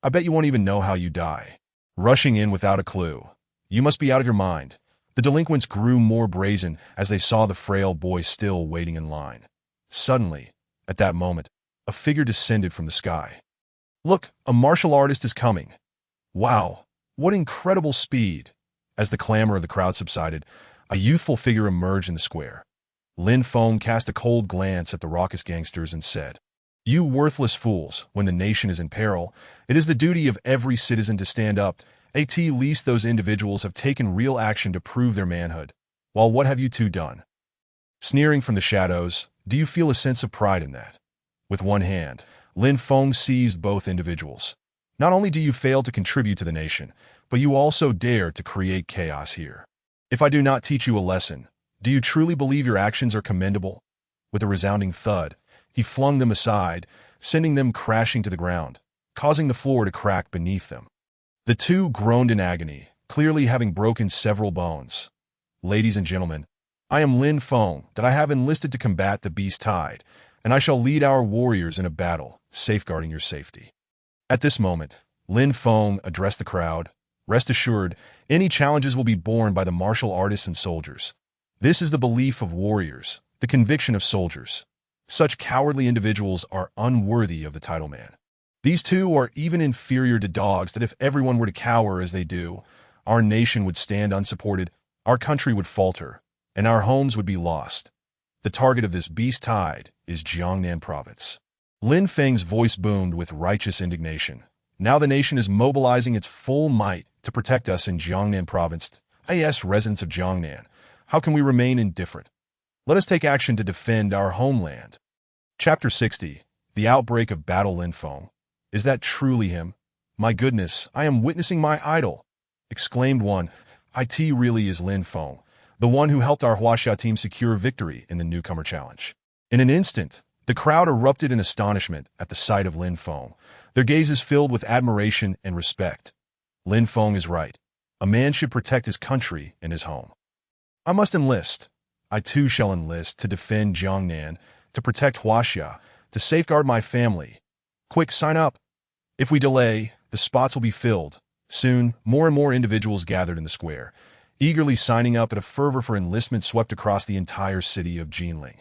I bet you won't even know how you die. Rushing in without a clue. You must be out of your mind. The delinquents grew more brazen as they saw the frail boy still waiting in line. Suddenly, at that moment, a figure descended from the sky. Look, a martial artist is coming. Wow, what incredible speed! As the clamor of the crowd subsided, a youthful figure emerged in the square. Lin Feng cast a cold glance at the raucous gangsters and said, You worthless fools, when the nation is in peril, it is the duty of every citizen to stand up. At least those individuals have taken real action to prove their manhood. While what have you two done? Sneering from the shadows, do you feel a sense of pride in that? With one hand, Lin Feng seized both individuals. Not only do you fail to contribute to the nation, but you also dare to create chaos here. If I do not teach you a lesson, do you truly believe your actions are commendable? With a resounding thud, he flung them aside, sending them crashing to the ground, causing the floor to crack beneath them. The two groaned in agony, clearly having broken several bones. Ladies and gentlemen, I am Lin Feng, that I have enlisted to combat the beast tide, and I shall lead our warriors in a battle, safeguarding your safety. At this moment, Lin Feng addressed the crowd. Rest assured, any challenges will be borne by the martial artists and soldiers. This is the belief of warriors, the conviction of soldiers. Such cowardly individuals are unworthy of the title man. These two are even inferior to dogs that if everyone were to cower as they do, our nation would stand unsupported, our country would falter, and our homes would be lost. The target of this beast tide is Jiangnan Province. Lin Feng's voice boomed with righteous indignation. Now the nation is mobilizing its full might to protect us in Jiangnan Province. As residents of Jiangnan, how can we remain indifferent? Let us take action to defend our homeland. Chapter 60. The Outbreak of Battle. Lin Feng. Is that truly him? My goodness, I am witnessing my idol! Exclaimed one. It really is Lin Feng, the one who helped our Huaxia team secure victory in the newcomer challenge. In an instant, the crowd erupted in astonishment at the sight of Lin Feng, their gazes filled with admiration and respect. Lin Feng is right. A man should protect his country and his home. I must enlist. I too shall enlist to defend Jiangnan, to protect Huaxia, to safeguard my family. Quick, sign up. If we delay, the spots will be filled. Soon, more and more individuals gathered in the square, eagerly signing up, and a fervor for enlistment swept across the entire city of Jinling.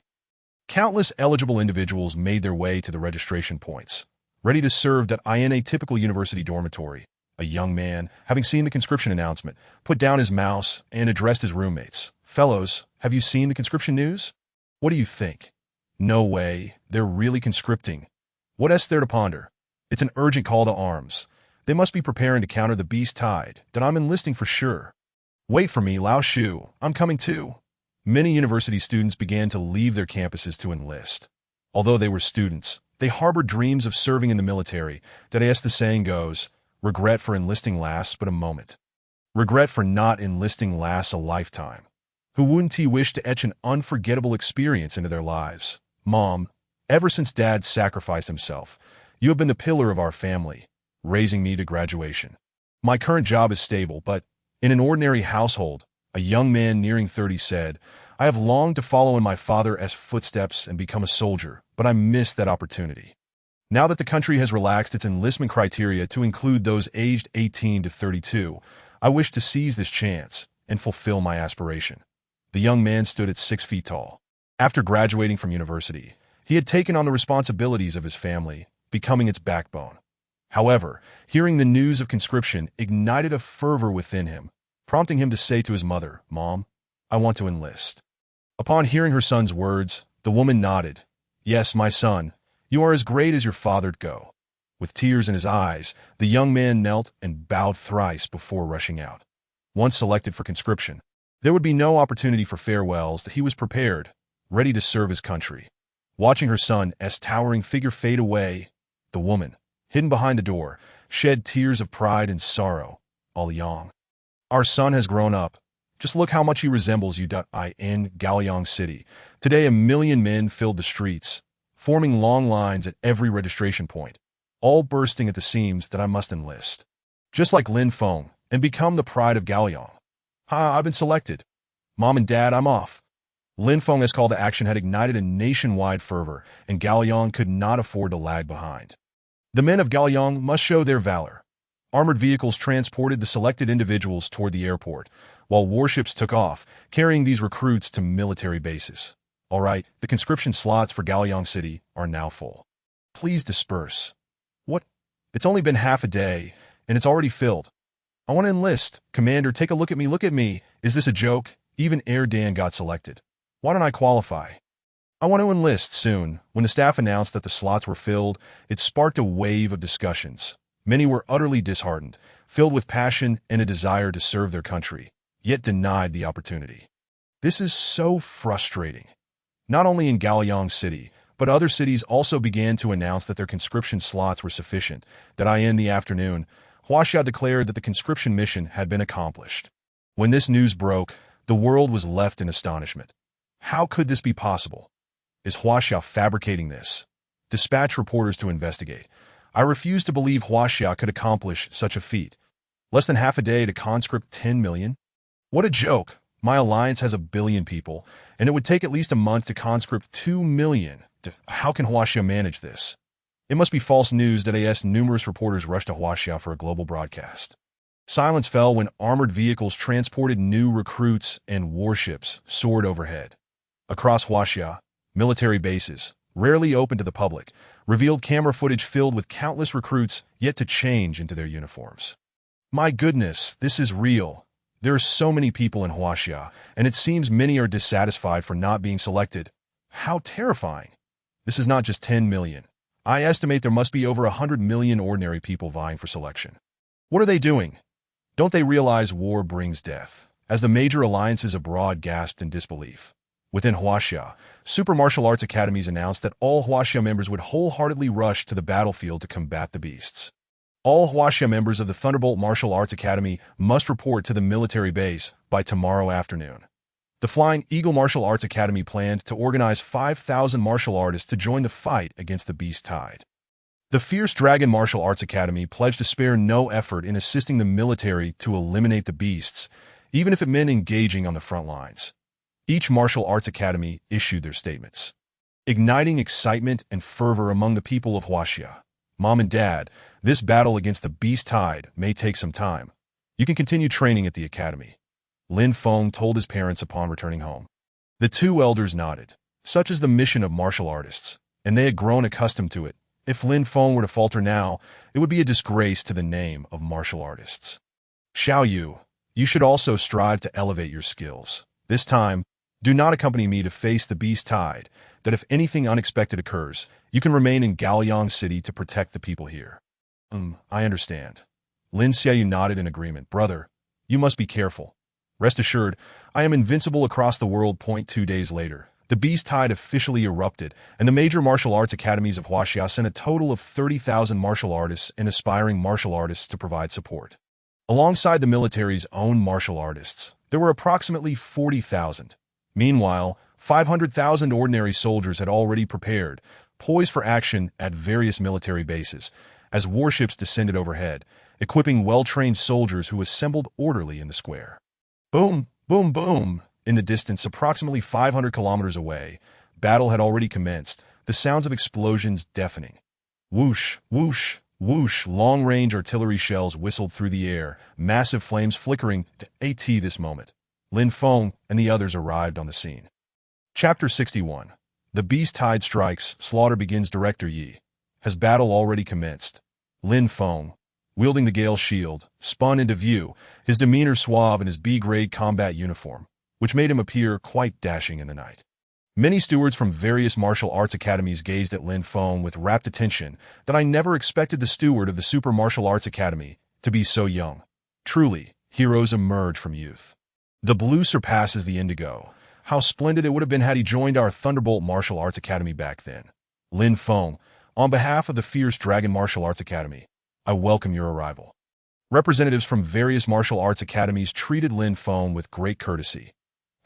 Countless eligible individuals made their way to the registration points, ready to serve. In a typical university dormitory, a young man, having seen the conscription announcement, put down his mouse and addressed his roommates. Fellows, have you seen the conscription news? What do you think? No way, they're really conscripting. What else there to ponder? It's an urgent call to arms. They must be preparing to counter the beast tide. I'm enlisting for sure. Wait for me, Lao Shu, I'm coming too. Many university students began to leave their campuses to enlist. Although they were students, they harbored dreams of serving in the military. As the saying goes, regret for enlisting lasts but a moment. Regret for not enlisting lasts a lifetime. Who wouldn't wish to etch an unforgettable experience into their lives? Mom, Ever since Dad sacrificed himself, you have been the pillar of our family, raising me to graduation. My current job is stable, but in an ordinary household, a young man nearing 30 said, I have longed to follow in my father's footsteps and become a soldier, but I missed that opportunity. Now that the country has relaxed its enlistment criteria to include those aged 18 to 32, I wish to seize this chance and fulfill my aspiration. The young man stood at 6 feet tall. After graduating from university, he had taken on the responsibilities of his family, becoming its backbone. However, hearing the news of conscription ignited a fervor within him, prompting him to say to his mother, Mom, I want to enlist. Upon hearing her son's words, the woman nodded. Yes, my son, you are as great as your father. Go. With tears in his eyes, the young man knelt and bowed thrice before rushing out. Once selected for conscription, there would be no opportunity for farewells. That he was prepared, ready to serve his country. Watching her son's towering figure fade away, the woman, hidden behind the door, shed tears of pride and sorrow. All young. Our son has grown up. Just look how much he resembles you. In Gaoyang City, today 1 million men filled the streets, forming long lines at every registration point, all bursting at the seams that I must enlist. Just like Lin Feng, and become the pride of Gaoyang. I've been selected. Mom and Dad, I'm off. Lin Feng's call to action had ignited a nationwide fervor, and Gaoyang could not afford to lag behind. The men of Gaoyang must show their valor. Armored vehicles transported the selected individuals toward the airport, while warships took off, carrying these recruits to military bases. All right, the conscription slots for Gaoyang City are now full. Please disperse. What? It's only been half a day, and it's already filled. I want to enlist. Commander, take a look at me. Look at me. Is this a joke? Even Air Dan got selected. Why don't I qualify? I want to enlist soon. When the staff announced that the slots were filled, it sparked a wave of discussions. Many were utterly disheartened, filled with passion and a desire to serve their country, yet denied the opportunity. This is so frustrating. Not only in Gaoyang City, but other cities also began to announce that their conscription slots were sufficient. In the afternoon, Huaxia declared that the conscription mission had been accomplished. When this news broke, the world was left in astonishment. How could this be possible? Is Huaxia fabricating this? Dispatch reporters to investigate. I refuse to believe Huaxia could accomplish such a feat. Less than half a day to conscript 10 million? What a joke! My alliance has 1 billion people, and it would take at least a month to conscript 2 million. How can Huaxia manage this? It must be false news. Numerous reporters rushed to Huaxia for a global broadcast. Silence fell when armored vehicles transported new recruits and warships soared overhead. Across Huaxia, military bases, rarely open to the public, revealed camera footage filled with countless recruits yet to change into their uniforms. My goodness, this is real. There are so many people in Huaxia, and it seems many are dissatisfied for not being selected. How terrifying. This is not just 10 million. I estimate there must be over 100 million ordinary people vying for selection. What are they doing? Don't they realize war brings death? As the major alliances abroad gasped in disbelief. Within Huaxia, super martial arts academies announced that all Huaxia members would wholeheartedly rush to the battlefield to combat the beasts. All Huaxia members of the Thunderbolt Martial Arts Academy must report to the military base by tomorrow afternoon. The Flying Eagle Martial Arts Academy planned to organize 5,000 martial artists to join the fight against the beast tide. The Fierce Dragon Martial Arts Academy pledged to spare no effort in assisting the military to eliminate the beasts, even if it meant engaging on the front lines. Each martial arts academy issued their statements, igniting excitement and fervor among the people of Huaxia. Mom and Dad, this battle against the beast tide may take some time. You can continue training at the academy. Lin Feng told his parents upon returning home. The two elders nodded. Such is the mission of martial artists, and they had grown accustomed to it. If Lin Feng were to falter now, it would be a disgrace to the name of martial artists. Xiao Yu, you should also strive to elevate your skills. This time, do not accompany me to face the beast tide, that if anything unexpected occurs, you can remain in Gaoyang City to protect the people here. I understand. Lin Xiaoyu nodded in agreement. Brother, you must be careful. Rest assured, I am invincible across the world. 2 days later, the beast tide officially erupted, and the major martial arts academies of Huaxia sent a total of 30,000 martial artists and aspiring martial artists to provide support. Alongside the military's own martial artists, there were approximately 40,000. Meanwhile, 500,000 ordinary soldiers had already prepared, poised for action at various military bases, as warships descended overhead, equipping well-trained soldiers who assembled orderly in the square. Boom, boom, boom! In the distance, approximately 500 kilometers away, battle had already commenced, the sounds of explosions deafening. Whoosh, whoosh, whoosh, long-range artillery shells whistled through the air, massive flames flickering to AT this moment. Lin Feng and the others arrived on the scene. Chapter 61. The Beast Tide strikes, slaughter begins. Director Yi. Has battle already commenced? Lin Feng, wielding the Gale shield, spun into view, his demeanor suave in his B-grade combat uniform, which made him appear quite dashing in the night. Many stewards from various martial arts academies gazed at Lin Feng with rapt attention that I never expected the steward of the Super Martial Arts Academy to be so young. Truly, heroes emerge from youth. The blue surpasses the indigo. How splendid it would have been had he joined our Thunderbolt Martial Arts Academy back then. Lin Feng, on behalf of the Fierce Dragon Martial Arts Academy, I welcome your arrival. Representatives from various martial arts academies treated Lin Feng with great courtesy.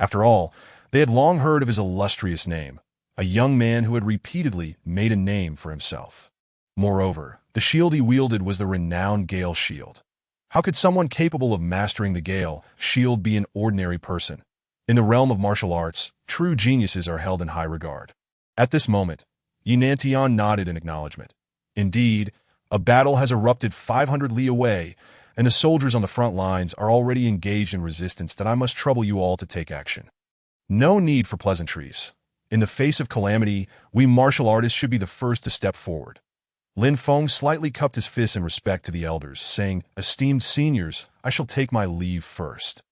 After all, they had long heard of his illustrious name, a young man who had repeatedly made a name for himself. Moreover, the shield he wielded was the renowned Gale shield. How could someone capable of mastering the Gale shield be an ordinary person? In the realm of martial arts, true geniuses are held in high regard. At this moment, Yinantian nodded in acknowledgement. Indeed, a battle has erupted 500 li away, and the soldiers on the front lines are already engaged in resistance that I must trouble you all to take action. No need for pleasantries. In the face of calamity, we martial artists should be the first to step forward. Lin Feng slightly cupped his fists in respect to the elders, saying, "Esteemed seniors, I shall take my leave first.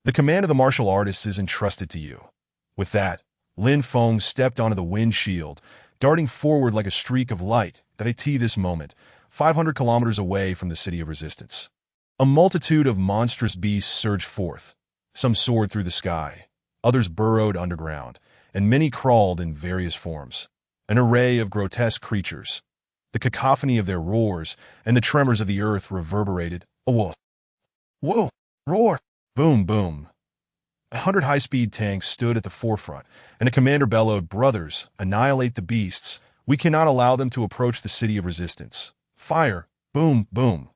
The command of the martial artists is entrusted to you." With that, Lin Feng stepped onto the wind shield, darting forward like a streak of light that at this moment, 500 kilometers away from the city of resistance. A multitude of monstrous beasts surged forth. Some soared through the sky, others burrowed underground, and many crawled in various forms. An array of grotesque creatures. The cacophony of their roars and the tremors of the earth reverberated. Whoa! Whoa! Roar! Boom! Boom! 100 high-speed tanks stood at the forefront, and the commander bellowed, "Brothers, annihilate the beasts. We cannot allow them to approach the city of resistance. Fire! Boom! Boom!"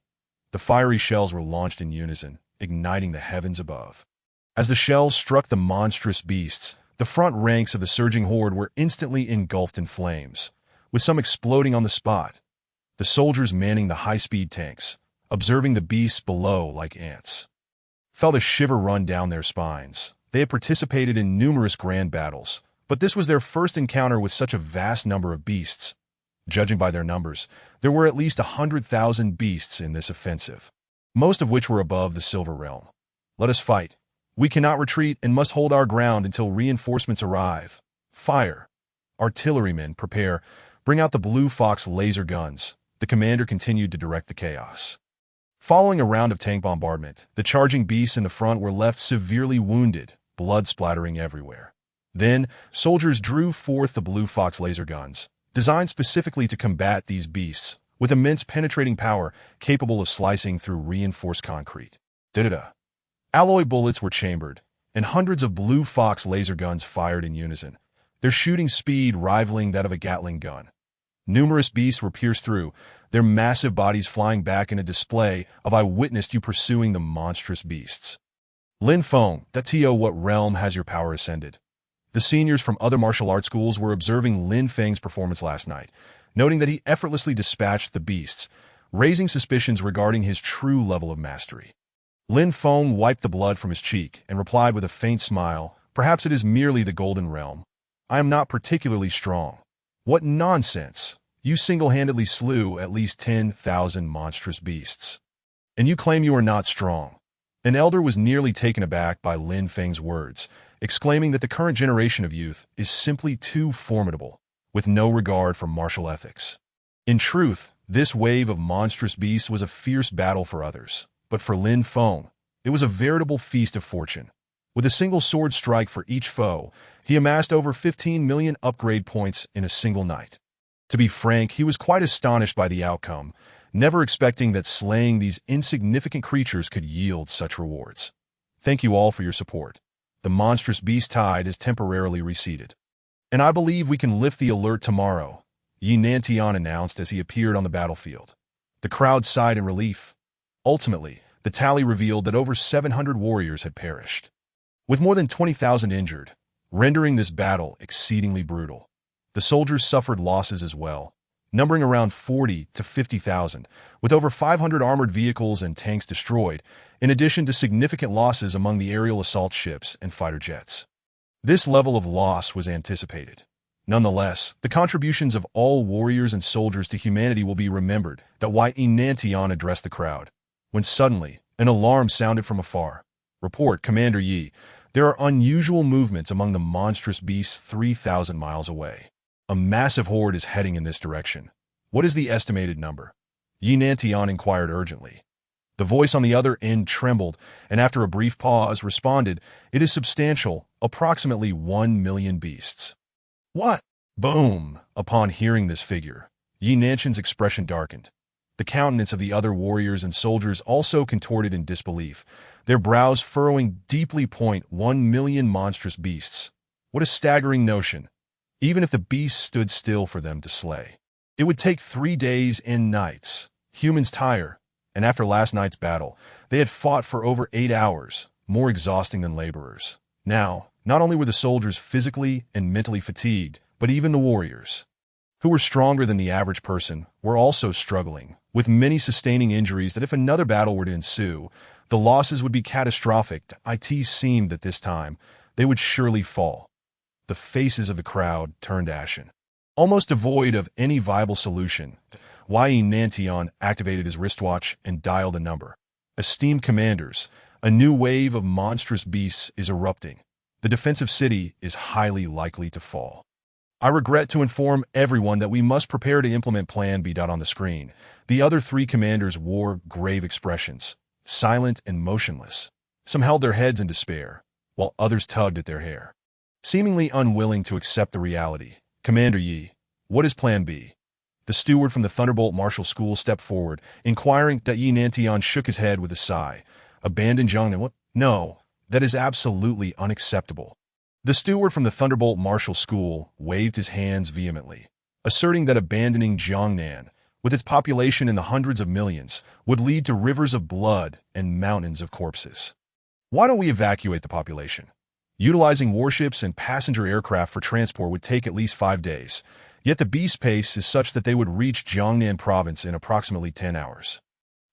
The fiery shells were launched in unison, igniting the heavens above. As the shells struck the monstrous beasts, the front ranks of the surging horde were instantly engulfed in flames, with some exploding on the spot. The soldiers manning the high-speed tanks, observing the beasts below like ants, felt a shiver run down their spines. They had participated in numerous grand battles, but this was their first encounter with such a vast number of beasts. Judging by their numbers, there were at least 100,000 beasts in this offensive, most of which were above the Silver Realm. Let us fight. We cannot retreat and must hold our ground until reinforcements arrive. Fire. Artillerymen, prepare. Bring out the Blue Fox laser guns. The commander continued to direct the chaos. Following a round of tank bombardment, the charging beasts in the front were left severely wounded, blood splattering everywhere. Then, soldiers drew forth the Blue Fox laser guns, designed specifically to combat these beasts, with immense penetrating power capable of slicing through reinforced concrete. Da-da-da. Alloy bullets were chambered, and hundreds of Blue Fox laser guns fired in unison, their shooting speed rivaling that of a Gatling gun. Numerous beasts were pierced through, their massive bodies flying back in a display of "I witnessed you pursuing the monstrous beasts." Lin Feng, what realm has your power ascended? The seniors from other martial arts schools were observing Lin Feng's performance last night, noting that he effortlessly dispatched the beasts, raising suspicions regarding his true level of mastery. Lin Feng wiped the blood from his cheek and replied with a faint smile, "Perhaps it is merely the Golden Realm. I am not particularly strong." "What nonsense! You single-handedly slew at least 10,000 monstrous beasts. And you claim you are not strong." An elder was nearly taken aback by Lin Feng's words, exclaiming that the current generation of youth is simply too formidable, with no regard for martial ethics. In truth, this wave of monstrous beasts was a fierce battle for others, but for Lin Feng, it was a veritable feast of fortune. With a single sword strike for each foe, he amassed over 15 million upgrade points in a single night. To be frank, he was quite astonished by the outcome, never expecting that slaying these insignificant creatures could yield such rewards. Thank you all for your support. The monstrous beast tide has temporarily receded, and I believe we can lift the alert tomorrow. Yi Nantian announced as he appeared on the battlefield. The crowd sighed in relief. Ultimately, the tally revealed that over 700 warriors had perished, with more than 20,000 injured, rendering this battle exceedingly brutal. The soldiers suffered losses as well, numbering around 40 to 50,000, with over 500 armored vehicles and tanks destroyed, in addition to significant losses among the aerial assault ships and fighter jets. This level of loss was anticipated. Nonetheless, the contributions of all warriors and soldiers to humanity will be remembered. Yi Nantian addressed the crowd, when suddenly an alarm sounded from afar. Report, Commander Yi, there are unusual movements among the monstrous beasts 3,000 miles away. A massive horde is heading in this direction. What is the estimated number? Yi Nantian inquired urgently. The voice on the other end trembled, and after a brief pause responded, "It is substantial, approximately 1 million beasts." What? Boom! Upon hearing this figure, Yi Nantian's expression darkened. The countenance of the other warriors and soldiers also contorted in disbelief, their brows furrowing deeply. 1 million monstrous beasts. What a staggering notion! Even if the beasts stood still for them to slay, it would take 3 days and nights. Humans tire, and after last night's battle, they had fought for over 8 hours, more exhausting than laborers. Now, not only were the soldiers physically and mentally fatigued, but even the warriors, who were stronger than the average person, were also struggling, with many sustaining injuries that if another battle were to ensue, the losses would be catastrophic. It seemed that this time, they would surely fall. The faces of the crowd turned ashen. Almost devoid of any viable solution, Yi Nantian activated his wristwatch and dialed a number. Esteemed commanders, a new wave of monstrous beasts is erupting. The defensive city is highly likely to fall. I regret to inform everyone that we must prepare to implement Plan B. On the screen, the other 3 commanders wore grave expressions, silent and motionless. Some held their heads in despair, while others tugged at their hair, seemingly unwilling to accept the reality. Commander Yi, what is Plan B? The steward from the Thunderbolt Martial School stepped forward, inquiring. Yi Nantian shook his head with a sigh. Abandon Jiangnan? What? No, that is absolutely unacceptable. The steward from the Thunderbolt Martial School waved his hands vehemently, asserting that abandoning Jiangnan, with its population in the hundreds of millions, would lead to rivers of blood and mountains of corpses. Why don't we evacuate the population? Utilizing warships and passenger aircraft for transport would take at least 5 days, yet the beast pace is such that they would reach Jiangnan province in approximately 10 hours.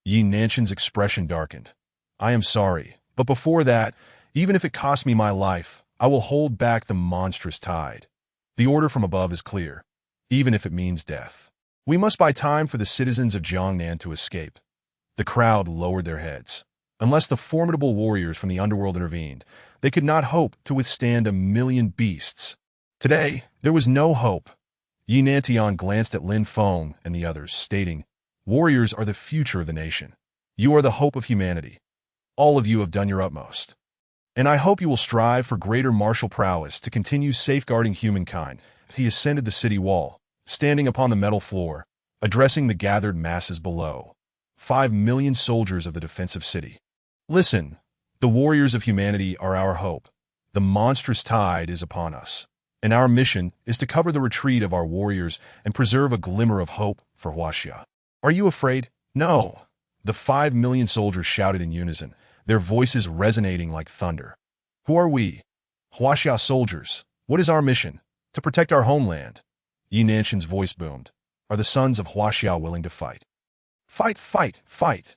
Yi Nantian's expression darkened. I am sorry, but before that, even if it costs me my life, I will hold back the monstrous tide. The order from above is clear, even if it means death. We must buy time for the citizens of Jiangnan to escape. The crowd lowered their heads. Unless the formidable warriors from the underworld intervened, they could not hope to withstand 1 million beasts. Today, there was no hope. Yi Nantian glanced at Lin Feng and the others, stating, "Warriors are the future of the nation. You are the hope of humanity. All of you have done your utmost. And I hope you will strive for greater martial prowess to continue safeguarding humankind." He ascended the city wall, standing upon the metal floor, addressing the gathered masses below. 5 million soldiers of the defensive city. Listen, the warriors of humanity are our hope. The monstrous tide is upon us, and our mission is to cover the retreat of our warriors and preserve a glimmer of hope for Huaxia. Are you afraid? No. The 5 million soldiers shouted in unison, their voices resonating like thunder. Who are we? Huaxia soldiers. What is our mission? To protect our homeland. Yi Nantian's voice boomed. Are the sons of Huaxia willing to fight? Fight, fight, fight.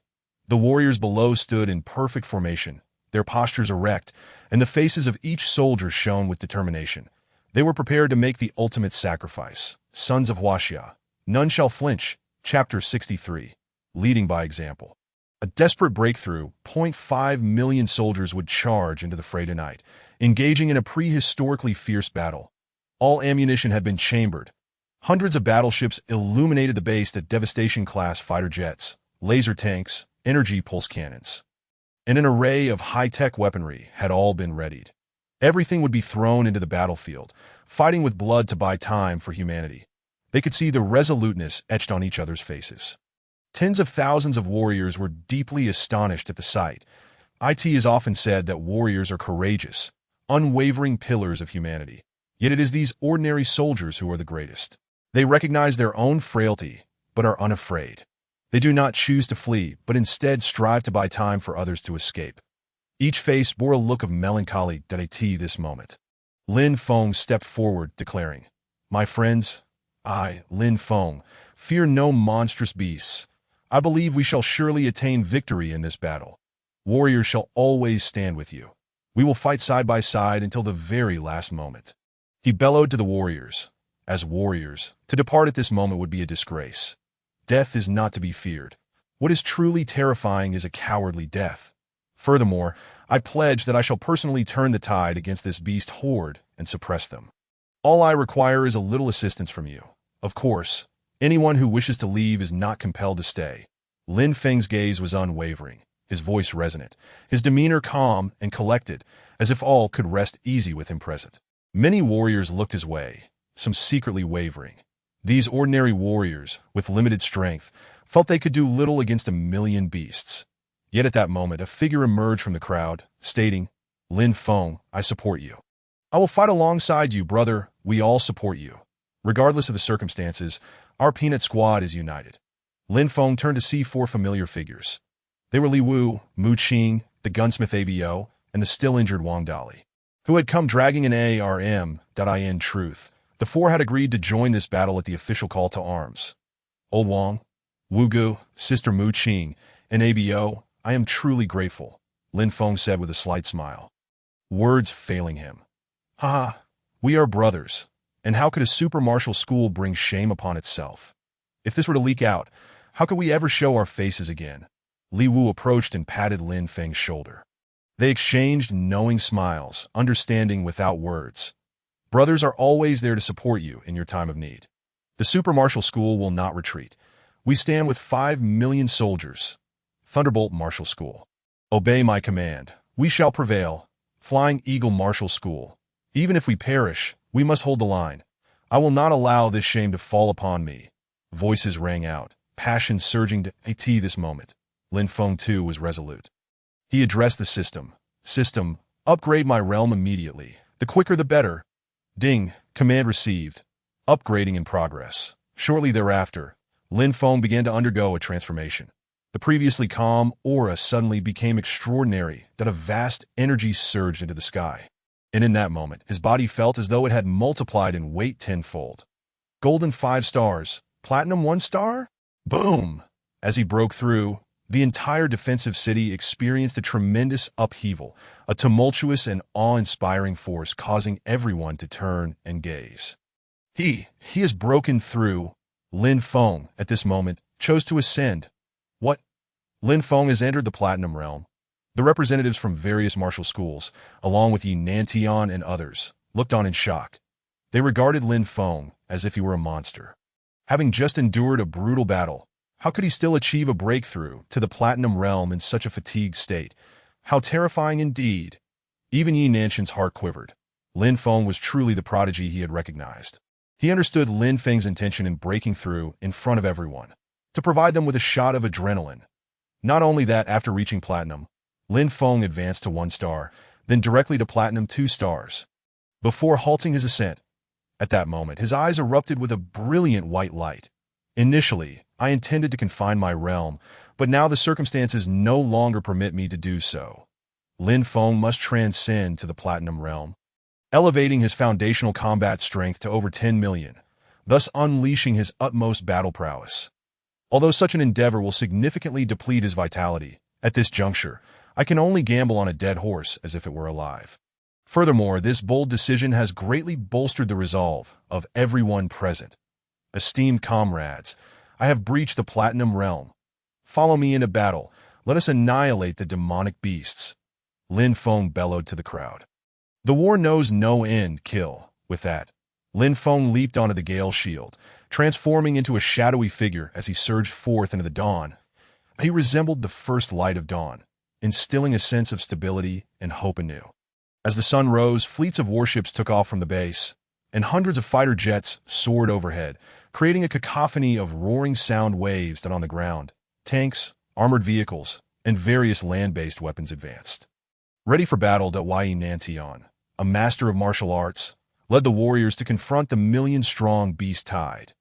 The warriors below stood in perfect formation, their postures erect, and the faces of each soldier shone with determination. They were prepared to make the ultimate sacrifice. Sons of Huaxia. None shall flinch. Chapter 63. Leading by example. A desperate breakthrough, 0.5 million soldiers would charge into the fray tonight, engaging in a prehistorically fierce battle. All ammunition had been chambered. Hundreds of battleships illuminated the base at Devastation-class fighter jets, laser tanks, energy pulse cannons, and an array of high-tech weaponry had all been readied. Everything would be thrown into the battlefield, fighting with blood to buy time for humanity. They could see the resoluteness etched on each other's faces. Tens of thousands of warriors were deeply astonished at the sight. It is often said that warriors are courageous, unwavering pillars of humanity. Yet it is these ordinary soldiers who are the greatest. They recognize their own frailty, but are unafraid. They do not choose to flee, but instead strive to buy time for others to escape. Each face bore a look of melancholy at this moment. Lin Feng stepped forward, declaring, "My friends, I, Lin Feng, fear no monstrous beasts. I believe we shall surely attain victory in this battle. Warriors shall always stand with you. We will fight side by side until the very last moment." He bellowed to the warriors. As warriors, to depart at this moment would be a disgrace. Death is not to be feared. What is truly terrifying is a cowardly death. Furthermore, I pledge that I shall personally turn the tide against this beast horde and suppress them. All I require is a little assistance from you. Of course, anyone who wishes to leave is not compelled to stay. Lin Feng's gaze was unwavering, his voice resonant, his demeanor calm and collected, as if all could rest easy with him present. Many warriors looked his way, some secretly wavering. These ordinary warriors, with limited strength, felt they could do little against a million beasts. Yet at that moment, a figure emerged from the crowd, stating, "Lin Feng, I support you. I will fight alongside you, brother. We all support you. Regardless of the circumstances, our peanut squad is united." Lin Feng turned to see four familiar figures. They were Li Wu, Mu Qing, the gunsmith Abo, and the still-injured Wang Dali, who had come dragging an ARM. In truth, the four had agreed to join this battle at the official call to arms. "Old Wang, Wu Gu, Sister Mu Qing, and Abo, I am truly grateful," Lin Feng said with a slight smile. Words failing him. "Ha! We are brothers. And how could a super martial school bring shame upon itself? If this were to leak out, how could we ever show our faces again?" Li Wu approached and patted Lin Feng's shoulder. They exchanged knowing smiles, understanding without words. Brothers are always there to support you in your time of need. The super martial school will not retreat. We stand with 5 million soldiers. Thunderbolt Martial School. Obey my command. We shall prevail. Flying Eagle Martial School. Even if we perish, we must hold the line. I will not allow this shame to fall upon me. Voices rang out, passion surging to this moment. Lin Feng too was resolute. He addressed the system. "System, upgrade my realm immediately. The quicker the better." Ding, command received. Upgrading in progress. Shortly thereafter, Lin Feng began to undergo a transformation. The previously calm aura suddenly became extraordinary, that a vast energy surged into the sky. And in that moment, his body felt as though it had multiplied in weight tenfold. Golden 5 stars, platinum 1 star? Boom! As he broke through, the entire defensive city experienced a tremendous upheaval, a tumultuous and awe-inspiring force causing everyone to turn and gaze. He has broken through. Lin Feng, at this moment, chose to ascend. What? Lin Feng has entered the Platinum Realm. The representatives from various martial schools, along with Yi Nantian and others, looked on in shock. They regarded Lin Feng as if he were a monster. Having just endured a brutal battle, how could he still achieve a breakthrough to the Platinum Realm in such a fatigued state? How terrifying indeed! Even Yi Nantian's heart quivered. Lin Feng was truly the prodigy he had recognized. He understood Lin Feng's intention in breaking through in front of everyone, to provide them with a shot of adrenaline. Not only that, after reaching Platinum, Lin Feng advanced to 1 star, then directly to Platinum 2 stars. Before halting his ascent, at that moment, his eyes erupted with a brilliant white light. "Initially, I intended to confine my realm, but now the circumstances no longer permit me to do so. Lin Feng must transcend to the Platinum Realm, elevating his foundational combat strength to over 10 million, thus unleashing his utmost battle prowess. Although such an endeavor will significantly deplete his vitality, at this juncture, I can only gamble on a dead horse as if it were alive. Furthermore, this bold decision has greatly bolstered the resolve of everyone present. Esteemed comrades, I have breached the Platinum Realm. Follow me into battle. Let us annihilate the demonic beasts." Lin Feng bellowed to the crowd. The war knows no end. Kill. With that, Lin Feng leaped onto the Gale Shield, transforming into a shadowy figure as he surged forth into the dawn. He resembled the first light of dawn, instilling a sense of stability and hope anew. As the sun rose, fleets of warships took off from the base, and hundreds of fighter jets soared overhead, creating a cacophony of roaring sound waves that on the ground, tanks, armored vehicles, and various land-based weapons advanced. Ready for battle, Yi Nantian, a master of martial arts, led the warriors to confront the million-strong beast tide.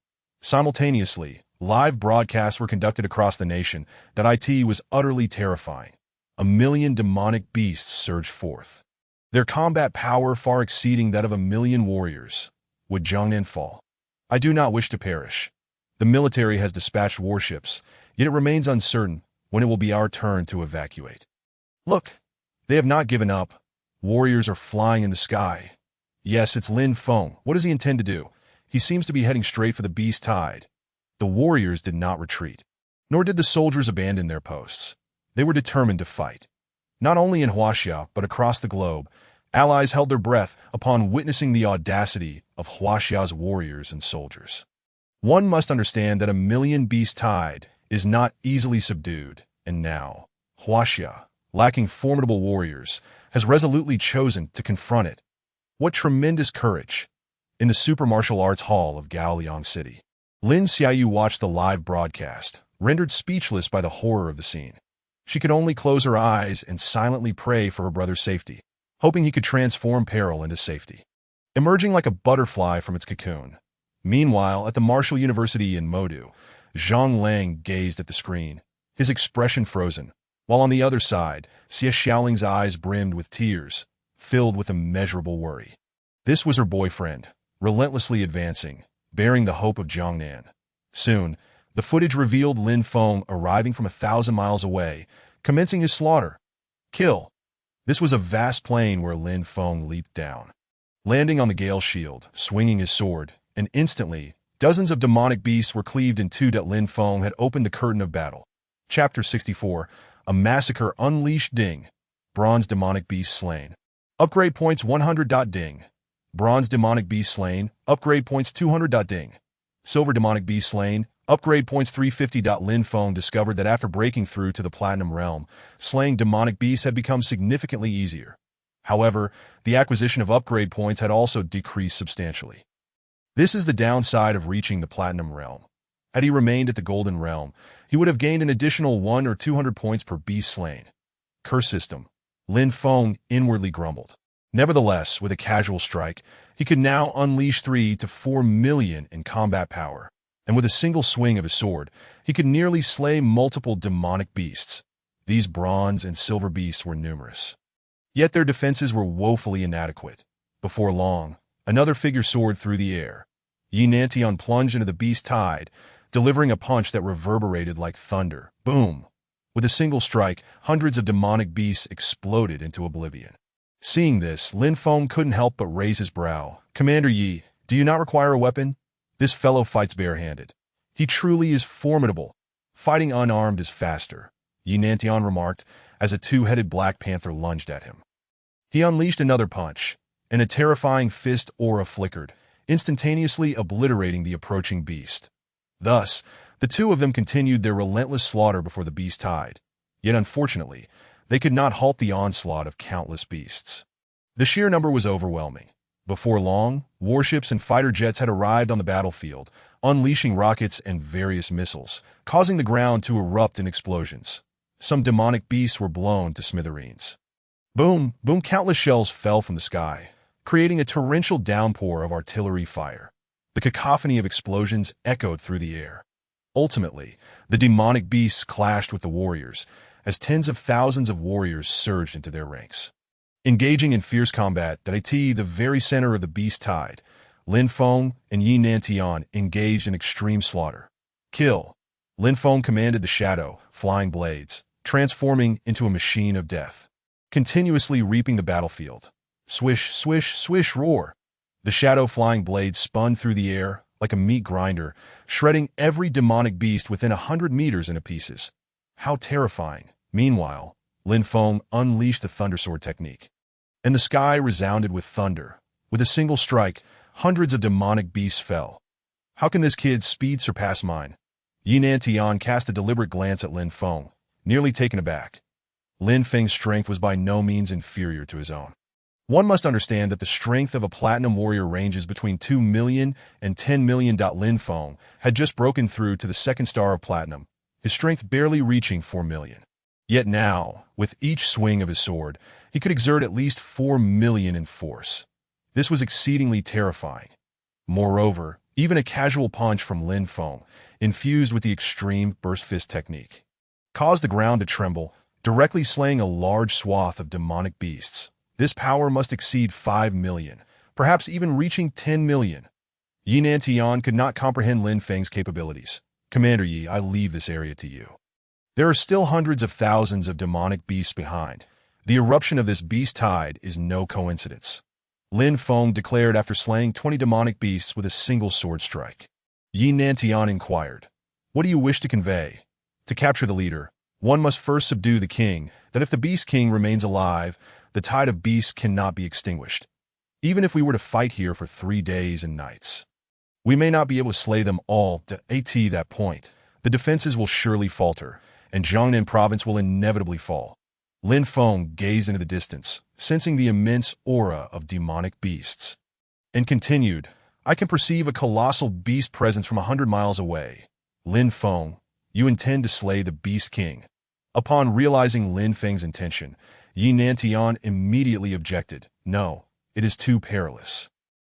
Simultaneously, live broadcasts were conducted across the nation that it was utterly terrifying. A million demonic beasts surged forth, their combat power far exceeding that of a million warriors. Would Zhongnan fall? I do not wish to perish. The military has dispatched warships, yet it remains uncertain when it will be our turn to evacuate. Look, they have not given up. Warriors are flying in the sky. Yes, it's Lin Feng. What does he intend to do? He seems to be heading straight for the beast tide. The warriors did not retreat, nor did the soldiers abandon their posts. They were determined to fight. Not only in Huaxia, but across the globe, allies held their breath upon witnessing the audacity of Huaxia's warriors and soldiers. One must understand that a million beast tide is not easily subdued, and now, Huaxia, lacking formidable warriors, has resolutely chosen to confront it. What tremendous courage! In the Super Martial Arts Hall of Gaoliang City, Lin Xiaoyu watched the live broadcast, rendered speechless by the horror of the scene. She could only close her eyes and silently pray for her brother's safety, hoping he could transform peril into safety. Emerging like a butterfly from its cocoon. Meanwhile, at the Martial University in Modu, Zhang Lang gazed at the screen, his expression frozen, while on the other side, Xie Xiaoling's eyes brimmed with tears, filled with immeasurable worry. This was her boyfriend, relentlessly advancing, bearing the hope of Zhongnan. Soon, the footage revealed Lin Feng arriving from 1,000 miles away, commencing his slaughter. Kill! This was a vast plain where Lin Feng leaped down, landing on the Gale shield, swinging his sword, and instantly, dozens of demonic beasts were cleaved in two. Lin Feng had opened the curtain of battle. Chapter 64, A Massacre Unleashed. Ding. Bronze demonic beast slain. Upgrade points 100. Ding. Bronze demonic beast slain. Upgrade points 200. Ding. Silver demonic beast slain. Upgrade points 350. Lin Feng discovered that after breaking through to the Platinum Realm, slaying demonic beasts had become significantly easier. However, the acquisition of upgrade points had also decreased substantially. This is the downside of reaching the Platinum Realm. Had he remained at the Golden Realm, he would have gained an additional 100 or 200 points per beast slain. Curse system. Lin Feng inwardly grumbled. Nevertheless, with a casual strike, he could now unleash 3 to 4 million in combat power, and with a single swing of his sword, he could nearly slay multiple demonic beasts. These bronze and silver beasts were numerous. Yet their defenses were woefully inadequate. Before long, another figure soared through the air. Yi Nantian plunged into the beast tide, delivering a punch that reverberated like thunder. Boom! With a single strike, hundreds of demonic beasts exploded into oblivion. Seeing this, Lin Feng couldn't help but raise his brow. Commander Yi, do you not require a weapon? This fellow fights barehanded. He truly is formidable. Fighting unarmed is faster, Yi Nantian remarked as a two-headed black panther lunged at him. He unleashed another punch, and a terrifying fist aura flickered, instantaneously obliterating the approaching beast. Thus, the two of them continued their relentless slaughter before the beast tide. Yet unfortunately, they could not halt the onslaught of countless beasts. The sheer number was overwhelming. Before long, warships and fighter jets had arrived on the battlefield, unleashing rockets and various missiles, causing the ground to erupt in explosions. Some demonic beasts were blown to smithereens. Boom, boom, countless shells fell from the sky, creating a torrential downpour of artillery fire. The cacophony of explosions echoed through the air. Ultimately, the demonic beasts clashed with the warriors, as tens of thousands of warriors surged into their ranks. Engaging in fierce combat at the very center of the beast tide, Lin Feng and Yi Nantian engaged in extreme slaughter. Kill! Lin Feng commanded the shadow, flying blades, transforming into a machine of death, continuously reaping the battlefield. Swish, swish, swish, roar! The shadow flying blades spun through the air like a meat grinder, shredding every demonic beast within 100 meters into pieces. How terrifying! Meanwhile, Lin Feng unleashed the Thundersword technique, and the sky resounded with thunder. With a single strike, hundreds of demonic beasts fell. How can this kid's speed surpass mine? Yi Nantian cast a deliberate glance at Lin Feng, nearly taken aback. Lin Feng's strength was by no means inferior to his own. One must understand that the strength of a platinum warrior ranges between 2 million and 10 million. Lin Feng had just broken through to the second star of platinum, his strength barely reaching 4 million. Yet now, with each swing of his sword, he could exert at least 4 million in force. This was exceedingly terrifying. Moreover, Even a casual punch from Lin Feng, infused with the extreme burst fist technique, caused the ground to tremble, directly slaying a large swath of demonic beasts. This power must exceed 5 million, perhaps even reaching 10 million. Yi Nantian could not comprehend Lin Feng's capabilities. Commander Yi, I leave this area to you. There are still hundreds of thousands of demonic beasts behind. The eruption of this beast tide is no coincidence. Lin Feng declared after slaying 20 demonic beasts with a single sword strike. Yi Nantian inquired, "What do you wish to convey?" To capture the leader, one must first subdue the king, that if the Beast King remains alive, the tide of beasts cannot be extinguished. Even if we were to fight here for 3 days and nights, we may not be able to slay them all. At that point, the defenses will surely falter, and Jiangnan province will inevitably fall. Lin Feng gazed into the distance, sensing the immense aura of demonic beasts, and continued, "I can perceive a colossal beast presence from 100 miles away. Lin Feng, you intend to slay the Beast King." Upon realizing Lin Feng's intention, Yi Nantian immediately objected, "No, it is too perilous.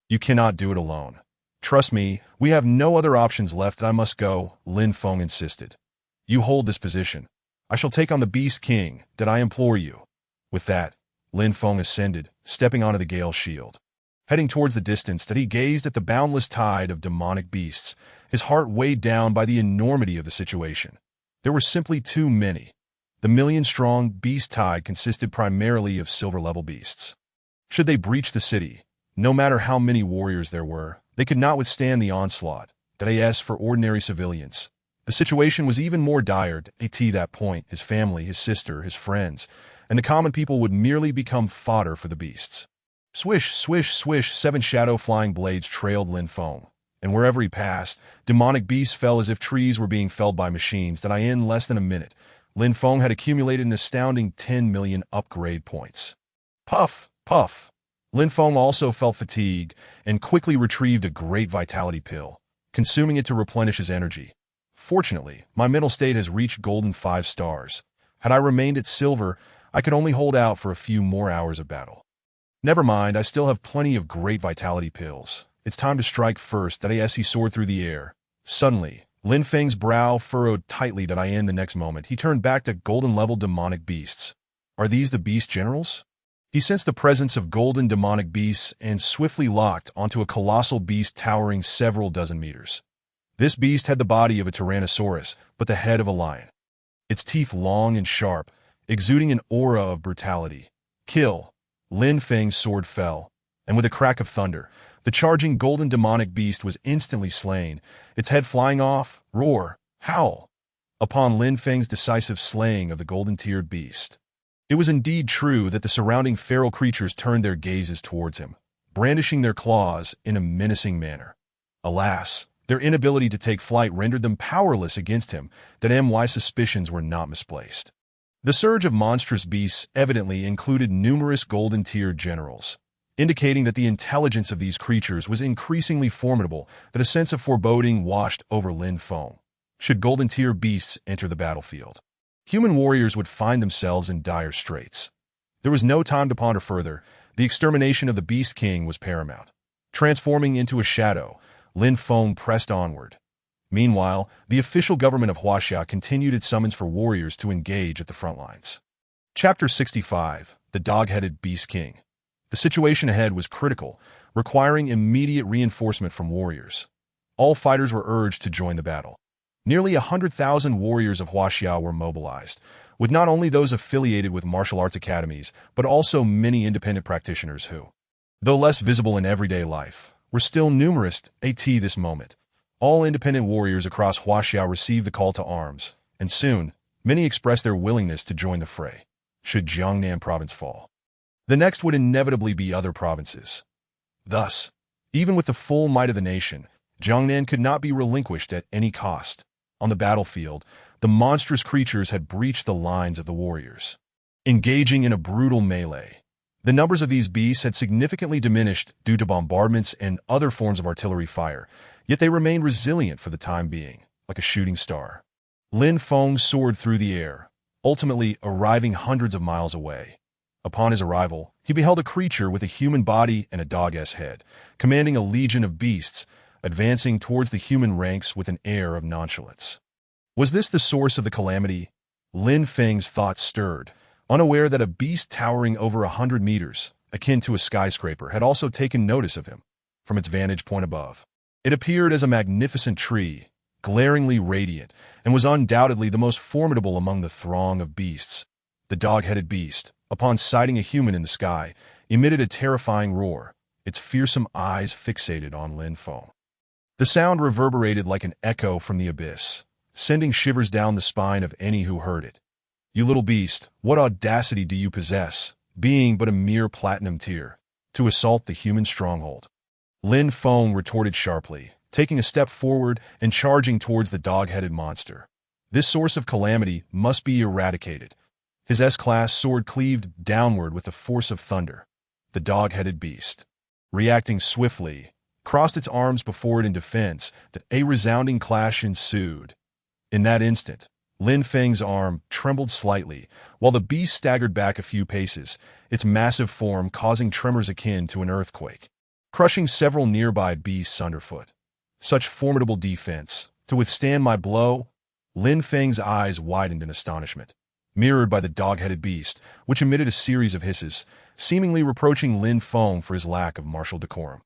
You cannot do it alone. Trust me, we have no other options left. I must go," Lin Feng insisted. "You hold this position. I shall take on the Beast King, that I implore you." With that, Lin Feng ascended, stepping onto the Gale shield. Heading towards the distance, that he gazed at the boundless tide of demonic beasts, his heart weighed down by the enormity of the situation. There were simply too many. The million-strong beast tide consisted primarily of silver-level beasts. Should they breach the city, no matter how many warriors there were, they could not withstand the onslaught. As for ordinary civilians, the situation was even more dire. At that point, his family, his sister, his friends, and the common people would merely become fodder for the beasts. Swish, swish, swish, 7 shadow-flying blades trailed Lin Feng, and wherever he passed, demonic beasts fell as if trees were being felled by machines. In less than a minute, Lin Feng had accumulated an astounding 10 million upgrade points. Puff, puff. Lin Feng also felt fatigue and quickly retrieved a great vitality pill, consuming it to replenish his energy. Fortunately, my mental state has reached golden 5 stars. Had I remained at silver, I could only hold out for a few more hours of battle. Never mind, I still have plenty of great vitality pills. It's time to strike first. As he soared through the air, suddenly, Lin Feng's brow furrowed tightly. In the next moment, he turned back to golden-level demonic beasts. Are these the beast generals? He sensed the presence of golden demonic beasts and swiftly locked onto a colossal beast towering several dozen meters. This beast had the body of a tyrannosaurus, but the head of a lion. Its teeth long and sharp, exuding an aura of brutality. Kill! Lin Feng's sword fell, and with a crack of thunder, the charging golden demonic beast was instantly slain, its head flying off. Roar! Howl! Upon Lin Feng's decisive slaying of the golden-tiered beast, it was indeed true that the surrounding feral creatures turned their gazes towards him, brandishing their claws in a menacing manner. Alas, their inability to take flight rendered them powerless against him. My suspicions were not misplaced. The surge of monstrous beasts evidently included numerous golden-tiered generals, indicating that the intelligence of these creatures was increasingly formidable. A sense of foreboding washed over Lin Feng. Should golden-tier beasts enter the battlefield, human warriors would find themselves in dire straits. There was no time to ponder further. The extermination of the Beast King was paramount. Transforming into a shadow, Lin Feng pressed onward. Meanwhile, the official government of Huaxia continued its summons for warriors to engage at the front lines. Chapter 65, The Dog-Headed Beast King. The situation ahead was critical, requiring immediate reinforcement from warriors. All fighters were urged to join the battle. Nearly 100,000 warriors of Huaxia were mobilized, with not only those affiliated with martial arts academies, but also many independent practitioners who, though less visible in everyday life, were still numerous. At this moment, all independent warriors across Huaxia received the call to arms, and soon, many expressed their willingness to join the fray, should Jiangnan province fall. The next would inevitably be other provinces. Thus, even with the full might of the nation, Jiangnan could not be relinquished at any cost. On the battlefield, the monstrous creatures had breached the lines of the warriors, engaging in a brutal melee. The numbers of these beasts had significantly diminished due to bombardments and other forms of artillery fire, yet they remained resilient for the time being, like a shooting star. Lin Feng soared through the air, ultimately arriving hundreds of miles away. Upon his arrival, he beheld a creature with a human body and a dog-s head, commanding a legion of beasts, advancing towards the human ranks with an air of nonchalance. Was this the source of the calamity? Lin Feng's thoughts stirred, unaware that a beast towering over 100 meters, akin to a skyscraper, had also taken notice of him from its vantage point above. It appeared as a magnificent tree, glaringly radiant, and was undoubtedly the most formidable among the throng of beasts. The dog-headed beast, upon sighting a human in the sky, emitted a terrifying roar, its fearsome eyes fixated on Lin Feng. The sound reverberated like an echo from the abyss, sending shivers down the spine of any who heard it. "You little beast, what audacity do you possess, being but a mere platinum tier, to assault the human stronghold?" Lin Feng retorted sharply, taking a step forward and charging towards the dog-headed monster. This source of calamity must be eradicated. His S-class sword cleaved downward with the force of thunder. The dog-headed beast, reacting swiftly, crossed its arms before it in defense. A resounding clash ensued. In that instant, Lin Feng's arm trembled slightly, while the beast staggered back a few paces, its massive form causing tremors akin to an earthquake, crushing several nearby beasts underfoot. Such formidable defense, to withstand my blow? Lin Feng's eyes widened in astonishment, mirrored by the dog-headed beast, which emitted a series of hisses, seemingly reproaching Lin Feng for his lack of martial decorum.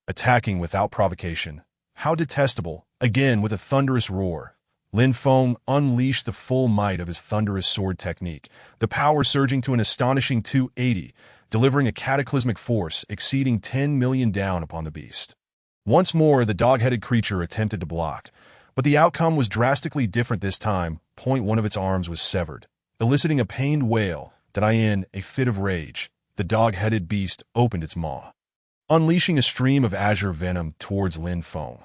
Attacking without provocation. How detestable! Again, with a thunderous roar, Lin Feng unleashed the full might of his thunderous sword technique, the power surging to an astonishing 280, delivering a cataclysmic force exceeding 10 million down upon the beast. Once more, the dog-headed creature attempted to block, but the outcome was drastically different this time. One of its arms was severed, eliciting a pained wail. In a fit of rage, the dog-headed beast opened its maw, unleashing a stream of azure venom towards Lin Feng.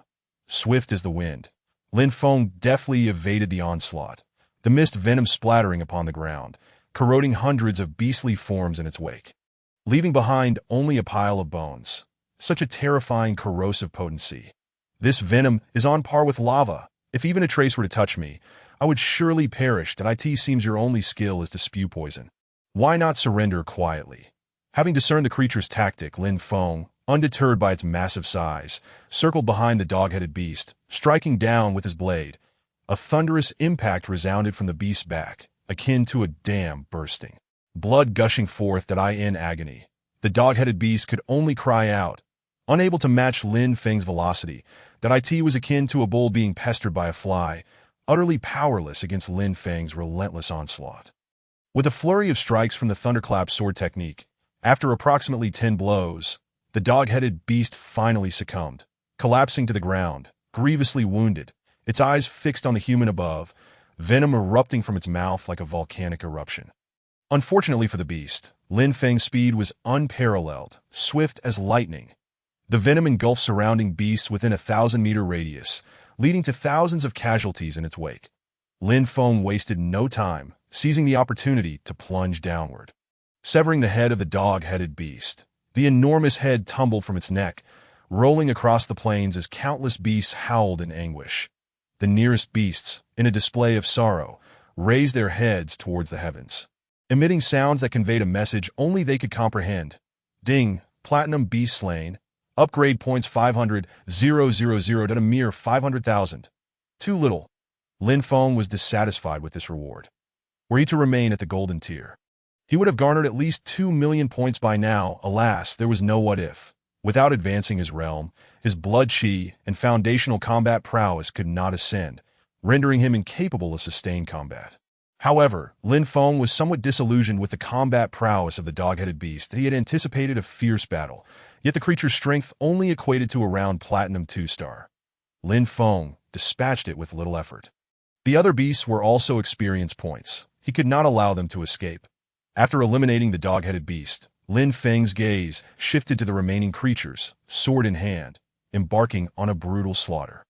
Swift as the wind, Lin Feng deftly evaded the onslaught, the mist venom splattering upon the ground, corroding hundreds of beastly forms in its wake, leaving behind only a pile of bones. Such a terrifying corrosive potency. This venom is on par with lava. If even a trace were to touch me, I would surely perish. It seems your only skill is to spew poison. Why not surrender quietly? Having discerned the creature's tactic, Lin Feng, undeterred by its massive size, circled behind the dog-headed beast, striking down with his blade. A thunderous impact resounded from the beast's back, akin to a dam bursting, blood gushing forth. In agony, the dog-headed beast could only cry out. Unable to match Lin Feng's velocity, it was akin to a bull being pestered by a fly, utterly powerless against Lin Feng's relentless onslaught. With a flurry of strikes from the thunderclap sword technique, after approximately 10 blows, the dog-headed beast finally succumbed, collapsing to the ground, grievously wounded, its eyes fixed on the human above, venom erupting from its mouth like a volcanic eruption. Unfortunately for the beast, Lin Feng's speed was unparalleled, swift as lightning. The venom engulfed surrounding beasts within a 1,000-meter radius, leading to thousands of casualties in its wake. Lin Feng wasted no time, seizing the opportunity to plunge downward, severing the head of the dog-headed beast. The enormous head tumbled from its neck, rolling across the plains as countless beasts howled in anguish. The nearest beasts, in a display of sorrow, raised their heads towards the heavens, emitting sounds that conveyed a message only they could comprehend. Ding, platinum beast slain. Upgrade points 500,000 to a mere 500,000. Too little. Lin Feng was dissatisfied with this reward. Were he to remain at the golden tier, he would have garnered at least 2 million points by now. Alas, there was no what-if. Without advancing his realm, his blood chi and foundational combat prowess could not ascend, rendering him incapable of sustained combat. However, Lin Feng was somewhat disillusioned with the combat prowess of the dog-headed beast. He had anticipated a fierce battle, yet the creature's strength only equated to around Platinum 2-star. Lin Feng dispatched it with little effort. The other beasts were also experience points. He could not allow them to escape. After eliminating the dog-headed beast, Lin Feng's gaze shifted to the remaining creatures, sword in hand, embarking on a brutal slaughter.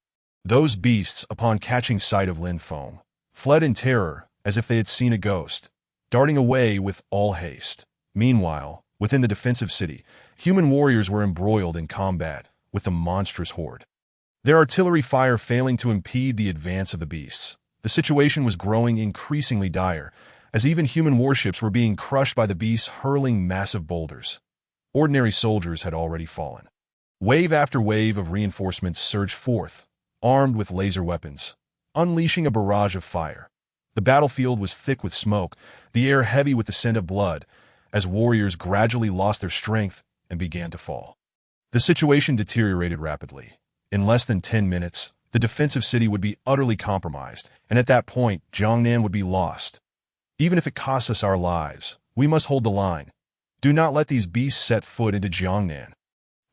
Those beasts, upon catching sight of Lin Feng, fled in terror as if they had seen a ghost, darting away with all haste. Meanwhile, within the defensive city, human warriors were embroiled in combat with the monstrous horde, their artillery fire failing to impede the advance of the beasts. The situation was growing increasingly dire, as even human warships were being crushed by the beasts hurling massive boulders. Ordinary soldiers had already fallen. Wave after wave of reinforcements surged forth, armed with laser weapons, unleashing a barrage of fire. The battlefield was thick with smoke, the air heavy with the scent of blood, as warriors gradually lost their strength and began to fall. The situation deteriorated rapidly. In less than 10 minutes, the defensive city would be utterly compromised, and at that point, Jiangnan would be lost. Even if it costs us our lives, we must hold the line. Do not let these beasts set foot into Jiangnan.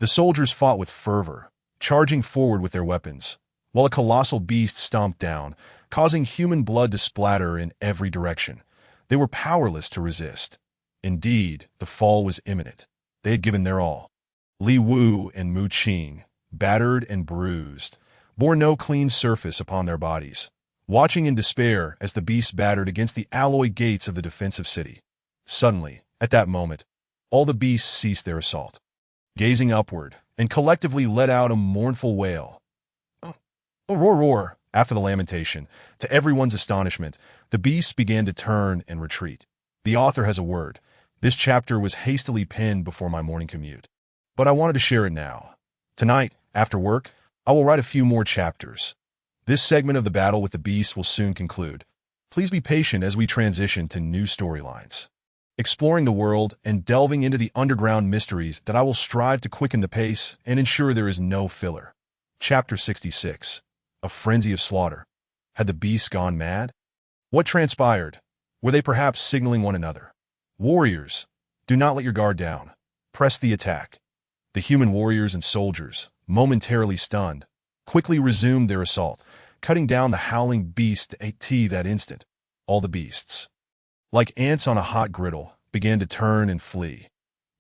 The soldiers fought with fervor, charging forward with their weapons, while a colossal beast stomped down, causing human blood to splatter in every direction. They were powerless to resist. Indeed, the fall was imminent. They had given their all. Li Wu and Mu Qing, battered and bruised, bore no clean surface upon their bodies, watching in despair as the beasts battered against the alloy gates of the defensive city. Suddenly, at that moment, all the beasts ceased their assault, gazing upward, and collectively let out a mournful wail. A roar. After the lamentation, to everyone's astonishment, the beasts began to turn and retreat. The author has a word. This chapter was hastily penned before my morning commute, but I wanted to share it now. Tonight, after work, I will write a few more chapters. This segment of the battle with the beasts will soon conclude. Please be patient as we transition to new storylines, exploring the world and delving into the underground mysteries that I will strive to quicken the pace and ensure there is no filler. Chapter 66. A frenzy of slaughter. Had the beasts gone mad? What transpired? Were they perhaps signaling one another? Warriors, do not let your guard down. Press the attack. The human warriors and soldiers, momentarily stunned, quickly resumed their assault, cutting down the howling beast that instant. All the beasts, like ants on a hot griddle, began to turn and flee.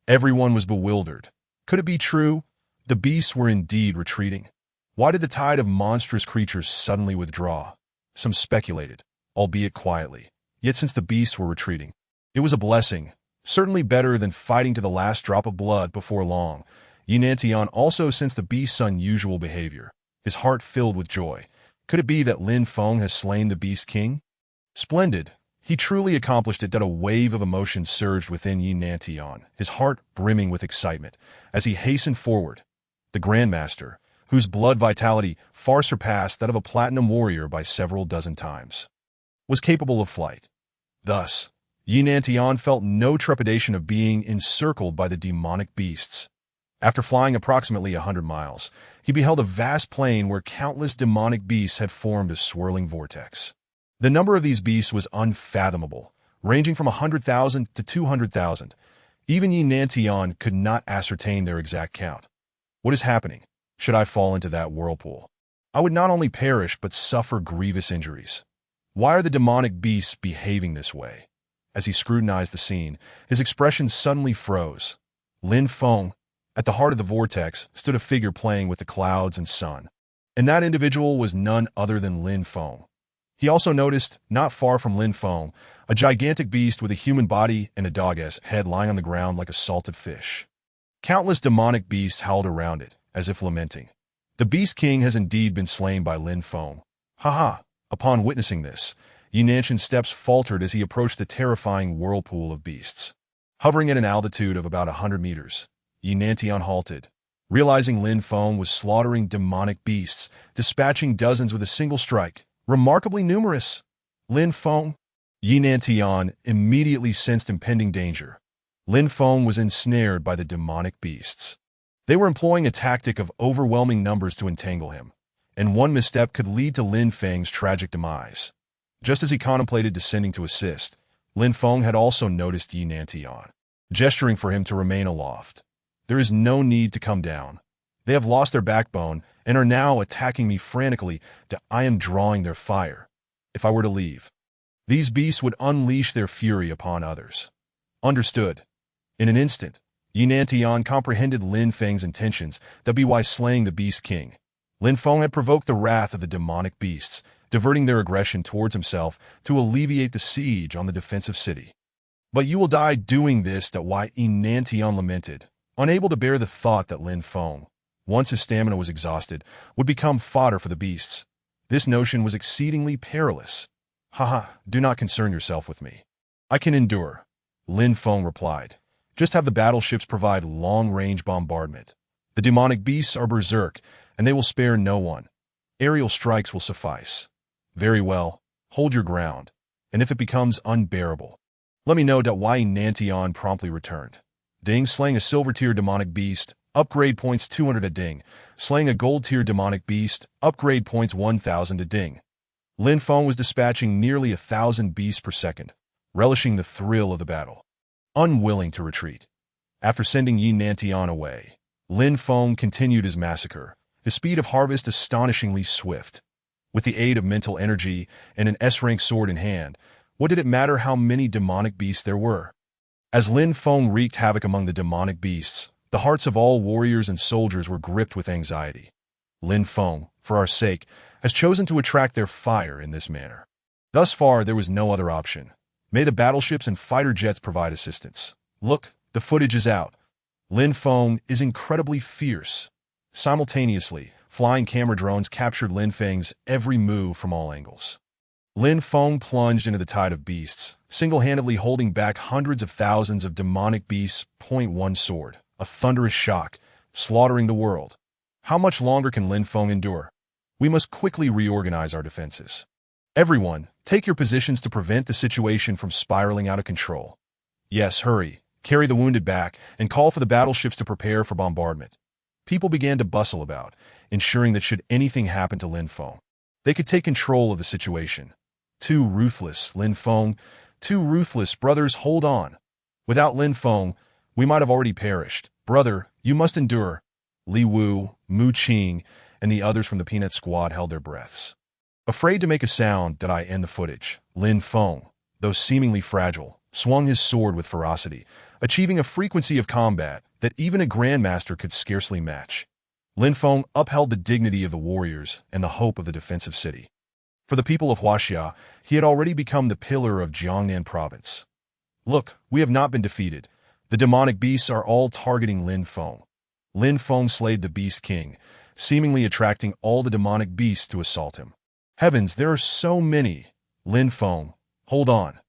Everyone was bewildered. Could it be true? The beasts were indeed retreating. Why did the tide of monstrous creatures suddenly withdraw? Some speculated, albeit quietly. Yet since the beasts were retreating, it was a blessing, certainly better than fighting to the last drop of blood before long. Yinantian also sensed the beast's unusual behavior, his heart filled with joy. Could it be that Lin Feng has slain the Beast King? Splendid. He truly accomplished it. That a wave of emotion surged within Yinantian, his heart brimming with excitement, as he hastened forward. The Grandmaster, whose blood vitality far surpassed that of a platinum warrior by several dozen times, was capable of flight. Thus, Yinantian felt no trepidation of being encircled by the demonic beasts. After flying approximately 100 miles, he beheld a vast plain where countless demonic beasts had formed a swirling vortex. The number of these beasts was unfathomable, ranging from 100,000 to 200,000. Even Yinantian could not ascertain their exact count. What is happening? Should I fall into that whirlpool, I would not only perish but suffer grievous injuries. Why are the demonic beasts behaving this way? As he scrutinized the scene, his expression suddenly froze. Lin Feng, at the heart of the vortex, stood a figure playing with the clouds and sun. And that individual was none other than Lin Feng. He also noticed, not far from Lin Feng, a gigantic beast with a human body and a dog's head lying on the ground like a salted fish. Countless demonic beasts howled around it, as if lamenting. The Beast King has indeed been slain by Lin Feng. Ha! Upon witnessing this, Yinantian's steps faltered as he approached the terrifying whirlpool of beasts. Hovering at an altitude of about 100 meters, Yinantian halted, realizing Lin Feng was slaughtering demonic beasts, dispatching dozens with a single strike, remarkably numerous. Lin Feng? Yinantian immediately sensed impending danger. Lin Feng was ensnared by the demonic beasts. They were employing a tactic of overwhelming numbers to entangle him, and one misstep could lead to Lin Feng's tragic demise. Just as he contemplated descending to assist, Lin Feng had also noticed Yinantian, gesturing for him to remain aloft. There is no need to come down. They have lost their backbone and are now attacking me frantically. I am drawing their fire. If I were to leave, these beasts would unleash their fury upon others. Understood. In an instant, Yinantian comprehended Lin Feng's intentions, that be why slaying the Beast King. Lin Feng had provoked the wrath of the demonic beasts, diverting their aggression towards himself to alleviate the siege on the defensive city. But you will die doing this. Why Yinantian lamented, unable to bear the thought that Lin Feng, once his stamina was exhausted, would become fodder for the beasts. This notion was exceedingly perilous. Do not concern yourself with me. I can endure, Lin Feng replied. Just have the battleships provide long-range bombardment. The demonic beasts are berserk, and they will spare no one. Aerial strikes will suffice. Very well, hold your ground, and if it becomes unbearable, let me know. Why Nantion promptly returned. Ding, slaying a silver-tier demonic beast, upgrade points 200 a ding. Slaying a gold-tier demonic beast, upgrade points 1,000 a ding. Lin Feng was dispatching nearly 1,000 beasts per second, relishing the thrill of the battle. Unwilling to retreat. After sending Yi Nantian away, Lin Feng continued his massacre, his speed of harvest astonishingly swift. With the aid of mental energy and an S-rank sword in hand, what did it matter how many demonic beasts there were? As Lin Feng wreaked havoc among the demonic beasts, the hearts of all warriors and soldiers were gripped with anxiety. Lin Feng, for our sake, has chosen to attract their fire in this manner. Thus far, there was no other option. May the battleships and fighter jets provide assistance. Look, the footage is out. Lin Feng is incredibly fierce. Simultaneously, flying camera drones captured Lin Feng's every move from all angles. Lin Feng plunged into the tide of beasts, single-handedly holding back hundreds of thousands of demonic beasts. Point one sword, a thunderous shock, slaughtering the world. How much longer can Lin Feng endure? We must quickly reorganize our defenses. Everyone, take your positions to prevent the situation from spiraling out of control. Yes, hurry, carry the wounded back, and call for the battleships to prepare for bombardment. People began to bustle about, ensuring that should anything happen to Lin Feng, they could take control of the situation. Too ruthless, Lin Feng. Too ruthless, brothers, hold on. Without Lin Feng, we might have already perished. Brother, you must endure. Li Wu, Mu Qing, and the others from the Peanut Squad held their breaths. Afraid to make a sound, did I end the footage? Lin Feng, though seemingly fragile, swung his sword with ferocity, achieving a frequency of combat that even a grandmaster could scarcely match. Lin Feng upheld the dignity of the warriors and the hope of the defensive city. For the people of Huaxia, he had already become the pillar of Jiangnan province. Look, we have not been defeated. The demonic beasts are all targeting Lin Feng. Lin Feng slayed the Beast King, seemingly attracting all the demonic beasts to assault him. Heavens, there are so many. Lin Feng, hold on.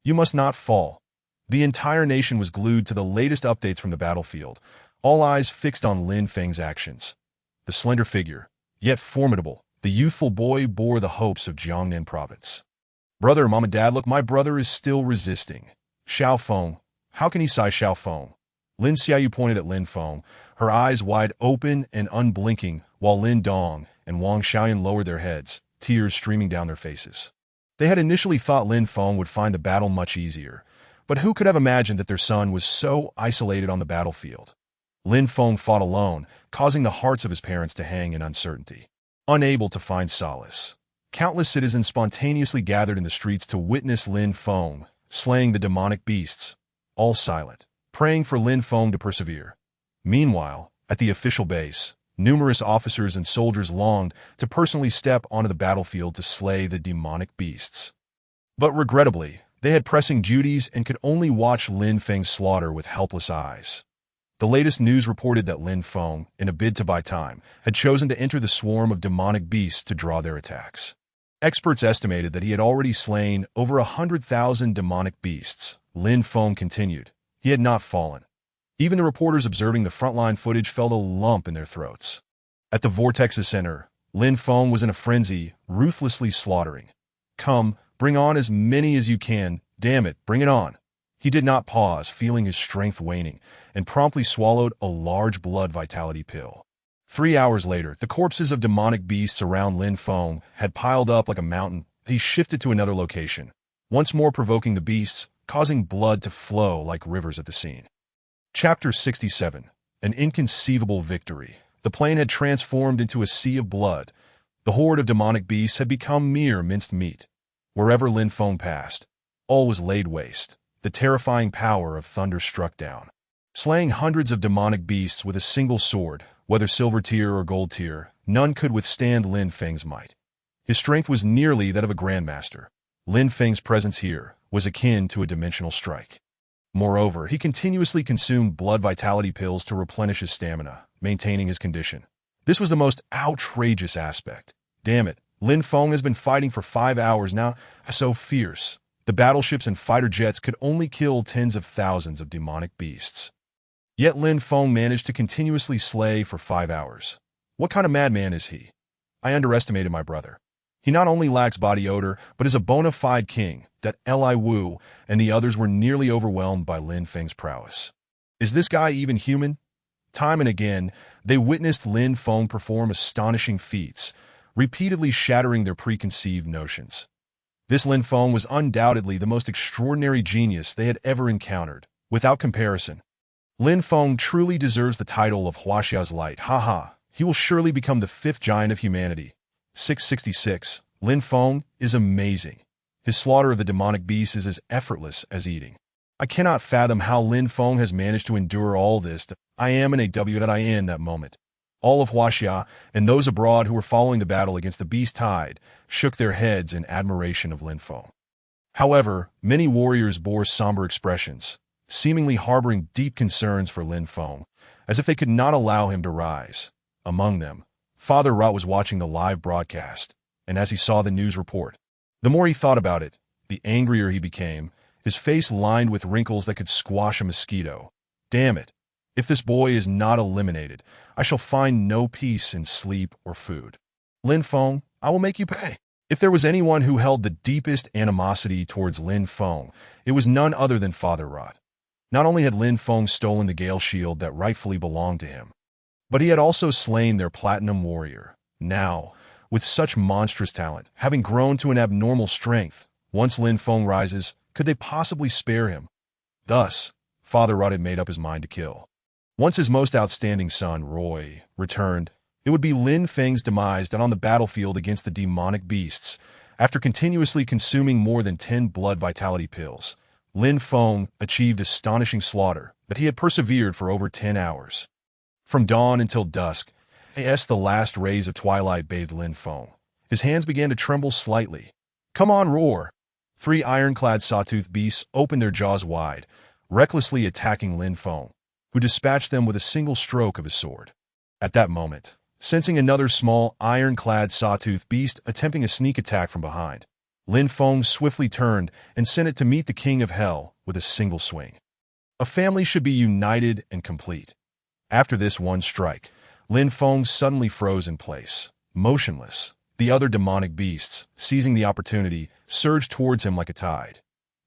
You must not fall. The entire nation was glued to the latest updates from the battlefield, all eyes fixed on Lin Feng's actions. The slender figure, yet formidable, the youthful boy bore the hopes of Jiangnan province. Brother, Mom and Dad, look, my brother is still resisting. Xiao Feng, how can he sigh? Xiao Feng. Lin Xiaoyu pointed at Lin Feng, her eyes wide open and unblinking, while Lin Dong and Wang Xiaoyan lowered their heads, tears streaming down their faces. They had initially thought Lin Feng would find the battle much easier, but who could have imagined that their son was so isolated on the battlefield? Lin Feng fought alone, causing the hearts of his parents to hang in uncertainty. Unable to find solace, countless citizens spontaneously gathered in the streets to witness Lin Feng slaying the demonic beasts, all silent, praying for Lin Feng to persevere. Meanwhile, at the official base, numerous officers and soldiers longed to personally step onto the battlefield to slay the demonic beasts. But regrettably, they had pressing duties and could only watch Lin Feng's slaughter with helpless eyes. The latest news reported that Lin Feng, in a bid to buy time, had chosen to enter the swarm of demonic beasts to draw their attacks. Experts estimated that he had already slain over 100,000 demonic beasts. Lin Feng continued. He had not fallen. Even the reporters observing the frontline footage felt a lump in their throats. At the Vortex's center, Lin Feng was in a frenzy, ruthlessly slaughtering. Come, bring on as many as you can. Damn it, bring it on. He did not pause, feeling his strength waning, and promptly swallowed a large blood vitality pill. 3 hours later, the corpses of demonic beasts around Lin Feng had piled up like a mountain. He shifted to another location, once more provoking the beasts, causing blood to flow like rivers at the scene. Chapter 67. An inconceivable victory. The plain had transformed into a sea of blood. The horde of demonic beasts had become mere minced meat. Wherever Lin Feng passed, all was laid waste. The terrifying power of thunder struck down, slaying hundreds of demonic beasts with a single sword. Whether silver tier or gold tier, none could withstand Lin Feng's might. His strength was nearly that of a grandmaster. Lin Feng's presence here was akin to a dimensional strike. Moreover, he continuously consumed blood vitality pills to replenish his stamina, maintaining his condition. This was the most outrageous aspect. Damn it, Lin Feng has been fighting for 5 hours now, so fierce. The battleships and fighter jets could only kill tens of thousands of demonic beasts. Yet Lin Feng managed to continuously slay for 5 hours. What kind of madman is he? I underestimated my brother. He not only lacks body odor, but is a bona fide king, that Li Wu and the others were nearly overwhelmed by Lin Feng's prowess. Is this guy even human? Time and again, they witnessed Lin Feng perform astonishing feats, repeatedly shattering their preconceived notions. This Lin Feng was undoubtedly the most extraordinary genius they had ever encountered, without comparison. Lin Feng truly deserves the title of Huaxia's light. Haha, he will surely become the fifth giant of humanity. 666. Lin Feng is amazing. His slaughter of the demonic beasts is as effortless as eating. I cannot fathom how Lin Feng has managed to endure all this. I am in that moment. All of Huaxia and those abroad who were following the battle against the beast tide shook their heads in admiration of Lin Feng. However, many warriors bore somber expressions, seemingly harboring deep concerns for Lin Feng, as if they could not allow him to rise. Among them, Father Rot was watching the live broadcast, and as he saw the news report, the more he thought about it, the angrier he became, his face lined with wrinkles that could squash a mosquito. Damn it. If this boy is not eliminated, I shall find no peace in sleep or food. Lin Feng, I will make you pay. If there was anyone who held the deepest animosity towards Lin Feng, it was none other than Father Rot. Not only had Lin Feng stolen the Gale Shield that rightfully belonged to him, but he had also slain their platinum warrior. Now, with such monstrous talent, having grown to an abnormal strength, once Lin Feng rises, could they possibly spare him? Thus, Father Rot had made up his mind to kill. Once his most outstanding son, Roy, returned, it would be Lin Feng's demise that on the battlefield against the demonic beasts, after continuously consuming more than 10 blood vitality pills, Lin Feng achieved astonishing slaughter, but he had persevered for over 10 hours. From dawn until dusk, as the last rays of twilight bathed Lin Feng, his hands began to tremble slightly. Come on, roar! 3 ironclad sawtooth beasts opened their jaws wide, recklessly attacking Lin Feng, who dispatched them with a single stroke of his sword. At that moment, sensing another small ironclad sawtooth beast attempting a sneak attack from behind, Lin Feng swiftly turned and sent it to meet the king of hell with a single swing. A family should be united and complete. After this one strike, Lin Feng suddenly froze in place, motionless. The other demonic beasts, seizing the opportunity, surged towards him like a tide.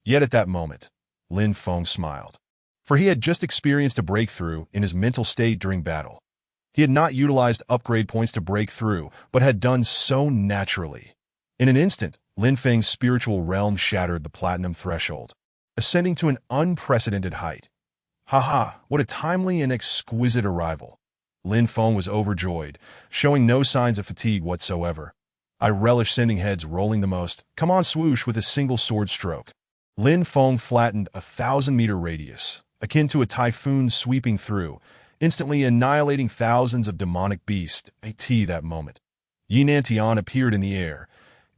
Yet at that moment, Lin Feng smiled. For he had just experienced a breakthrough in his mental state during battle. He had not utilized upgrade points to break through, but had done so naturally. In an instant, Lin Feng's spiritual realm shattered the platinum threshold, ascending to an unprecedented height. Haha, what a timely and exquisite arrival. Lin Feng was overjoyed, showing no signs of fatigue whatsoever. I relish sending heads rolling the most. Come on, swoosh with a single sword stroke. Lin Feng flattened a 1,000-meter radius, akin to a typhoon sweeping through, instantly annihilating thousands of demonic beasts. That moment, Yinan Tian appeared in the air,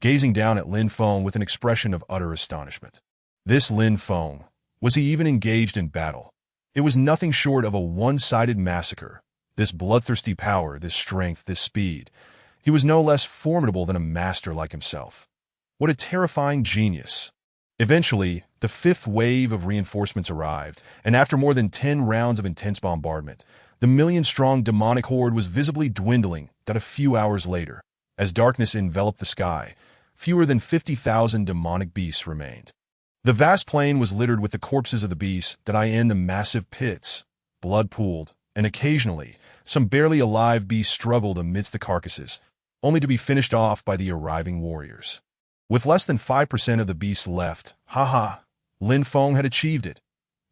gazing down at Lin Feng with an expression of utter astonishment. This Lin Feng, was he even engaged in battle? It was nothing short of a one-sided massacre. This bloodthirsty power, this strength, this speed. He was no less formidable than a master like himself. What a terrifying genius. Eventually, the 5th wave of reinforcements arrived, and after more than 10 rounds of intense bombardment, the million-strong demonic horde was visibly dwindling that a few hours later, as darkness enveloped the sky, fewer than 50,000 demonic beasts remained. The vast plain was littered with the corpses of the beasts that in the massive pits, blood pooled, and occasionally, some barely alive beasts struggled amidst the carcasses, only to be finished off by the arriving warriors. With less than 5% of the beasts left, Lin Feng had achieved it.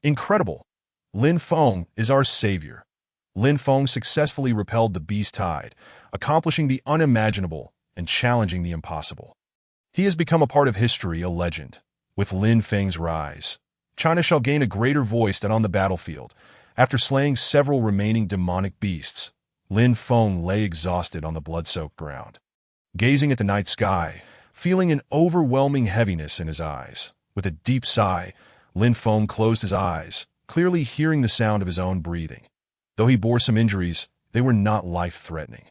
Incredible! Lin Feng is our savior. Lin Feng successfully repelled the beast tide, accomplishing the unimaginable and challenging the impossible. He has become a part of history, a legend. With Lin Feng's rise, China shall gain a greater voice than on the battlefield. After slaying several remaining demonic beasts, Lin Feng lay exhausted on the blood-soaked ground. Gazing at the night sky, feeling an overwhelming heaviness in his eyes, with a deep sigh, Lin Feng closed his eyes, clearly hearing the sound of his own breathing. Though he bore some injuries, they were not life-threatening.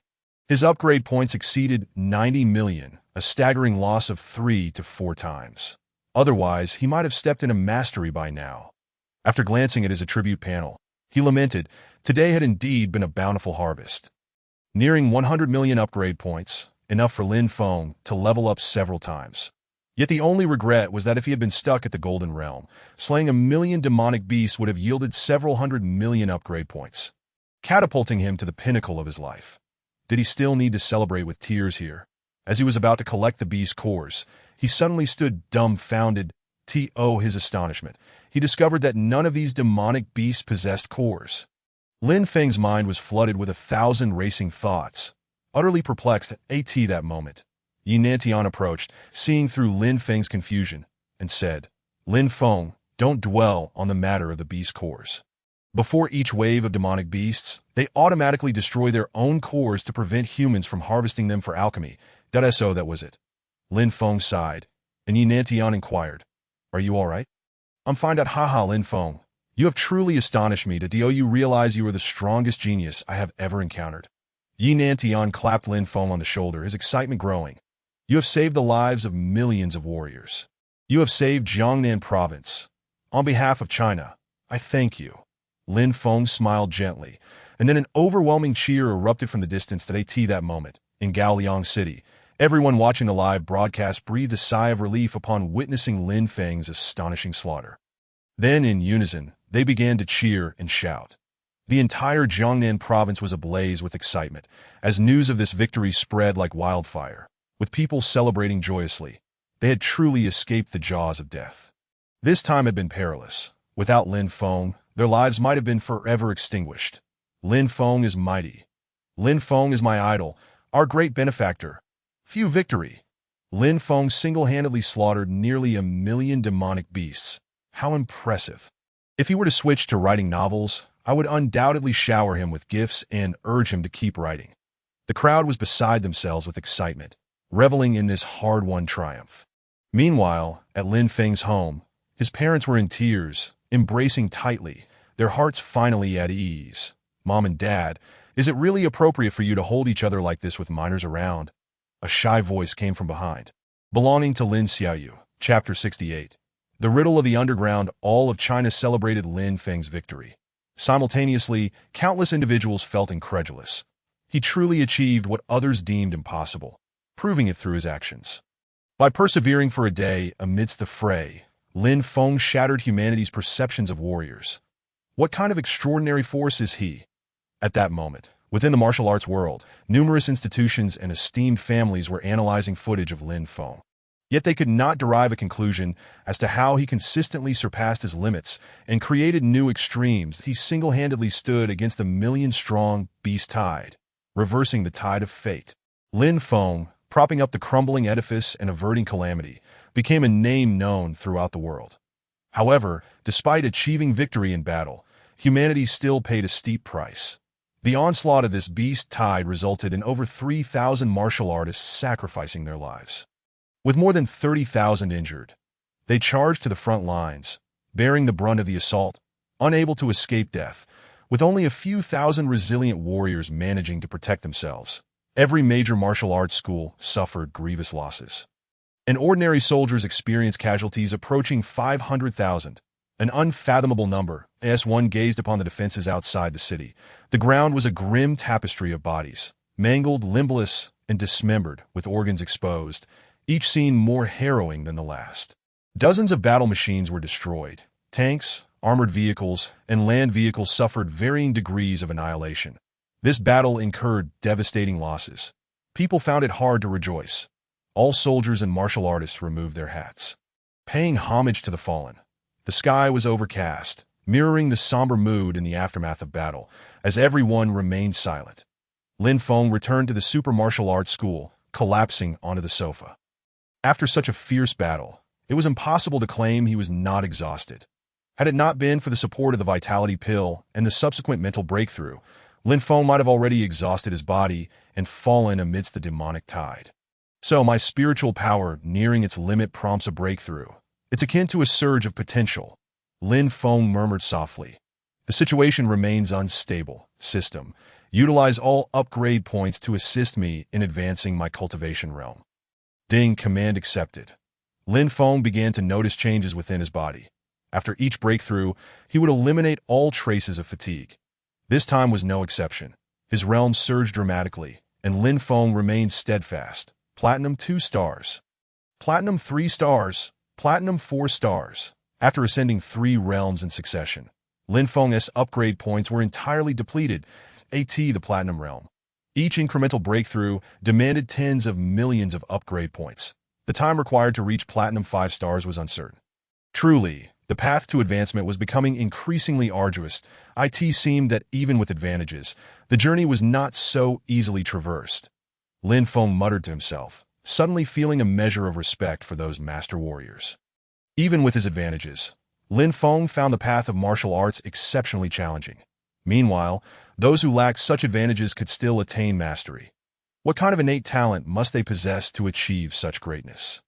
His upgrade points exceeded 90 million, a staggering loss of 3 to 4 times. Otherwise, he might have stepped into mastery by now. After glancing at his attribute panel, He lamented, today had indeed been a bountiful harvest. Nearing 100 million upgrade points, enough for Lin Feng to level up several times. Yet the only regret was that if he had been stuck at the Golden Realm, slaying 1 million demonic beasts would have yielded several 100 million upgrade points, catapulting him to the pinnacle of his life. Did he still need to celebrate with tears here? As he was about to collect the beast cores, he suddenly stood dumbfounded. To his astonishment, he discovered that none of these demonic beasts possessed cores. Lin Feng's mind was flooded with 1,000 racing thoughts. Utterly perplexed at that moment, Yi Nantian approached, seeing through Lin Feng's confusion, and said, Lin Feng, don't dwell on the matter of the beast cores. Before each wave of demonic beasts, they automatically destroy their own cores to prevent humans from harvesting them for alchemy. So that was it. Lin Feng sighed, and Yi Nantian inquired, are you all right? I'm fine. Haha, Lin Feng. You have truly astonished me. Do you realize you are the strongest genius I have ever encountered? Yi Nantian clapped Lin Feng on the shoulder, his excitement growing. You have saved the lives of millions of warriors. You have saved Jiangnan province. On behalf of China, I thank you. Lin Feng smiled gently, and then an overwhelming cheer erupted from the distance that moment. In Gaoliang City, everyone watching the live broadcast breathed a sigh of relief upon witnessing Lin Feng's astonishing slaughter. Then, in unison, they began to cheer and shout. The entire Jiangnan province was ablaze with excitement, as news of this victory spread like wildfire, with people celebrating joyously. They had truly escaped the jaws of death. This time had been perilous. Without Lin Feng, their lives might have been forever extinguished. Lin Feng is mighty. Lin Feng is my idol, our great benefactor. Few victory. Lin Feng single-handedly slaughtered nearly 1 million demonic beasts. How impressive. If he were to switch to writing novels, I would undoubtedly shower him with gifts and urge him to keep writing. The crowd was beside themselves with excitement, reveling in this hard-won triumph. Meanwhile, at Lin Feng's home, his parents were in tears, embracing tightly, their hearts finally at ease. Mom and Dad, is it really appropriate for you to hold each other like this with minors around? A shy voice came from behind. Belonging to Lin Xiaoyu, Chapter 68. The Riddle of the Underground. All of China celebrated Lin Feng's victory. Simultaneously, countless individuals felt incredulous. He truly achieved what others deemed impossible, proving it through his actions. By persevering for a day amidst the fray, Lin Feng shattered humanity's perceptions of warriors. What kind of extraordinary force is he? At that moment, within the martial arts world, numerous institutions and esteemed families were analyzing footage of Lin Feng. Yet they could not derive a conclusion as to how he consistently surpassed his limits and created new extremes. He single-handedly stood against the million-strong beast tide, reversing the tide of fate. Lin Feng, propping up the crumbling edifice and averting calamity, became a name known throughout the world. However, despite achieving victory in battle, humanity still paid a steep price. The onslaught of this beast tide resulted in over 3,000 martial artists sacrificing their lives. With more than 30,000 injured, they charged to the front lines, bearing the brunt of the assault, unable to escape death, with only a few thousand resilient warriors managing to protect themselves. Every major martial arts school suffered grievous losses. And ordinary soldiers experienced casualties approaching 500,000, an unfathomable number. As one gazed upon the defenses outside the city, the ground was a grim tapestry of bodies, mangled, limbless, and dismembered, with organs exposed, each scene more harrowing than the last. Dozens of battle machines were destroyed. Tanks, armored vehicles, and land vehicles suffered varying degrees of annihilation. This battle incurred devastating losses. People found it hard to rejoice. All soldiers and martial artists removed their hats, paying homage to the fallen. The sky was overcast, mirroring the somber mood in the aftermath of battle, as everyone remained silent. Lin Feng returned to the super martial arts school, collapsing onto the sofa. After such a fierce battle, it was impossible to claim he was not exhausted. Had it not been for the support of the vitality pill and the subsequent mental breakthrough, Lin Feng might have already exhausted his body and fallen amidst the demonic tide. So my spiritual power nearing its limit prompts a breakthrough. It's akin to a surge of potential. Lin Feng murmured softly. The situation remains unstable. System, utilize all upgrade points to assist me in advancing my cultivation realm. Ding, command accepted. Lin Feng began to notice changes within his body. After each breakthrough, he would eliminate all traces of fatigue. This time was no exception. His realm surged dramatically, and Lin Feng remained steadfast. Platinum 2 stars. Platinum 3 stars. Platinum 4 stars. After ascending 3 realms in succession, Lin Feng's upgrade points were entirely depleted, the Platinum realm. Each incremental breakthrough demanded tens of millions of upgrade points. The time required to reach Platinum 5 stars was uncertain. Truly, the path to advancement was becoming increasingly arduous. It seemed that even with advantages, the journey was not so easily traversed. Lin Feng muttered to himself, suddenly feeling a measure of respect for those master warriors. Even with his advantages, Lin Feng found the path of martial arts exceptionally challenging. Meanwhile, those who lacked such advantages could still attain mastery. What kind of innate talent must they possess to achieve such greatness?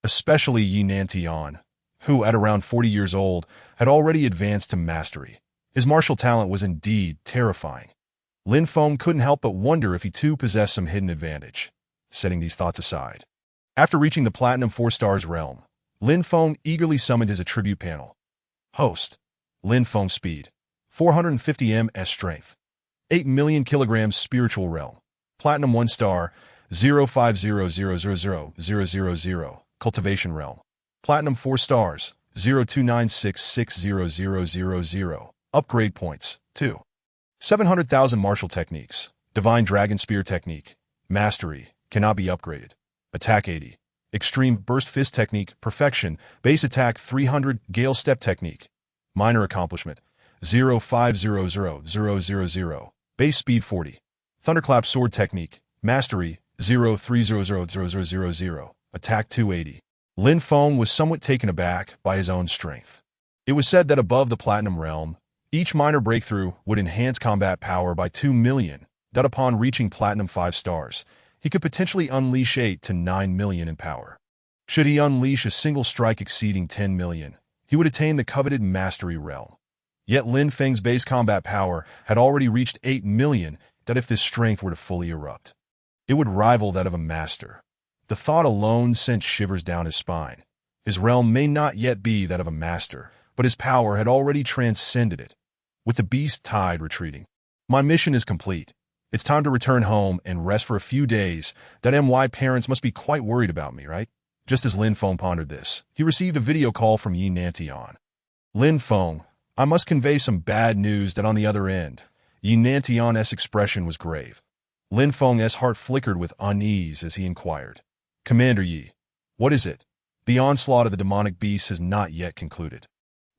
Especially Yi Nantian, who, at around 40 years old, had already advanced to mastery. His martial talent was indeed terrifying. Lin Feng couldn't help but wonder if he too possessed some hidden advantage. Setting these thoughts aside, after reaching the Platinum 4 stars realm, Lin Feng eagerly summoned his attribute panel. Host. Lin Feng speed. 450 ms strength. 8 million kilograms spiritual realm. Platinum 1 star. 050000000. Cultivation realm. Platinum 4 stars. 029660000. Upgrade points. 2. 700,000 martial techniques. Divine Dragon Spear technique. Mastery. Cannot be upgraded. Attack 80. Extreme Burst Fist Technique, Perfection, Base Attack 300, Gale Step Technique. Minor Accomplishment, 0500000, Base Speed 40. Thunderclap Sword Technique, Mastery, 0300000, Attack 280. Lin Feng was somewhat taken aback by his own strength. It was said that above the Platinum Realm, each minor breakthrough would enhance combat power by 2 million, that upon reaching Platinum 5 stars, he could potentially unleash 8 to 9 million in power. Should he unleash a single strike exceeding 10 million, he would attain the coveted Mastery realm. Yet Lin Feng's base combat power had already reached 8 million, that if this strength were to fully erupt, it would rival that of a master. The thought alone sent shivers down his spine. His realm may not yet be that of a master, but his power had already transcended it. With the beast tide retreating, my mission is complete. It's time to return home and rest for a few days. That MY parents must be quite worried about me, right? Just as Lin Feng pondered this, he received a video call from Yi Nantian. Lin Feng, I must convey some bad news that on the other end. Yi Nantian's expression was grave. Lin Feng's heart flickered with unease as he inquired. Commander Yi, what is it? The onslaught of the demonic beasts has not yet concluded.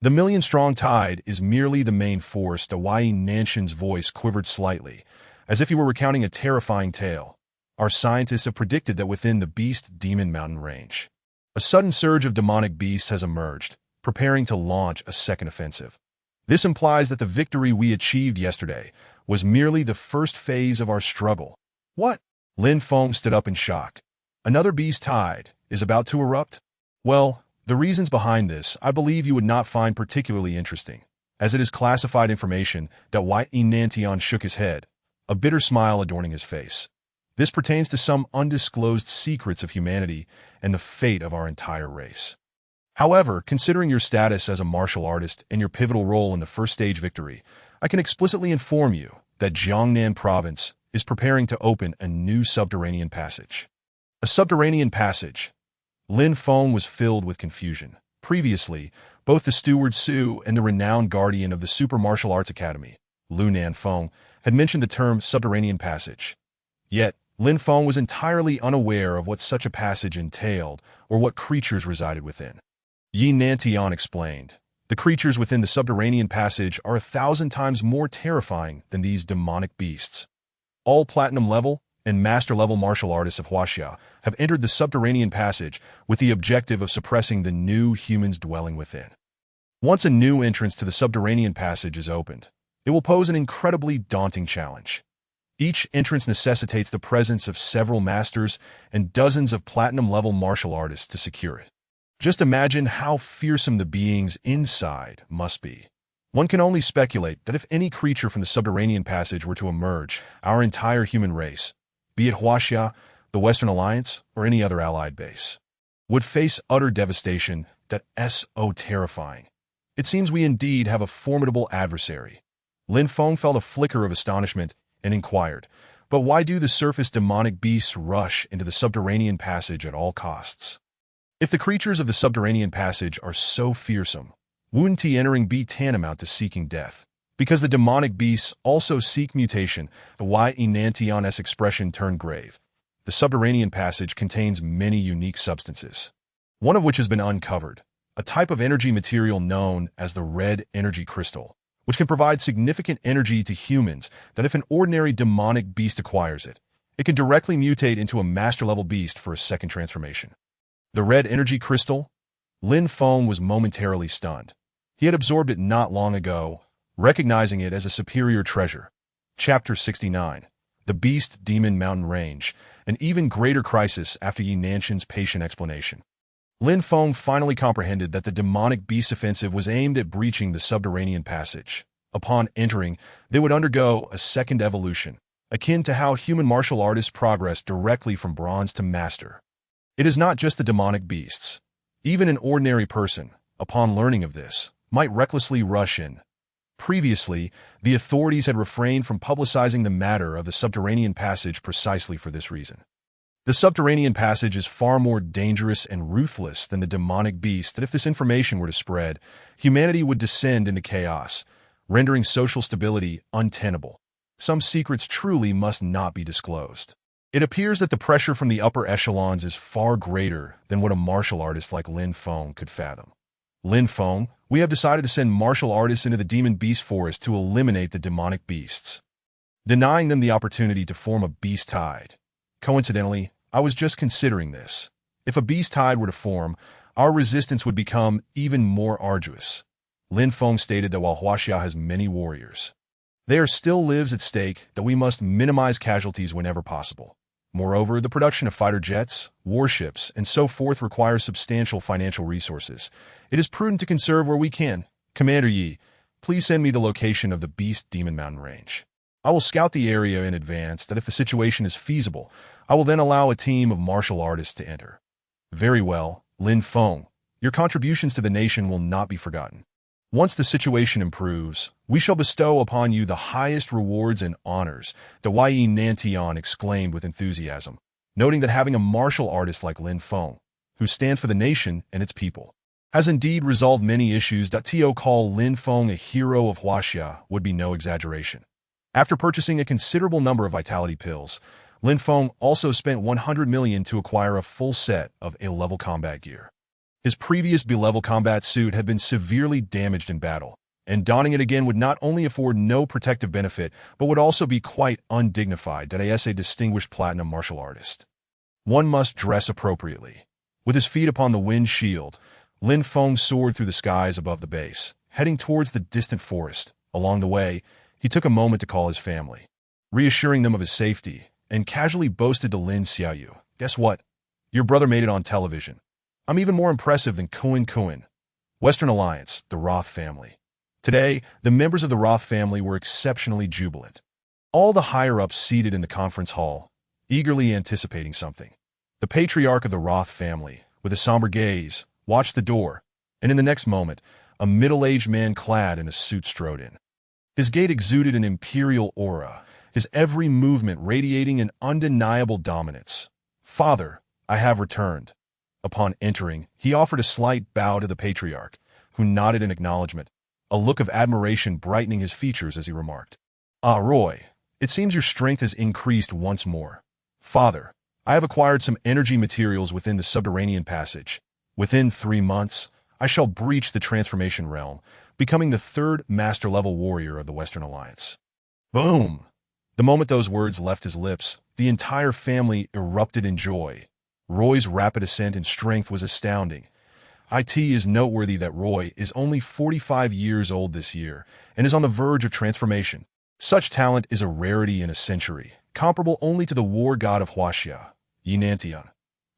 The million-strong tide is merely the main force. The Yi Nantian's voice quivered slightly, as if he were recounting a terrifying tale. Our scientists have predicted that within the Beast Demon Mountain range, a sudden surge of demonic beasts has emerged, preparing to launch a second offensive. This implies that the victory we achieved yesterday was merely the first phase of our struggle. What? Lin Feng stood up in shock. Another beast tide is about to erupt? Well, the reasons behind this I believe you would not find particularly interesting, as it is classified information. That Yi Nantian shook his head, a bitter smile adorning his face. This pertains to some undisclosed secrets of humanity and the fate of our entire race. However, considering your status as a martial artist and your pivotal role in the first stage victory, I can explicitly inform you that Jiangnan province is preparing to open a new subterranean passage. A subterranean passage. Lin Feng was filled with confusion. Previously, both the steward Su and the renowned guardian of the Super Martial Arts Academy, Lu Nanfeng, had mentioned the term subterranean passage. Yet, Lin Feng was entirely unaware of what such a passage entailed or what creatures resided within. Yi Nantian explained, the creatures within the subterranean passage are 1,000 times more terrifying than these demonic beasts. All platinum level and master level martial artists of Huaxia have entered the subterranean passage with the objective of suppressing the new humans dwelling within. Once a new entrance to the subterranean passage is opened, it will pose an incredibly daunting challenge. Each entrance necessitates the presence of several masters and dozens of platinum-level martial artists to secure it. Just imagine how fearsome the beings inside must be. One can only speculate that if any creature from the subterranean passage were to emerge, our entire human race, be it Huaxia, the Western Alliance, or any other allied base, would face utter devastation. That's so terrifying. It seems we indeed have a formidable adversary. Lin Feng felt a flicker of astonishment and inquired, but why do the surface demonic beasts rush into the subterranean passage at all costs? If the creatures of the subterranean passage are so fearsome, wouldn't he entering be tantamount to seeking death? Because the demonic beasts also seek mutation, the Y Enantion's expression turned grave. The subterranean passage contains many unique substances, one of which has been uncovered, a type of energy material known as the red energy crystal, which can provide significant energy to humans that if an ordinary demonic beast acquires it, it can directly mutate into a master-level beast for a second transformation. The red energy crystal? Lin Feng was momentarily stunned. He had absorbed it not long ago, recognizing it as a superior treasure. Chapter 69. The Beast Demon Mountain Range, an even greater crisis after Yi Nanshan's patient explanation. Lin Feng finally comprehended that the demonic beast offensive was aimed at breaching the subterranean passage. Upon entering, they would undergo a second evolution, akin to how human martial artists progress directly from bronze to master. It is not just the demonic beasts. Even an ordinary person, upon learning of this, might recklessly rush in. Previously, the authorities had refrained from publicizing the matter of the subterranean passage precisely for this reason. The subterranean passage is far more dangerous and ruthless than the demonic beast that if this information were to spread, humanity would descend into chaos, rendering social stability untenable. Some secrets truly must not be disclosed. It appears that the pressure from the upper echelons is far greater than what a martial artist like Lin Feng could fathom. Lin Feng, we have decided to send martial artists into the demon beast forest to eliminate the demonic beasts, denying them the opportunity to form a beast tide. Coincidentally, I was just considering this. If a beast tide were to form, our resistance would become even more arduous. Lin Feng stated that while Huaxia has many warriors, there still lives at stake that we must minimize casualties whenever possible. Moreover, the production of fighter jets, warships, and so forth requires substantial financial resources. It is prudent to conserve where we can. Commander Yi, please send me the location of the Beast Demon Mountain Range. I will scout the area in advance that if the situation is feasible, I will then allow a team of martial artists to enter. Very well, Lin Feng. Your contributions to the nation will not be forgotten. Once the situation improves, we shall bestow upon you the highest rewards and honors, the Yi Nantian exclaimed with enthusiasm, noting that having a martial artist like Lin Feng, who stands for the nation and its people, has indeed resolved many issues. To call Lin Feng a hero of Huaxia would be no exaggeration. After purchasing a considerable number of vitality pills, Lin Feng also spent 100 million to acquire a full set of A-level combat gear. His previous B-level combat suit had been severely damaged in battle, and donning it again would not only afford no protective benefit, but would also be quite undignified as a distinguished platinum martial artist. One must dress appropriately. With his feet upon the wind shield, Lin Feng soared through the skies above the base, heading towards the distant forest. Along the way, he took a moment to call his family, reassuring them of his safety, and casually boasted to Lin Xiaoyu, "Guess what? Your brother made it on television. I'm even more impressive than Kuan. Western Alliance, the Roth family." Today, the members of the Roth family were exceptionally jubilant. All the higher-ups seated in the conference hall, eagerly anticipating something. The patriarch of the Roth family, with a somber gaze, watched the door, and in the next moment, a middle-aged man clad in a suit strode in. His gait exuded an imperial aura, his every movement radiating an undeniable dominance. "Father, I have returned." Upon entering, he offered a slight bow to the patriarch, who nodded in acknowledgement, a look of admiration brightening his features as he remarked, "Ah, Roy, it seems your strength has increased once more. Father, I have acquired some energy materials within the subterranean passage. Within 3 months, I shall breach the transformation realm, becoming the third master-level warrior of the Western Alliance." Boom! The moment those words left his lips, the entire family erupted in joy. Roy's rapid ascent in strength was astounding. It is noteworthy that Roy is only 45 years old this year and is on the verge of transformation. Such talent is a rarity in a century, comparable only to the war god of Huaxia, Yi Nantian.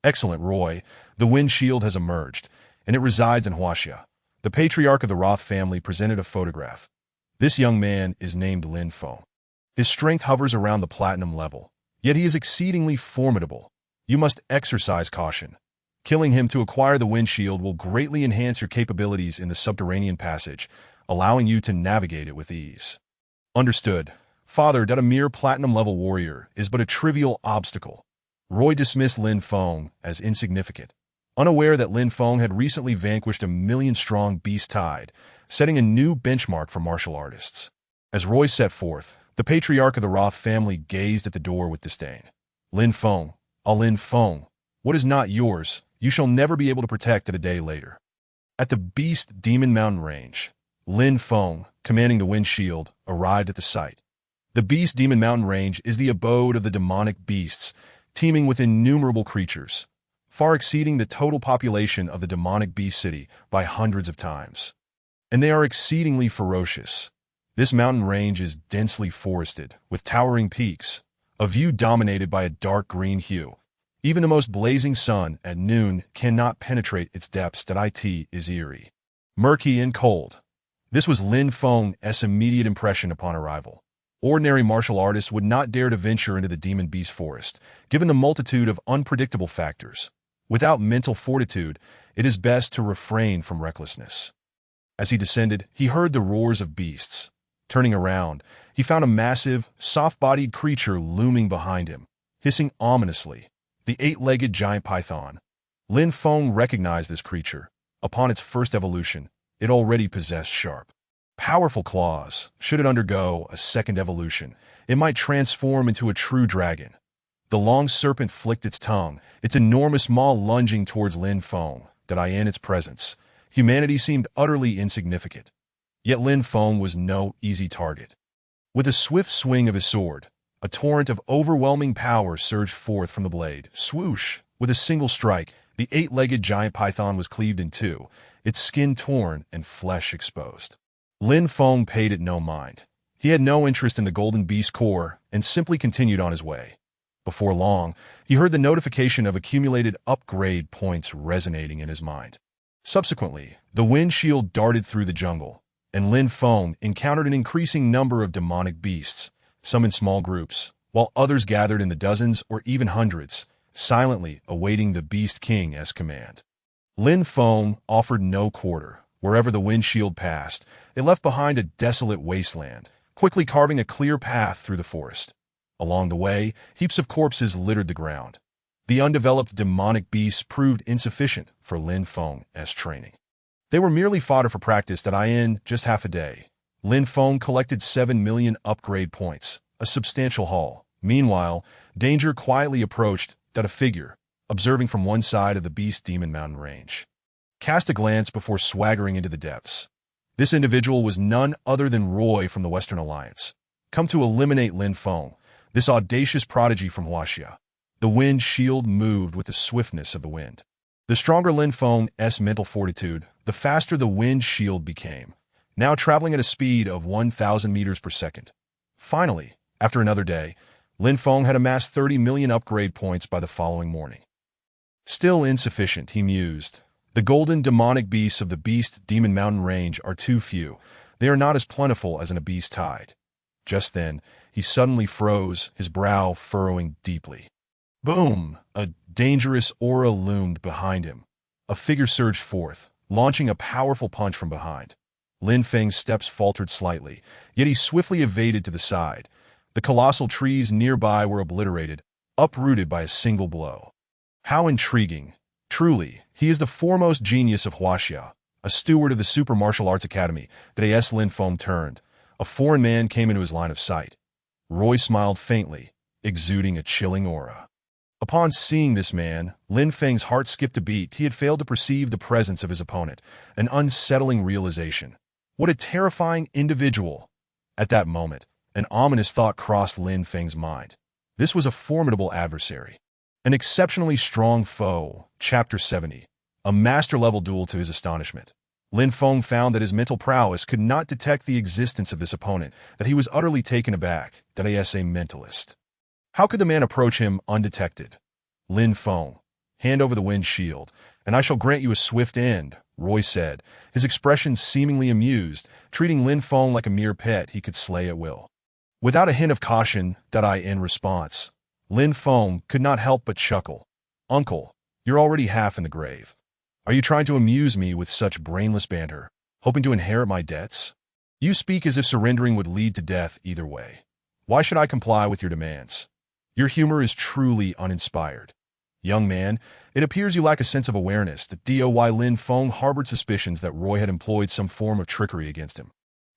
Excellent, Roy. The wind shield has emerged, and it resides in Huaxia. The patriarch of the Roth family presented a photograph. This young man is named Lin Feng. His strength hovers around the platinum level, yet he is exceedingly formidable. You must exercise caution. Killing him to acquire the windshield will greatly enhance your capabilities in the subterranean passage, allowing you to navigate it with ease. Understood. Father, that a mere platinum-level warrior is but a trivial obstacle. Roy dismissed Lin Feng as insignificant, unaware that Lin Feng had recently vanquished a million-strong beast tide, setting a new benchmark for martial artists. As Roy set forth, the patriarch of the Roth family gazed at the door with disdain. Lin Feng, Lin Feng, what is not yours, you shall never be able to protect it a day later. At the Beast Demon Mountain Range, Lin Feng, commanding the wind shield, arrived at the site. The Beast Demon Mountain Range is the abode of the demonic beasts, teeming with innumerable creatures, far exceeding the total population of the demonic beast city by hundreds of times. And they are exceedingly ferocious. This mountain range is densely forested, with towering peaks, a view dominated by a dark green hue. Even the most blazing sun at noon cannot penetrate its depths. That it is eerie, murky, and cold. This was Lin Feng's immediate impression upon arrival. Ordinary martial artists would not dare to venture into the demon beast forest, given the multitude of unpredictable factors. Without mental fortitude, it is best to refrain from recklessness. As he descended, he heard the roars of beasts. Turning around, he found a massive, soft-bodied creature looming behind him, hissing ominously. The eight-legged giant python. Lin Feng recognized this creature. Upon its first evolution, it already possessed sharp, powerful claws. Should it undergo a second evolution, it might transform into a true dragon. The long serpent flicked its tongue, its enormous maw lunging towards Lin Feng. In its presence, humanity seemed utterly insignificant. Yet Lin Feng was no easy target. With a swift swing of his sword, a torrent of overwhelming power surged forth from the blade. Swoosh! With a single strike, the eight-legged giant python was cleaved in two, its skin torn and flesh exposed. Lin Feng paid it no mind. He had no interest in the golden beast core and simply continued on his way. Before long, he heard the notification of accumulated upgrade points resonating in his mind. Subsequently, the wind shield darted through the jungle, and Lin Feng encountered an increasing number of demonic beasts, some in small groups, while others gathered in the dozens or even hundreds, silently awaiting the Beast King's command. Lin Feng offered no quarter. Wherever the wind shield passed, it left behind a desolate wasteland, quickly carving a clear path through the forest. Along the way, heaps of corpses littered the ground. The undeveloped demonic beasts proved insufficient for Lin Feng's training. They were merely fodder for practice. In just half a day, Lin Feng collected 7 million upgrade points, a substantial haul. Meanwhile, danger quietly approached. A figure, observing from one side of the Beast Demon Mountain Range, cast a glance before swaggering into the depths. This individual was none other than Roy from the Western Alliance, come to eliminate Lin Feng, this audacious prodigy from Huaxia. The wind shield moved with the swiftness of the wind. The stronger Lin Feng's mental fortitude, the faster the wind shield became, now traveling at a speed of 1,000 meters per second. Finally, after another day, Lin Feng had amassed 30 million upgrade points by the following morning. Still insufficient, he mused. The golden demonic beasts of the Beast Demon Mountain Range are too few. They are not as plentiful as in a beast tide. Just then, he suddenly froze, his brow furrowing deeply. Boom! A dangerous aura loomed behind him. A figure surged forth, launching a powerful punch from behind. Lin Feng's steps faltered slightly, yet he swiftly evaded to the side. The colossal trees nearby were obliterated, uprooted by a single blow. How intriguing! Truly, he is the foremost genius of Huaxia, a steward of the Super Martial Arts Academy. As Lin Feng turned, a foreign man came into his line of sight. Roy smiled faintly, exuding a chilling aura. Upon seeing this man, Lin Feng's heart skipped a beat. He had failed to perceive the presence of his opponent, an unsettling realization. What a terrifying individual! At that moment, an ominous thought crossed Lin Feng's mind. This was a formidable adversary. An exceptionally strong foe. Chapter 70. A master-level duel. To his astonishment, Lin Feng found that his mental prowess could not detect the existence of this opponent, that he was utterly taken aback. A mentalist. How could the man approach him undetected? Lin Feng, hand over the wind shield, and I shall grant you a swift end, Roy said, his expression seemingly amused, treating Lin Feng like a mere pet he could slay at will. Without a hint of caution, in response, Lin Feng could not help but chuckle. Uncle, You're already half in the grave. Are you trying to amuse me with such brainless banter, hoping to inherit my debts? You speak as if surrendering would lead to death either way. Why should I comply with your demands? Your humor is truly uninspired. Young man, it appears you lack a sense of awareness that Doy Lin Feng harbored suspicions that Roy had employed some form of trickery against him,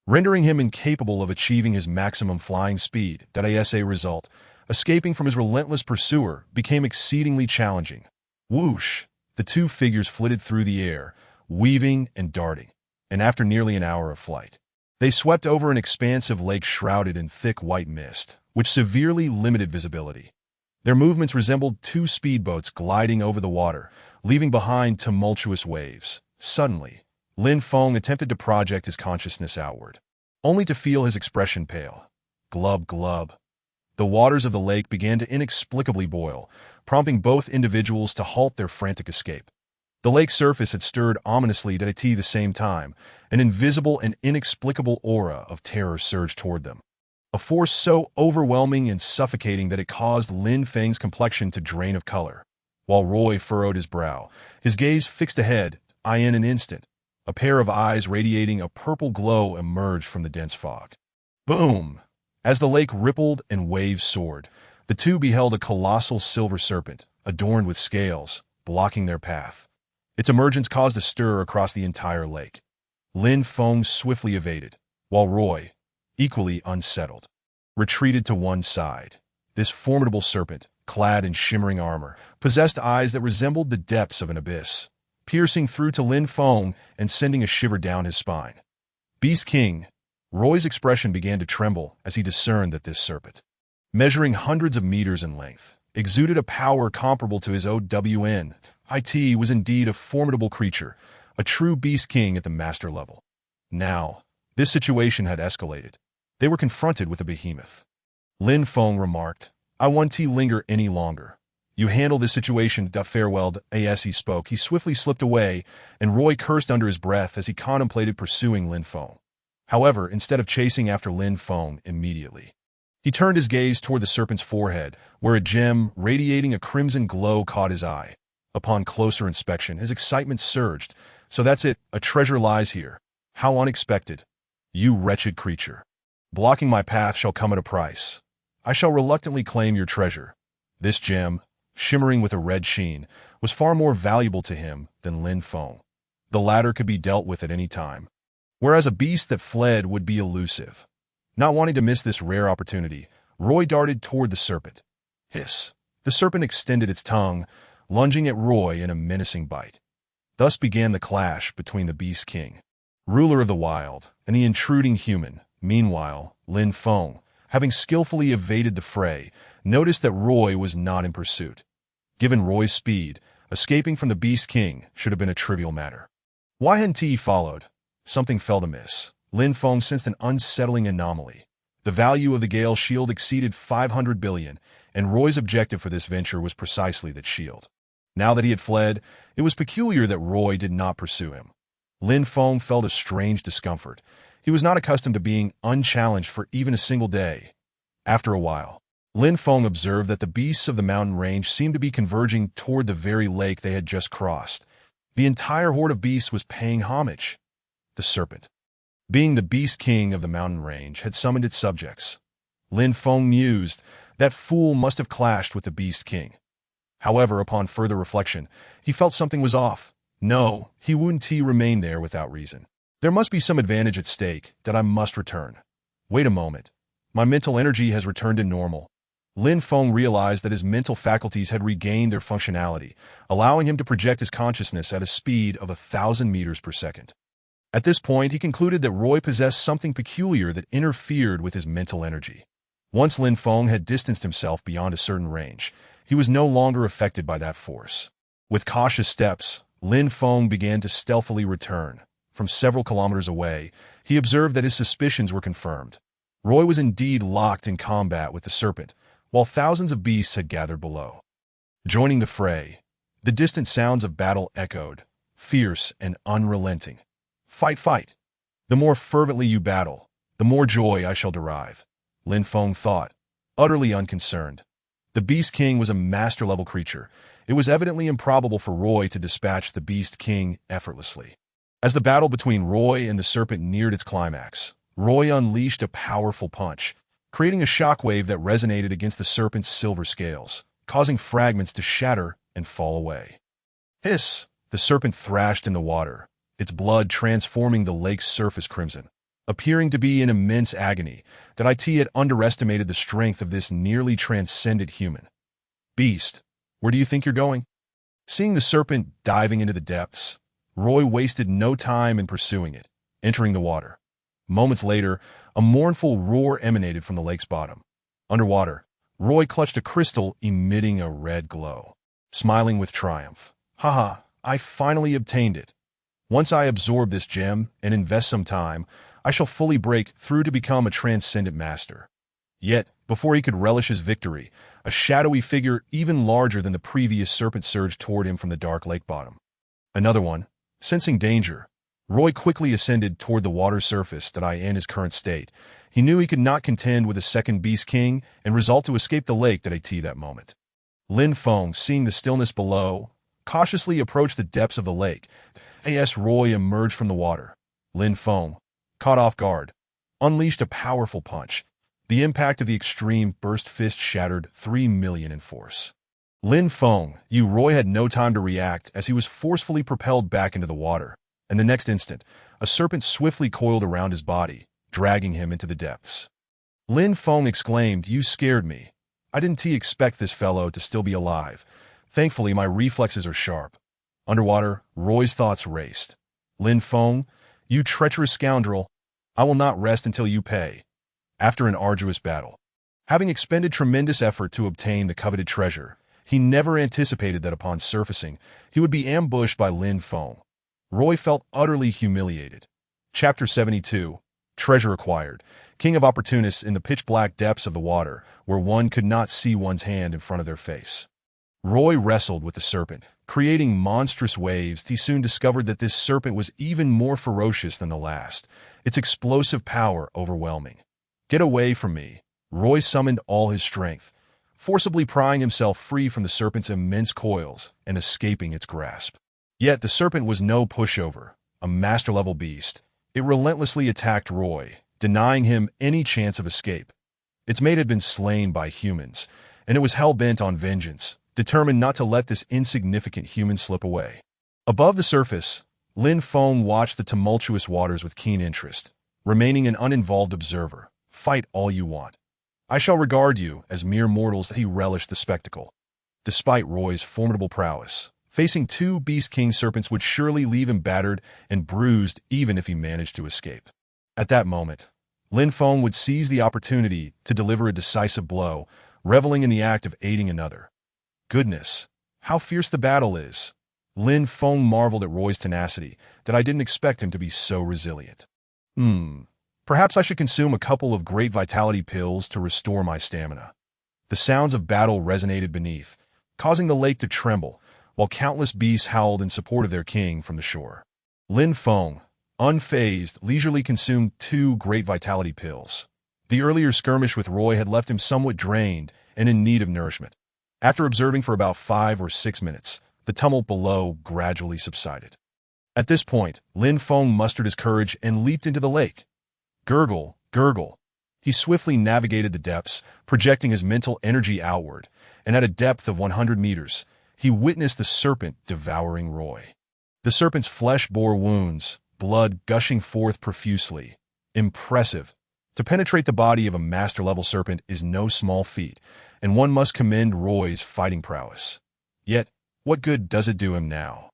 rendering him incapable of achieving his maximum flying speed. As a result, escaping from his relentless pursuer became exceedingly challenging. Whoosh! The two figures flitted through the air, weaving and darting, and after nearly an hour of flight, they swept over an expansive lake shrouded in thick white mist, which severely limited visibility. Their movements resembled two speedboats gliding over the water, leaving behind tumultuous waves. Suddenly, Lin Feng attempted to project his consciousness outward, only to feel his expression pale. Glub, glub. The waters of the lake began to inexplicably boil, prompting both individuals to halt their frantic escape. The lake's surface had stirred ominously at the same time. An invisible and inexplicable aura of terror surged toward them, a force so overwhelming and suffocating that it caused Lin Feng's complexion to drain of color. While Roy furrowed his brow, his gaze fixed ahead. In an instant, a pair of eyes radiating a purple glow emerged from the dense fog. Boom! As the lake rippled and waves soared, the two beheld a colossal silver serpent, adorned with scales, blocking their path. Its emergence caused a stir across the entire lake. Lin Feng swiftly evaded, while Roy, equally unsettled, retreated to one side. This formidable serpent, clad in shimmering armor, possessed eyes that resembled the depths of an abyss, piercing through to Lin Feng and sending a shiver down his spine. Beast King. Roy's expression began to tremble as he discerned that this serpent, measuring hundreds of meters in length, exuded a power comparable to his OWN. It was indeed a formidable creature, a true Beast King at the master level. Now, this situation had escalated. They were confronted with a behemoth. Lin Feng remarked, I won't linger any longer. You handle this situation. Farewell. As he spoke, he swiftly slipped away, and Roy cursed under his breath as he contemplated pursuing Lin Feng. However, instead of chasing after Lin Feng immediately, he turned his gaze toward the serpent's forehead, where a gem radiating a crimson glow caught his eye. Upon closer inspection, his excitement surged. So that's it, a treasure lies here. How unexpected. You wretched creature. Blocking my path shall come at a price. I shall reluctantly claim your treasure. This gem, shimmering with a red sheen, was far more valuable to him than Lin Feng. The latter could be dealt with at any time, whereas a beast that fled would be elusive. Not wanting to miss this rare opportunity, Roy darted toward the serpent. Hiss! The serpent extended its tongue, lunging at Roy in a menacing bite. Thus began the clash between the Beast King, ruler of the wild, and the intruding human. Meanwhile, Lin Feng, having skillfully evaded the fray, noticed that Roy was not in pursuit. Given Roy's speed, escaping from the Beast King should have been a trivial matter. Yi followed. Something felt amiss. Lin Feng sensed an unsettling anomaly. The value of the Gale shield exceeded 500 billion, and Roy's objective for this venture was precisely that shield. Now that he had fled, it was peculiar that Roy did not pursue him. Lin Feng felt a strange discomfort. He was not accustomed to being unchallenged for even a single day. After a while, Lin Feng observed that the beasts of the mountain range seemed to be converging toward the very lake they had just crossed. The entire horde of beasts was paying homage. The serpent, being the Beast King of the mountain range, had summoned its subjects. Lin Feng mused, that fool must have clashed with the Beast King. However, upon further reflection, he felt something was off. No, he wouldn't remain there without reason. There must be some advantage at stake that I must return. Wait a moment. My mental energy has returned to normal. Lin Feng realized that his mental faculties had regained their functionality, allowing him to project his consciousness at a speed of 1,000 meters per second. At this point, he concluded that Roy possessed something peculiar that interfered with his mental energy. Once Lin Feng had distanced himself beyond a certain range, he was no longer affected by that force. With cautious steps, Lin Feng began to stealthily return. From several kilometers away, he observed that his suspicions were confirmed. Roy was indeed locked in combat with the serpent, while thousands of beasts had gathered below. Joining the fray, the distant sounds of battle echoed, fierce and unrelenting. Fight, fight! The more fervently you battle, the more joy I shall derive, Lin Feng thought, utterly unconcerned. The Beast King was a master-level creature, it was evidently improbable for Roy to dispatch the Beast King effortlessly. As the battle between Roy and the serpent neared its climax, Roy unleashed a powerful punch, creating a shockwave that resonated against the serpent's silver scales, causing fragments to shatter and fall away. Hiss! The serpent thrashed in the water, its blood transforming the lake's surface crimson. Appearing to be in immense agony, that IT had underestimated the strength of this nearly transcendent human. Beast, where do you think you're going? Seeing the serpent diving into the depths, Roy wasted no time in pursuing it, entering the water. Moments later, a mournful roar emanated from the lake's bottom. Underwater, Roy clutched a crystal emitting a red glow, smiling with triumph. Haha, I finally obtained it. Once I absorb this gem and invest some time, I shall fully break through to become a transcendent master. Yet, before he could relish his victory, a shadowy figure even larger than the previous serpent surged toward him from the dark lake bottom. Another one. Sensing danger, Roy quickly ascended toward the water's surface that in his current state. He knew he could not contend with a second Beast King and resolved to escape the lake that moment. Lin Feng, seeing the stillness below, cautiously approached the depths of the lake. As Roy emerged from the water, Lin Feng, caught off guard, unleashed a powerful punch. The impact of the extreme burst fist shattered 3 million in force. Lin Feng, Roy had no time to react as he was forcefully propelled back into the water, and the next instant, a serpent swiftly coiled around his body, dragging him into the depths. Lin Feng exclaimed, "You scared me. I didn't expect this fellow to still be alive. Thankfully, my reflexes are sharp." Underwater, Roy's thoughts raced. Lin Feng, you treacherous scoundrel, I will not rest until you pay. After an arduous battle, having expended tremendous effort to obtain the coveted treasure, he never anticipated that upon surfacing, he would be ambushed by Lin Feng. Roy felt utterly humiliated. Chapter 72, Treasure Acquired. King of opportunists in the pitch-black depths of the water, where one could not see one's hand in front of their face. Roy wrestled with the serpent, creating monstrous waves. He soon discovered that this serpent was even more ferocious than the last, its explosive power overwhelming. "Get away from me!" Roy summoned all his strength, forcibly prying himself free from the serpent's immense coils and escaping its grasp. Yet the serpent was no pushover, a master-level beast. It relentlessly attacked Roy, denying him any chance of escape. Its mate had been slain by humans, and it was hell-bent on vengeance, determined not to let this insignificant human slip away. Above the surface, Lin Feng watched the tumultuous waters with keen interest, remaining an uninvolved observer. "Fight all you want. I shall regard you as mere mortals." He relished the spectacle. Despite Roy's formidable prowess, facing 2 Beast King serpents would surely leave him battered and bruised even if he managed to escape. At that moment, Lin Feng would seize the opportunity to deliver a decisive blow, reveling in the act of aiding another. Goodness, how fierce the battle is. Lin Feng marveled at Roy's tenacity, that I didn't expect him to be so resilient. Perhaps I should consume a couple of great vitality pills to restore my stamina. The sounds of battle resonated beneath, causing the lake to tremble, while countless beasts howled in support of their king from the shore. Lin Feng, unfazed, leisurely consumed 2 great vitality pills. The earlier skirmish with Roy had left him somewhat drained and in need of nourishment. After observing for about 5 or 6 minutes, the tumult below gradually subsided. At this point, Lin Feng mustered his courage and leaped into the lake. Gurgle, gurgle. He swiftly navigated the depths, projecting his mental energy outward, and at a depth of 100 meters, he witnessed the serpent devouring Roy. The serpent's flesh bore wounds, blood gushing forth profusely. Impressive. To penetrate the body of a master-level serpent is no small feat, and one must commend Roy's fighting prowess. Yet, what good does it do him now?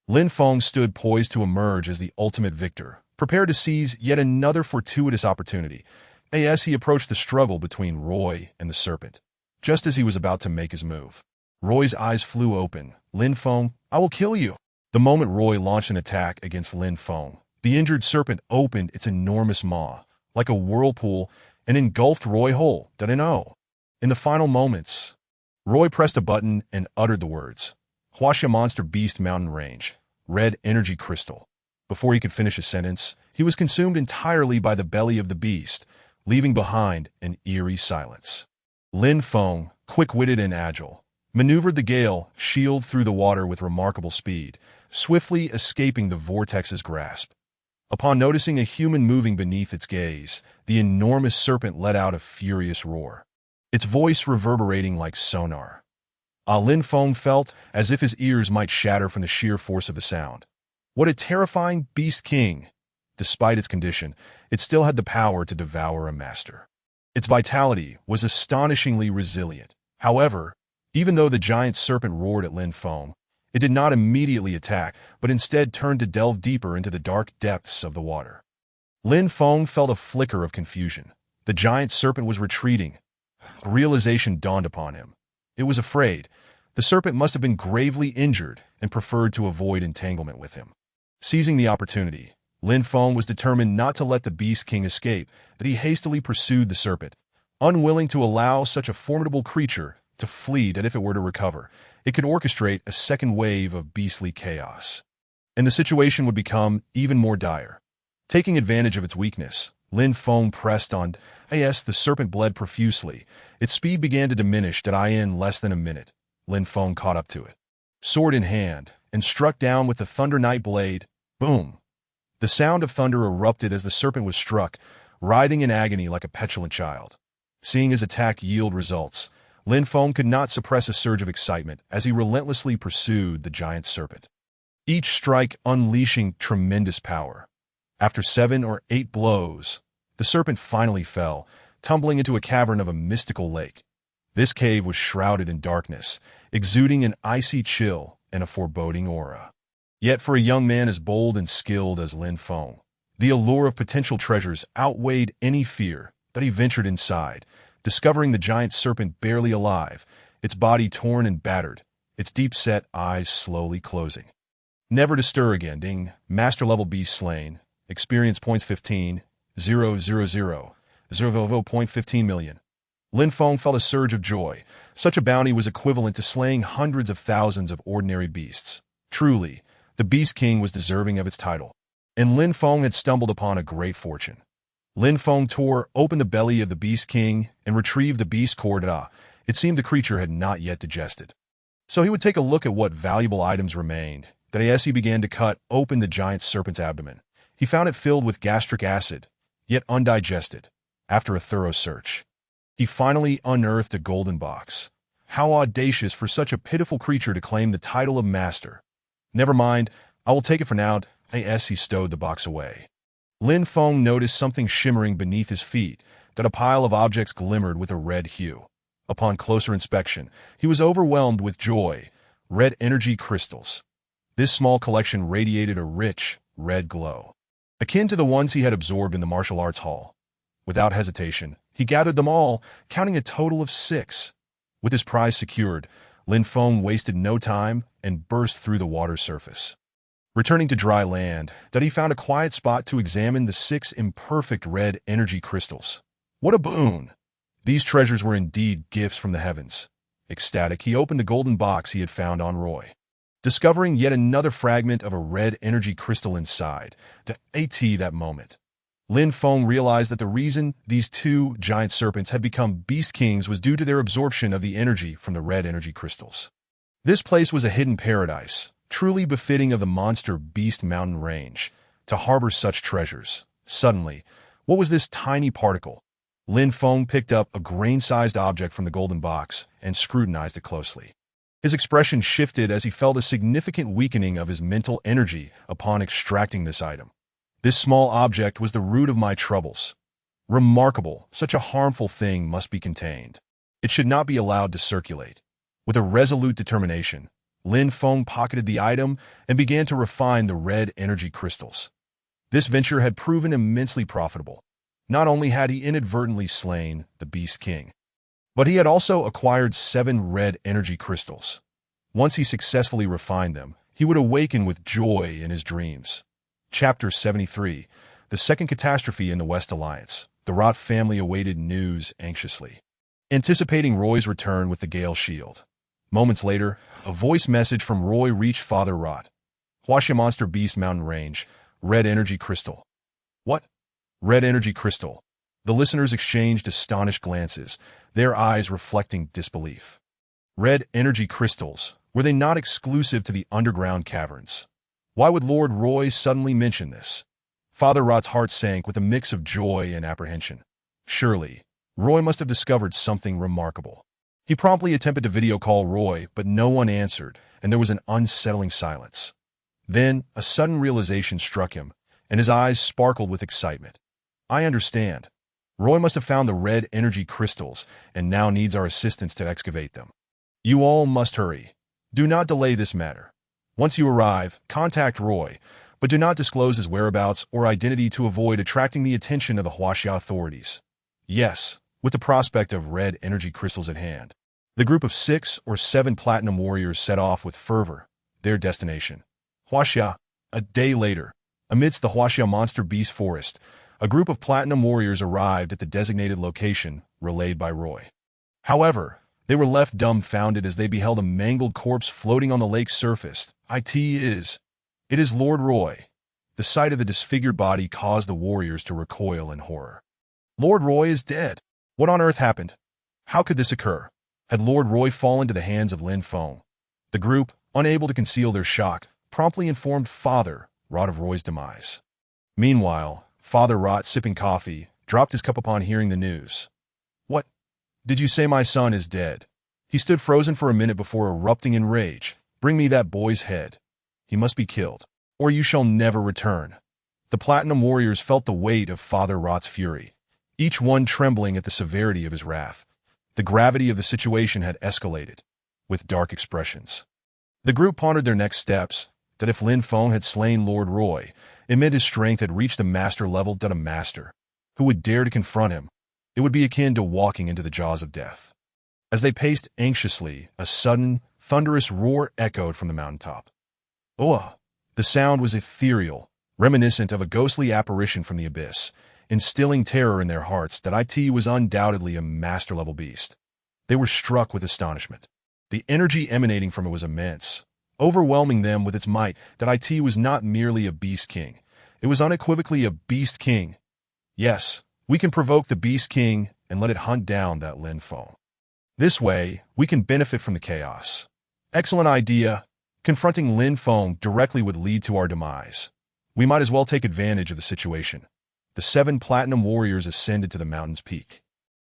Lin Feng stood poised to emerge as the ultimate victor, prepared to seize yet another fortuitous opportunity, as he approached the struggle between Roy and the serpent. Just as he was about to make his move, Roy's eyes flew open. "Lin Feng, I will kill you." The moment Roy launched an attack against Lin Feng, the injured serpent opened its enormous maw, like a whirlpool, and engulfed Roy whole. In the final moments, Roy pressed a button and uttered the words, "Huaxia Monster Beast Mountain Range, Red Energy Crystal." Before he could finish his sentence, he was consumed entirely by the belly of the beast, leaving behind an eerie silence. Lin Feng, quick-witted and agile, maneuvered the gale shield through the water with remarkable speed, swiftly escaping the vortex's grasp. Upon noticing a human moving beneath its gaze, the enormous serpent let out a furious roar, its voice reverberating like sonar. Lin Feng felt as if his ears might shatter from the sheer force of the sound. What a terrifying beast king! Despite its condition, it still had the power to devour a master. Its vitality was astonishingly resilient. However, even though the giant serpent roared at Lin Feng, it did not immediately attack, but instead turned to delve deeper into the dark depths of the water. Lin Feng felt a flicker of confusion. The giant serpent was retreating. A realization dawned upon him. It was afraid. The serpent must have been gravely injured and preferred to avoid entanglement with him. Seizing the opportunity, Lin Feng was determined not to let the Beast King escape, but he hastily pursued the serpent, unwilling to allow such a formidable creature to flee that if it were to recover, it could orchestrate a second wave of beastly chaos. And the situation would become even more dire. Taking advantage of its weakness, Lin Feng pressed on. As the serpent bled profusely, its speed began to diminish in less than a minute. Lin Feng caught up to it, sword in hand, and struck down with the Thunder Knight blade. Boom! The sound of thunder erupted as the serpent was struck, writhing in agony like a petulant child. Seeing his attack yield results, Lin Feng could not suppress a surge of excitement as he relentlessly pursued the giant serpent, each strike unleashing tremendous power. After 7 or 8 blows, the serpent finally fell, tumbling into a cavern of a mystical lake. This cave was shrouded in darkness, exuding an icy chill and a foreboding aura. Yet for a young man as bold and skilled as Lin Feng, the allure of potential treasures outweighed any fear that he ventured inside, discovering the giant serpent barely alive, its body torn and battered, its deep-set eyes slowly closing. Never to stir again. Ding. Master-level beast slain. Experience points 15. 000. 0.15 million. Lin Feng felt a surge of joy. Such a bounty was equivalent to slaying hundreds of thousands of ordinary beasts. Truly, the Beast King was deserving of its title. And Lin Feng had stumbled upon a great fortune. Lin Feng tore open the belly of the Beast King and retrieved the beast core. It seemed the creature had not yet digested. So he would take a look at what valuable items remained. As he began to cut open the giant serpent's abdomen, he found it filled with gastric acid, yet undigested. After a thorough search, he finally unearthed a golden box. How audacious for such a pitiful creature to claim the title of master. Never mind, I will take it for now. He stowed the box away. Lin Feng noticed something shimmering beneath his feet, that a pile of objects glimmered with a red hue. Upon closer inspection, he was overwhelmed with joy. Red energy crystals. This small collection radiated a rich, red glow, akin to the ones he had absorbed in the martial arts hall. Without hesitation, he gathered them all, counting a total of 6. With his prize secured, Lin Feng wasted no time and burst through the water's surface. Returning to dry land, he found a quiet spot to examine the 6 imperfect red energy crystals. What a boon! These treasures were indeed gifts from the heavens. Ecstatic, he opened the golden box he had found on Roy, discovering yet another fragment of a red energy crystal inside. That moment, Lin Feng realized that the reason these 2 giant serpents had become Beast Kings was due to their absorption of the energy from the red energy crystals. This place was a hidden paradise, truly befitting of the monster beast mountain range, to harbor such treasures. Suddenly, what was this tiny particle? Lin Feng picked up a grain-sized object from the golden box and scrutinized it closely. His expression shifted as he felt a significant weakening of his mental energy upon extracting this item. This small object was the root of my troubles. Remarkable, such a harmful thing must be contained. It should not be allowed to circulate. With a resolute determination, Lin Feng pocketed the item and began to refine the red energy crystals. This venture had proven immensely profitable. Not only had he inadvertently slain the Beast King, but he had also acquired 7 red energy crystals. Once he successfully refined them, he would awaken with joy in his dreams. Chapter 73. The Second Catastrophe in the West Alliance. The Rot family awaited news anxiously, anticipating Roy's return with the Gale Shield. Moments later, a voice message from Roy reached Father Rot. Huaxia Monster Beast Mountain Range. Red Energy Crystal. What? Red Energy Crystal. The listeners exchanged astonished glances, their eyes reflecting disbelief. Red energy crystals, were they not exclusive to the underground caverns? Why would Lord Roy suddenly mention this? Father Rot's heart sank with a mix of joy and apprehension. Surely, Roy must have discovered something remarkable. He promptly attempted to video call Roy, but no one answered, and there was an unsettling silence. Then, a sudden realization struck him, and his eyes sparkled with excitement. I understand. Roy must have found the red energy crystals, and now needs our assistance to excavate them. You all must hurry. Do not delay this matter. Once you arrive, contact Roy, but do not disclose his whereabouts or identity to avoid attracting the attention of the Huaxia authorities. Yes, with the prospect of red energy crystals at hand. The group of 6 or 7 platinum warriors set off with fervor, their destination. Huaxia. A day later, amidst the Huaxia monster beast forest, a group of platinum warriors arrived at the designated location, relayed by Roy. However, they were left dumbfounded as they beheld a mangled corpse floating on the lake's surface. It is Lord Roy. The sight of the disfigured body caused the warriors to recoil in horror. Lord Roy is dead. What on earth happened? How could this occur? Had Lord Roy fallen to the hands of Lin Feng? The group, unable to conceal their shock, promptly informed Father Rot of Roy's demise. Meanwhile, Father Rot, sipping coffee, dropped his cup upon hearing the news. What? Did you say my son is dead? He stood frozen for a minute before erupting in rage. Bring me that boy's head. He must be killed, or you shall never return. The Platinum Warriors felt the weight of Father Rot's fury, each one trembling at the severity of his wrath. The gravity of the situation had escalated, with dark expressions. The group pondered their next steps, that if Lin Feng had slain Lord Roy, it meant his strength had reached the master level. That a master, who would dare to confront him, it would be akin to walking into the jaws of death. As they paced anxiously, a sudden, thunderous roar echoed from the mountaintop. The sound was ethereal, reminiscent of a ghostly apparition from the abyss, instilling terror in their hearts. That it was undoubtedly a master-level beast. They were struck with astonishment. The energy emanating from it was immense, overwhelming them with its might. That it was not merely a beast king. It was unequivocally a beast king. Yes, we can provoke the beast king and let it hunt down that Lin Feng. This way, we can benefit from the chaos. Excellent idea. Confronting Lin Feng directly would lead to our demise. We might as well take advantage of the situation. The 7 platinum warriors ascended to the mountain's peak.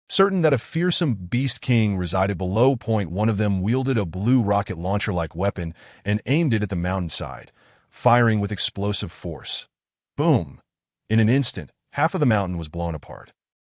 Certain that a fearsome beast king resided below. One of them wielded a blue rocket launcher-like weapon and aimed it at the mountainside, firing with explosive force. Boom! In an instant, half of the mountain was blown apart.